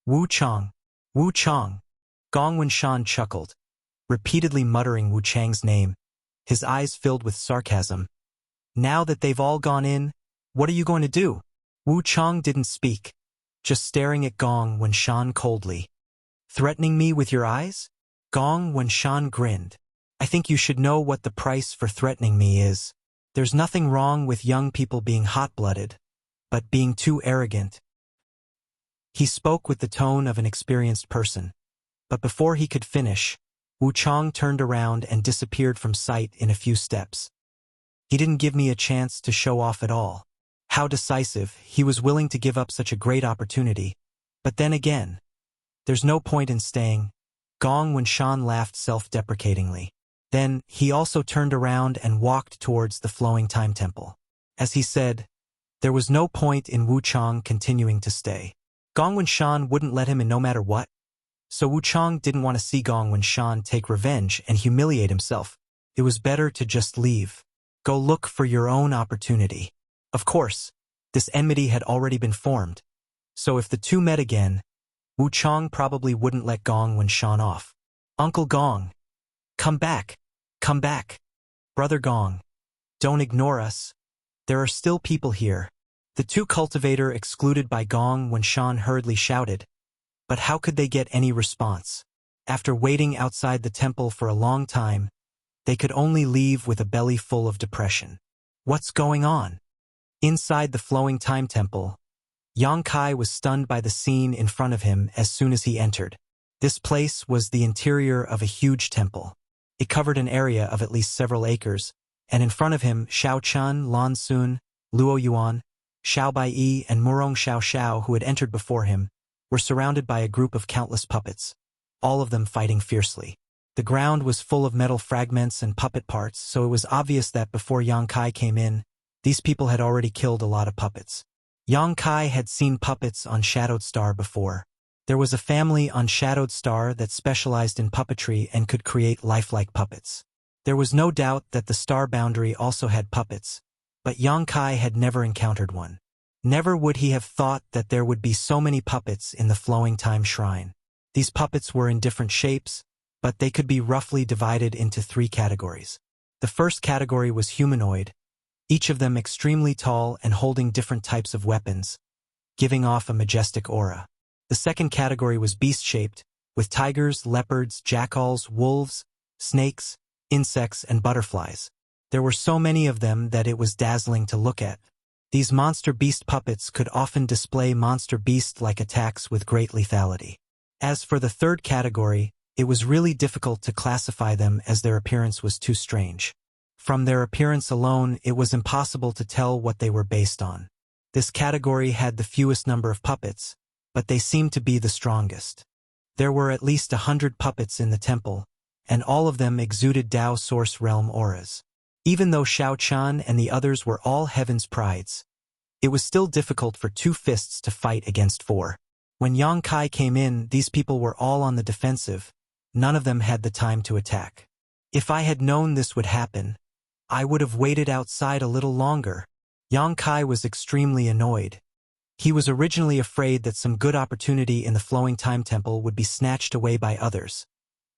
[SPEAKER 1] Wu Chang. Wu Chang. Gong Wenshan chuckled, repeatedly muttering Wu Chang's name, his eyes filled with sarcasm. "Now that they've all gone in, what are you going to do?" Wu Chang didn't speak, just staring at Gong Wenshan coldly. "Threatening me with your eyes?" Gong Wenshan grinned. "I think you should know what the price for threatening me is. There's nothing wrong with young people being hot-blooded, but being too arrogant." He spoke with the tone of an experienced person, but before he could finish, Wu Chang turned around and disappeared from sight in a few steps. He didn't give me a chance to show off at all. How decisive, he was willing to give up such a great opportunity. But then again, there's no point in staying. Gong Wenshan laughed self-deprecatingly. Then, he also turned around and walked towards the flowing time temple. As he said, there was no point in Wu Chang continuing to stay. Gong Wenshan wouldn't let him in no matter what. So Wu Chang didn't want to see Gong Wenshan take revenge and humiliate himself. It was better to just leave. Go look for your own opportunity. Of course, this enmity had already been formed, so if the 2 met again, Wu Chang probably wouldn't let Gong Wenshan off. "Uncle Gong, come back, come back. Brother Gong, don't ignore us. There are still people here." The 2 cultivator excluded by Gong Wenshan hurriedly shouted, but how could they get any response? After waiting outside the temple for a long time, they could only leave with a belly full of depression. What's going on? Inside the flowing time temple, Yang Kai was stunned by the scene in front of him as soon as he entered. This place was the interior of a huge temple. It covered an area of at least several acres, and in front of him, Xiao Chun, Lan Sun, Luo Yuan, Xiao Baiyi, and Murong Xiao Xiao, who had entered before him, were surrounded by a group of countless puppets, all of them fighting fiercely. The ground was full of metal fragments and puppet parts, so it was obvious that before Yang Kai came in, these people had already killed a lot of puppets. Yang Kai had seen puppets on Shadowed Star before. There was a family on Shadowed Star that specialized in puppetry and could create lifelike puppets. There was no doubt that the star boundary also had puppets, but Yang Kai had never encountered one. Never would he have thought that there would be so many puppets in the Flowing Time Shrine. These puppets were in different shapes, but they could be roughly divided into 3 categories. The first category was humanoid, each of them extremely tall and holding different types of weapons, giving off a majestic aura. The second category was beast-shaped, with tigers, leopards, jackals, wolves, snakes, insects, and butterflies. There were so many of them that it was dazzling to look at. These monster beast puppets could often display monster beast-like attacks with great lethality. As for the third category, it was really difficult to classify them as their appearance was too strange. From their appearance alone, it was impossible to tell what they were based on. This category had the fewest number of puppets, but they seemed to be the strongest. There were at least 100 puppets in the temple, and all of them exuded Tao Source Realm auras. Even though Xiao Chan and the others were all heaven's prides, it was still difficult for 2 fists to fight against 4. When Yang Kai came in, these people were all on the defensive. None of them had the time to attack. If I had known this would happen, I would have waited outside a little longer. Yang Kai was extremely annoyed. He was originally afraid that some good opportunity in the Flowing Time Temple would be snatched away by others,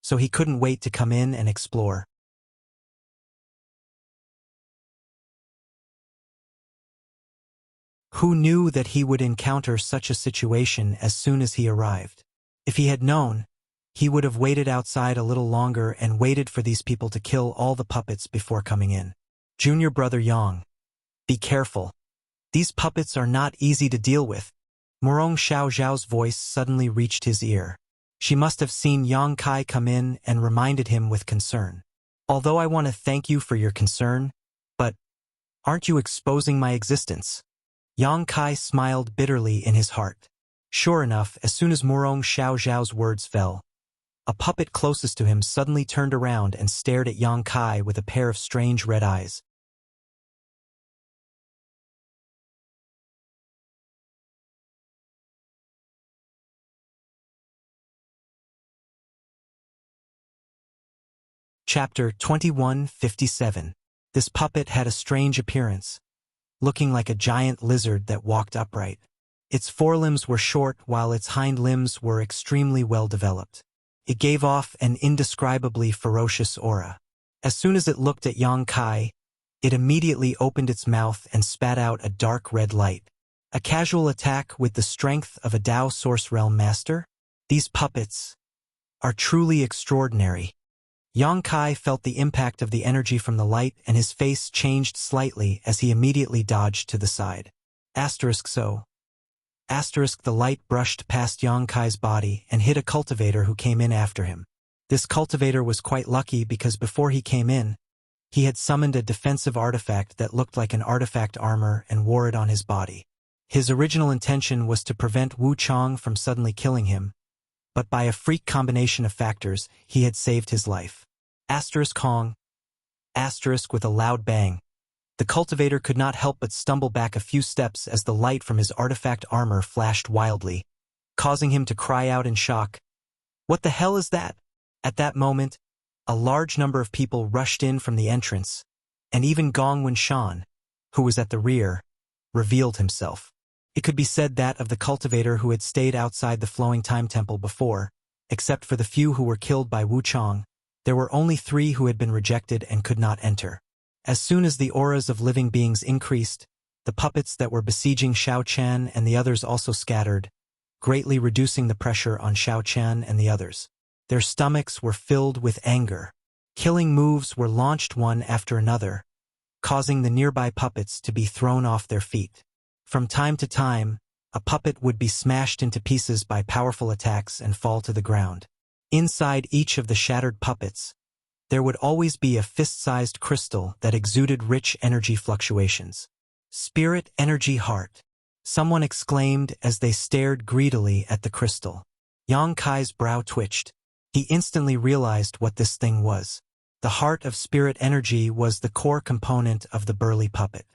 [SPEAKER 1] so he couldn't wait to come in and explore. Who knew that he would encounter such a situation as soon as he arrived? If he had known, he would have waited outside a little longer and waited for these people to kill all the puppets before coming in. Junior brother Yang, be careful. These puppets are not easy to deal with. Murong Xiao Zhao's voice suddenly reached his ear. She must have seen Yang Kai come in and reminded him with concern. Although I want to thank you for your concern, but aren't you exposing my existence? Yang Kai smiled bitterly in his heart. Sure enough, as soon as Murong Xiao Zhao's words fell, a puppet closest to him suddenly turned around and stared at Yang Kai with a pair of strange red eyes. Chapter 2157. This puppet had a strange appearance, looking like a giant lizard that walked upright. Its forelimbs were short while its hind limbs were extremely well developed. It gave off an indescribably ferocious aura. As soon as it looked at Yang Kai, it immediately opened its mouth and spat out a dark red light. A casual attack with the strength of a Tao Source Realm Master? These puppets are truly extraordinary. Yang Kai felt the impact of the energy from the light and his face changed slightly as he immediately dodged to the side. The light brushed past Yang Kai's body and hit a cultivator who came in after him. This cultivator was quite lucky because before he came in, he had summoned a defensive artifact that looked like an artifact armor and wore it on his body. His original intention was to prevent Wu Chang from suddenly killing him, but by a freak combination of factors, he had saved his life. Kong. With a loud bang. The cultivator could not help but stumble back a few steps as the light from his artifact armor flashed wildly, causing him to cry out in shock. What the hell is that? At that moment, a large number of people rushed in from the entrance, and even Gong Winshan, who was at the rear, revealed himself. It could be said that of the cultivator who had stayed outside the Flowing Time Temple before, except for the few who were killed by Wu Chang, there were only 3 who had been rejected and could not enter. As soon as the auras of living beings increased, the puppets that were besieging Xiao Chan and the others also scattered, greatly reducing the pressure on Xiao Chan and the others. Their stomachs were filled with anger. Killing moves were launched one after another, causing the nearby puppets to be thrown off their feet. From time to time, a puppet would be smashed into pieces by powerful attacks and fall to the ground. Inside each of the shattered puppets, there would always be a fist-sized crystal that exuded rich energy fluctuations. Spirit Energy Heart, someone exclaimed as they stared greedily at the crystal. Yang Kai's brow twitched. He instantly realized what this thing was. The heart of spirit energy was the core component of the burly puppet.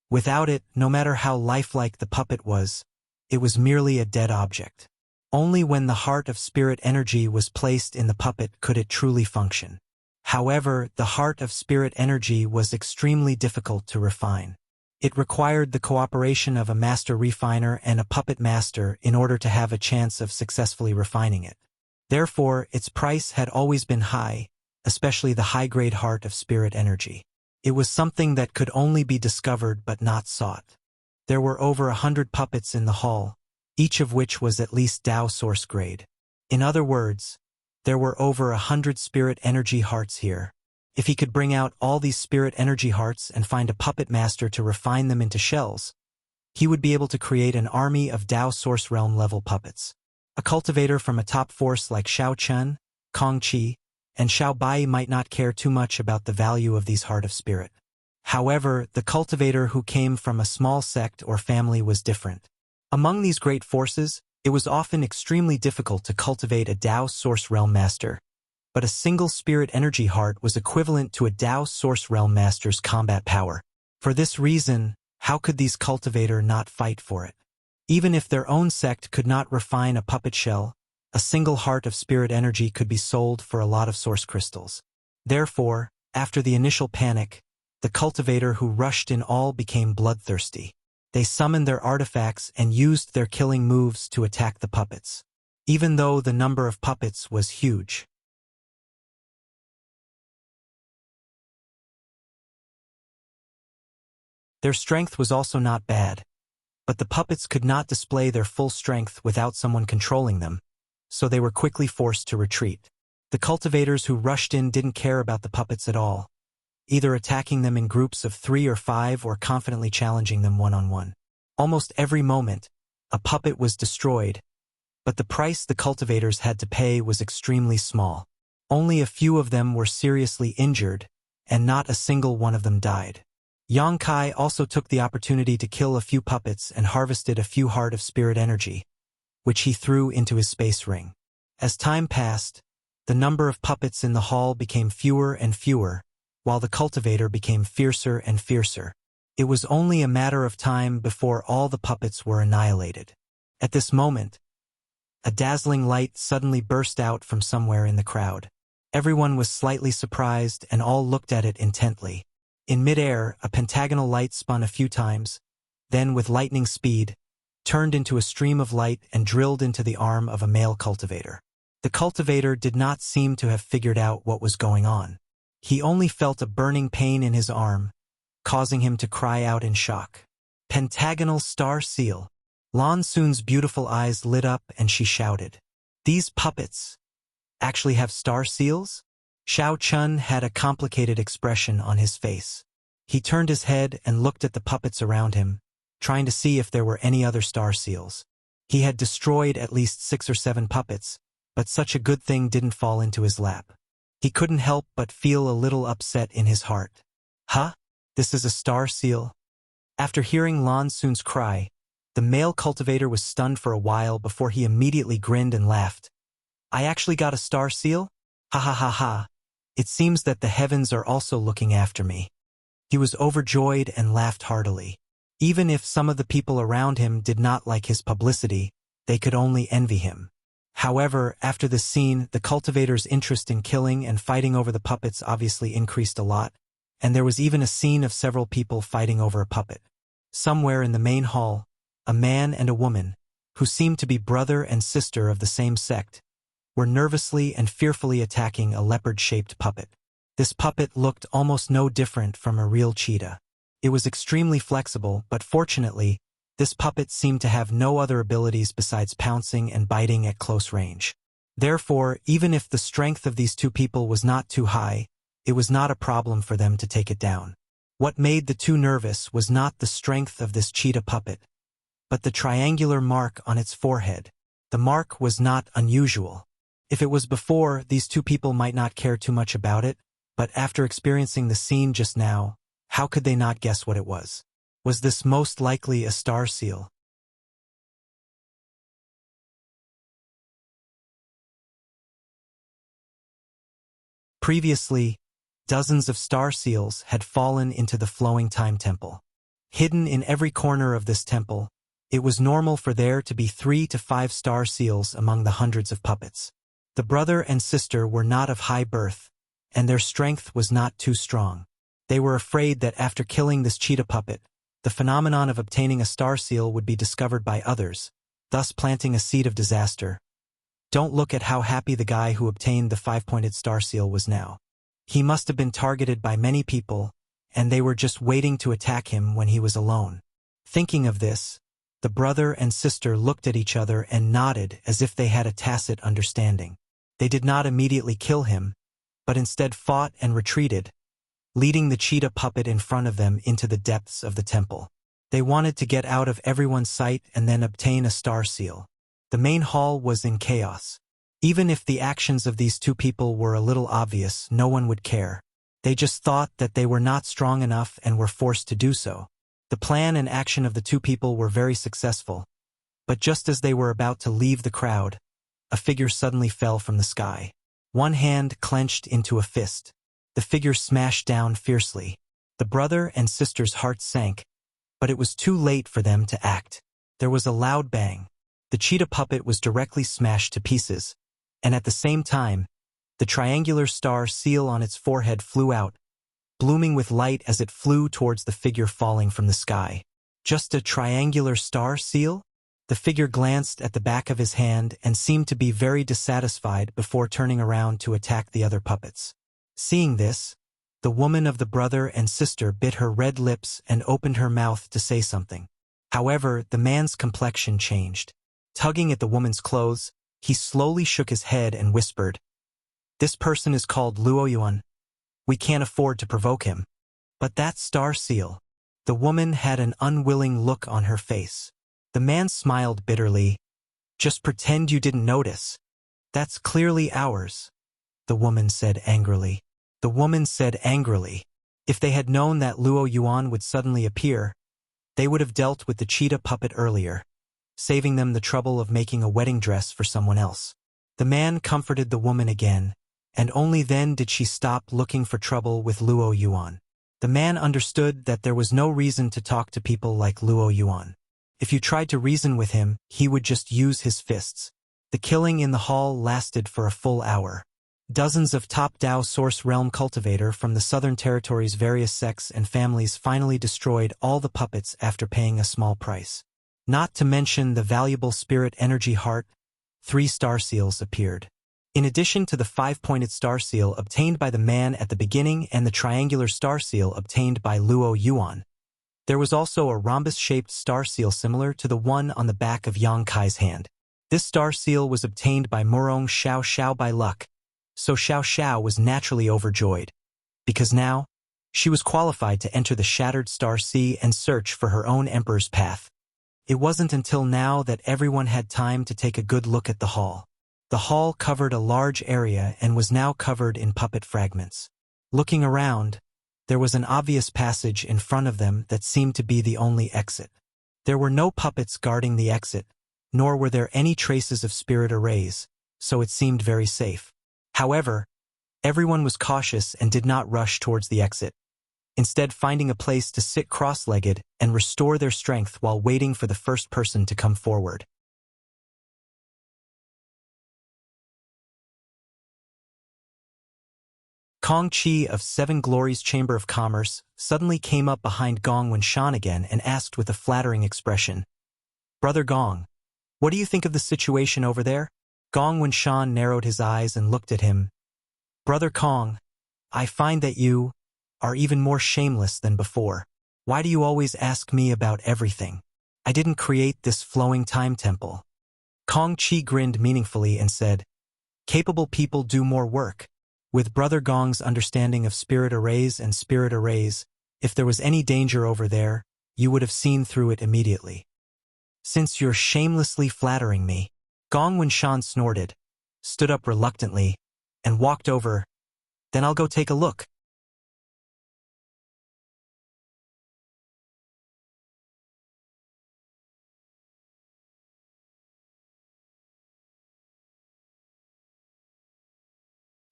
[SPEAKER 1] Without it, no matter how lifelike the puppet was, it was merely a dead object. Only when the heart of spirit energy was placed in the puppet could it truly function. However, the heart of spirit energy was extremely difficult to refine. It required the cooperation of a master refiner and a puppet master in order to have a chance of successfully refining it. Therefore, its price had always been high, especially the high-grade heart of spirit energy. It was something that could only be discovered but not sought. There were over 100 puppets in the hall, each of which was at least Tao source grade. In other words, there were over 100 spirit energy hearts here. If he could bring out all these spirit energy hearts and find a puppet master to refine them into shells, he would be able to create an army of Tao source realm level puppets. A cultivator from a top force like Xiao Chun, Kong Qi, and Xiao Bai might not care too much about the value of these heart of spirit. However, the cultivator who came from a small sect or family was different. Among these great forces, it was often extremely difficult to cultivate a Tao source realm master, but a single spirit energy heart was equivalent to a Tao source realm master's combat power. For this reason, how could these cultivator not fight for it? Even if their own sect could not refine a puppet shell, a single heart of spirit energy could be sold for a lot of source crystals. Therefore, after the initial panic, the cultivator who rushed in all became bloodthirsty. They summoned their artifacts and used their killing moves to attack the puppets, even though the number of puppets was huge. Their strength was also not bad, but the puppets could not display their full strength without someone controlling them, so they were quickly forced to retreat. The cultivators who rushed in didn't care about the puppets at all, either attacking them in groups of 3 or 5 or confidently challenging them one-on-one. Almost every moment, a puppet was destroyed, but the price the cultivators had to pay was extremely small. Only a few of them were seriously injured, and not a single one of them died. Yang Kai also took the opportunity to kill a few puppets and harvested a few heart of spirit energy, which he threw into his space ring. As time passed, the number of puppets in the hall became fewer and fewer, while the cultivator became fiercer and fiercer. It was only a matter of time before all the puppets were annihilated. At this moment, a dazzling light suddenly burst out from somewhere in the crowd. Everyone was slightly surprised and all looked at it intently. In midair, a pentagonal light spun a few times, then with lightning speed, turned into a stream of light and drilled into the arm of a male cultivator. The cultivator did not seem to have figured out what was going on. He only felt a burning pain in his arm, causing him to cry out in shock. Pentagonal star seal. Lan Sun's beautiful eyes lit up and she shouted, "These puppets actually have star seals?" Xiao Chun had a complicated expression on his face. He turned his head and looked at the puppets around him, trying to see if there were any other star seals. He had destroyed at least 6 or 7 puppets, but such a good thing didn't fall into his lap. He couldn't help but feel a little upset in his heart. Huh? This is a star seal? After hearing Lan Sun's cry, the male cultivator was stunned for a while before he immediately grinned and laughed. I actually got a star seal? Ha ha ha ha. It seems that the heavens are also looking after me. He was overjoyed and laughed heartily. Even if some of the people around him did not like his publicity, they could only envy him. However, after this scene, the cultivator's interest in killing and fighting over the puppets obviously increased a lot, and there was even a scene of several people fighting over a puppet. Somewhere in the main hall, a man and a woman, who seemed to be brother and sister of the same sect, were nervously and fearfully attacking a leopard-shaped puppet. This puppet looked almost no different from a real cheetah. It was extremely flexible, but fortunately, this puppet seemed to have no other abilities besides pouncing and biting at close range. Therefore, even if the strength of these two people was not too high, it was not a problem for them to take it down. What made the two nervous was not the strength of this cheetah puppet, but the triangular mark on its forehead. The mark was not unusual. If it was before, these two people might not care too much about it, but after experiencing the scene just now, how could they not guess what it was? Was this most likely a star seal? Previously, dozens of star seals had fallen into the flowing time temple. Hidden in every corner of this temple, it was normal for there to be 3 to 5 star seals among the hundreds of puppets. The brother and sister were not of high birth, and their strength was not too strong. They were afraid that after killing this cheetah puppet, the phenomenon of obtaining a star seal would be discovered by others, thus planting a seed of disaster. Don't look at how happy the guy who obtained the 5-pointed star seal was now. He must have been targeted by many people, and they were just waiting to attack him when he was alone. Thinking of this, the brother and sister looked at each other and nodded as if they had a tacit understanding. They did not immediately kill him, but instead fought and retreated, leading the cheetah puppet in front of them into the depths of the temple. They wanted to get out of everyone's sight and then obtain a star seal. The main hall was in chaos. Even if the actions of these two people were a little obvious, no one would care. They just thought that they were not strong enough and were forced to do so. The plan and action of the two people were very successful, but just as they were about to leave the crowd, a figure suddenly fell from the sky. One hand clenched into a fist. The figure smashed down fiercely. The brother and sister's hearts sank, but it was too late for them to act. There was a loud bang. The cheetah puppet was directly smashed to pieces, and at the same time, the triangular star seal on its forehead flew out, blooming with light as it flew towards the figure falling from the sky. Just a triangular star seal? The figure glanced at the back of his hand and seemed to be very dissatisfied before turning around to attack the other puppets. Seeing this, the woman of the brother and sister bit her red lips and opened her mouth to say something. However, the man's complexion changed. Tugging at the woman's clothes, he slowly shook his head and whispered, "This person is called Luo Yuan. We can't afford to provoke him." But that star seal. The woman had an unwilling look on her face. The man smiled bitterly. "Just pretend you didn't notice. That's clearly ours," the woman said angrily. The woman said angrily. If they had known that Luo Yuan would suddenly appear, they would have dealt with the cheetah puppet earlier, saving them the trouble of making a wedding dress for someone else. The man comforted the woman again, and only then did she stop looking for trouble with Luo Yuan. The man understood that there was no reason to talk to people like Luo Yuan. If you tried to reason with him, he would just use his fists. The killing in the hall lasted for a full hour. Dozens of top Dao Source Realm cultivator from the Southern Territory's various sects and families finally destroyed all the puppets after paying a small price. Not to mention the valuable spirit energy heart, 3 star seals appeared. In addition to the 5-pointed star seal obtained by the man at the beginning and the triangular star seal obtained by Luo Yuan, there was also a rhombus-shaped star seal similar to the one on the back of Yang Kai's hand. This star seal was obtained by Murong Xiao Xiao by luck, so Xiao Xiao was naturally overjoyed, because now, she was qualified to enter the Shattered Star Sea and search for her own Emperor's path. It wasn't until now that everyone had time to take a good look at the hall. The hall covered a large area and was now covered in puppet fragments. Looking around, there was an obvious passage in front of them that seemed to be the only exit. There were no puppets guarding the exit, nor were there any traces of spirit arrays, so it seemed very safe. However, everyone was cautious and did not rush towards the exit, instead finding a place to sit cross-legged and restore their strength while waiting for the first person to come forward. Kong Chi of Seven Glories Chamber of Commerce suddenly came up behind Gong Wenshan again and asked with a flattering expression, "Brother Gong, what do you think of the situation over there?" Gong Wenshan narrowed his eyes and looked at him. "Brother Kong, I find that you are even more shameless than before. Why do you always ask me about everything? I didn't create this flowing time temple." Kong Chi grinned meaningfully and said, "Capable people do more work." With Brother Gong's understanding of spirit arrays, if there was any danger over there, you would have seen through it immediately. "Since you're shamelessly flattering me," Gong Wenshan snorted, stood up reluctantly, and walked over. "Then I'll go take a look."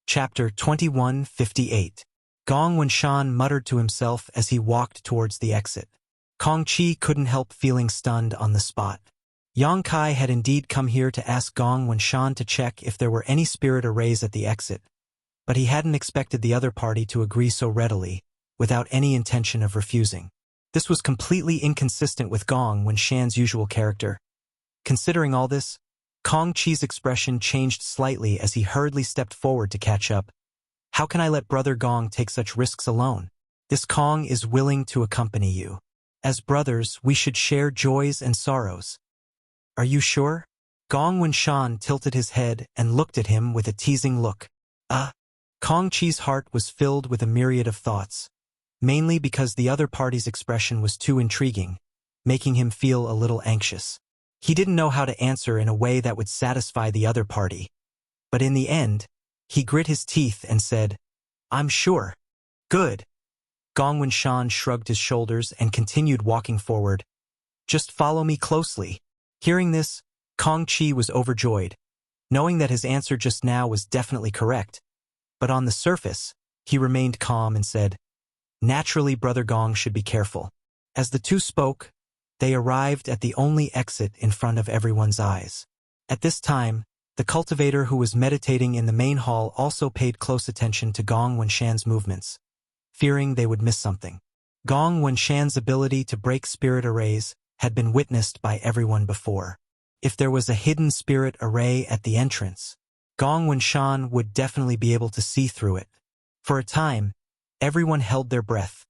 [SPEAKER 1] Chapter 2158. Gong Wenshan muttered to himself as he walked towards the exit. Kong Chi couldn't help feeling stunned on the spot. Yang Kai had indeed come here to ask Gong Wenshan to check if there were any spirit arrays at the exit, but he hadn't expected the other party to agree so readily, without any intention of refusing. This was completely inconsistent with Gong Wenshan's usual character. Considering all this, Kong Chi's expression changed slightly as he hurriedly stepped forward to catch up. How can I let Brother Gong take such risks alone? This Kong is willing to accompany you. As brothers, we should share joys and sorrows. Are you sure? Gong Wenshan tilted his head and looked at him with a teasing look. Kong Chi's heart was filled with a myriad of thoughts, mainly because the other party's expression was too intriguing, making him feel a little anxious. He didn't know how to answer in a way that would satisfy the other party. But in the end, he grit his teeth and said, I'm sure. Good. Gong Wenshan shrugged his shoulders and continued walking forward. Just follow me closely. Hearing this, Kong Chi was overjoyed, knowing that his answer just now was definitely correct. But on the surface, he remained calm and said, Naturally, Brother Gong should be careful. As the two spoke, they arrived at the only exit in front of everyone's eyes. At this time, the cultivator who was meditating in the main hall also paid close attention to Gong Wenshan's movements, fearing they would miss something. Gong Wenshan's ability to break spirit arrays had been witnessed by everyone before. If there was a hidden spirit array at the entrance, Gong Wenshan would definitely be able to see through it. For a time, everyone held their breath,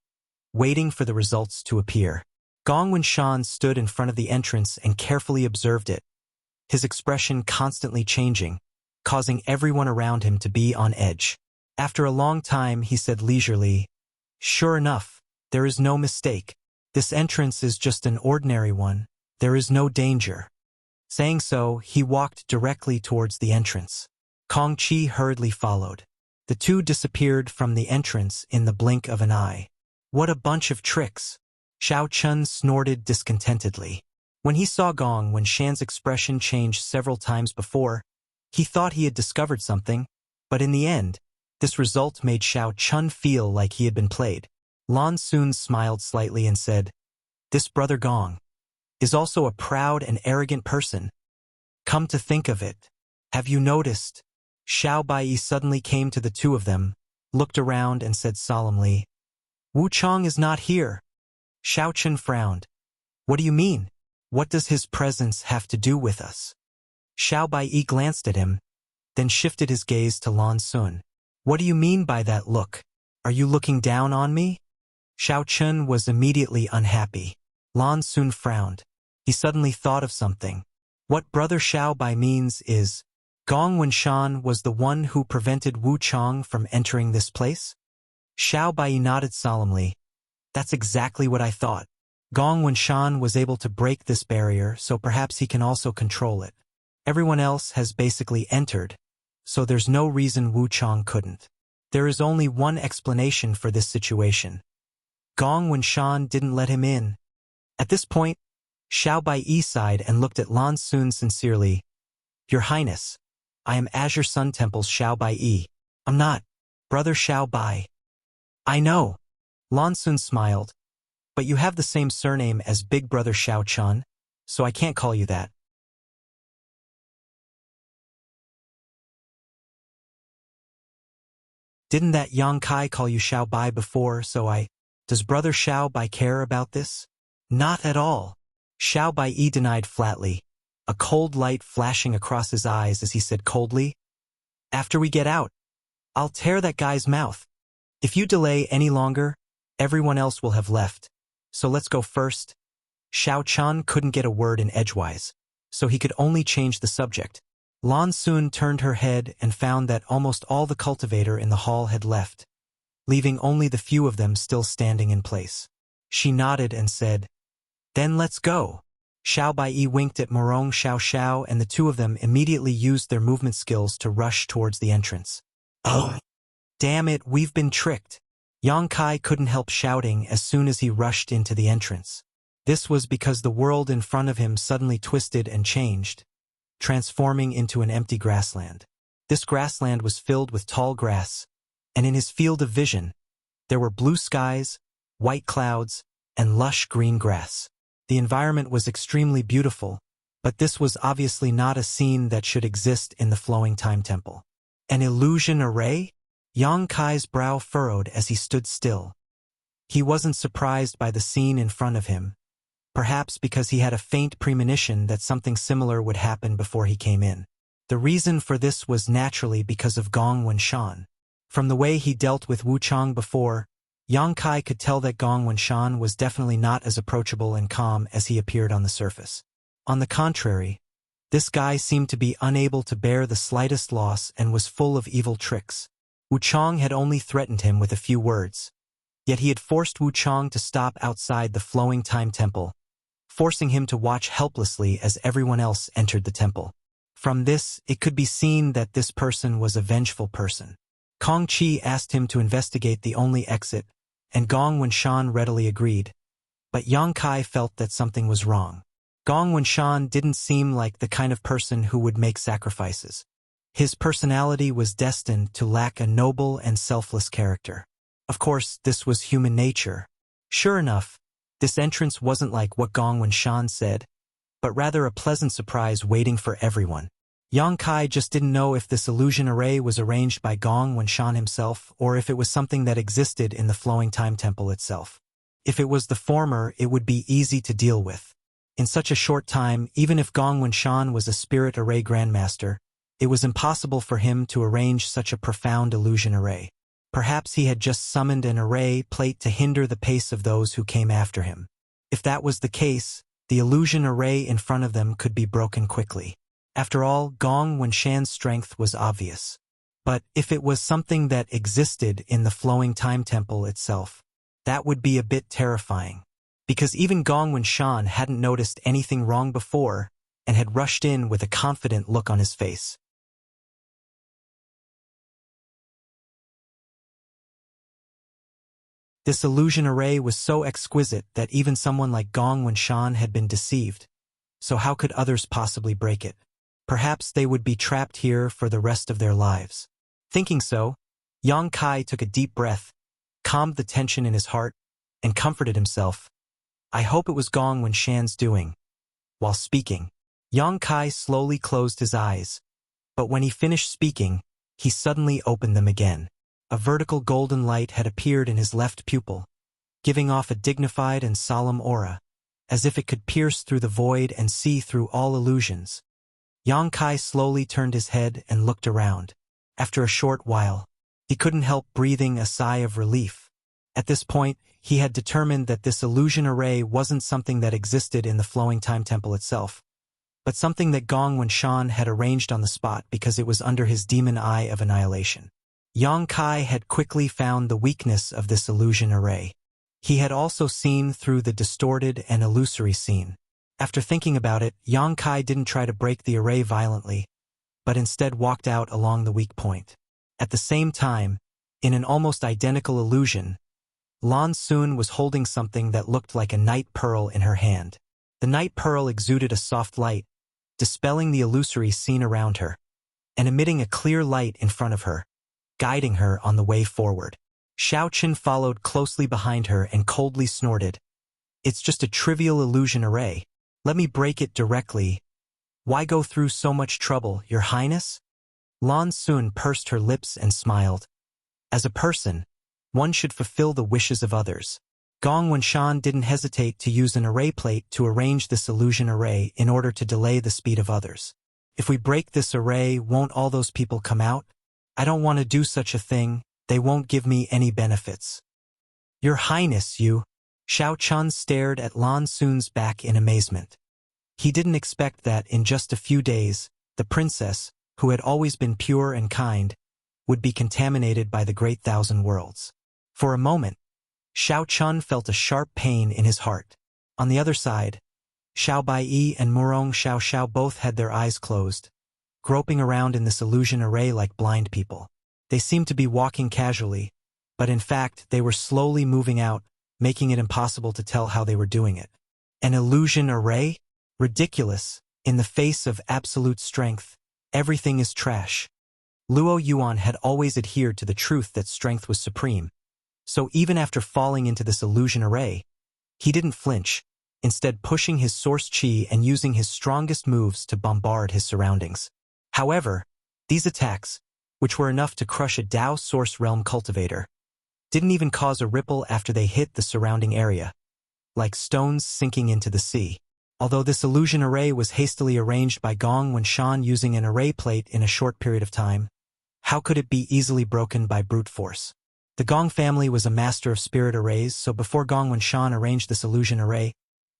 [SPEAKER 1] waiting for the results to appear. Gong Wenshan stood in front of the entrance and carefully observed it, his expression constantly changing, causing everyone around him to be on edge. After a long time, he said leisurely, Sure enough, there is no mistake. This entrance is just an ordinary one. There is no danger. Saying so, he walked directly towards the entrance. Kong Chi hurriedly followed. The two disappeared from the entrance in the blink of an eye. What a bunch of tricks! Xiao Chun snorted discontentedly. When he saw Gong Wenshan's expression change several times before, he thought he had discovered something, but in the end, this result made Xiao Chun feel like he had been played. Lan Sun smiled slightly and said, This Brother Gong is also a proud and arrogant person. Come to think of it, have you noticed? Xiao Bai suddenly came to the two of them, looked around and said solemnly, Wu Chong is not here. Xiao Chun frowned. What do you mean? What does his presence have to do with us? Xiao Bai glanced at him, then shifted his gaze to Lan Sun. What do you mean by that look? Are you looking down on me? Xiao Chun was immediately unhappy. Lan Sun frowned. He suddenly thought of something. What Brother Xiao Bai means is, Gong Wenshan was the one who prevented Wu Chong from entering this place? Xiao Bai nodded solemnly. That's exactly what I thought. Gong Wenshan was able to break this barrier, so perhaps he can also control it. Everyone else has basically entered, so there's no reason Wu Chong couldn't. There is only one explanation for this situation. Gong Wenshan didn't let him in. At this point, Xiao Bai sighed and looked at Lan Sun sincerely. Your Highness, I am Azure Sun Temple's Xiao Bai. I'm not Brother Xiao Bai. I know. Lan Sun smiled. But you have the same surname as Big Brother Xiao Chun, so I can't call you that. Didn't that Yang Kai call you Xiao Bai before, Does Brother Xiao Bai care about this? Not at all. Xiao Bai denied flatly, a cold light flashing across his eyes as he said coldly, After we get out, I'll tear that guy's mouth. If you delay any longer, everyone else will have left. So let's go first. Xiao Chun couldn't get a word in edgewise, so he could only change the subject. Lan Sun turned her head and found that almost all the cultivator in the hall had left, leaving only the few of them still standing in place. She nodded and said, Then let's go. Xiao Bai winked at Morong Xiao Xiao, and the two of them immediately used their movement skills to rush towards the entrance. Oh, damn it, we've been tricked. Yang Kai couldn't help shouting as soon as he rushed into the entrance. This was because the world in front of him suddenly twisted and changed, transforming into an empty grassland. This grassland was filled with tall grass, and in his field of vision, there were blue skies, white clouds, and lush green grass. The environment was extremely beautiful, but this was obviously not a scene that should exist in the Flowing Time Temple. An illusion array? Yang Kai's brow furrowed as he stood still. He wasn't surprised by the scene in front of him, perhaps because he had a faint premonition that something similar would happen before he came in. The reason for this was naturally because of Gong Wenshan. From the way he dealt with Wu Chang before, Yang Kai could tell that Gong Wenshan was definitely not as approachable and calm as he appeared on the surface. On the contrary, this guy seemed to be unable to bear the slightest loss and was full of evil tricks. Wu Chang had only threatened him with a few words, yet he had forced Wu Chang to stop outside the flowing time temple, forcing him to watch helplessly as everyone else entered the temple. From this, it could be seen that this person was a vengeful person. Kong Chi asked him to investigate the only exit, and Gong Wenshan readily agreed, but Yang Kai felt that something was wrong. Gong Wenshan didn't seem like the kind of person who would make sacrifices. His personality was destined to lack a noble and selfless character. Of course, this was human nature. Sure enough, this entrance wasn't like what Gong Wenshan said, but rather a pleasant surprise waiting for everyone. Yang Kai just didn't know if this illusion array was arranged by Gong Wenshan himself or if it was something that existed in the flowing time temple itself. If it was the former, it would be easy to deal with. In such a short time, even if Gong Wenshan was a spirit array grandmaster, it was impossible for him to arrange such a profound illusion array. Perhaps he had just summoned an array plate to hinder the pace of those who came after him. If that was the case, the illusion array in front of them could be broken quickly. After all, Gong Wenshan's strength was obvious. But if it was something that existed in the flowing time temple itself, that would be a bit terrifying. Because even Gong Wenshan hadn't noticed anything wrong before and had rushed in with a confident look on his face. This illusion array was so exquisite that even someone like Gong Wenshan had been deceived. So how could others possibly break it? Perhaps they would be trapped here for the rest of their lives. Thinking so, Yang Kai took a deep breath, calmed the tension in his heart, and comforted himself. I hope it was Gong Wenshan's doing. While speaking, Yang Kai slowly closed his eyes, but when he finished speaking, he suddenly opened them again. A vertical golden light had appeared in his left pupil, giving off a dignified and solemn aura, as if it could pierce through the void and see through all illusions. Yang Kai slowly turned his head and looked around. After a short while, he couldn't help breathing a sigh of relief. At this point, he had determined that this illusion array wasn't something that existed in the flowing time temple itself, but something that Gong Wenshan had arranged on the spot because it was under his demon eye of annihilation. Yang Kai had quickly found the weakness of this illusion array. He had also seen through the distorted and illusory scene. After thinking about it, Yang Kai didn't try to break the array violently, but instead walked out along the weak point. At the same time, in an almost identical illusion, Lan Sun was holding something that looked like a night pearl in her hand. The night pearl exuded a soft light, dispelling the illusory scene around her, and emitting a clear light in front of her, guiding her on the way forward. Xiao Qin followed closely behind her and coldly snorted. It's just a trivial illusion array. Let me break it directly. Why go through so much trouble, Your Highness? Lan Sun pursed her lips and smiled. As a person, one should fulfill the wishes of others. Gong Wenshan didn't hesitate to use an array plate to arrange this illusion array in order to delay the speed of others. If we break this array, won't all those people come out? I don't want to do such a thing. They won't give me any benefits. Your Highness, you... Xiao Chun stared at Lan Sun's back in amazement. He didn't expect that in just a few days, the princess, who had always been pure and kind, would be contaminated by the Great Thousand Worlds. For a moment, Xiao Chun felt a sharp pain in his heart. On the other side, Xiao Baiyi and Murong Xiao Xiao both had their eyes closed, groping around in this illusion array like blind people. They seemed to be walking casually, but in fact they were slowly moving out, making it impossible to tell how they were doing it. An illusion array? Ridiculous. In the face of absolute strength, everything is trash. Luo Yuan had always adhered to the truth that strength was supreme. So even after falling into this illusion array, he didn't flinch, instead pushing his source chi and using his strongest moves to bombard his surroundings. However, these attacks, which were enough to crush a Dao source realm cultivator, didn't even cause a ripple after they hit the surrounding area, like stones sinking into the sea. Although this illusion array was hastily arranged by Gong Wenshan using an array plate in a short period of time, how could it be easily broken by brute force? The Gong family was a master of spirit arrays, so before Gong Wenshan arranged this illusion array,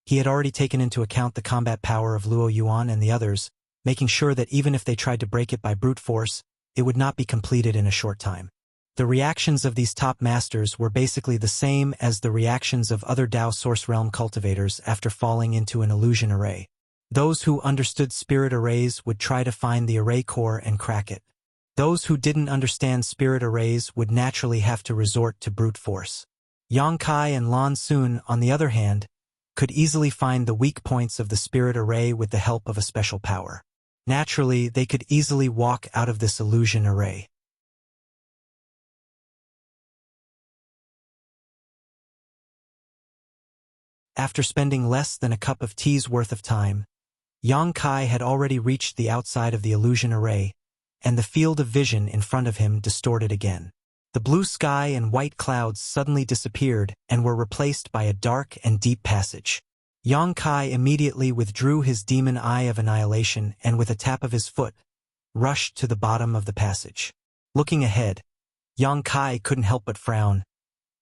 [SPEAKER 1] he had already taken into account the combat power of Luo Yuan and the others, making sure that even if they tried to break it by brute force, it would not be completed in a short time. The reactions of these top masters were basically the same as the reactions of other Dao Source Realm cultivators after falling into an illusion array. Those who understood spirit arrays would try to find the array core and crack it. Those who didn't understand spirit arrays would naturally have to resort to brute force. Yang Kai and Lan Xun, on the other hand, could easily find the weak points of the spirit array with the help of a special power. Naturally, they could easily walk out of this illusion array. After spending less than a cup of tea's worth of time, Yang Kai had already reached the outside of the illusion array, and the field of vision in front of him distorted again. The blue sky and white clouds suddenly disappeared and were replaced by a dark and deep passage. Yang Kai immediately withdrew his demon eye of annihilation and with a tap of his foot, rushed to the bottom of the passage. Looking ahead, Yang Kai couldn't help but frown.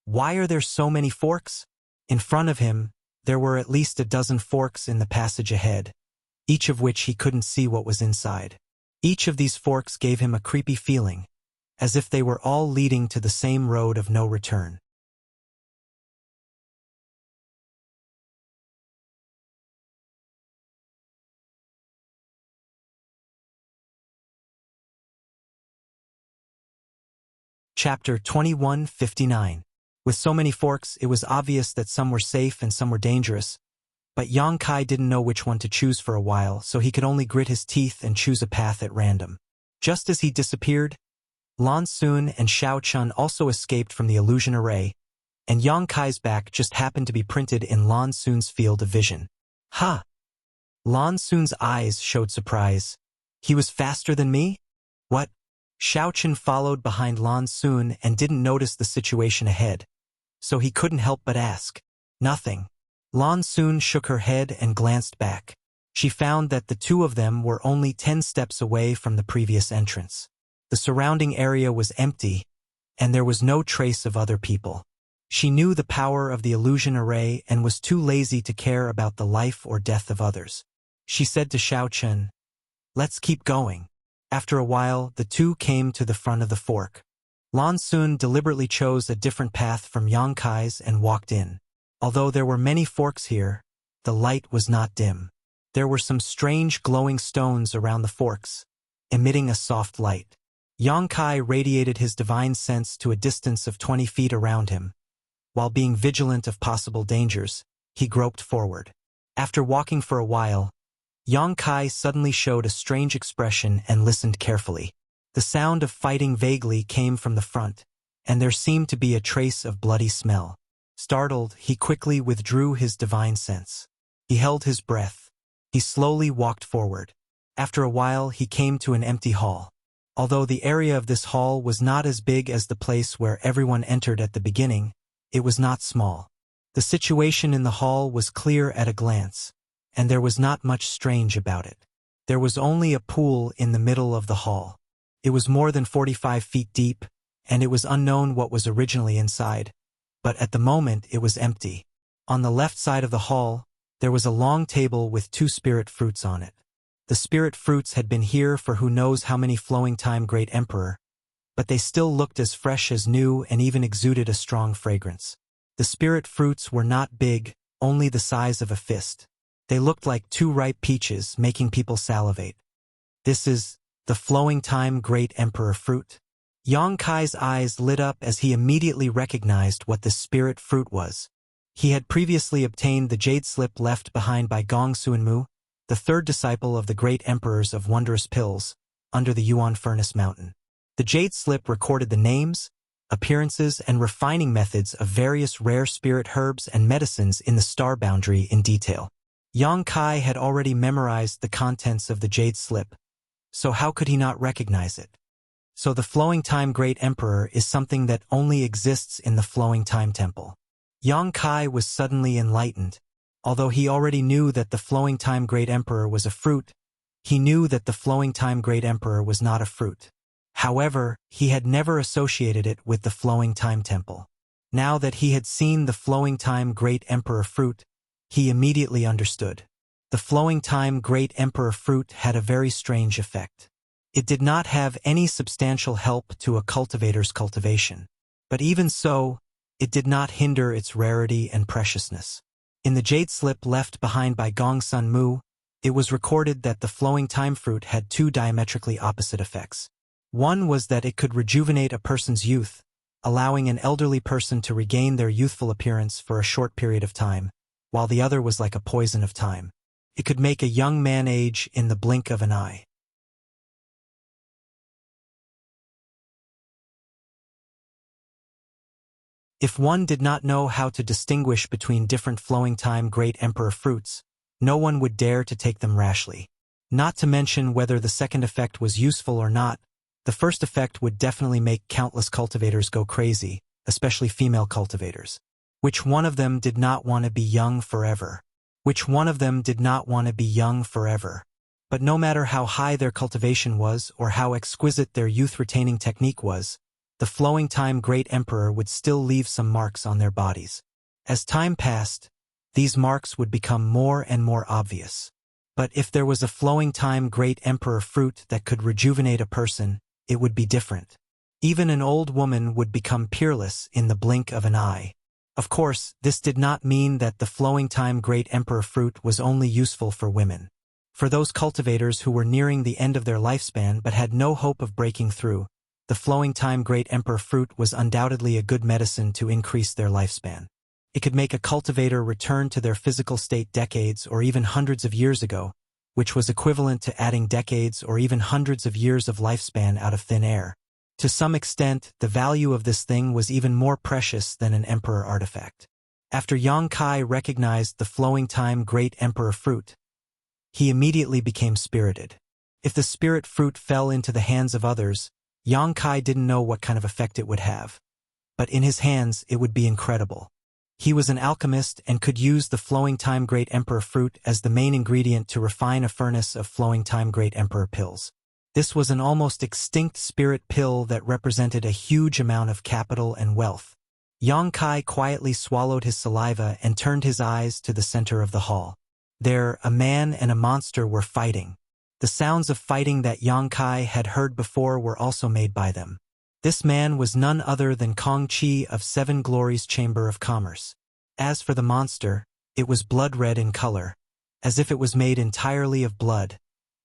[SPEAKER 1] Why are there so many forks? In front of him, there were at least a dozen forks in the passage ahead, each of which he couldn't see what was inside. Each of these forks gave him a creepy feeling, as if they were all leading to the same road of no return. Chapter 2159. With so many forks, it was obvious that some were safe and some were dangerous, but Yang Kai didn't know which one to choose for a while, so he could only grit his teeth and choose a path at random. Just as he disappeared, Lan Xun and Xiao Chun also escaped from the illusion array, and Yang Kai's back just happened to be printed in Lan Xun's field of vision. Ha! Lan Xun's eyes showed surprise. He was faster than me? What? Xiao Chun followed behind Lan Xun and didn't notice the situation ahead, so he couldn't help but ask. Nothing. Lan Xun shook her head and glanced back. She found that the two of them were only 10 steps away from the previous entrance. The surrounding area was empty, and there was no trace of other people. She knew the power of the illusion array and was too lazy to care about the life or death of others. She said to Xiao Chun, "Let's keep going." After a while, the two came to the front of the fork. Lan Xun deliberately chose a different path from Yang Kai's and walked in. Although there were many forks here, the light was not dim. There were some strange glowing stones around the forks, emitting a soft light. Yang Kai radiated his divine sense to a distance of 20 feet around him. While being vigilant of possible dangers, he groped forward. After walking for a while, Yang Kai suddenly showed a strange expression and listened carefully. The sound of fighting vaguely came from the front, and there seemed to be a trace of bloody smell. Startled, he quickly withdrew his divine sense. He held his breath. He slowly walked forward. After a while, he came to an empty hall. Although the area of this hall was not as big as the place where everyone entered at the beginning, it was not small. The situation in the hall was clear at a glance, and there was not much strange about it. There was only a pool in the middle of the hall. It was more than 45 feet deep, and it was unknown what was originally inside, but at the moment it was empty. On the left side of the hall, there was a long table with 2 spirit fruits on it. The spirit fruits had been here for who knows how many flowing time Great Emperor, but they still looked as fresh as new and even exuded a strong fragrance. The spirit fruits were not big, only the size of a fist. They looked like 2 ripe peaches, making people salivate. This is the flowing time Great Emperor fruit. Yang Kai's eyes lit up as he immediately recognized what the spirit fruit was. He had previously obtained the jade slip left behind by Gong Suanmu, the 3rd disciple of the great emperors of Wondrous Pills, under the Yuan Furnace Mountain. The jade slip recorded the names, appearances, and refining methods of various rare spirit herbs and medicines in the star boundary in detail. Yang Kai had already memorized the contents of the jade slip, so how could he not recognize it? So the Flowing Time Great Emperor is something that only exists in the Flowing Time Temple. Yang Kai was suddenly enlightened. Although he already knew that the Flowing Time Great Emperor was a fruit, he knew that the Flowing Time Great Emperor was not a fruit. However, he had never associated it with the Flowing Time Temple. Now that he had seen the Flowing Time Great Emperor Fruit, he immediately understood. The Flowing Time Great Emperor Fruit had a very strange effect. It did not have any substantial help to a cultivator's cultivation. But even so, it did not hinder its rarity and preciousness. In the jade slip left behind by Gong Sun Mu, it was recorded that the Flowing Time Fruit had two diametrically opposite effects. One was that it could rejuvenate a person's youth, allowing an elderly person to regain their youthful appearance for a short period of time, while the other was like a poison of time. It could make a young man age in the blink of an eye. If one did not know how to distinguish between different Flowing Time Great Emperor fruits, no one would dare to take them rashly. Not to mention whether the second effect was useful or not, the first effect would definitely make countless cultivators go crazy, especially female cultivators. Which one of them did not want to be young forever? Which one of them did not want to be young forever? But no matter how high their cultivation was or how exquisite their youth-retaining technique was, the Flowing Time Great Emperor would still leave some marks on their bodies. As time passed, these marks would become more and more obvious. But if there was a Flowing Time Great Emperor fruit that could rejuvenate a person, it would be different. Even an old woman would become peerless in the blink of an eye. Of course, this did not mean that the Flowing Time Great Emperor fruit was only useful for women. For those cultivators who were nearing the end of their lifespan but had no hope of breaking through, the Flowing Time Great Emperor fruit was undoubtedly a good medicine to increase their lifespan. It could make a cultivator return to their physical state decades or even hundreds of years ago, which was equivalent to adding decades or even hundreds of years of lifespan out of thin air. To some extent, the value of this thing was even more precious than an emperor artifact. After Yang Kai recognized the Flowing Time Great Emperor fruit, he immediately became spirited. If the spirit fruit fell into the hands of others, Yang Kai didn't know what kind of effect it would have. But in his hands, it would be incredible. He was an alchemist and could use the Flowing Time Great Emperor fruit as the main ingredient to refine a furnace of Flowing Time Great Emperor pills. This was an almost extinct spirit pill that represented a huge amount of capital and wealth. Yang Kai quietly swallowed his saliva and turned his eyes to the center of the hall. There, a man and a monster were fighting. The sounds of fighting that Yang Kai had heard before were also made by them. This man was none other than Kong Chi of Seven Glories Chamber of Commerce. As for the monster, it was blood-red in color, as if it was made entirely of blood,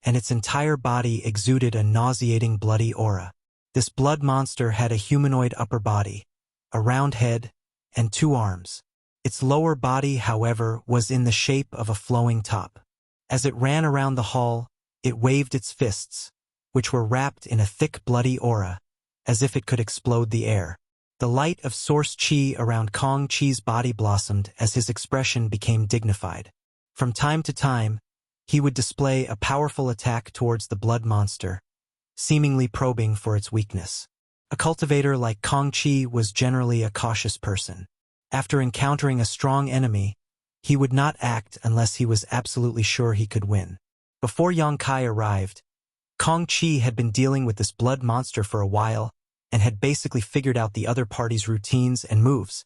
[SPEAKER 1] and its entire body exuded a nauseating bloody aura. This blood monster had a humanoid upper body, a round head, and 2 arms. Its lower body, however, was in the shape of a flowing top. As it ran around the hall, it waved its fists, which were wrapped in a thick bloody aura, as if it could explode the air. The light of source chi around Kong Chi's body blossomed as his expression became dignified. From time to time, he would display a powerful attack towards the blood monster, seemingly probing for its weakness. A cultivator like Kong Chi was generally a cautious person. After encountering a strong enemy, he would not act unless he was absolutely sure he could win. Before Yang Kai arrived, Kong Chi had been dealing with this blood monster for a while and had basically figured out the other party's routines and moves.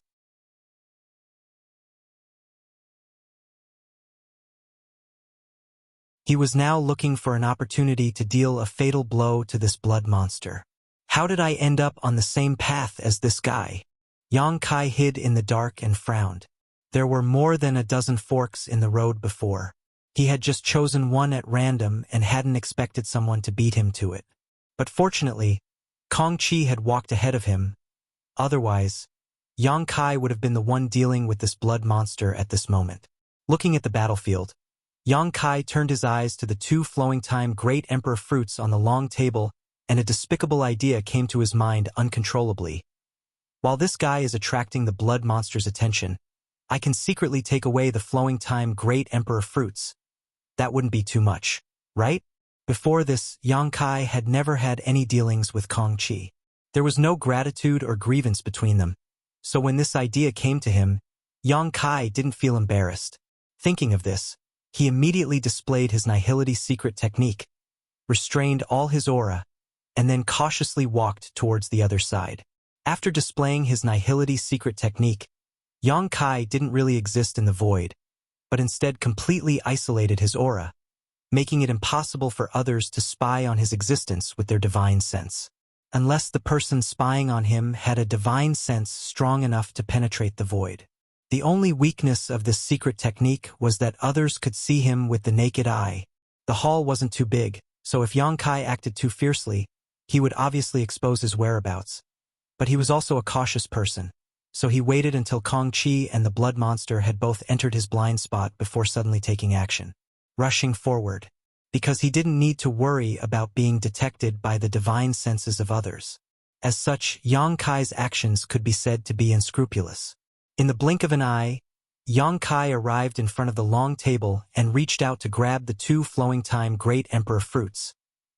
[SPEAKER 1] He was now looking for an opportunity to deal a fatal blow to this blood monster. How did I end up on the same path as this guy? Yang Kai hid in the dark and frowned. There were more than a dozen forks in the road before. He had just chosen one at random and hadn't expected someone to beat him to it. But fortunately, Kong Chi had walked ahead of him. Otherwise, Yang Kai would have been the one dealing with this blood monster at this moment. Looking at the battlefield, Yang Kai turned his eyes to the 2 Flowing Time Great Emperor fruits on the long table, and a despicable idea came to his mind uncontrollably. While this guy is attracting the blood monster's attention, I can secretly take away the Flowing Time Great Emperor fruits. That wouldn't be too much, right? Before this, Yang Kai had never had any dealings with Kong Chi. There was no gratitude or grievance between them. So when this idea came to him, Yang Kai didn't feel embarrassed. Thinking of this, he immediately displayed his nihility secret technique, restrained all his aura, and then cautiously walked towards the other side. After displaying his nihility secret technique, Yang Kai didn't really exist in the void, but instead completely isolated his aura, making it impossible for others to spy on his existence with their divine sense. Unless the person spying on him had a divine sense strong enough to penetrate the void. The only weakness of this secret technique was that others could see him with the naked eye. The hall wasn't too big, so if Yang Kai acted too fiercely, he would obviously expose his whereabouts. But he was also a cautious person, so he waited until Kong Chi and the blood monster had both entered his blind spot before suddenly taking action, rushing forward, because he didn't need to worry about being detected by the divine senses of others. As such, Yang Kai's actions could be said to be unscrupulous. In the blink of an eye, Yang Kai arrived in front of the long table and reached out to grab the 2 flowing time Great Emperor fruits,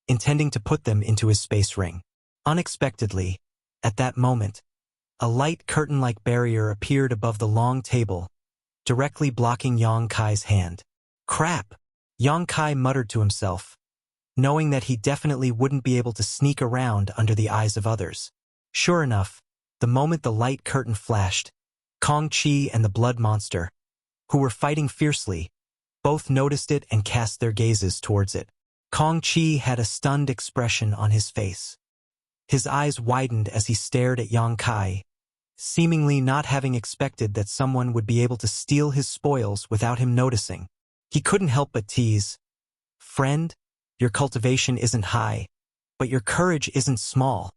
[SPEAKER 1] intending to put them into his space ring. Unexpectedly, at that moment, a light curtain-like barrier appeared above the long table, directly blocking Yang Kai's hand. Crap! Yang Kai muttered to himself, knowing that he definitely wouldn't be able to sneak around under the eyes of others. Sure enough, the moment the light curtain flashed, Kong Chi and the blood monster, who were fighting fiercely, both noticed it and cast their gazes towards it. Kong Chi had a stunned expression on his face. His eyes widened as he stared at Yang Kai, seemingly not having expected that someone would be able to steal his spoils without him noticing. He couldn't help but tease, "Friend, your cultivation isn't high, but your courage isn't small.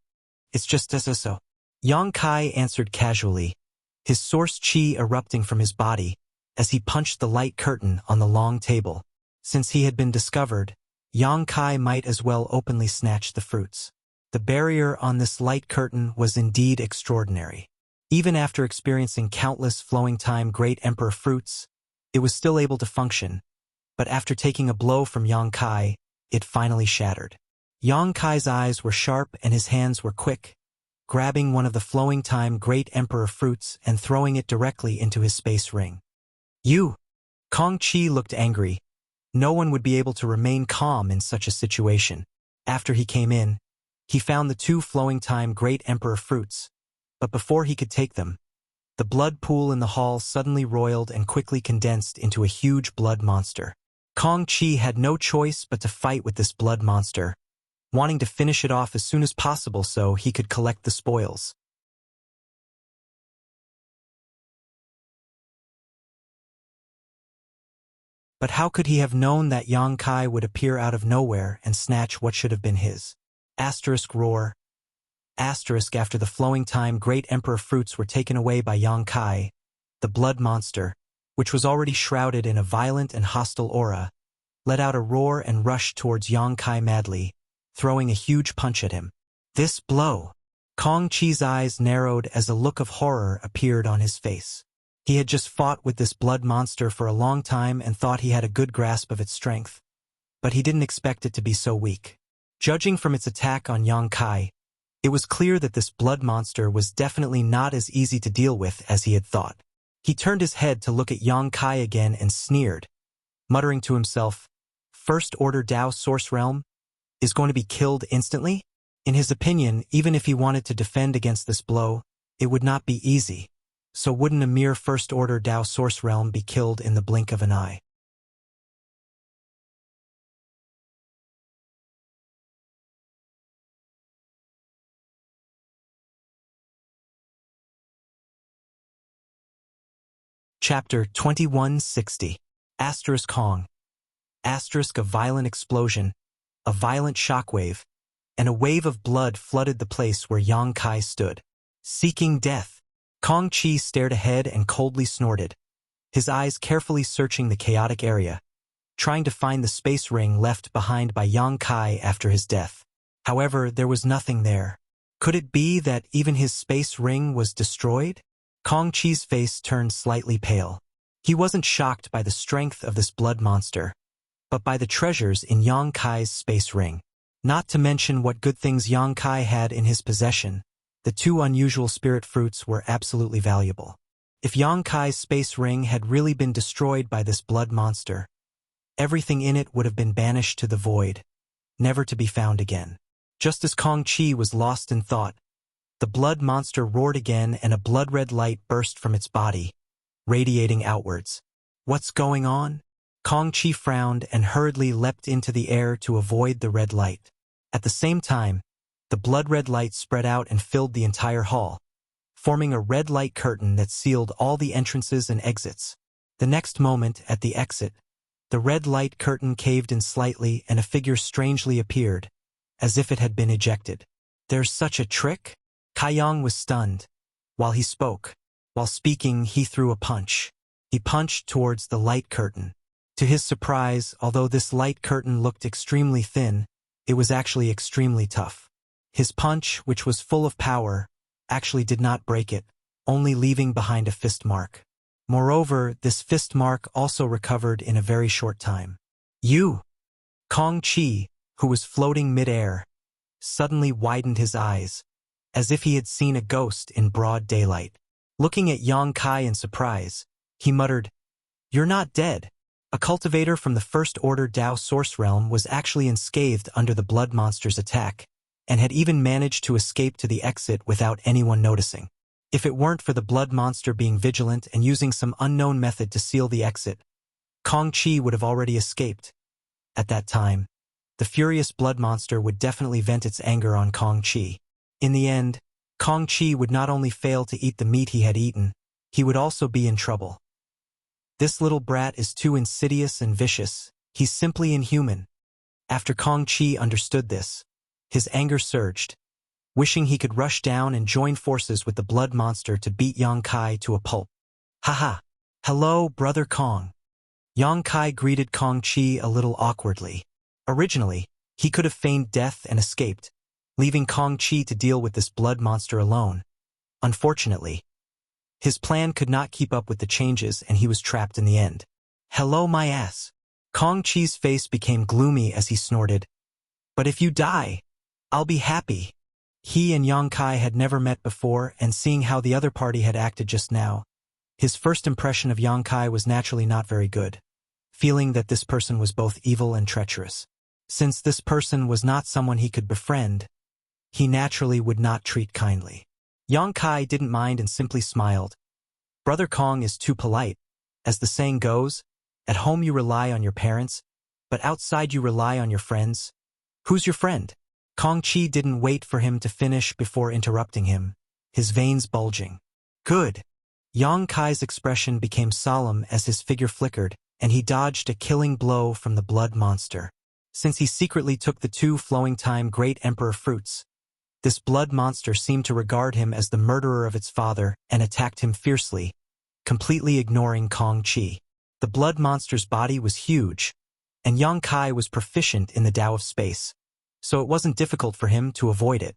[SPEAKER 1] It's just so." Yang Kai answered casually, his source chi erupting from his body as he punched the light curtain on the long table. Since he had been discovered, Yang Kai might as well openly snatch the fruits. The barrier on this light curtain was indeed extraordinary. Even after experiencing countless flowing time Great Emperor fruits, it was still able to function, but after taking a blow from Yang Kai, it finally shattered. Yang Kai's eyes were sharp and his hands were quick, grabbing one of the flowing time Great Emperor fruits and throwing it directly into his space ring. "You!" Kong Chi looked angry. No one would be able to remain calm in such a situation. After he came in, he found the 2 flowing time Great Emperor fruits, but before he could take them, the blood pool in the hall suddenly roiled and quickly condensed into a huge blood monster. Kong Chi had no choice but to fight with this blood monster, wanting to finish it off as soon as possible so he could collect the spoils. But how could he have known that Yang Kai would appear out of nowhere and snatch what should have been his? Roar. After the flowing time Great Emperor fruits were taken away by Yang Kai, the blood monster, which was already shrouded in a violent and hostile aura, let out a roar and rushed towards Yang Kai madly, throwing a huge punch at him. This blow! Kong Chi's eyes narrowed as a look of horror appeared on his face. He had just fought with this blood monster for a long time and thought he had a good grasp of its strength, but he didn't expect it to be so weak. Judging from its attack on Yang Kai, it was clear that this blood monster was definitely not as easy to deal with as he had thought. He turned his head to look at Yang Kai again and sneered, muttering to himself, "First Order Dao Source Realm is going to be killed instantly?" In his opinion, even if he wanted to defend against this blow, it would not be easy. So wouldn't a mere First Order Dao Source Realm be killed in the blink of an eye? Chapter 2160. Kong. A violent explosion, a violent shockwave, and a wave of blood flooded the place where Yang Kai stood. Seeking death. Kong Chi stared ahead and coldly snorted, his eyes carefully searching the chaotic area, trying to find the space ring left behind by Yang Kai after his death. However, there was nothing there. Could it be that even his space ring was destroyed? Kong Chi's face turned slightly pale. He wasn't shocked by the strength of this blood monster, but by the treasures in Yang Kai's space ring. Not to mention what good things Yang Kai had in his possession. The 2 unusual spirit fruits were absolutely valuable. If Yang Kai's space ring had really been destroyed by this blood monster, everything in it would have been banished to the void, never to be found again. Just as Kong Chi was lost in thought, the blood monster roared again and a blood-red light burst from its body, radiating outwards. What's going on? Kong Chi frowned and hurriedly leapt into the air to avoid the red light. At the same time, the blood-red light spread out and filled the entire hall, forming a red light curtain that sealed all the entrances and exits. The next moment, at the exit, the red light curtain caved in slightly and a figure strangely appeared, as if it had been ejected. There's such a trick? Kaiyang was stunned. While speaking, he threw a punch. He punched towards the light curtain. To his surprise, although this light curtain looked extremely thin, it was actually extremely tough. His punch, which was full of power, actually did not break it, only leaving behind a fist mark. Moreover, this fist mark also recovered in a very short time. You! Kong Chi, who was floating mid-air, suddenly widened his eyes, as if he had seen a ghost in broad daylight. Looking at Yang Kai in surprise, he muttered, "You're not dead." A cultivator from the First Order Dao Source Realm was actually unscathed under the blood monster's attack, and had even managed to escape to the exit without anyone noticing. If it weren't for the blood monster being vigilant and using some unknown method to seal the exit, Kong Chi would have already escaped. At that time, the furious blood monster would definitely vent its anger on Kong Chi. In the end, Kong Chi would not only fail to eat the meat he had eaten, he would also be in trouble. This little brat is too insidious and vicious. He's simply inhuman. After Kong Chi understood this, his anger surged, wishing he could rush down and join forces with the blood monster to beat Yang Kai to a pulp. Haha! Hello, Brother Kong. Yang Kai greeted Kong Chi a little awkwardly. Originally, he could have feigned death and escaped, leaving Kong Chi to deal with this blood monster alone. Unfortunately, his plan could not keep up with the changes and he was trapped in the end. Hello, my ass. Kong Chi's face became gloomy as he snorted. But if you die, I'll be happy. He and Yang Kai had never met before, and seeing how the other party had acted just now, his first impression of Yang Kai was naturally not very good, feeling that this person was both evil and treacherous. Since this person was not someone he could befriend, he naturally would not treat kindly. Yang Kai didn't mind and simply smiled. Brother Kong is too polite. As the saying goes, at home you rely on your parents, but outside you rely on your friends. Who's your friend? Kong Chi didn't wait for him to finish before interrupting him, his veins bulging. Good. Yang Kai's expression became solemn as his figure flickered, and he dodged a killing blow from the blood monster. Since he secretly took the two flowing time great emperor fruits, this blood monster seemed to regard him as the murderer of its father and attacked him fiercely, completely ignoring Kong Chi. The blood monster's body was huge, and Yang Kai was proficient in the Tao of space, so it wasn't difficult for him to avoid it.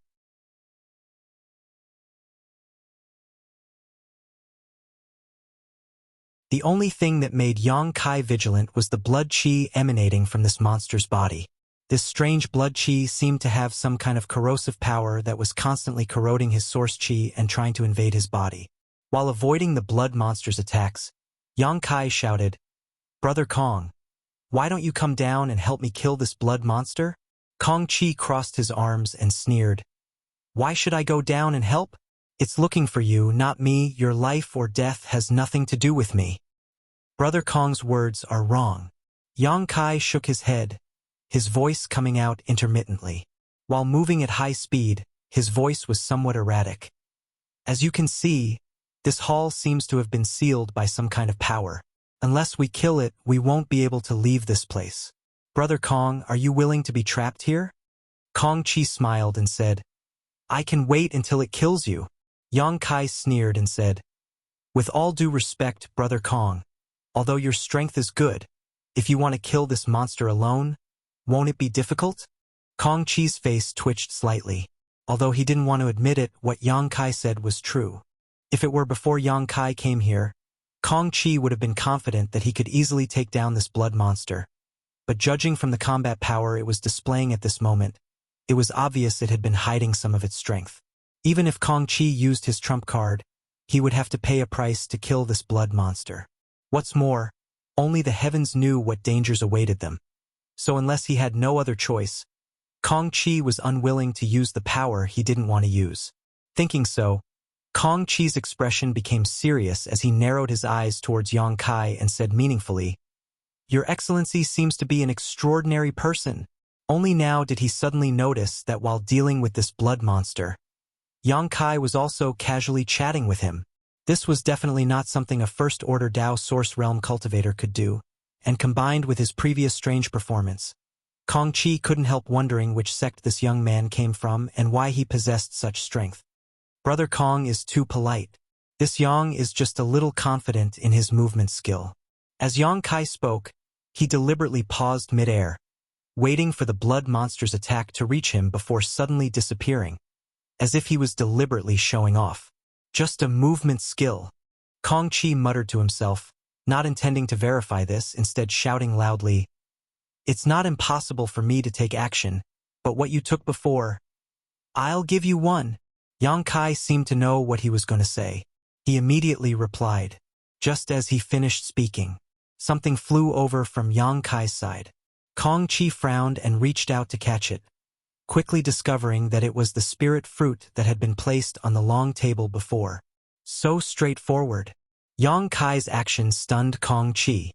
[SPEAKER 1] The only thing that made Yang Kai vigilant was the blood chi emanating from this monster's body. This strange blood chi seemed to have some kind of corrosive power that was constantly corroding his source chi and trying to invade his body. While avoiding the blood monster's attacks, Yang Kai shouted, "Brother Kong, why don't you come down and help me kill this blood monster?" Kong Chi crossed his arms and sneered. "Why should I go down and help? It's looking for you, not me. Your life or death has nothing to do with me." Brother Kong's words are wrong. Yang Kai shook his head, his voice coming out intermittently. While moving at high speed, his voice was somewhat erratic. As you can see, this hall seems to have been sealed by some kind of power. Unless we kill it, we won't be able to leave this place. Brother Kong, are you willing to be trapped here? Kong Chi smiled and said, "I can wait until it kills you." Yang Kai sneered and said, "With all due respect, Brother Kong, although your strength is good, if you want to kill this monster alone, won't it be difficult?" Kong Chi's face twitched slightly. Although he didn't want to admit it, what Yang Kai said was true. If it were before Yang Kai came here, Kong Chi would have been confident that he could easily take down this blood monster. But judging from the combat power it was displaying at this moment, it was obvious it had been hiding some of its strength. Even if Kong Chi used his trump card, he would have to pay a price to kill this blood monster. What's more, only the heavens knew what dangers awaited them. So unless he had no other choice, Kong Chi was unwilling to use the power he didn't want to use. Thinking so, Kong Chi's expression became serious as he narrowed his eyes towards Yang Kai and said meaningfully, "Your Excellency seems to be an extraordinary person." Only now did he suddenly notice that while dealing with this blood monster, Yang Kai was also casually chatting with him. This was definitely not something a first-order Dao Source Realm cultivator could do, and combined with his previous strange performance, Kong Chi couldn't help wondering which sect this young man came from and why he possessed such strength. Brother Kong is too polite. This Yang is just a little confident in his movement skill. As Yang Kai spoke, he deliberately paused mid-air, waiting for the blood monster's attack to reach him before suddenly disappearing, as if he was deliberately showing off. Just a movement skill. Kong Chi muttered to himself, not intending to verify this, instead shouting loudly, "It's not impossible for me to take action, but what you took before, I'll give you one." Yang Kai seemed to know what he was going to say. He immediately replied. Just as he finished speaking, something flew over from Yang Kai's side. Kong Chi frowned and reached out to catch it, quickly discovering that it was the spirit fruit that had been placed on the long table before. So straightforward. Yang Kai's action stunned Kong Chi.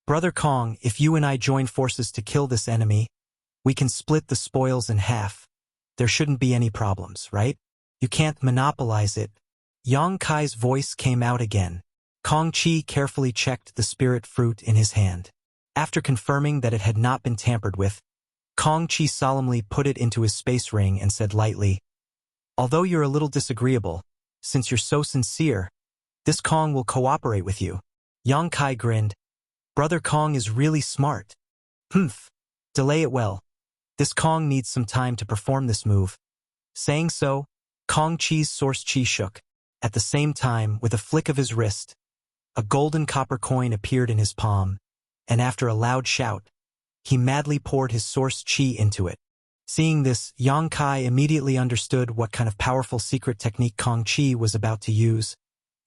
[SPEAKER 1] "Brother Kong, if you and I join forces to kill this enemy, we can split the spoils in half. There shouldn't be any problems, right? You can't monopolize it." Yang Kai's voice came out again. Kong Chi carefully checked the spirit fruit in his hand. After confirming that it had not been tampered with, Kong Chi solemnly put it into his space ring and said lightly, "Although you're a little disagreeable, since you're so sincere, this Kong will cooperate with you." Yang Kai grinned. "Brother Kong is really smart." "Humph. Delay it well. This Kong needs some time to perform this move." Saying so, Kong Chi's source chi shook. At the same time, with a flick of his wrist, a golden copper coin appeared in his palm, and after a loud shout, he madly poured his source chi into it. Seeing this, Yang Kai immediately understood what kind of powerful secret technique Kong Chi was about to use,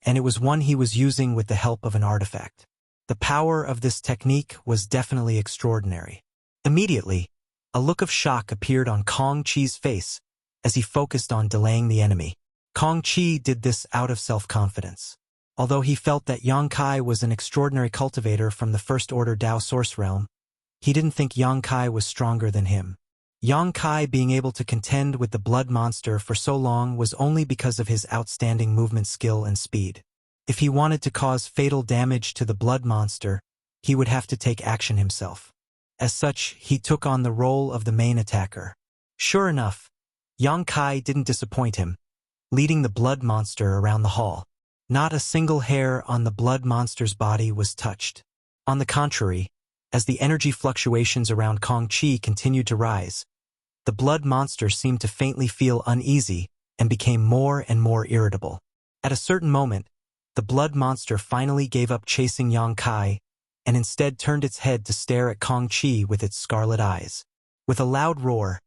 [SPEAKER 1] and it was one he was using with the help of an artifact. The power of this technique was definitely extraordinary. Immediately, a look of shock appeared on Kong Chi's face as he focused on delaying the enemy. Kong Chi did this out of self-confidence. Although he felt that Yang Kai was an extraordinary cultivator from the first-order Dao Source Realm, he didn't think Yang Kai was stronger than him. Yang Kai being able to contend with the blood monster for so long was only because of his outstanding movement skill and speed. If he wanted to cause fatal damage to the blood monster, he would have to take action himself. As such, he took on the role of the main attacker. Sure enough, Yang Kai didn't disappoint him, leading the blood monster around the hall. Not a single hair on the blood monster's body was touched. On the contrary, as the energy fluctuations around Kong Chi continued to rise, the blood monster seemed to faintly feel uneasy and became more and more irritable. At a certain moment, the blood monster finally gave up chasing Yang Kai and instead turned its head to stare at Kong Chi with its scarlet eyes. With a loud roar,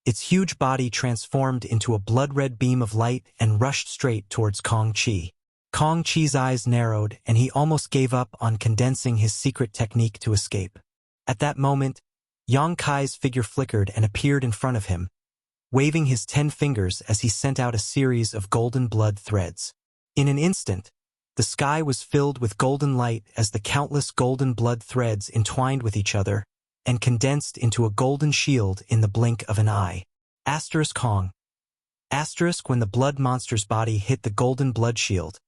[SPEAKER 1] its huge body transformed into a blood-red beam of light and rushed straight towards Kong Chi. Kong Chi's eyes narrowed and he almost gave up on condensing his secret technique to escape. At that moment, Yang Kai's figure flickered and appeared in front of him, waving his 10 fingers as he sent out a series of golden blood threads. In an instant, the sky was filled with golden light as the countless golden blood threads entwined with each other and condensed into a golden shield in the blink of an eye. Asterisk Kong. Asterisk when the blood monster's body hit the golden blood shield,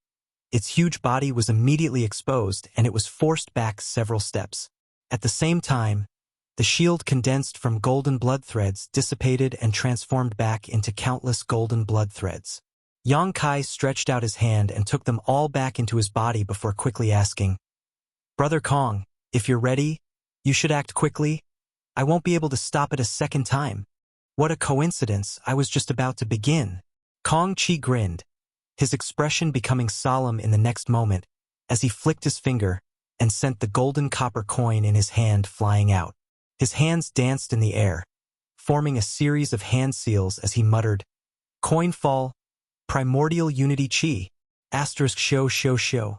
[SPEAKER 1] its huge body was immediately exposed and it was forced back several steps. At the same time, the shield condensed from golden blood threads dissipated and transformed back into countless golden blood threads. Yang Kai stretched out his hand and took them all back into his body before quickly asking, "Brother Kong, if you're ready, you should act quickly. I won't be able to stop it a second time." What a coincidence, I was just about to begin. Kong Chi grinned, his expression becoming solemn in the next moment as he flicked his finger and sent the golden copper coin in his hand flying out. His hands danced in the air, forming a series of hand seals as he muttered, "Coin fall, primordial unity chi, asterisk show show show."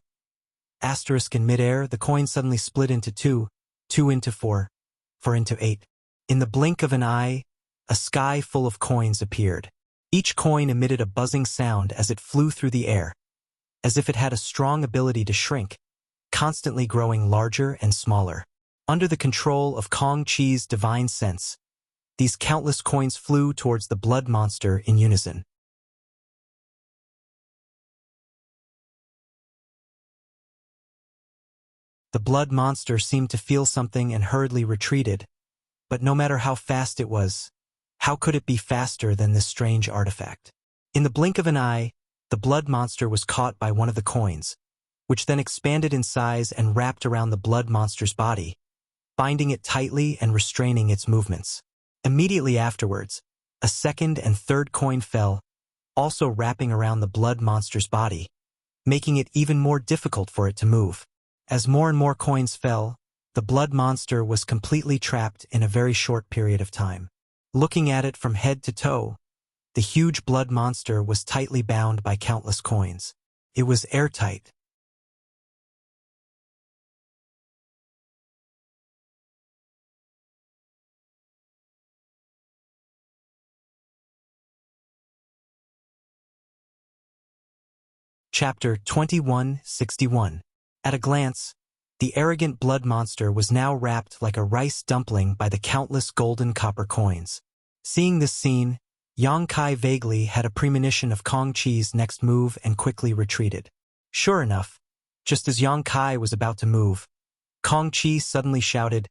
[SPEAKER 1] Asterisk in midair, the coin suddenly split into two, 2 into 4, 4 into 8. In the blink of an eye, a sky full of coins appeared. Each coin emitted a buzzing sound as it flew through the air, as if it had a strong ability to shrink, constantly growing larger and smaller. Under the control of Kong Chi's divine sense, these countless coins flew towards the blood monster in unison. The blood monster seemed to feel something and hurriedly retreated, but no matter how fast it was, how could it be faster than this strange artifact? In the blink of an eye, the blood monster was caught by one of the coins, which then expanded in size and wrapped around the blood monster's body, binding it tightly and restraining its movements. Immediately afterwards, a second and third coin fell, also wrapping around the blood monster's body, making it even more difficult for it to move. As more and more coins fell, the blood monster was completely trapped in a very short period of time. Looking at it from head to toe, the huge blood monster was tightly bound by countless coins. It was airtight. Chapter 2161. At a glance, the arrogant blood monster was now wrapped like a rice dumpling by the countless golden copper coins. Seeing this scene, Yang Kai vaguely had a premonition of Kong Chi's next move and quickly retreated. Sure enough, just as Yang Kai was about to move, Kong Chi suddenly shouted,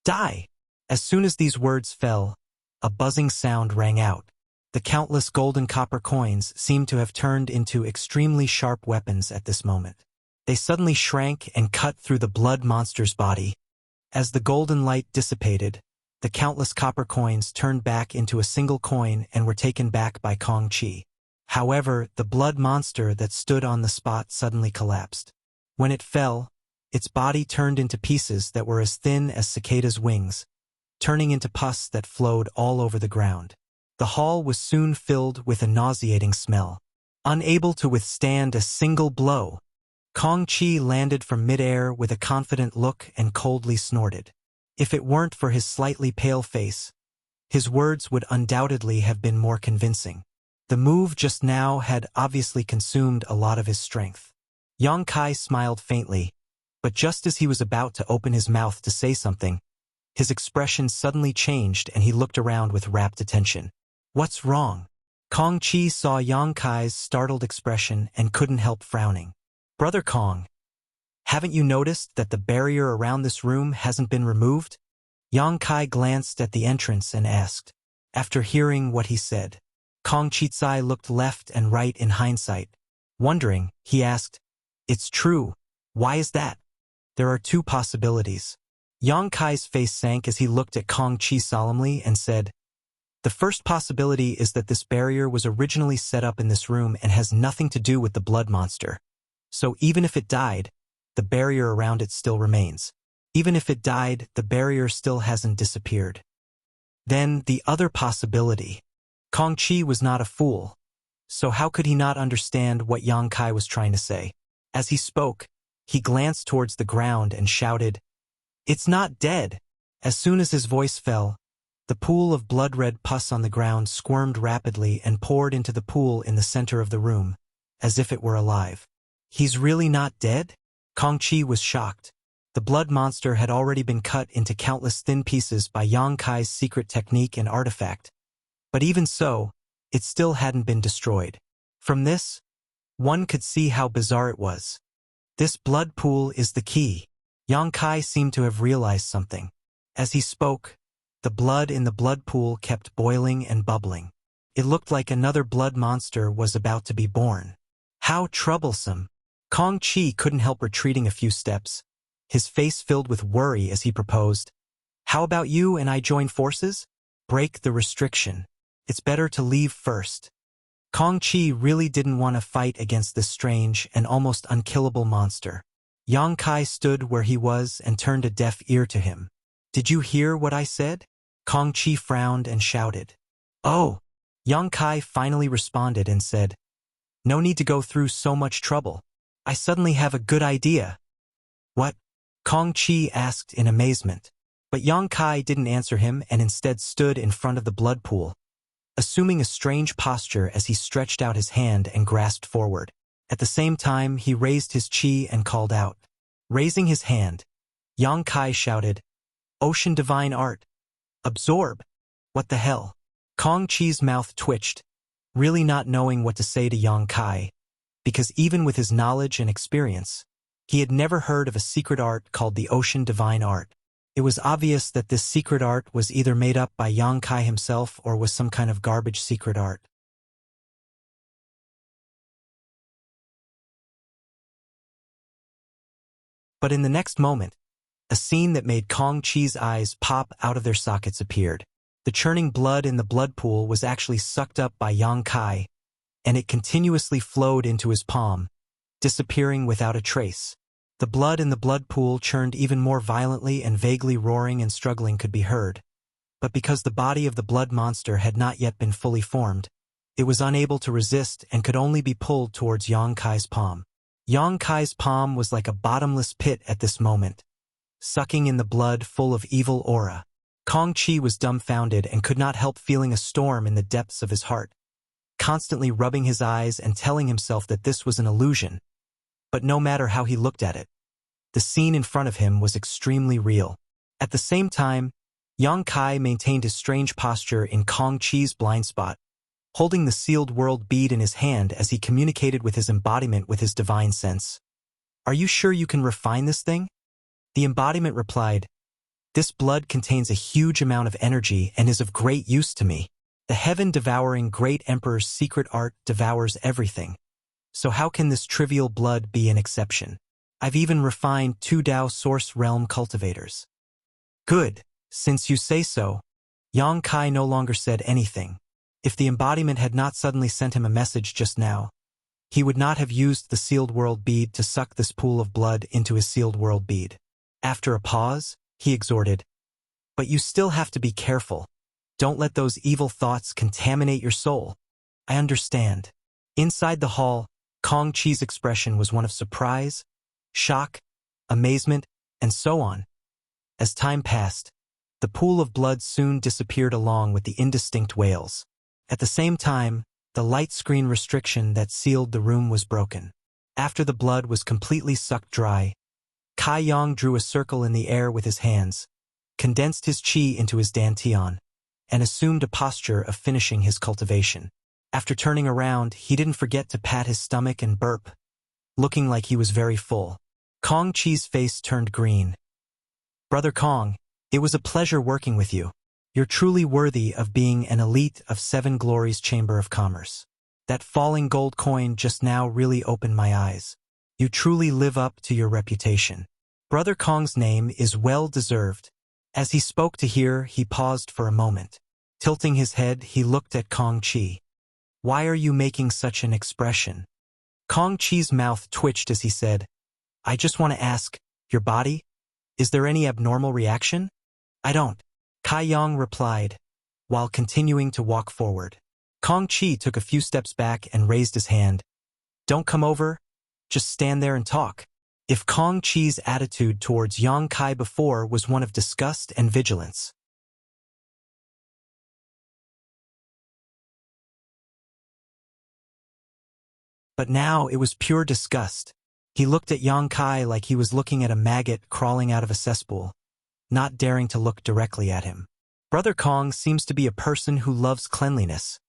[SPEAKER 1] "Die!" As soon as these words fell, a buzzing sound rang out. The countless golden copper coins seemed to have turned into extremely sharp weapons at this moment. They suddenly shrank and cut through the blood monster's body. As the golden light dissipated, the countless copper coins turned back into a single coin and were taken back by Kong Chi. However, the blood monster that stood on the spot suddenly collapsed. When it fell, its body turned into pieces that were as thin as cicadas' wings, turning into pus that flowed all over the ground. The hall was soon filled with a nauseating smell. Unable to withstand a single blow, Kong Chi landed from midair with a confident look and coldly snorted. If it weren't for his slightly pale face, his words would undoubtedly have been more convincing. The move just now had obviously consumed a lot of his strength. Yang Kai smiled faintly, but just as he was about to open his mouth to say something, his expression suddenly changed and he looked around with rapt attention. What's wrong? Kong Chi saw Yang Kai's startled expression and couldn't help frowning. Brother Kong, haven't you noticed that the barrier around this room hasn't been removed? Yang Kai glanced at the entrance and asked. After hearing what he said, Kong Chi looked left and right in hindsight. Wondering, he asked, "It's true. Why is that?" "There are two possibilities." Yang Kai's face sank as he looked at Kong Chi solemnly and said, "The first possibility is that this barrier was originally set up in this room and has nothing to do with the blood monster. So even if it died, the barrier around it still remains. Even if it died, the barrier still hasn't disappeared." Then the other possibility. Kong Chi was not a fool, so how could he not understand what Yang Kai was trying to say? As he spoke, he glanced towards the ground and shouted, "It's not dead!" As soon as his voice fell, the pool of blood-red pus on the ground squirmed rapidly and poured into the pool in the center of the room, as if it were alive. "He's really not dead?" Kong Chi was shocked. The blood monster had already been cut into countless thin pieces by Yang Kai's secret technique and artifact, but even so, it still hadn't been destroyed. From this, one could see how bizarre it was. This blood pool is the key. Yang Kai seemed to have realized something. As he spoke, the blood in the blood pool kept boiling and bubbling. It looked like another blood monster was about to be born. How troublesome! Kong Chi couldn't help retreating a few steps, his face filled with worry as he proposed, "How about you and I join forces? Break the restriction. It's better to leave first." Kong Chi really didn't want to fight against this strange and almost unkillable monster. Yang Kai stood where he was and turned a deaf ear to him. "Did you hear what I said?" Kong Chi frowned and shouted. "Oh!" Yang Kai finally responded and said, "No need to go through so much trouble. I suddenly have a good idea." What? Kong Chi asked in amazement. But Yang Kai didn't answer him and instead stood in front of the blood pool, assuming a strange posture as he stretched out his hand and grasped forward. At the same time, he raised his chi and called out. Raising his hand, Yang Kai shouted, Ocean Divine Art! Absorb! What the hell? Kong Chi's mouth twitched, really not knowing what to say to Yang Kai, because even with his knowledge and experience, he had never heard of a secret art called the Ocean Divine Art. It was obvious that this secret art was either made up by Yang Kai himself or was some kind of garbage secret art. But in the next moment, a scene that made Kong Chi's eyes pop out of their sockets appeared. The churning blood in the blood pool was actually sucked up by Yang Kai, and it continuously flowed into his palm, disappearing without a trace. The blood in the blood pool churned even more violently, and vaguely roaring and struggling could be heard. But because the body of the blood monster had not yet been fully formed, it was unable to resist and could only be pulled towards Yang Kai's palm. Yang Kai's palm was like a bottomless pit at this moment, sucking in the blood full of evil aura. Kong Chi was dumbfounded and could not help feeling a storm in the depths of his heart, constantly rubbing his eyes and telling himself that this was an illusion. But no matter how he looked at it, the scene in front of him was extremely real. At the same time, Yang Kai maintained his strange posture in Kong Chi's blind spot, holding the sealed world bead in his hand as he communicated with his embodiment with his divine sense. Are you sure you can refine this thing? The embodiment replied, This blood contains a huge amount of energy and is of great use to me. The heaven-devouring great emperor's secret art devours everything. So how can this trivial blood be an exception? I've even refined 2 Dao source realm cultivators. Good, since you say so. Yang Kai no longer said anything. If the embodiment had not suddenly sent him a message just now, he would not have used the sealed world bead to suck this pool of blood into his sealed world bead. After a pause, he exhorted, But you still have to be careful. Don't let those evil thoughts contaminate your soul. I understand. Inside the hall, Kong Chi's expression was one of surprise, shock, amazement, and so on. As time passed, the pool of blood soon disappeared along with the indistinct wails. At the same time, the light screen restriction that sealed the room was broken. After the blood was completely sucked dry, Kai Yang drew a circle in the air with his hands, condensed his chi into his dantian, and assumed a posture of finishing his cultivation. After turning around, he didn't forget to pat his stomach and burp, looking like he was very full. Kong Chi's face turned green. Brother Kong, it was a pleasure working with you. You're truly worthy of being an elite of 7 Glories Chamber of Commerce. That falling gold coin just now really opened my eyes. You truly live up to your reputation. Brother Kong's name is well deserved. As he spoke to hear, he paused for a moment. Tilting his head, he looked at Kong Chi. Why are you making such an expression? Kong Chi's mouth twitched as he said, I just want to ask, your body? Is there any abnormal reaction? I don't. Kai Yang replied, while continuing to walk forward. Kong Chi took a few steps back and raised his hand. Don't come over, just stand there and talk. If Kong Chi's attitude towards Yang Kai before was one of disgust and vigilance, but now it was pure disgust. He looked at Yang Kai like he was looking at a maggot crawling out of a cesspool, not daring to look directly at him. Brother Kong seems to be a person who loves cleanliness.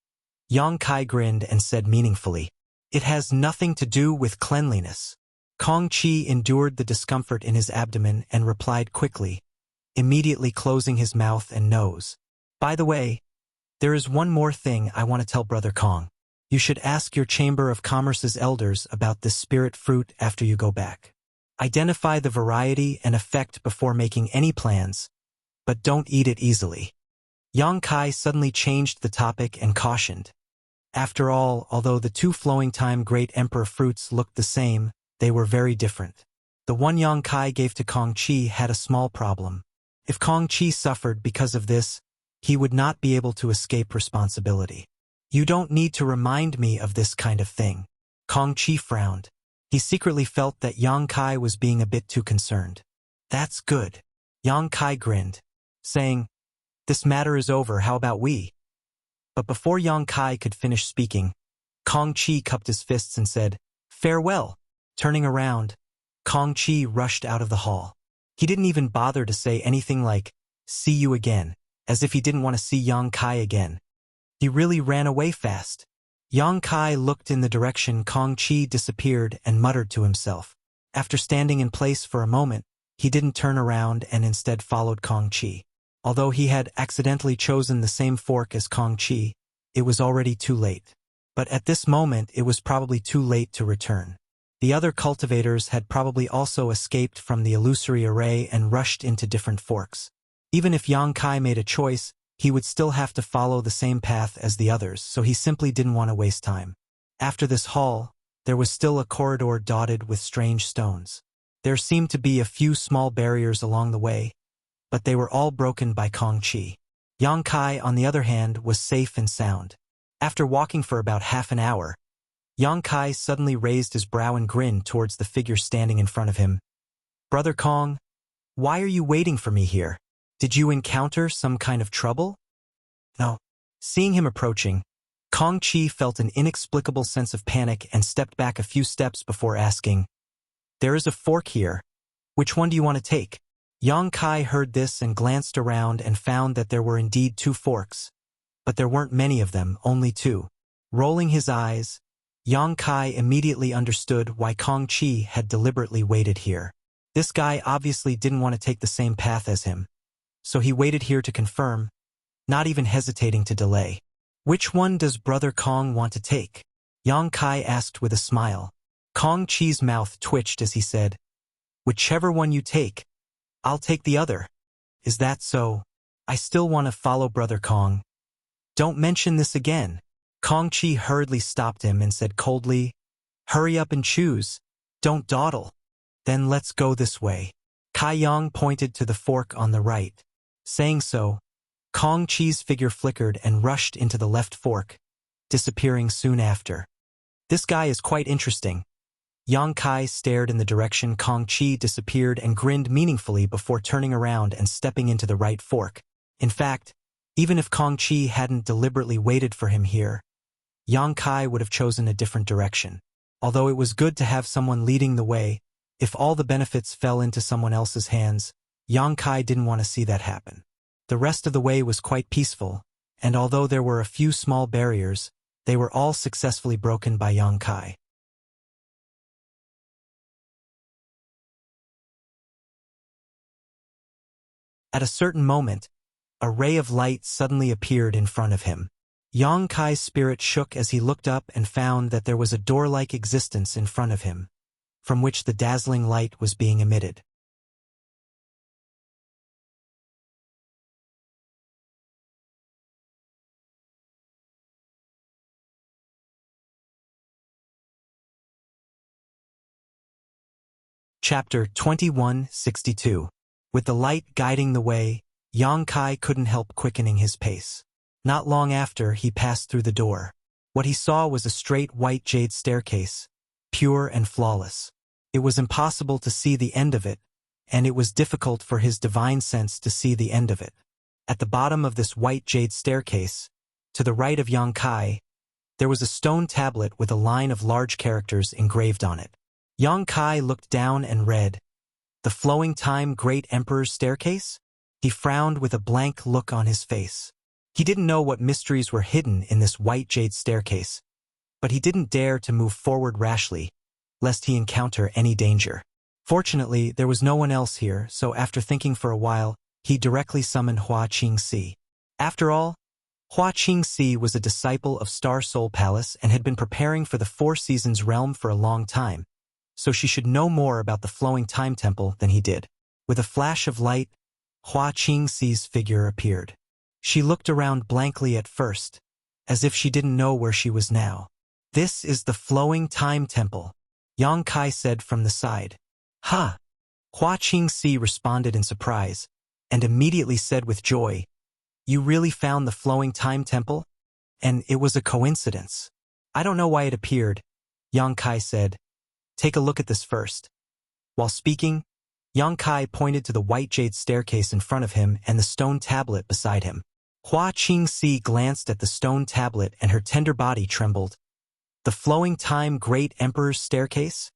[SPEAKER 1] Yang Kai grinned and said meaningfully, It has nothing to do with cleanliness. Kong Chi endured the discomfort in his abdomen and replied quickly, immediately closing his mouth and nose. By the way, there is one more thing I want to tell Brother Kong. You should ask your Chamber of Commerce's elders about this spirit fruit after you go back. Identify the variety and effect before making any plans, but don't eat it easily. Yang Kai suddenly changed the topic and cautioned. After all, although the 2 flowing time great emperor fruits looked the same, they were very different. The one Yang Kai gave to Kong Chi had a small problem. If Kong Chi suffered because of this, he would not be able to escape responsibility. You don't need to remind me of this kind of thing. Kong Chi frowned. He secretly felt that Yang Kai was being a bit too concerned. "That's good." Yang Kai grinned, saying, "This matter is over, how about we?" But before Yang Kai could finish speaking, Kong Chi cupped his fists and said, "Farewell." Turning around, Kong Chi rushed out of the hall. He didn't even bother to say anything like, "See you again," as if he didn't want to see Yang Kai again. He really ran away fast. Yang Kai looked in the direction Kong Chi disappeared and muttered to himself. After standing in place for a moment, he didn't turn around and instead followed Kong Chi. Although he had accidentally chosen the same fork as Kong Chi, it was already too late. But at this moment it was probably too late to return. The other cultivators had probably also escaped from the illusory array and rushed into different forks. Even if Yang Kai made a choice, he would still have to follow the same path as the others, so he simply didn't want to waste time. After this hall, there was still a corridor dotted with strange stones. There seemed to be a few small barriers along the way, but they were all broken by Kong Chi. Yang Kai, on the other hand, was safe and sound. After walking for about half an hour, Yang Kai suddenly raised his brow and grinned towards the figure standing in front of him. "Brother Kong, why are you waiting for me here? Did you encounter some kind of trouble?" No. Seeing him approaching, Kong Chi felt an inexplicable sense of panic and stepped back a few steps before asking, "There is a fork here. Which one do you want to take?" Yang Kai heard this and glanced around and found that there were indeed 2 forks. But there weren't many of them, only 2. Rolling his eyes, Yang Kai immediately understood why Kong Chi had deliberately waited here. This guy obviously didn't want to take the same path as him, so he waited here to confirm, not even hesitating to delay. "Which one does Brother Kong want to take?" Yang Kai asked with a smile. Kong Chi's mouth twitched as he said, "Whichever one you take, I'll take the other." "Is that so? I still want to follow Brother Kong." "Don't mention this again." Kong Chi hurriedly stopped him and said coldly, "Hurry up and choose. Don't dawdle." "Then let's go this way." Kai Yang pointed to the fork on the right. Saying so, Kong Chi's figure flickered and rushed into the left fork, disappearing soon after. "This guy is quite interesting." Yang Kai stared in the direction Kong Chi disappeared and grinned meaningfully before turning around and stepping into the right fork. In fact, even if Kong Chi hadn't deliberately waited for him here, Yang Kai would have chosen a different direction. Although it was good to have someone leading the way, if all the benefits fell into someone else's hands, Yang Kai didn't want to see that happen. The rest of the way was quite peaceful, and although there were a few small barriers, they were all successfully broken by Yang Kai. At a certain moment, a ray of light suddenly appeared in front of him. Yang Kai's spirit shook as he looked up and found that there was a door-like existence in front of him, from which the dazzling light was being emitted. Chapter 2162. With the light guiding the way, Yang Kai couldn't help quickening his pace. Not long after, he passed through the door. What he saw was a straight white jade staircase, pure and flawless. It was impossible to see the end of it, and it was difficult for his divine sense to see the end of it. At the bottom of this white jade staircase, to the right of Yang Kai, there was a stone tablet with a line of large characters engraved on it. Yang Kai looked down and read, "The Flowing Time Great Emperor's Staircase?" He frowned with a blank look on his face. He didn't know what mysteries were hidden in this white jade staircase, but he didn't dare to move forward rashly, lest he encounter any danger. Fortunately, there was no one else here, so after thinking for a while, he directly summoned Hua Qingxi. After all, Hua Qingxi was a disciple of Star Soul Palace and had been preparing for the Four Seasons realm for a long time, so she should know more about the Flowing Time Temple than he did. With a flash of light, Hua Qingxi's figure appeared. She looked around blankly at first, as if she didn't know where she was now. "This is the Flowing Time Temple," Yang Kai said from the side. "Ha!" Hua Qingxi responded in surprise, and immediately said with joy, "You really found the Flowing Time Temple? And it was a coincidence." "I don't know why it appeared," Yang Kai said, Take a look at this first. While speaking, Yang Kai pointed to the white jade staircase in front of him and the stone tablet beside him. Hua Qingxi glanced at the stone tablet and her tender body trembled. The flowing time Great Emperor's staircase?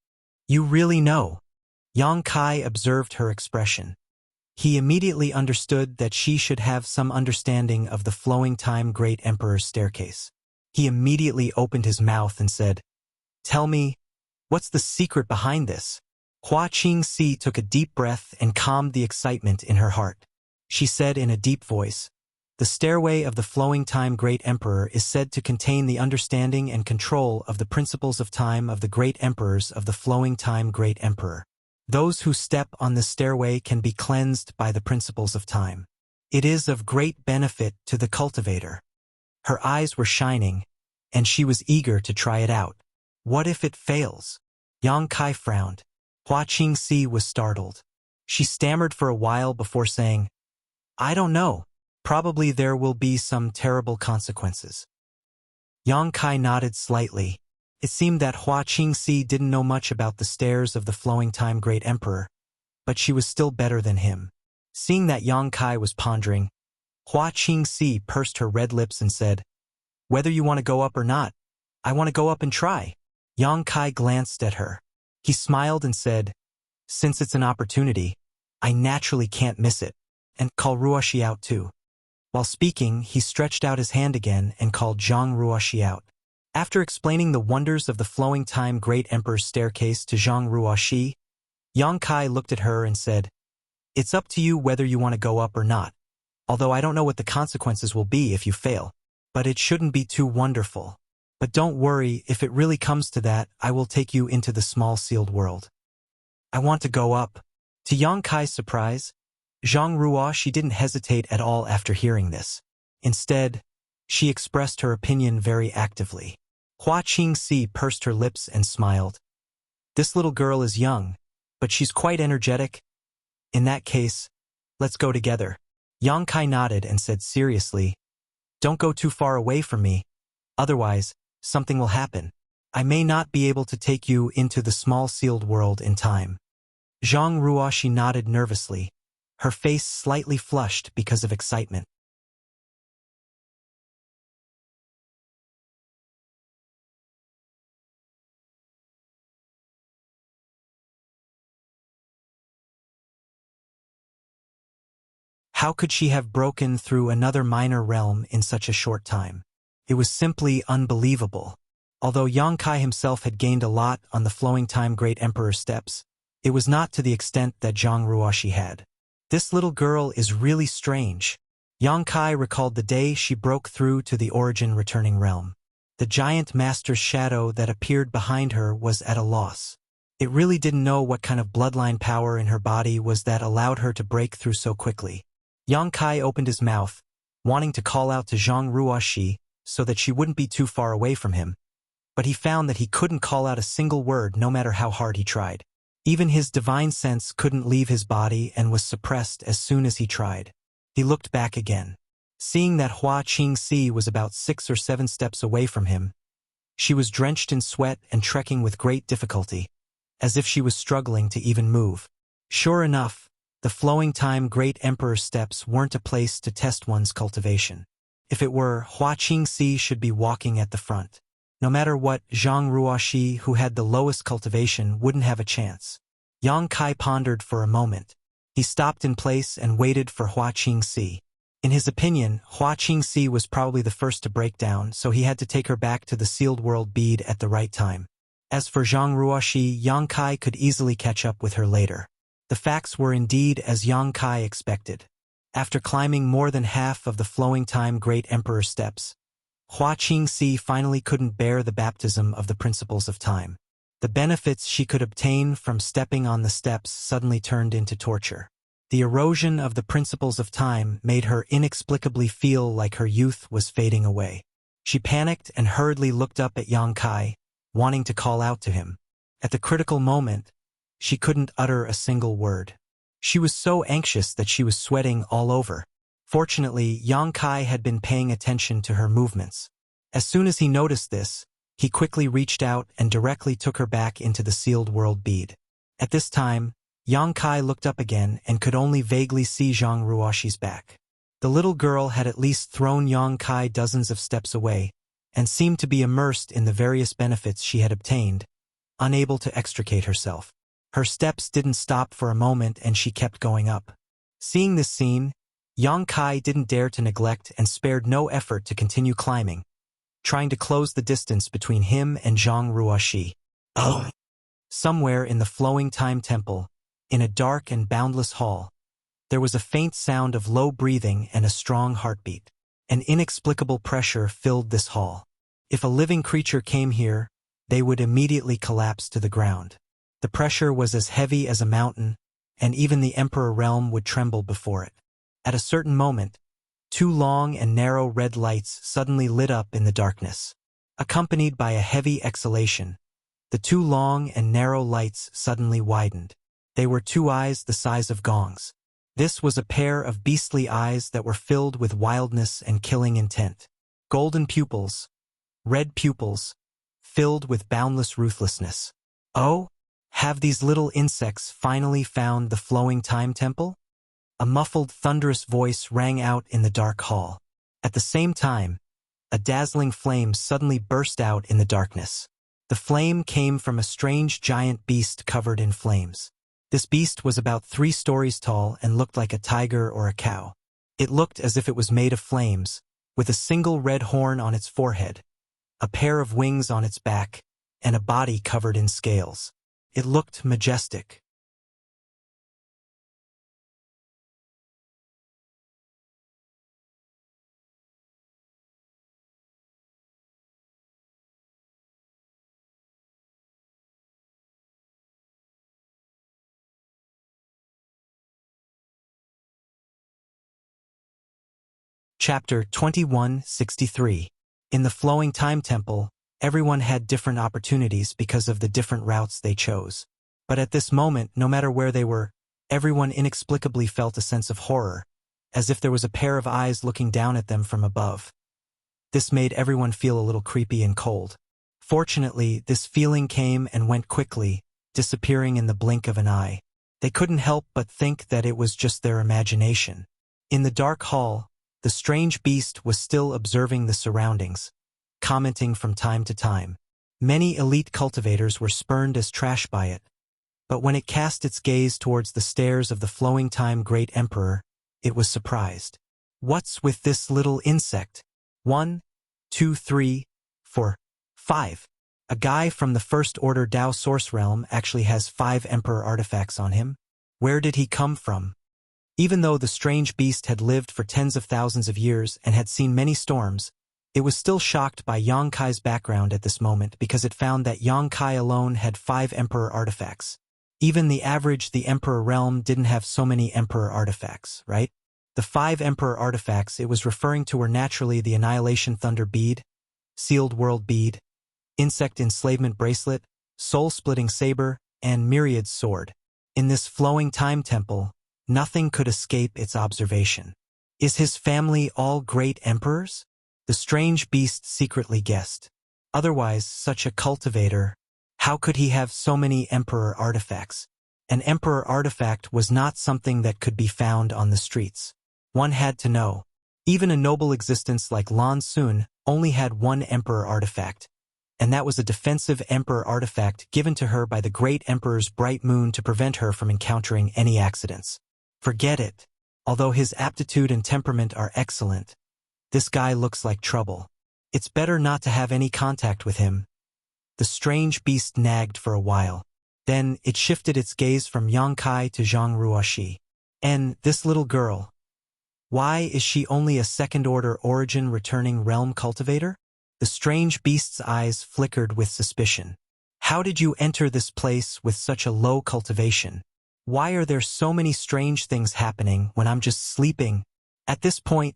[SPEAKER 1] You really know. Yang Kai observed her expression. He immediately understood that she should have some understanding of the flowing time Great Emperor's staircase. He immediately opened his mouth and said, "Tell me, what's the secret behind this?" Hua Qingxi took a deep breath and calmed the excitement in her heart. She said in a deep voice, "The stairway of the flowing time Great Emperor is said to contain the understanding and control of the principles of time of the Great Emperors of the flowing time Great Emperor. Those who step on the stairway can be cleansed by the principles of time. It is of great benefit to the cultivator." Her eyes were shining, and she was eager to try it out. What if it fails? Yang Kai frowned. Hua Qingxi was startled. She stammered for a while before saying, "I don't know. Probably there will be some terrible consequences." Yang Kai nodded slightly. It seemed that Hua Qingxi didn't know much about the stairs of the flowing time Great Emperor, but she was still better than him. Seeing that Yang Kai was pondering, Hua Qingxi pursed her red lips and said, "Whether you want to go up or not, I want to go up and try." Yang Kai glanced at her. He smiled and said, "Since it's an opportunity, I naturally can't miss it, and call Ruoxi out too." While speaking, he stretched out his hand again and called Zhang Ruoxi out. After explaining the wonders of the flowing time Great Emperor's staircase to Zhang Ruoxi, Yang Kai looked at her and said, "It's up to you whether you want to go up or not, although I don't know what the consequences will be if you fail, but it shouldn't be too wonderful. But don't worry, if it really comes to that, I will take you into the small sealed world." "I want to go up." To Yang Kai's surprise, Zhang Ruoxi didn't hesitate at all after hearing this. Instead, she expressed her opinion very actively. Hua Qingxi pursed her lips and smiled. "This little girl is young, but she's quite energetic. In that case, let's go together." Yang Kai nodded and said seriously, "Don't go too far away from me, otherwise, something will happen. I may not be able to take you into the small sealed world in time." Zhang Ruoxi nodded nervously, her face slightly flushed because of excitement. How could she have broken through another minor realm in such a short time? It was simply unbelievable. Although Yang Kai himself had gained a lot on the flowing time Great Emperor steps, it was not to the extent that Zhang Ruoxi had. This little girl is really strange. Yang Kai recalled the day she broke through to the origin returning realm. The giant master's shadow that appeared behind her was at a loss. It really didn't know what kind of bloodline power in her body was that allowed her to break through so quickly. Yang Kai opened his mouth, wanting to call out to Zhang Ruoxi so that she wouldn't be too far away from him, but he found that he couldn't call out a single word no matter how hard he tried. Even his divine sense couldn't leave his body and was suppressed as soon as he tried. He looked back again. Seeing that Hua Qingxi was about 6 or 7 steps away from him, she was drenched in sweat and trekking with great difficulty, as if she was struggling to even move. Sure enough, the flowing time Great Emperor steps weren't a place to test one's cultivation. If it were, Hua Qingxi should be walking at the front. No matter what, Zhang Ruoxi, who had the lowest cultivation, wouldn't have a chance. Yang Kai pondered for a moment. He stopped in place and waited for Hua Qingxi. In his opinion, Hua Qingxi was probably the first to break down, so he had to take her back to the sealed world bead at the right time. As for Zhang Ruoxi, Yang Kai could easily catch up with her later. The facts were indeed as Yang Kai expected. After climbing more than half of the flowing time Great Emperor steps, Hua Qingxi finally couldn't bear the baptism of the principles of time. The benefits she could obtain from stepping on the steps suddenly turned into torture. The erosion of the principles of time made her inexplicably feel like her youth was fading away. She panicked and hurriedly looked up at Yang Kai, wanting to call out to him. At the critical moment, she couldn't utter a single word. She was so anxious that she was sweating all over. Fortunately, Yang Kai had been paying attention to her movements. As soon as he noticed this, He quickly reached out and directly took her back into the sealed world bead. At this time, Yang Kai looked up again and could only vaguely see Zhang Ruoxi's back. The little girl had at least thrown Yang Kai dozens of steps away, and seemed to be immersed in the various benefits she had obtained, unable to extricate herself. Her steps didn't stop for a moment and she kept going up. Seeing this scene, Yang Kai didn't dare to neglect and spared no effort to continue climbing, trying to close the distance between him and Zhang Ruoxi. Oh! Somewhere in the flowing time temple, in a dark and boundless hall, there was a faint sound of low breathing and a strong heartbeat. An inexplicable pressure filled this hall. If a living creature came here, they would immediately collapse to the ground. The pressure was as heavy as a mountain, and even the Emperor realm would tremble before it. At a certain moment, two long and narrow red lights suddenly lit up in the darkness. Accompanied by a heavy exhalation, the two long and narrow lights suddenly widened. They were two eyes the size of gongs. This was a pair of beastly eyes that were filled with wildness and killing intent. Golden pupils, red pupils, filled with boundless ruthlessness. Oh, have these little insects finally found the flowing time temple? A muffled, thunderous voice rang out in the dark hall. At the same time, a dazzling flame suddenly burst out in the darkness. The flame came from a strange giant beast covered in flames. This beast was about 3 stories tall and looked like a tiger or a cow. It looked as if it was made of flames, with a single red horn on its forehead, a pair of wings on its back, and a body covered in scales. It looked majestic. Chapter 2163. In the flowing time temple, everyone had different opportunities because of the different routes they chose. But at this moment, no matter where they were, everyone inexplicably felt a sense of horror, as if there was a pair of eyes looking down at them from above. This made everyone feel a little creepy and cold. Fortunately, this feeling came and went quickly, disappearing in the blink of an eye. They couldn't help but think that it was just their imagination. In the dark hall, the strange beast was still observing the surroundings, commenting from time to time. Many elite cultivators were spurned as trash by it, but when it cast its gaze towards the stairs of the flowing time great emperor, it was surprised. What's with this little insect? 1, 2, 3, 4, 5. A guy from the First Order Dao Source Realm actually has 5 emperor artifacts on him. Where did he come from? Even though the strange beast had lived for tens of thousands of years and had seen many storms, it was still shocked by Yang Kai's background at this moment because it found that Yang Kai alone had 5 emperor artifacts. Even the Emperor realm didn't have so many emperor artifacts, right? The 5 emperor artifacts it was referring to were naturally the Annihilation Thunder Bead, Sealed World Bead, Insect Enslavement Bracelet, Soul-Splitting Saber, and Myriad Sword. In this flowing time temple, nothing could escape its observation. Is his family all great emperors? The strange beast secretly guessed. Otherwise, such a cultivator, how could he have so many emperor artifacts? An emperor artifact was not something that could be found on the streets. One had to know. Even a noble existence like Lan Sun only had 1 emperor artifact, and that was a defensive emperor artifact given to her by the great emperor's bright moon to prevent her from encountering any accidents. Forget it. Although his aptitude and temperament are excellent, this guy looks like trouble. It's better not to have any contact with him. The strange beast nagged for a while. Then it shifted its gaze from Yang Kai to Zhang Ruoxi. And this little girl. Why is she only a second-order origin returning realm cultivator? The strange beast's eyes flickered with suspicion. How did you enter this place with such a low cultivation? Why are there so many strange things happening when I'm just sleeping? At this point,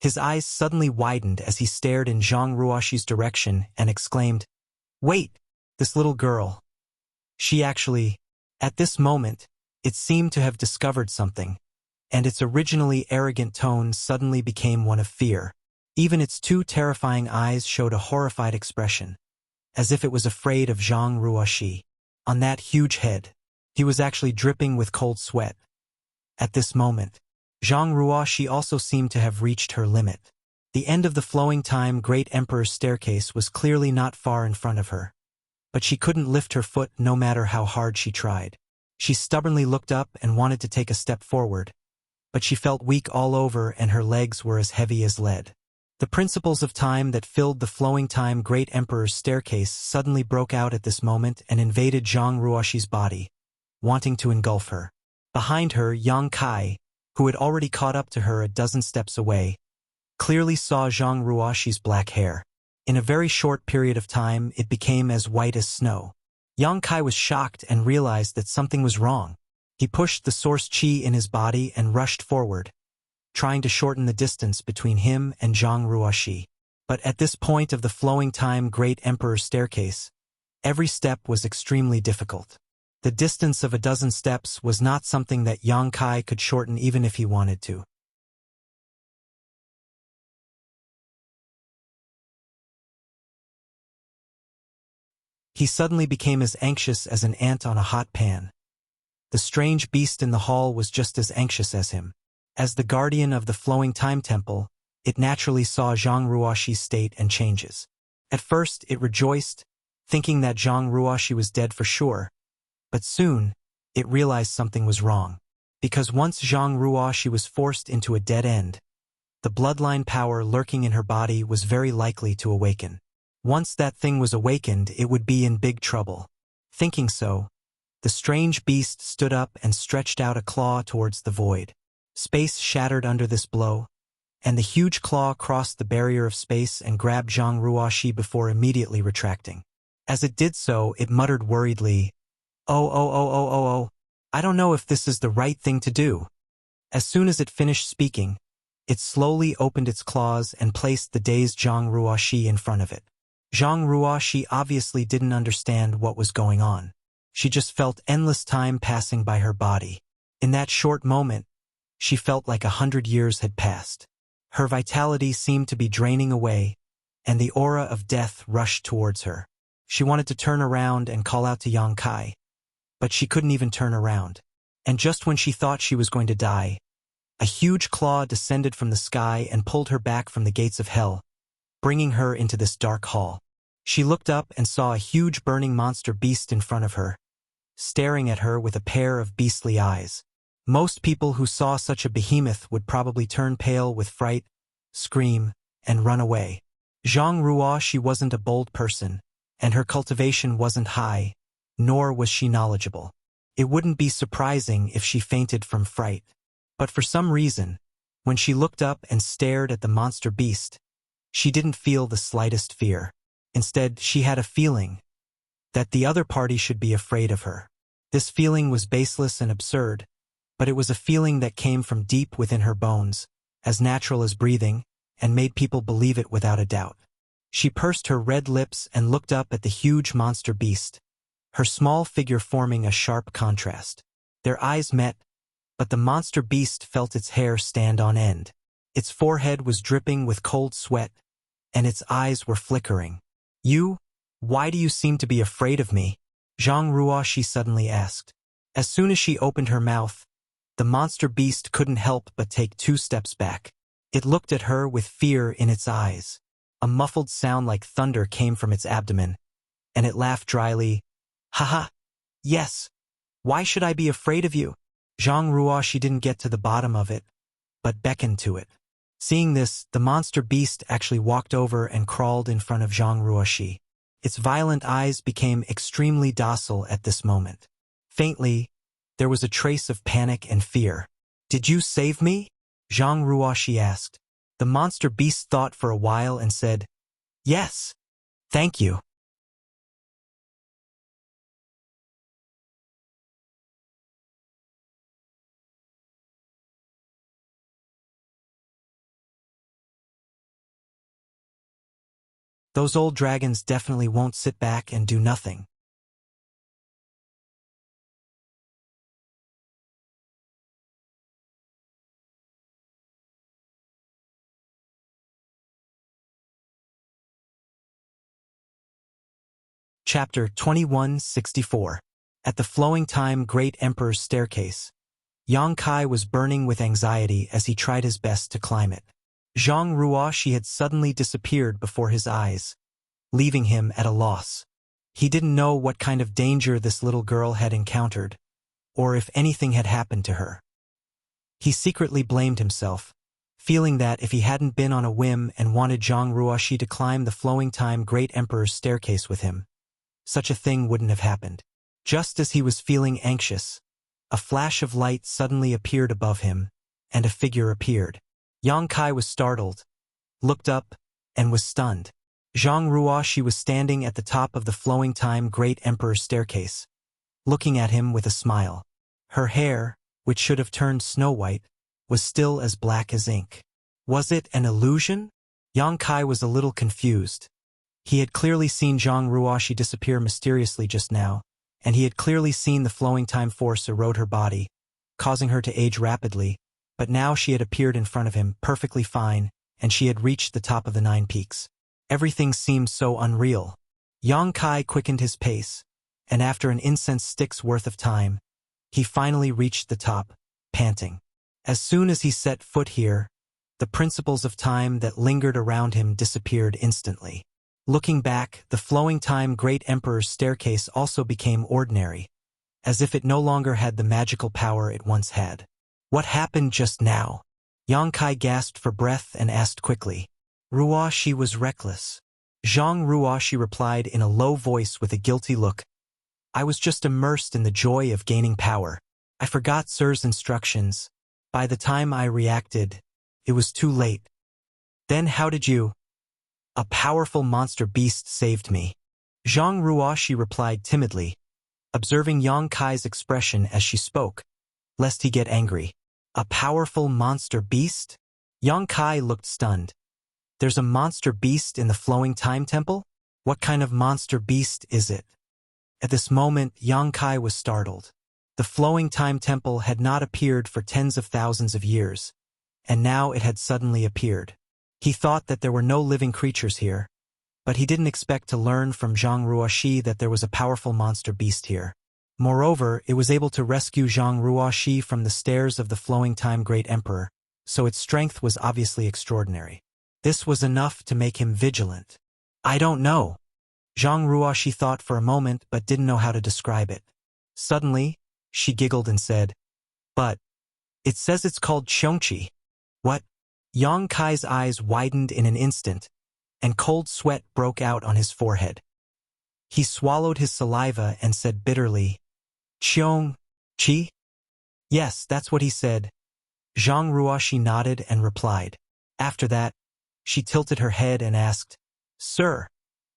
[SPEAKER 1] his eyes suddenly widened as he stared in Zhang Ruoxi's direction and exclaimed, "Wait, this little girl. She actually..." At this moment, it seemed to have discovered something, and its originally arrogant tone suddenly became one of fear. Even its 2 terrifying eyes showed a horrified expression. as if it was afraid of Zhang Ruoxi. On that huge head, he was actually dripping with cold sweat. At this moment, Zhang Ruoxi also seemed to have reached her limit. The end of the flowing time Great Emperor's staircase was clearly not far in front of her. But she couldn't lift her foot no matter how hard she tried. She stubbornly looked up and wanted to take a step forward, but she felt weak all over and her legs were as heavy as lead. The principles of time that filled the flowing time Great Emperor's staircase suddenly broke out at this moment and invaded Zhang Ruoxi's body, wanting to engulf her. Behind her, Yang Kai, who had already caught up to her a dozen steps away, clearly saw Zhang Ruoxi's black hair. In a very short period of time, it became as white as snow. Yang Kai was shocked and realized that something was wrong. He pushed the source qi in his body and rushed forward, trying to shorten the distance between him and Zhang Ruoxi. But at this point of the flowing time Great Emperor's staircase, every step was extremely difficult. The distance of a dozen steps was not something that Yang Kai could shorten even if he wanted to. He suddenly became as anxious as an ant on a hot pan. The strange beast in the hall was just as anxious as him. As the guardian of the flowing time temple, it naturally saw Zhang Ruoxi's state and changes. At first, it rejoiced, thinking that Zhang Ruoxi was dead for sure. But soon, it realized something was wrong. Because once Zhang Ruoxi was forced into a dead end, the bloodline power lurking in her body was very likely to awaken. Once that thing was awakened, it would be in big trouble. Thinking so, the strange beast stood up and stretched out a claw towards the void. Space shattered under this blow, and the huge claw crossed the barrier of space and grabbed Zhang Ruoxi before immediately retracting. As it did so, it muttered worriedly, "Oh, I don't know if this is the right thing to do." As soon as it finished speaking, it slowly opened its claws and placed the dazed Zhang Ruoxi in front of it. Zhang Ruoxi obviously didn't understand what was going on. She just felt endless time passing by her body. In that short moment, she felt like 100 years had passed. Her vitality seemed to be draining away, and the aura of death rushed towards her. She wanted to turn around and call out to Yang Kai, but she couldn't even turn around. And just when she thought she was going to die, a huge claw descended from the sky and pulled her back from the gates of hell, bringing her into this dark hall. She looked up and saw a huge burning monster beast in front of her, staring at her with a pair of beastly eyes. Most people who saw such a behemoth would probably turn pale with fright, scream, and run away. Zhang Ruoxi wasn't a bold person, and her cultivation wasn't high, nor was she knowledgeable. It wouldn't be surprising if she fainted from fright. But for some reason, when she looked up and stared at the monster beast, she didn't feel the slightest fear. Instead, she had a feeling that the other party should be afraid of her. This feeling was baseless and absurd, but it was a feeling that came from deep within her bones, as natural as breathing, and made people believe it without a doubt. She pursed her red lips and looked up at the huge monster beast, her small figure forming a sharp contrast. Their eyes met, but the monster beast felt its hair stand on end. Its forehead was dripping with cold sweat, and its eyes were flickering. Why do you seem to be afraid of me?" Zhang Ruoxi suddenly asked. As soon as she opened her mouth, the monster beast couldn't help but take 2 steps back. It looked at her with fear in its eyes. A muffled sound like thunder came from its abdomen, and it laughed dryly. "Haha, yes. Why should I be afraid of you?" Zhang Ruoxi didn't get to the bottom of it, but beckoned to it. Seeing this, the monster beast actually walked over and crawled in front of Zhang Ruoxi. Its violent eyes became extremely docile at this moment. Faintly, there was a trace of panic and fear. "Did you save me?" Zhang Ruoxi asked. The monster beast thought for a while and said, "Yes, thank you." Those old dragons definitely won't sit back and do nothing. Chapter 2164. At the flowing time Great Emperor's staircase. Yang Kai was burning with anxiety as he tried his best to climb it. Zhang Ruoshi had suddenly disappeared before his eyes, leaving him at a loss. He didn't know what kind of danger this little girl had encountered, or if anything had happened to her. He secretly blamed himself, feeling that if he hadn't been on a whim and wanted Zhang Ruoshi to climb the flowing time Great Emperor's staircase with him, such a thing wouldn't have happened. Just as he was feeling anxious, a flash of light suddenly appeared above him, and a figure appeared. Yang Kai was startled, looked up, and was stunned. Zhang Ruoshi was standing at the top of the flowing time Great Emperor's staircase, looking at him with a smile. Her hair, which should have turned snow-white, was still as black as ink. Was it an illusion? Yang Kai was a little confused. He had clearly seen Zhang Ruoshi disappear mysteriously just now, and he had clearly seen the flowing time force erode her body, causing her to age rapidly, but now she had appeared in front of him perfectly fine, and she had reached the top of the 9 peaks. Everything seemed so unreal. Yang Kai quickened his pace, and after an incense stick's worth of time, he finally reached the top, panting. As soon as he set foot here, the principles of time that lingered around him disappeared instantly. Looking back, the flowing time Great Emperor's staircase also became ordinary, as if it no longer had the magical power it once had. What happened just now? Yang Kai gasped for breath and asked quickly. Ruoshi was reckless. Zhang Ruoshi replied in a low voice with a guilty look. I was just immersed in the joy of gaining power. I forgot Sir's instructions. By the time I reacted, it was too late. Then how did you? A powerful monster beast saved me. Zhang Ruoshi replied timidly, observing Yang Kai's expression as she spoke, lest he get angry. A powerful monster beast? Yang Kai looked stunned. There's a monster beast in the flowing time temple? What kind of monster beast is it? At this moment, Yang Kai was startled. The flowing time temple had not appeared for tens of thousands of years, and now it had suddenly appeared. He thought that there were no living creatures here, but he didn't expect to learn from Zhang Ruoshi that there was a powerful monster beast here. Moreover, it was able to rescue Zhang Ruoshi from the stairs of the flowing time Great Emperor, so its strength was obviously extraordinary. This was enough to make him vigilant. I don't know. Zhang Ruoshi thought for a moment but didn't know how to describe it. Suddenly, she giggled and said, But, it says it's called Chongqi. What? Yang Kai's eyes widened in an instant, and cold sweat broke out on his forehead. He swallowed his saliva and said bitterly, Chongqi? Yes, that's what he said. Zhang Ruoshi nodded and replied. After that, she tilted her head and asked, Sir,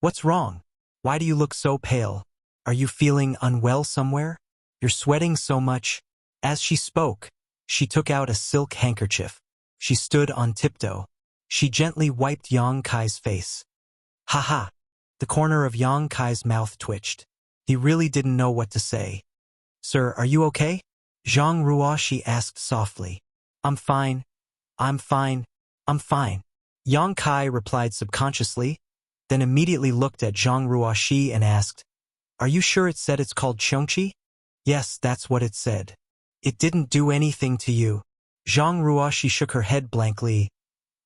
[SPEAKER 1] what's wrong? Why do you look so pale? Are you feeling unwell somewhere? You're sweating so much. As she spoke, she took out a silk handkerchief. She stood on tiptoe. She gently wiped Yang Kai's face. Ha ha! The corner of Yang Kai's mouth twitched. He really didn't know what to say. Sir, are you okay? Zhang Ruoshi asked softly. I'm fine. I'm fine. I'm fine. Yang Kai replied subconsciously, then immediately looked at Zhang Ruoshi and asked, Are you sure it said it's called Chongqi? Yes, that's what it said. It didn't do anything to you. Zhang Ruoshi shook her head blankly.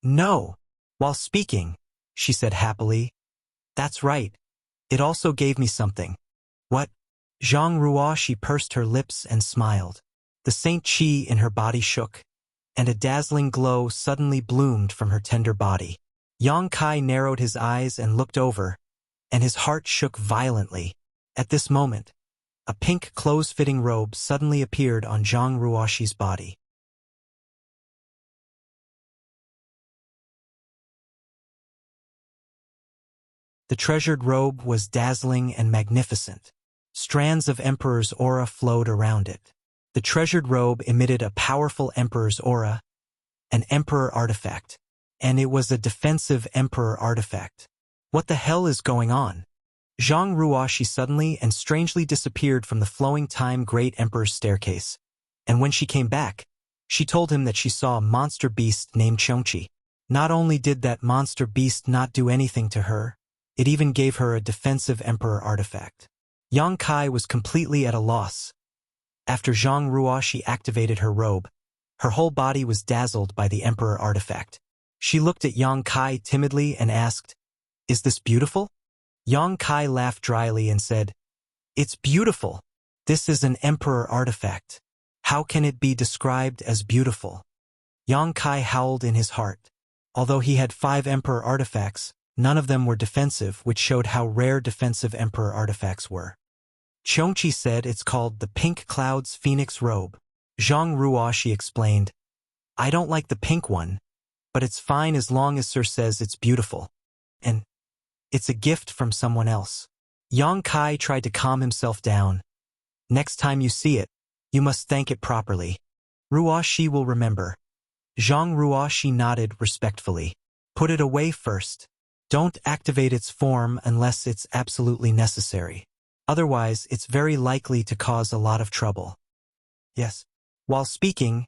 [SPEAKER 1] No. While speaking, she said happily. That's right. It also gave me something. What? Zhang Ruoshi pursed her lips and smiled. The Saint Qi in her body shook, and a dazzling glow suddenly bloomed from her tender body. Yang Kai narrowed his eyes and looked over, and his heart shook violently. At this moment, a pink close-fitting robe suddenly appeared on Zhang Ruoshi's body. The treasured robe was dazzling and magnificent. Strands of Emperor's aura flowed around it. The treasured robe emitted a powerful Emperor's aura, an Emperor artifact, and it was a defensive Emperor artifact. What the hell is going on? Zhang Ruoshi suddenly and strangely disappeared from the flowing time Great Emperor's staircase, and when she came back, she told him that she saw a monster beast named Chongqi. Not only did that monster beast not do anything to her, It even gave her a defensive emperor artifact. Yang Kai was completely at a loss. After Zhang Ruoxi activated her robe, her whole body was dazzled by the emperor artifact. She looked at Yang Kai timidly and asked, "Is this beautiful?" Yang Kai laughed dryly and said, "It's beautiful. This is an emperor artifact. How can it be described as beautiful?" Yang Kai howled in his heart. Although he had 5 emperor artifacts, none of them were defensive, which showed how rare defensive emperor artifacts were. Chongqi said it's called the Pink Cloud's Phoenix Robe. Zhang Ruoxi explained, "I don't like the pink one, but it's fine as long as Sir says it's beautiful. And it's a gift from someone else." Yang Kai tried to calm himself down. "Next time you see it, you must thank it properly. Ruoxi will remember." Zhang Ruoxi nodded respectfully. "Put it away first. Don't activate its form unless it's absolutely necessary. Otherwise, it's very likely to cause a lot of trouble." "Yes." While speaking,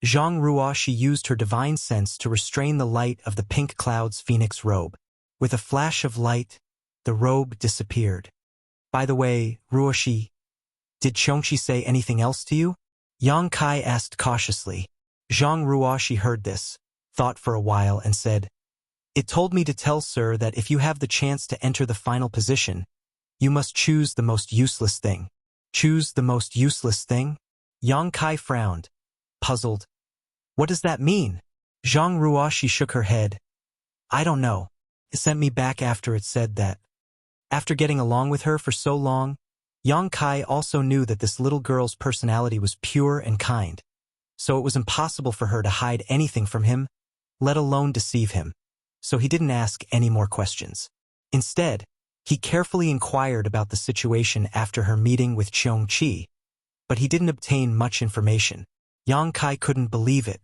[SPEAKER 1] Zhang Ruoxi used her divine sense to restrain the light of the Pink Cloud's Phoenix robe. With a flash of light, the robe disappeared. "By the way, Ruoxi, did Chongqi say anything else to you?" Yang Kai asked cautiously. Zhang Ruoxi heard this, thought for a while and said, "It told me to tell Sir that if you have the chance to enter the final position, you must choose the most useless thing." "Choose the most useless thing?" Yang Kai frowned, puzzled. "What does that mean?" Zhang Ruoxi shook her head. "I don't know. It sent me back after it said that." After getting along with her for so long, Yang Kai also knew that this little girl's personality was pure and kind, so it was impossible for her to hide anything from him, let alone deceive him. So he didn't ask any more questions. Instead, he carefully inquired about the situation after her meeting with Chongqi, but he didn't obtain much information. Yang Kai couldn't believe it.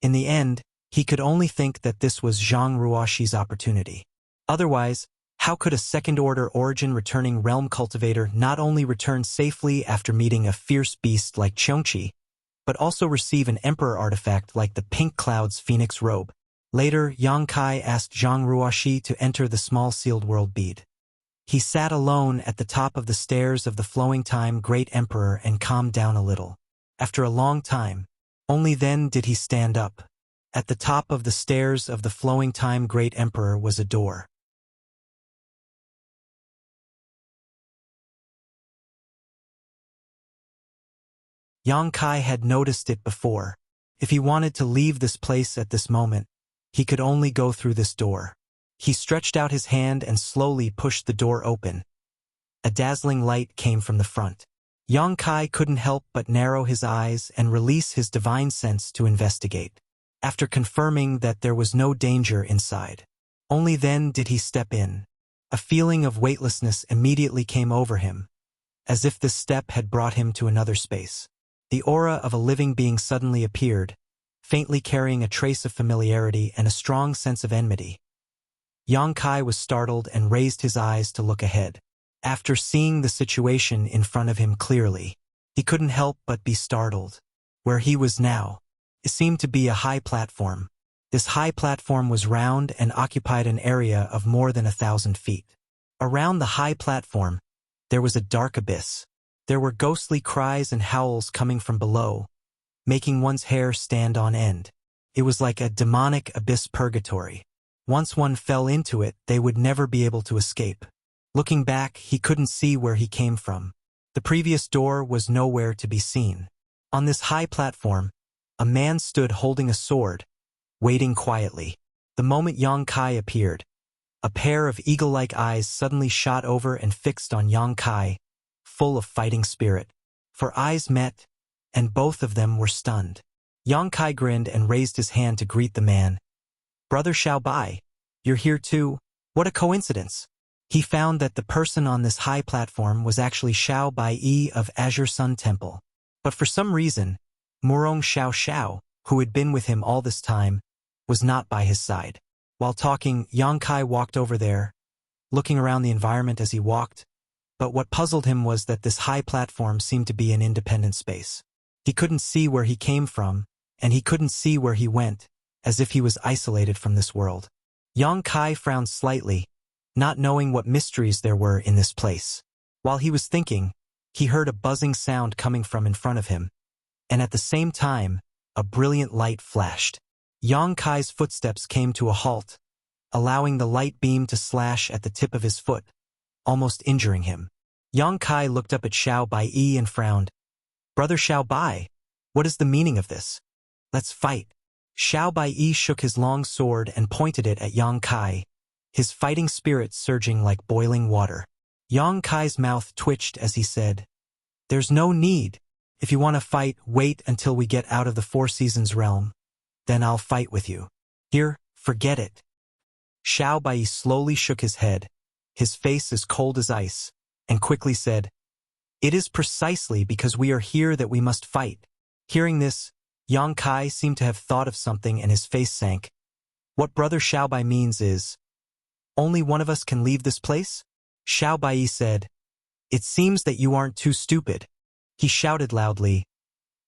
[SPEAKER 1] In the end, he could only think that this was Zhang Ruoxi's opportunity. Otherwise, how could a second-order origin returning realm cultivator not only return safely after meeting a fierce beast like Chongqi, but also receive an emperor artifact like the Pink Cloud's Phoenix robe? Later, Yang Kai asked Zhang Ruoxi to enter the small sealed world bead. He sat alone at the top of the stairs of the Flowing Time Great Emperor and calmed down a little. After a long time, only then did he stand up. At the top of the stairs of the Flowing Time Great Emperor was a door. Yang Kai had noticed it before. If he wanted to leave this place at this moment, he could only go through this door. He stretched out his hand and slowly pushed the door open. A dazzling light came from the front. Yang Kai couldn't help but narrow his eyes and release his divine sense to investigate. After confirming that there was no danger inside, only then did he step in. A feeling of weightlessness immediately came over him, as if this step had brought him to another space. The aura of a living being suddenly appeared, faintly carrying a trace of familiarity and a strong sense of enmity. Yang Kai was startled and raised his eyes to look ahead. After seeing the situation in front of him clearly, he couldn't help but be startled. Where he was now, it seemed to be a high platform. This high platform was round and occupied an area of more than 1,000 feet. Around the high platform, there was a dark abyss. There were ghostly cries and howls coming from below, making one's hair stand on end. It was like a demonic abyss purgatory. Once one fell into it, they would never be able to escape. Looking back, he couldn't see where he came from. The previous door was nowhere to be seen. On this high platform, a man stood holding a sword, waiting quietly. The moment Yang Kai appeared, a pair of eagle-like eyes suddenly shot over and fixed on Yang Kai, full of fighting spirit. For eyes met, and both of them were stunned. Yang Kai grinned and raised his hand to greet the man. "Brother Xiao Bai, you're here too? What a coincidence." He found that the person on this high platform was actually Xiao Bai of Azure Sun Temple. But for some reason, Murong Xiao Xiao, who had been with him all this time, was not by his side. While talking, Yang Kai walked over there, looking around the environment as he walked, but what puzzled him was that this high platform seemed to be an independent space. He couldn't see where he came from, and he couldn't see where he went, as if he was isolated from this world. Yang Kai frowned slightly, not knowing what mysteries there were in this place. While he was thinking, he heard a buzzing sound coming from in front of him, and at the same time, a brilliant light flashed. Yang Kai's footsteps came to a halt, allowing the light beam to slash at the tip of his foot, almost injuring him. Yang Kai looked up at Xiao Bai and frowned. "Brother Xiao Bai, what is the meaning of this? Let's fight." Xiao Bai shook his long sword and pointed it at Yang Kai, his fighting spirit surging like boiling water. Yang Kai's mouth twitched as he said, "There's no need. If you want to fight, wait until we get out of the Four Seasons realm. Then I'll fight with you. Here, forget it." Xiao Bai slowly shook his head, his face as cold as ice, and quickly said, "It is precisely because we are here that we must fight." Hearing this, Yang Kai seemed to have thought of something and his face sank. "What Brother Xiao Bai means is, only one of us can leave this place?" Xiao Bai said, "It seems that you aren't too stupid." He shouted loudly,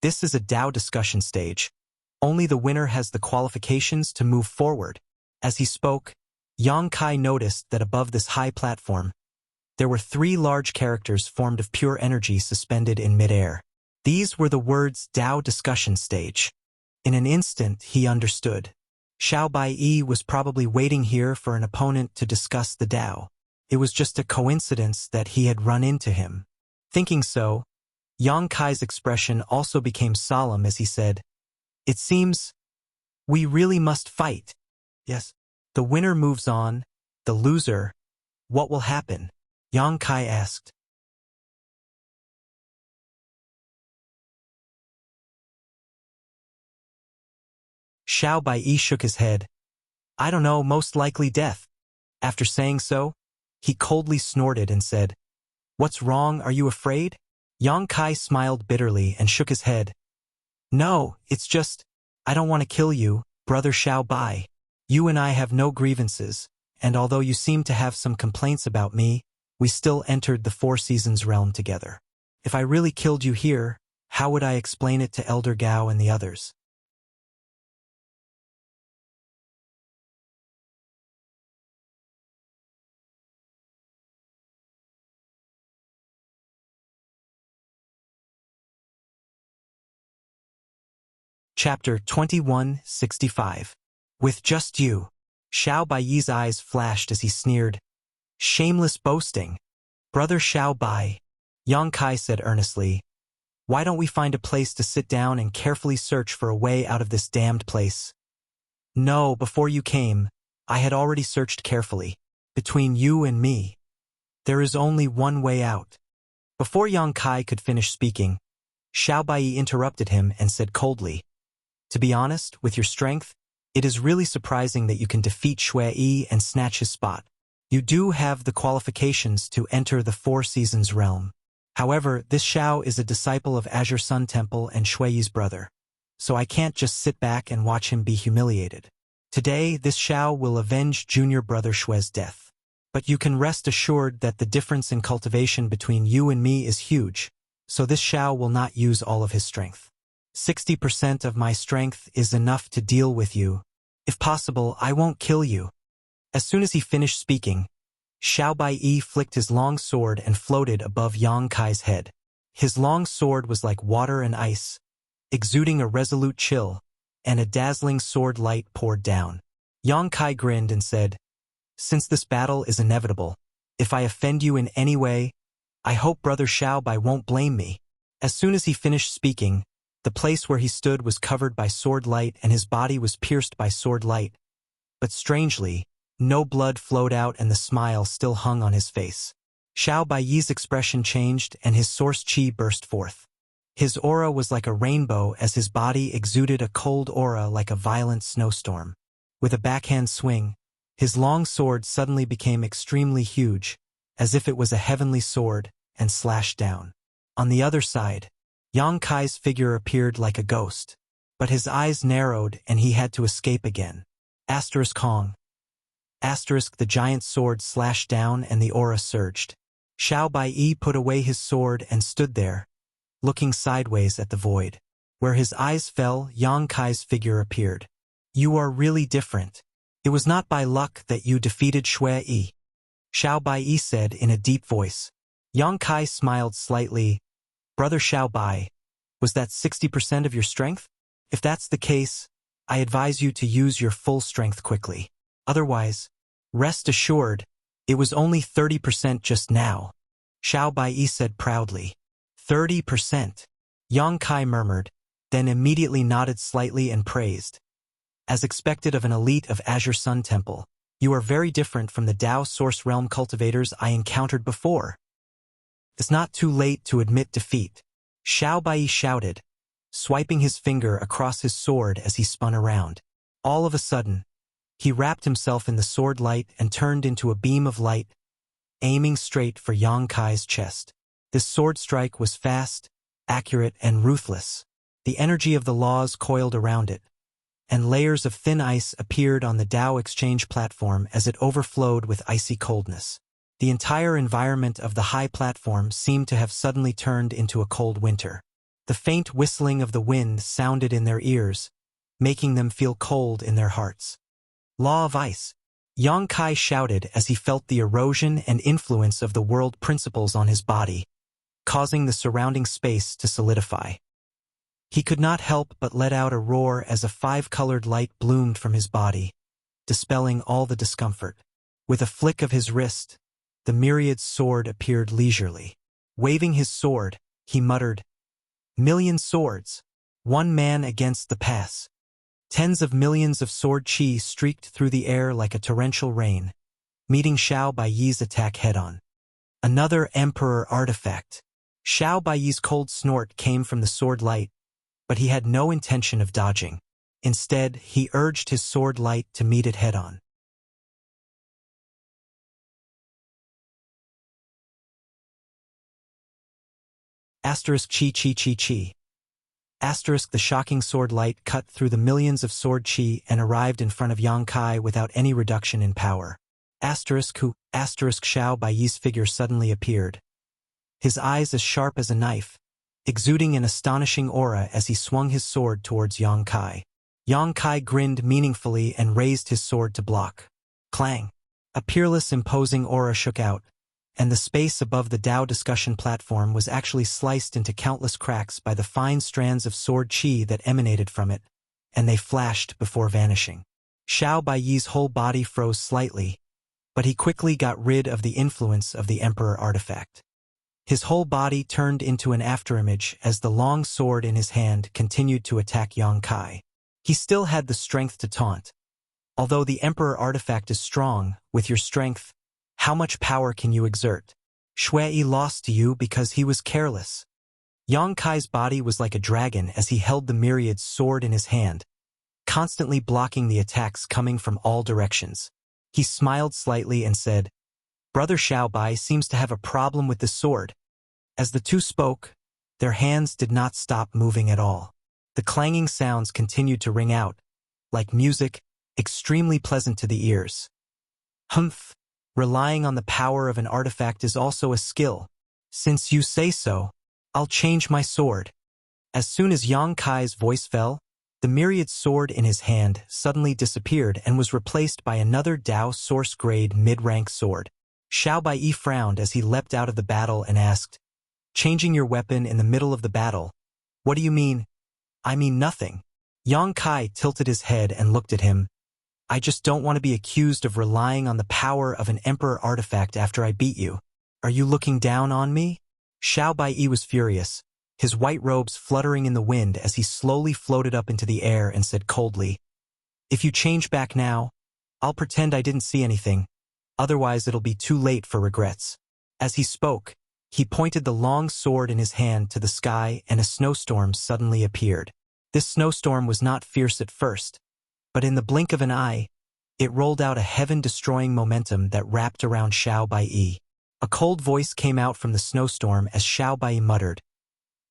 [SPEAKER 1] "This is a Dao discussion stage. Only the winner has the qualifications to move forward." As he spoke, Yang Kai noticed that above this high platform, there were 3 large characters formed of pure energy suspended in midair. These were the words Dao discussion stage. In an instant, he understood. Xiao Bai was probably waiting here for an opponent to discuss the Dao. It was just a coincidence that he had run into him. Thinking so, Yang Kai's expression also became solemn as he said, "It seems we really must fight." "Yes. The winner moves on. The loser, what will happen?" Yang Kai asked. Xiao Bai shook his head. "I don't know, most likely death." After saying so, he coldly snorted and said, "What's wrong, are you afraid?" Yang Kai smiled bitterly and shook his head. "No, it's just, I don't want to kill you, Brother Xiao Bai. You and I have no grievances, and although you seem to have some complaints about me, we still entered the Four Seasons realm together. If I really killed you here, how would I explain it to Elder Gao and the others?" Chapter 2165. With just you. Xiao Bai's eyes flashed as he sneered. "Shameless boasting. Brother Xiao Bai," Yang Kai said earnestly, "why don't we find a place to sit down and carefully search for a way out of this damned place?" "No, before you came, I had already searched carefully. Between you and me, there is only one way out." Before Yang Kai could finish speaking, Xiao Bai interrupted him and said coldly, "To be honest, with your strength, it is really surprising that you can defeat Shui and snatch his spot. You do have the qualifications to enter the Four Seasons realm. However, this Xiao is a disciple of Azure Sun Temple and Shui's brother, so I can't just sit back and watch him be humiliated. Today, this Xiao will avenge junior brother Shui's death. But you can rest assured that the difference in cultivation between you and me is huge, so this Xiao will not use all of his strength. 60% of my strength is enough to deal with you. If possible, I won't kill you." As soon as he finished speaking, Xiao Bai flicked his long sword and floated above Yang Kai's head. His long sword was like water and ice, exuding a resolute chill, and a dazzling sword light poured down. Yang Kai grinned and said, "Since this battle is inevitable, if I offend you in any way, I hope Brother Xiao Bai won't blame me." As soon as he finished speaking, the place where he stood was covered by sword light and his body was pierced by sword light. But strangely, no blood flowed out and the smile still hung on his face. Xiao Bai's expression changed and his source chi burst forth. His aura was like a rainbow as his body exuded a cold aura like a violent snowstorm. With a backhand swing, his long sword suddenly became extremely huge, as if it was a heavenly sword, and slashed down. On the other side, Yang Kai's figure appeared like a ghost, but his eyes narrowed and he had to escape again. Asterisk Hong. Asterisk the giant sword slashed down and the aura surged. Xiao Bai put away his sword and stood there, looking sideways at the void. Where his eyes fell, Yang Kai's figure appeared. "You are really different. It was not by luck that you defeated Shui. Xiao Bai said in a deep voice. Yang Kai smiled slightly. Brother Xiao Bai, was that 60% of your strength? If that's the case, I advise you to use your full strength quickly. Otherwise, rest assured, it was only 30% just now. Xiao Bai said proudly. 30%. Yang Kai murmured, then immediately nodded slightly and praised. As expected of an elite of Azure Sun Temple, you are very different from the Tao Source Realm cultivators I encountered before. It's not too late to admit defeat. Xiao Bai shouted, swiping his finger across his sword as he spun around. All of a sudden, he wrapped himself in the sword light and turned into a beam of light, aiming straight for Yang Kai's chest. This sword strike was fast, accurate, and ruthless. The energy of the laws coiled around it, and layers of thin ice appeared on the Tao exchange platform as it overflowed with icy coldness. The entire environment of the high platform seemed to have suddenly turned into a cold winter. The faint whistling of the wind sounded in their ears, making them feel cold in their hearts. Law of Ice. Yang Kai shouted as he felt the erosion and influence of the world principles on his body, causing the surrounding space to solidify. He could not help but let out a roar as a five-colored light bloomed from his body, dispelling all the discomfort. With a flick of his wrist, the myriad sword appeared leisurely. Waving his sword, he muttered, "Million swords, one man against the pass." Tens of millions of sword chi streaked through the air like a torrential rain, meeting Xiao Bai's attack head-on. Another Emperor artifact. Xiao Bai's cold snort came from the sword light, but he had no intention of dodging. Instead, he urged his sword light to meet it head-on. Asterisk chi chi chi chi. Asterisk the shocking sword light cut through the millions of sword chi and arrived in front of Yang Kai without any reduction in power. Asterisk who, asterisk Xiao Bai's figure suddenly appeared. His eyes as sharp as a knife, exuding an astonishing aura as he swung his sword towards Yang Kai. Yang Kai grinned meaningfully and raised his sword to block. Clang! A peerless, imposing aura shook out, and the space above the Tao discussion platform was actually sliced into countless cracks by the fine strands of sword chi that emanated from it, and they flashed before vanishing. Xiao Bai's whole body froze slightly, but he quickly got rid of the influence of the Emperor artifact. His whole body turned into an afterimage as the long sword in his hand continued to attack Yang Kai. He still had the strength to taunt. Although the Emperor artifact is strong, with your strength, how much power can you exert? Shui lost to you because he was careless. Yang Kai's body was like a dragon as he held the myriad sword in his hand, constantly blocking the attacks coming from all directions. He smiled slightly and said, "Brother Xiao Bai seems to have a problem with the sword." As the two spoke, their hands did not stop moving at all. The clanging sounds continued to ring out, like music, extremely pleasant to the ears. Humph! Relying on the power of an artifact is also a skill. Since you say so, I'll change my sword. As soon as Yang Kai's voice fell, the myriad sword in his hand suddenly disappeared and was replaced by another Tao Source-grade mid-rank sword. Xiao Bai frowned as he leapt out of the battle and asked, "Changing your weapon in the middle of the battle? What do you mean?" "I mean nothing." Yang Kai tilted his head and looked at him. "I just don't want to be accused of relying on the power of an Emperor artifact after I beat you. Are you looking down on me?" Xiao Bai was furious, his white robes fluttering in the wind as he slowly floated up into the air and said coldly, "If you change back now, I'll pretend I didn't see anything. Otherwise it'll be too late for regrets." As he spoke, he pointed the long sword in his hand to the sky and a snowstorm suddenly appeared. This snowstorm was not fierce at first, but in the blink of an eye, it rolled out a heaven-destroying momentum that wrapped around Xiao Bai. A cold voice came out from the snowstorm as Xiao Bai muttered,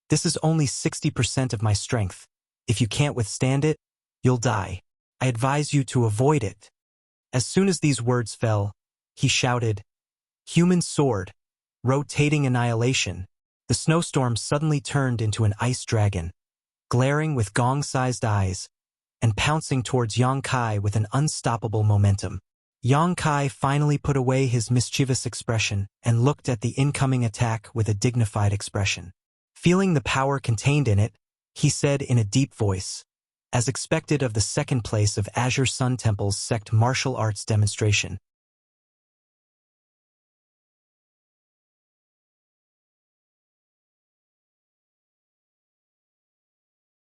[SPEAKER 1] "This is only 60% of my strength. If you can't withstand it, you'll die. I advise you to avoid it." As soon as these words fell, he shouted, "Human sword, rotating annihilation." The snowstorm suddenly turned into an ice dragon, glaring with gong-sized eyes, and pouncing towards Yang Kai with an unstoppable momentum. Yang Kai finally put away his mischievous expression and looked at the incoming attack with a dignified expression. Feeling the power contained in it, he said in a deep voice, as expected of the second place of Azure Sun Temple's sect martial arts demonstration.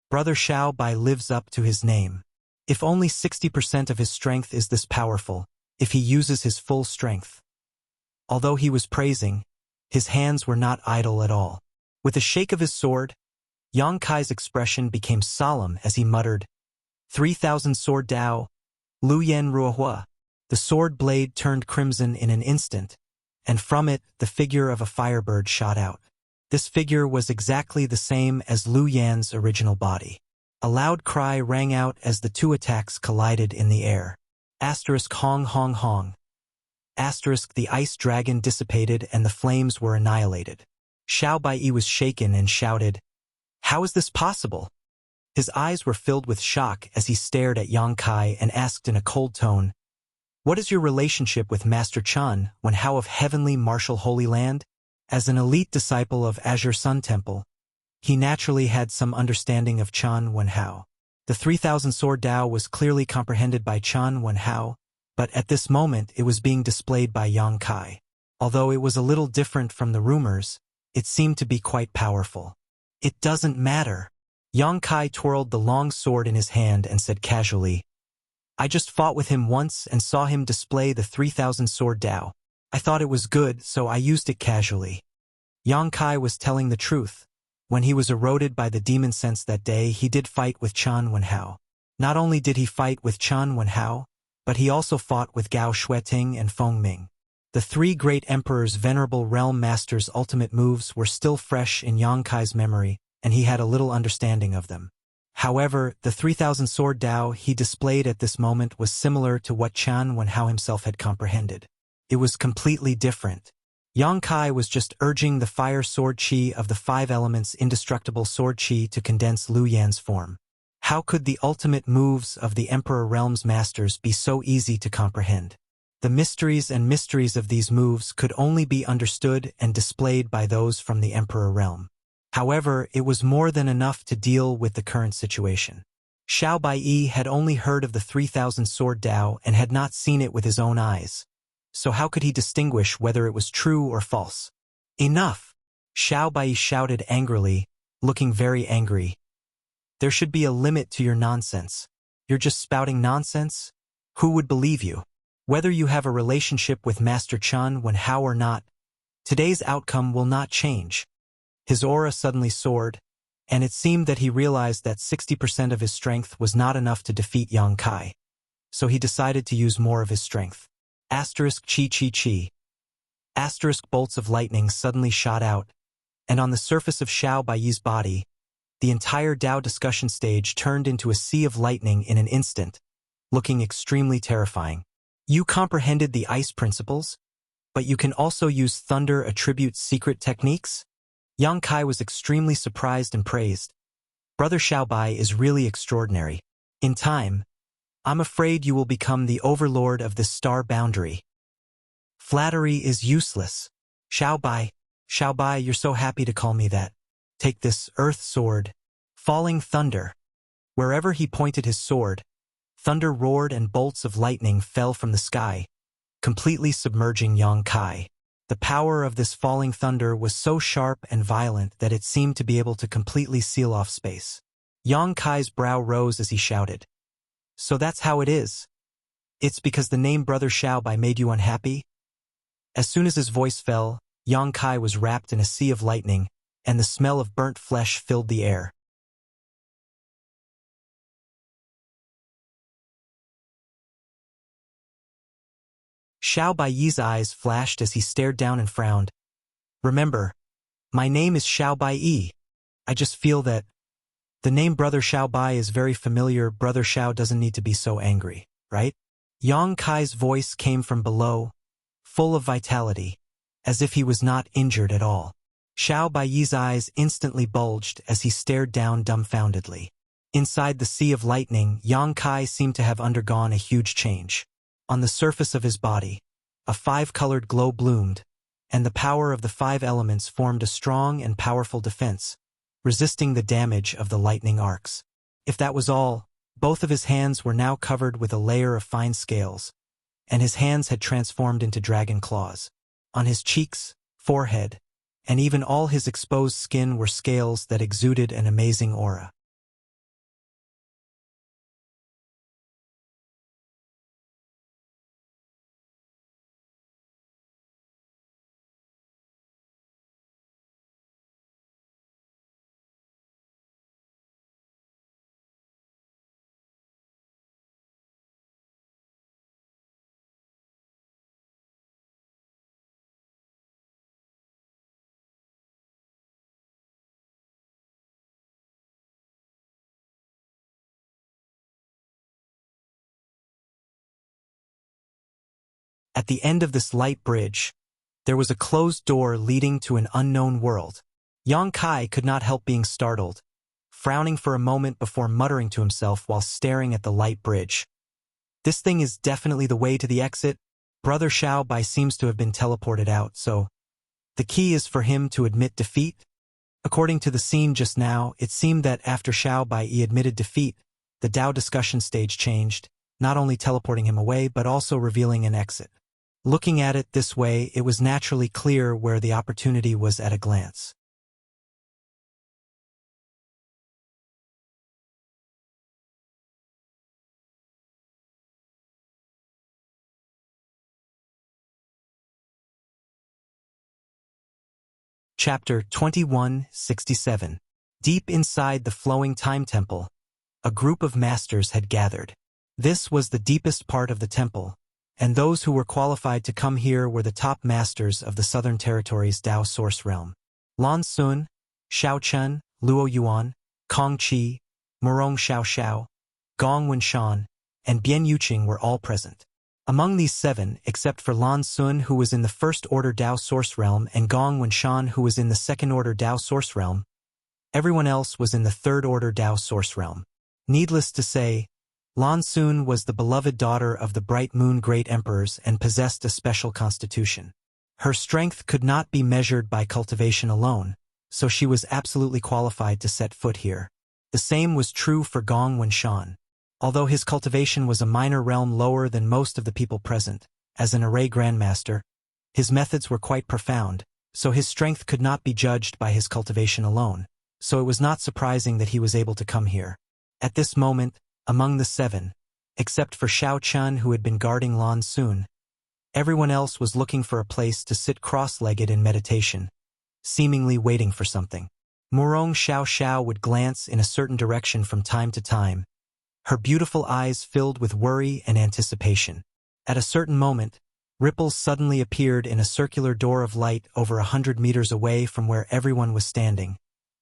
[SPEAKER 1] Brother Xiaobai lives up to his name. If only 60% of his strength is this powerful, if he uses his full strength. Although he was praising, his hands were not idle at all. With a shake of his sword, Yang Kai's expression became solemn as he muttered, 3,000 sword Dao, Lu Yan Ruohua. The sword blade turned crimson in an instant, and from it the figure of a firebird shot out. This figure was exactly the same as Lu Yan's original body. A loud cry rang out as the two attacks collided in the air. Asterisk hong hong hong. Asterisk the ice dragon dissipated and the flames were annihilated. Xiao Baiyi was shaken and shouted, "How is this possible?" His eyes were filled with shock as he stared at Yang Kai and asked in a cold tone, "What is your relationship with Master Chan Wenhao of Heavenly Martial Holy Land?" As an elite disciple of Azure Sun Temple, he naturally had some understanding of Chan Wenhao. The 3,000 sword Dao was clearly comprehended by Chan Wenhao, but at this moment it was being displayed by Yang Kai. Although it was a little different from the rumors, it seemed to be quite powerful. "It doesn't matter." Yang Kai twirled the long sword in his hand and said casually, "I just fought with him once and saw him display the 3,000 sword Dao. I thought it was good, so I used it casually." Yang Kai was telling the truth. When he was eroded by the demon sense that day, he did fight with Chan Wenhao. Not only did he fight with Chan Wenhao, but he also fought with Gao Xueting and Feng Ming. The three great emperors' venerable realm masters' ultimate moves were still fresh in Yang Kai's memory, and he had a little understanding of them. However, the 3,000 sword Dao he displayed at this moment was similar to what Chan Wenhao himself had comprehended. It was completely different. Yang Kai was just urging the fire sword chi of the five elements indestructible sword chi to condense Lu Yan's form. How could the ultimate moves of the Emperor Realm's masters be so easy to comprehend? The mysteries and mysteries of these moves could only be understood and displayed by those from the Emperor Realm. However, it was more than enough to deal with the current situation. Xiao Baiyi had only heard of the 3,000 sword Dao and had not seen it with his own eyes. So how could he distinguish whether it was true or false? "Enough!" Xiao Baiyi shouted angrily, looking very angry. "There should be a limit to your nonsense. You're just spouting nonsense? Who would believe you? Whether you have a relationship with Master Chan Wenhao or not, today's outcome will not change." His aura suddenly soared, and it seemed that he realized that 60% of his strength was not enough to defeat Yang Kai. So he decided to use more of his strength. Asterisk chi chi chi. Asterisk bolts of lightning suddenly shot out, and on the surface of Xiao Baiyi's body, the entire Dao discussion stage turned into a sea of lightning in an instant, looking extremely terrifying. "You comprehended the ice principles, but you can also use thunder attribute secret techniques?" Yang Kai was extremely surprised and praised. "Brother Xiaobai is really extraordinary. In time, I'm afraid you will become the overlord of this star boundary." "Flattery is useless. Xiaobai, you're so happy to call me that. Take this earth sword." Falling thunder. Wherever he pointed his sword, thunder roared and bolts of lightning fell from the sky, completely submerging Yang Kai. The power of this falling thunder was so sharp and violent that it seemed to be able to completely seal off space. Yang Kai's brow rose as he shouted, "So that's how it is. It's because the name Brother Xiaobai made you unhappy?" As soon as his voice fell, Yang Kai was wrapped in a sea of lightning, and the smell of burnt flesh filled the air. Xiao Baiyi's eyes flashed as he stared down and frowned. "Remember, my name is Xiao Baiyi. I just feel that the name Brother Xiaobai is very familiar. Brother Xiao doesn't need to be so angry, right?" Yang Kai's voice came from below, full of vitality, as if he was not injured at all. Xiao Baiyi's eyes instantly bulged as he stared down dumbfoundedly. Inside the sea of lightning, Yang Kai seemed to have undergone a huge change. On the surface of his body, a five-colored glow bloomed, and the power of the five elements formed a strong and powerful defense, resisting the damage of the lightning arcs. If that was all, both of his hands were now covered with a layer of fine scales, and his hands had transformed into dragon claws. On his cheeks, forehead, and even all his exposed skin were scales that exuded an amazing aura. At the end of this light bridge, there was a closed door leading to an unknown world. Yang Kai could not help being startled, frowning for a moment before muttering to himself while staring at the light bridge. This thing is definitely the way to the exit. Brother Xiao Bai seems to have been teleported out, so the key is for him to admit defeat? According to the scene just now, it seemed that after Xiao Bai admitted defeat, the Dao discussion stage changed, not only teleporting him away but also revealing an exit. Looking at it this way, it was naturally clear where the opportunity was at a glance. Chapter 2167. Deep inside the flowing time temple, a group of masters had gathered. This was the deepest part of the temple, and those who were qualified to come here were the top masters of the Southern Territories' Dao Source Realm. Lan Sun, Xiao Chun, Luo Yuan, Kong Qi, Murong Xiao Xiao, Gong Wenshan, and Bian Yuqing were all present. Among these seven, except for Lan Sun, who was in the First Order Dao Source Realm, and Gong Wenshan, who was in the Second Order Dao Source Realm, everyone else was in the Third Order Dao Source Realm. Needless to say, Lan Sun was the beloved daughter of the Bright Moon Great Emperors and possessed a special constitution. Her strength could not be measured by cultivation alone, so she was absolutely qualified to set foot here. The same was true for Gong Wenshan. Although his cultivation was a minor realm lower than most of the people present, as an array grandmaster, his methods were quite profound, so his strength could not be judged by his cultivation alone, so it was not surprising that he was able to come here. At this moment, among the seven, except for Xiao Chun who had been guarding Lan Sun, everyone else was looking for a place to sit cross-legged in meditation, seemingly waiting for something. Murong Xiao Xiao would glance in a certain direction from time to time, her beautiful eyes filled with worry and anticipation. At a certain moment, ripples suddenly appeared in a circular door of light over 100 meters away from where everyone was standing,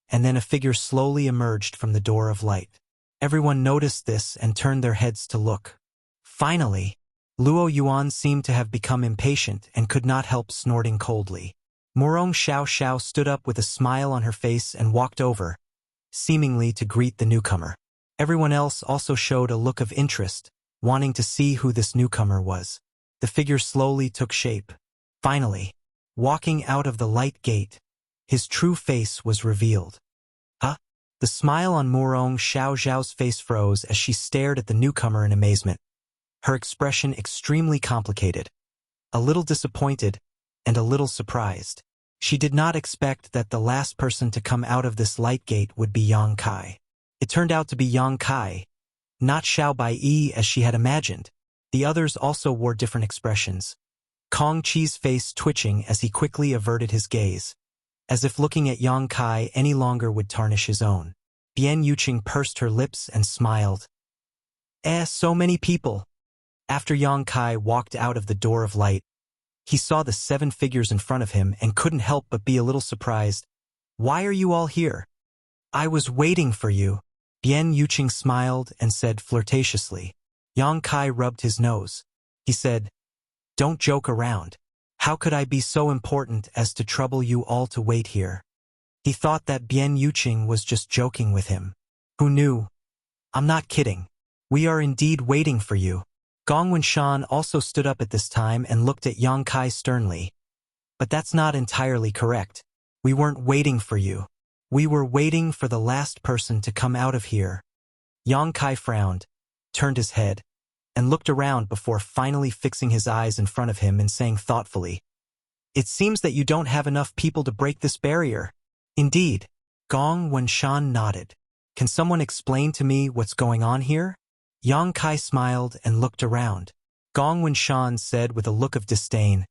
[SPEAKER 1] and then a figure slowly emerged from the door of light. Everyone noticed this and turned their heads to look. Finally, Luo Yuan seemed to have become impatient and could not help snorting coldly. Murong Xiao Xiao stood up with a smile on her face and walked over, seemingly to greet the newcomer. Everyone else also showed a look of interest, wanting to see who this newcomer was. The figure slowly took shape. Finally, walking out of the light gate, his true face was revealed. The smile on Murong Xiao Xiao's face froze as she stared at the newcomer in amazement, her expression extremely complicated, a little disappointed, and a little surprised. She did not expect that the last person to come out of this light gate would be Yang Kai. It turned out to be Yang Kai, not Xiao Bai as she had imagined. The others also wore different expressions, Kong Qi's face twitching as he quickly averted his gaze, as if looking at Yang Kai any longer would tarnish his own. Bian Yuqing pursed her lips and smiled. So many people. After Yang Kai walked out of the door of light, he saw the seven figures in front of him and couldn't help but be a little surprised. Why are you all here? I was waiting for you. Bian Yuqing smiled and said flirtatiously. Yang Kai rubbed his nose. He said, Don't joke around. How could I be so important as to trouble you all to wait here? He thought that Bian Yuqing was just joking with him. Who knew? I'm not kidding. We are indeed waiting for you. Gong Winshan also stood up at this time and looked at Yang Kai sternly. But that's not entirely correct. We weren't waiting for you. We were waiting for the last person to come out of here. Yang Kai frowned, turned his head, and looked around before finally fixing his eyes in front of him and saying thoughtfully, "It seems that you don't have enough people to break this barrier." "Indeed." Gong Winshan nodded. "Can someone explain to me what's going on here?" Yang Kai smiled and looked around. Gong Winshan said with a look of disdain,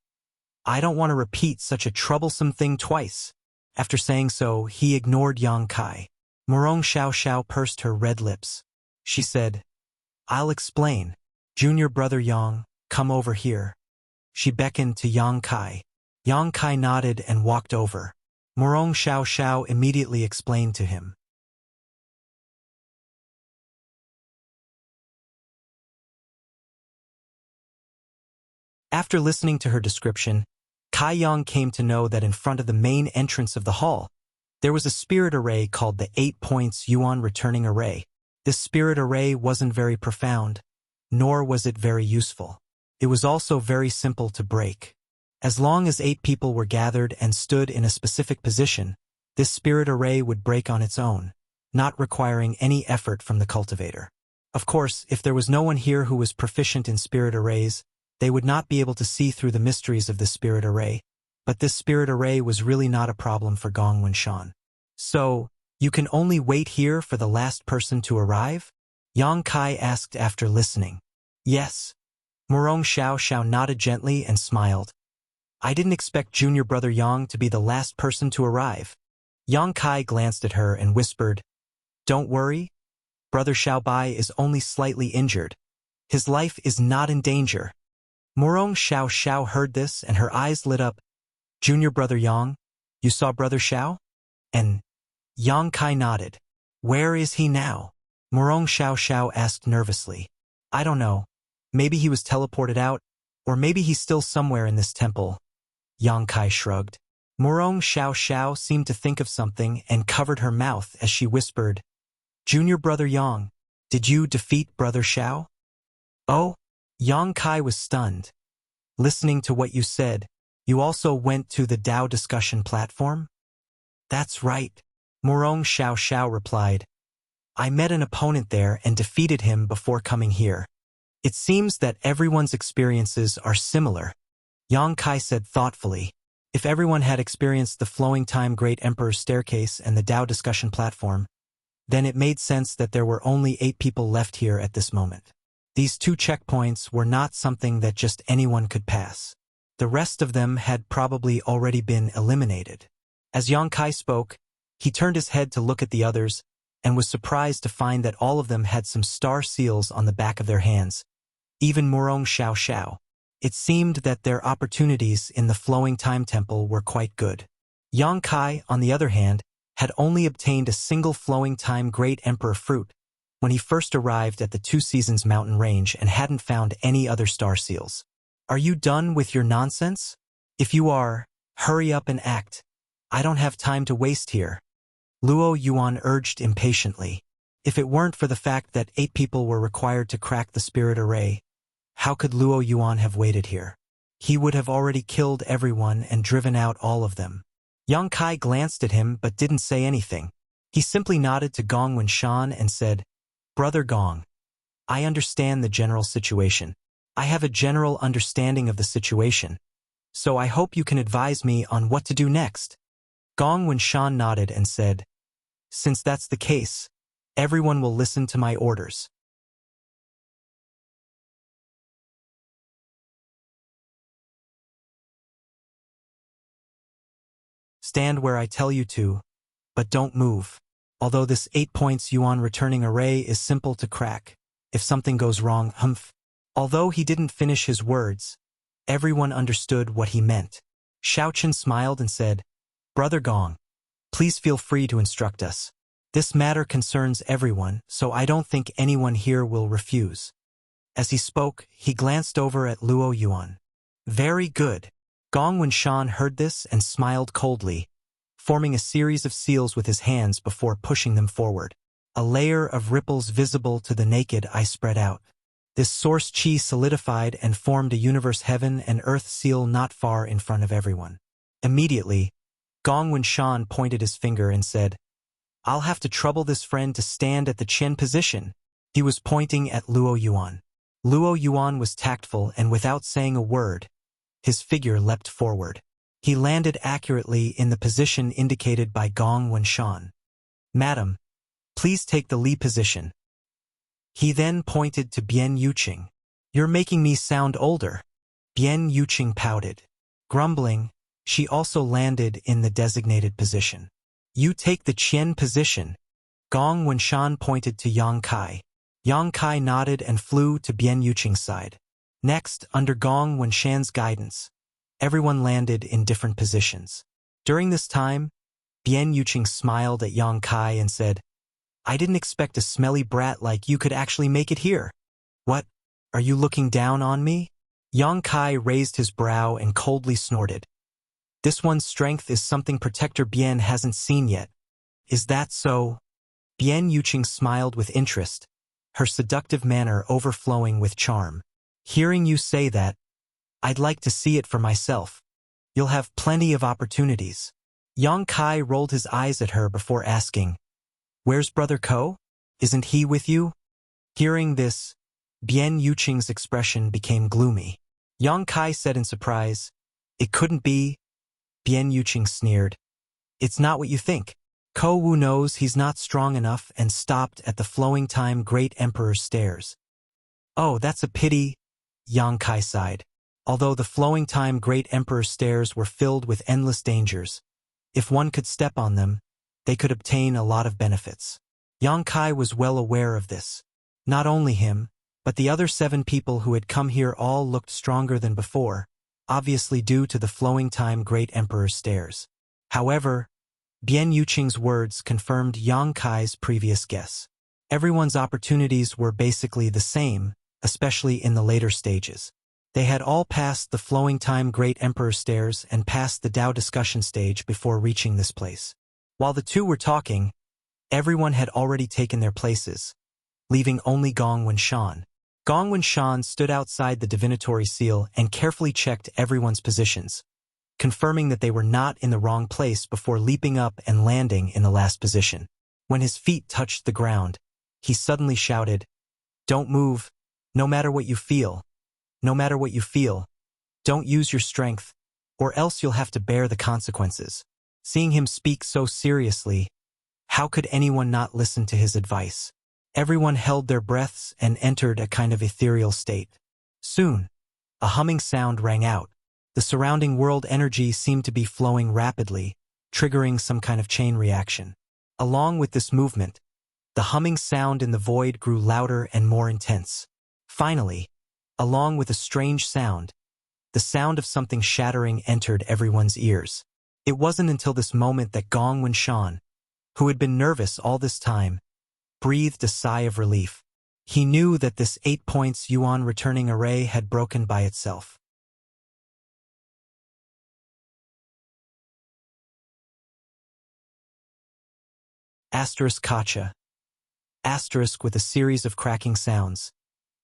[SPEAKER 1] "I don't want to repeat such a troublesome thing twice." After saying so, he ignored Yang Kai. Morong Xiao Xiao pursed her red lips. She said, "I'll explain. Junior brother Yang, come over here." She beckoned to Yang Kai. Yang Kai nodded and walked over. Morong Xiao Xiao immediately explained to him. After listening to her description, Kai Yang came to know that in front of the main entrance of the hall, there was a spirit array called the 8 points Yuan returning array. This spirit array wasn't very profound, nor was it very useful. It was also very simple to break. As long as 8 people were gathered and stood in a specific position, this spirit array would break on its own, not requiring any effort from the cultivator. Of course, if there was no one here who was proficient in spirit arrays, they would not be able to see through the mysteries of the spirit array, but this spirit array was really not a problem for Gong Winshan. "So, you can only wait here for the last person to arrive?" Yang Kai asked after listening. "Yes." Morong Xiao Xiao nodded gently and smiled. "I didn't expect junior brother Yang to be the last person to arrive." Yang Kai glanced at her and whispered, "Don't worry, brother Xiaobai is only slightly injured. His life is not in danger." Morong Xiao Xiao heard this and her eyes lit up. "Junior brother Yang, you saw brother Xiao?" And Yang Kai nodded. "Where is he now?" Morong Xiao Xiao asked nervously. "I don't know. Maybe he was teleported out, or maybe he's still somewhere in this temple." Yang Kai shrugged. Morong Xiao Xiao seemed to think of something and covered her mouth as she whispered, "Junior brother Yang, did you defeat brother Xiao?" "Oh?" Yang Kai was stunned. "Listening to what you said, you also went to the Dao discussion platform?" "That's right," Morong Xiao Xiao replied. "I met an opponent there and defeated him before coming here." "It seems that everyone's experiences are similar," Yang Kai said thoughtfully. If everyone had experienced the Flowing Time Great Emperor's Staircase and the Dao discussion platform, then it made sense that there were only 8 people left here at this moment. These 2 checkpoints were not something that just anyone could pass. The rest of them had probably already been eliminated. As Yang Kai spoke, he turned his head to look at the others and was surprised to find that all of them had some star seals on the back of their hands, even Morong Xiao Xiao. It seemed that their opportunities in the Flowing Time Temple were quite good. Yang Kai, on the other hand, had only obtained a single Flowing Time Great Emperor fruit when he first arrived at the 2 Seasons mountain range and hadn't found any other star seals. "Are you done with your nonsense? If you are, hurry up and act. I don't have time to waste here," Luo Yuan urged impatiently. If it weren't for the fact that 8 people were required to crack the spirit array, how could Luo Yuan have waited here? He would have already killed everyone and driven out all of them. Yang Kai glanced at him but didn't say anything. He simply nodded to Gong Winshan and said, "Brother Gong, I understand the general situation. I have a general understanding of the situation, so I hope you can advise me on what to do next." Gong Winshan nodded and said, "Since that's the case, everyone will listen to my orders." Stand where I tell you to, but don't move. Although this 8 points Yuan returning array is simple to crack, if something goes wrong, humph. Although he didn't finish his words, everyone understood what he meant. Xiaochen smiled and said, "Brother Gong, please feel free to instruct us. This matter concerns everyone, so I don't think anyone here will refuse." As he spoke, he glanced over at Luo Yuan. "Very good." Gong Winshan heard this and smiled coldly, forming a series of seals with his hands before pushing them forward. A layer of ripples visible to the naked eye spread out. This source chi solidified and formed a universe heaven and earth seal not far in front of everyone. Immediately, Gong Wenshan pointed his finger and said, "I'll have to trouble this friend to stand at the Qian position." He was pointing at Luo Yuan. Luo Yuan was tactful and without saying a word, his figure leapt forward. He landed accurately in the position indicated by Gong Wenshan. "Madam, please take the Li position." He then pointed to Bian Yuqing. "You're making me sound older." Bian Yuqing pouted. Grumbling, she also landed in the designated position. "You take the Qian position." Gong Wenshan pointed to Yang Kai. Yang Kai nodded and flew to Bian Yuqing's side. Next, under Gong Wenshan's guidance, everyone landed in different positions. During this time, Bian Yuqing smiled at Yang Kai and said, "I didn't expect a smelly brat like you could actually make it here." "What? Are you looking down on me?" Yang Kai raised his brow and coldly snorted. "This one's strength is something Protector Bian hasn't seen yet. Is that so?" Bian Yuqing smiled with interest, her seductive manner overflowing with charm. "Hearing you say that, I'd like to see it for myself. You'll have plenty of opportunities." Yang Kai rolled his eyes at her before asking, "Where's Brother Ko? Isn't he with you?" Hearing this, Bian Yuqing's expression became gloomy. Yang Kai said in surprise, "It couldn't be." Bian Yuqing sneered, "It's not what you think. Ko Wu knows he's not strong enough," and stopped at the Flowing Time Great Emperor's stairs. "Oh, that's a pity," Yang Kai sighed. Although the Flowing Time Great Emperor's stairs were filled with endless dangers, if one could step on them, they could obtain a lot of benefits. Yang Kai was well aware of this. Not only him, but the other 7 people who had come here all looked stronger than before, obviously due to the Flowing Time Great Emperor's stairs. However, Bian Yuqing's words confirmed Yang Kai's previous guess. Everyone's opportunities were basically the same, especially in the later stages. They had all passed the Flowing Time Great Emperor's stairs and passed the Dao discussion stage before reaching this place. While the two were talking, everyone had already taken their places, leaving only Gong Wenshan. Gong Wenshan stood outside the divinatory seal and carefully checked everyone's positions, confirming that they were not in the wrong place before leaping up and landing in the last position. When his feet touched the ground, he suddenly shouted, "Don't move, no matter what you feel. No matter what you feel, don't use your strength, or else you'll have to bear the consequences." Seeing him speak so seriously, how could anyone not listen to his advice? Everyone held their breaths and entered a kind of ethereal state. Soon, a humming sound rang out. The surrounding world energy seemed to be flowing rapidly, triggering some kind of chain reaction. Along with this movement, the humming sound in the void grew louder and more intense. Finally, along with a strange sound, the sound of something shattering entered everyone's ears. It wasn't until this moment that Gong Wenshan, who had been nervous all this time, breathed a sigh of relief. He knew that this 8 points yuan returning array had broken by itself. Asterisk Kacha. Asterisk with a series of cracking sounds.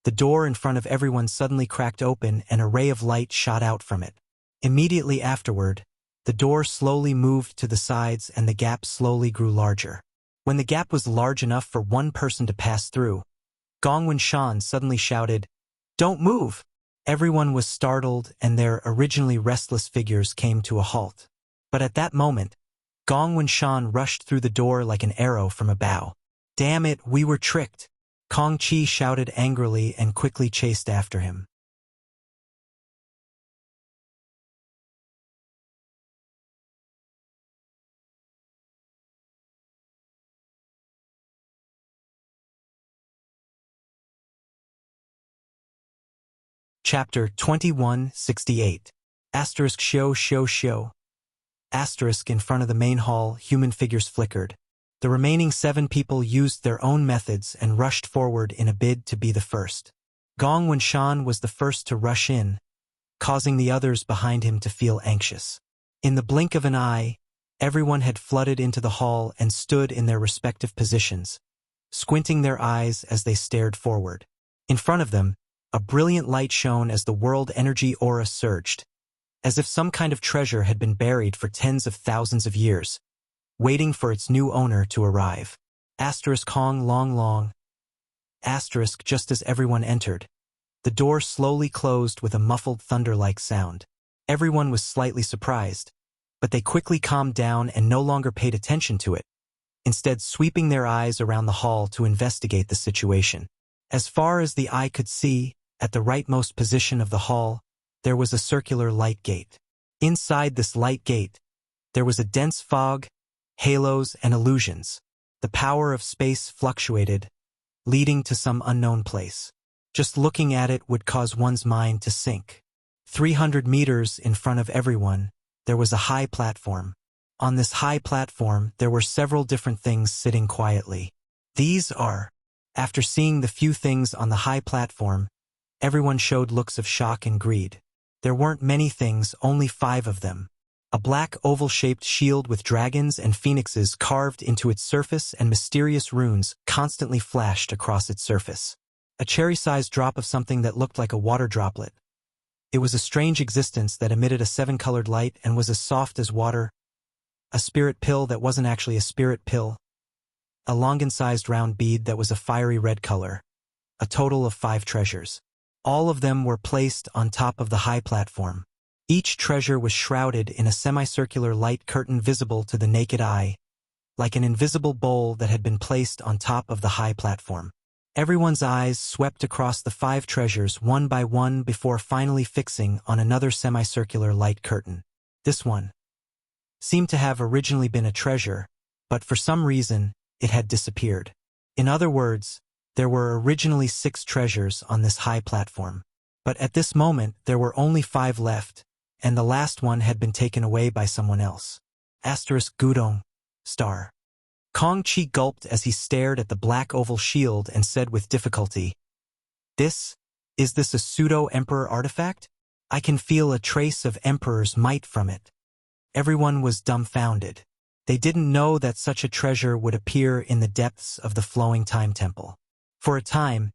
[SPEAKER 1] The door in front of everyone suddenly cracked open and a ray of light shot out from it. Immediately afterward, the door slowly moved to the sides and the gap slowly grew larger. When the gap was large enough for one person to pass through, Gong Wenshan suddenly shouted, "Don't move!" Everyone was startled and their originally restless figures came to a halt. But at that moment, Gong Wenshan rushed through the door like an arrow from a bow. "Damn it, we were tricked!" Kong Chi shouted angrily and quickly chased after him. Chapter 2168. Asterisk show show show. Asterisk in front of the main hall, human figures flickered. The remaining 7 people used their own methods and rushed forward in a bid to be the first. Gong Wenshan was the first to rush in, causing the others behind him to feel anxious. In the blink of an eye, everyone had flooded into the hall and stood in their respective positions, squinting their eyes as they stared forward. In front of them, a brilliant light shone as the world energy aura surged, as if some kind of treasure had been buried for tens of thousands of years, waiting for its new owner to arrive. Asterisk Hong Long Long. Asterisk just as everyone entered. The door slowly closed with a muffled thunder-like sound. Everyone was slightly surprised, but they quickly calmed down and no longer paid attention to it, instead sweeping their eyes around the hall to investigate the situation. As far as the eye could see, at the rightmost position of the hall, there was a circular light gate. Inside this light gate, there was a dense fog, halos, and illusions. The power of space fluctuated, leading to some unknown place. Just looking at it would cause one's mind to sink. 300 meters in front of everyone, there was a high platform. On this high platform, there were several different things sitting quietly. After seeing the few things on the high platform, everyone showed looks of shock and greed. There weren't many things, only 5 of them. A black oval-shaped shield with dragons and phoenixes carved into its surface and mysterious runes constantly flashed across its surface. A cherry-sized drop of something that looked like a water droplet. It was a strange existence that emitted a 7-colored light and was as soft as water. A spirit pill that wasn't actually a spirit pill. A longan-sized round bead that was a fiery red color. A total of 5 treasures. All of them were placed on top of the high platform. Each treasure was shrouded in a semicircular light curtain visible to the naked eye, like an invisible bowl that had been placed on top of the high platform. Everyone's eyes swept across the 5 treasures one by one before finally fixing on another semicircular light curtain. This one seemed to have originally been a treasure, but for some reason, it had disappeared. In other words, there were originally 6 treasures on this high platform. But at this moment, there were only 5 left, and the last one had been taken away by someone else. Asterisk Gudong. Star. Kong Chi gulped as he stared at the black oval shield and said with difficulty, Is this a pseudo-emperor artifact? I can feel a trace of emperor's might from it. Everyone was dumbfounded. They didn't know that such a treasure would appear in the depths of the flowing time temple. For a time,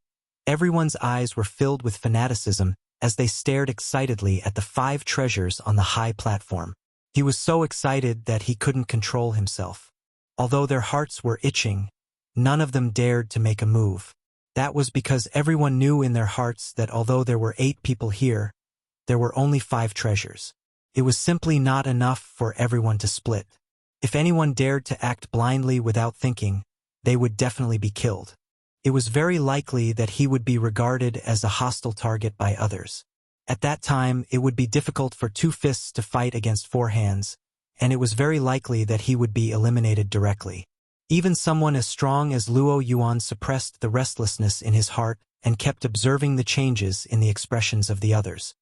[SPEAKER 1] everyone's eyes were filled with fanaticism as they stared excitedly at the 5 treasures on the high platform. He was so excited that he couldn't control himself. Although their hearts were itching, none of them dared to make a move. That was because everyone knew in their hearts that although there were 8 people here, there were only 5 treasures. It was simply not enough for everyone to split. If anyone dared to act blindly without thinking, they would definitely be killed. It was very likely that he would be regarded as a hostile target by others. At that time, it would be difficult for 2 fists to fight against 4 hands, and it was very likely that he would be eliminated directly. Even someone as strong as Luo Yuan suppressed the restlessness in his heart and kept observing the changes in the expressions of the others.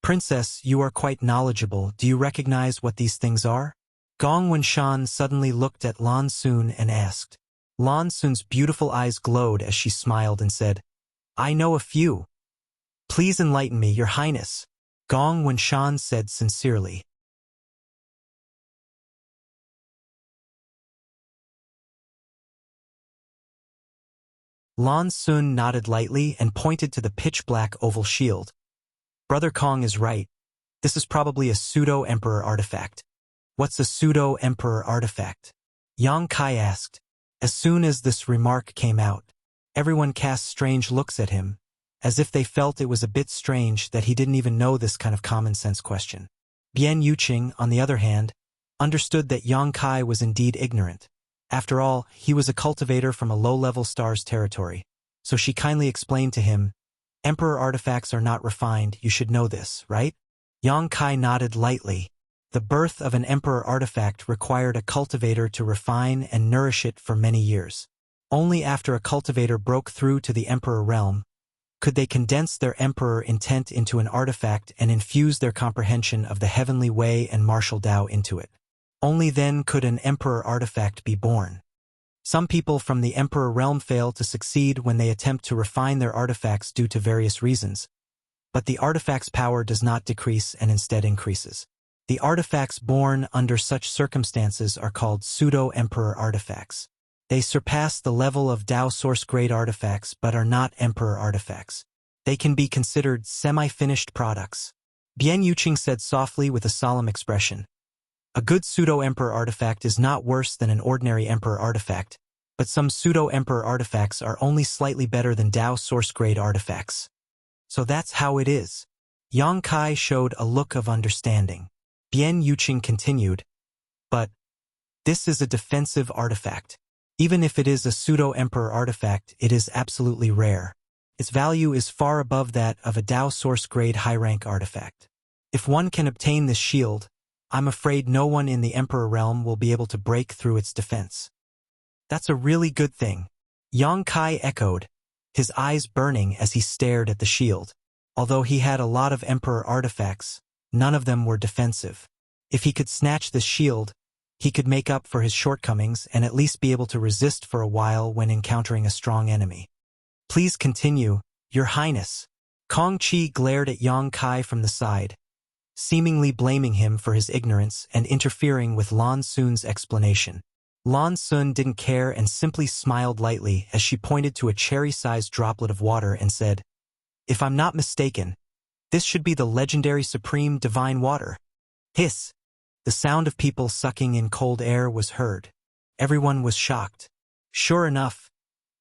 [SPEAKER 1] Princess, you are quite knowledgeable. Do you recognize what these things are? Gong Wenshan suddenly looked at Lan Xun and asked. Lan Xun's beautiful eyes glowed as she smiled and said, I know a few. Please enlighten me, Your Highness, Gong Wenshan said sincerely. Lan Xun nodded lightly and pointed to the pitch-black oval shield. Brother Kong is right. This is probably a pseudo-emperor artifact. What's a pseudo-emperor artifact? Yang Kai asked. As soon as this remark came out, everyone cast strange looks at him, as if they felt it was a bit strange that he didn't even know this kind of common-sense question. Bian Yuqing, on the other hand, understood that Yang Kai was indeed ignorant. After all, he was a cultivator from a low-level star's territory, so she kindly explained to him, Emperor artifacts are not refined, you should know this, right? Yang Kai nodded lightly. The birth of an emperor artifact required a cultivator to refine and nourish it for many years. Only after a cultivator broke through to the emperor realm could they condense their emperor intent into an artifact and infuse their comprehension of the heavenly way and martial Tao into it. Only then could an emperor artifact be born. Some people from the emperor realm fail to succeed when they attempt to refine their artifacts due to various reasons, but the artifact's power does not decrease and instead increases. The artifacts born under such circumstances are called pseudo-emperor artifacts. They surpass the level of Dao source-grade artifacts but are not Emperor artifacts. They can be considered semi-finished products. Bian Yuqing said softly with a solemn expression. A good pseudo-Emperor artifact is not worse than an ordinary Emperor artifact, but some pseudo-Emperor artifacts are only slightly better than Dao source-grade artifacts. So that's how it is. Yang Kai showed a look of understanding. Bian Yuqing continued, but this is a defensive artifact. Even if it is a pseudo-Emperor artifact, it is absolutely rare. Its value is far above that of a Dao source-grade high-rank artifact. If one can obtain this shield, I'm afraid no one in the Emperor realm will be able to break through its defense. That's a really good thing. Yang Kai echoed, his eyes burning as he stared at the shield. Although he had a lot of Emperor artifacts, none of them were defensive. If he could snatch this shield, he could make up for his shortcomings and at least be able to resist for a while when encountering a strong enemy. Please continue, Your Highness. Kong Qi glared at Yang Kai from the side, seemingly blaming him for his ignorance and interfering with Lan Xun's explanation. Lan Xun didn't care and simply smiled lightly as she pointed to a cherry-sized droplet of water and said, "If I'm not mistaken, this should be the legendary supreme divine water." Hiss! The sound of people sucking in cold air was heard. Everyone was shocked. Sure enough,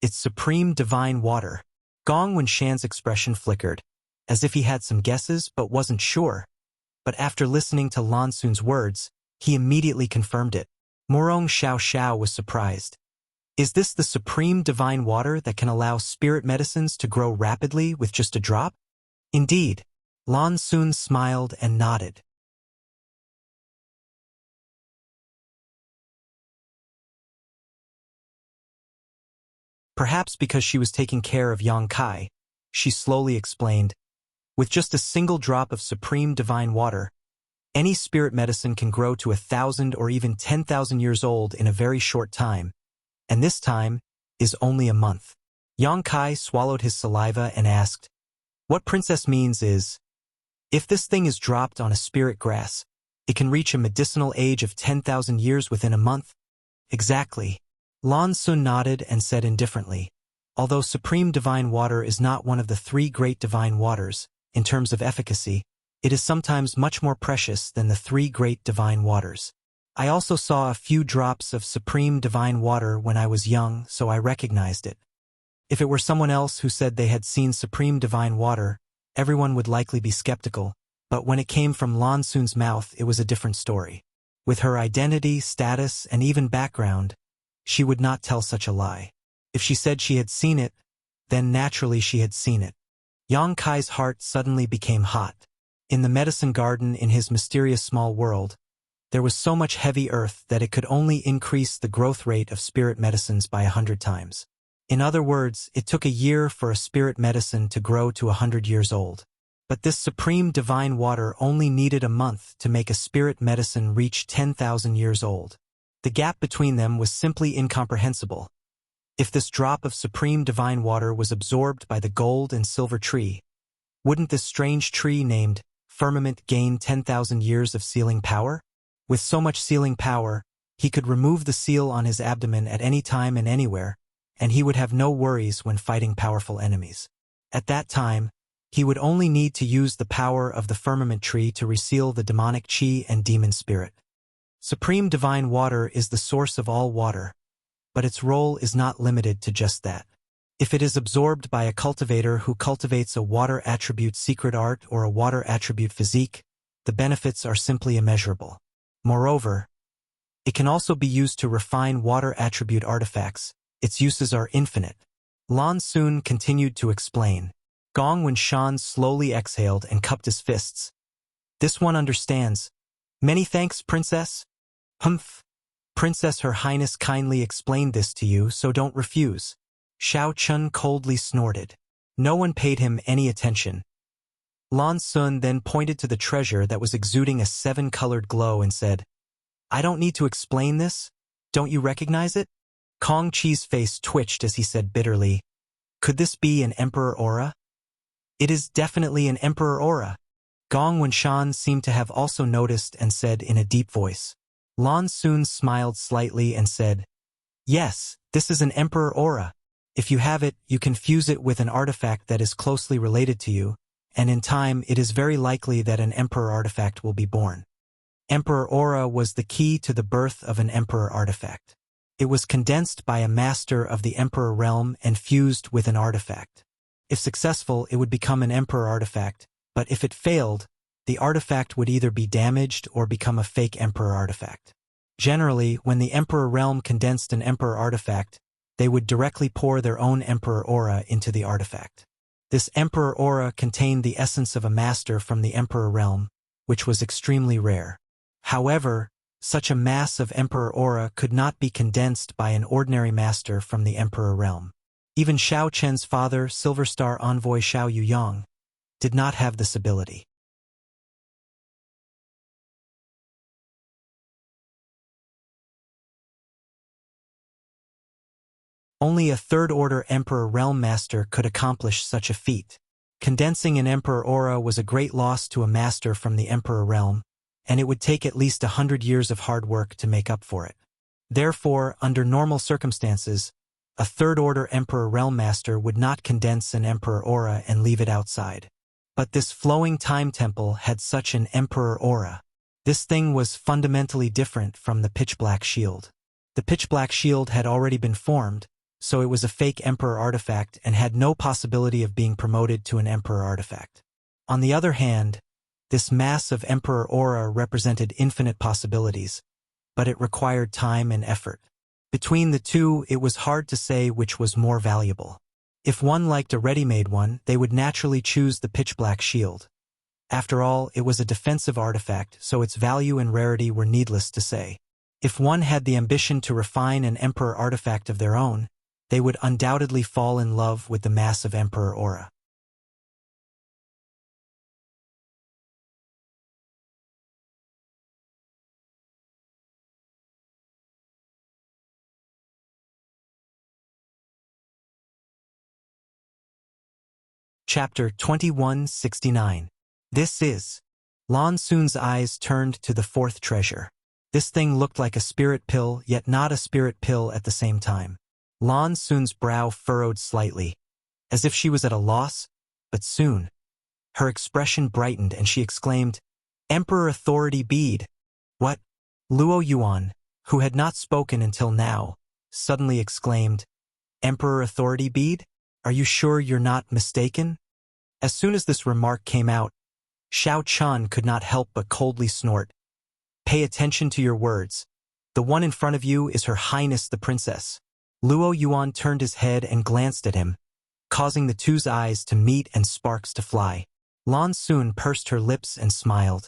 [SPEAKER 1] it's supreme divine water. Gong Wenshan's expression flickered, as if he had some guesses but wasn't sure. But after listening to Lan Xun's words, he immediately confirmed it. Morong Xiao Xiao was surprised. Is this the supreme divine water that can allow spirit medicines to grow rapidly with just a drop? Indeed. Lan Xun smiled and nodded. Perhaps because she was taking care of Yang Kai, she slowly explained, with just a single drop of supreme divine water, any spirit medicine can grow to 1,000 or even 10,000 years old in a very short time, and this time is only a month. Yang Kai swallowed his saliva and asked, "What Princess means is, if this thing is dropped on a spirit grass, it can reach a medicinal age of 10,000 years within a month?" "Exactly." Lan Xun nodded and said indifferently, "Although supreme divine water is not one of the 3 great divine waters, in terms of efficacy, it is sometimes much more precious than the 3 great divine waters. I also saw a few drops of supreme divine water when I was young, so I recognized it. If it were someone else who said they had seen supreme divine water, everyone would likely be skeptical, but when it came from Lan Xun's mouth, it was a different story. With her identity, status, and even background, she would not tell such a lie. If she said she had seen it, then naturally she had seen it." Yang Kai's heart suddenly became hot. In the medicine garden in his mysterious small world, there was so much heavy earth that it could only increase the growth rate of spirit medicines by 100 times. In other words, it took a year for a spirit medicine to grow to 100 years old. But this supreme divine water only needed a month to make a spirit medicine reach 10,000 years old. The gap between them was simply incomprehensible. If this drop of supreme divine water was absorbed by the gold and silver tree, wouldn't this strange tree named Firmament gain 10,000 years of sealing power? With so much sealing power, he could remove the seal on his abdomen at any time and anywhere, and he would have no worries when fighting powerful enemies. At that time, he would only need to use the power of the firmament tree to reseal the demonic chi and demon spirit. Supreme divine water is the source of all water, but its role is not limited to just that. If it is absorbed by a cultivator who cultivates a water attribute secret art or a water attribute physique, the benefits are simply immeasurable. Moreover, it can also be used to refine water attribute artifacts. Its uses are infinite. Lan Xun continued to explain. Gong Wenshan slowly exhaled and cupped his fists. "This one understands. Many thanks, Princess." "Humph. Princess, Her Highness kindly explained this to you, so don't refuse." Xiao Chun coldly snorted. No one paid him any attention. Lan Xun then pointed to the treasure that was exuding a 7-colored glow and said, "I don't need to explain this. Don't you recognize it?" Kong Qi's face twitched as he said bitterly, "Could this be an Emperor aura?" "It is definitely an Emperor aura." Gong Wenshan seemed to have also noticed and said in a deep voice. Lan Xun smiled slightly and said, "Yes, This is an Emperor aura. If you have it, you can fuse it with an artifact that is closely related to you, and in time it is very likely that an Emperor artifact will be born. Emperor aura was the key to the birth of an Emperor artifact. It was condensed by a master of the Emperor realm and fused with an artifact. If successful, it would become an Emperor artifact, but if it failed, the artifact would either be damaged or become a fake Emperor artifact. Generally, when the Emperor realm condensed an Emperor artifact, they would directly pour their own Emperor aura into the artifact. This Emperor aura contained the essence of a master from the Emperor realm, which was extremely rare. However, such a mass of Emperor aura could not be condensed by an ordinary master from the Emperor realm. Even Xiao Chen's father, Silver Star Envoy Xiao Yuyang, did not have this ability. Only a third-order Emperor Realm Master could accomplish such a feat. Condensing an Emperor aura was a great loss to a master from the Emperor Realm, and it would take at least 100 years of hard work to make up for it. Therefore, under normal circumstances, a third-order Emperor Realm Master would not condense an Emperor aura and leave it outside. But this flowing time temple had such an Emperor aura. This thing was fundamentally different from the pitch-black shield. The pitch-black shield had already been formed, so it was a fake Emperor artifact and had no possibility of being promoted to an Emperor artifact. On the other hand, this mass of Emperor aura represented infinite possibilities, but it required time and effort. Between the two, it was hard to say which was more valuable. If one liked a ready-made one, they would naturally choose the pitch-black shield. After all, it was a defensive artifact, so its value and rarity were needless to say. If one had the ambition to refine an Emperor artifact of their own, they would undoubtedly fall in love with the mass of Emperor aura. Chapter 2169. This is. Lan Sun's eyes turned to the fourth treasure. This thing looked like a spirit pill, yet not a spirit pill at the same time. Lan Sun's brow furrowed slightly, as if she was at a loss, but soon, her expression brightened and she exclaimed, "Emperor Authority Bead!" "What?" Luo Yuan, who had not spoken until now, suddenly exclaimed, "Emperor Authority Bead? Are you sure you're not mistaken?" As soon as this remark came out, Xiao Chun could not help but coldly snort. "Pay attention to your words. The one in front of you is Her Highness the Princess." Luo Yuan turned his head and glanced at him, causing the two's eyes to meet and sparks to fly. Lan Sun pursed her lips and smiled.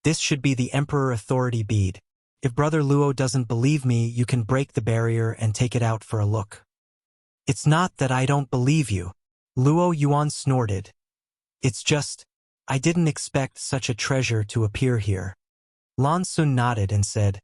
[SPEAKER 1] "This should be the Emperor Authority Bead. If Brother Luo doesn't believe me, you can break the barrier and take it out for a look." "It's not that I don't believe you," Luo Yuan snorted. "It's just, I didn't expect such a treasure to appear here." Lan Sun nodded and said,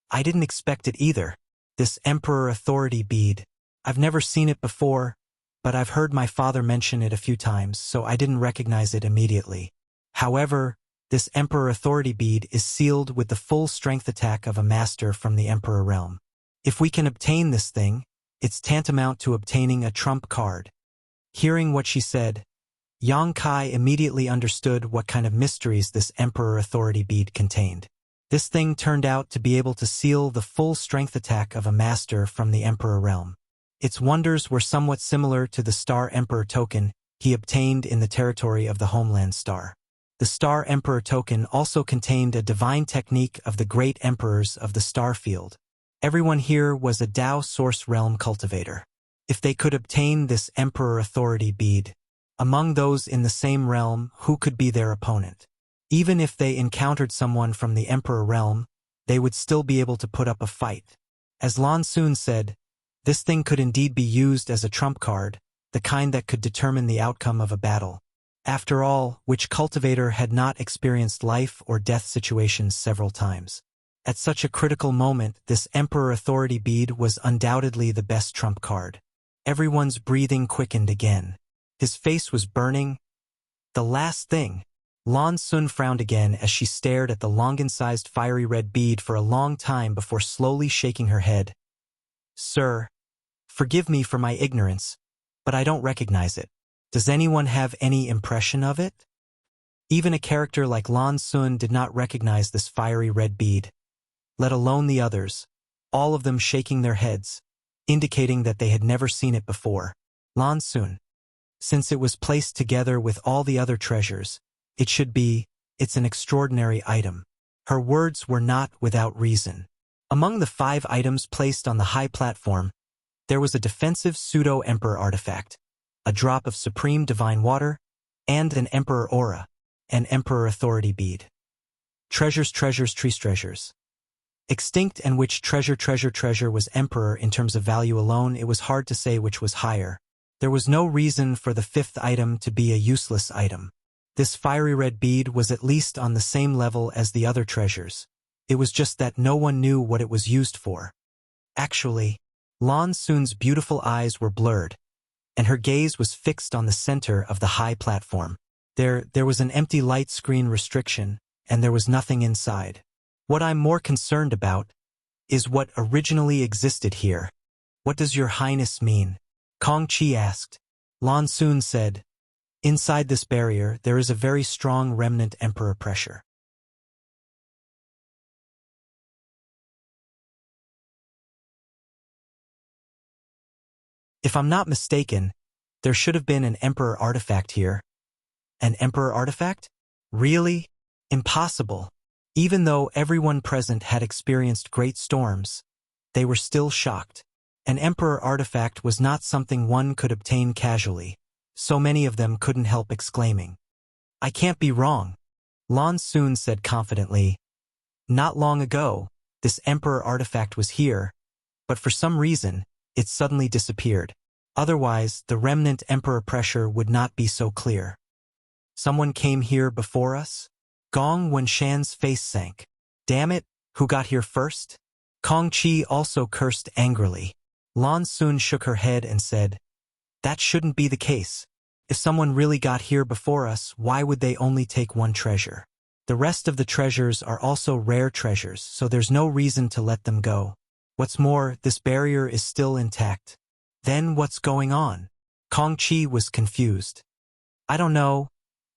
[SPEAKER 1] "I didn't expect it either. This Emperor Authority Bead. I've never seen it before, but I've heard my father mention it a few times, so I didn't recognize it immediately. However, this Emperor Authority Bead is sealed with the full strength attack of a master from the Emperor realm. If we can obtain this thing, it's tantamount to obtaining a trump card." Hearing what she said, Yang Kai immediately understood what kind of mysteries this Emperor Authority Bead contained. This thing turned out to be able to seal the full strength attack of a master from the Emperor realm. Its wonders were somewhat similar to the Star Emperor token he obtained in the territory of the Homeland Star. The Star Emperor token also contained a divine technique of the great emperors of the star field. Everyone here was a Dao Source Realm cultivator. If they could obtain this Emperor Authority Bead, among those in the same realm, who could be their opponent? Even if they encountered someone from the Emperor realm, they would still be able to put up a fight. As Lan Sun said, this thing could indeed be used as a trump card, the kind that could determine the outcome of a battle. After all, which cultivator had not experienced life or death situations several times? At such a critical moment, this Emperor Authority Bead was undoubtedly the best trump card. Everyone's breathing quickened again. His face was burning. The last thing. Lan Sun frowned again as she stared at the longan-sized fiery red bead for a long time before slowly shaking her head. "Sir, Forgive me for my ignorance, but I don't recognize it. Does anyone have any impression of it? Even a character like Lan Sun did not recognize this fiery red bead, let alone the others, all of them shaking their heads, indicating that they had never seen it before. Lan Sun. Since it was placed together with all the other treasures, it's an extraordinary item. Her words were not without reason. Among the 5 items placed on the high platform, there was a defensive pseudo-emperor artifact, a drop of supreme divine water, and an emperor aura, an emperor authority bead. Treasures, treasures. Extinct and which treasure was emperor in terms of value alone, it was hard to say which was higher. There was no reason for the 5th item to be a useless item. This fiery red bead was at least on the same level as the other treasures. It was just that no one knew what it was used for. Actually, Lan Sun's beautiful eyes were blurred, and her gaze was fixed on the center of the high platform. There was an empty light screen restriction, and there was nothing inside. What I'm more concerned about is what originally existed here. What does your highness mean? Kong Qi asked. Lan Sun said, inside this barrier, there is a very strong remnant emperor pressure. If I'm not mistaken, there should have been an emperor artifact here. An emperor artifact? Really? Impossible. Even though everyone present had experienced great storms, they were still shocked. An emperor artifact was not something one could obtain casually. So many of them couldn't help exclaiming. I can't be wrong. Lan Sun said confidently. Not long ago, this emperor artifact was here, but for some reason, it suddenly disappeared. Otherwise, the remnant emperor pressure would not be so clear. Someone came here before us? Gong Wenshan's face sank. Damn it, who got here first? Kong Qi also cursed angrily. Lan Sun shook her head and said, that shouldn't be the case. If someone really got here before us, why would they only take one treasure? The rest of the treasures are also rare treasures, so there's no reason to let them go. What's more, this barrier is still intact. Then what's going on? Kong Qi was confused. I don't know.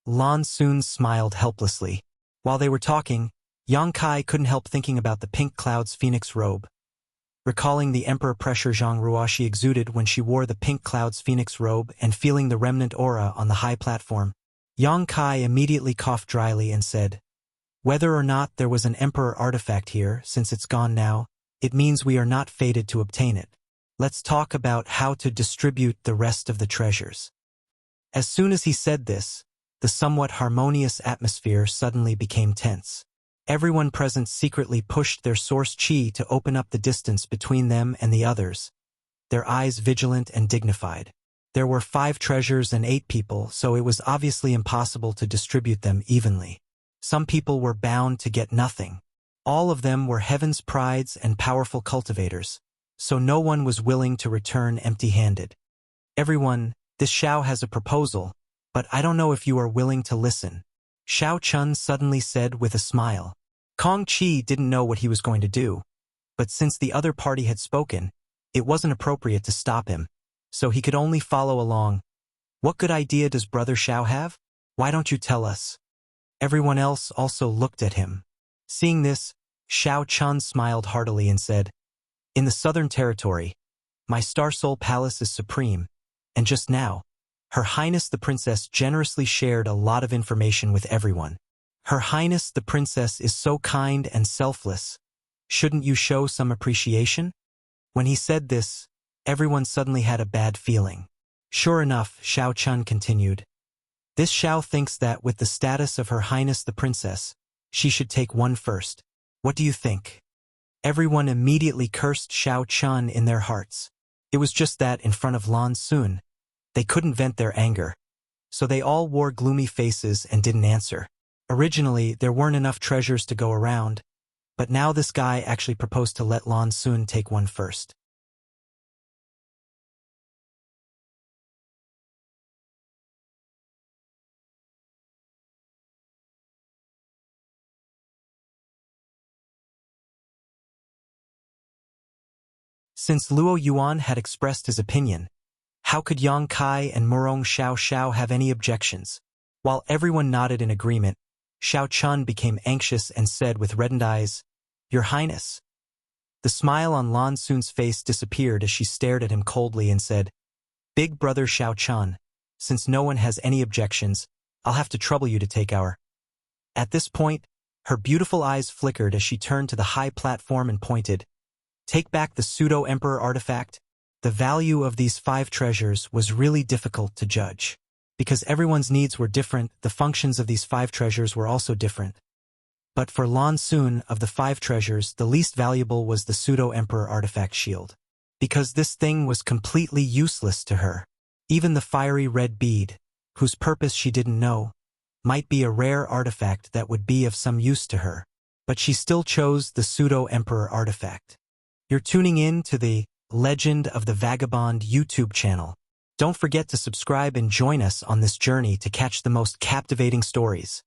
[SPEAKER 1] Lan Sun smiled helplessly. While they were talking, Yang Kai couldn't help thinking about the pink cloud's phoenix robe. Recalling the emperor pressure Zhang Ruoxi exuded when she wore the pink cloud's phoenix robe and feeling the remnant aura on the high platform, Yang Kai immediately coughed dryly and said, whether or not there was an emperor artifact here, since it's gone now, it means we are not fated to obtain it. Let's talk about how to distribute the rest of the treasures. As soon as he said this, the somewhat harmonious atmosphere suddenly became tense. Everyone present secretly pushed their source chi to open up the distance between them and the others, their eyes vigilant and dignified. There were 5 treasures and 8 people, so it was obviously impossible to distribute them evenly. Some people were bound to get nothing. All of them were heaven's prides and powerful cultivators, so no one was willing to return empty-handed. Everyone, this Xiao has a proposal, but I don't know if you are willing to listen. Xiao Chun suddenly said with a smile. Kong Qi didn't know what he was going to do, but since the other party had spoken, it wasn't appropriate to stop him, so he could only follow along. What good idea does Brother Xiao have? Why don't you tell us? Everyone else also looked at him. Seeing this, Xiao Chun smiled heartily and said, in the Southern Territory, my Star Soul Palace is supreme, and just now, Her Highness the Princess generously shared a lot of information with everyone. Her Highness the Princess is so kind and selfless. Shouldn't you show some appreciation? When he said this, everyone suddenly had a bad feeling. Sure enough, Xiao Chun continued. This Xiao thinks that with the status of Her Highness the Princess, she should take one first. What do you think? Everyone immediately cursed Xiao Chun in their hearts. It was just that in front of Lan Sun, they couldn't vent their anger, so they all wore gloomy faces and didn't answer. Originally, there weren't enough treasures to go around, but now this guy actually proposed to let Lan Sun take one first. Since Luo Yuan had expressed his opinion, how could Yang Kai and Murong Xiao Xiao have any objections? While everyone nodded in agreement, Xiao Chun became anxious and said with reddened eyes, "Your Highness." The smile on Lan Sun's face disappeared as she stared at him coldly and said, "Big brother Xiao Chun, since no one has any objections, I'll have to trouble you to take our—" At this point, her beautiful eyes flickered as she turned to the high platform and pointed, "Take back the pseudo-emperor artifact." The value of these 5 treasures was really difficult to judge. Because everyone's needs were different, the functions of these 5 treasures were also different. But for Lan Sun, of the 5 treasures, the least valuable was the pseudo-emperor artifact shield. Because this thing was completely useless to her. Even the fiery red bead, whose purpose she didn't know, might be a rare artifact that would be of some use to her. But she still chose the pseudo-emperor artifact. You're tuning in to the Legend of the Vagabond YouTube channel. Don't forget to subscribe and join us on this journey to catch the most captivating stories.